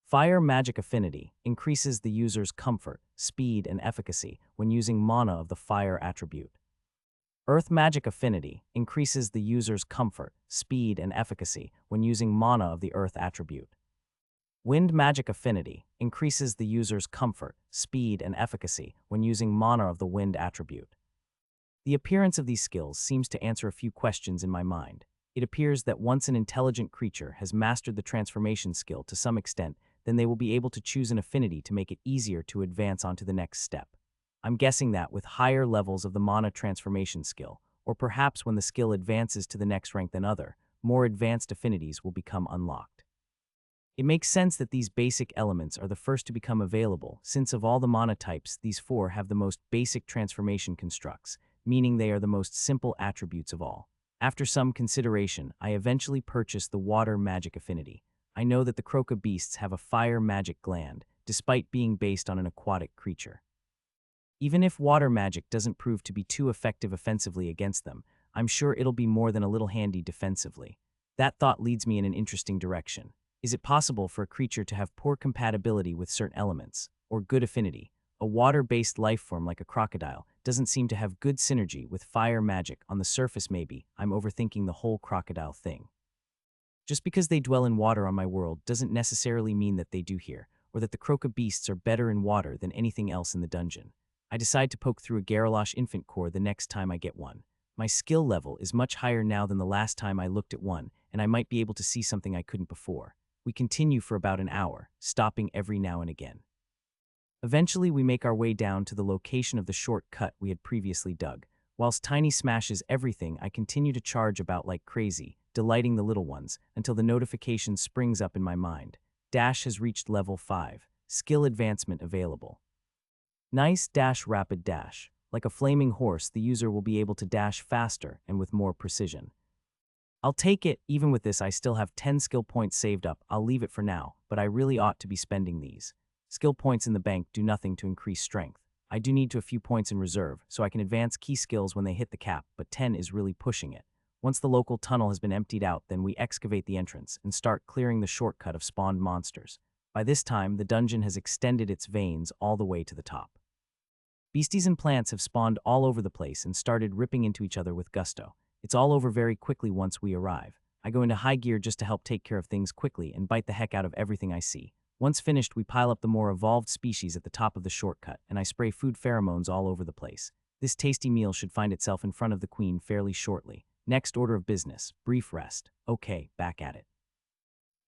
Fire Magic Affinity increases the user's comfort, speed, and efficacy when using mana of the fire attribute. Earth Magic Affinity increases the user's comfort, speed, and efficacy when using mana of the earth attribute. Wind Magic Affinity increases the user's comfort, speed, and efficacy when using mana of the wind attribute. The appearance of these skills seems to answer a few questions in my mind. It appears that once an intelligent creature has mastered the transformation skill to some extent, then they will be able to choose an affinity to make it easier to advance onto the next step. I'm guessing that with higher levels of the mana transformation skill, or perhaps when the skill advances to the next rank than other, more advanced affinities will become unlocked. It makes sense that these basic elements are the first to become available, since of all the mana types, these four have the most basic transformation constructs, meaning they are the most simple attributes of all. After some consideration, I eventually purchased the Water Magic Affinity. I know that the Croca beasts have a fire magic gland, despite being based on an aquatic creature. Even if water magic doesn't prove to be too effective offensively against them, I'm sure it'll be more than a little handy defensively. That thought leads me in an interesting direction. Is it possible for a creature to have poor compatibility with certain elements, or good affinity? A water-based life form like a crocodile doesn't seem to have good synergy with fire magic. On the surface, maybe I'm overthinking the whole crocodile thing. Just because they dwell in water on my world doesn't necessarily mean that they do here, or that the Croca beasts are better in water than anything else in the dungeon. I decide to poke through a Garrulash infant core the next time I get one. My skill level is much higher now than the last time I looked at one, and I might be able to see something I couldn't before. We continue for about an hour, stopping every now and again. Eventually, we make our way down to the location of the shortcut we had previously dug. Whilst Tiny smashes everything, I continue to charge about like crazy, delighting the little ones, until the notification springs up in my mind. Dash has reached level 5. Skill advancement available. Nice dash rapid dash. Like a flaming horse, the user will be able to dash faster and with more precision. I'll take it. Even with this, I still have 10 skill points saved up. I'll leave it for now, but I really ought to be spending these. Skill points in the bank do nothing to increase strength. I do need a few points in reserve, so I can advance key skills when they hit the cap, but 10 is really pushing it. Once the local tunnel has been emptied out, then we excavate the entrance and start clearing the shortcut of spawned monsters. By this time, the dungeon has extended its veins all the way to the top. Beasties and plants have spawned all over the place and started ripping into each other with gusto. It's all over very quickly once we arrive. I go into high gear just to help take care of things quickly and bite the heck out of everything I see. Once finished, we pile up the more evolved species at the top of the shortcut, and I spray food pheromones all over the place. This tasty meal should find itself in front of the queen fairly shortly. Next order of business, brief rest. Okay, back at it.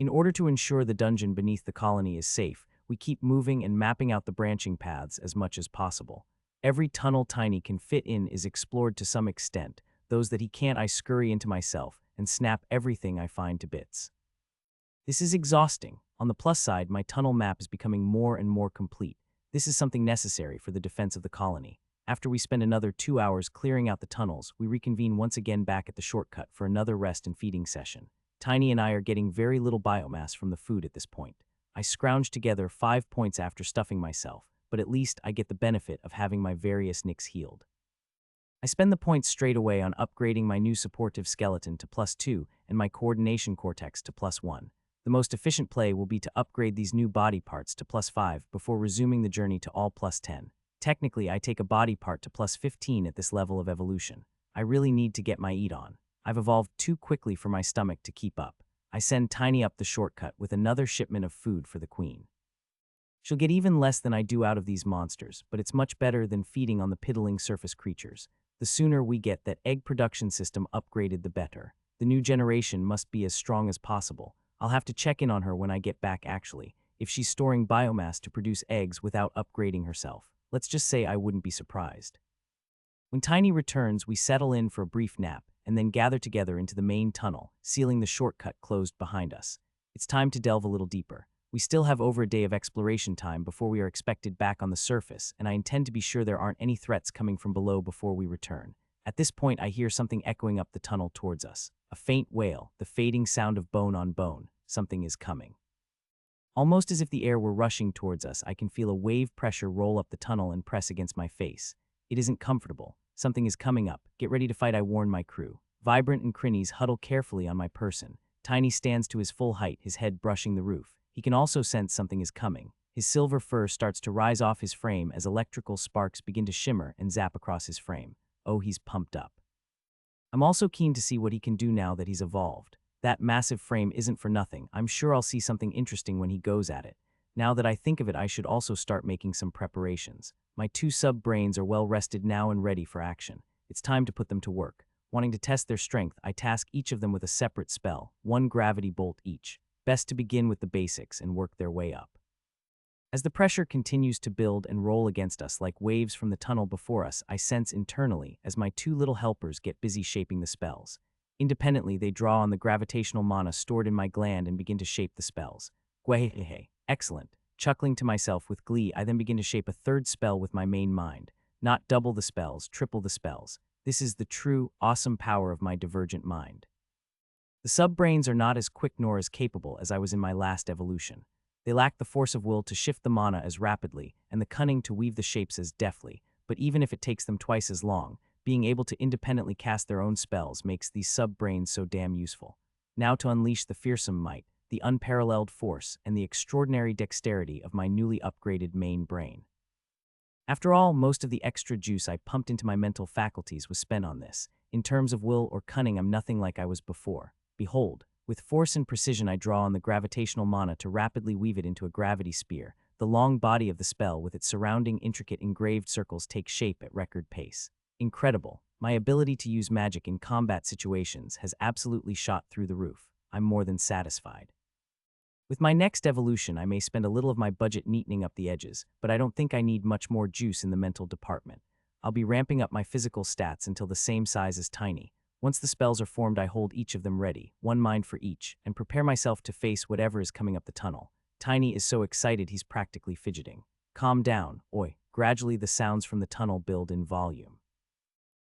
In order to ensure the dungeon beneath the colony is safe, we keep moving and mapping out the branching paths as much as possible. Every tunnel Tiny can fit in is explored to some extent. Those that he can't, I scurry into myself and snap everything I find to bits. This is exhausting. On the plus side, my tunnel map is becoming more and more complete. This is something necessary for the defense of the colony. After we spend another 2 hours clearing out the tunnels, we reconvene once again back at the shortcut for another rest and feeding session. Tiny and I are getting very little biomass from the food at this point. I scrounge together 5 points after stuffing myself, but at least I get the benefit of having my various nicks healed. I spend the points straight away on upgrading my new supportive skeleton to +2 and my coordination cortex to +1. The most efficient play will be to upgrade these new body parts to +5 before resuming the journey to all +10. Technically, I take a body part to +15 at this level of evolution. I really need to get my eat on. I've evolved too quickly for my stomach to keep up. I send Tiny up the shortcut with another shipment of food for the queen. She'll get even less than I do out of these monsters, but it's much better than feeding on the piddling surface creatures. The sooner we get that egg production system upgraded, the better. The new generation must be as strong as possible. I'll have to check in on her when I get back actually. If she's storing biomass to produce eggs without upgrading herself, let's just say I wouldn't be surprised. When Tiny returns, we settle in for a brief nap and then gather together into the main tunnel, sealing the shortcut closed behind us. It's time to delve a little deeper. We still have over a day of exploration time before we are expected back on the surface, and I intend to be sure there aren't any threats coming from below before we return. At this point, I hear something echoing up the tunnel towards us. A faint wail, the fading sound of bone on bone. Something is coming. Almost as if the air were rushing towards us, I can feel a wave pressure roll up the tunnel and press against my face. It isn't comfortable. Something is coming up. Get ready to fight, I warn my crew. Vibrant and Crinnies huddle carefully on my person. Tiny stands to his full height, his head brushing the roof. He can also sense something is coming. His silver fur starts to rise off his frame as electrical sparks begin to shimmer and zap across his frame. Oh, he's pumped up. I'm also keen to see what he can do now that he's evolved. That massive frame isn't for nothing. I'm sure I'll see something interesting when he goes at it. Now that I think of it, I should also start making some preparations. My two sub-brains are well rested now and ready for action. It's time to put them to work. Wanting to test their strength, I task each of them with a separate spell, one gravity bolt each. Best to begin with the basics and work their way up. As the pressure continues to build and roll against us like waves from the tunnel before us, I sense internally as my two little helpers get busy shaping the spells. Independently, they draw on the gravitational mana stored in my gland and begin to shape the spells. Gwehehe, excellent. Chuckling to myself with glee, I then begin to shape a third spell with my main mind. Not double the spells, triple the spells. This is the true, awesome power of my divergent mind. The sub-brains are not as quick nor as capable as I was in my last evolution. They lack the force of will to shift the mana as rapidly and the cunning to weave the shapes as deftly, but even if it takes them twice as long, being able to independently cast their own spells makes these sub-brains so damn useful. Now to unleash the fearsome might, the unparalleled force, and the extraordinary dexterity of my newly upgraded main brain. After all, most of the extra juice I pumped into my mental faculties was spent on this. In terms of will or cunning, I'm nothing like I was before. Behold, with force and precision I draw on the gravitational mana to rapidly weave it into a gravity spear. The long body of the spell with its surrounding intricate engraved circles takes shape at record pace. Incredible. My ability to use magic in combat situations has absolutely shot through the roof. I'm more than satisfied. With my next evolution, I may spend a little of my budget neatening up the edges, but I don't think I need much more juice in the mental department. I'll be ramping up my physical stats until the same size as Tiny. Once the spells are formed, I hold each of them ready, one mind for each, and prepare myself to face whatever is coming up the tunnel. Tiny is so excited he's practically fidgeting. Calm down, oi. Gradually the sounds from the tunnel build in volume.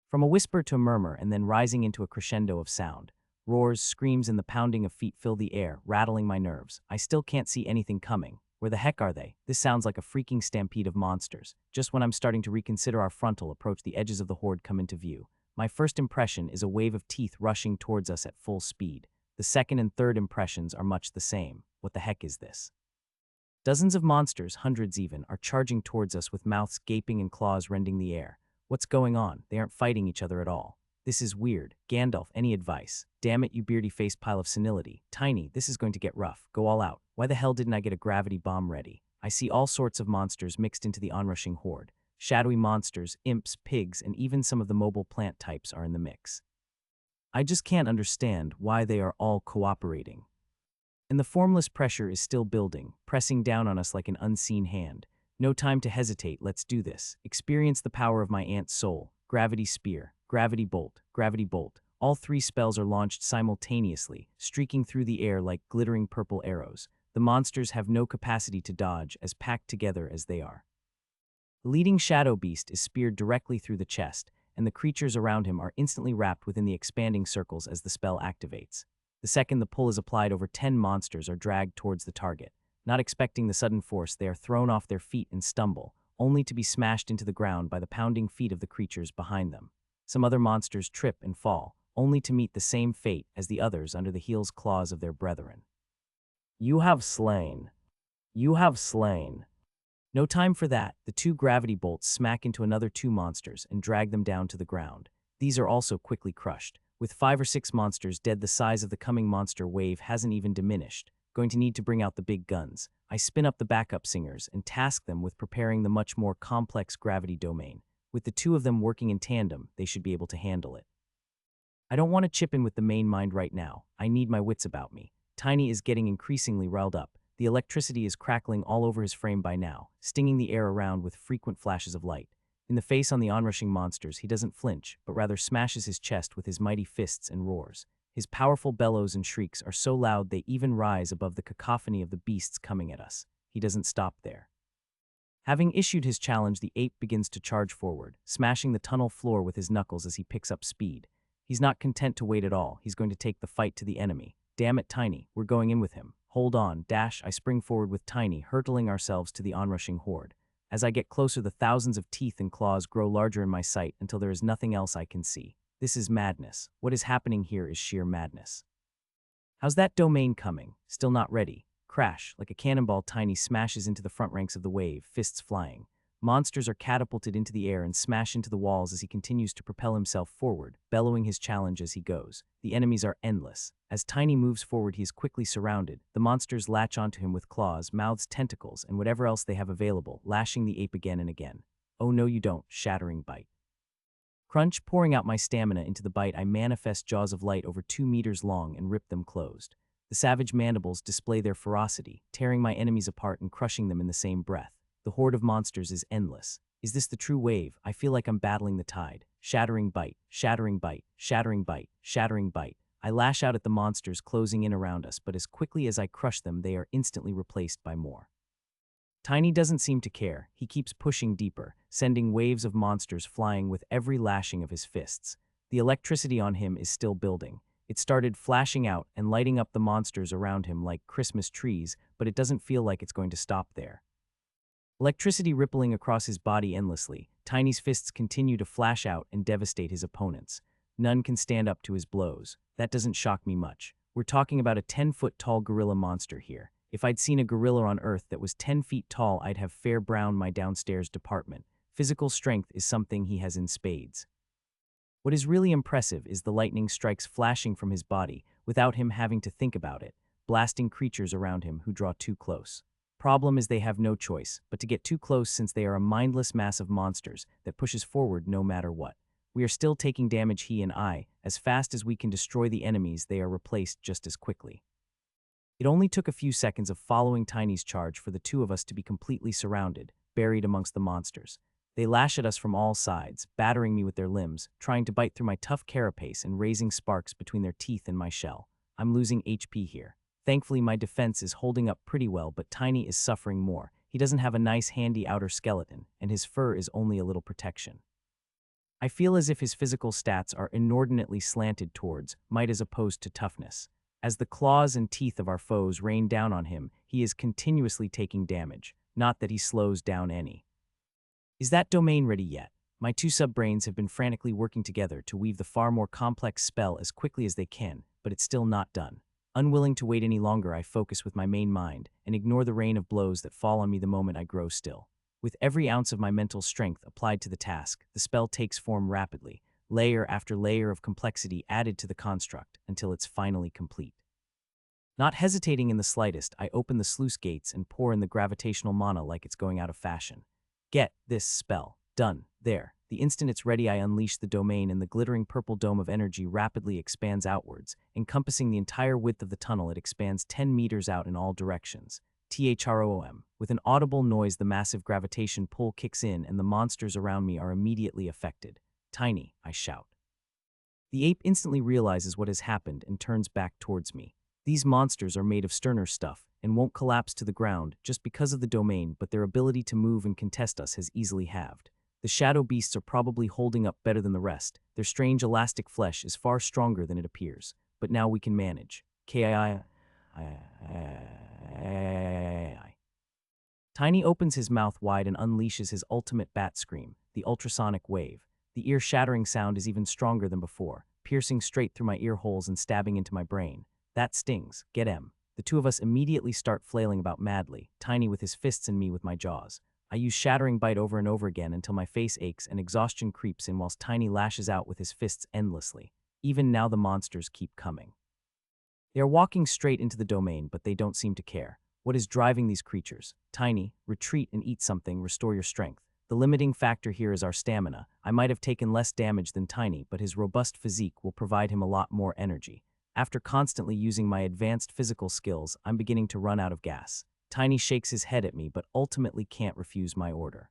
From a whisper to a murmur and then rising into a crescendo of sound. Roars, screams, and the pounding of feet fill the air, rattling my nerves. I still can't see anything coming. Where the heck are they? This sounds like a freaking stampede of monsters. Just when I'm starting to reconsider our frontal approach, the edges of the horde come into view. My first impression is a wave of teeth rushing towards us at full speed. The second and third impressions are much the same. What the heck is this? Dozens of monsters, hundreds even, are charging towards us with mouths gaping and claws rending the air. What's going on? They aren't fighting each other at all. This is weird. Gandalf, any advice? Damn it, you beardy-faced pile of senility. Tiny, this is going to get rough. Go all out. Why the hell didn't I get a gravity bomb ready? I see all sorts of monsters mixed into the onrushing horde. Shadowy monsters, imps, pigs, and even some of the mobile plant types are in the mix. I just can't understand why they are all cooperating. And the formless pressure is still building, pressing down on us like an unseen hand. No time to hesitate, let's do this. Experience the power of my ant's soul. Gravity spear, gravity bolt, gravity bolt. All three spells are launched simultaneously, streaking through the air like glittering purple arrows. The monsters have no capacity to dodge, as packed together as they are. The leading shadow beast is speared directly through the chest, and the creatures around him are instantly wrapped within the expanding circles as the spell activates. The second the pull is applied, over 10 monsters are dragged towards the target. Not expecting the sudden force, they are thrown off their feet and stumble, only to be smashed into the ground by the pounding feet of the creatures behind them. Some other monsters trip and fall, only to meet the same fate as the others under the heels claws of their brethren. You have slain. You have slain. No time for that. The two gravity bolts smack into another two monsters and drag them down to the ground. These are also quickly crushed. With 5 or 6 monsters dead, the size of the coming monster wave hasn't even diminished. Going to need to bring out the big guns. I spin up the backup singers and task them with preparing the much more complex gravity domain. With the two of them working in tandem, they should be able to handle it. I don't want to chip in with the main mind right now. I need my wits about me. Tiny is getting increasingly riled up. The electricity is crackling all over his frame by now, stinging the air around with frequent flashes of light. In the face on the onrushing monsters, he doesn't flinch, but rather smashes his chest with his mighty fists and roars. His powerful bellows and shrieks are so loud they even rise above the cacophony of the beasts coming at us. He doesn't stop there. Having issued his challenge, the ape begins to charge forward, smashing the tunnel floor with his knuckles as he picks up speed. He's not content to wait at all. He's going to take the fight to the enemy. Damn it, Tiny, we're going in with him. Hold on, dash, I spring forward with Tiny, hurtling ourselves to the onrushing horde. As I get closer, the thousands of teeth and claws grow larger in my sight until there is nothing else I can see. This is madness. What is happening here is sheer madness. How's that domain coming? Still not ready. Crash, like a cannonball, Tiny smashes into the front ranks of the wave, fists flying. Monsters are catapulted into the air and smash into the walls as he continues to propel himself forward, bellowing his challenge as he goes. The enemies are endless. As Tiny moves forward, he is quickly surrounded. The monsters latch onto him with claws, mouths, tentacles, and whatever else they have available, lashing the ape again and again. Oh no you don't, shattering bite. Crunch, pouring out my stamina into the bite, I manifest jaws of light over 2 meters long and rip them closed. The savage mandibles display their ferocity, tearing my enemies apart and crushing them in the same breath. The horde of monsters is endless. Is this the true wave? I feel like I'm battling the tide. Shattering bite, shattering bite, shattering bite, shattering bite. I lash out at the monsters closing in around us, but as quickly as I crush them, they are instantly replaced by more. Tiny doesn't seem to care. He keeps pushing deeper, sending waves of monsters flying with every lashing of his fists. The electricity on him is still building. It started flashing out and lighting up the monsters around him like Christmas trees, but it doesn't feel like it's going to stop there. Electricity rippling across his body endlessly, Tiny's fists continue to flash out and devastate his opponents. None can stand up to his blows. That doesn't shock me much. We're talking about a 10-foot-tall gorilla monster here. If I'd seen a gorilla on Earth that was 10 feet tall, I'd have fair browned my downstairs department. Physical strength is something he has in spades. What is really impressive is the lightning strikes flashing from his body without him having to think about it, blasting creatures around him who draw too close. Problem is they have no choice but to get too close since they are a mindless mass of monsters that pushes forward no matter what. We are still taking damage, he and I. As fast as we can destroy the enemies, they are replaced just as quickly. It only took a few seconds of following Tiny's charge for the two of us to be completely surrounded, buried amongst the monsters. They lash at us from all sides, battering me with their limbs, trying to bite through my tough carapace and raising sparks between their teeth and my shell. I'm losing HP here. Thankfully, my defense is holding up pretty well, but Tiny is suffering more. He doesn't have a nice handy outer skeleton, and his fur is only a little protection. I feel as if his physical stats are inordinately slanted towards might as opposed to toughness. As the claws and teeth of our foes rain down on him, he is continuously taking damage, not that he slows down any. Is that domain ready yet? My two sub-brains have been frantically working together to weave the far more complex spell as quickly as they can, but it's still not done. Unwilling to wait any longer, I focus with my main mind and ignore the rain of blows that fall on me the moment I grow still. With every ounce of my mental strength applied to the task, the spell takes form rapidly, layer after layer of complexity added to the construct until it's finally complete. Not hesitating in the slightest, I open the sluice gates and pour in the gravitational mana like it's going out of fashion. Get this spell. Done. There. The instant it's ready, I unleash the domain and the glittering purple dome of energy rapidly expands outwards. Encompassing the entire width of the tunnel, it expands 10 meters out in all directions. THROOM. With an audible noise, the massive gravitation pull kicks in and the monsters around me are immediately affected. Tiny, I shout. The ape instantly realizes what has happened and turns back towards me. These monsters are made of sterner stuff and won't collapse to the ground just because of the domain, but their ability to move and contest us has easily halved. The shadow beasts are probably holding up better than the rest. Their strange elastic flesh is far stronger than it appears, but now we can manage. Tiny opens his mouth wide and unleashes his ultimate bat scream, the ultrasonic wave. The ear-shattering sound is even stronger than before, piercing straight through my ear holes and stabbing into my brain. That stings. Get him. The two of us immediately start flailing about madly, Tiny with his fists and me with my jaws. I use shattering bite over and over again until my face aches and exhaustion creeps in whilst Tiny lashes out with his fists endlessly. Even now the monsters keep coming. They are walking straight into the domain, but they don't seem to care. What is driving these creatures? Tiny, retreat and eat something, restore your strength. The limiting factor here is our stamina. I might have taken less damage than Tiny, but his robust physique will provide him a lot more energy. After constantly using my advanced physical skills, I'm beginning to run out of gas. Tiny shakes his head at me, but ultimately can't refuse my order.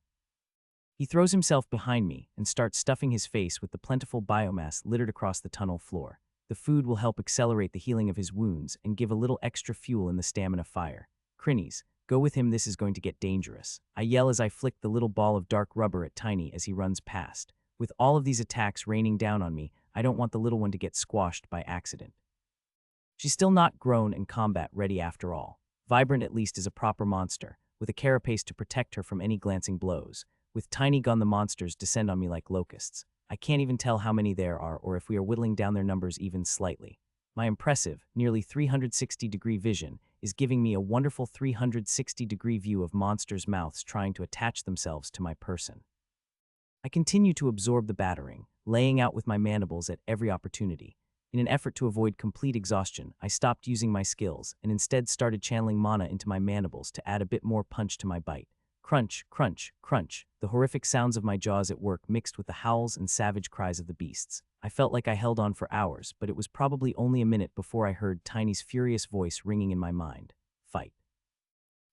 He throws himself behind me and starts stuffing his face with the plentiful biomass littered across the tunnel floor. The food will help accelerate the healing of his wounds and give a little extra fuel in the stamina fire. Crinnies, go with him, this is going to get dangerous. I yell as I flick the little ball of dark rubber at Tiny as he runs past. With all of these attacks raining down on me, I don't want the little one to get squashed by accident. She's still not grown and combat ready after all. Vibrant at least is a proper monster, with a carapace to protect her from any glancing blows. With Tiny gone, the monsters descend on me like locusts. I can't even tell how many there are or if we are whittling down their numbers even slightly. My impressive, nearly 360-degree vision is giving me a wonderful 360-degree view of monsters' mouths trying to attach themselves to my person. I continue to absorb the battering, laying out with my mandibles at every opportunity. In an effort to avoid complete exhaustion, I stopped using my skills and instead started channeling mana into my mandibles to add a bit more punch to my bite. Crunch, crunch, crunch, the horrific sounds of my jaws at work mixed with the howls and savage cries of the beasts. I felt like I held on for hours, but it was probably only a minute before I heard Tiny's furious voice ringing in my mind. Fight.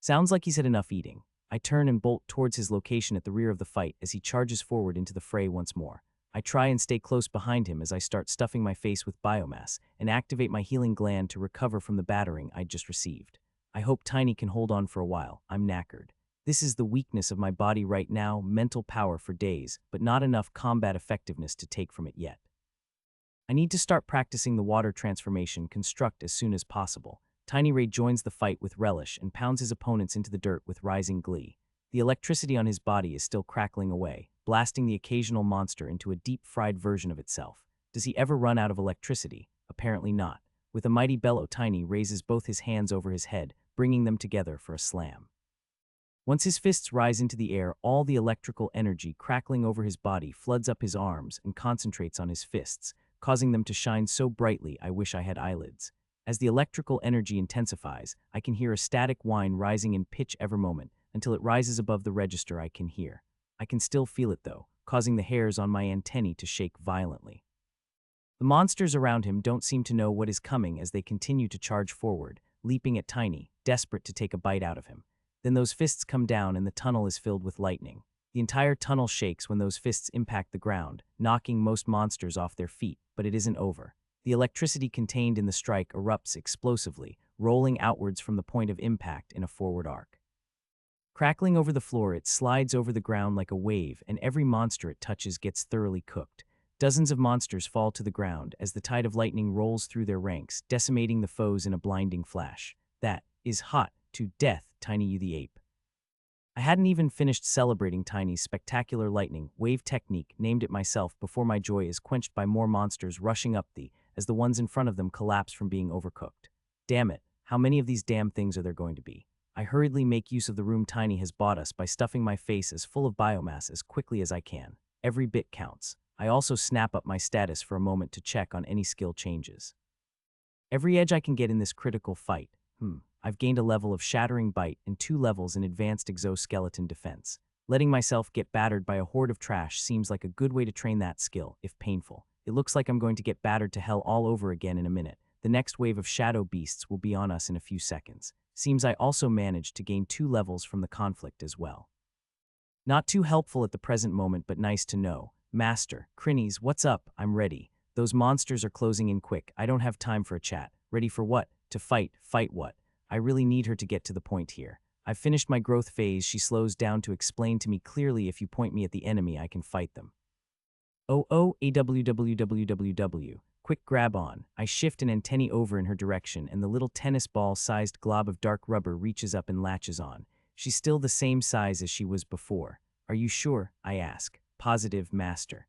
Sounds like he's had enough eating. I turn and bolt towards his location at the rear of the fight as he charges forward into the fray once more. I try and stay close behind him as I start stuffing my face with biomass and activate my healing gland to recover from the battering I'd just received. I hope Tiny can hold on for a while. I'm knackered. This is the weakness of my body right now, mental power for days, but not enough combat effectiveness to take from it yet. I need to start practicing the water transformation construct as soon as possible. Tiny Ray joins the fight with relish and pounds his opponents into the dirt with rising glee. The electricity on his body is still crackling away, blasting the occasional monster into a deep-fried version of itself. Does he ever run out of electricity? Apparently not. With a mighty bellow, Tiny raises both his hands over his head, bringing them together for a slam. Once his fists rise into the air, all the electrical energy crackling over his body floods up his arms and concentrates on his fists, causing them to shine so brightly I wish I had eyelids. As the electrical energy intensifies, I can hear a static whine rising in pitch every moment until it rises above the register I can hear. I can still feel it though, causing the hairs on my antennae to shake violently. The monsters around him don't seem to know what is coming as they continue to charge forward, leaping at Tiny, desperate to take a bite out of him. Then those fists come down and the tunnel is filled with lightning. The entire tunnel shakes when those fists impact the ground, knocking most monsters off their feet, but it isn't over. The electricity contained in the strike erupts explosively, rolling outwards from the point of impact in a forward arc. Crackling over the floor, it slides over the ground like a wave, and every monster it touches gets thoroughly cooked. Dozens of monsters fall to the ground as the tide of lightning rolls through their ranks, decimating the foes in a blinding flash. That is hot to death, Tiny You the Ape. I hadn't even finished celebrating Tiny's spectacular lightning wave technique, named it myself, before my joy is quenched by more monsters rushing up as the ones in front of them collapse from being overcooked. Damn it, how many of these damn things are there going to be? I hurriedly make use of the room Tiny has bought us by stuffing my face as full of biomass as quickly as I can. Every bit counts. I also snap up my status for a moment to check on any skill changes. Every edge I can get in this critical fight. I've gained a level of shattering bite and 2 levels in advanced exoskeleton defense. Letting myself get battered by a horde of trash seems like a good way to train that skill, if painful. It looks like I'm going to get battered to hell all over again in a minute. The next wave of shadow beasts will be on us in a few seconds. Seems I also managed to gain 2 levels from the conflict as well. Not too helpful at the present moment, but nice to know. Master, Crinnies, what's up? I'm ready. Those monsters are closing in quick. I don't have time for a chat. Ready for what? To fight. Fight what? I really need her to get to the point here. I've finished my growth phase. She slows down to explain to me clearly, if you point me at the enemy, I can fight them. AWWWWW. Quick grab on. I shift an antennae over in her direction, and the little tennis ball-sized glob of dark rubber reaches up and latches on. She's still the same size as she was before. Are you sure? I ask. Positive, Master.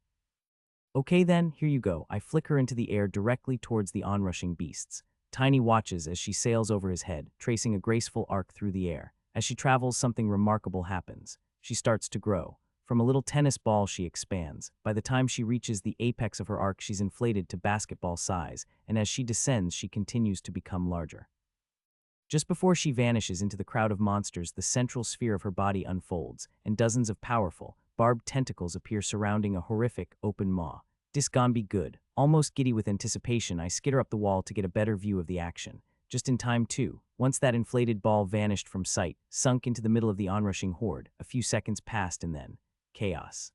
Okay then, here you go. I flick her into the air directly towards the onrushing beasts. Tiny watches as she sails over his head, tracing a graceful arc through the air. As she travels, something remarkable happens. She starts to grow. From a little tennis ball she expands. By the time she reaches the apex of her arc, she's inflated to basketball size, and as she descends, she continues to become larger. Just before she vanishes into the crowd of monsters, the central sphere of her body unfolds, and dozens of powerful, barbed tentacles appear surrounding a horrific, open maw. This gon' be good. Almost giddy with anticipation, I skitter up the wall to get a better view of the action. Just in time, too. Once that inflated ball vanished from sight, sunk into the middle of the onrushing horde, a few seconds passed and then chaos.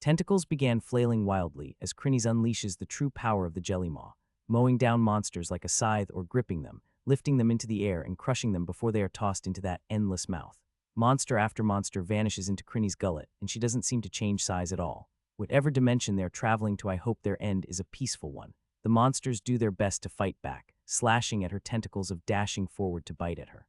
Tentacles began flailing wildly as Crinnies unleashes the true power of the jelly maw, mowing down monsters like a scythe or gripping them, lifting them into the air and crushing them before they are tossed into that endless mouth. Monster after monster vanishes into Crinny's gullet, and she doesn't seem to change size at all. Whatever dimension they're traveling to, I hope their end is a peaceful one. The monsters do their best to fight back, slashing at her tentacles of dashing forward to bite at her.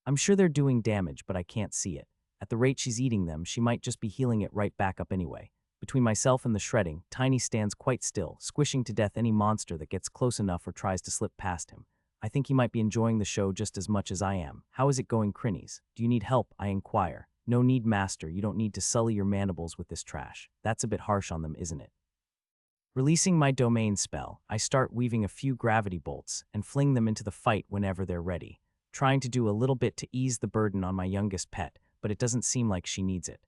I'm sure they're doing damage, but I can't see it. At the rate she's eating them, she might just be healing it right back up anyway. Between myself and the shredding, Tiny stands quite still, squishing to death any monster that gets close enough or tries to slip past him. I think he might be enjoying the show just as much as I am. How is it going, Crinnies? Do you need help? I inquire. No need, master. You don't need to sully your mandibles with this trash. That's a bit harsh on them, isn't it? Releasing my domain spell, I start weaving a few gravity bolts and fling them into the fight whenever they're ready, trying to do a little bit to ease the burden on my youngest pet, but it doesn't seem like she needs it.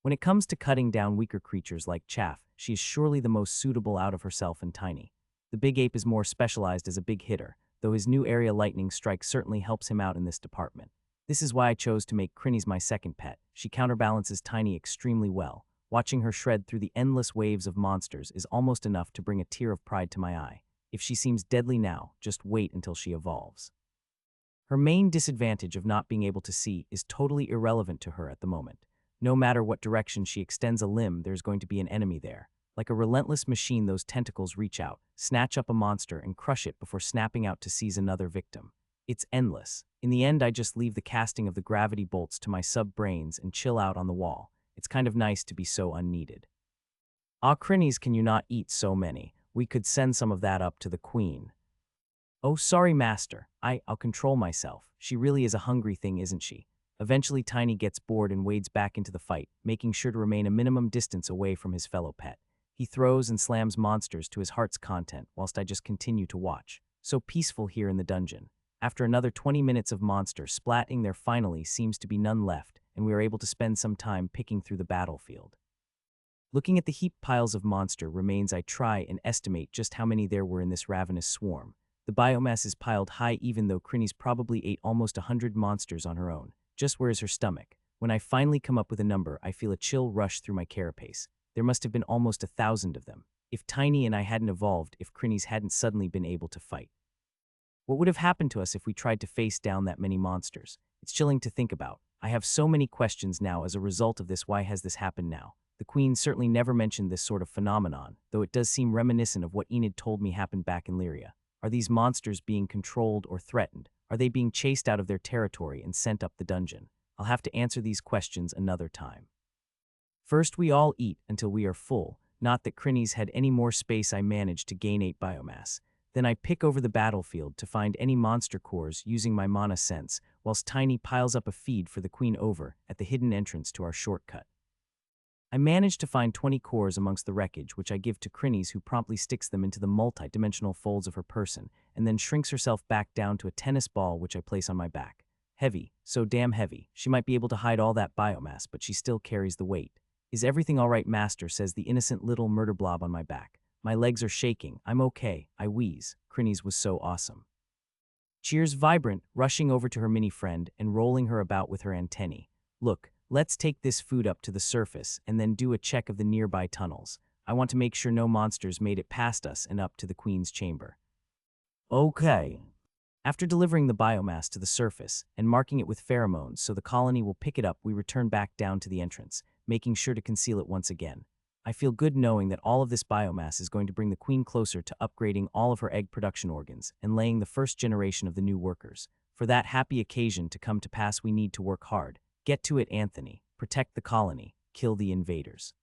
When it comes to cutting down weaker creatures like Chaff, she is surely the most suitable out of herself and Tiny. The big ape is more specialized as a big hitter, though his new area lightning strike certainly helps him out in this department. This is why I chose to make Crinnies my second pet. She counterbalances Tiny extremely well. Watching her shred through the endless waves of monsters is almost enough to bring a tear of pride to my eye. If she seems deadly now, just wait until she evolves. Her main disadvantage of not being able to see is totally irrelevant to her at the moment. No matter what direction she extends a limb, there's going to be an enemy there. Like a relentless machine, those tentacles reach out, snatch up a monster, and crush it before snapping out to seize another victim. It's endless. In the end, I just leave the casting of the gravity bolts to my sub-brains and chill out on the wall. It's kind of nice to be so unneeded. Ah, Crinnies, can you not eat so many? We could send some of that up to the queen. Oh, sorry, master. I'll control myself. She really is a hungry thing, isn't she? Eventually, Tiny gets bored and wades back into the fight, making sure to remain a minimum distance away from his fellow pet. He throws and slams monsters to his heart's content, whilst I just continue to watch. So peaceful here in the dungeon. After another 20 minutes of monster splatting, there finally seems to be none left, and we are able to spend some time picking through the battlefield. Looking at the heaped piles of monster remains, I try and estimate just how many there were in this ravenous swarm. The biomass is piled high, even though Crinnies probably ate almost 100 monsters on her own. Just where is her stomach? When I finally come up with a number, I feel a chill rush through my carapace. There must have been almost 1,000 of them. If Tiny and I hadn't evolved, if Crinnies hadn't suddenly been able to fight. What would have happened to us if we tried to face down that many monsters? It's chilling to think about. I have so many questions now as a result of this. Why has this happened now? The Queen certainly never mentioned this sort of phenomenon, though it does seem reminiscent of what Enid told me happened back in Lyria. Are these monsters being controlled or threatened? Are they being chased out of their territory and sent up the dungeon? I'll have to answer these questions another time. First, we all eat until we are full. Not that Crinnies had any more space. I managed to gain 8 biomass. Then I pick over the battlefield to find any monster cores using my mana sense, whilst Tiny piles up a feed for the Queen over at the hidden entrance to our shortcut. I manage to find 20 cores amongst the wreckage, which I give to Crinnies, who promptly sticks them into the multi-dimensional folds of her person, and then shrinks herself back down to a tennis ball, which I place on my back. Heavy, so damn heavy. She might be able to hide all that biomass, but she still carries the weight. Is everything all right, master? Says the innocent little murder blob on my back. My legs are shaking. I'm okay. I wheeze. Crinnies was so awesome. Cheers, vibrant, rushing over to her mini friend and rolling her about with her antennae. Look, let's take this food up to the surface and then do a check of the nearby tunnels. I want to make sure no monsters made it past us and up to the Queen's chamber. Okay. After delivering the biomass to the surface and marking it with pheromones so the colony will pick it up, we return back down to the entrance, making sure to conceal it once again. I feel good knowing that all of this biomass is going to bring the Queen closer to upgrading all of her egg production organs and laying the first generation of the new workers. For that happy occasion to come to pass, we need to work hard. Get to it, Anthony. Protect the colony. Kill the invaders.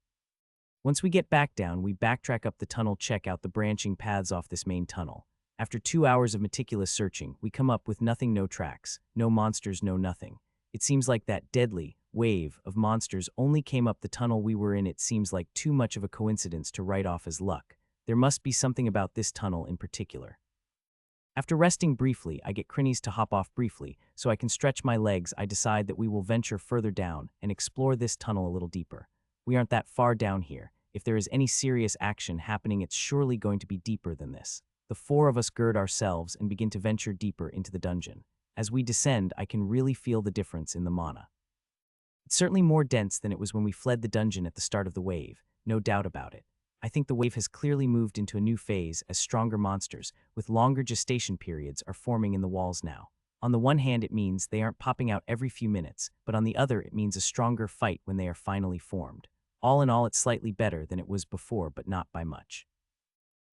Once we get back down, we backtrack up the tunnel, check out the branching paths off this main tunnel. After 2 hours of meticulous searching, we come up with nothing, no tracks, no monsters, no nothing. It seems like that deadly, wave of monsters only came up the tunnel we were in. It seems like too much of a coincidence to write off as luck. There must be something about this tunnel in particular. After resting briefly, I get Crinnies to hop off briefly, so I can stretch my legs. I decide that we will venture further down and explore this tunnel a little deeper. We aren't that far down here. If there is any serious action happening, it's surely going to be deeper than this. The four of us gird ourselves and begin to venture deeper into the dungeon. As we descend, I can really feel the difference in the mana. It's certainly more dense than it was when we fled the dungeon at the start of the wave, no doubt about it. I think the wave has clearly moved into a new phase as stronger monsters, with longer gestation periods, are forming in the walls now. On the one hand, it means they aren't popping out every few minutes, but on the other, it means a stronger fight when they are finally formed. All in all, it's slightly better than it was before, but not by much.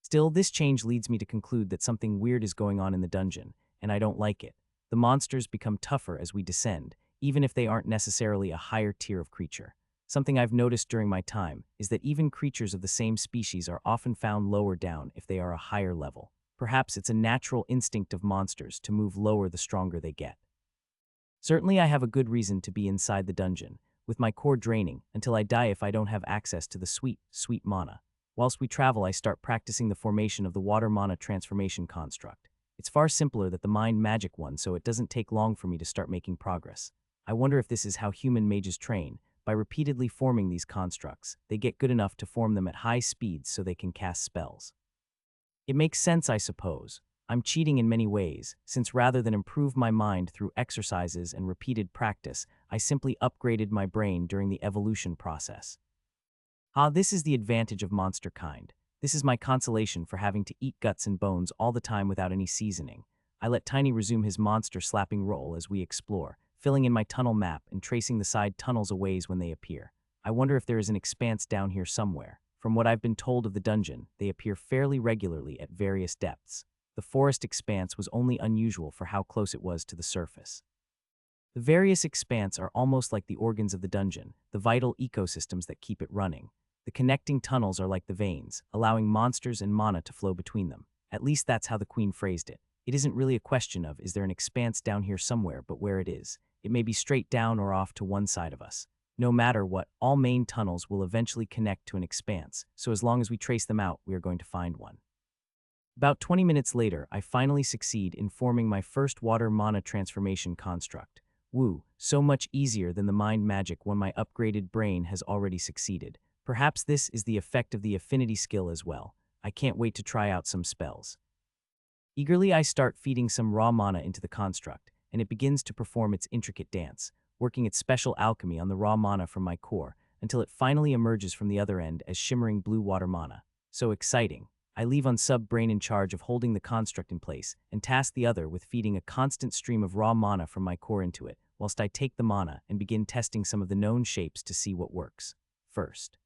Still, this change leads me to conclude that something weird is going on in the dungeon, and I don't like it. The monsters become tougher as we descend, even if they aren't necessarily a higher tier of creature. Something I've noticed during my time is that even creatures of the same species are often found lower down if they are a higher level. Perhaps it's a natural instinct of monsters to move lower the stronger they get. Certainly I have a good reason to be inside the dungeon, with my core draining until I die if I don't have access to the sweet, sweet mana. Whilst we travel, I start practicing the formation of the water mana transformation construct. It's far simpler than the mind magic one, so it doesn't take long for me to start making progress. I wonder if this is how human mages train. By repeatedly forming these constructs, they get good enough to form them at high speeds so they can cast spells. It makes sense, I suppose. I'm cheating in many ways, since rather than improve my mind through exercises and repeated practice, I simply upgraded my brain during the evolution process. This is the advantage of monster kind. This is my consolation for having to eat guts and bones all the time without any seasoning. I let Tiny resume his monster-slapping role as we explore, filling in my tunnel map and tracing the side tunnels a ways when they appear. I wonder if there is an expanse down here somewhere. From what I've been told of the dungeon, they appear fairly regularly at various depths. The forest expanse was only unusual for how close it was to the surface. The various expanse are almost like the organs of the dungeon, the vital ecosystems that keep it running. The connecting tunnels are like the veins, allowing monsters and mana to flow between them. At least that's how the queen phrased it. It isn't really a question of, is there an expanse down here somewhere, but where it is. It may be straight down or off to one side of us. No matter what, all main tunnels will eventually connect to an expanse, so as long as we trace them out, we are going to find one. About 20 minutes later, I finally succeed in forming my first water mana transformation construct. Woo, so much easier than the mind magic when my upgraded brain has already succeeded. Perhaps this is the effect of the affinity skill as well. I can't wait to try out some spells. Eagerly, I start feeding some raw mana into the construct, and it begins to perform its intricate dance, working its special alchemy on the raw mana from my core, until it finally emerges from the other end as shimmering blue water mana. So exciting. I leave on sub-brain in charge of holding the construct in place, and task the other with feeding a constant stream of raw mana from my core into it, whilst I take the mana and begin testing some of the known shapes to see what works. First,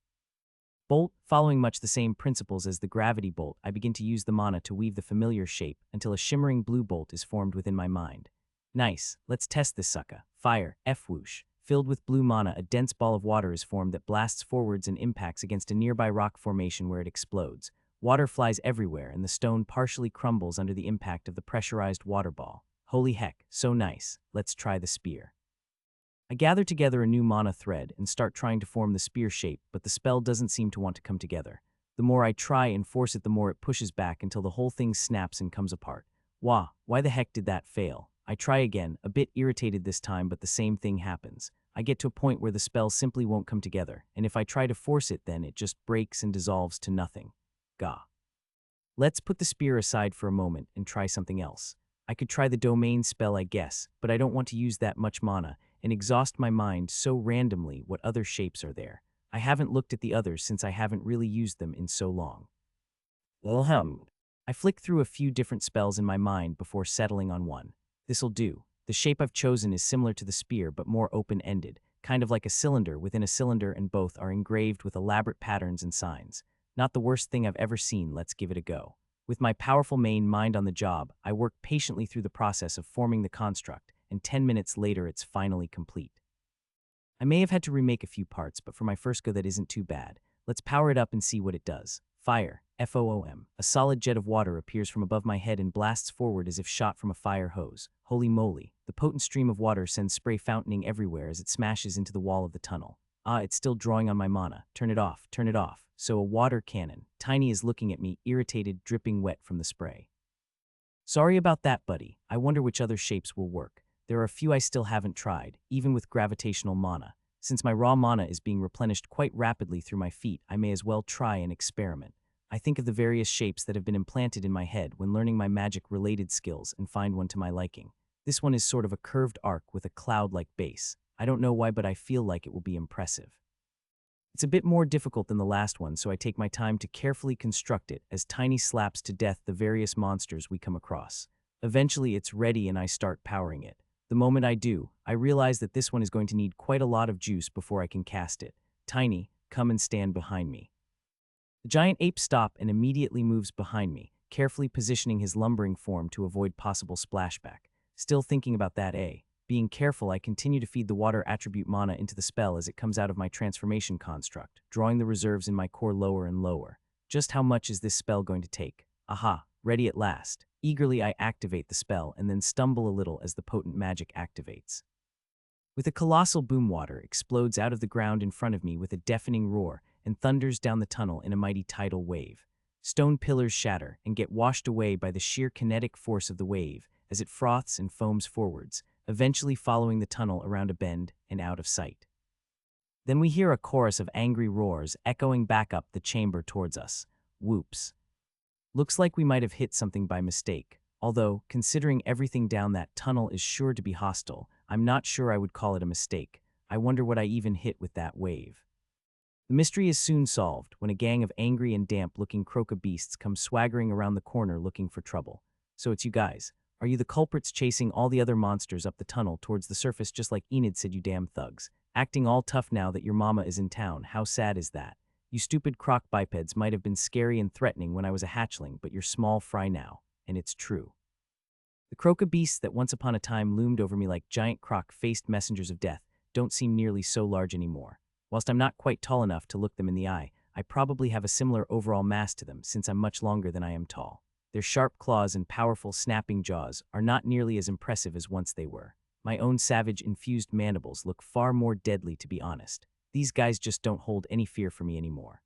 bolt. Following much the same principles as the gravity bolt, I begin to use the mana to weave the familiar shape until a shimmering blue bolt is formed within my mind. Nice, let's test this sucka. Fire, F-whoosh. Filled with blue mana, a dense ball of water is formed that blasts forwards and impacts against a nearby rock formation where it explodes. Water flies everywhere and the stone partially crumbles under the impact of the pressurized water ball. Holy heck, so nice. Let's try the spear. I gather together a new mana thread and start trying to form the spear shape, but the spell doesn't seem to want to come together. The more I try and force it, the more it pushes back until the whole thing snaps and comes apart. Why the heck did that fail? I try again, a bit irritated this time, but the same thing happens. I get to a point where the spell simply won't come together, and if I try to force it, then it just breaks and dissolves to nothing. Gah. Let's put the spear aside for a moment and try something else. I could try the domain spell, I guess, but I don't want to use that much mana and exhaust my mind so randomly. What other shapes are there? I haven't looked at the others since I haven't really used them in so long. I flick through a few different spells in my mind before settling on one. This'll do. The shape I've chosen is similar to the spear but more open-ended, kind of like a cylinder within a cylinder, and both are engraved with elaborate patterns and signs. Not the worst thing I've ever seen. Let's give it a go. With my powerful main mind on the job, I work patiently through the process of forming the construct, and 10 minutes later it's finally complete. I may have had to remake a few parts, but for my first go that isn't too bad. Let's power it up and see what it does. Fire, FOOM. A solid jet of water appears from above my head and blasts forward as if shot from a fire hose. Holy moly. The potent stream of water sends spray fountaining everywhere as it smashes into the wall of the tunnel. Ah, it's still drawing on my mana. Turn it off, turn it off. So a water cannon. Tiny is looking at me, irritated, dripping wet from the spray. Sorry about that, buddy. I wonder which other shapes will work. There are a few I still haven't tried, even with gravitational mana. Since my raw mana is being replenished quite rapidly through my feet, I may as well try an experiment. I think of the various shapes that have been implanted in my head when learning my magic-related skills and find one to my liking. This one is sort of a curved arc with a cloud-like base. I don't know why, but I feel like it will be impressive. It's a bit more difficult than the last one, so I take my time to carefully construct it as Tiny slaps to death the various monsters we come across. Eventually, it's ready and I start powering it. The moment I do, I realize that this one is going to need quite a lot of juice before I can cast it. Tiny, come and stand behind me. The giant ape stops and immediately moves behind me, carefully positioning his lumbering form to avoid possible splashback. Still thinking about that, Being careful, I continue to feed the water attribute mana into the spell as it comes out of my transformation construct, drawing the reserves in my core lower and lower. Just how much is this spell going to take? Aha, ready at last. Eagerly I activate the spell and then stumble a little as the potent magic activates. With a colossal boom, water explodes out of the ground in front of me with a deafening roar and thunders down the tunnel in a mighty tidal wave. Stone pillars shatter and get washed away by the sheer kinetic force of the wave as it froths and foams forwards, eventually following the tunnel around a bend and out of sight. Then we hear a chorus of angry roars echoing back up the chamber towards us. Whoops. Looks like we might have hit something by mistake, although, considering everything down that tunnel is sure to be hostile, I'm not sure I would call it a mistake. I wonder what I even hit with that wave. The mystery is soon solved when a gang of angry and damp-looking croca beasts come swaggering around the corner looking for trouble. So it's you guys. Are you the culprits chasing all the other monsters up the tunnel towards the surface just like Enid said, you damn thugs? Acting all tough now that your mama is in town, how sad is that? You stupid croc bipeds might have been scary and threatening when I was a hatchling, but you're small fry now, and it's true. The croca beasts that once upon a time loomed over me like giant croc-faced messengers of death don't seem nearly so large anymore. Whilst I'm not quite tall enough to look them in the eye, I probably have a similar overall mass to them since I'm much longer than I am tall. Their sharp claws and powerful snapping jaws are not nearly as impressive as once they were. My own savage-infused mandibles look far more deadly, to be honest. These guys just don't hold any fear for me anymore.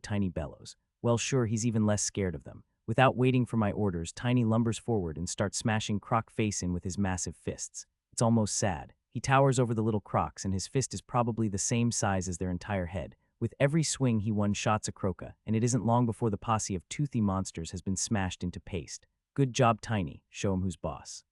Tiny bellows. Well, sure, he's even less scared of them. Without waiting for my orders, Tiny lumbers forward and starts smashing Croc face in with his massive fists. It's almost sad. He towers over the little crocs and his fist is probably the same size as their entire head. With every swing, he one-shots a croca, and it isn't long before the posse of toothy monsters has been smashed into paste. Good job, Tiny. Show him who's boss.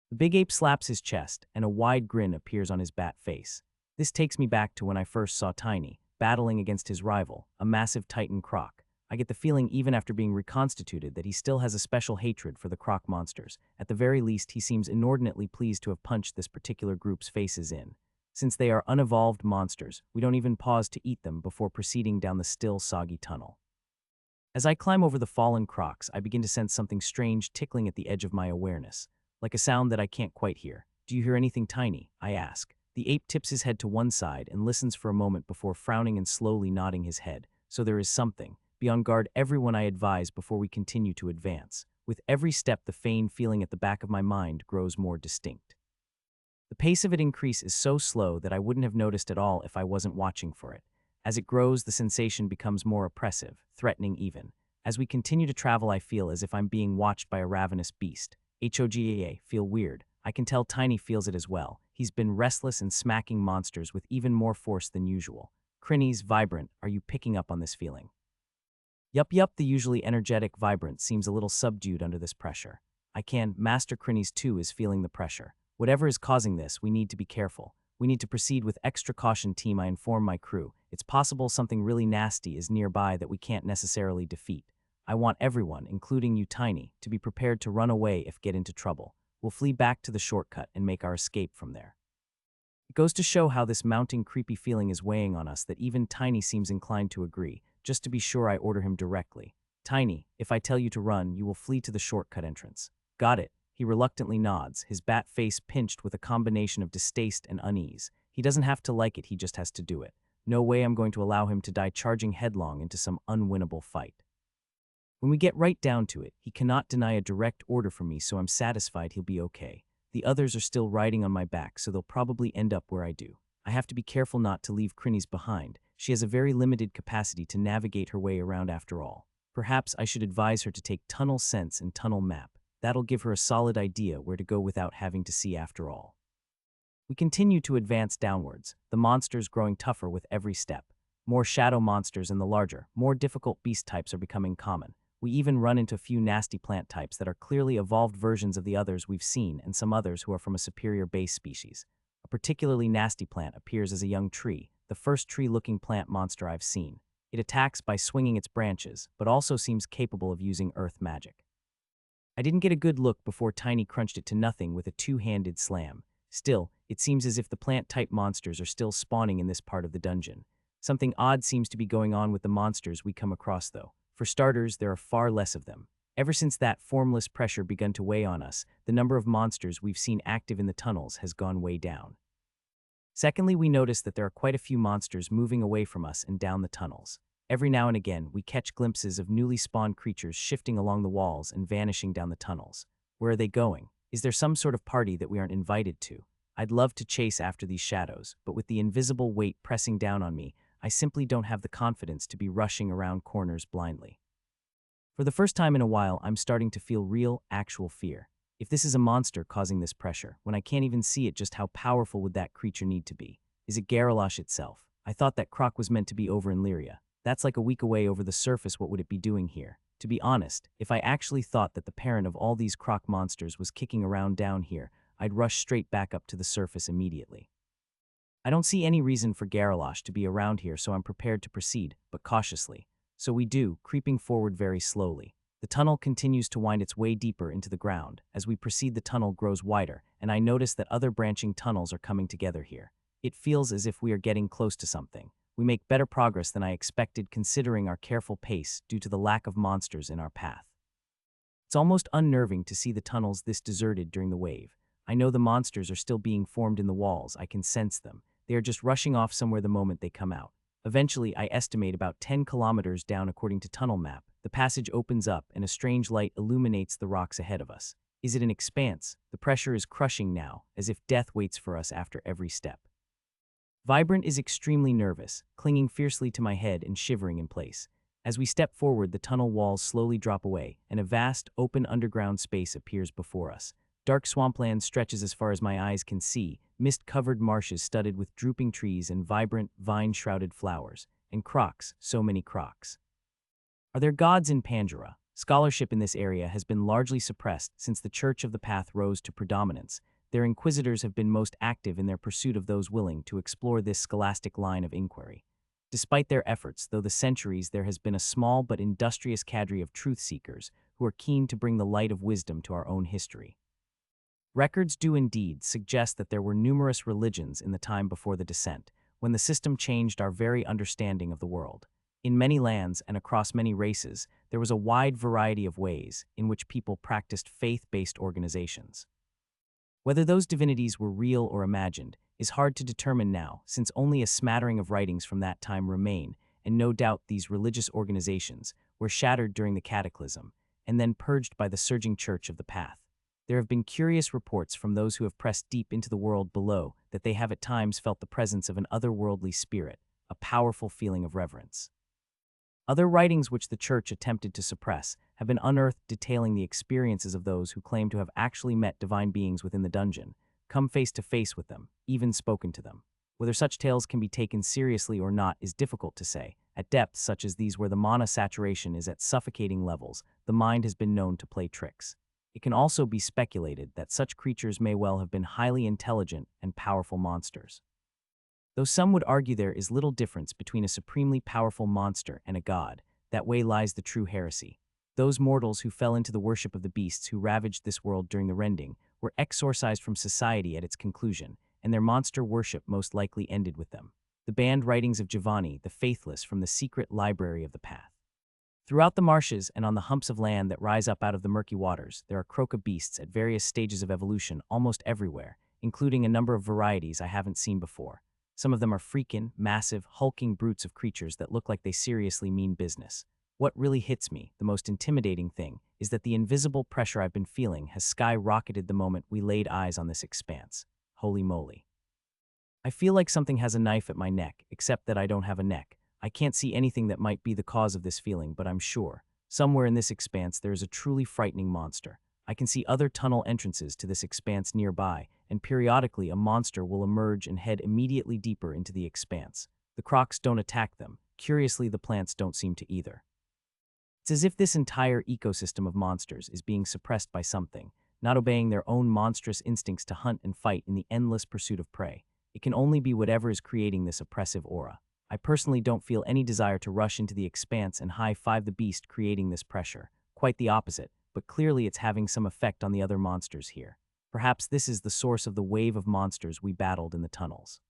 The big ape slaps his chest, and a wide grin appears on his bat face. This takes me back to when I first saw Tiny, battling against his rival, a massive titan croc. I get the feeling even after being reconstituted that he still has a special hatred for the croc monsters. At the very least, he seems inordinately pleased to have punched this particular group's faces in. Since they are unevolved monsters, we don't even pause to eat them before proceeding down the still soggy tunnel. As I climb over the fallen crocs, I begin to sense something strange tickling at the edge of my awareness, like a sound that I can't quite hear. Do you hear anything, Tiny? I ask. The ape tips his head to one side and listens for a moment before frowning and slowly nodding his head. So there is something. Be on guard, everyone, I advise before we continue to advance. With every step, the feigned feeling at the back of my mind grows more distinct. The pace of it increases so slow that I wouldn't have noticed at all if I wasn't watching for it. As it grows, the sensation becomes more oppressive, threatening even. As we continue to travel, I feel as if I'm being watched by a ravenous beast. HOGAA, feel weird. I can tell Tiny feels it as well. He's been restless and smacking monsters with even more force than usual. Crinnies, Vibrant, are you picking up on this feeling? Yup, the usually energetic Vibrant seems a little subdued under this pressure. Master Crinnies too is feeling the pressure. Whatever is causing this, we need to be careful. We need to proceed with extra caution, team. I inform my crew. It's possible something really nasty is nearby that we can't necessarily defeat. I want everyone, including you, Tiny, to be prepared to run away if get into trouble. We'll flee back to the shortcut and make our escape from there. It goes to show how this mounting creepy feeling is weighing on us that even Tiny seems inclined to agree. Just to be sure, I order him directly. Tiny, if I tell you to run, you will flee to the shortcut entrance. Got it. He reluctantly nods, his bat face pinched with a combination of distaste and unease. He doesn't have to like it, he just has to do it. No way I'm going to allow him to die charging headlong into some unwinnable fight. When we get right down to it, he cannot deny a direct order from me, so I'm satisfied he'll be okay. The others are still riding on my back, so they'll probably end up where I do. I have to be careful not to leave Crinnies behind. She has a very limited capacity to navigate her way around after all. Perhaps I should advise her to take Tunnel Sense and Tunnel Map. That'll give her a solid idea where to go without having to see after all. We continue to advance downwards, the monsters growing tougher with every step. More shadow monsters and the larger, more difficult beast types are becoming common. We even run into a few nasty plant types that are clearly evolved versions of the others we've seen and some others who are from a superior base species. A particularly nasty plant appears as a young tree, the first tree-looking plant monster I've seen. It attacks by swinging its branches, but also seems capable of using earth magic. I didn't get a good look before Tiny crunched it to nothing with a two-handed slam. Still, it seems as if the plant-type monsters are still spawning in this part of the dungeon. Something odd seems to be going on with the monsters we come across, though. For starters, there are far less of them. Ever since that formless pressure begun to weigh on us, the number of monsters we've seen active in the tunnels has gone way down. Secondly, we notice that there are quite a few monsters moving away from us and down the tunnels. Every now and again, we catch glimpses of newly spawned creatures shifting along the walls and vanishing down the tunnels. Where are they going? Is there some sort of party that we aren't invited to? I'd love to chase after these shadows, but with the invisible weight pressing down on me, I simply don't have the confidence to be rushing around corners blindly. For the first time in a while, I'm starting to feel real, actual fear. If this is a monster causing this pressure, when I can't even see it, just how powerful would that creature need to be? Is it Garrulash itself? I thought that Croc was meant to be over in Lyria. That's like a week away over the surface. What would it be doing here? To be honest, if I actually thought that the parent of all these Croc monsters was kicking around down here, I'd rush straight back up to the surface immediately. I don't see any reason for Garrulash to be around here, so I'm prepared to proceed, but cautiously. So we do, creeping forward very slowly. The tunnel continues to wind its way deeper into the ground. As we proceed, the tunnel grows wider, and I notice that other branching tunnels are coming together here. It feels as if we are getting close to something. We make better progress than I expected considering our careful pace due to the lack of monsters in our path. It's almost unnerving to see the tunnels this deserted during the wave. I know the monsters are still being formed in the walls. I can sense them. They are just rushing off somewhere the moment they come out. Eventually, I estimate about 10 kilometers down according to Tunnel Map, the passage opens up and a strange light illuminates the rocks ahead of us. Is it an expanse? The pressure is crushing now, as if death waits for us after every step. Vibrant is extremely nervous, clinging fiercely to my head and shivering in place. As we step forward, the tunnel walls slowly drop away, and a vast, open underground space appears before us. Dark swampland stretches as far as my eyes can see, mist-covered marshes studded with drooping trees and vibrant, vine-shrouded flowers. And crocs, so many crocs. Are there gods in Pandora? Scholarship in this area has been largely suppressed since the Church of the Path rose to predominance. Their inquisitors have been most active in their pursuit of those willing to explore this scholastic line of inquiry. Despite their efforts, though the centuries, there has been a small but industrious cadre of truth-seekers who are keen to bring the light of wisdom to our own history. Records do indeed suggest that there were numerous religions in the time before the descent, when the system changed our very understanding of the world. In many lands and across many races, there was a wide variety of ways in which people practiced faith-based organizations. Whether those divinities were real or imagined is hard to determine now, since only a smattering of writings from that time remain, and no doubt these religious organizations were shattered during the cataclysm, and then purged by the surging Church of the Path. There have been curious reports from those who have pressed deep into the world below that they have at times felt the presence of an otherworldly spirit, a powerful feeling of reverence. Other writings which the Church attempted to suppress have been unearthed detailing the experiences of those who claim to have actually met divine beings within the dungeon, come face to face with them, even spoken to them. Whether such tales can be taken seriously or not is difficult to say. At depths such as these where the mana saturation is at suffocating levels, the mind has been known to play tricks. It can also be speculated that such creatures may well have been highly intelligent and powerful monsters. Though some would argue there is little difference between a supremely powerful monster and a god, that way lies the true heresy. Those mortals who fell into the worship of the beasts who ravaged this world during the rending were exorcised from society at its conclusion, and their monster worship most likely ended with them. The banned writings of Giovanni, the Faithless, from the secret library of the Path. Throughout the marshes and on the humps of land that rise up out of the murky waters, there are croca beasts at various stages of evolution almost everywhere, including a number of varieties I haven't seen before. Some of them are freakin', massive, hulking brutes of creatures that look like they seriously mean business. What really hits me, the most intimidating thing, is that the invisible pressure I've been feeling has skyrocketed the moment we laid eyes on this expanse. Holy moly. I feel like something has a knife at my neck, except that I don't have a neck. I can't see anything that might be the cause of this feeling, but I'm sure. Somewhere in this expanse there is a truly frightening monster. I can see other tunnel entrances to this expanse nearby, and periodically a monster will emerge and head immediately deeper into the expanse. The crocs don't attack them. Curiously, the plants don't seem to either. It's as if this entire ecosystem of monsters is being suppressed by something, not obeying their own monstrous instincts to hunt and fight in the endless pursuit of prey. It can only be whatever is creating this oppressive aura. I personally don't feel any desire to rush into the expanse and high-five the beast creating this pressure. Quite the opposite, but clearly it's having some effect on the other monsters here. Perhaps this is the source of the wave of monsters we battled in the tunnels.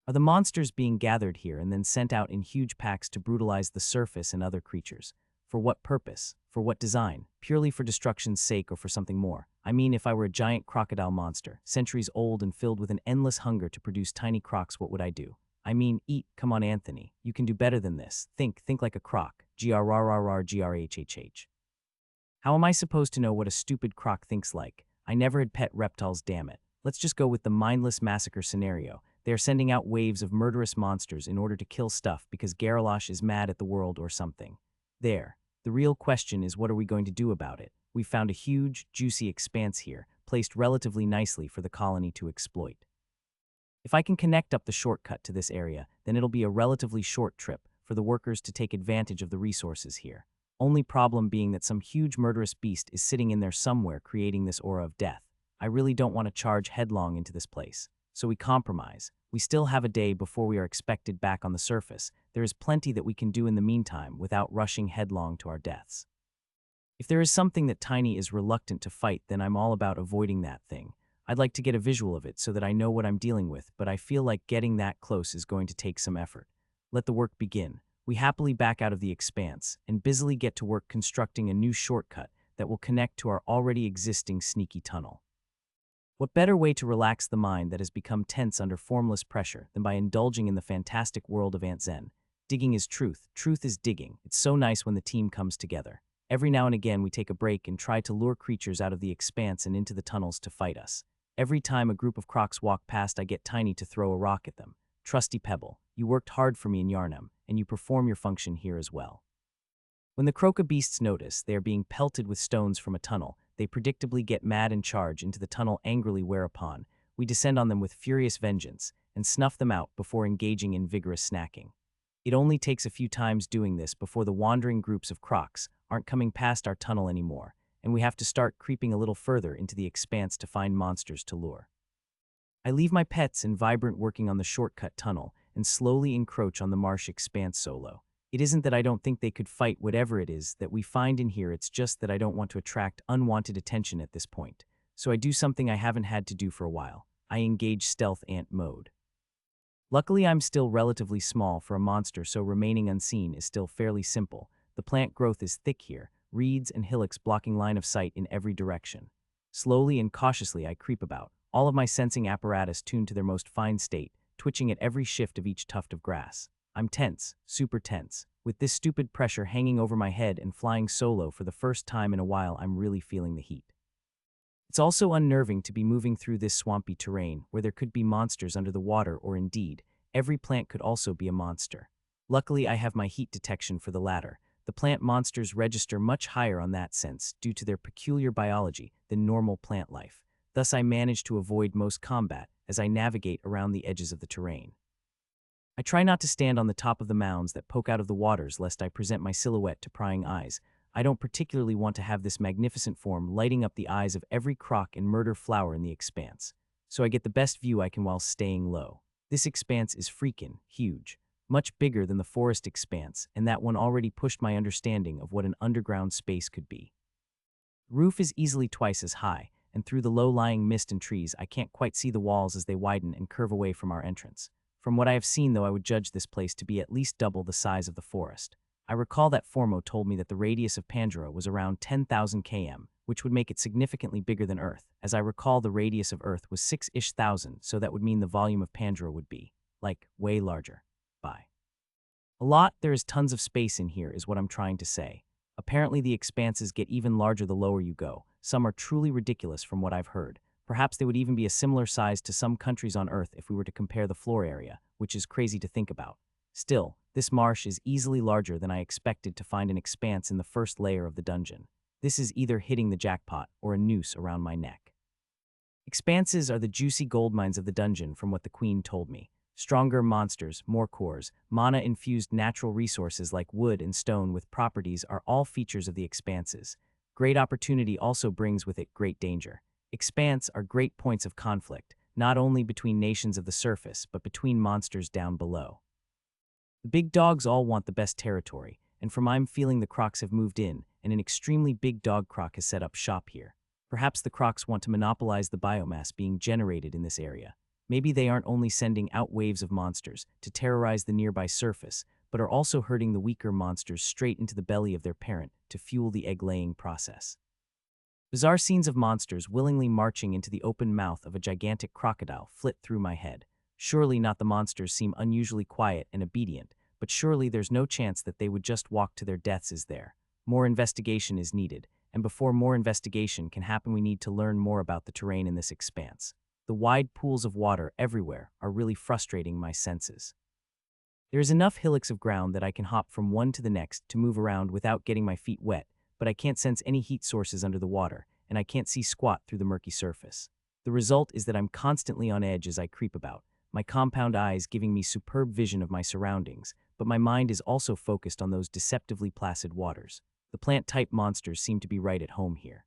Are the monsters being gathered here and then sent out in huge packs to brutalize the surface and other creatures? For what purpose? For what design? Purely for destruction's sake or for something more? I mean, if I were a giant crocodile monster, centuries old and filled with an endless hunger to produce tiny crocs, what would I do? I mean, eat. Come on, Anthony. You can do better than this. Think like a croc. Grrrgrhhh. How am I supposed to know what a stupid croc thinks like? I never had pet reptiles, damn it. Let's just go with the mindless massacre scenario. They are sending out waves of murderous monsters in order to kill stuff because Garalosh is mad at the world or something. There. The real question is, what are we going to do about it? We've found a huge, juicy expanse here, placed relatively nicely for the colony to exploit. If I can connect up the shortcut to this area, then it'll be a relatively short trip for the workers to take advantage of the resources here. Only problem being that some huge murderous beast is sitting in there somewhere creating this aura of death. I really don't want to charge headlong into this place. So we compromise. We still have a day before we are expected back on the surface. There is plenty that we can do in the meantime without rushing headlong to our deaths. If there is something that Tiny is reluctant to fight, then I'm all about avoiding that thing. I'd like to get a visual of it so that I know what I'm dealing with, but I feel like getting that close is going to take some effort. Let the work begin. We happily back out of the expanse and busily get to work constructing a new shortcut that will connect to our already existing sneaky tunnel. What better way to relax the mind that has become tense under formless pressure than by indulging in the fantastic world of Aunt Zen? Digging is truth. Truth is digging. It's so nice when the team comes together. Every now and again we take a break and try to lure creatures out of the expanse and into the tunnels to fight us. Every time a group of crocs walk past, I get Tiny to throw a rock at them. Trusty Pebble, you worked hard for me in Yarnum, and you perform your function here as well. When the croca beasts notice they are being pelted with stones from a tunnel, they predictably get mad and charge into the tunnel angrily, whereupon we descend on them with furious vengeance and snuff them out before engaging in vigorous snacking. It only takes a few times doing this before the wandering groups of crocs aren't coming past our tunnel anymore, and we have to start creeping a little further into the expanse to find monsters to lure. I leave my pets and Vibrant working on the shortcut tunnel and slowly encroach on the marsh expanse solo. It isn't that I don't think they could fight whatever it is that we find in here, it's just that I don't want to attract unwanted attention at this point. So I do something I haven't had to do for a while. I engage stealth ant mode. Luckily, I'm still relatively small for a monster, so remaining unseen is still fairly simple. The plant growth is thick here, reeds and hillocks blocking line of sight in every direction. Slowly and cautiously I creep about, all of my sensing apparatus tuned to their most fine state, twitching at every shift of each tuft of grass. I'm tense, super tense. With this stupid pressure hanging over my head and flying solo for the first time in a while, I'm really feeling the heat. It's also unnerving to be moving through this swampy terrain where there could be monsters under the water, or indeed, every plant could also be a monster. Luckily, I have my heat detection for the latter. The plant monsters register much higher on that sense due to their peculiar biology than normal plant life. Thus, I manage to avoid most combat as I navigate around the edges of the terrain. I try not to stand on the top of the mounds that poke out of the waters lest I present my silhouette to prying eyes. I don't particularly want to have this magnificent form lighting up the eyes of every croc and murder flower in the expanse, so I get the best view I can while staying low. This expanse is freakin' huge, much bigger than the forest expanse, and that one already pushed my understanding of what an underground space could be. The roof is easily twice as high, and through the low-lying mist and trees I can't quite see the walls as they widen and curve away from our entrance. From what I have seen, though, I would judge this place to be at least double the size of the forest. I recall that Formo told me that the radius of Pandora was around 10,000 km, which would make it significantly bigger than Earth. As I recall, the radius of Earth was 6,000-ish, so that would mean the volume of Pandora would be Like, way larger. Bye. A lot, there is tons of space in here, is what I'm trying to say. Apparently, the expanses get even larger the lower you go. Some are truly ridiculous from what I've heard. Perhaps they would even be a similar size to some countries on Earth if we were to compare the floor area, which is crazy to think about. Still, this marsh is easily larger than I expected to find an expanse in the first layer of the dungeon. This is either hitting the jackpot or a noose around my neck. Expanses are the juicy gold mines of the dungeon, from what the queen told me. Stronger monsters, more cores, mana-infused natural resources like wood and stone with properties are all features of the expanses. Great opportunity also brings with it great danger. Expanse are great points of conflict, not only between nations of the surface, but between monsters down below. The big dogs all want the best territory, and from I'm feeling the crocs have moved in, and an extremely big dog croc has set up shop here. Perhaps the crocs want to monopolize the biomass being generated in this area. Maybe they aren't only sending out waves of monsters to terrorize the nearby surface, but are also herding the weaker monsters straight into the belly of their parent to fuel the egg-laying process. Bizarre scenes of monsters willingly marching into the open mouth of a gigantic crocodile flit through my head. Surely not, the monsters seem unusually quiet and obedient, but surely there's no chance that they would just walk to their deaths, is there? More investigation is needed, and before more investigation can happen, we need to learn more about the terrain in this expanse. The wide pools of water everywhere are really frustrating my senses. There is enough hillocks of ground that I can hop from one to the next to move around without getting my feet wet, but I can't sense any heat sources under the water, and I can't see squat through the murky surface. The result is that I'm constantly on edge as I creep about, my compound eyes giving me superb vision of my surroundings, but my mind is also focused on those deceptively placid waters. The plant-type monsters seem to be right at home here.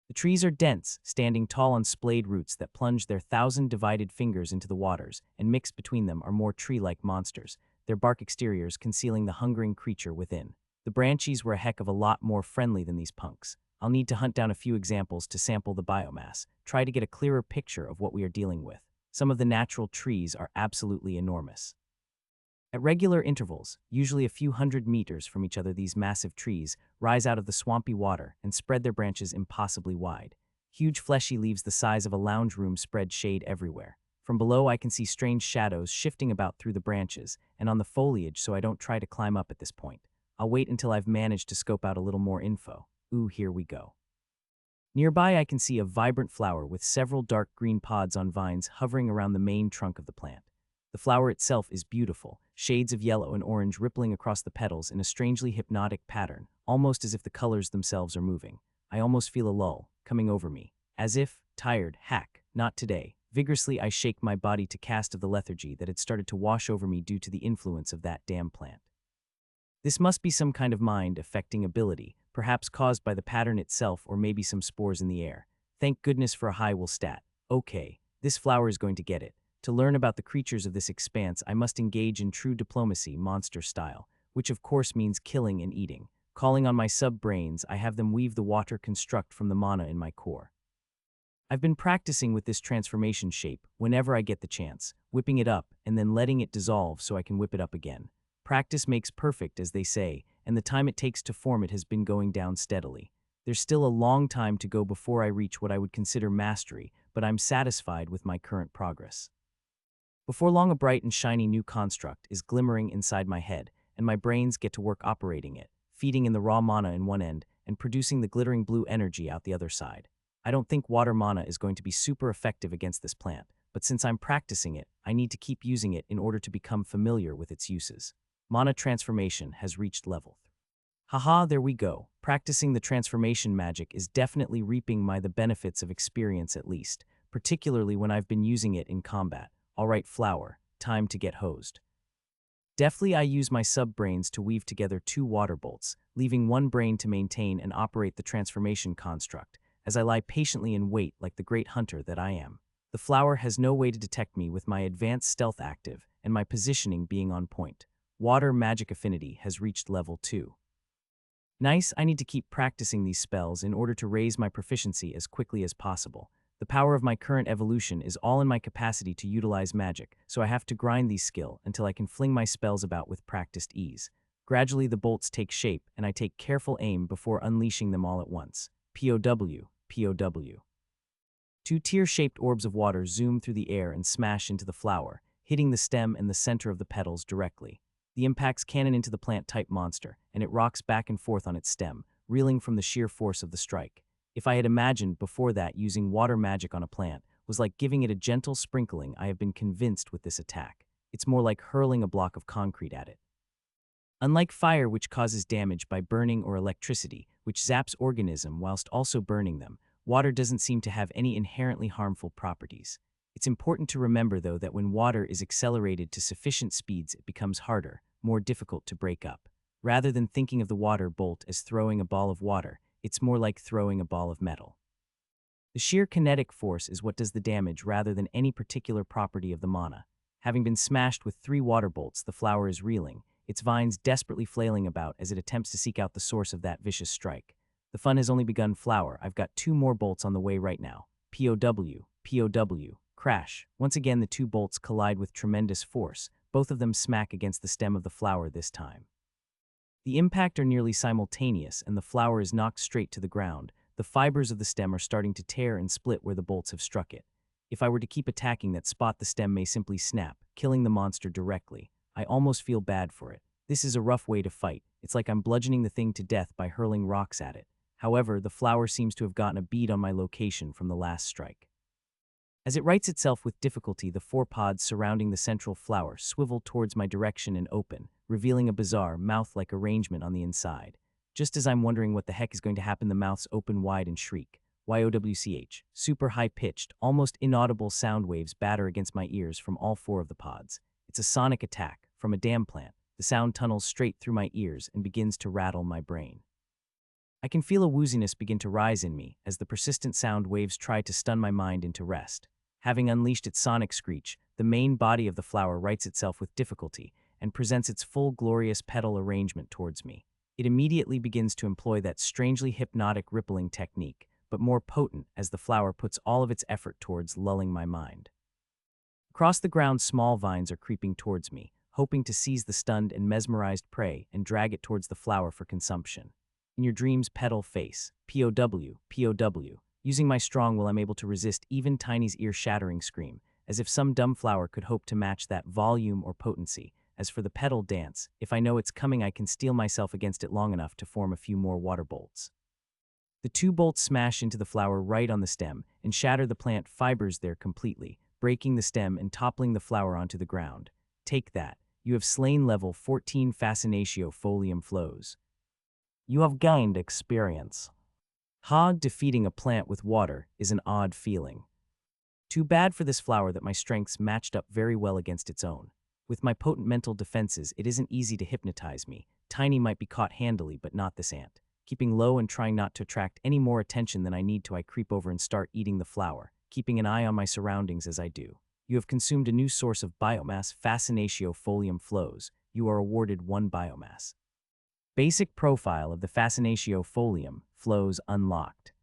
The trees are dense, standing tall on splayed roots that plunge their 1,000 divided fingers into the waters, and mixed between them are more tree-like monsters, their bark exteriors concealing the hungering creature within. The branchies were a heck of a lot more friendly than these punks. I'll need to hunt down a few examples to sample the biomass, try to get a clearer picture of what we are dealing with. Some of the natural trees are absolutely enormous. At regular intervals, usually a few hundred meters from each other, these massive trees rise out of the swampy water and spread their branches impossibly wide. Huge fleshy leaves the size of a lounge room spread shade everywhere. From below, I can see strange shadows shifting about through the branches and on the foliage, so I don't try to climb up at this point. I'll wait until I've managed to scope out a little more info. Ooh, here we go. Nearby, I can see a vibrant flower with several dark green pods on vines hovering around the main trunk of the plant. The flower itself is beautiful, shades of yellow and orange rippling across the petals in a strangely hypnotic pattern, almost as if the colors themselves are moving. I almost feel a lull coming over me. As if, tired, not today. Vigorously, I shake my body to cast of the lethargy that had started to wash over me due to the influence of that damn plant. This must be some kind of mind-affecting ability, perhaps caused by the pattern itself or maybe some spores in the air. Thank goodness for a high will stat. Okay, this flower is going to get it. To learn about the creatures of this expanse, I must engage in true diplomacy, monster style, which of course means killing and eating. Calling on my sub-brains, I have them weave the water construct from the mana in my core. I've been practicing with this transformation shape whenever I get the chance, whipping it up and then letting it dissolve so I can whip it up again. Practice makes perfect, as they say, and the time it takes to form it has been going down steadily. There's still a long time to go before I reach what I would consider mastery, but I'm satisfied with my current progress. Before long, a bright and shiny new construct is glimmering inside my head, and my brains get to work operating it, feeding in the raw mana in one end and producing the glittering blue energy out the other side. I don't think water mana is going to be super effective against this plant, but since I'm practicing it, I need to keep using it in order to become familiar with its uses. Mana transformation has reached level 3. Haha, there we go. Practicing the transformation magic is definitely reaping the benefits of experience, at least, particularly when I've been using it in combat. Alright, flower, time to get hosed. Deftly, I use my sub-brains to weave together 2 water bolts, leaving one brain to maintain and operate the transformation construct, as I lie patiently in wait like the great hunter that I am. The flower has no way to detect me with my advanced stealth active and my positioning being on point. Water magic affinity has reached level 2. Nice, I need to keep practicing these spells in order to raise my proficiency as quickly as possible. The power of my current evolution is all in my capacity to utilize magic, so I have to grind these skills until I can fling my spells about with practiced ease. Gradually the bolts take shape, and I take careful aim before unleashing them all at once. POW, POW. 2 tear-shaped orbs of water zoom through the air and smash into the flower, hitting the stem and the center of the petals directly. The impacts cannon into the plant-type monster, and it rocks back and forth on its stem, reeling from the sheer force of the strike. If I had imagined before that using water magic on a plant was like giving it a gentle sprinkling, I have been convinced with this attack. It's more like hurling a block of concrete at it. Unlike fire, which causes damage by burning, or electricity, which zaps organism whilst also burning them, water doesn't seem to have any inherently harmful properties. It's important to remember, though, that when water is accelerated to sufficient speeds, it becomes harder, more difficult to break up. Rather than thinking of the water bolt as throwing a ball of water, it's more like throwing a ball of metal. The sheer kinetic force is what does the damage rather than any particular property of the mana. Having been smashed with 3 water bolts, the flower is reeling, its vines desperately flailing about as it attempts to seek out the source of that vicious strike. The fun has only begun, flower. I've got 2 more bolts on the way right now. POW, POW, crash. Once again, the 2 bolts collide with tremendous force. Both of them smack against the stem of the flower this time. The impact are nearly simultaneous, and the flower is knocked straight to the ground. The fibers of the stem are starting to tear and split where the bolts have struck it. If I were to keep attacking that spot, the stem may simply snap, killing the monster directly. I almost feel bad for it. This is a rough way to fight. It's like I'm bludgeoning the thing to death by hurling rocks at it. However, the flower seems to have gotten a bead on my location from the last strike. As it rights itself with difficulty, the 4 pods surrounding the central flower swivel towards my direction and open, revealing a bizarre, mouth-like arrangement on the inside. Just as I'm wondering what the heck is going to happen, the mouths open wide and shriek. YOWCH. Super high-pitched, almost inaudible sound waves batter against my ears from all 4 of the pods. It's a sonic attack from a dam plant. The sound tunnels straight through my ears and begins to rattle my brain. I can feel a wooziness begin to rise in me as the persistent sound waves try to stun my mind into rest. Having unleashed its sonic screech, the main body of the flower rights itself with difficulty and presents its full glorious petal arrangement towards me. It immediately begins to employ that strangely hypnotic rippling technique, but more potent as the flower puts all of its effort towards lulling my mind. Across the ground, small vines are creeping towards me, hoping to seize the stunned and mesmerized prey and drag it towards the flower for consumption. In your dreams, petal face. POW, POW. Using my strong will, I'm able to resist even Tiny's ear-shattering scream, as if some dumb flower could hope to match that volume or potency. As for the petal dance, if I know it's coming, I can steel myself against it long enough to form a few more water bolts. The 2 bolts smash into the flower right on the stem and shatter the plant fibers there completely, breaking the stem and toppling the flower onto the ground. Take that. You have slain level 14 Fascinatio Folium Flows. You have gained experience. Defeating a plant with water is an odd feeling. Too bad for this flower that my strengths matched up very well against its own. With my potent mental defenses, it isn't easy to hypnotize me. Tiny might be caught handily, but not this ant. Keeping low and trying not to attract any more attention than I need to, I creep over and start eating the flower, keeping an eye on my surroundings as I do. You have consumed a new source of biomass, Fascinatio Folium Flows. You are awarded 1 biomass. Basic profile of the Fascinatio Folium Flows unlocked.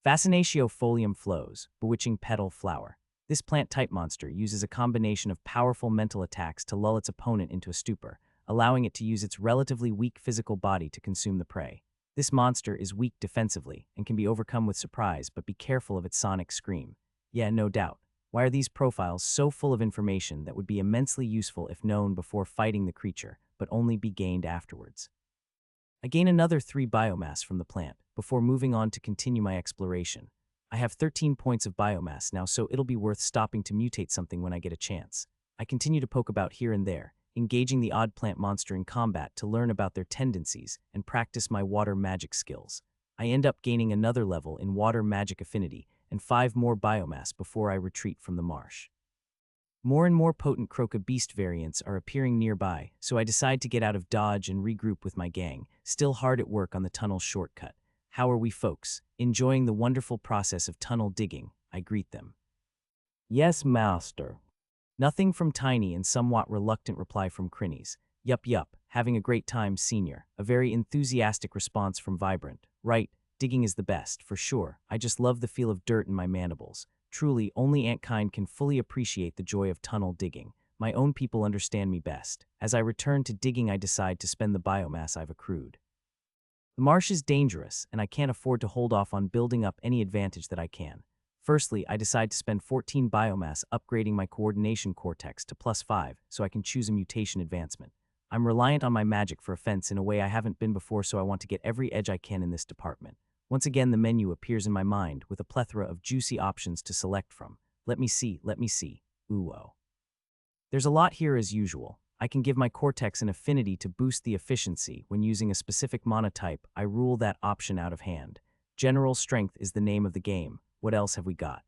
Fascinatio Folium Flows, bewitching petal flower. This plant-type monster uses a combination of powerful mental attacks to lull its opponent into a stupor, allowing it to use its relatively weak physical body to consume the prey. This monster is weak defensively and can be overcome with surprise, but be careful of its sonic scream. Yeah, no doubt. Why are these profiles so full of information that would be immensely useful if known before fighting the creature, but only be gained afterwards? I gain another 3 biomass from the plant, before moving on to continue my exploration. I have 13 points of biomass now, so it'll be worth stopping to mutate something when I get a chance. I continue to poke about here and there, engaging the odd plant monster in combat to learn about their tendencies and practice my water magic skills. I end up gaining another level in water magic affinity and 5 more biomass before I retreat from the marsh. More and more potent Croca Beast variants are appearing nearby, so I decide to get out of dodge and regroup with my gang, still hard at work on the tunnel shortcut. How are we folks? Enjoying the wonderful process of tunnel digging? I greet them. Yes, master. Nothing from Tiny and somewhat reluctant reply from Crinnies. Yup, having a great time, senior. A very enthusiastic response from Vibrant. Right, digging is the best, for sure. I just love the feel of dirt in my mandibles. Truly, only antkind can fully appreciate the joy of tunnel digging. My own people understand me best. As I return to digging, I decide to spend the biomass I've accrued. The marsh is dangerous, and I can't afford to hold off on building up any advantage that I can. Firstly, I decide to spend 14 biomass upgrading my coordination cortex to +5 so I can choose a mutation advancement. I'm reliant on my magic for offense in a way I haven't been before, so I want to get every edge I can in this department. Once again, the menu appears in my mind with a plethora of juicy options to select from. Let me see. Ooh-oh. There's a lot here as usual. I can give my cortex an affinity to boost the efficiency. When using a specific monotype, I rule that option out of hand. General strength is the name of the game. What else have we got?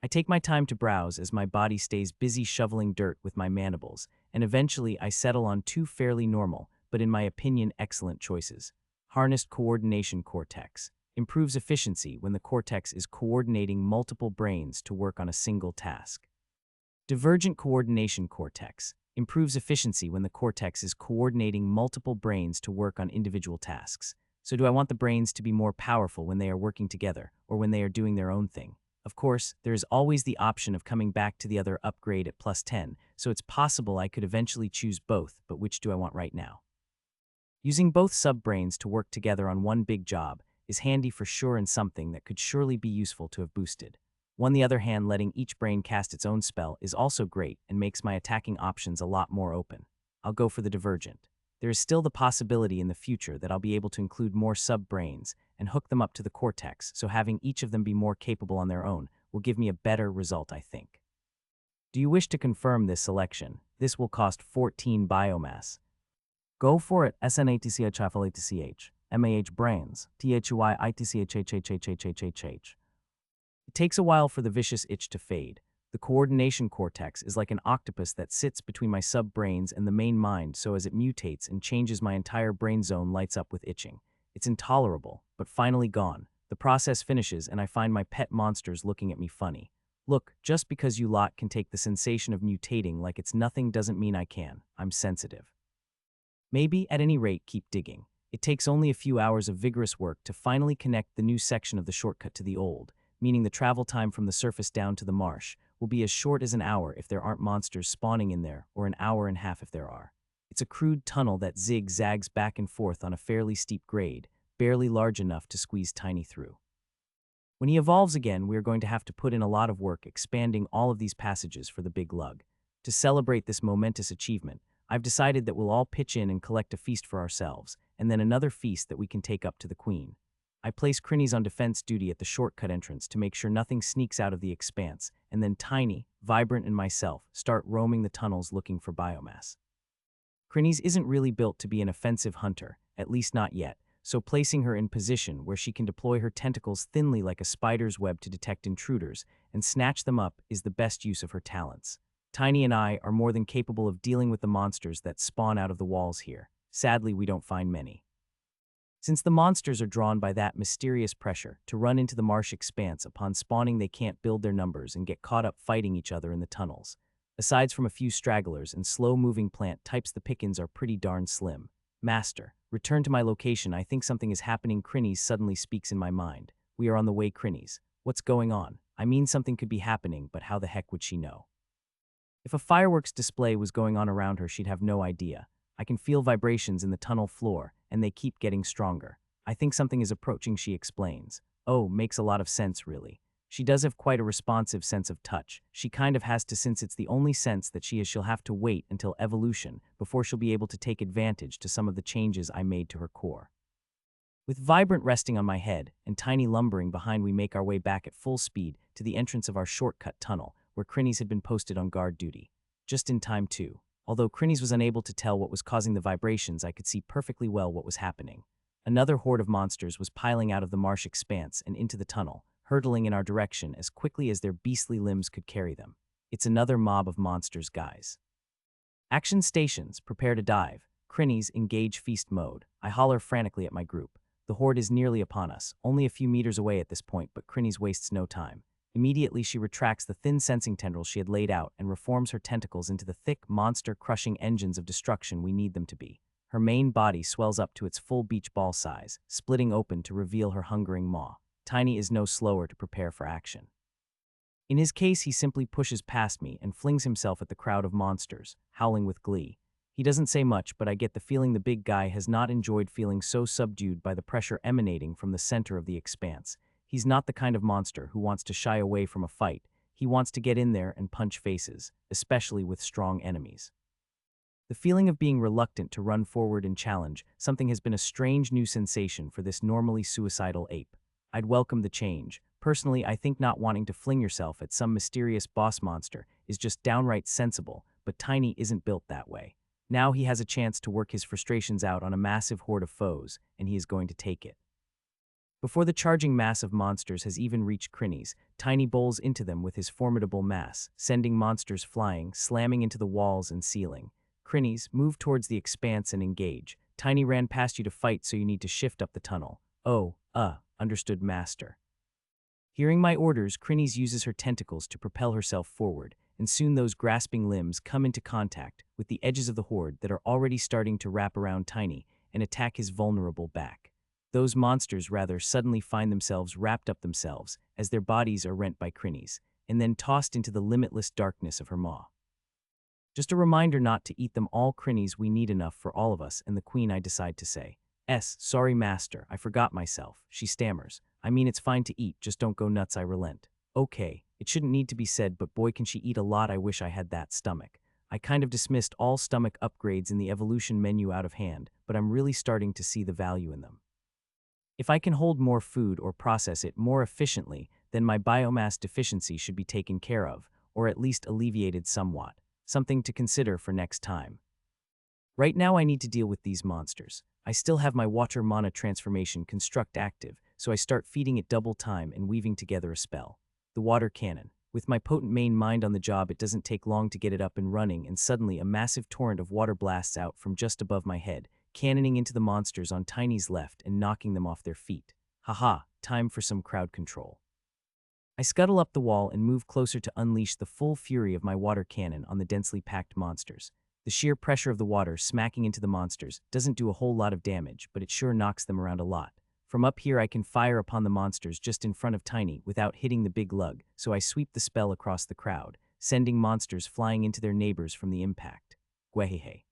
I take my time to browse as my body stays busy shoveling dirt with my mandibles, and eventually I settle on two fairly normal, but in my opinion excellent choices. Harnessed coordination cortex. Improves efficiency when the cortex is coordinating multiple brains to work on a single task. Divergent coordination cortex. Improves efficiency when the cortex is coordinating multiple brains to work on individual tasks. So do I want the brains to be more powerful when they are working together, or when they are doing their own thing? Of course, there is always the option of coming back to the other upgrade at +10, so it's possible I could eventually choose both, but which do I want right now? Using both sub-brains to work together on one big job is handy for sure and something that could surely be useful to have boosted. On the other hand, letting each brain cast its own spell is also great and makes my attacking options a lot more open. I'll go for the divergent. There is still the possibility in the future that I'll be able to include more sub-brains and hook them up to the cortex, so having each of them be more capable on their own will give me a better result, I think. Do you wish to confirm this selection? This will cost 14 biomass. Go for it. SNATCHFLATCH. MAH brains. THUYITCHHHHHHH. It takes a while for the vicious itch to fade. The coordination cortex is like an octopus that sits between my sub-brains and the main mind, so as it mutates and changes, my entire brain zone lights up with itching. It's intolerable, but finally gone. The process finishes and I find my pet monsters looking at me funny. Look, just because you lot can take the sensation of mutating like it's nothing doesn't mean I can. I'm sensitive. Maybe, at any rate, keep digging. It takes only a few hours of vigorous work to finally connect the new section of the shortcut to the old, meaning the travel time from the surface down to the marsh will be as short as an hour if there aren't monsters spawning in there, or an hour and a half if there are. It's a crude tunnel that zigzags back and forth on a fairly steep grade, barely large enough to squeeze Tiny through. When he evolves again, we are going to have to put in a lot of work expanding all of these passages for the big lug. To celebrate this momentous achievement, I've decided that we'll all pitch in and collect a feast for ourselves, and then another feast that we can take up to the queen. I place Crinnies on defense duty at the shortcut entrance to make sure nothing sneaks out of the expanse, and then Tiny, Vibrant, and myself start roaming the tunnels looking for biomass. Crinnies isn't really built to be an offensive hunter, at least not yet, so placing her in position where she can deploy her tentacles thinly like a spider's web to detect intruders and snatch them up is the best use of her talents. Tiny and I are more than capable of dealing with the monsters that spawn out of the walls here. Sadly, we don't find many. Since the monsters are drawn by that mysterious pressure to run into the marsh expanse upon spawning, they can't build their numbers and get caught up fighting each other in the tunnels. Aside from a few stragglers and slow-moving plant types, the pickings are pretty darn slim. Master, return to my location. I think something is happening. Crinnies suddenly speaks in my mind. We are on the way, Crinnies. What's going on? I mean, something could be happening, but how the heck would she know? If a fireworks display was going on around her, she'd have no idea. I can feel vibrations in the tunnel floor, and they keep getting stronger. I think something is approaching, she explains. Oh, makes a lot of sense, really. She does have quite a responsive sense of touch. She kind of has to, since it's the only sense that she has. She'll have to wait until evolution before she'll be able to take advantage to some of the changes I made to her core. With Vibrant resting on my head and Tiny lumbering behind, we make our way back at full speed to the entrance of our shortcut tunnel, where Crinnies had been posted on guard duty. Just in time, too. Although Crinnies was unable to tell what was causing the vibrations, I could see perfectly well what was happening. Another horde of monsters was piling out of the marsh expanse and into the tunnel, hurtling in our direction as quickly as their beastly limbs could carry them. It's another mob of monsters, guys. Action stations, prepare to dive. Crinnies, engage feast mode. I holler frantically at my group. The horde is nearly upon us, only a few meters away at this point, but Crinnies wastes no time. Immediately, she retracts the thin sensing tendrils she had laid out and reforms her tentacles into the thick, monster-crushing engines of destruction we need them to be. Her main body swells up to its full beach ball size, splitting open to reveal her hungering maw. Tiny is no slower to prepare for action. In his case, he simply pushes past me and flings himself at the crowd of monsters, howling with glee. He doesn't say much, but I get the feeling the big guy has not enjoyed feeling so subdued by the pressure emanating from the center of the expanse. He's not the kind of monster who wants to shy away from a fight. He wants to get in there and punch faces, especially with strong enemies. The feeling of being reluctant to run forward and challenge something has been a strange new sensation for this normally suicidal ape. I'd welcome the change. Personally, I think not wanting to fling yourself at some mysterious boss monster is just downright sensible, but Tiny isn't built that way. Now he has a chance to work his frustrations out on a massive horde of foes, and he is going to take it. Before the charging mass of monsters has even reached Crinny's, Tiny bowls into them with his formidable mass, sending monsters flying, slamming into the walls and ceiling. Crinny's, move towards the expanse and engage. Tiny ran past you to fight, so you need to shift up the tunnel. Oh, understood, master. Hearing my orders, Crinny's uses her tentacles to propel herself forward, and soon those grasping limbs come into contact with the edges of the horde that are already starting to wrap around Tiny and attack his vulnerable back. Those monsters rather suddenly find themselves wrapped up themselves as their bodies are rent by Crinny's, and then tossed into the limitless darkness of her maw. Just a reminder not to eat them all, Crinny's. We need enough for all of us. And the queen, I decide to say. Sorry, master, I forgot myself, she stammers. I mean, it's fine to eat, just don't go nuts, I relent. Okay, it shouldn't need to be said, but boy can she eat a lot. I wish I had that stomach. I kind of dismissed all stomach upgrades in the evolution menu out of hand, but I'm really starting to see the value in them. If I can hold more food or process it more efficiently, then my biomass deficiency should be taken care of, or at least alleviated somewhat. Something to consider for next time. Right now I need to deal with these monsters. I still have my water mana transformation construct active, so I start feeding it double time and weaving together a spell. The water cannon. With my potent main mind on the job, it doesn't take long to get it up and running, and suddenly a massive torrent of water blasts out from just above my head, cannoning into the monsters on Tiny's left and knocking them off their feet. Haha, time for some crowd control. I scuttle up the wall and move closer to unleash the full fury of my water cannon on the densely packed monsters. The sheer pressure of the water smacking into the monsters doesn't do a whole lot of damage, but it sure knocks them around a lot. From up here I can fire upon the monsters just in front of Tiny without hitting the big lug, so I sweep the spell across the crowd, sending monsters flying into their neighbors from the impact. Gwehehe.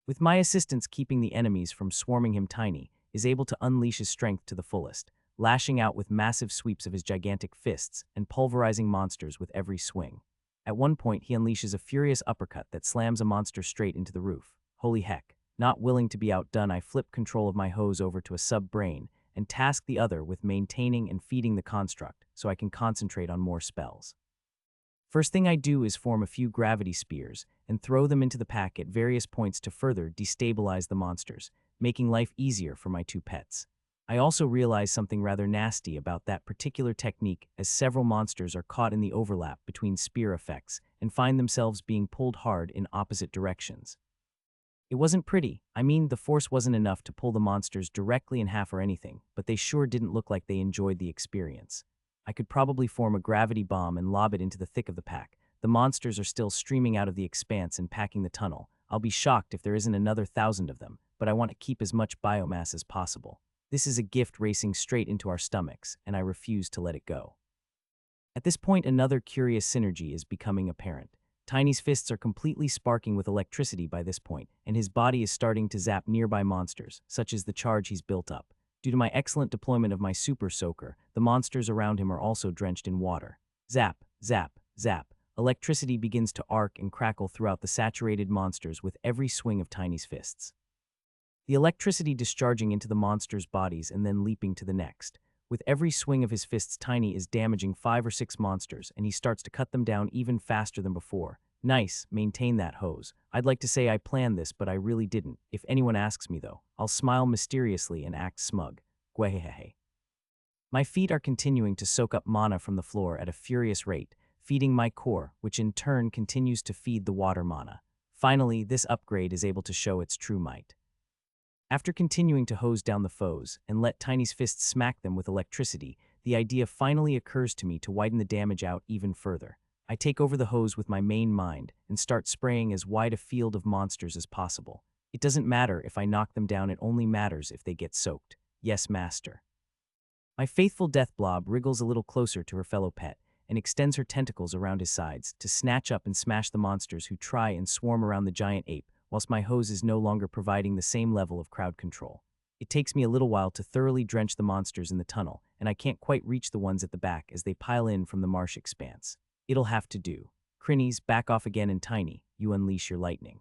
With my assistance keeping the enemies from swarming him, Tiny is able to unleash his strength to the fullest, lashing out with massive sweeps of his gigantic fists and pulverizing monsters with every swing. At one point, he unleashes a furious uppercut that slams a monster straight into the roof. Holy heck. Not willing to be outdone, I flip control of my hose over to a sub-brain and task the other with maintaining and feeding the construct so I can concentrate on more spells. First thing I do is form a few gravity spears and throw them into the pack at various points to further destabilize the monsters, making life easier for my two pets. I also realize something rather nasty about that particular technique, as several monsters are caught in the overlap between spear effects and find themselves being pulled hard in opposite directions. It wasn't pretty. I mean, the force wasn't enough to pull the monsters directly in half or anything, but they sure didn't look like they enjoyed the experience. I could probably form a gravity bomb and lob it into the thick of the pack. The monsters are still streaming out of the expanse and packing the tunnel. I'll be shocked if there isn't another 1,000 of them, but I want to keep as much biomass as possible. This is a gift racing straight into our stomachs, and I refuse to let it go. At this point, another curious synergy is becoming apparent. Tiny's fists are completely sparking with electricity by this point, and his body is starting to zap nearby monsters, such as the charge he's built up. Due to my excellent deployment of my super soaker, the monsters around him are also drenched in water. Zap, zap, zap. Electricity begins to arc and crackle throughout the saturated monsters with every swing of Tiny's fists. The electricity discharging into the monsters' bodies and then leaping to the next. With every swing of his fists, Tiny is damaging 5 or 6 monsters, and he starts to cut them down even faster than before. Nice, maintain that hose. I'd like to say I planned this, but I really didn't. If anyone asks me though, I'll smile mysteriously and act smug. Gwehehehe. My feet are continuing to soak up mana from the floor at a furious rate, feeding my core, which in turn continues to feed the water mana. Finally, this upgrade is able to show its true might. After continuing to hose down the foes and let Tiny's fists smack them with electricity, the idea finally occurs to me to widen the damage out even further. I take over the hose with my main mind and start spraying as wide a field of monsters as possible. It doesn't matter if I knock them down, it only matters if they get soaked. Yes, master. My faithful death blob wriggles a little closer to her fellow pet and extends her tentacles around his sides to snatch up and smash the monsters who try and swarm around the giant ape, whilst my hose is no longer providing the same level of crowd control. It takes me a little while to thoroughly drench the monsters in the tunnel, and I can't quite reach the ones at the back as they pile in from the marsh expanse. It'll have to do. Crinnies, back off again, and Tiny, you unleash your lightning.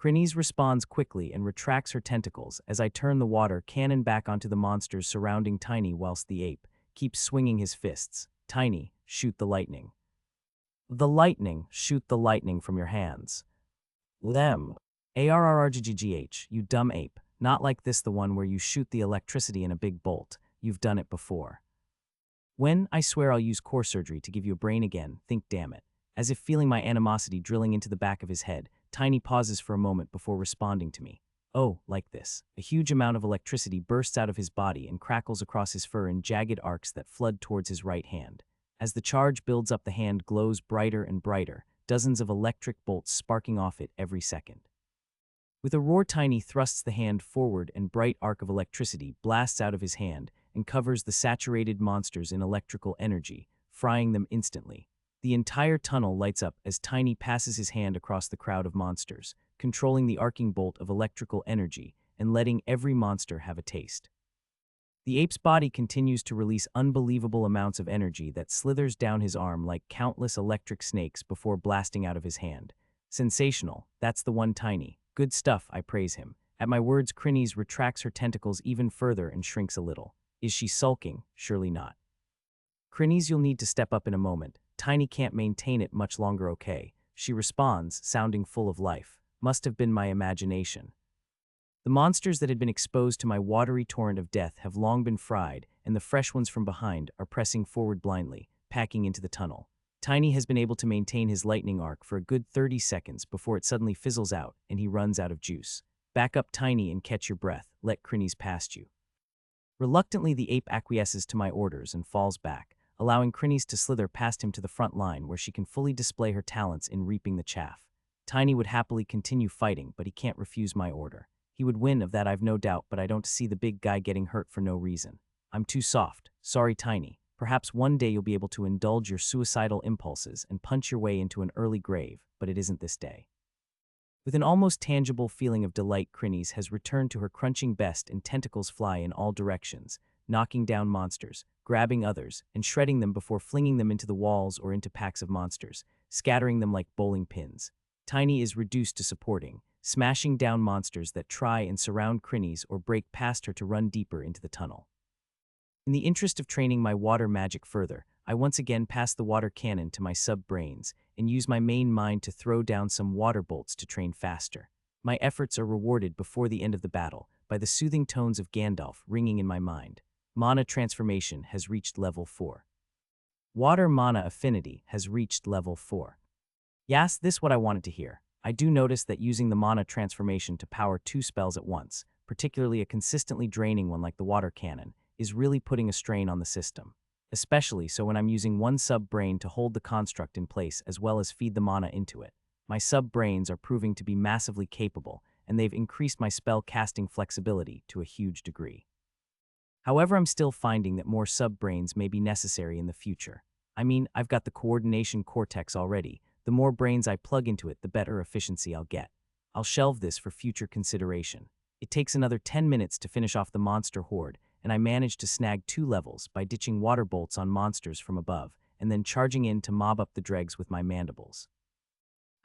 Crinnies responds quickly and retracts her tentacles as I turn the water cannon back onto the monsters surrounding Tiny whilst the ape keeps swinging his fists. Tiny, shoot the lightning. The lightning, shoot the lightning from your hands. Them. ARRRGGGH, you dumb ape. Not like this, the one where you shoot the electricity in a big bolt. You've done it before. When, I swear I'll use core surgery to give you a brain again, think damn it. As if feeling my animosity drilling into the back of his head, Tiny pauses for a moment before responding to me. Oh, like this. A huge amount of electricity bursts out of his body and crackles across his fur in jagged arcs that flood towards his right hand. As the charge builds up, the hand glows brighter and brighter, dozens of electric bolts sparking off it every second. With a roar, Tiny thrusts the hand forward and bright arc of electricity blasts out of his hand and covers the saturated monsters in electrical energy, frying them instantly. The entire tunnel lights up as Tiny passes his hand across the crowd of monsters, controlling the arcing bolt of electrical energy and letting every monster have a taste. The ape's body continues to release unbelievable amounts of energy that slithers down his arm like countless electric snakes before blasting out of his hand. Sensational, that's the one, Tiny. Good stuff, I praise him. At my words, Crinnies retracts her tentacles even further and shrinks a little. Is she sulking? Surely not. Crinnies, you'll need to step up in a moment. Tiny can't maintain it much longer, okay? She responds, sounding full of life. Must have been my imagination. The monsters that had been exposed to my watery torrent of death have long been fried, and the fresh ones from behind are pressing forward blindly, packing into the tunnel. Tiny has been able to maintain his lightning arc for a good 30 seconds before it suddenly fizzles out and he runs out of juice. Back up, Tiny, and catch your breath. Let Crinnies past you. Reluctantly, the ape acquiesces to my orders and falls back, allowing Crinnies to slither past him to the front line where she can fully display her talents in reaping the chaff. Tiny would happily continue fighting, but he can't refuse my order. He would win, of that I've no doubt, but I don't see the big guy getting hurt for no reason. I'm too soft. Sorry, Tiny. Perhaps one day you'll be able to indulge your suicidal impulses and punch your way into an early grave, but it isn't this day. With an almost tangible feeling of delight, Crinnies has returned to her crunching best and tentacles fly in all directions, knocking down monsters, grabbing others, and shredding them before flinging them into the walls or into packs of monsters, scattering them like bowling pins. Tiny is reduced to supporting, smashing down monsters that try and surround Crinnies or break past her to run deeper into the tunnel. In the interest of training my water magic further, I once again pass the water cannon to my sub-brains and use my main mind to throw down some water bolts to train faster. My efforts are rewarded before the end of the battle by the soothing tones of Gandalf ringing in my mind. Mana transformation has reached level 4. Water mana affinity has reached level 4. Yes, this what I wanted to hear. I do notice that using the mana transformation to power 2 spells at once, particularly a consistently draining one like the water cannon, is really putting a strain on the system. Especially so when I'm using one sub-brain to hold the construct in place as well as feed the mana into it. My sub-brains are proving to be massively capable, and they've increased my spell casting flexibility to a huge degree. However, I'm still finding that more sub-brains may be necessary in the future. I mean, I've got the coordination cortex already. The more brains I plug into it, the better efficiency I'll get. I'll shelve this for future consideration. It takes another 10 minutes to finish off the monster horde, and I managed to snag 2 levels by ditching water bolts on monsters from above and then charging in to mob up the dregs with my mandibles.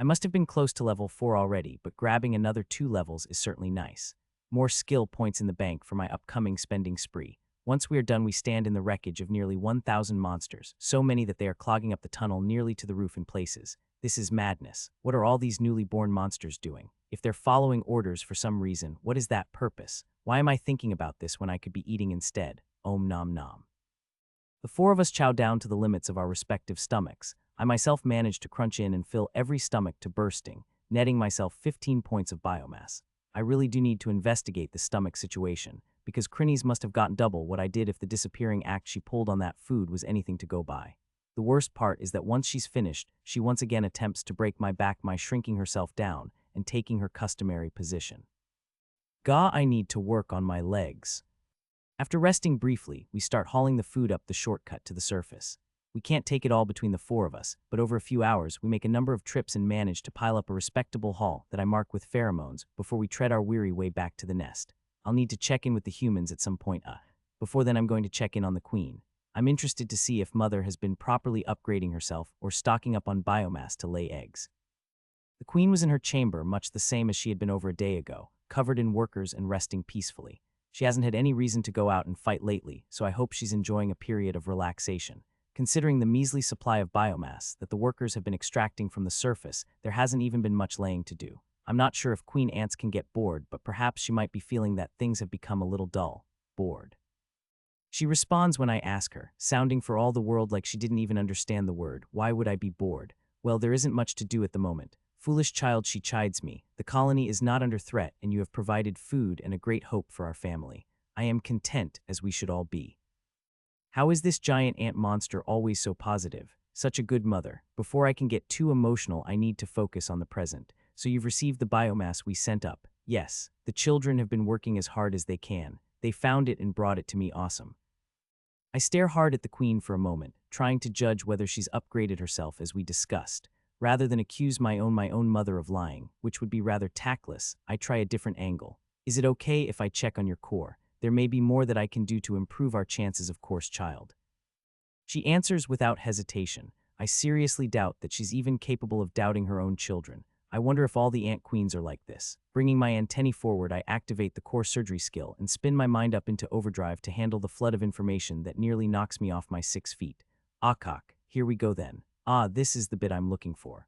I must have been close to level 4 already, but grabbing another 2 levels is certainly nice. More skill points in the bank for my upcoming spending spree. Once we are done, we stand in the wreckage of nearly 1,000 monsters, so many that they are clogging up the tunnel nearly to the roof in places. This is madness. What are all these newly born monsters doing? If they're following orders for some reason, what is that purpose? Why am I thinking about this when I could be eating instead? Om nom nom. The 4 of us chow down to the limits of our respective stomachs. I myself managed to crunch in and fill every stomach to bursting, netting myself 15 points of biomass. I really do need to investigate the stomach situation, because Crinnies must have gotten double what I did if the disappearing act she pulled on that food was anything to go by. The worst part is that once she's finished, she once again attempts to break my back by shrinking herself down and taking her customary position. Gah, I need to work on my legs. After resting briefly, we start hauling the food up the shortcut to the surface. We can't take it all between the 4 of us, but over a few hours, we make a number of trips and manage to pile up a respectable haul that I mark with pheromones before we tread our weary way back to the nest. I'll need to check in with the humans at some point. Before then, I'm going to check in on the queen. I'm interested to see if Mother has been properly upgrading herself or stocking up on biomass to lay eggs. The queen was in her chamber, much the same as she had been over a day ago, covered in workers and resting peacefully. She hasn't had any reason to go out and fight lately, so I hope she's enjoying a period of relaxation. Considering the measly supply of biomass that the workers have been extracting from the surface, there hasn't even been much laying to do. I'm not sure if queen ants can get bored, but perhaps she might be feeling that things have become a little dull. Bored. She responds when I ask her, sounding for all the world like she didn't even understand the word. Why would I be bored? Well, there isn't much to do at the moment. Foolish child, she chides me. The colony is not under threat, and you have provided food and a great hope for our family. I am content, as we should all be. How is this giant ant monster always so positive? Such a good mother. Before I can get too emotional, I need to focus on the present. So you've received the biomass we sent up. Yes, the children have been working as hard as they can. They found it and brought it to me. Awesome. I stare hard at the queen for a moment, trying to judge whether she's upgraded herself as we discussed. Rather than accuse my own mother of lying, which would be rather tactless, I try a different angle. Is it okay if I check on your core? There may be more that I can do to improve our chances, of course, child. She answers without hesitation. I seriously doubt that she's even capable of doubting her own children. I wonder if all the ant queens are like this. Bringing my antennae forward, I activate the core surgery skill and spin my mind up into overdrive to handle the flood of information that nearly knocks me off my 6 feet. Cock, here we go then. This is the bit I'm looking for.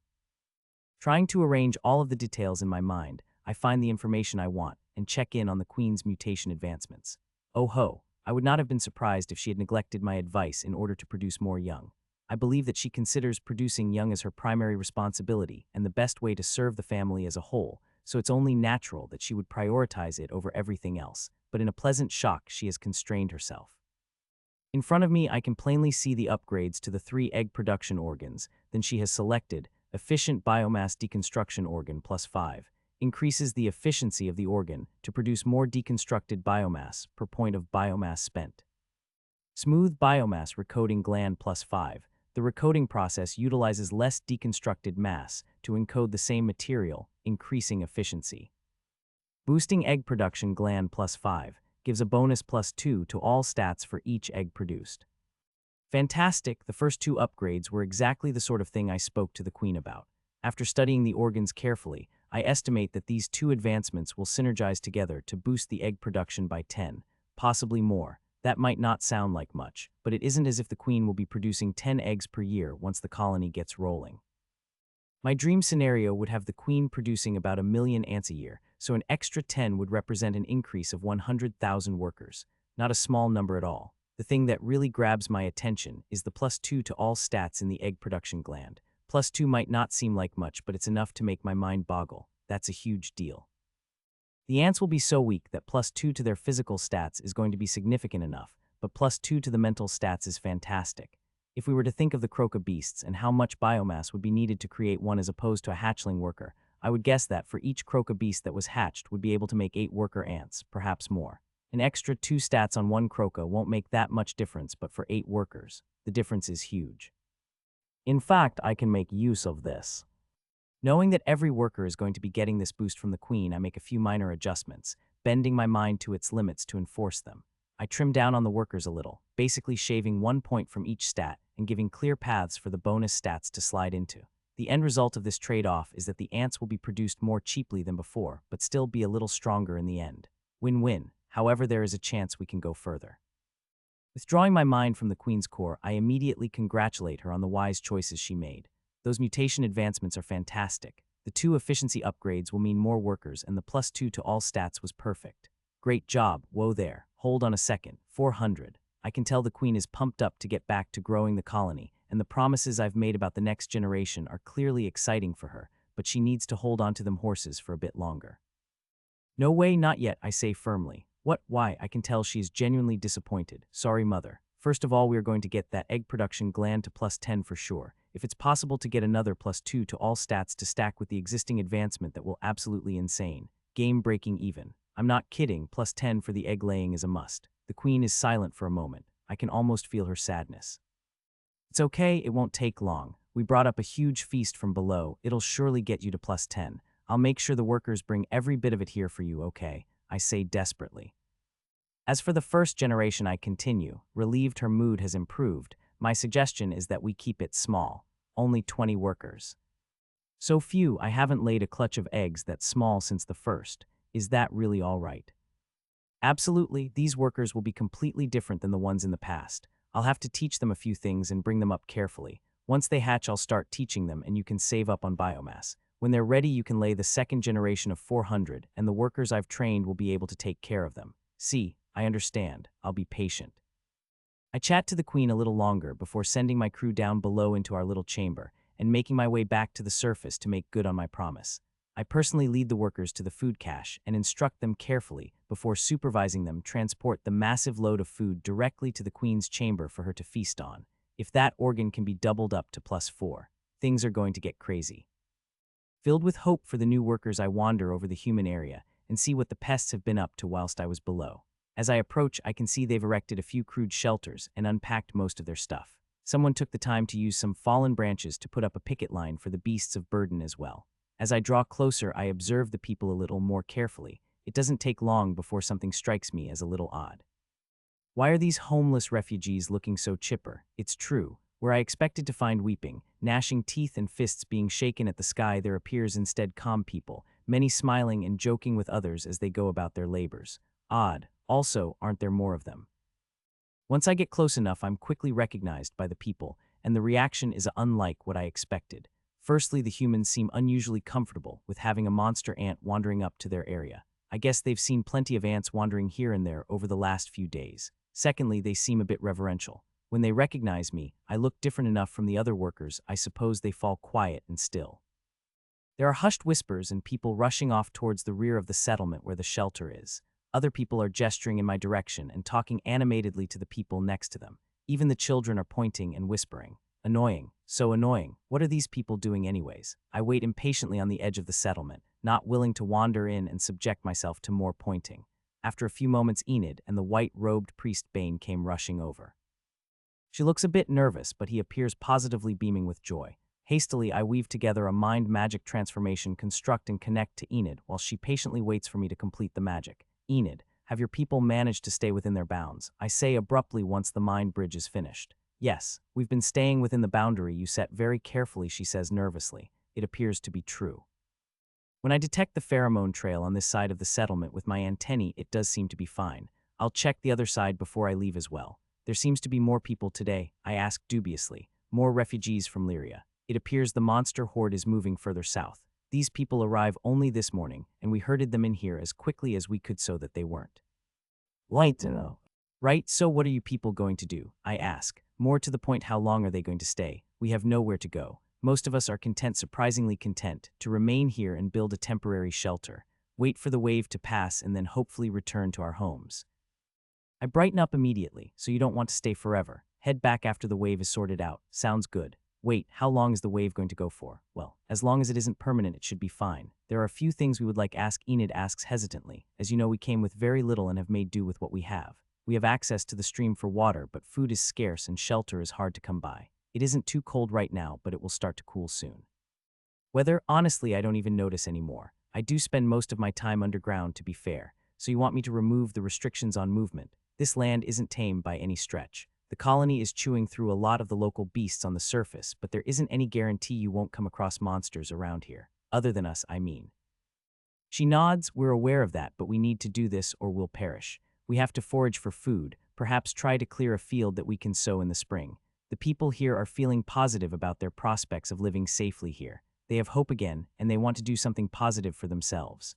Trying to arrange all of the details in my mind, I find the information I want and check in on the queen's mutation advancements. Oh ho, I would not have been surprised if she had neglected my advice in order to produce more young. I believe that she considers producing young as her primary responsibility and the best way to serve the family as a whole, so it's only natural that she would prioritize it over everything else, but in a pleasant shock she has constrained herself. In front of me, I can plainly see the upgrades to the 3 egg production organs. Then she has selected Efficient Biomass Deconstruction Organ +5, increases the efficiency of the organ to produce more deconstructed biomass per point of biomass spent. Smooth Biomass Recoding Gland +5, the recoding process utilizes less deconstructed mass to encode the same material, increasing efficiency. Boosting Egg Production Gland +5, gives a bonus +2 to all stats for each egg produced. Fantastic, the first 2 upgrades were exactly the sort of thing I spoke to the queen about. After studying the organs carefully, I estimate that these 2 advancements will synergize together to boost the egg production by 10, possibly more. That might not sound like much, but it isn't as if the queen will be producing 10 eggs per year once the colony gets rolling. My dream scenario would have the queen producing about 1 million ants a year, so an extra 10 would represent an increase of 100,000 workers. Not a small number at all. The thing that really grabs my attention is the +2 to all stats in the egg production gland. +2 might not seem like much, but it's enough to make my mind boggle. That's a huge deal. The ants will be so weak that +2 to their physical stats is going to be significant enough, but +2 to the mental stats is fantastic. If we were to think of the croca beasts and how much biomass would be needed to create one as opposed to a hatchling worker, I would guess that for each croca beast that was hatched would be able to make 8 worker ants, perhaps more. An extra 2 stats on 1 croca won't make that much difference, but for 8 workers, the difference is huge. In fact, I can make use of this. Knowing that every worker is going to be getting this boost from the queen, I make a few minor adjustments, bending my mind to its limits to enforce them. I trim down on the workers a little, basically shaving 1 point from each stat and giving clear paths for the bonus stats to slide into. The end result of this trade-off is that the ants will be produced more cheaply than before, but still be a little stronger in the end. Win-win. However, there is a chance we can go further. Withdrawing my mind from the queen's core, I immediately congratulate her on the wise choices she made. Those mutation advancements are fantastic. The 2 efficiency upgrades will mean more workers, and the +2 to all stats was perfect. Great job. Whoa there. Hold on a second. 400. I can tell the queen is pumped up to get back to growing the colony, and the promises I've made about the next generation are clearly exciting for her, but she needs to hold on to them horses for a bit longer. No way, not yet, I say firmly. What? Why? I can tell she is genuinely disappointed. Sorry, mother. First of all, we are going to get that egg production gland to +10 for sure. If it's possible to get another +2 to all stats to stack with the existing advancement, that will absolutely insane. Game-breaking even. I'm not kidding, +10 for the egg laying is a must. The queen is silent for a moment. I can almost feel her sadness. It's okay, it won't take long. We brought up a huge feast from below. It'll surely get you to +10. I'll make sure the workers bring every bit of it here for you, okay? I say desperately. As for the first generation, I continue, relieved her mood has improved. My suggestion is that we keep it small, only 20 workers. So few, I haven't laid a clutch of eggs that small since the first. Is that really all right? Absolutely, these workers will be completely different than the ones in the past. I'll have to teach them a few things and bring them up carefully. Once they hatch, I'll start teaching them and you can save up on biomass. When they're ready, you can lay the second generation of 400 and the workers I've trained will be able to take care of them. See, I understand. I'll be patient. I chat to the queen a little longer before sending my crew down below into our little chamber and making my way back to the surface to make good on my promise. I personally lead the workers to the food cache and instruct them carefully before supervising them transport the massive load of food directly to the queen's chamber for her to feast on. If that organ can be doubled up to +4, things are going to get crazy. Filled with hope for the new workers, I wander over the human area and see what the pests have been up to whilst I was below. As I approach, I can see they've erected a few crude shelters and unpacked most of their stuff. Someone took the time to use some fallen branches to put up a picket line for the beasts of burden as well. As I draw closer, I observe the people a little more carefully. It doesn't take long before something strikes me as a little odd. Why are these homeless refugees looking so chipper? It's true. Where I expected to find weeping, gnashing teeth and fists being shaken at the sky, there appears instead calm people, many smiling and joking with others as they go about their labors. Odd. Also, aren't there more of them? Once I get close enough, I'm quickly recognized by the people, and the reaction is unlike what I expected. Firstly, the humans seem unusually comfortable with having a monster ant wandering up to their area. I guess they've seen plenty of ants wandering here and there over the last few days. Secondly, they seem a bit reverential. When they recognize me, I look different enough from the other workers, I suppose they fall quiet and still. There are hushed whispers and people rushing off towards the rear of the settlement where the shelter is. Other people are gesturing in my direction and talking animatedly to the people next to them. Even the children are pointing and whispering. Annoying. So annoying. What are these people doing anyways? I wait impatiently on the edge of the settlement, not willing to wander in and subject myself to more pointing. After a few moments, Enid and the white-robed priest Bane came rushing over. She looks a bit nervous, but he appears positively beaming with joy. Hastily, I weave together a mind magic transformation, construct and connect to Enid while she patiently waits for me to complete the magic. Enid, have your people managed to stay within their bounds? I say abruptly once the mind bridge is finished. Yes, we've been staying within the boundary you set very carefully, she says nervously. It appears to be true. When I detect the pheromone trail on this side of the settlement with my antennae, it does seem to be fine. I'll check the other side before I leave as well. There seems to be more people today, I ask dubiously. More refugees from Lyria. It appears the monster horde is moving further south. These people arrive only this morning, and we herded them in here as quickly as we could so that they weren't. Like to know. Right, so what are you people going to do? I ask. More to the point, how long are they going to stay? We have nowhere to go. Most of us are content, surprisingly content, to remain here and build a temporary shelter. Wait for the wave to pass and then hopefully return to our homes. I brighten up immediately, so you don't want to stay forever. Head back after the wave is sorted out. Sounds good. Wait, how long is the wave going to go for? Well, as long as it isn't permanent, it should be fine. There are a few things we would like ask, Enid asks hesitantly. As you know, we came with very little and have made do with what we have. We have access to the stream for water, but food is scarce and shelter is hard to come by. It isn't too cold right now, but it will start to cool soon. Weather, honestly, I don't even notice anymore. I do spend most of my time underground, to be fair. So you want me to remove the restrictions on movement? This land isn't tame by any stretch. The colony is chewing through a lot of the local beasts on the surface, but there isn't any guarantee you won't come across monsters around here. Other than us, I mean. She nods. We're aware of that, but we need to do this or we'll perish. We have to forage for food, perhaps try to clear a field that we can sow in the spring. The people here are feeling positive about their prospects of living safely here. They have hope again, and they want to do something positive for themselves.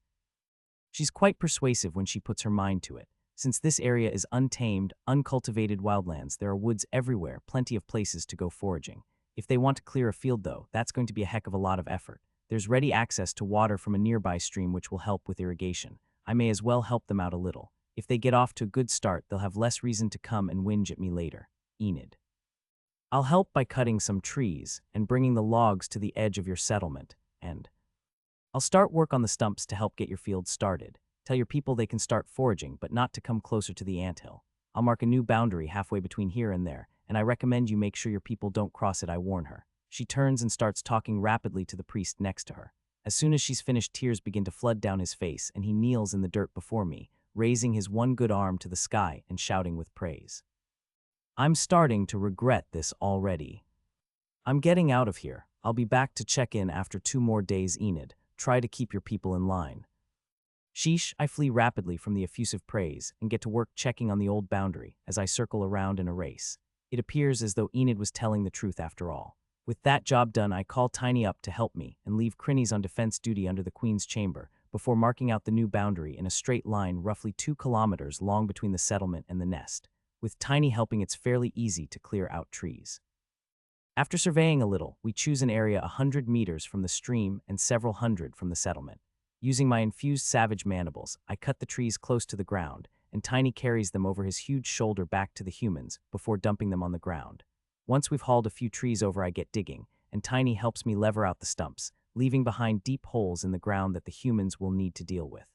She's quite persuasive when she puts her mind to it. Since this area is untamed, uncultivated wildlands, there are woods everywhere, plenty of places to go foraging. If they want to clear a field, though, that's going to be a heck of a lot of effort. There's ready access to water from a nearby stream which will help with irrigation. I may as well help them out a little. If they get off to a good start, they'll have less reason to come and whinge at me later. Enid. I'll help by cutting some trees and bringing the logs to the edge of your settlement, and I'll start work on the stumps to help get your field started. Tell your people they can start foraging, but not to come closer to the anthill. I'll mark a new boundary halfway between here and there, and I recommend you make sure your people don't cross it, I warn her. She turns and starts talking rapidly to the priest next to her. As soon as she's finished, tears begin to flood down his face, and he kneels in the dirt before me, raising his one good arm to the sky and shouting with praise. I'm starting to regret this already. I'm getting out of here. I'll be back to check in after 2 more days, Enid. Try to keep your people in line. Sheesh, I flee rapidly from the effusive praise and get to work checking on the old boundary as I circle around in a race. It appears as though Enid was telling the truth after all. With that job done, I call Tiny up to help me and leave Crinnies on defense duty under the Queen's chamber before marking out the new boundary in a straight line roughly 2 kilometers long between the settlement and the nest. With Tiny helping, it's fairly easy to clear out trees. After surveying a little, we choose an area 100 meters from the stream and several hundred from the settlement. Using my infused savage mandibles, I cut the trees close to the ground, and Tiny carries them over his huge shoulder back to the humans before dumping them on the ground. Once we've hauled a few trees over, I get digging, and Tiny helps me lever out the stumps, leaving behind deep holes in the ground that the humans will need to deal with.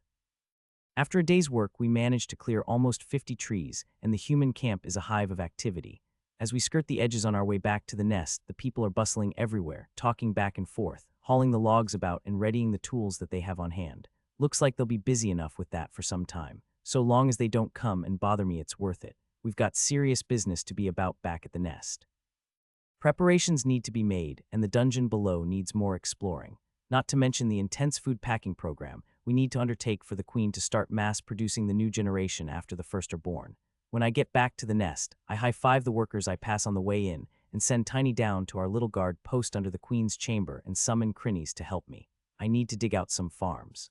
After a day's work, we manage to clear almost 50 trees, and the human camp is a hive of activity. As we skirt the edges on our way back to the nest, the people are bustling everywhere, talking back and forth, hauling the logs about and readying the tools that they have on hand. Looks like they'll be busy enough with that for some time. So long as they don't come and bother me, it's worth it. We've got serious business to be about back at the nest. Preparations need to be made, and the dungeon below needs more exploring. Not to mention the intense food packing program we need to undertake for the Queen to start mass-producing the new generation after the first are born. When I get back to the nest, I high-five the workers I pass on the way in and send Tiny down to our little guard post under the Queen's chamber and summon Crinnies to help me. I need to dig out some farms.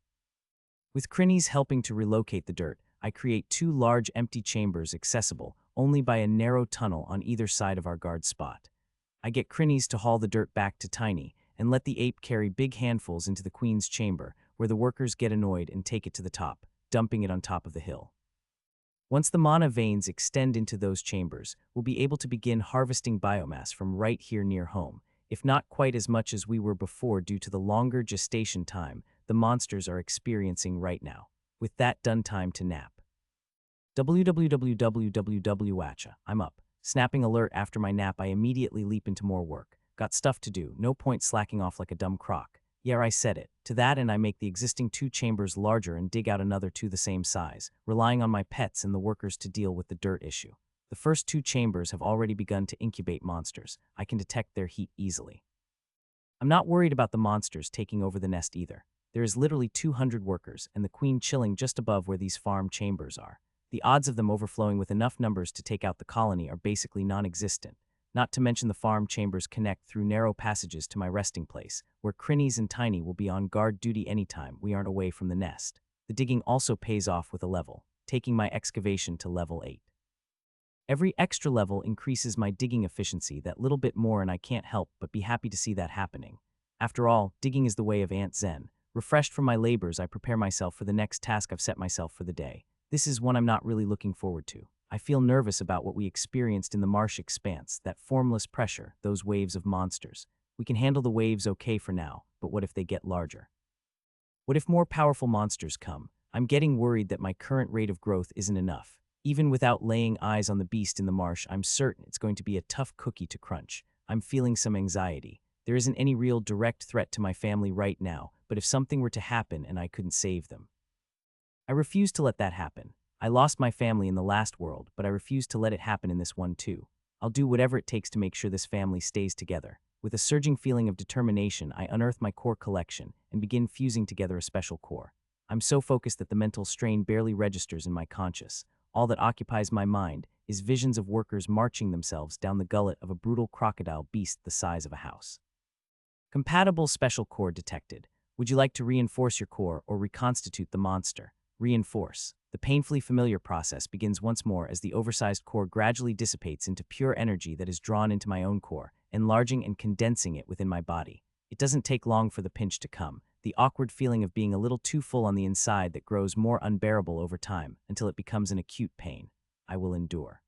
With Crinnies helping to relocate the dirt, I create 2 large empty chambers accessible only by a narrow tunnel on either side of our guard spot. I get Crinnies to haul the dirt back to Tiny and let the ape carry big handfuls into the Queen's chamber, where the workers get annoyed and take it to the top, dumping it on top of the hill. Once the mana veins extend into those chambers, we'll be able to begin harvesting biomass from right here near home, if not quite as much as we were before due to the longer gestation time the monsters are experiencing right now. With that done, time to nap. Www. I'm up. Snapping alert after my nap, I immediately leap into more work. Got stuff to do, no point slacking off like a dumb croc. Yeah, I said it. To that end, I make the existing 2 chambers larger and dig out another 2 the same size, relying on my pets and the workers to deal with the dirt issue. The first 2 chambers have already begun to incubate monsters. I can detect their heat easily. I'm not worried about the monsters taking over the nest either. There is literally 200 workers, and the Queen chilling just above where these farm chambers are. The odds of them overflowing with enough numbers to take out the colony are basically non-existent. Not to mention the farm chambers connect through narrow passages to my resting place, where Crinnies and Tiny will be on guard duty anytime we aren't away from the nest. The digging also pays off with a level, taking my excavation to level 8. Every extra level increases my digging efficiency that little bit more, and I can't help but be happy to see that happening. After all, digging is the way of Aunt Zen. Refreshed from my labors, I prepare myself for the next task I've set myself for the day. This is one I'm not really looking forward to. I feel nervous about what we experienced in the marsh expanse, that formless pressure, those waves of monsters. We can handle the waves okay for now, but what if they get larger? What if more powerful monsters come? I'm getting worried that my current rate of growth isn't enough. Even without laying eyes on the beast in the marsh, I'm certain it's going to be a tough cookie to crunch. I'm feeling some anxiety. There isn't any real direct threat to my family right now, but if something were to happen and I couldn't save them, I refuse to let that happen. I lost my family in the last world, but I refuse to let it happen in this one too. I'll do whatever it takes to make sure this family stays together. With a surging feeling of determination, I unearth my core collection and begin fusing together a special core. I'm so focused that the mental strain barely registers in my conscious. All that occupies my mind is visions of workers marching themselves down the gullet of a brutal crocodile beast the size of a house. Compatible special core detected. Would you like to reinforce your core or reconstitute the monster? Reinforce. The painfully familiar process begins once more as the oversized core gradually dissipates into pure energy that is drawn into my own core, enlarging and condensing it within my body. It doesn't take long for the pinch to come, the awkward feeling of being a little too full on the inside that grows more unbearable over time until it becomes an acute pain. I will endure.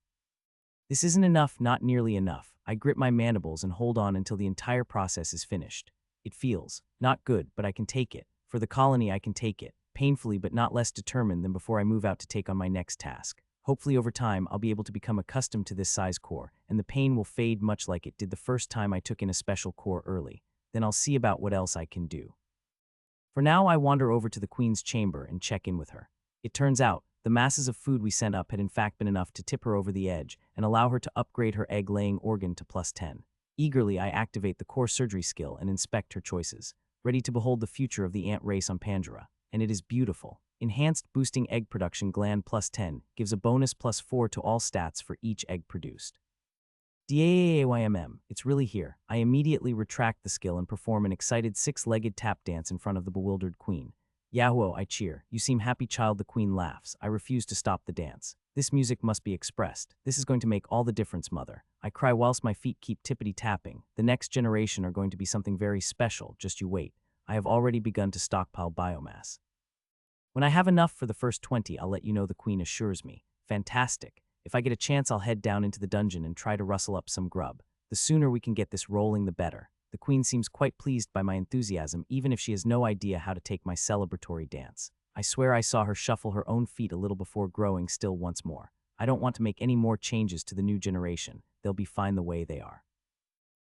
This isn't enough, not nearly enough. I grip my mandibles and hold on until the entire process is finished. It feels not good, but I can take it. For the colony, I can take it. Painfully but not less determined than before I move out to take on my next task. Hopefully over time, I'll be able to become accustomed to this size core, and the pain will fade much like it did the first time I took in a special core early. Then I'll see about what else I can do. For now, I wander over to the queen's chamber and check in with her. It turns out, the masses of food we sent up had in fact been enough to tip her over the edge and allow her to upgrade her egg-laying organ to +10. Eagerly, I activate the core surgery skill and inspect her choices, ready to behold the future of the ant race on Pandora. And it is beautiful. Enhanced boosting egg production gland +10 gives a bonus +4 to all stats for each egg produced. DAAYMM, it's really here. I immediately retract the skill and perform an excited six-legged tap dance in front of the bewildered queen. Yahoo, I cheer. You seem happy, child, the queen laughs. I refuse to stop the dance. This music must be expressed. This is going to make all the difference, mother. I cry whilst my feet keep tippity-tapping. The next generation are going to be something very special, just you wait. I have already begun to stockpile biomass. When I have enough for the first 20, I'll let you know, the queen assures me. Fantastic. If I get a chance, I'll head down into the dungeon and try to rustle up some grub. The sooner we can get this rolling, the better. The queen seems quite pleased by my enthusiasm, even if she has no idea how to take my celebratory dance. I swear I saw her shuffle her own feet a little before growing still once more. I don't want to make any more changes to the new generation. They'll be fine the way they are.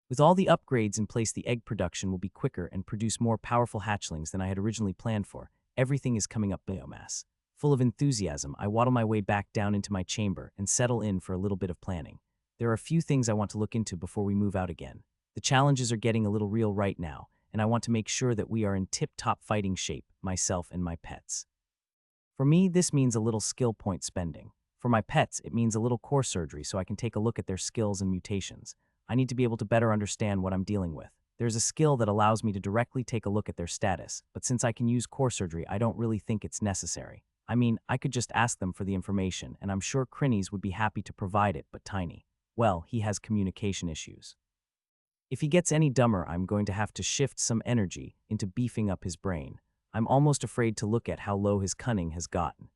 With all the upgrades in place, the egg production will be quicker and produce more powerful hatchlings than I had originally planned for. Everything is coming up biomass. Full of enthusiasm, I waddle my way back down into my chamber and settle in for a little bit of planning. There are a few things I want to look into before we move out again. The challenges are getting a little real right now, and I want to make sure that we are in tip-top fighting shape, myself and my pets. For me, this means a little skill point spending. For my pets, it means a little core surgery so I can take a look at their skills and mutations. I need to be able to better understand what I'm dealing with. There's a skill that allows me to directly take a look at their status, but since I can use core surgery, I don't really think it's necessary. I mean, I could just ask them for the information, and I'm sure Crinnies would be happy to provide it, but Tiny, well, he has communication issues. If he gets any dumber, I'm going to have to shift some energy into beefing up his brain. I'm almost afraid to look at how low his cunning has gotten.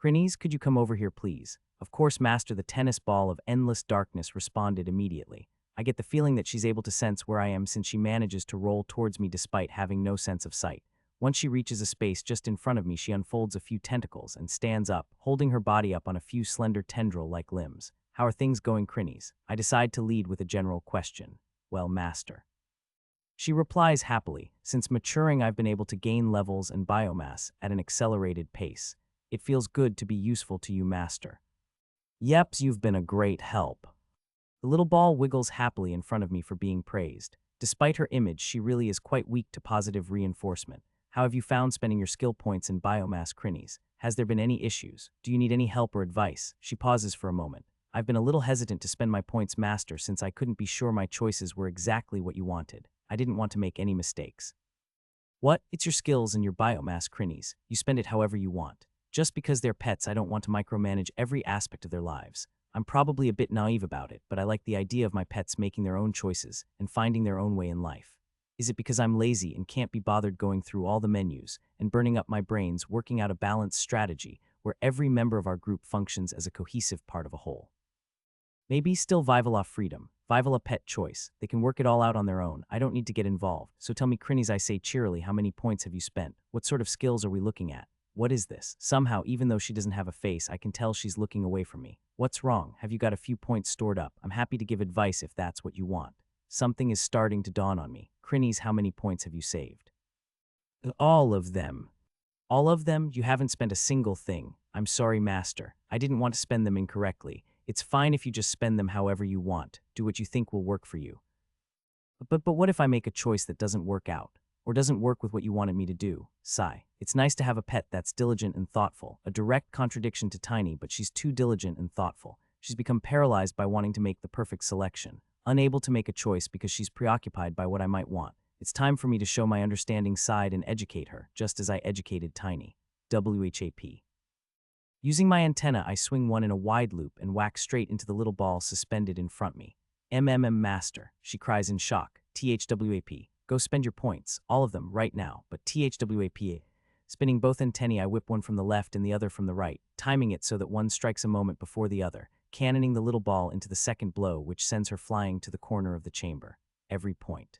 Crinnies, could you come over here, please? Of course, Master, the tennis ball of endless darkness responded immediately. I get the feeling that she's able to sense where I am since she manages to roll towards me despite having no sense of sight. Once she reaches a space just in front of me, she unfolds a few tentacles and stands up, holding her body up on a few slender tendril-like limbs. How are things going, Crinnies? I decide to lead with a general question. Well, Master. She replies happily. Since maturing, I've been able to gain levels and biomass at an accelerated pace. It feels good to be useful to you, Master. Yeps, you've been a great help. The little ball wiggles happily in front of me for being praised. Despite her image, she really is quite weak to positive reinforcement. How have you found spending your skill points in biomass, Crinnies? Has there been any issues? Do you need any help or advice? She pauses for a moment. I've been a little hesitant to spend my points, Master, since I couldn't be sure my choices were exactly what you wanted. I didn't want to make any mistakes. What? It's your skills and your biomass, Crinnies. You spend it however you want. Just because they're pets, I don't want to micromanage every aspect of their lives. I'm probably a bit naive about it, but I like the idea of my pets making their own choices and finding their own way in life. Is it because I'm lazy and can't be bothered going through all the menus and burning up my brains working out a balanced strategy where every member of our group functions as a cohesive part of a whole? Maybe still Vivala freedom, Vivala pet choice. They can work it all out on their own. I don't need to get involved. So tell me, Crinnies, I say cheerily, how many points have you spent? What sort of skills are we looking at? What is this? Somehow, even though she doesn't have a face, I can tell she's looking away from me. What's wrong? Have you got a few points stored up? I'm happy to give advice if that's what you want. Something is starting to dawn on me. Crinnies, how many points have you saved? All of them. All of them? You haven't spent a single thing. I'm sorry, Master. I didn't want to spend them incorrectly. It's fine if you just spend them however you want. Do what you think will work for you. But what if I make a choice that doesn't work out? Or doesn't work with what you wanted me to do? Sigh. It's nice to have a pet that's diligent and thoughtful. A direct contradiction to Tiny, but she's too diligent and thoughtful. She's become paralyzed by wanting to make the perfect selection. Unable to make a choice because she's preoccupied by what I might want. It's time for me to show my understanding side and educate her, just as I educated Tiny. WHAP. Using my antenna, I swing one in a wide loop and whack straight into the little ball suspended in front me. Master, she cries in shock. THWAP. Go spend your points, all of them, right now, but THWAP. Spinning both antennae, I whip one from the left and the other from the right, timing it so that one strikes a moment before the other, cannoning the little ball into the second blow, which sends her flying to the corner of the chamber. Every point.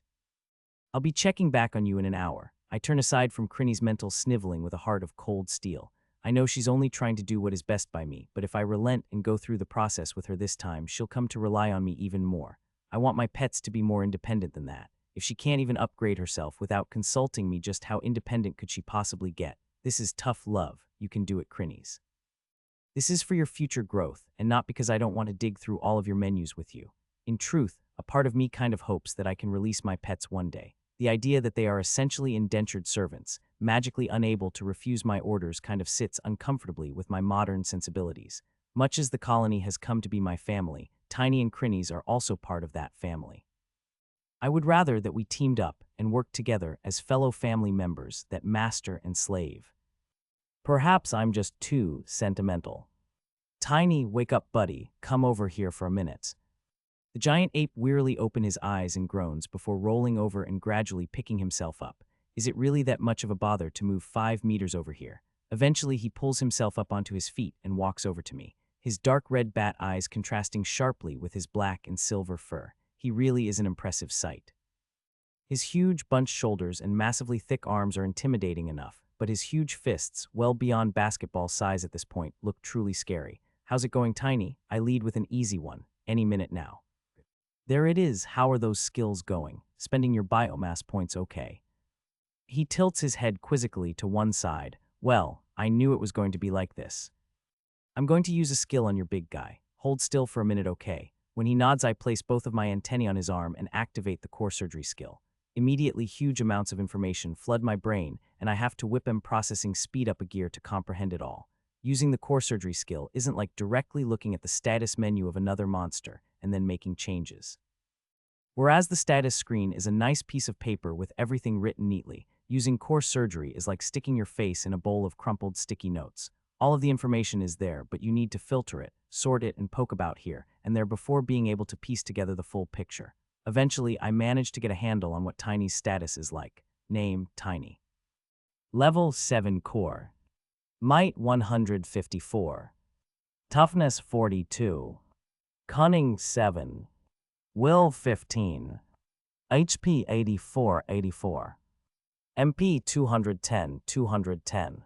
I'll be checking back on you in an hour. I turn aside from Crinny's mental sniveling with a heart of cold steel. I know she's only trying to do what is best by me, but if I relent and go through the process with her this time, she'll come to rely on me even more. I want my pets to be more independent than that. If she can't even upgrade herself without consulting me, just how independent could she possibly get? This is tough love. You can do it, Crinnies. This is for your future growth, and not because I don't want to dig through all of your menus with you. In truth, a part of me kind of hopes that I can release my pets one day. The idea that they are essentially indentured servants, magically unable to refuse my orders, kind of sits uncomfortably with my modern sensibilities. Much as the colony has come to be my family, Tiny and Crinnies are also part of that family. I would rather that we teamed up and worked together as fellow family members, that master and slave. Perhaps I'm just too sentimental. Tiny, wake up, buddy. Come over here for a minute. The giant ape wearily opens his eyes and groans before rolling over and gradually picking himself up. Is it really that much of a bother to move 5 meters over here? Eventually, he pulls himself up onto his feet and walks over to me, his dark red bat eyes contrasting sharply with his black and silver fur. He really is an impressive sight. His huge bunched shoulders and massively thick arms are intimidating enough, but his huge fists, well beyond basketball size at this point, look truly scary. How's it going, Tiny? I lead with an easy one. Any minute now. There it is. How are those skills going? Spending your biomass points okay? He tilts his head quizzically to one side. Well, I knew it was going to be like this. I'm going to use a skill on your big guy. Hold still for a minute, okay? When he nods, I place both of my antennae on his arm and activate the core surgery skill. Immediately, huge amounts of information flood my brain, and I have to whip processing speed up a gear to comprehend it all. Using the core surgery skill isn't like directly looking at the status menu of another monster and then making changes. Whereas the status screen is a nice piece of paper with everything written neatly, using core surgery is like sticking your face in a bowl of crumpled sticky notes. All of the information is there, but you need to filter it, sort it, and poke about here and there before being able to piece together the full picture. Eventually, I managed to get a handle on what Tiny's status is like. Name, Tiny. Level 7 core. Might 154. Toughness 42. Cunning 7. Will 15. HP 84. MP 210.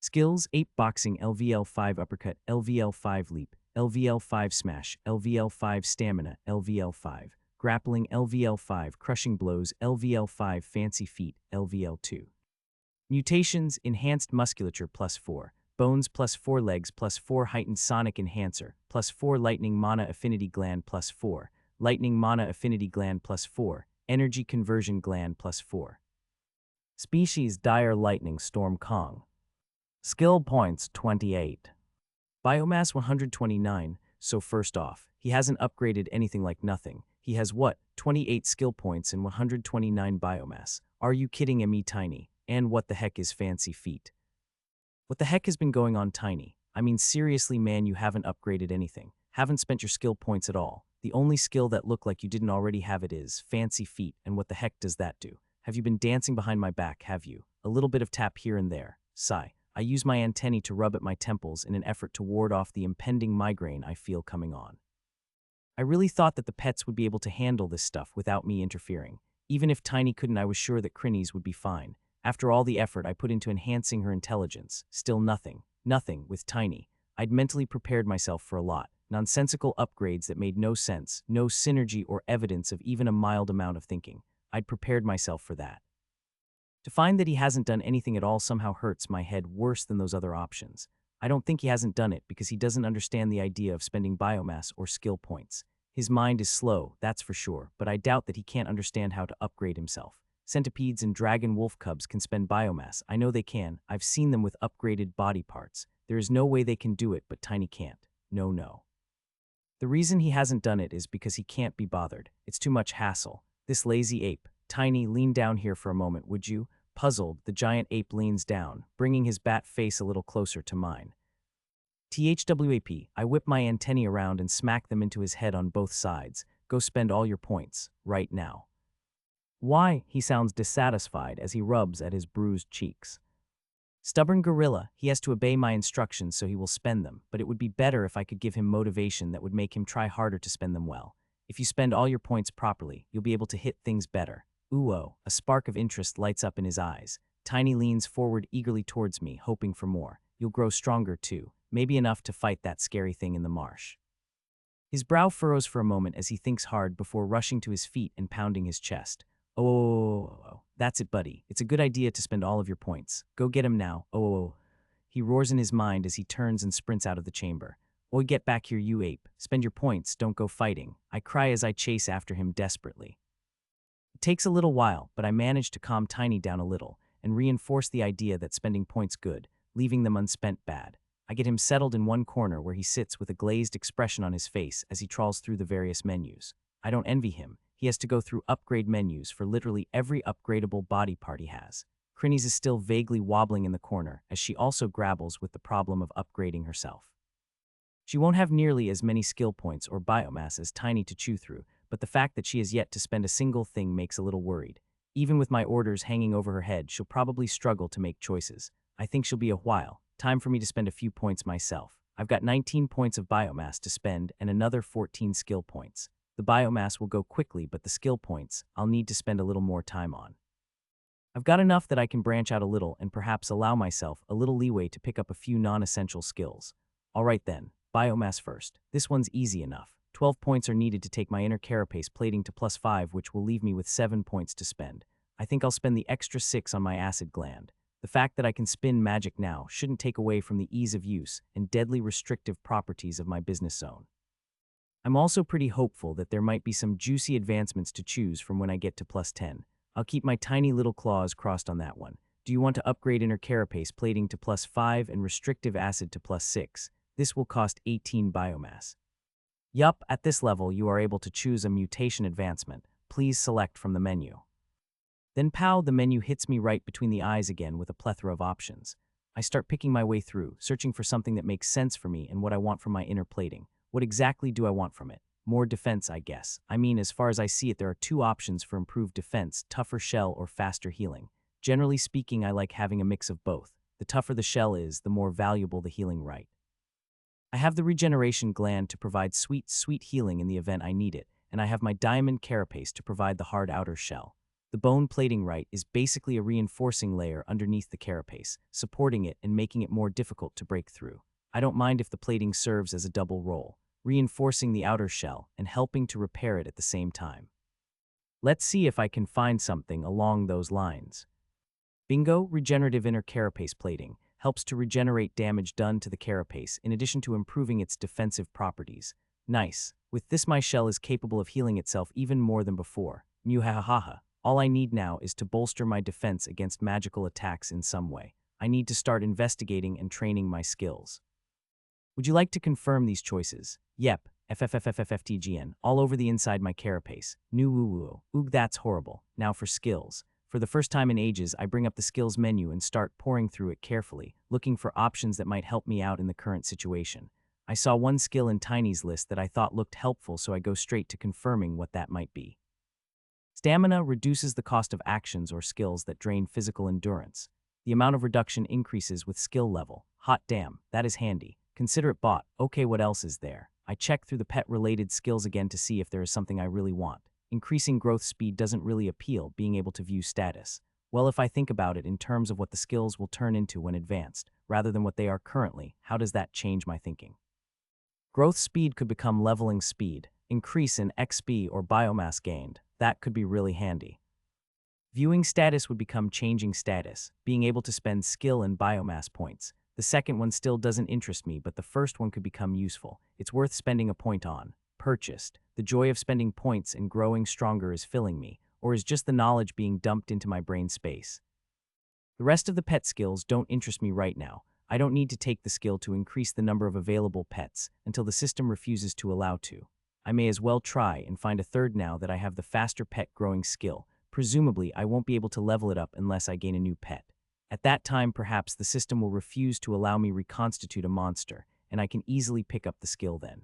Skills 8 boxing, LVL 5 uppercut, LVL 5 leap, LVL 5 smash, LVL 5 stamina, LVL 5 grappling, LVL 5 crushing blows, LVL 5 fancy feet, LVL 2. Mutations: enhanced musculature +4, bones +4, legs +4, heightened sonic enhancer +4, lightning mana affinity gland +4, lightning mana affinity gland +4, energy conversion gland +4. Species: dire lightning storm Kong. Skill points 28. Biomass 129. So first off, he hasn't upgraded anything like nothing. He has what? 28 skill points and 129 biomass. Are you kidding me, Tiny? And what the heck is fancy feet? What the heck has been going on, Tiny? I mean, seriously, man, you haven't upgraded anything. Haven't spent your skill points at all. The only skill that looked like you didn't already have it is fancy feet, and what the heck does that do? Have you been dancing behind my back, have you? A little bit of tap here and there. Sigh. I use my antennae to rub at my temples in an effort to ward off the impending migraine I feel coming on. I really thought that the pets would be able to handle this stuff without me interfering. Even if Tiny couldn't, I was sure that Crinnies would be fine. After all the effort I put into enhancing her intelligence, still nothing with Tiny. I'd mentally prepared myself for a lot. Nonsensical upgrades that made no sense, no synergy or evidence of even a mild amount of thinking. I'd prepared myself for that. To find that he hasn't done anything at all somehow hurts my head worse than those other options. I don't think he hasn't done it because he doesn't understand the idea of spending biomass or skill points. His mind is slow, that's for sure, but I doubt that he can't understand how to upgrade himself. Centipedes and dragon wolf cubs can spend biomass. I know they can. I've seen them with upgraded body parts. There is no way they can do it, but Tiny can't. No. The reason he hasn't done it is because he can't be bothered. It's too much hassle. This lazy ape. Tiny, lean down here for a moment, would you? Puzzled, the giant ape leans down, bringing his bat face a little closer to mine. THWAP, I whip my antennae around and smack them into his head on both sides. Go spend all your points, right now. Why? He sounds dissatisfied as he rubs at his bruised cheeks. Stubborn gorilla, he has to obey my instructions so he will spend them, but it would be better if I could give him motivation that would make him try harder to spend them well. If you spend all your points properly, you'll be able to hit things better. Ooh-oh, a spark of interest lights up in his eyes. Tiny leans forward eagerly towards me, hoping for more. You'll grow stronger too, maybe enough to fight that scary thing in the marsh. His brow furrows for a moment as he thinks hard before rushing to his feet and pounding his chest. Oh, that's it, buddy. It's a good idea to spend all of your points. Go get him now. Oh. He roars in his mind as he turns and sprints out of the chamber. Oi, get back here, you ape. Spend your points, don't go fighting. I cry as I chase after him desperately. It takes a little while, but I manage to calm Tiny down a little and reinforce the idea that spending points good, leaving them unspent bad. I get him settled in one corner where he sits with a glazed expression on his face as he trawls through the various menus. I don't envy him. He has to go through upgrade menus for literally every upgradable body part he has. Crinnies is still vaguely wobbling in the corner as she also grapples with the problem of upgrading herself. She won't have nearly as many skill points or biomass as Tiny to chew through, but the fact that she has yet to spend a single thing makes a little worried. Even with my orders hanging over her head, she'll probably struggle to make choices. I think she'll be a while. Time for me to spend a few points myself. I've got 19 points of biomass to spend and another 14 skill points. The biomass will go quickly, but the skill points, I'll need to spend a little more time on. I've got enough that I can branch out a little and perhaps allow myself a little leeway to pick up a few non-essential skills. Alright then, biomass first. This one's easy enough. 12 points are needed to take my inner carapace plating to +5, which will leave me with 7 points to spend. I think I'll spend the extra 6 on my acid gland. The fact that I can spin magic now shouldn't take away from the ease of use and deadly restrictive properties of my business zone. I'm also pretty hopeful that there might be some juicy advancements to choose from when I get to +10. I'll keep my tiny little claws crossed on that one. Do you want to upgrade inner carapace plating to +5 and restrictive acid to +6? This will cost 18 biomass. Yup, at this level you are able to choose a mutation advancement. Please select from the menu. Then pow, the menu hits me right between the eyes again with a plethora of options. I start picking my way through, searching for something that makes sense for me and what I want from my inner plating. What exactly do I want from it? More defense, I guess. I mean, as far as I see it, there are 2 options for improved defense, tougher shell or faster healing. Generally speaking, I like having a mix of both. The tougher the shell is, the more valuable the healing right. I have the regeneration gland to provide sweet, sweet healing in the event I need it, and I have my diamond carapace to provide the hard outer shell. The bone plating right is basically a reinforcing layer underneath the carapace, supporting it and making it more difficult to break through. I don't mind if the plating serves as a double role, reinforcing the outer shell and helping to repair it at the same time. Let's see if I can find something along those lines. Bingo, regenerative inner carapace plating helps to regenerate damage done to the carapace in addition to improving its defensive properties. Nice. With this, my shell is capable of healing itself even more than before. Muhahaha. All I need now is to bolster my defense against magical attacks in some way. I need to start investigating and training my skills. Would you like to confirm these choices? Yep, FFFFFTGN, all over the inside my carapace. New woo woo. Oog, that's horrible. Now for skills. For the first time in ages, I bring up the skills menu and start pouring through it carefully, looking for options that might help me out in the current situation. I saw one skill in Tiny's list that I thought looked helpful, so I go straight to confirming what that might be. Stamina reduces the cost of actions or skills that drain physical endurance. The amount of reduction increases with skill level. Hot damn, that is handy. Consider it bought. Okay, what else is there? I check through the pet-related skills again to see if there is something I really want. Increasing growth speed doesn't really appeal, being able to view status. Well, if I think about it in terms of what the skills will turn into when advanced, rather than what they are currently, how does that change my thinking? Growth speed could become leveling speed, increase in XP or biomass gained. That could be really handy. Viewing status would become changing status, being able to spend skill and biomass points. The second one still doesn't interest me, but the first one could become useful. It's worth spending a point on. Purchased. The joy of spending points and growing stronger is filling me, or is just the knowledge being dumped into my brain space. The rest of the pet skills don't interest me right now. I don't need to take the skill to increase the number of available pets until the system refuses to allow to. I may as well try and find a third now that I have the faster pet growing skill. Presumably, I won't be able to level it up unless I gain a new pet. At that time, perhaps the system will refuse to allow me reconstitute a monster, and I can easily pick up the skill then.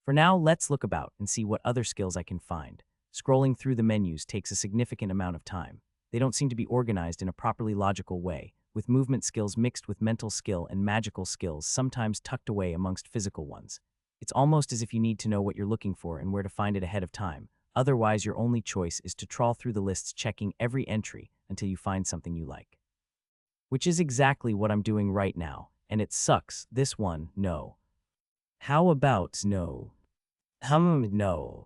For now, let's look about and see what other skills I can find. Scrolling through the menus takes a significant amount of time. They don't seem to be organized in a properly logical way, with movement skills mixed with mental skill and magical skills sometimes tucked away amongst physical ones. It's almost as if you need to know what you're looking for and where to find it ahead of time. Otherwise, your only choice is to trawl through the lists checking every entry until you find something you like. Which is exactly what I'm doing right now, and it sucks. This one, no. How about no? No.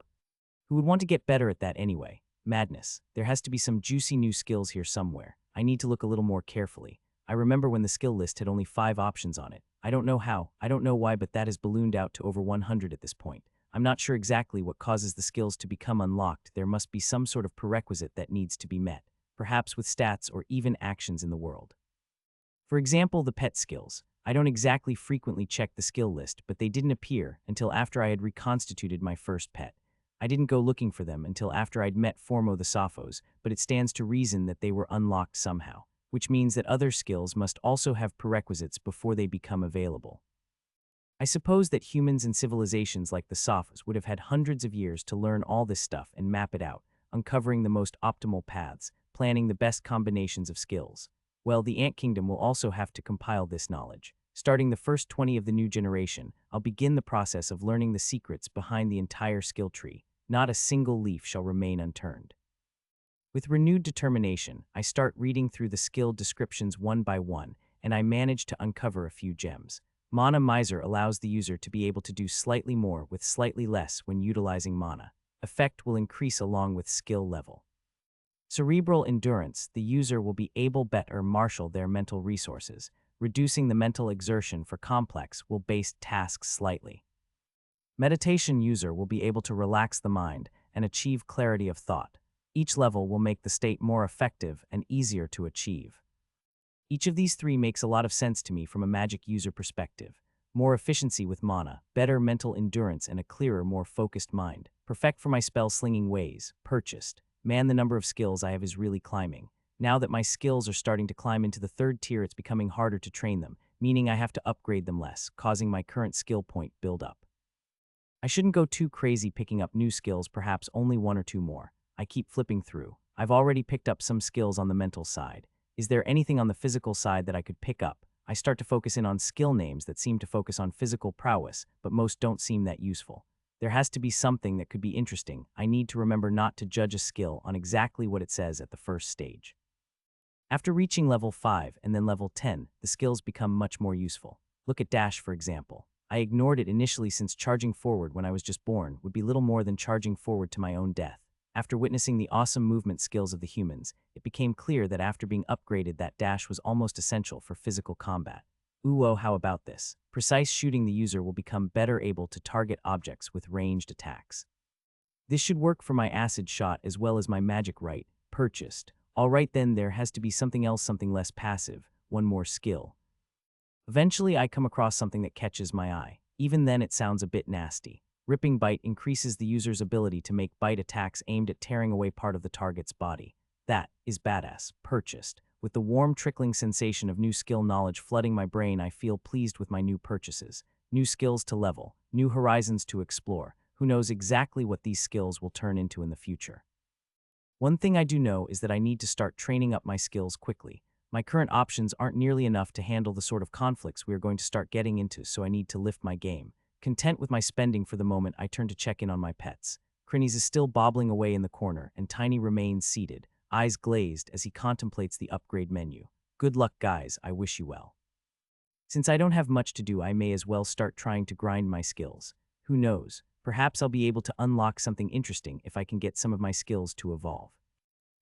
Who would want to get better at that anyway? Madness. There has to be some juicy new skills here somewhere. I need to look a little more carefully. I remember when the skill list had only 5 options on it. I don't know how, I don't know why, but that has ballooned out to over 100 at this point. I'm not sure exactly what causes the skills to become unlocked. There must be some sort of prerequisite that needs to be met, perhaps with stats or even actions in the world. For example, the pet skills. I don't exactly frequently check the skill list, but they didn't appear until after I had reconstituted my first pet. I didn't go looking for them until after I'd met Formo the Sophos, but it stands to reason that they were unlocked somehow, which means that other skills must also have prerequisites before they become available. I suppose that humans and civilizations like the Sophos would have had hundreds of years to learn all this stuff and map it out, uncovering the most optimal paths, planning the best combinations of skills. Well, the Ant Kingdom will also have to compile this knowledge. Starting the first 20 of the new generation, I'll begin the process of learning the secrets behind the entire skill tree. Not a single leaf shall remain unturned. With renewed determination, I start reading through the skill descriptions one by one, and I manage to uncover a few gems. Mana Miser allows the user to be able to do slightly more with slightly less when utilizing mana. Effect will increase along with skill level. Cerebral Endurance, the user will be able better marshal their mental resources, reducing the mental exertion for complex will-based tasks slightly. Meditation user will be able to relax the mind and achieve clarity of thought. Each level will make the state more effective and easier to achieve. Each of these 3 makes a lot of sense to me from a magic user perspective. More efficiency with mana, better mental endurance, and a clearer, more focused mind. Perfect for my spell-slinging ways. Purchased. Man, the number of skills I have is really climbing. Now that my skills are starting to climb into the 3rd tier, it's becoming harder to train them, meaning I have to upgrade them less, causing my current skill point build up. I shouldn't go too crazy picking up new skills, perhaps only 1 or 2 more. I keep flipping through. I've already picked up some skills on the mental side. Is there anything on the physical side that I could pick up? I start to focus in on skill names that seem to focus on physical prowess, but most don't seem that useful. There has to be something that could be interesting. I need to remember not to judge a skill on exactly what it says at the first stage. After reaching level 5 and then level 10, the skills become much more useful. Look at Dash, for example. I ignored it initially since charging forward when I was just born would be little more than charging forward to my own death. After witnessing the awesome movement skills of the humans, it became clear that after being upgraded, that dash was almost essential for physical combat. Ooh, how about this? Precise shooting, the user will become better able to target objects with ranged attacks. This should work for my acid shot as well as my magic right. Purchased. Alright then, there has to be something else, something less passive, one more skill. Eventually I come across something that catches my eye. Even then it sounds a bit nasty. Ripping Bite increases the user's ability to make bite attacks aimed at tearing away part of the target's body. That is badass. Purchased. With the warm trickling sensation of new skill knowledge flooding my brain, I feel pleased with my new purchases. New skills to level, new horizons to explore. Who knows exactly what these skills will turn into in the future. One thing I do know is that I need to start training up my skills quickly. My current options aren't nearly enough to handle the sort of conflicts we are going to start getting into, so I need to lift my game. Content with my spending for the moment, I turn to check in on my pets. Crinnies is still bobbling away in the corner, and Tiny remains seated, eyes glazed as he contemplates the upgrade menu. Good luck, guys. I wish you well. Since I don't have much to do, I may as well start trying to grind my skills. Who knows? Perhaps I'll be able to unlock something interesting if I can get some of my skills to evolve.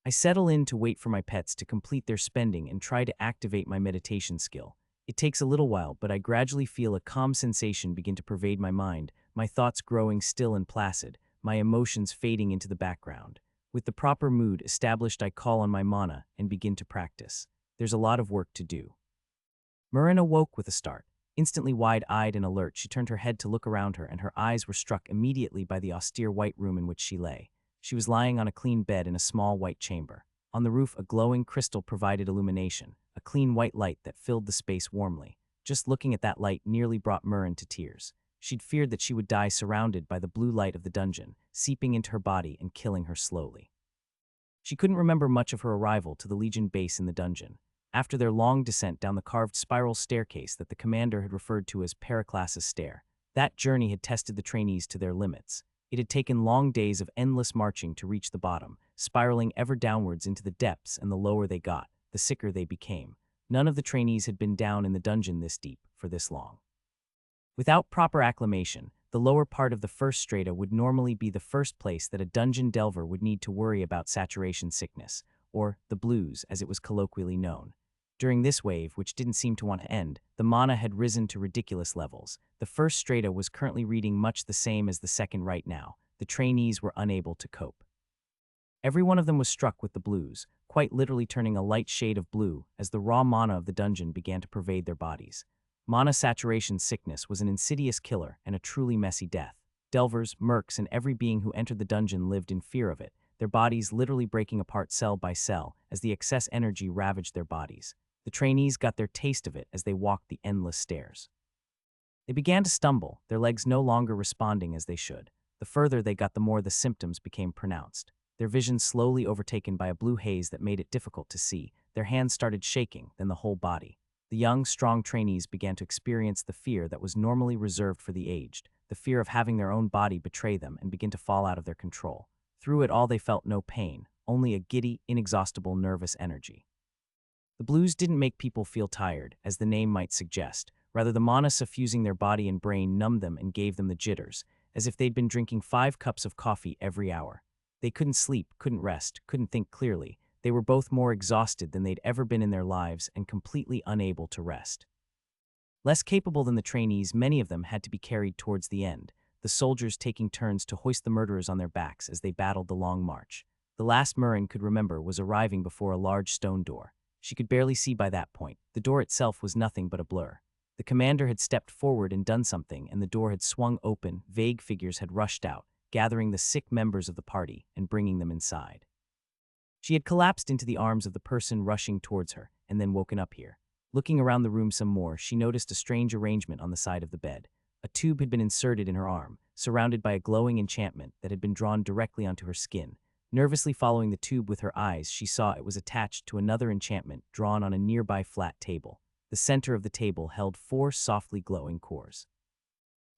I settle in to wait for my pets to complete their spending and try to activate my meditation skill. It takes a little while, but I gradually feel a calm sensation begin to pervade my mind, my thoughts growing still and placid, my emotions fading into the background. With the proper mood established, I call on my mana and begin to practice. There's a lot of work to do. Marin awoke with a start. Instantly wide-eyed and alert, she turned her head to look around her, and her eyes were struck immediately by the austere white room in which she lay. She was lying on a clean bed in a small white chamber. On the roof, a glowing crystal provided illumination, a clean white light that filled the space warmly. Just looking at that light nearly brought Marin to tears. She'd feared that she would die surrounded by the blue light of the dungeon, seeping into her body and killing her slowly. She couldn't remember much of her arrival to the Legion base in the dungeon. After their long descent down the carved spiral staircase that the commander had referred to as Periclas's Stair, that journey had tested the trainees to their limits. It had taken long days of endless marching to reach the bottom, spiraling ever downwards into the depths, and the lower they got, the sicker they became. None of the trainees had been down in the dungeon this deep for this long. Without proper acclimation, The lower part of the first strata would normally be the first place that a dungeon delver would need to worry about saturation sickness, or the blues as it was colloquially known. During this wave, which didn't seem to want to end, the mana had risen to ridiculous levels. The first strata was currently reading much the same as the second right now. The trainees were unable to cope. Every one of them was struck with the blues, quite literally turning a light shade of blue as the raw mana of the dungeon began to pervade their bodies. Mana saturation sickness was an insidious killer and a truly messy death. Delvers, mercs, and every being who entered the dungeon lived in fear of it, their bodies literally breaking apart cell by cell as the excess energy ravaged their bodies. The trainees got their taste of it as they walked the endless stairs. They began to stumble, their legs no longer responding as they should. The further they got, the more the symptoms became pronounced. Their vision slowly overtaken by a blue haze that made it difficult to see. Their hands started shaking, then the whole body. The young, strong trainees began to experience the fear that was normally reserved for the aged, the fear of having their own body betray them and begin to fall out of their control. Through it all they felt no pain, only a giddy, inexhaustible nervous energy. The blues didn't make people feel tired, as the name might suggest. Rather, the mana suffusing their body and brain numbed them and gave them the jitters, as if they'd been drinking 5 cups of coffee every hour. They couldn't sleep, couldn't rest, couldn't think clearly. They were both more exhausted than they'd ever been in their lives and completely unable to rest. Less capable than the trainees, many of them had to be carried towards the end, the soldiers taking turns to hoist the murderers on their backs as they battled the long march. The last Murrin could remember was arriving before a large stone door. She could barely see by that point. The door itself was nothing but a blur. The commander had stepped forward and done something, and the door had swung open. Vague figures had rushed out, gathering the sick members of the party and bringing them inside. She had collapsed into the arms of the person rushing towards her, and then woken up here. Looking around the room some more, she noticed a strange arrangement on the side of the bed. A tube had been inserted in her arm, surrounded by a glowing enchantment that had been drawn directly onto her skin. Nervously following the tube with her eyes, she saw it was attached to another enchantment drawn on a nearby flat table. The center of the table held 4 softly glowing cores.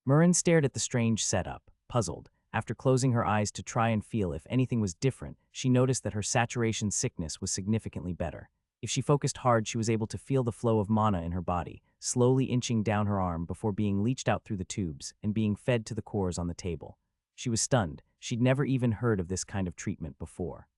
Murrin stared at the strange setup, puzzled. After closing her eyes to try and feel if anything was different, she noticed that her saturation sickness was significantly better. If she focused hard, she was able to feel the flow of mana in her body, slowly inching down her arm before being leached out through the tubes and being fed to the cores on the table. She was stunned. She'd never even heard of this kind of treatment before.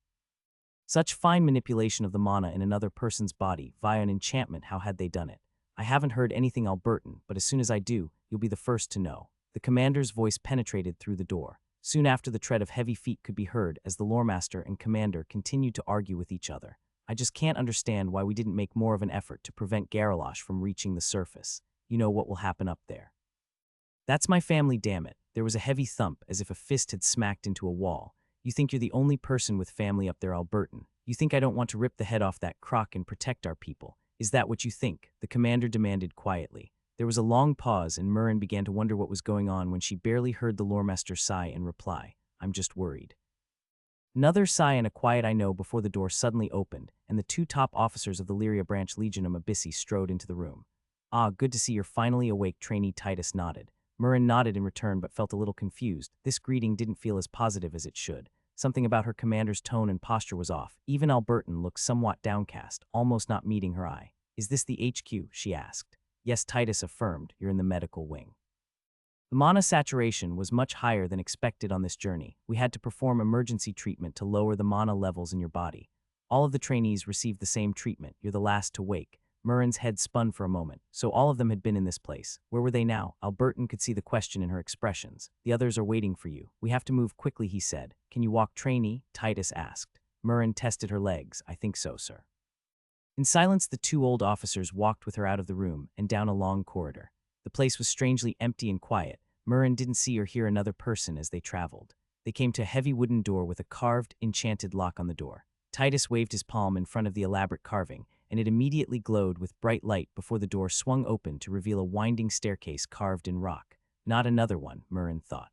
Such fine manipulation of the mana in another person's body via an enchantment, how had they done it? I haven't heard anything Albertan, but as soon as I do, you'll be the first to know. The commander's voice penetrated through the door. Soon after, the tread of heavy feet could be heard as the loremaster and commander continued to argue with each other. I just can't understand why we didn't make more of an effort to prevent Garalosh from reaching the surface. You know what will happen up there. That's my family, damn it. There was a heavy thump, as if a fist had smacked into a wall. You think you're the only person with family up there, Albertan? You think I don't want to rip the head off that croc and protect our people? Is that what you think? The commander demanded quietly. There was a long pause, and Murrin began to wonder what was going on when she barely heard the loremaster sigh and reply, "I'm just worried." Another sigh and a quiet "I know" before the door suddenly opened, and the 2 top officers of the Lyria Branch Legionum Abyssi strode into the room. "Ah, good to see you're finally awake," trainee Titus nodded. Murrin nodded in return but felt a little confused. This greeting didn't feel as positive as it should. Something about her commander's tone and posture was off. Even Albertan looked somewhat downcast, almost not meeting her eye. "Is this the HQ?" she asked. "Yes," Titus affirmed. "You're in the medical wing." The mana saturation was much higher than expected on this journey. We had to perform emergency treatment to lower the mana levels in your body. All of the trainees received the same treatment. You're the last to wake. Murrin's head spun for a moment. So all of them had been in this place. Where were they now? Albertan could see the question in her expressions. "The others are waiting for you. We have to move quickly," he said. "Can you walk, trainee?" Titus asked. Murrin tested her legs. "I think so, sir." In silence, the 2 old officers walked with her out of the room and down a long corridor. The place was strangely empty and quiet. Murrin didn't see or hear another person as they traveled. They came to a heavy wooden door with a carved, enchanted lock on the door. Titus waved his palm in front of the elaborate carving, and it immediately glowed with bright light before the door swung open to reveal a winding staircase carved in rock. Not another one, Murrin thought.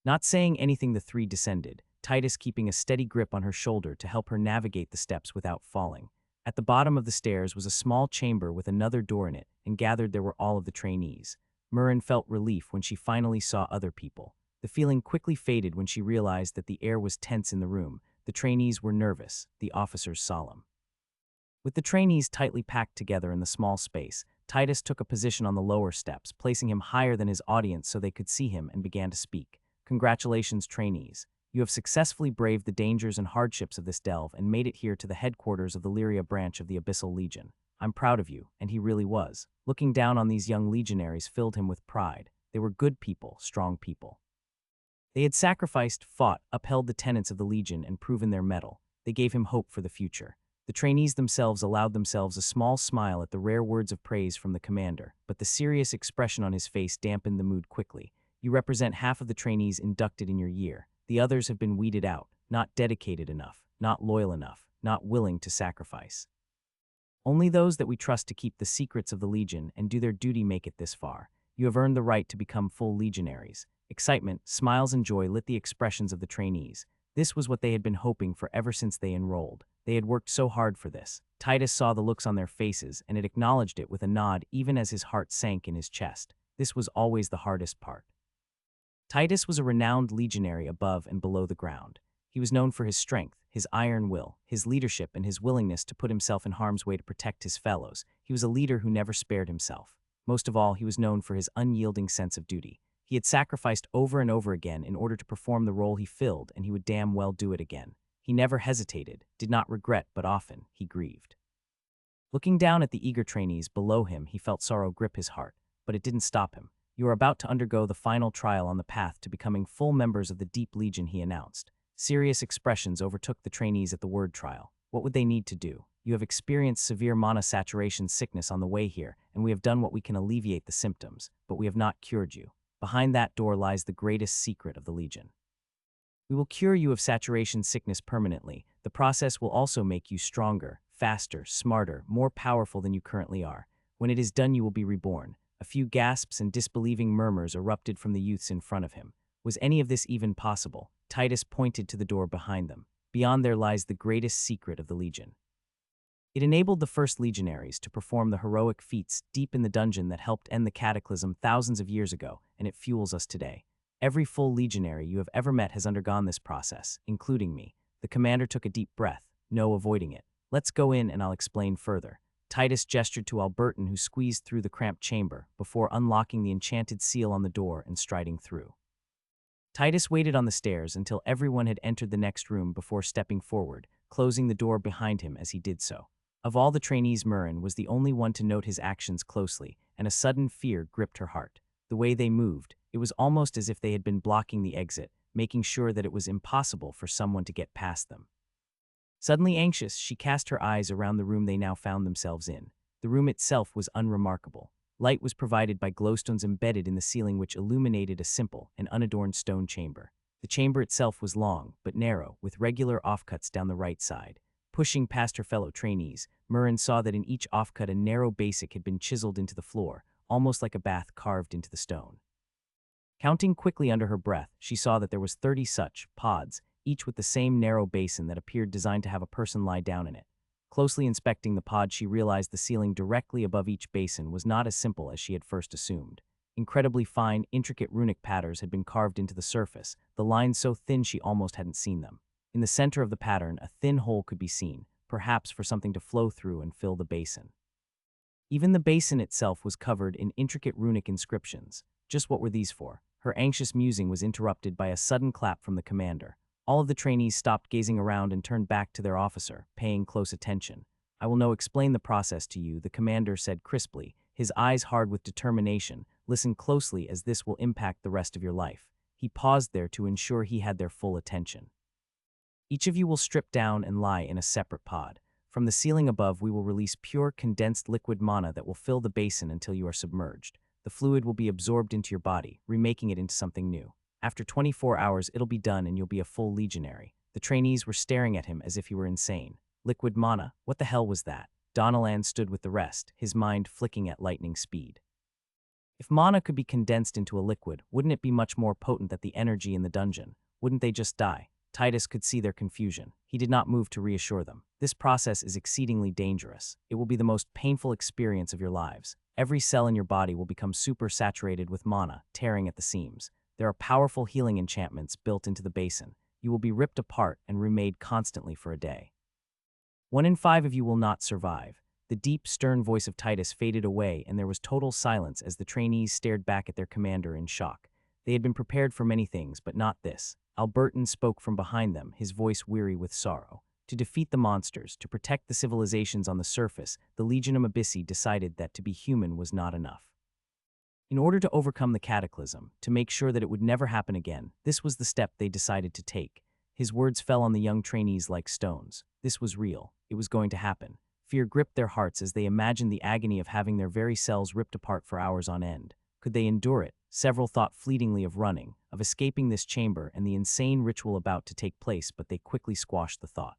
Not saying anything, the 3 descended, Titus keeping a steady grip on her shoulder to help her navigate the steps without falling. At the bottom of the stairs was a small chamber with another door in it, and gathered there were all of the trainees. Murrin felt relief when she finally saw other people. The feeling quickly faded when she realized that the air was tense in the room. The trainees were nervous, the officers solemn. With the trainees tightly packed together in the small space, Titus took a position on the lower steps, placing him higher than his audience so they could see him, and began to speak. Congratulations, trainees. You have successfully braved the dangers and hardships of this delve and made it here to the headquarters of the Lyria branch of the Abyssal Legion. I'm proud of you, and he really was. Looking down on these young legionaries filled him with pride. They were good people, strong people. They had sacrificed, fought, upheld the tenets of the Legion, and proven their mettle. They gave him hope for the future. The trainees themselves allowed themselves a small smile at the rare words of praise from the commander, but the serious expression on his face dampened the mood quickly. You represent half of the trainees inducted in your year. The others have been weeded out, not dedicated enough, not loyal enough, not willing to sacrifice. Only those that we trust to keep the secrets of the Legion and do their duty make it this far. You have earned the right to become full legionaries. Excitement, smiles, and joy lit the expressions of the trainees. This was what they had been hoping for ever since they enrolled. They had worked so hard for this. Titus saw the looks on their faces, and it acknowledged it with a nod even as his heart sank in his chest. This was always the hardest part. Titus was a renowned legionary above and below the ground. He was known for his strength, his iron will, his leadership, and his willingness to put himself in harm's way to protect his fellows. He was a leader who never spared himself. Most of all, he was known for his unyielding sense of duty. He had sacrificed over and over again in order to perform the role he filled, and he would damn well do it again. He never hesitated, did not regret, but often he grieved. Looking down at the eager trainees below him, he felt sorrow grip his heart, but it didn't stop him. You are about to undergo the final trial on the path to becoming full members of the Deep Legion, he announced. Serious expressions overtook the trainees at the word trial. What would they need to do? You have experienced severe mana saturation sickness on the way here, and we have done what we can alleviate the symptoms, but we have not cured you. Behind that door lies the greatest secret of the Legion. We will cure you of saturation sickness permanently. The process will also make you stronger, faster, smarter, more powerful than you currently are. When it is done, you will be reborn. A few gasps and disbelieving murmurs erupted from the youths in front of him. Was any of this even possible? Titus pointed to the door behind them. Beyond there lies the greatest secret of the Legion. It enabled the first legionaries to perform the heroic feats deep in the dungeon that helped end the cataclysm thousands of years ago, and it fuels us today. Every full legionary you have ever met has undergone this process, including me. The commander took a deep breath, no avoiding it. Let's go in and I'll explain further. Titus gestured to Albertan, who squeezed through the cramped chamber before unlocking the enchanted seal on the door and striding through. Titus waited on the stairs until everyone had entered the next room before stepping forward, closing the door behind him as he did so. Of all the trainees, Murin was the only one to note his actions closely, and a sudden fear gripped her heart. The way they moved, it was almost as if they had been blocking the exit, making sure that it was impossible for someone to get past them. Suddenly anxious, she cast her eyes around the room they now found themselves in. The room itself was unremarkable. Light was provided by glowstones embedded in the ceiling which illuminated a simple and unadorned stone chamber. The chamber itself was long, but narrow, with regular offcuts down the right side. Pushing past her fellow trainees, Murin saw that in each offcut a narrow basic had been chiseled into the floor, almost like a bath carved into the stone. Counting quickly under her breath, she saw that there was 30 such pods, each with the same narrow basin that appeared designed to have a person lie down in it. Closely inspecting the pod, she realized the ceiling directly above each basin was not as simple as she had first assumed. Incredibly fine, intricate runic patterns had been carved into the surface, the lines so thin she almost hadn't seen them. In the center of the pattern, a thin hole could be seen, perhaps for something to flow through and fill the basin. Even the basin itself was covered in intricate runic inscriptions. Just what were these for? Her anxious musing was interrupted by a sudden clap from the commander. All of the trainees stopped gazing around and turned back to their officer, paying close attention. I will now explain the process to you, the commander said crisply, his eyes hard with determination. Listen closely, as this will impact the rest of your life. He paused there to ensure he had their full attention. Each of you will strip down and lie in a separate pod. From the ceiling above, we will release pure condensed liquid mana that will fill the basin until you are submerged. The fluid will be absorbed into your body, remaking it into something new. After 24 hours, it'll be done and you'll be a full legionary. The trainees were staring at him as if he were insane. Liquid mana? What the hell was that? Donalan stood with the rest, his mind flicking at lightning speed. If mana could be condensed into a liquid, wouldn't it be much more potent than the energy in the dungeon? Wouldn't they just die? Titus could see their confusion. He did not move to reassure them. This process is exceedingly dangerous. It will be the most painful experience of your lives. Every cell in your body will become super saturated with mana, tearing at the seams. There are powerful healing enchantments built into the basin. You will be ripped apart and remade constantly for a day. 1 in 5 of you will not survive. The deep, stern voice of Titus faded away, and there was total silence as the trainees stared back at their commander in shock. They had been prepared for many things, but not this. Albertan spoke from behind them, his voice weary with sorrow. To defeat the monsters, to protect the civilizations on the surface, the Legionum Abyssi decided that to be human was not enough. In order to overcome the cataclysm, to make sure that it would never happen again, this was the step they decided to take. His words fell on the young trainees like stones. This was real. It was going to happen. Fear gripped their hearts as they imagined the agony of having their very cells ripped apart for hours on end. Could they endure it? Several thought fleetingly of running, of escaping this chamber and the insane ritual about to take place, but they quickly squashed the thought.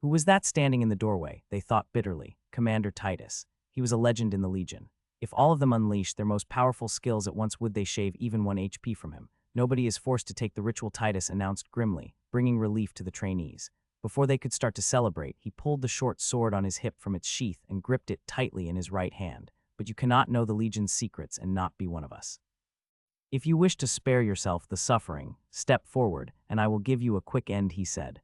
Who was that standing in the doorway? They thought bitterly. Commander Titus. He was a legend in the Legion. If all of them unleashed their most powerful skills at once, would they shave even 1 HP from him? Nobody is forced to take the ritual, Titus announced grimly, bringing relief to the trainees. Before they could start to celebrate, he pulled the short sword on his hip from its sheath and gripped it tightly in his right hand. But you cannot know the Legion's secrets and not be one of us. If you wish to spare yourself the suffering, step forward, and I will give you a quick end, he said.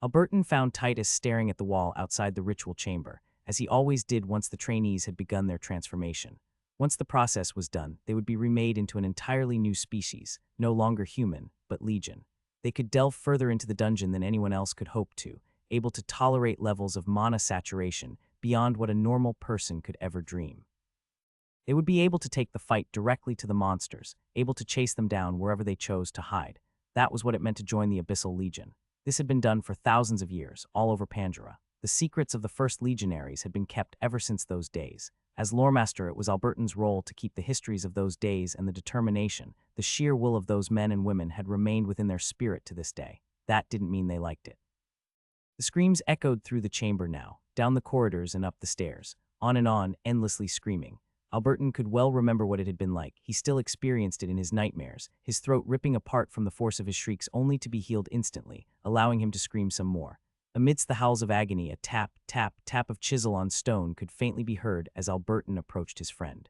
Albertan found Titus staring at the wall outside the ritual chamber, as he always did once the trainees had begun their transformation. Once the process was done, they would be remade into an entirely new species, no longer human, but Legion. They could delve further into the dungeon than anyone else could hope to, able to tolerate levels of mana saturation beyond what a normal person could ever dream. They would be able to take the fight directly to the monsters, able to chase them down wherever they chose to hide. That was what it meant to join the Abyssal Legion. This had been done for thousands of years, all over Pandora. The secrets of the first legionaries had been kept ever since those days. As loremaster, it was Albertan's role to keep the histories of those days and the determination, the sheer will of those men and women had remained within their spirit to this day. That didn't mean they liked it. The screams echoed through the chamber now, down the corridors and up the stairs, on, endlessly screaming. Albertan could well remember what it had been like. He still experienced it in his nightmares, his throat ripping apart from the force of his shrieks only to be healed instantly, allowing him to scream some more. Amidst the howls of agony, a tap, tap, tap of chisel on stone could faintly be heard as Albertan approached his friend.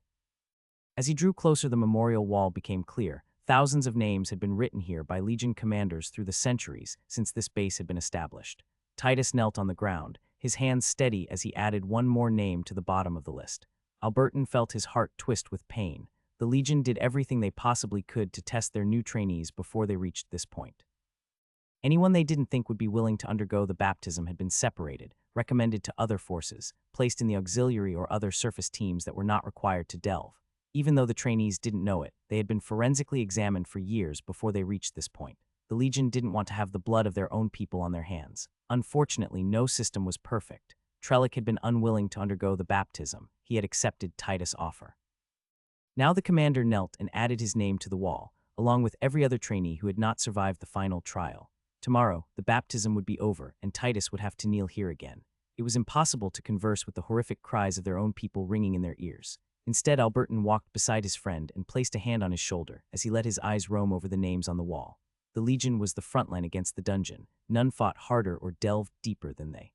As he drew closer, the memorial wall became clear. Thousands of names had been written here by Legion commanders through the centuries since this base had been established. Titus knelt on the ground, his hands steady as he added one more name to the bottom of the list. Albertan felt his heart twist with pain. The Legion did everything they possibly could to test their new trainees before they reached this point. Anyone they didn't think would be willing to undergo the baptism had been separated, recommended to other forces, placed in the auxiliary or other surface teams that were not required to delve. Even though the trainees didn't know it, they had been forensically examined for years before they reached this point. The Legion didn't want to have the blood of their own people on their hands. Unfortunately, no system was perfect. Trellick had been unwilling to undergo the baptism. He had accepted Titus' offer. Now the commander knelt and added his name to the wall, along with every other trainee who had not survived the final trial. Tomorrow, the baptism would be over, and Titus would have to kneel here again. It was impossible to converse with the horrific cries of their own people ringing in their ears. Instead, Albertan walked beside his friend and placed a hand on his shoulder as he let his eyes roam over the names on the wall. The Legion was the front line against the dungeon. None fought harder or delved deeper than they.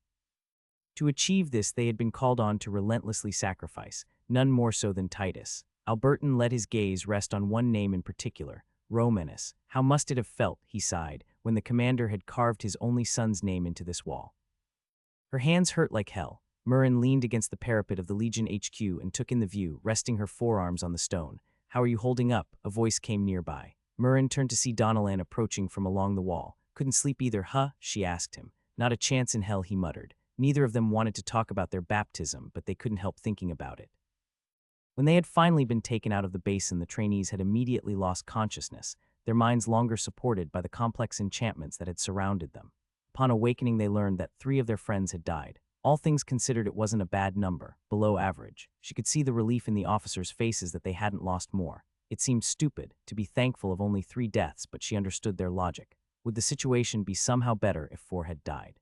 To achieve this, they had been called on to relentlessly sacrifice, none more so than Titus. Albertan let his gaze rest on one name in particular, Romanus. How must it have felt, he sighed, when the commander had carved his only son's name into this wall. Her hands hurt like hell. Murrin leaned against the parapet of the Legion HQ and took in the view, resting her forearms on the stone. How are you holding up? A voice came nearby. Murrin turned to see Donalan approaching from along the wall. Couldn't sleep either, huh? She asked him. Not a chance in hell, he muttered. Neither of them wanted to talk about their baptism, but they couldn't help thinking about it. When they had finally been taken out of the basin, the trainees had immediately lost consciousness, their minds longer supported by the complex enchantments that had surrounded them. Upon awakening, they learned that 3 of their friends had died. All things considered, it wasn't a bad number, below average. She could see the relief in the officers' faces that they hadn't lost more. It seemed stupid to be thankful of only 3 deaths, but she understood their logic. Would the situation be somehow better if 4 had died?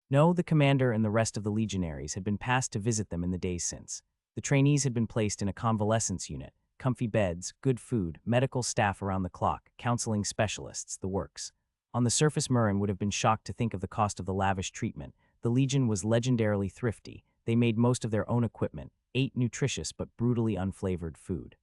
No, the commander and the rest of the legionaries had been passed to visit them in the days since. The trainees had been placed in a convalescence unit, comfy beds, good food, medical staff around the clock, counseling specialists, the works. On the surface, Murrin would have been shocked to think of the cost of the lavish treatment. The Legion was legendarily thrifty. They made most of their own equipment, ate nutritious but brutally unflavored food.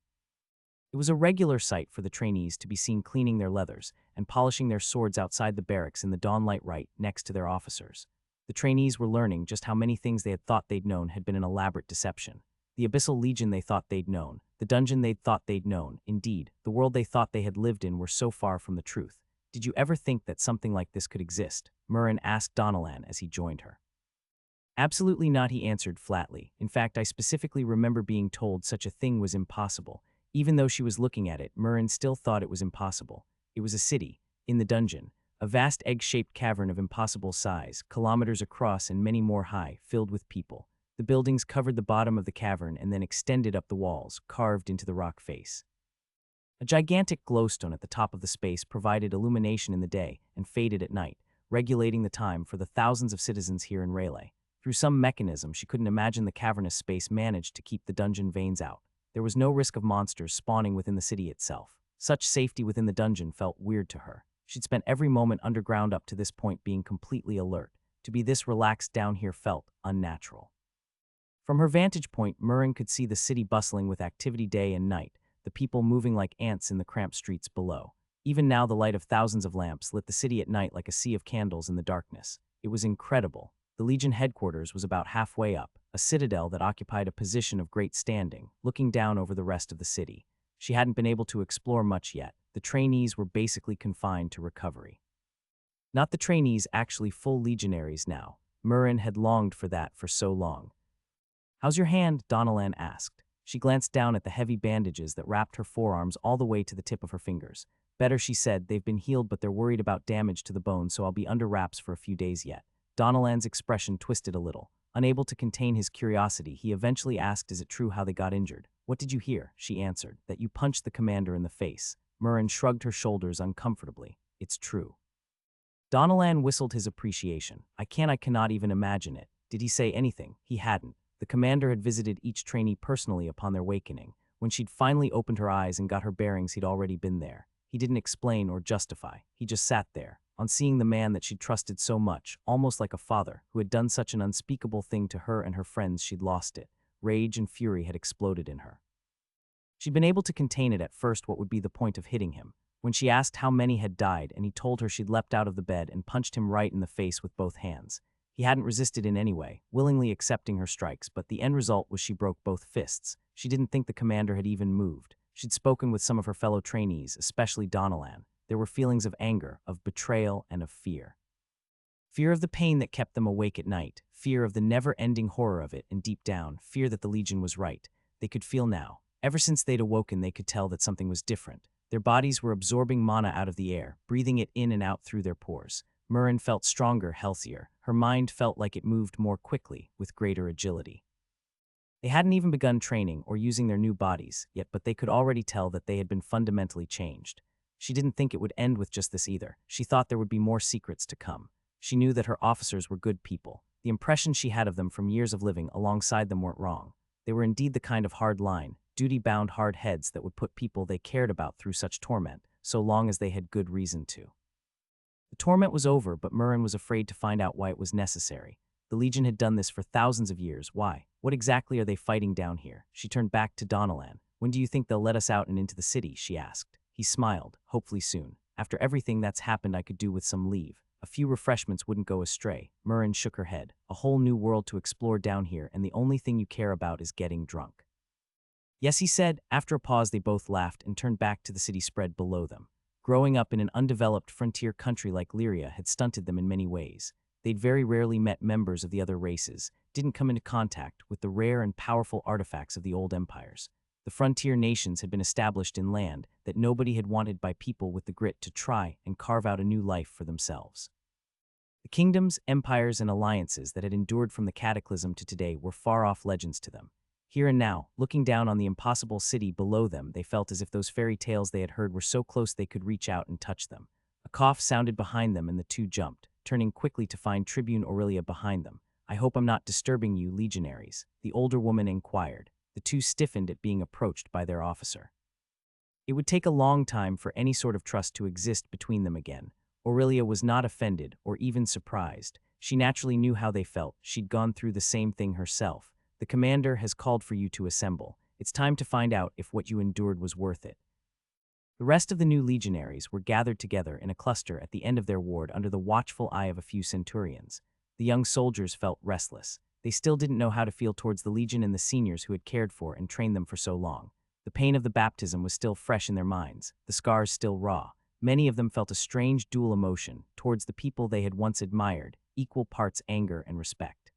It was a regular sight for the trainees to be seen cleaning their leathers and polishing their swords outside the barracks in the dawnlight right next to their officers. The The trainees were learning just how many things they had thought they'd known had been an elaborate deception. The abyssal legion they thought they'd known, the dungeon they'd thought they'd known, indeed, the world they thought they had lived in were so far from the truth. Did you ever think that something like this could exist? Murren asked Donalan as he joined her. Absolutely not, he answered flatly. In fact, I specifically remember being told such a thing was impossible. Even though she was looking at it, Murren still thought it was impossible. It was a city, in the dungeon, a vast egg-shaped cavern of impossible size, kilometers across and many more high, filled with people. The buildings covered the bottom of the cavern and then extended up the walls, carved into the rock face. A gigantic glowstone at the top of the space provided illumination in the day and faded at night, regulating the time for the thousands of citizens here in Rayleigh. Through some mechanism she couldn't imagine, the cavernous space managed to keep the dungeon veins out. There was no risk of monsters spawning within the city itself. Such safety within the dungeon felt weird to her. She'd spent every moment underground up to this point being completely alert. To be this relaxed down here felt unnatural. From her vantage point, Murren could see the city bustling with activity day and night, the people moving like ants in the cramped streets below. Even now the light of thousands of lamps lit the city at night like a sea of candles in the darkness. It was incredible. The Legion headquarters was about halfway up, a citadel that occupied a position of great standing, looking down over the rest of the city. She hadn't been able to explore much yet. The trainees were basically confined to recovery. Not the trainees, actually full legionaries now. Murren had longed for that for so long. How's your hand? Donalan asked. She glanced down at the heavy bandages that wrapped her forearms all the way to the tip of her fingers. Better, she said. They've been healed, but they're worried about damage to the bone, so I'll be under wraps for a few days yet. Donalan's expression twisted a little. Unable to contain his curiosity, he eventually asked, is it true how they got injured? What did you hear? She answered, that you punched the commander in the face. Murren shrugged her shoulders uncomfortably. It's true. Donalan whistled his appreciation. I cannot even imagine it. Did he say anything? He hadn't. The commander had visited each trainee personally upon their awakening. When she'd finally opened her eyes and got her bearings, he'd already been there. He didn't explain or justify. He just sat there. On seeing the man that she'd trusted so much, almost like a father, who had done such an unspeakable thing to her and her friends, she'd lost it. Rage and fury had exploded in her. She'd been able to contain it at first. What would be the point of hitting him? When she asked how many had died and he told her, she'd leapt out of the bed and punched him right in the face with both hands. He hadn't resisted in any way, willingly accepting her strikes, but the end result was she broke both fists. She didn't think the commander had even moved. She'd spoken with some of her fellow trainees, especially Donalan. There were feelings of anger, of betrayal, and of fear. Fear of the pain that kept them awake at night, fear of the never-ending horror of it, and deep down, fear that the Legion was right. They could feel now. Ever since they'd awoken, they could tell that something was different. Their bodies were absorbing mana out of the air, breathing it in and out through their pores. Murren felt stronger, healthier. Her mind felt like it moved more quickly, with greater agility. They hadn't even begun training or using their new bodies yet, but they could already tell that they had been fundamentally changed. She didn't think it would end with just this either. She thought there would be more secrets to come. She knew that her officers were good people. The impression she had of them from years of living alongside them weren't wrong. They were indeed the kind of hard-line, duty-bound hard heads that would put people they cared about through such torment, so long as they had good reason to. The torment was over, but Murren was afraid to find out why it was necessary. The Legion had done this for thousands of years. Why? What exactly are they fighting down here? She turned back to Donalan. When do you think they'll let us out and into the city? She asked. He smiled. Hopefully soon. After everything that's happened, I could do with some leave. A few refreshments wouldn't go astray. Murren shook her head. A whole new world to explore down here, and the only thing you care about is getting drunk. Yes, he said. After a pause, they both laughed and turned back to the city spread below them. Growing up in an undeveloped frontier country like Lyria had stunted them in many ways. They'd very rarely met members of the other races, didn't come into contact with the rare and powerful artifacts of the old empires. The frontier nations had been established in land that nobody had wanted by people with the grit to try and carve out a new life for themselves. The kingdoms, empires, and alliances that had endured from the cataclysm to today were far-off legends to them. Here and now, looking down on the impossible city below them, they felt as if those fairy tales they had heard were so close they could reach out and touch them. A cough sounded behind them and the two jumped, turning quickly to find Tribune Aurelia behind them. I hope I'm not disturbing you, legionaries, the older woman inquired. The two stiffened at being approached by their officer. It would take a long time for any sort of trust to exist between them again. Aurelia was not offended or even surprised. She naturally knew how they felt. She'd gone through the same thing herself. The commander has called for you to assemble. It's time to find out if what you endured was worth it. The rest of the new legionaries were gathered together in a cluster at the end of their ward under the watchful eye of a few centurions. The young soldiers felt restless. They still didn't know how to feel towards the Legion and the seniors who had cared for and trained them for so long. The pain of the baptism was still fresh in their minds, the scars still raw. Many of them felt a strange dual emotion towards the people they had once admired, equal parts anger and respect.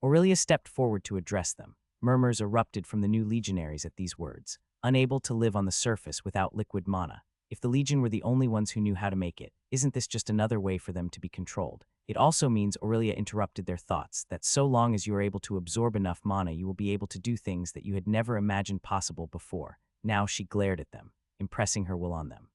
Aurelia stepped forward to address them. Murmurs erupted from the new legionaries at these words. Unable to live on the surface without liquid mana. If the Legion were the only ones who knew how to make it, isn't this just another way for them to be controlled? It also means, Aurelia interrupted their thoughts, that so long as you are able to absorb enough mana, you will be able to do things that you had never imagined possible before. Now she glared at them, impressing her will on them.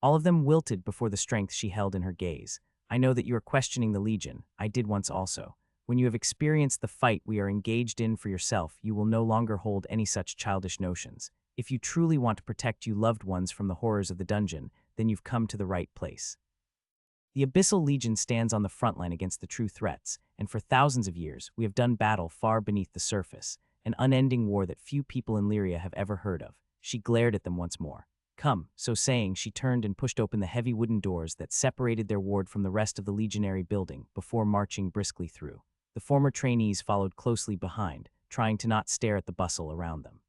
All of them wilted before the strength she held in her gaze. I know that you are questioning the Legion. I did once also. When you have experienced the fight we are engaged in for yourself, you will no longer hold any such childish notions. If you truly want to protect your loved ones from the horrors of the dungeon, then you've come to the right place. The Abyssal Legion stands on the front line against the true threats, and for thousands of years we have done battle far beneath the surface, an unending war that few people in Lyria have ever heard of. She glared at them once more. Come, so saying, she turned and pushed open the heavy wooden doors that separated their ward from the rest of the legionary building before marching briskly through. The former trainees followed closely behind, trying to not stare at the bustle around them.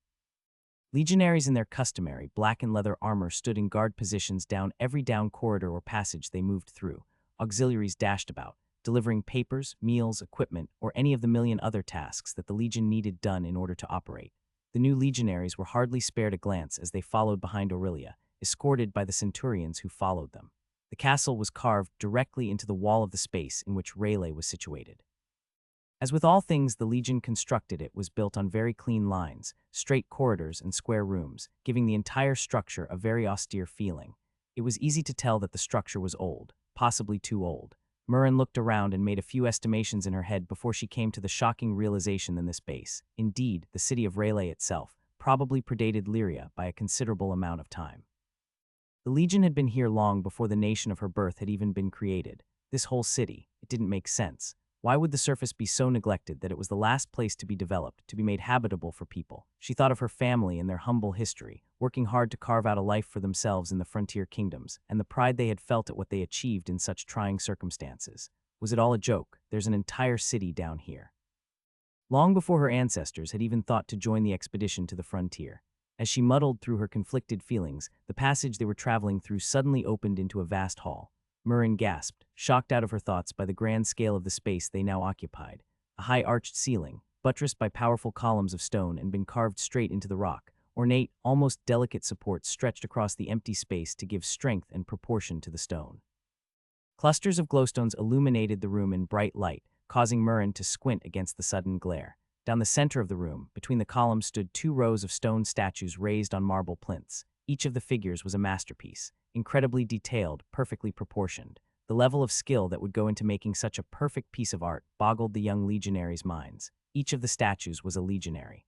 Legionaries in their customary black and leather armor stood in guard positions down every down corridor or passage they moved through. Auxiliaries dashed about, delivering papers, meals, equipment, or any of the million other tasks that the Legion needed done in order to operate. The new legionaries were hardly spared a glance as they followed behind Aurelia, escorted by the centurions who followed them. The castle was carved directly into the wall of the space in which Rayleigh was situated. As with all things the Legion constructed, it was built on very clean lines, straight corridors and square rooms, giving the entire structure a very austere feeling. It was easy to tell that the structure was old, possibly too old. Murren looked around and made a few estimations in her head before she came to the shocking realization that this base, indeed, the city of Rayleigh itself, probably predated Lyria by a considerable amount of time. The Legion had been here long before the nation of her birth had even been created. This whole city, it didn't make sense. Why would the surface be so neglected that it was the last place to be developed, to be made habitable for people? She thought of her family and their humble history, working hard to carve out a life for themselves in the frontier kingdoms, and the pride they had felt at what they achieved in such trying circumstances. Was it all a joke? There's an entire city down here. Long before her ancestors had even thought to join the expedition to the frontier. As she muddled through her conflicted feelings, the passage they were traveling through suddenly opened into a vast hall. Murren gasped, shocked out of her thoughts by the grand scale of the space they now occupied. A high arched ceiling, buttressed by powerful columns of stone and been carved straight into the rock. Ornate, almost delicate supports stretched across the empty space to give strength and proportion to the stone. Clusters of glowstones illuminated the room in bright light, causing Murren to squint against the sudden glare. Down the center of the room, between the columns, stood 2 rows of stone statues raised on marble plinths. Each of the figures was a masterpiece, incredibly detailed, perfectly proportioned. The level of skill that would go into making such a perfect piece of art boggled the young legionaries' minds. Each of the statues was a legionary.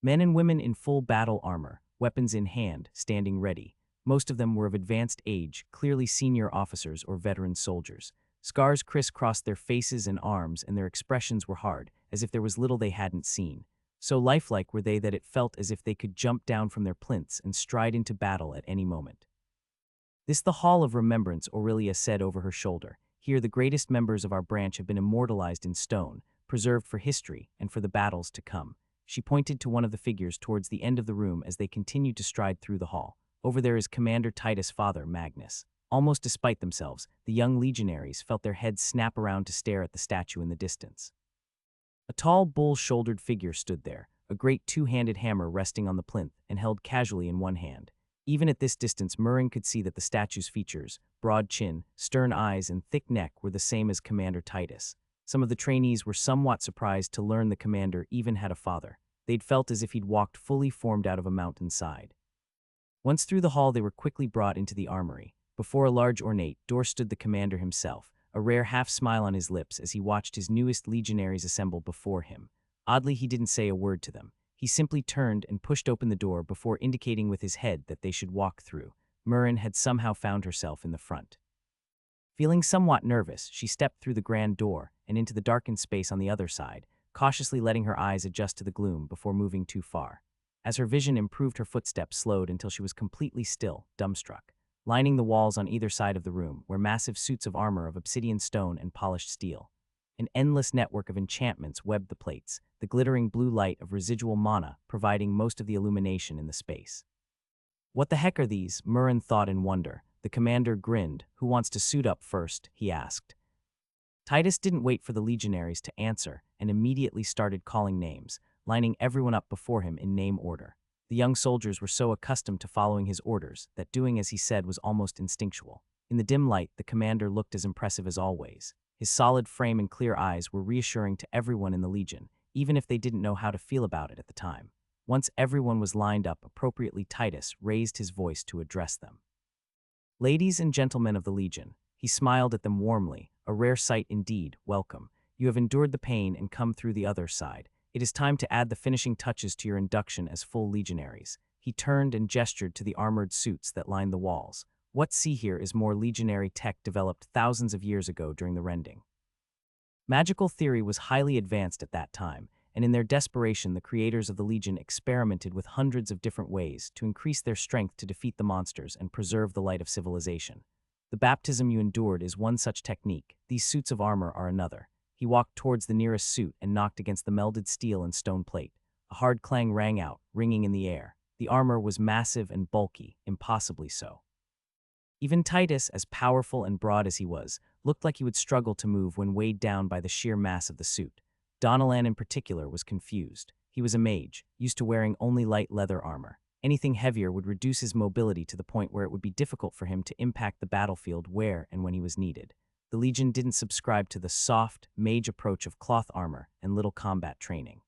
Men and women in full battle armor, weapons in hand, standing ready. Most of them were of advanced age, clearly senior officers or veteran soldiers. Scars crisscrossed their faces and arms, and their expressions were hard, as if there was little they hadn't seen. So lifelike were they that it felt as if they could jump down from their plinths and stride into battle at any moment. "This the Hall of Remembrance," Aurelia said over her shoulder. "Here the greatest members of our branch have been immortalized in stone, preserved for history and for the battles to come." She pointed to one of the figures towards the end of the room as they continued to stride through the hall. "Over there is Commander Titus' father, Magnus." Almost despite themselves, the young legionaries felt their heads snap around to stare at the statue in the distance. A tall, bull-shouldered figure stood there, a great 2-handed hammer resting on the plinth and held casually in one hand. Even at this distance, Murren could see that the statue's features, broad chin, stern eyes, and thick neck, were the same as Commander Titus. Some of the trainees were somewhat surprised to learn the commander even had a father. They'd felt as if he'd walked fully formed out of a mountainside. Once through the hall, they were quickly brought into the armory. Before a large ornate door stood the commander himself, a rare half-smile on his lips as he watched his newest legionaries assemble before him. Oddly, he didn't say a word to them. He simply turned and pushed open the door before indicating with his head that they should walk through. Murren had somehow found herself in the front. Feeling somewhat nervous, she stepped through the grand door and into the darkened space on the other side, cautiously letting her eyes adjust to the gloom before moving too far. As her vision improved, her footsteps slowed until she was completely still, dumbstruck. lining the walls on either side of the room were massive suits of armor of obsidian stone and polished steel. An endless network of enchantments webbed the plates, the glittering blue light of residual mana providing most of the illumination in the space. "What the heck are these?" Murren thought in wonder. The commander grinned. "Who wants to suit up first?" he asked. Titus didn't wait for the legionaries to answer and immediately started calling names, lining everyone up before him in name order. The young soldiers were so accustomed to following his orders that doing as he said was almost instinctual. In the dim light, the commander looked as impressive as always. His solid frame and clear eyes were reassuring to everyone in the Legion, even if they didn't know how to feel about it at the time. Once everyone was lined up appropriately, Titus raised his voice to address them. "Ladies and gentlemen of the Legion," he smiled at them warmly, "a rare sight indeed, welcome. You have endured the pain and come through the other side. It is time to add the finishing touches to your induction as full legionaries." He turned and gestured to the armored suits that lined the walls. "What see here is more legionary tech developed thousands of years ago during the Rending." Magical theory was highly advanced at that time, and in their desperation the creators of the Legion experimented with hundreds of different ways to increase their strength to defeat the monsters and preserve the light of civilization. The baptism you endured is one such technique. These suits of armor are another. He walked towards the nearest suit and knocked against the melded steel and stone plate. A hard clang rang out, ringing in the air. The armor was massive and bulky, impossibly so. Even Titus, as powerful and broad as he was, looked like he would struggle to move when weighed down by the sheer mass of the suit. Donalan in particular was confused. He was a mage, used to wearing only light leather armor. Anything heavier would reduce his mobility to the point where it would be difficult for him to impact the battlefield where and when he was needed. The Legion didn't subscribe to the soft, mage approach of cloth armor and little combat training.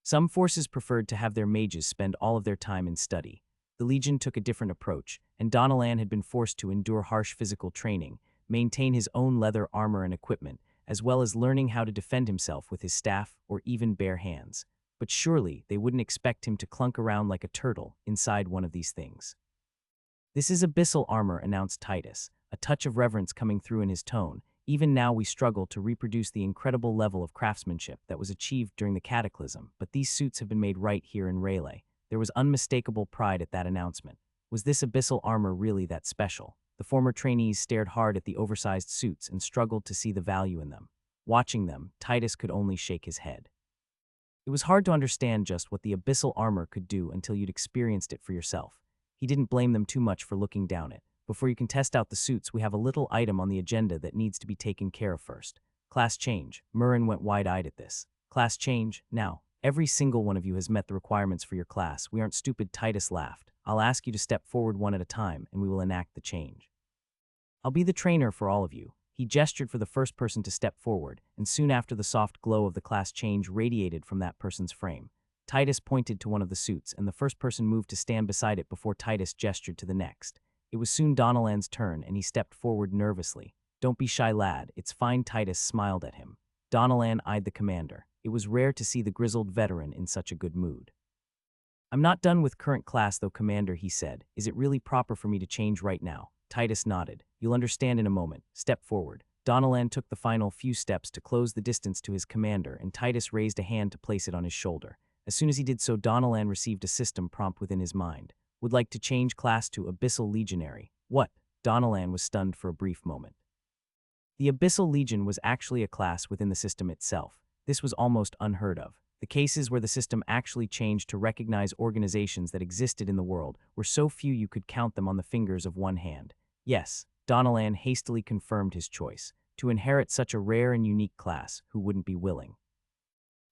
Some forces preferred to have their mages spend all of their time in study. The Legion took a different approach, and Donalan had been forced to endure harsh physical training, maintain his own leather armor and equipment, as well as learning how to defend himself with his staff or even bare hands. But surely they wouldn't expect him to clunk around like a turtle inside one of these things. "This is abyssal armor," announced Titus, a touch of reverence coming through in his tone. "Even now we struggle to reproduce the incredible level of craftsmanship that was achieved during the Cataclysm, but these suits have been made right here in Rayleigh." There was unmistakable pride at that announcement. Was this abyssal armor really that special? The former trainees stared hard at the oversized suits and struggled to see the value in them. Watching them, Titus could only shake his head. It was hard to understand just what the abyssal armor could do until you'd experienced it for yourself. He didn't blame them too much for looking down it. "Before you can test out the suits, we have a little item on the agenda that needs to be taken care of first. Class change." Murren went wide-eyed at this. "Class change? Now, every single one of you has met the requirements for your class. We aren't stupid," Titus laughed. "I'll ask you to step forward one at a time, and we will enact the change. I'll be the trainer for all of you." He gestured for the first person to step forward, and soon after the soft glow of the class change radiated from that person's frame. Titus pointed to one of the suits, and the first person moved to stand beside it before Titus gestured to the next. It was soon Donalan's turn, and he stepped forward nervously. "Don't be shy, lad. It's fine." Titus smiled at him. Donalan eyed the commander. It was rare to see the grizzled veteran in such a good mood. "I'm not done with current class though, Commander," he said. "Is it really proper for me to change right now?" Titus nodded. "You'll understand in a moment. Step forward." Donalan took the final few steps to close the distance to his commander, and Titus raised a hand to place it on his shoulder. As soon as he did so, Donalan received a system prompt within his mind. "Would like to change class to Abyssal Legionary." "What?" Donalan was stunned for a brief moment. The Abyssal Legion was actually a class within the system itself. This was almost unheard of. The cases where the system actually changed to recognize organizations that existed in the world were so few you could count them on the fingers of one hand. Yes, Donalan hastily confirmed his choice. To inherit such a rare and unique class, who wouldn't be willing?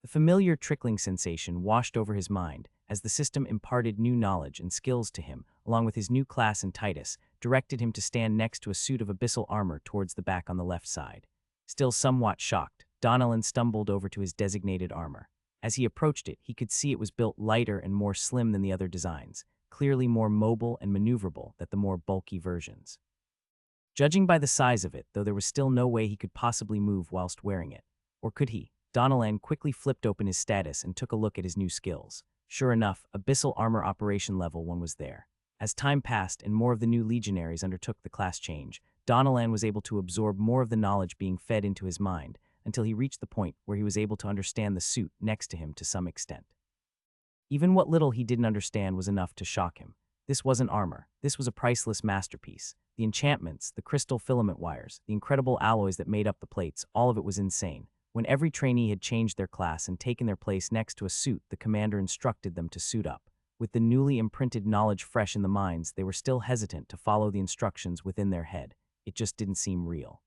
The familiar trickling sensation washed over his mind as the system imparted new knowledge and skills to him, along with his new class, and Titus directed him to stand next to a suit of abyssal armor towards the back on the left side. Still somewhat shocked, Donalan stumbled over to his designated armor. As he approached it, he could see it was built lighter and more slim than the other designs, clearly more mobile and maneuverable than the more bulky versions. Judging by the size of it, though, there was still no way he could possibly move whilst wearing it. Or could he? Donalan quickly flipped open his status and took a look at his new skills. Sure enough, Abyssal Armor Operation Level 1 was there. As time passed and more of the new legionaries undertook the class change, Donalan was able to absorb more of the knowledge being fed into his mind, until he reached the point where he was able to understand the suit next to him to some extent. Even what little he didn't understand was enough to shock him. This wasn't armor. This was a priceless masterpiece. The enchantments, the crystal filament wires, the incredible alloys that made up the plates, all of it was insane. When every trainee had changed their class and taken their place next to a suit, the commander instructed them to suit up. With the newly imprinted knowledge fresh in the minds, they were still hesitant to follow the instructions within their head. It just didn't seem real.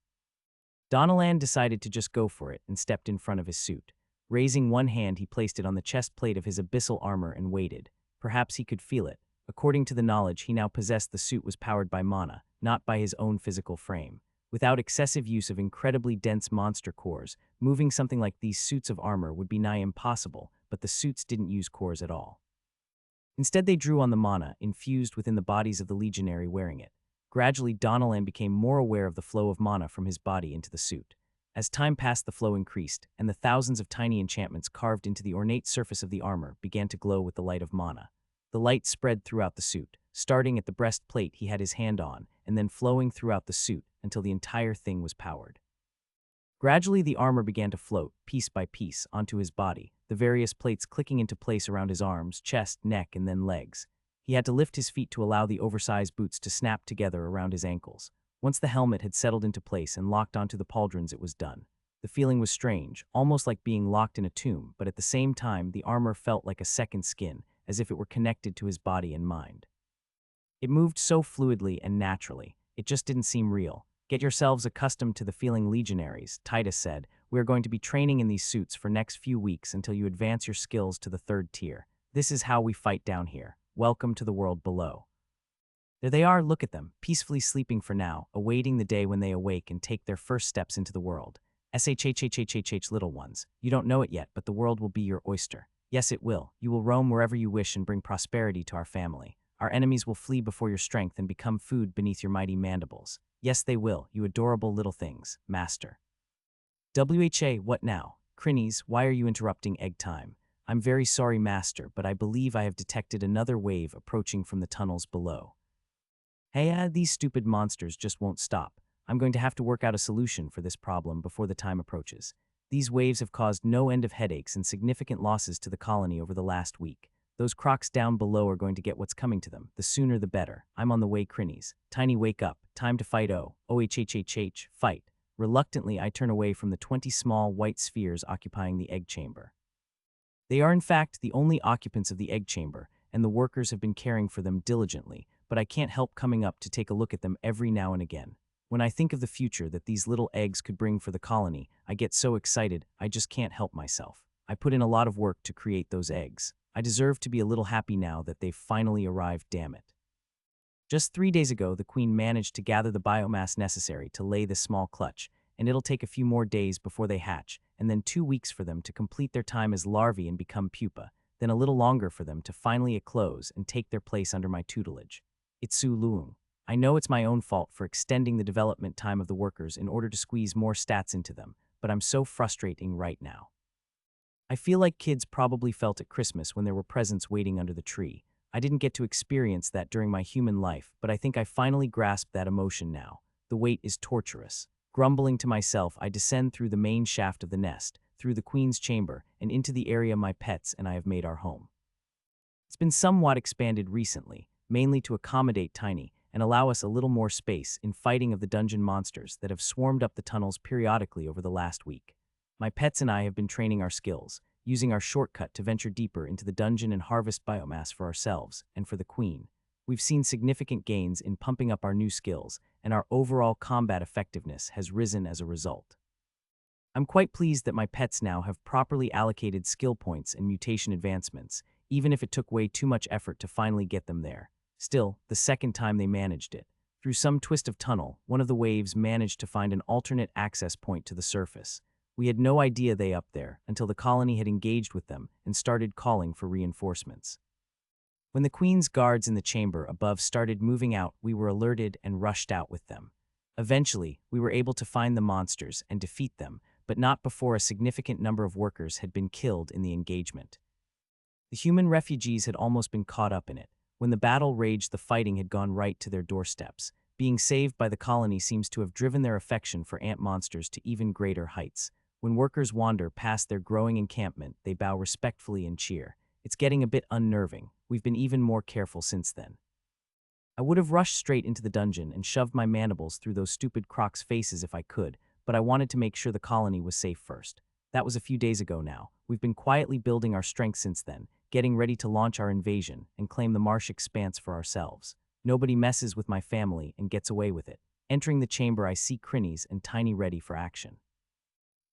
Donalan decided to just go for it and stepped in front of his suit. Raising one hand, he placed it on the chest plate of his abyssal armor and waited. Perhaps he could feel it. According to the knowledge he now possessed, the suit was powered by mana, not by his own physical frame. Without excessive use of incredibly dense monster cores, moving something like these suits of armor would be nigh impossible, but the suits didn't use cores at all. Instead, they drew on the mana infused within the bodies of the legionary wearing it. Gradually, Donalan became more aware of the flow of mana from his body into the suit. As time passed, the flow increased, and the thousands of tiny enchantments carved into the ornate surface of the armor began to glow with the light of mana. The light spread throughout the suit, starting at the breastplate he had his hand on, and then flowing throughout the suit until the entire thing was powered. Gradually, the armor began to float, piece by piece, onto his body, the various plates clicking into place around his arms, chest, neck, and then legs. He had to lift his feet to allow the oversized boots to snap together around his ankles. Once the helmet had settled into place and locked onto the pauldrons, it was done. The feeling was strange, almost like being locked in a tomb, but at the same time, the armor felt like a second skin, as if it were connected to his body and mind. It moved so fluidly and naturally, it just didn't seem real. Get yourselves accustomed to the feeling, legionaries, Titus said. We are going to be training in these suits for next few weeks until you advance your skills to the 3rd tier. This is how we fight down here. Welcome to the world below. There they are, look at them, peacefully sleeping for now, awaiting the day when they awake and take their first steps into the world. SHHHHHH, little ones, you don't know it yet, but the world will be your oyster. Yes, it will. You will roam wherever you wish and bring prosperity to our family. Our enemies will flee before your strength and become food beneath your mighty mandibles. Yes, they will, you adorable little things, master. WHA, what now? Crinnies, why are you interrupting egg time? I'm very sorry, master, but I believe I have detected another wave approaching from the tunnels below. Hey, these stupid monsters just won't stop. I'm going to have to work out a solution for this problem before the time approaches. These waves have caused no end of headaches and significant losses to the colony over the last week. Those crocs down below are going to get what's coming to them. The sooner the better. I'm on the way, Crinnies. Tiny, wake up. Time to fight. OHHHH, fight. Reluctantly, I turn away from the 20 small white spheres occupying the egg chamber. They are in fact the only occupants of the egg chamber, and the workers have been caring for them diligently, but I can't help coming up to take a look at them every now and again. When I think of the future that these little eggs could bring for the colony, I get so excited, I just can't help myself. I put in a lot of work to create those eggs. I deserve to be a little happy now that they've finally arrived, damn it. Just 3 days ago, the queen managed to gather the biomass necessary to lay this small clutch, and it'll take a few more days before they hatch, and then 2 weeks for them to complete their time as larvae and become pupa, then a little longer for them to finally eclose and take their place under my tutelage. It's Su Luong. I know it's my own fault for extending the development time of the workers in order to squeeze more stats into them, but I'm so frustrating right now. I feel like kids probably felt at Christmas when there were presents waiting under the tree. I didn't get to experience that during my human life, but I think I finally grasped that emotion now. The wait is torturous. Grumbling to myself, I descend through the main shaft of the nest, through the queen's chamber, and into the area my pets and I have made our home. It's been somewhat expanded recently, mainly to accommodate Tiny and allow us a little more space in fighting of the dungeon monsters that have swarmed up the tunnels periodically over the last week. My pets and I have been training our skills, using our shortcut to venture deeper into the dungeon and harvest biomass for ourselves and for the queen. We've seen significant gains in pumping up our new skills, and our overall combat effectiveness has risen as a result. I'm quite pleased that my pets now have properly allocated skill points and mutation advancements, even if it took way too much effort to finally get them there. Still, the second time they managed it, through some twist of tunnel, one of the waves managed to find an alternate access point to the surface. We had no idea they up there until the colony had engaged with them and started calling for reinforcements. When the queen's guards in the chamber above started moving out, we were alerted and rushed out with them. Eventually, we were able to find the monsters and defeat them, but not before a significant number of workers had been killed in the engagement. The human refugees had almost been caught up in it. When the battle raged, the fighting had gone right to their doorsteps. Being saved by the colony seems to have driven their affection for ant monsters to even greater heights. When workers wander past their growing encampment, they bow respectfully and cheer. It's getting a bit unnerving. We've been even more careful since then. I would have rushed straight into the dungeon and shoved my mandibles through those stupid crocs' faces if I could, but I wanted to make sure the colony was safe first. That was a few days ago now. We've been quietly building our strength since then, getting ready to launch our invasion and claim the marsh expanse for ourselves. Nobody messes with my family and gets away with it. Entering the chamber, I see Crinnies and Tiny ready for action.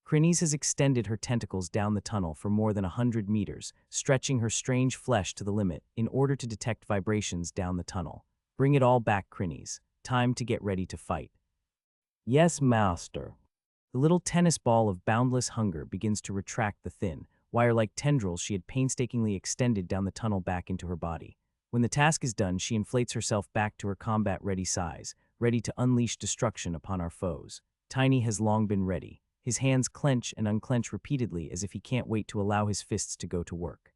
Crinnies has extended her tentacles down the tunnel for more than 100 meters, stretching her strange flesh to the limit in order to detect vibrations down the tunnel. Bring it all back, Crinnies. Time to get ready to fight. Yes, master. The little tennis ball of boundless hunger begins to retract the thin, wire-like tendrils she had painstakingly extended down the tunnel back into her body. When the task is done, she inflates herself back to her combat-ready size, ready to unleash destruction upon our foes. Tiny has long been ready. His hands clench and unclench repeatedly as if he can't wait to allow his fists to go to work.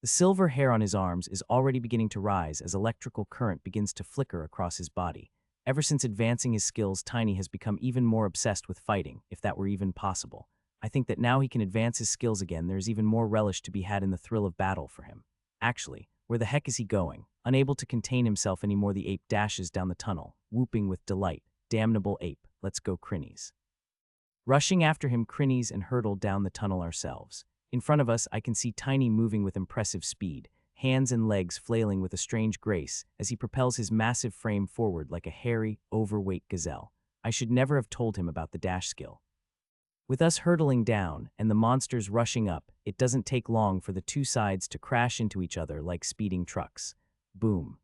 The silver hair on his arms is already beginning to rise as electrical current begins to flicker across his body. Ever since advancing his skills, Tiny has become even more obsessed with fighting, if that were even possible. I think that now he can advance his skills again, there's even more relish to be had in the thrill of battle for him. Actually, where the heck is he going? Unable to contain himself anymore, the ape dashes down the tunnel, whooping with delight. Damnable ape, let's go, Crinnies. Rushing after him, Crinnies and hurtle down the tunnel ourselves. In front of us, I can see Tiny moving with impressive speed, hands and legs flailing with a strange grace as he propels his massive frame forward like a hairy, overweight gazelle. I should never have told him about the dash skill. With us hurtling down and the monsters rushing up, it doesn't take long for the two sides to crash into each other like speeding trucks. Boom.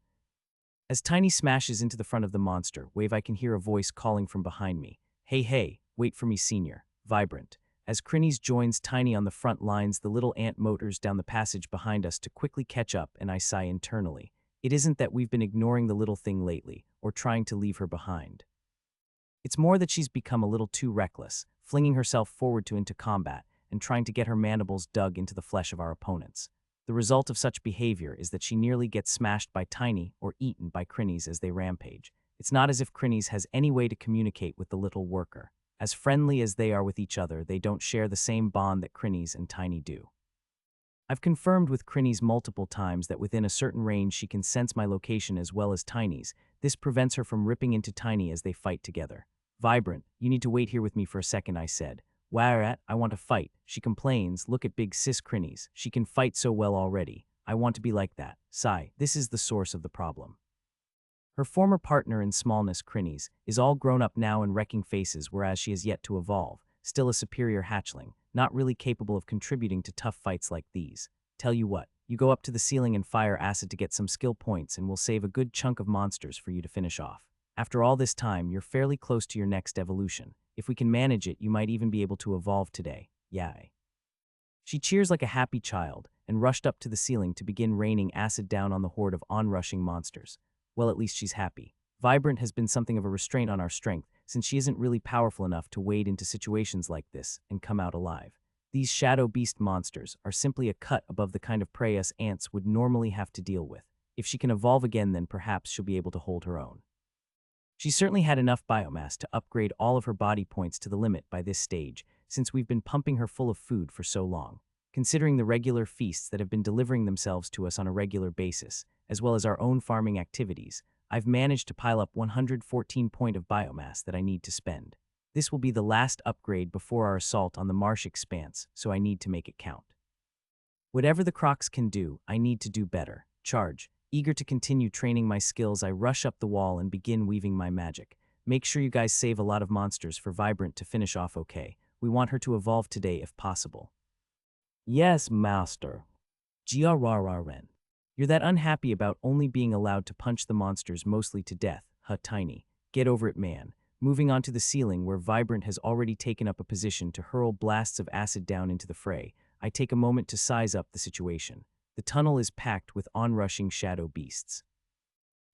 As Tiny smashes into the front of the monster wave, I can hear a voice calling from behind me. Hey, hey, wait for me, senior. Vibrant. As Crinnies joins Tiny on the front lines, the little ant motors down the passage behind us to quickly catch up, and I sigh internally. It isn't that we've been ignoring the little thing lately, or trying to leave her behind. It's more that she's become a little too reckless, flinging herself forward into combat, and trying to get her mandibles dug into the flesh of our opponents. The result of such behavior is that she nearly gets smashed by Tiny or eaten by Crinnies as they rampage. It's not as if Crinnies has any way to communicate with the little worker. As friendly as they are with each other, they don't share the same bond that Crinnies and Tiny do. I've confirmed with Crinnies multiple times that within a certain range she can sense my location as well as Tiny's. This prevents her from ripping into Tiny as they fight together. Vibrant, you need to wait here with me for a second, I said. Whereat, I want to fight. She complains, look at big sis Crinnies. She can fight so well already. I want to be like that. Sigh, this is the source of the problem. Her former partner in smallness, Crinnies, is all grown up now and wrecking faces, whereas she has yet to evolve, still a superior hatchling, not really capable of contributing to tough fights like these. Tell you what, you go up to the ceiling and fire acid to get some skill points and we'll save a good chunk of monsters for you to finish off. After all this time, you're fairly close to your next evolution. If we can manage it, you might even be able to evolve today. Yay. She cheers like a happy child and rushed up to the ceiling to begin raining acid down on the horde of onrushing monsters. Well, at least she's happy. Vibrant has been something of a restraint on our strength, since she isn't really powerful enough to wade into situations like this and come out alive. These shadow beast monsters are simply a cut above the kind of prey us ants would normally have to deal with. If she can evolve again, then perhaps she'll be able to hold her own. She certainly had enough biomass to upgrade all of her body points to the limit by this stage, since we've been pumping her full of food for so long. Considering the regular feasts that have been delivering themselves to us on a regular basis, as well as our own farming activities, I've managed to pile up 114 points of biomass that I need to spend. This will be the last upgrade before our assault on the marsh expanse, so I need to make it count. Whatever the crocs can do, I need to do better. Charge. Eager to continue training my skills, I rush up the wall and begin weaving my magic. Make sure you guys save a lot of monsters for Vibrant to finish off okay. We want her to evolve today if possible. Yes, master. Grrrren. You're that unhappy about only being allowed to punch the monsters mostly to death, huh, Tiny? Get over it, man. Moving on to the ceiling where Vibrant has already taken up a position to hurl blasts of acid down into the fray, I take a moment to size up the situation. The tunnel is packed with onrushing shadow beasts.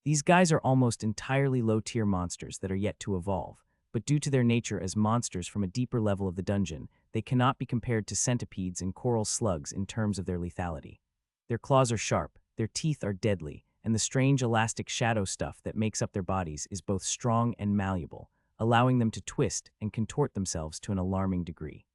These guys are almost entirely low-tier monsters that are yet to evolve, but due to their nature as monsters from a deeper level of the dungeon, they cannot be compared to centipedes and coral slugs in terms of their lethality. Their claws are sharp, their teeth are deadly, and the strange elastic shadow stuff that makes up their bodies is both strong and malleable, allowing them to twist and contort themselves to an alarming degree.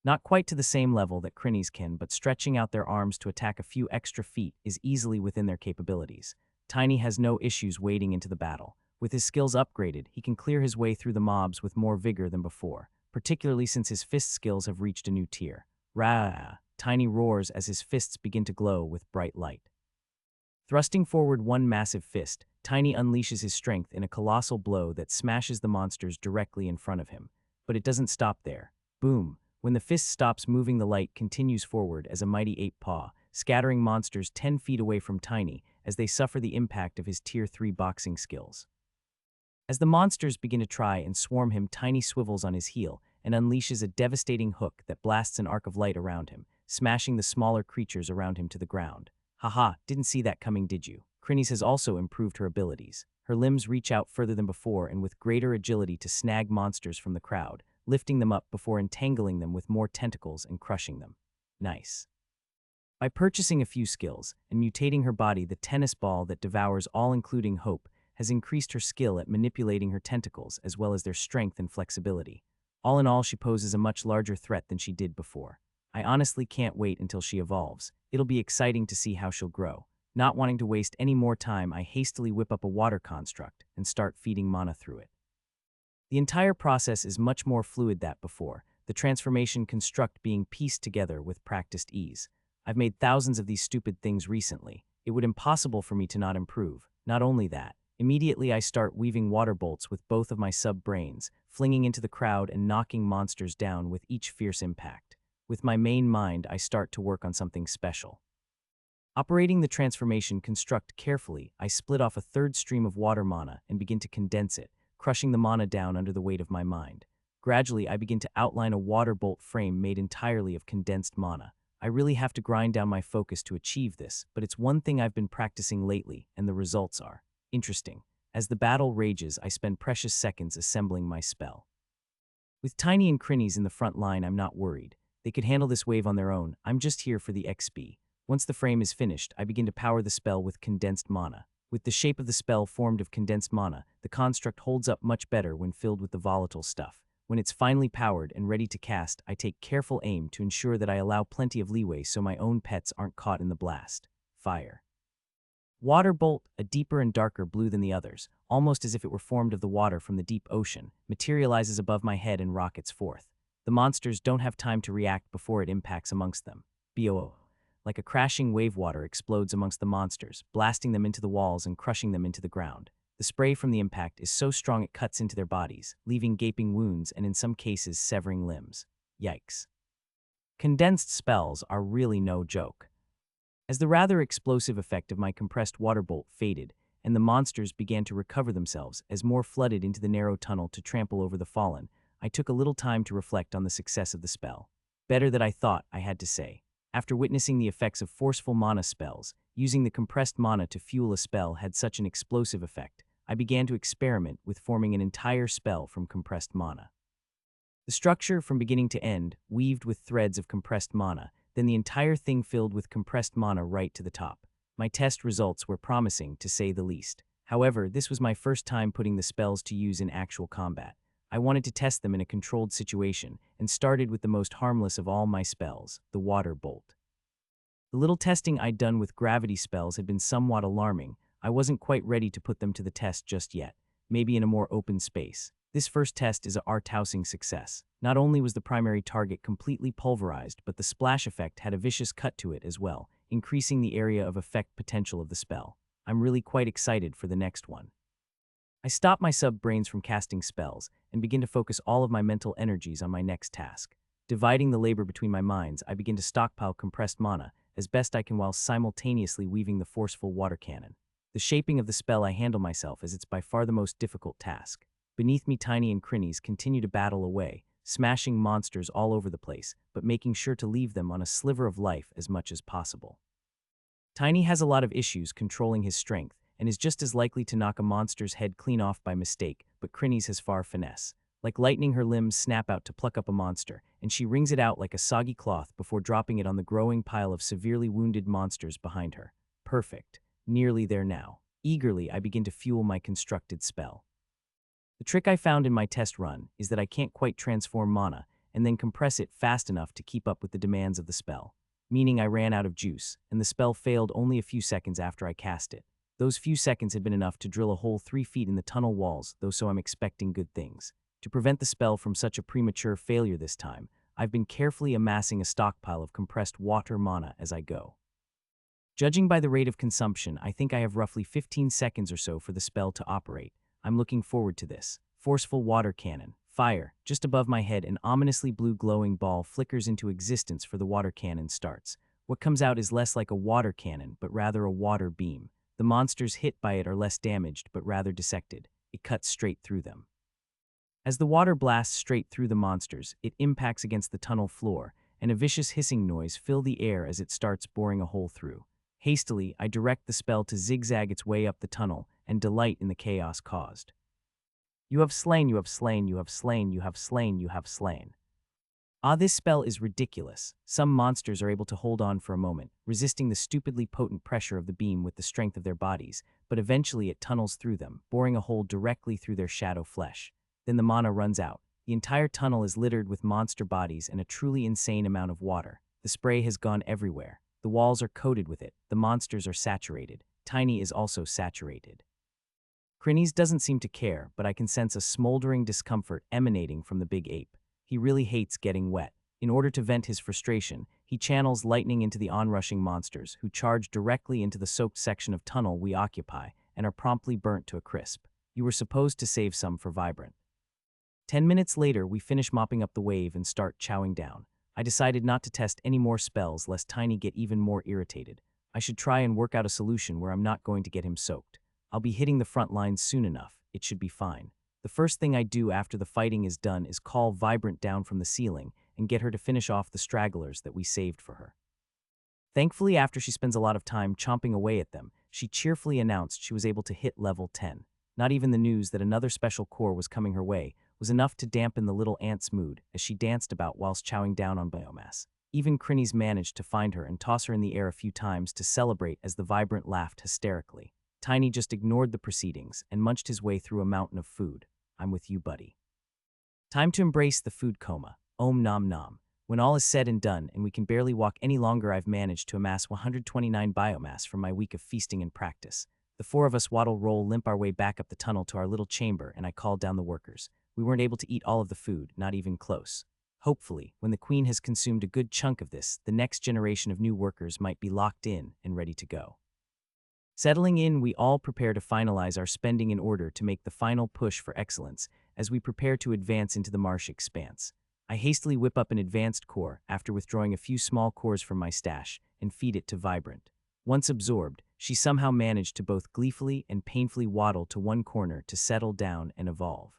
Not quite to the same level that Crinnies can, but stretching out their arms to attack a few extra feet is easily within their capabilities. Tiny has no issues wading into the battle. With his skills upgraded, he can clear his way through the mobs with more vigor than before, particularly since his fist skills have reached a new tier. Rah! Tiny roars as his fists begin to glow with bright light. Thrusting forward one massive fist, Tiny unleashes his strength in a colossal blow that smashes the monsters directly in front of him. But it doesn't stop there. Boom! When the fist stops moving, the light continues forward as a mighty ape paw, scattering monsters 10 feet away from Tiny as they suffer the impact of his Tier 3 boxing skills. As the monsters begin to try and swarm him, Tiny swivels on his heel and unleashes a devastating hook that blasts an arc of light around him, smashing the smaller creatures around him to the ground. Haha, didn't see that coming, did you? Crinnies has also improved her abilities. Her limbs reach out further than before and with greater agility to snag monsters from the crowd, lifting them up before entangling them with more tentacles and crushing them. Nice. By purchasing a few skills and mutating her body, the tennis ball that devours all, including hope, has increased her skill at manipulating her tentacles as well as their strength and flexibility. All in all, she poses a much larger threat than she did before. I honestly can't wait until she evolves. It'll be exciting to see how she'll grow. Not wanting to waste any more time, I hastily whip up a water construct and start feeding mana through it. The entire process is much more fluid than before, the transformation construct being pieced together with practiced ease. I've made thousands of these stupid things recently. It would be impossible for me to not improve. Not only that, immediately I start weaving water bolts with both of my sub-brains, flinging into the crowd and knocking monsters down with each fierce impact. With my main mind, I start to work on something special. Operating the transformation construct carefully, I split off a third stream of water mana and begin to condense it, crushing the mana down under the weight of my mind. Gradually, I begin to outline a water bolt frame made entirely of condensed mana. I really have to grind down my focus to achieve this, but it's one thing I've been practicing lately, and the results are interesting. As the battle rages, I spend precious seconds assembling my spell. With Tiny and Crinnies in the front line, I'm not worried. They could handle this wave on their own. I'm just here for the XP. Once the frame is finished, I begin to power the spell with condensed mana. With the shape of the spell formed of condensed mana, the construct holds up much better when filled with the volatile stuff. When it's finally powered and ready to cast, I take careful aim to ensure that I allow plenty of leeway so my own pets aren't caught in the blast. Fire. Water bolt, a deeper and darker blue than the others, almost as if it were formed of the water from the deep ocean, materializes above my head and rockets forth. The monsters don't have time to react before it impacts amongst them. BOO. Like a crashing wave, water explodes amongst the monsters, blasting them into the walls and crushing them into the ground. The spray from the impact is so strong it cuts into their bodies, leaving gaping wounds and in some cases severing limbs. Yikes. Condensed spells are really no joke. As the rather explosive effect of my compressed water bolt faded, and the monsters began to recover themselves as more flooded into the narrow tunnel to trample over the fallen, I took a little time to reflect on the success of the spell. Better than I thought, I had to say. After witnessing the effects of forceful mana spells, using the compressed mana to fuel a spell had such an explosive effect, I began to experiment with forming an entire spell from compressed mana. The structure, from beginning to end, weaved with threads of compressed mana, then the entire thing filled with compressed mana right to the top. My test results were promising, to say the least. However, this was my first time putting the spells to use in actual combat. I wanted to test them in a controlled situation, and started with the most harmless of all my spells, the water bolt. The little testing I'd done with gravity spells had been somewhat alarming. I wasn't quite ready to put them to the test just yet, maybe in a more open space. This first test is a art-housing success. Not only was the primary target completely pulverized, but the splash effect had a vicious cut to it as well, increasing the area of effect potential of the spell. I'm really quite excited for the next one. I stop my sub-brains from casting spells and begin to focus all of my mental energies on my next task. Dividing the labor between my minds, I begin to stockpile compressed mana as best I can while simultaneously weaving the forceful water cannon. The shaping of the spell I handle myself as it's by far the most difficult task. Beneath me, Tiny and Crinnies continue to battle away, smashing monsters all over the place, but making sure to leave them on a sliver of life as much as possible. Tiny has a lot of issues controlling his strength, and is just as likely to knock a monster's head clean off by mistake, but Crinnies has far finesse. Like lightning, her limbs snap out to pluck up a monster, and she wrings it out like a soggy cloth before dropping it on the growing pile of severely wounded monsters behind her. Perfect. Nearly there now. Eagerly, I begin to fuel my constructed spell. The trick I found in my test run is that I can't quite transform mana and then compress it fast enough to keep up with the demands of the spell, meaning I ran out of juice, and the spell failed only a few seconds after I cast it. Those few seconds had been enough to drill a hole 3 feet in the tunnel walls, though, so I'm expecting good things. To prevent the spell from such a premature failure this time, I've been carefully amassing a stockpile of compressed water mana as I go. Judging by the rate of consumption, I think I have roughly 15 seconds or so for the spell to operate. I'm looking forward to this. Forceful water cannon. Fire. Just above my head, an ominously blue glowing ball flickers into existence for the water cannon starts. What comes out is less like a water cannon, but rather a water beam. The monsters hit by it are less damaged, but rather dissected. It cuts straight through them. As the water blasts straight through the monsters, it impacts against the tunnel floor, and a vicious hissing noise fills the air as it starts boring a hole through. Hastily, I direct the spell to zigzag its way up the tunnel and delight in the chaos caused. You have slain, you have slain, you have slain, you have slain, you have slain. Ah, this spell is ridiculous. Some monsters are able to hold on for a moment, resisting the stupidly potent pressure of the beam with the strength of their bodies, but eventually it tunnels through them, boring a hole directly through their shadow flesh. Then the mana runs out. The entire tunnel is littered with monster bodies and a truly insane amount of water. The spray has gone everywhere. The walls are coated with it. The monsters are saturated. Tiny is also saturated. Crinnies doesn't seem to care, but I can sense a smoldering discomfort emanating from the big ape. He really hates getting wet. In order to vent his frustration, he channels lightning into the onrushing monsters, who charge directly into the soaked section of tunnel we occupy and are promptly burnt to a crisp. You were supposed to save some for Vibrant. 10 minutes later, we finish mopping up the wave and start chowing down. I decided not to test any more spells lest Tiny get even more irritated. I should try and work out a solution where I'm not going to get him soaked. I'll be hitting the front lines soon enough. It should be fine. The first thing I do after the fighting is done is call Vibrant down from the ceiling and get her to finish off the stragglers that we saved for her. Thankfully, after she spends a lot of time chomping away at them, she cheerfully announced she was able to hit level 10. Not even the news that another special core was coming her way was enough to dampen the little ant's mood as she danced about whilst chowing down on biomass. Even Crinnies managed to find her and toss her in the air a few times to celebrate as the Vibrant laughed hysterically. Tiny just ignored the proceedings and munched his way through a mountain of food. I'm with you, buddy. Time to embrace the food coma. Om nom nom. When all is said and done and we can barely walk any longer, I've managed to amass 129 biomass from my week of feasting and practice. The four of us roll limp our way back up the tunnel to our little chamber, and I called down the workers. We weren't able to eat all of the food, not even close. Hopefully, when the queen has consumed a good chunk of this, the next generation of new workers might be locked in and ready to go. Settling in, we all prepare to finalize our spending in order to make the final push for excellence as we prepare to advance into the marsh expanse. I hastily whip up an advanced core after withdrawing a few small cores from my stash and feed it to Vibrant. Once absorbed, she somehow managed to both gleefully and painfully waddle to one corner to settle down and evolve.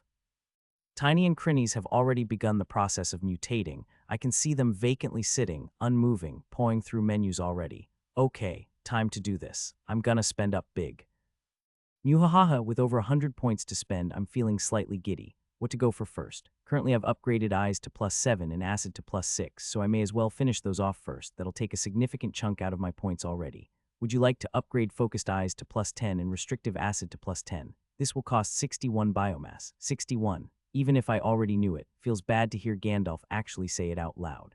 Tiny and Crinnies have already begun the process of mutating. I can see them vacantly sitting, unmoving, pawing through menus already. Okay, time to do this. I'm gonna spend up big. Muhahaha, with over 100 points to spend, I'm feeling slightly giddy. What to go for first? Currently I've upgraded eyes to +7 and acid to +6, so I may as well finish those off first. That'll take a significant chunk out of my points already. Would you like to upgrade focused eyes to +10 and restrictive acid to +10? This will cost 61 biomass. 61. Even if I already knew it, feels bad to hear Gandalf actually say it out loud.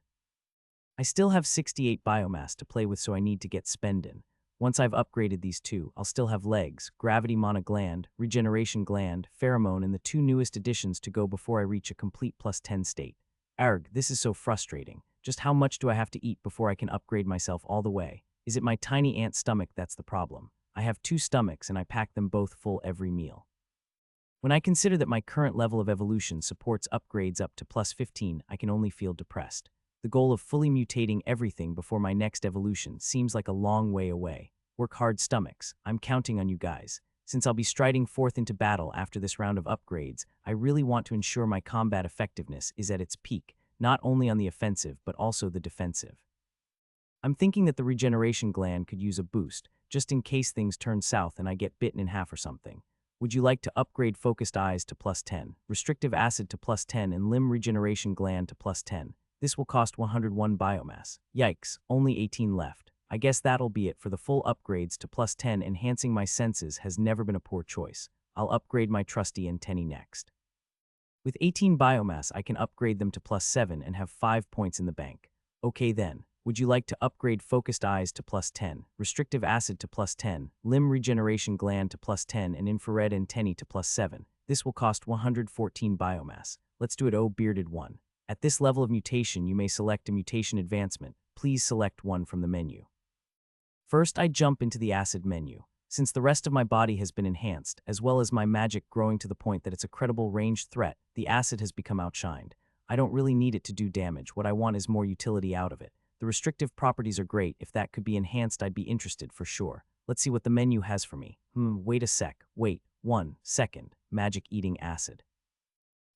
I still have 68 biomass to play with, so I need to get spendin'. Once I've upgraded these two, I'll still have legs, gravity mana gland, regeneration gland, pheromone, and the two newest additions to go before I reach a complete +10 state. Arg, this is so frustrating. Just how much do I have to eat before I can upgrade myself all the way? Is it my tiny ant stomach that's the problem? I have 2 stomachs and I pack them both full every meal. When I consider that my current level of evolution supports upgrades up to +15, I can only feel depressed. The goal of fully mutating everything before my next evolution seems like a long way away. Work hard, stomachs. I'm counting on you guys. Since I'll be striding forth into battle after this round of upgrades, I really want to ensure my combat effectiveness is at its peak, not only on the offensive but also the defensive. I'm thinking that the regeneration gland could use a boost, just in case things turn south and I get bitten in half or something. Would you like to upgrade focused eyes to +10, restrictive acid to +10, and limb regeneration gland to +10? This will cost 101 biomass. Yikes, only 18 left. I guess that'll be it for the full upgrades to +10. Enhancing my senses has never been a poor choice. I'll upgrade my trusty antennae next. With 18 biomass, I can upgrade them to +7 and have 5 points in the bank. Okay then, Would you like to upgrade focused eyes to +10, restrictive acid to +10, limb regeneration gland to +10, and infrared antennae to +7? This will cost 114 biomass. Let's do it, oh bearded one. At this level of mutation, you may select a mutation advancement. Please select one from the menu. First, I jump into the acid menu. Since the rest of my body has been enhanced, as well as my magic growing to the point that it's a credible ranged threat, the acid has become outshined. I don't really need it to do damage. What I want is more utility out of it. The restrictive properties are great. If that could be enhanced, I'd be interested for sure. Let's see what the menu has for me. Wait a sec. Wait, 1 second. Magic eating acid.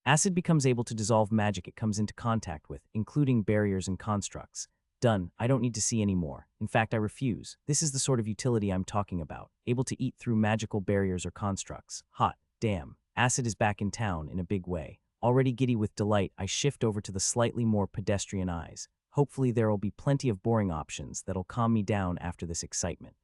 Acid becomes able to dissolve magic it comes into contact with, including barriers and constructs. Done. I don't need to see any more. In fact, I refuse. This is the sort of utility I'm talking about, able to eat through magical barriers or constructs. Hot damn. Acid is back in town in a big way. Already giddy with delight, I shift over to the slightly more pedestrian eyes. Hopefully there will be plenty of boring options that'll calm me down after this excitement.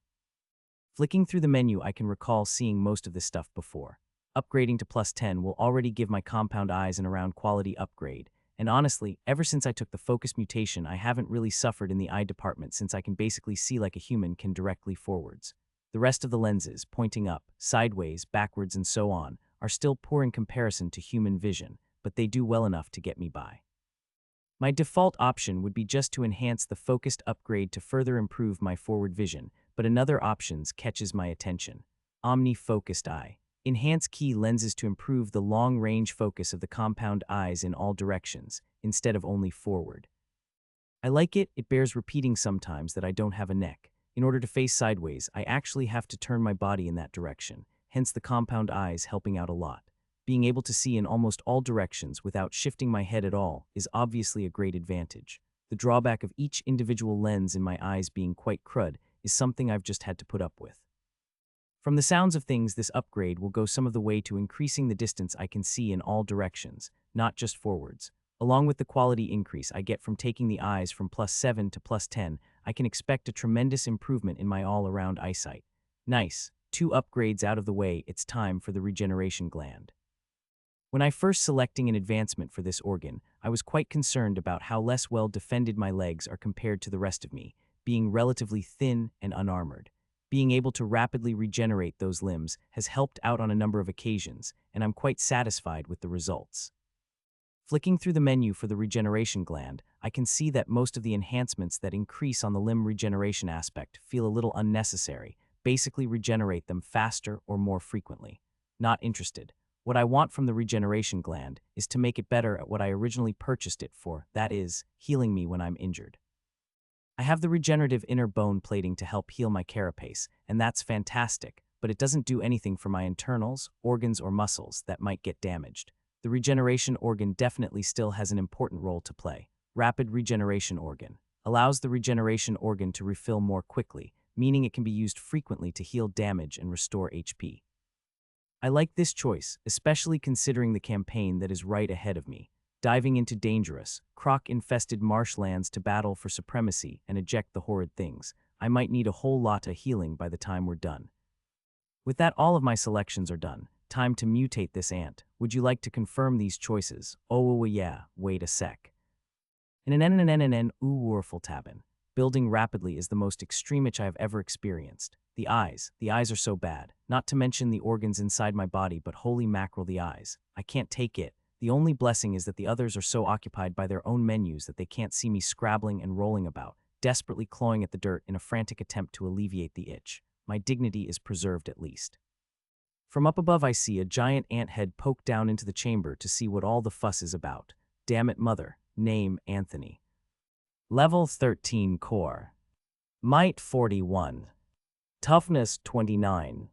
Flicking through the menu, I can recall seeing most of this stuff before. Upgrading to +10 will already give my compound eyes an around quality upgrade. And honestly, ever since I took the focus mutation, I haven't really suffered in the eye department since I can basically see like a human can directly forwards. The rest of the lenses, pointing up, sideways, backwards, and so on, are still poor in comparison to human vision, but they do well enough to get me by. My default option would be just to enhance the focused upgrade to further improve my forward vision, but another option catches my attention. Omni-focused eye. Enhance key lenses to improve the long-range focus of the compound eyes in all directions, instead of only forward. I like it. It bears repeating sometimes that I don't have a neck. In order to face sideways, I actually have to turn my body in that direction, hence the compound eyes helping out a lot. Being able to see in almost all directions without shifting my head at all is obviously a great advantage. The drawback of each individual lens in my eyes being quite crud is something I've just had to put up with. From the sounds of things, this upgrade will go some of the way to increasing the distance I can see in all directions, not just forwards. Along with the quality increase I get from taking the eyes from +7 to +10, I can expect a tremendous improvement in my all-around eyesight. Nice. 2 upgrades out of the way, it's time for the regeneration gland. When I first selecting an advancement for this organ, I was quite concerned about how less well defended my legs are compared to the rest of me, being relatively thin and unarmored. Being able to rapidly regenerate those limbs has helped out on a number of occasions, and I'm quite satisfied with the results. Flicking through the menu for the regeneration gland, I can see that most of the enhancements that increase on the limb regeneration aspect feel a little unnecessary. Basically regenerate them faster or more frequently. Not interested. What I want from the regeneration gland is to make it better at what I originally purchased it for, that is, healing me when I'm injured. I have the regenerative inner bone plating to help heal my carapace, and that's fantastic, but it doesn't do anything for my internals, organs, or muscles that might get damaged. The regeneration organ definitely still has an important role to play. Rapid regeneration organ allows the regeneration organ to refill more quickly, meaning it can be used frequently to heal damage and restore HP. I like this choice, especially considering the campaign that is right ahead of me. Diving into dangerous, croc-infested marshlands to battle for supremacy and eject the horrid things. I might need a whole lot of healing by the time we're done. With that, all of my selections are done. Time to mutate this ant. Would you like to confirm these choices? Oh yeah, wait a sec. Tabin. Building rapidly is the most extreme itch I have ever experienced. The eyes are so bad. Not to mention the organs inside my body, but holy mackerel, the eyes. I can't take it. The only blessing is that the others are so occupied by their own menus that they can't see me scrabbling and rolling about, desperately clawing at the dirt in a frantic attempt to alleviate the itch. My dignity is preserved at least. From up above I see a giant ant head poke down into the chamber to see what all the fuss is about. Damn it, mother. Name, Anthony. Level 13 Core. Might 41. Toughness 29.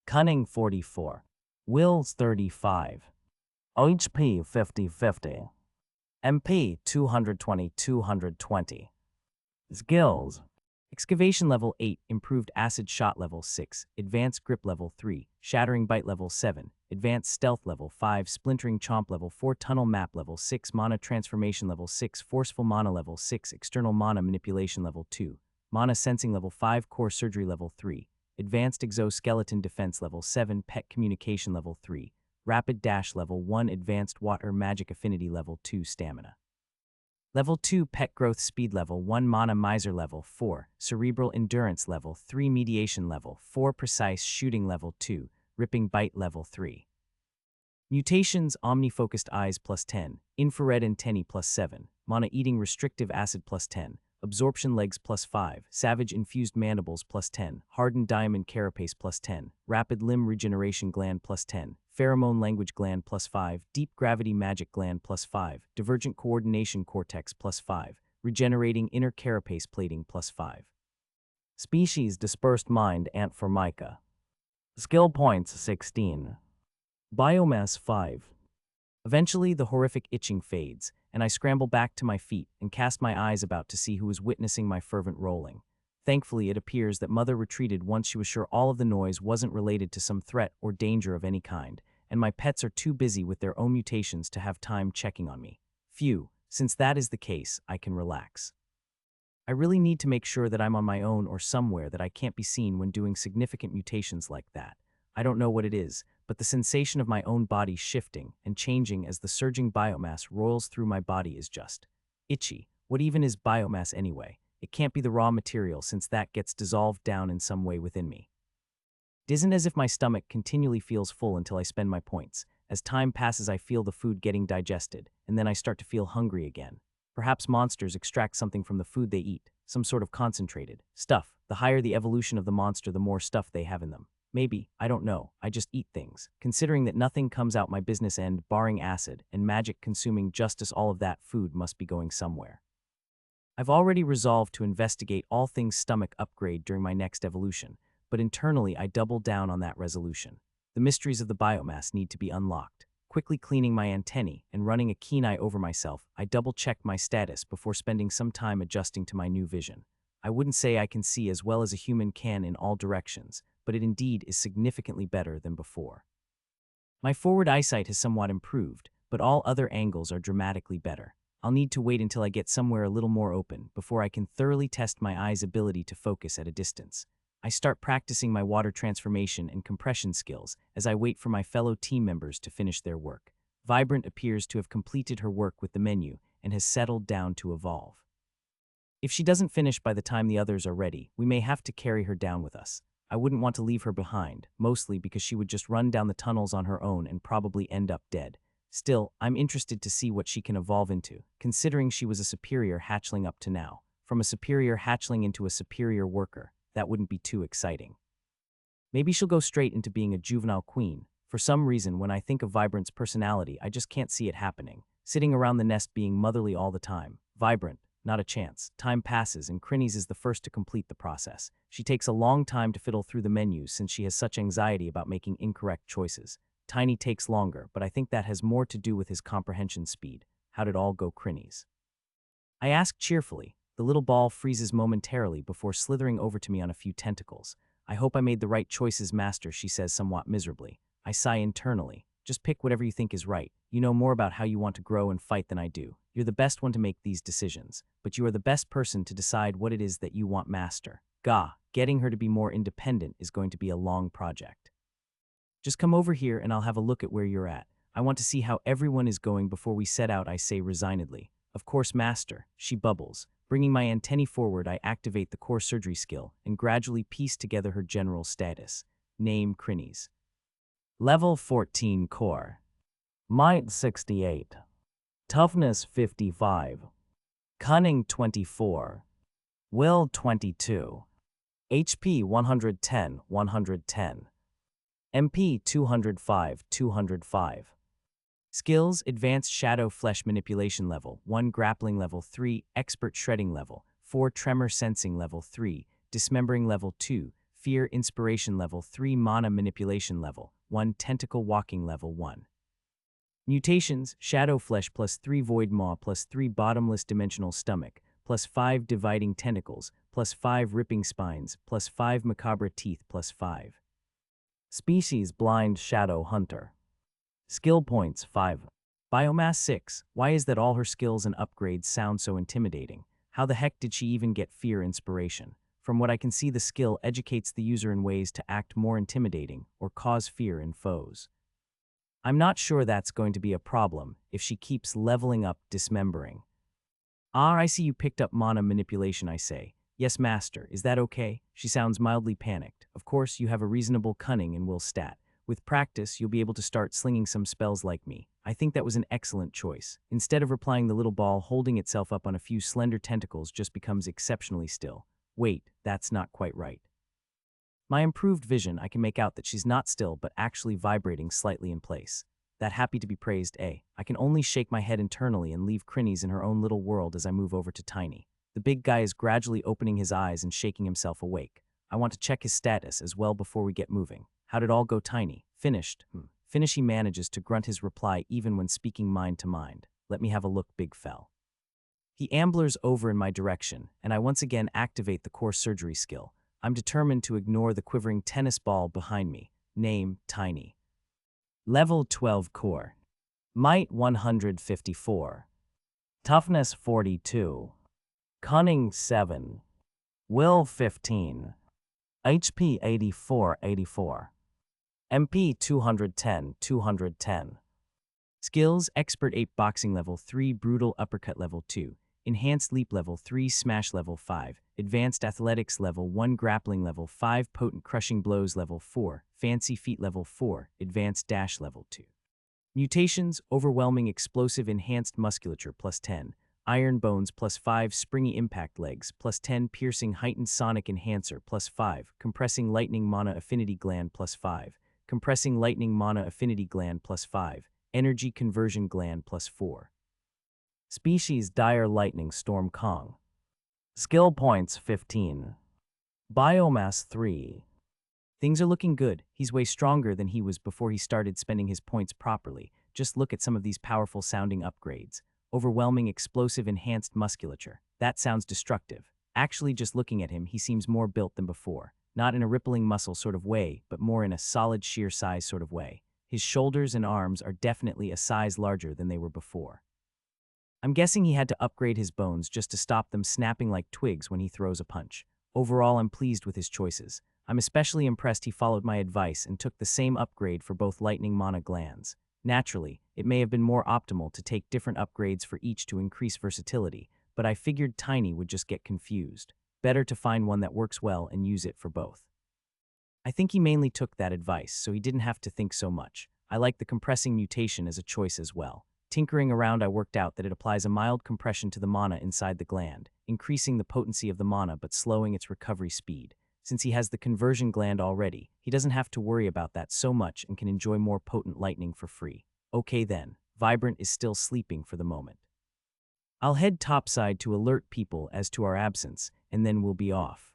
Cunning 44. Will 35. HP 50-50. MP 220-220. Skills. Excavation level 8, improved acid shot level 6, advanced grip level 3, shattering bite level 7, advanced stealth level 5, splintering chomp level 4, tunnel map level 6, mana transformation level 6, forceful mana level 6, external mana manipulation level 2, mana sensing level 5, core surgery level 3, advanced exoskeleton defense level 7, pet communication level 3, rapid dash level 1, advanced water magic affinity level 2, stamina. Level 2 Pet Growth Speed Level 1 Mana Miser Level 4 Cerebral Endurance Level 3 Mediation Level 4 Precise Shooting Level 2 Ripping Bite Level 3 Mutations Omnifocused Eyes plus 10 Infrared Antennae plus 7 Mana Eating Restrictive Acid plus 10 Absorption Legs plus 5 Savage Infused Mandibles plus 10 Hardened Diamond Carapace plus 10 Rapid Limb Regeneration Gland plus 10 Pheromone Language Gland plus 5 Deep Gravity Magic Gland plus 5 Divergent Coordination Cortex plus 5 Regenerating Inner Carapace Plating plus 5 Species Dispersed Mind Ant Formica Skill Points 16 Biomass 5 Eventually, the horrific itching fades, and I scramble back to my feet and cast my eyes about to see who is witnessing my fervent rolling. Thankfully, it appears that Mother retreated once she was sure all of the noise wasn't related to some threat or danger of any kind, and my pets are too busy with their own mutations to have time checking on me. Phew, since that is the case, I can relax. I really need to make sure that I'm on my own or somewhere that I can't be seen when doing significant mutations like that. I don't know what it is, but the sensation of my own body shifting and changing as the surging biomass rolls through my body is just itchy. What even is biomass anyway? It can't be the raw material since that gets dissolved down in some way within me. It isn't as if my stomach continually feels full until I spend my points. As time passes, I feel the food getting digested, and then I start to feel hungry again. Perhaps monsters extract something from the food they eat, some sort of concentrated stuff. The higher the evolution of the monster, the more stuff they have in them. Maybe, I don't know, I just eat things. Considering that nothing comes out my business end barring acid and magic consuming justice, all of that food must be going somewhere. I've already resolved to investigate all things stomach upgrade during my next evolution, but internally I double down on that resolution. The mysteries of the biomass need to be unlocked. Quickly cleaning my antennae and running a keen eye over myself, I double-check my status before spending some time adjusting to my new vision. I wouldn't say I can see as well as a human can in all directions, but it indeed is significantly better than before. My forward eyesight has somewhat improved, but all other angles are dramatically better. I'll need to wait until I get somewhere a little more open before I can thoroughly test my eye's ability to focus at a distance. I start practicing my water transformation and compression skills as I wait for my fellow team members to finish their work. Vibrant appears to have completed her work with the menu and has settled down to evolve. If she doesn't finish by the time the others are ready, we may have to carry her down with us. I wouldn't want to leave her behind, mostly because she would just run down the tunnels on her own and probably end up dead. Still, I'm interested to see what she can evolve into, considering she was a superior hatchling up to now. From a superior hatchling into a superior worker, that wouldn't be too exciting. Maybe she'll go straight into being a juvenile queen. For some reason, when I think of Vibrant's personality, I just can't see it happening. Sitting around the nest being motherly all the time. Vibrant, not a chance. Time passes and Crinnies is the first to complete the process. She takes a long time to fiddle through the menus since she has such anxiety about making incorrect choices. Tiny takes longer, but I think that has more to do with his comprehension speed. How did all go, Crinnies? I ask cheerfully. The little ball freezes momentarily before slithering over to me on a few tentacles. I hope I made the right choices, Master, she says somewhat miserably. I sigh internally. Just pick whatever you think is right. You know more about how you want to grow and fight than I do. You're the best one to make these decisions, but you are the best person to decide what it is that you want, Master. Gah, getting her to be more independent is going to be a long project. Just come over here and I'll have a look at where you're at. I want to see how everyone is going before we set out, I say resignedly. Of course, Master, she bubbles. Bringing my antennae forward, I activate the core surgery skill and gradually piece together her general status. Name Crinnies. Level 14 Core. Might 68. Toughness 55. Cunning 24. Will 22. HP 110, 110. MP 205, 205. Skills: Advanced Shadow Flesh Manipulation Level 1, Grappling Level 3, Expert Shredding Level 4, Tremor Sensing Level 3, Dismembering Level 2, Fear Inspiration Level 3, Mana Manipulation Level 1, Tentacle Walking Level 1. Mutations: Shadow Flesh plus 3, Void Maw plus 3, Bottomless Dimensional Stomach plus 5, Dividing Tentacles plus 5, Ripping Spines plus 5, Macabre Teeth plus 5. Species: Blind Shadow Hunter. Skill points 5. Biomass 6. Why is that all her skills and upgrades sound so intimidating? How the heck did she even get fear inspiration? From what I can see, the skill educates the user in ways to act more intimidating or cause fear in foes. I'm not sure that's going to be a problem if she keeps leveling up dismembering. Ah, I see you picked up mana manipulation, I say. Yes, master. Is that okay? She sounds mildly panicked. Of course, you have a reasonable cunning and will stat. With practice, you'll be able to start slinging some spells like me. I think that was an excellent choice. Instead of replying, the little ball holding itself up on a few slender tentacles just becomes exceptionally still. Wait, that's not quite right. My improved vision, I can make out that she's not still but actually vibrating slightly in place. That happy to be praised, eh? I can only shake my head internally and leave Crinnies in her own little world as I move over to Tiny. The big guy is gradually opening his eyes and shaking himself awake. I want to check his status as well before we get moving. How did all go, Tiny? Finished. Finish, he manages to grunt his reply even when speaking mind to mind. Let me have a look, big fell. He amblers over in my direction, and I once again activate the core surgery skill. I'm determined to ignore the quivering tennis ball behind me. Name, Tiny. Level 12 core. Might 154. Toughness 42. Cunning 7. Will 15. HP 84. MP 210. Skills, Expert 8, Boxing level 3, Brutal Uppercut level 2, Enhanced Leap level 3, Smash level 5, Advanced Athletics level 1, Grappling level 5, Potent Crushing Blows level 4, Fancy Feet level 4, Advanced Dash level 2. Mutations, Overwhelming Explosive Enhanced Musculature plus 10, Iron Bones plus 5, Springy Impact Legs plus 10, Piercing Heightened Sonic Enhancer plus 5, Compressing Lightning Mana Affinity Gland plus 5, Compressing Lightning Mana Affinity Gland plus 5, Energy Conversion Gland plus 4. Species, Dire Lightning Storm Kong. Skill points 15. Biomass 3. Things are looking good. He's way stronger than he was before he started spending his points properly. Just look at some of these powerful sounding upgrades. Overwhelming Explosive Enhanced Musculature. That sounds destructive. Actually, just looking at him, he seems more built than before. Not in a rippling muscle sort of way, but more in a solid sheer size sort of way. His shoulders and arms are definitely a size larger than they were before. I'm guessing he had to upgrade his bones just to stop them snapping like twigs when he throws a punch. Overall, I'm pleased with his choices. I'm especially impressed he followed my advice and took the same upgrade for both lightning mana glands. Naturally, it may have been more optimal to take different upgrades for each to increase versatility, but I figured Tiny would just get confused. Better to find one that works well and use it for both. I think he mainly took that advice, so he didn't have to think so much. I like the compressing mutation as a choice as well. Tinkering around, I worked out that it applies a mild compression to the mana inside the gland, increasing the potency of the mana but slowing its recovery speed. Since he has the conversion gland already, he doesn't have to worry about that so much and can enjoy more potent lightning for free. Okay then, Vibrant is still sleeping for the moment. I'll head topside to alert people as to our absence, and then we'll be off.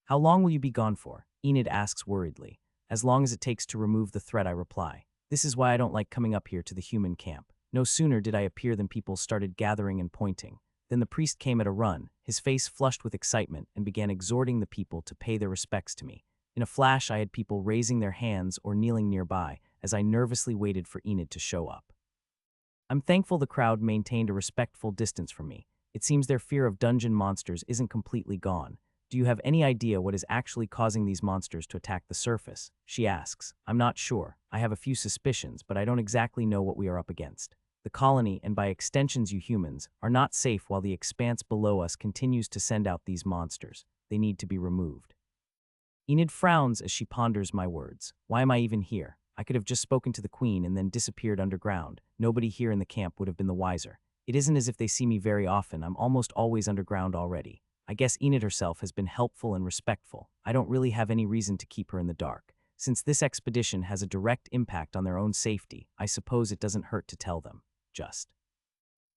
How long will you be gone for? Enid asks worriedly. As long as it takes to remove the threat, I reply. This is why I don't like coming up here to the human camp. No sooner did I appear than people started gathering and pointing. Then the priest came at a run, his face flushed with excitement, and began exhorting the people to pay their respects to me. In a flash, I had people raising their hands or kneeling nearby as I nervously waited for Enid to show up. I'm thankful the crowd maintained a respectful distance from me. It seems their fear of dungeon monsters isn't completely gone. Do you have any idea what is actually causing these monsters to attack the surface? She asks. I'm not sure. I have a few suspicions, but I don't exactly know what we are up against. The colony, and by extensions you humans, are not safe while the expanse below us continues to send out these monsters. They need to be removed. Enid frowns as she ponders my words. Why am I even here? I could have just spoken to the queen and then disappeared underground. Nobody here in the camp would have been the wiser. It isn't as if they see me very often. I'm almost always underground already. I guess Enid herself has been helpful and respectful. I don't really have any reason to keep her in the dark. Since this expedition has a direct impact on their own safety, I suppose it doesn't hurt to tell them. Just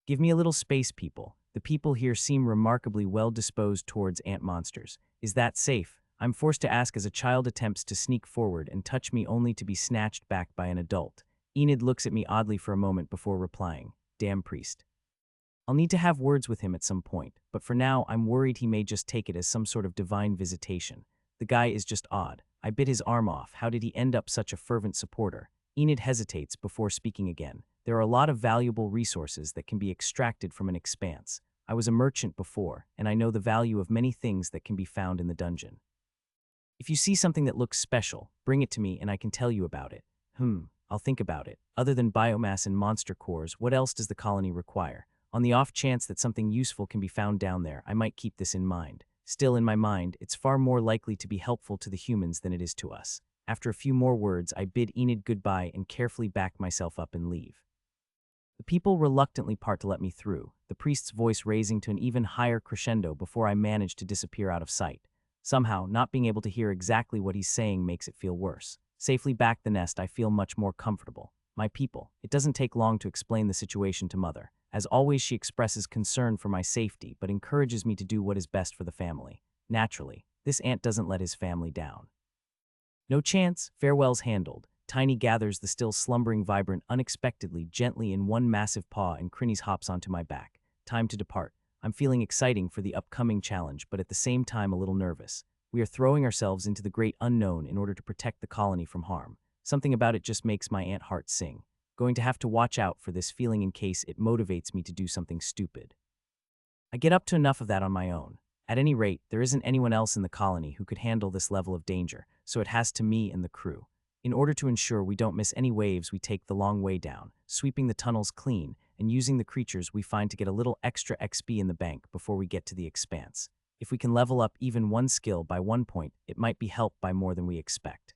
give me a little space, people. The people here seem remarkably well disposed towards ant monsters. Is that safe? I'm forced to ask as a child attempts to sneak forward and touch me only to be snatched back by an adult. Enid looks at me oddly for a moment before replying. Damn priest. I'll need to have words with him at some point, but for now I'm worried he may just take it as some sort of divine visitation. The guy is just odd. I bit his arm off. How did he end up such a fervent supporter? Enid hesitates before speaking again. There are a lot of valuable resources that can be extracted from an expanse. I was a merchant before, and I know the value of many things that can be found in the dungeon. If you see something that looks special, bring it to me and I can tell you about it. I'll think about it. Other than biomass and monster cores, what else does the colony require? On the off chance that something useful can be found down there, I might keep this in mind. Still, in my mind, it's far more likely to be helpful to the humans than it is to us. After a few more words, I bid Enid goodbye and carefully back myself up and leave. The people reluctantly part to let me through, the priest's voice raising to an even higher crescendo before I manage to disappear out of sight. Somehow, not being able to hear exactly what he's saying makes it feel worse. Safely back the nest, I feel much more comfortable. My people. It doesn't take long to explain the situation to Mother. As always, she expresses concern for my safety, but encourages me to do what is best for the family. Naturally, this ant doesn't let his family down. No chance, farewells handled. Tiny gathers the still slumbering Vibrant unexpectedly, gently in one massive paw, and Crinnies hops onto my back. Time to depart. I'm feeling exciting for the upcoming challenge, but at the same time a little nervous. We are throwing ourselves into the great unknown in order to protect the colony from harm. Something about it just makes my ant heart sing. Going to have to watch out for this feeling in case it motivates me to do something stupid. I get up to enough of that on my own. At any rate, there isn't anyone else in the colony who could handle this level of danger, so it has to me and the crew. In order to ensure we don't miss any waves, we take the long way down, sweeping the tunnels clean and using the creatures we find to get a little extra XP in the bank before we get to the expanse. If we can level up even one skill by 1 point, it might be helped by more than we expect.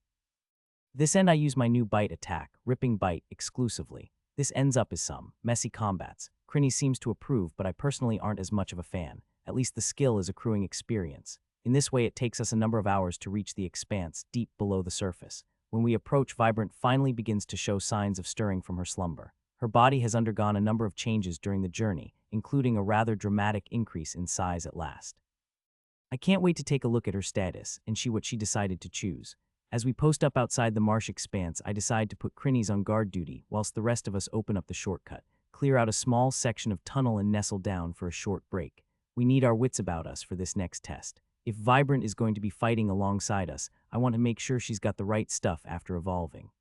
This end I use my new bite attack, Ripping Bite, exclusively. This ends up as some messy combats. Crinny seems to approve, but I personally aren't as much of a fan. At least the skill is accruing experience. In this way, it takes us a number of hours to reach the expanse deep below the surface. When we approach, Vibrant finally begins to show signs of stirring from her slumber. Her body has undergone a number of changes during the journey, including a rather dramatic increase in size at last. I can't wait to take a look at her status and see what she decided to choose. As we post up outside the marsh expanse, I decide to put Crinnies on guard duty whilst the rest of us open up the shortcut, clear out a small section of tunnel and nestle down for a short break. We need our wits about us for this next test. If Vibrant is going to be fighting alongside us, I want to make sure she's got the right stuff after evolving.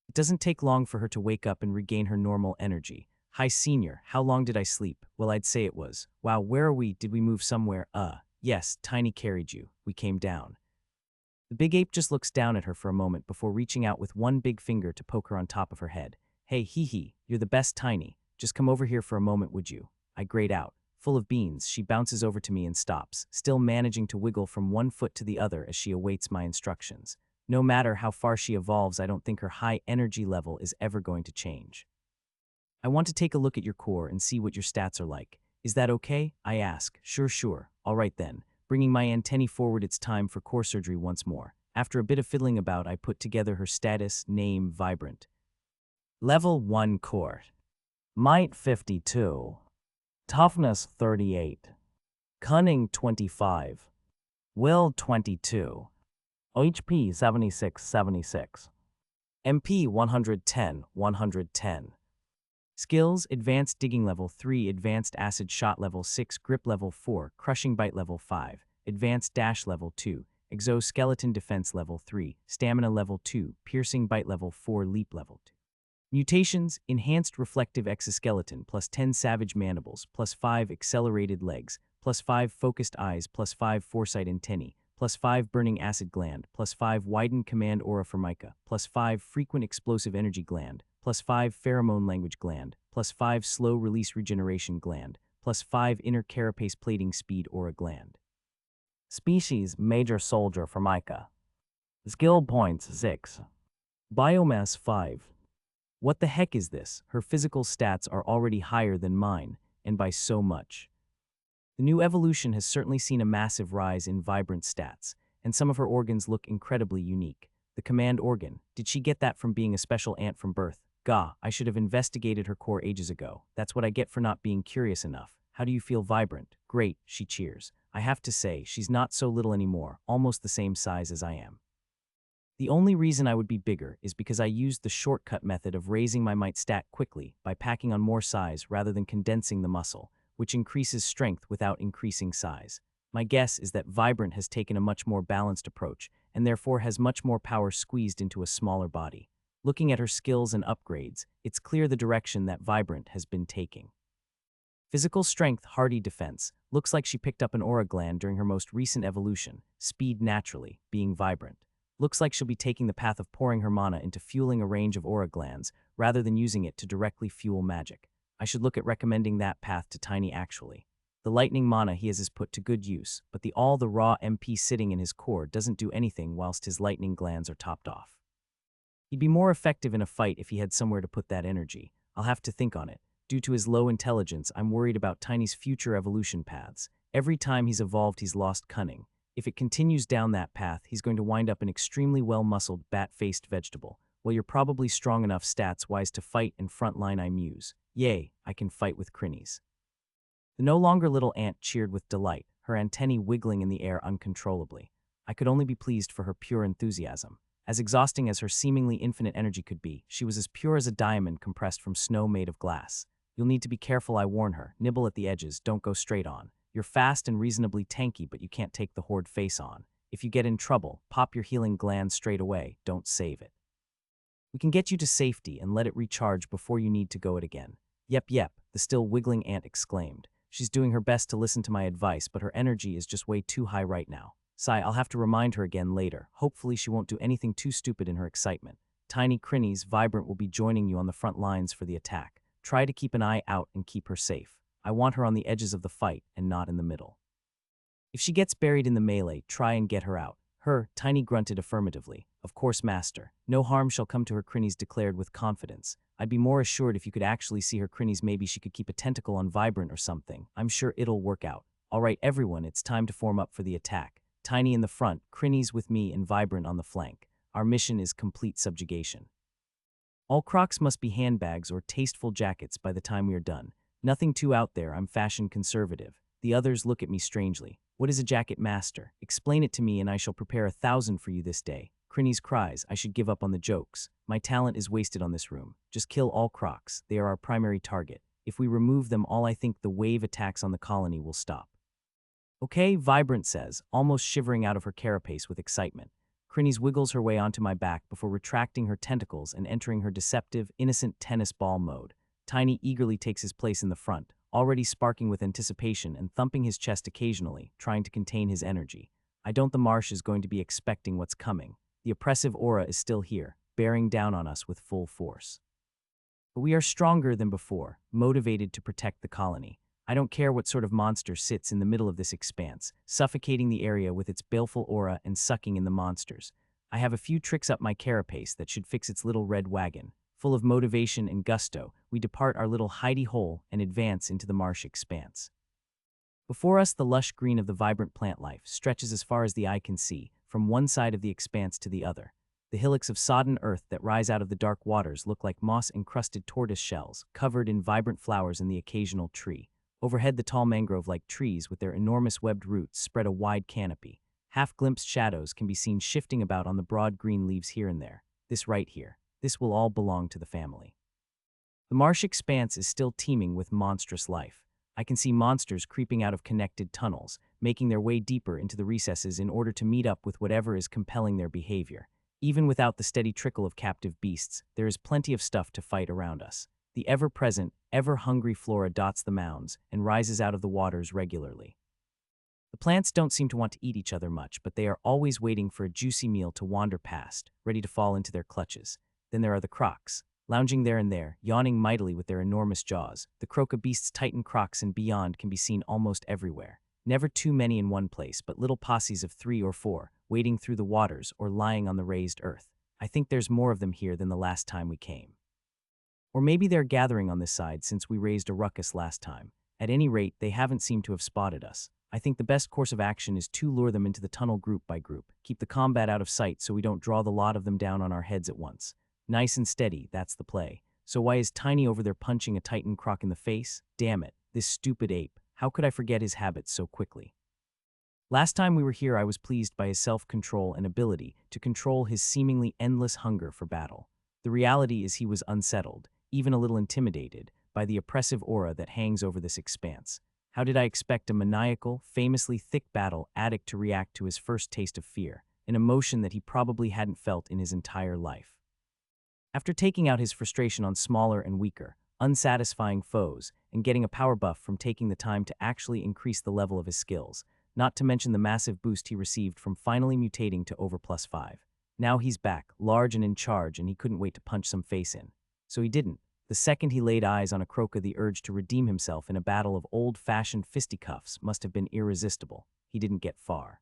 It doesn't take long for her to wake up and regain her normal energy. Hi, Senior, how long did I sleep? Well, I'd say it was. Wow, where are we? Did we move somewhere? Yes, Tiny carried you. We came down. The big ape just looks down at her for a moment before reaching out with one big finger to poke her on top of her head. Hey, hee, you're the best, Tiny. Just come over here for a moment, would you? I grate out. Full of beans, she bounces over to me and stops, still managing to wiggle from one foot to the other as she awaits my instructions. No matter how far she evolves, I don't think her high energy level is ever going to change. I want to take a look at your core and see what your stats are like. Is that okay? I ask. Sure. All right then. Bringing my antennae forward, it's time for core surgery once more. After a bit of fiddling about, I put together her status, name, Vibrant. Level 1 core. Might 52. Toughness 38. Cunning 25. Will 22. HP 76. MP 110. Skills: Advanced Digging level 3, Advanced Acid Shot level 6, Grip level 4, Crushing Bite level 5, Advanced Dash level 2, Exoskeleton Defense level 3, Stamina level 2, Piercing Bite level 4, Leap level 2. Mutations: Enhanced Reflective Exoskeleton, plus 10 Savage Mandibles, plus 5 Accelerated Legs, plus 5 Focused Eyes, plus 5 Foresight Antennae, plus 5 Burning Acid Gland, plus 5 Widened Command Aura Formica, plus 5 Frequent Explosive Energy Gland, plus 5 Pheromone Language Gland, plus 5 Slow Release Regeneration Gland, plus 5 Inner Carapace Plating Speed Aura Gland. Species: Major Soldier Formica. Skill points 6. Biomass 5. What the heck is this? Her physical stats are already higher than mine, and by so much. The new evolution has certainly seen a massive rise in Vibrant stats, and some of her organs look incredibly unique. The command organ, did she get that from being a special ant from birth? Gah, I should have investigated her core ages ago. That's what I get for not being curious enough. How do you feel, Vibrant? Great, she cheers. I have to say, she's not so little anymore, almost the same size as I am. The only reason I would be bigger is because I used the shortcut method of raising my might stat quickly by packing on more size rather than condensing the muscle, which increases strength without increasing size. My guess is that Vibrant has taken a much more balanced approach and therefore has much more power squeezed into a smaller body. Looking at her skills and upgrades, it's clear the direction that Vibrant has been taking. Physical strength, hardy defense. Looks like she picked up an aura gland during her most recent evolution. Speed naturally, being Vibrant. Looks like she'll be taking the path of pouring her mana into fueling a range of aura glands rather than using it to directly fuel magic. I should look at recommending that path to Tiny actually. The lightning mana he has is put to good use, but the raw MP sitting in his core doesn't do anything whilst his lightning glands are topped off. He'd be more effective in a fight if he had somewhere to put that energy. I'll have to think on it. Due to his low intelligence, I'm worried about Tiny's future evolution paths. Every time he's evolved, he's lost cunning. If it continues down that path, he's going to wind up an extremely well-muscled, bat-faced vegetable. Well, you're probably strong enough stats-wise to fight and frontline, I muse. Yay, I can fight with crinnies. The no longer little ant cheered with delight, her antennae wiggling in the air uncontrollably. I could only be pleased for her pure enthusiasm. As exhausting as her seemingly infinite energy could be, she was as pure as a diamond compressed from snow made of glass. You'll need to be careful, I warn her. Nibble at the edges, don't go straight on. You're fast and reasonably tanky, but you can't take the horde face on. If you get in trouble, pop your healing gland straight away, don't save it. We can get you to safety and let it recharge before you need to go it again. Yep, the still wiggling ant exclaimed. She's doing her best to listen to my advice, but her energy is just way too high right now. Sigh, I'll have to remind her again later. Hopefully she won't do anything too stupid in her excitement. Tiny Crinnies, Vibrant will be joining you on the front lines for the attack. Try to keep an eye out and keep her safe. I want her on the edges of the fight and not in the middle. If she gets buried in the melee, try and get her out. Her, Tiny grunted affirmatively. Of course, master. No harm shall come to her, Crinnies declared with confidence. I'd be more assured if you could actually see her, Crinnies. Maybe she could keep a tentacle on Vibrant or something. I'm sure it'll work out. All right, everyone, it's time to form up for the attack. Tiny in the front, Crinnies with me, and Vibrant on the flank. Our mission is complete subjugation. All crocs must be handbags or tasteful jackets by the time we are done. Nothing too out there, I'm fashion conservative. The others look at me strangely. What is a jacket, master? Explain it to me and I shall prepare 1,000 for you this day. Crinnies cries, I should give up on the jokes. My talent is wasted on this room. Just kill all crocs. They are our primary target. If we remove them all, I think the wave attacks on the colony will stop. Okay, Vibrant says, almost shivering out of her carapace with excitement. Crinnies wiggles her way onto my back before retracting her tentacles and entering her deceptive, innocent tennis ball mode. Tiny eagerly takes his place in the front, already sparking with anticipation and thumping his chest occasionally, trying to contain his energy. I don't. The marsh is going to be expecting what's coming. The oppressive aura is still here, bearing down on us with full force. But we are stronger than before, motivated to protect the colony. I don't care what sort of monster sits in the middle of this expanse, suffocating the area with its baleful aura and sucking in the monsters. I have a few tricks up my carapace that should fix its little red wagon. Full of motivation and gusto, we depart our little hidey hole and advance into the marsh expanse. Before us, the lush green of the vibrant plant life stretches as far as the eye can see, from one side of the expanse to the other. The hillocks of sodden earth that rise out of the dark waters look like moss-encrusted tortoise shells, covered in vibrant flowers and the occasional tree. Overhead, the tall mangrove-like trees with their enormous webbed roots spread a wide canopy. Half-glimpsed shadows can be seen shifting about on the broad green leaves here and there. This right here. This will all belong to the family. The marsh expanse is still teeming with monstrous life. I can see monsters creeping out of connected tunnels, making their way deeper into the recesses in order to meet up with whatever is compelling their behavior. Even without the steady trickle of captive beasts, there is plenty of stuff to fight around us. The ever-present, ever-hungry flora dots the mounds and rises out of the waters regularly. The plants don't seem to want to eat each other much, but they are always waiting for a juicy meal to wander past, ready to fall into their clutches. Then there are the crocs, lounging there and there, yawning mightily with their enormous jaws. The croca beasts, titan crocs and beyond can be seen almost everywhere. Never too many in one place, but little posses of 3 or 4, wading through the waters or lying on the raised earth. I think there's more of them here than the last time we came. Or maybe they're gathering on this side since we raised a ruckus last time. At any rate, they haven't seemed to have spotted us. I think the best course of action is to lure them into the tunnel group by group. Keep the combat out of sight so we don't draw the lot of them down on our heads at once. Nice and steady, that's the play. So why is Tiny over there punching a titan croc in the face? Damn it, this stupid ape. How could I forget his habits so quickly? Last time we were here, I was pleased by his self-control and ability to control his seemingly endless hunger for battle. The reality is he was unsettled, even a little intimidated, by the oppressive aura that hangs over this expanse. How did I expect a maniacal, famously thick battle addict to react to his first taste of fear, an emotion that he probably hadn't felt in his entire life? After taking out his frustration on smaller and weaker, unsatisfying foes, and getting a power buff from taking the time to actually increase the level of his skills, not to mention the massive boost he received from finally mutating to over +5. Now he's back, large and in charge, and he couldn't wait to punch some face in. So he didn't. The second he laid eyes on a croca, the urge to redeem himself in a battle of old-fashioned fisticuffs must have been irresistible. He didn't get far.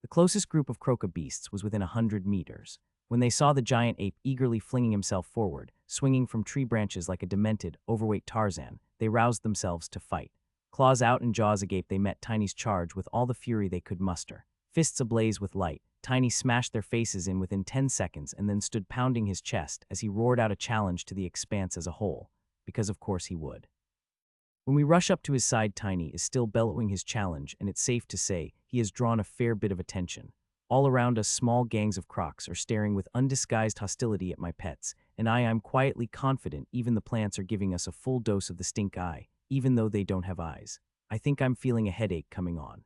The closest group of croca beasts was within 100 meters. When they saw the giant ape eagerly flinging himself forward, swinging from tree branches like a demented, overweight Tarzan, they roused themselves to fight. Claws out and jaws agape, they met Tiny's charge with all the fury they could muster. Fists ablaze with light, Tiny smashed their faces in within 10 seconds and then stood pounding his chest as he roared out a challenge to the expanse as a whole, because of course he would. When we rush up to his side, Tiny is still bellowing his challenge, and it's safe to say he has drawn a fair bit of attention. All around us, small gangs of crocs are staring with undisguised hostility at my pets, and I'm quietly confident even the plants are giving us a full dose of the stink eye, even though they don't have eyes. I think I'm feeling a headache coming on.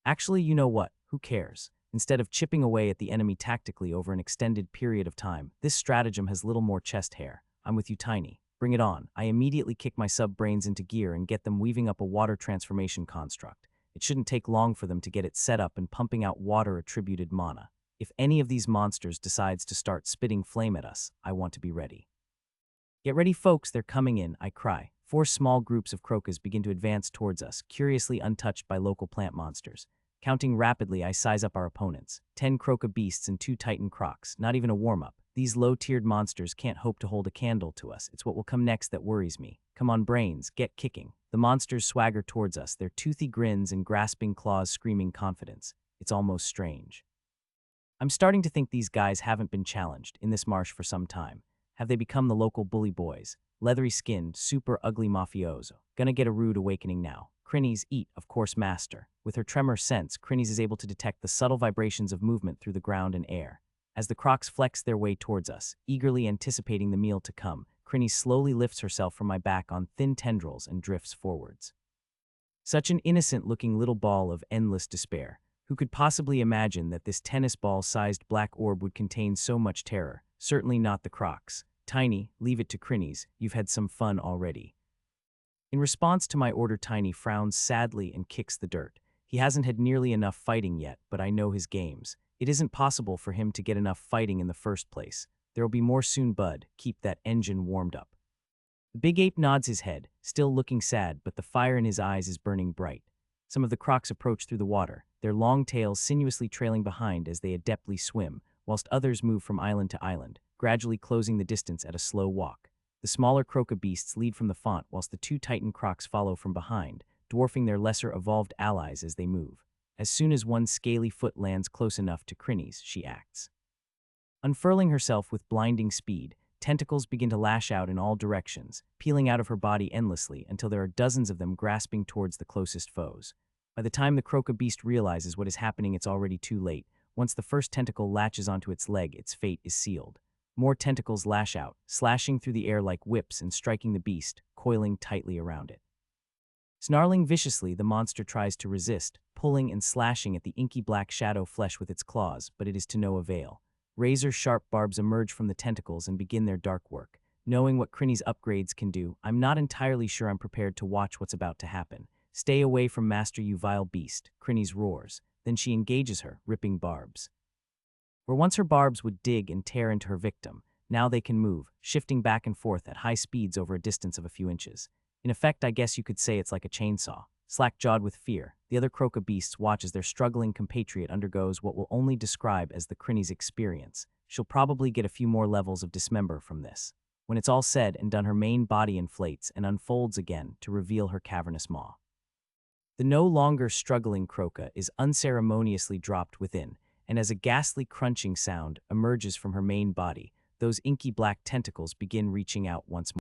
Actually, you know what? Who cares? Instead of chipping away at the enemy tactically over an extended period of time, this stratagem has little more chest hair. I'm with you, Tiny. Bring it on. I immediately kick my sub-brains into gear and get them weaving up a water transformation construct. It shouldn't take long for them to get it set up and pumping out water-attributed mana. If any of these monsters decides to start spitting flame at us, I want to be ready. Get ready, folks, they're coming in, I cry. 4 small groups of crocas begin to advance towards us, curiously untouched by local plant monsters. Counting rapidly, I size up our opponents. 10 croca beasts and 2 titan crocs, not even a warm-up. These low-tiered monsters can't hope to hold a candle to us. It's what will come next that worries me. Come on, brains, get kicking. The monsters swagger towards us, their toothy grins and grasping claws screaming confidence. It's almost strange. I'm starting to think these guys haven't been challenged in this marsh for some time. Have they become the local bully boys? Leathery-skinned, super ugly mafioso. Gonna get a rude awakening now. Crinnies eat, of course, master. With her tremor sense, Crinnies is able to detect the subtle vibrations of movement through the ground and air. As the crocs flex their way towards us, eagerly anticipating the meal to come, Crinnies slowly lifts herself from my back on thin tendrils and drifts forwards. Such an innocent-looking little ball of endless despair. Who could possibly imagine that this tennis ball-sized black orb would contain so much terror? Certainly not the crocs. Tiny, leave it to Crinnies. You've had some fun already. In response to my order, Tiny frowns sadly and kicks the dirt. He hasn't had nearly enough fighting yet, but I know his games. It isn't possible for him to get enough fighting in the first place. There'll be more soon, bud. Keep that engine warmed up. The big ape nods his head, still looking sad, but the fire in his eyes is burning bright. Some of the crocs approach through the water, their long tails sinuously trailing behind as they adeptly swim, whilst others move from island to island, gradually closing the distance at a slow walk. The smaller croca beasts lead from the font, whilst the 2 titan crocs follow from behind, dwarfing their lesser evolved allies as they move. As soon as one scaly foot lands close enough to Crinnies, she acts. Unfurling herself with blinding speed, tentacles begin to lash out in all directions, peeling out of her body endlessly until there are dozens of them grasping towards the closest foes. By the time the croca beast realizes what is happening, it's already too late. Once the first tentacle latches onto its leg, its fate is sealed. More tentacles lash out, slashing through the air like whips and striking the beast, coiling tightly around it. Snarling viciously, the monster tries to resist, pulling and slashing at the inky black shadow flesh with its claws, but it is to no avail. Razor-sharp barbs emerge from the tentacles and begin their dark work. Knowing what Crinnies' upgrades can do, I'm not entirely sure I'm prepared to watch what's about to happen. Stay away from Master, you vile beast, Crinnies roars. Then she engages her, ripping barbs. Where once her barbs would dig and tear into her victim, now they can move, shifting back and forth at high speeds over a distance of a few inches. In effect, I guess you could say it's like a chainsaw. Slack-jawed with fear, the other croca beasts watch as their struggling compatriot undergoes what we'll only describe as the Crinnies experience. She'll probably get a few more levels of dismember from this. When it's all said and done, her main body inflates and unfolds again to reveal her cavernous maw. The no longer struggling croca is unceremoniously dropped within, and as a ghastly crunching sound emerges from her main body, those inky black tentacles begin reaching out once more.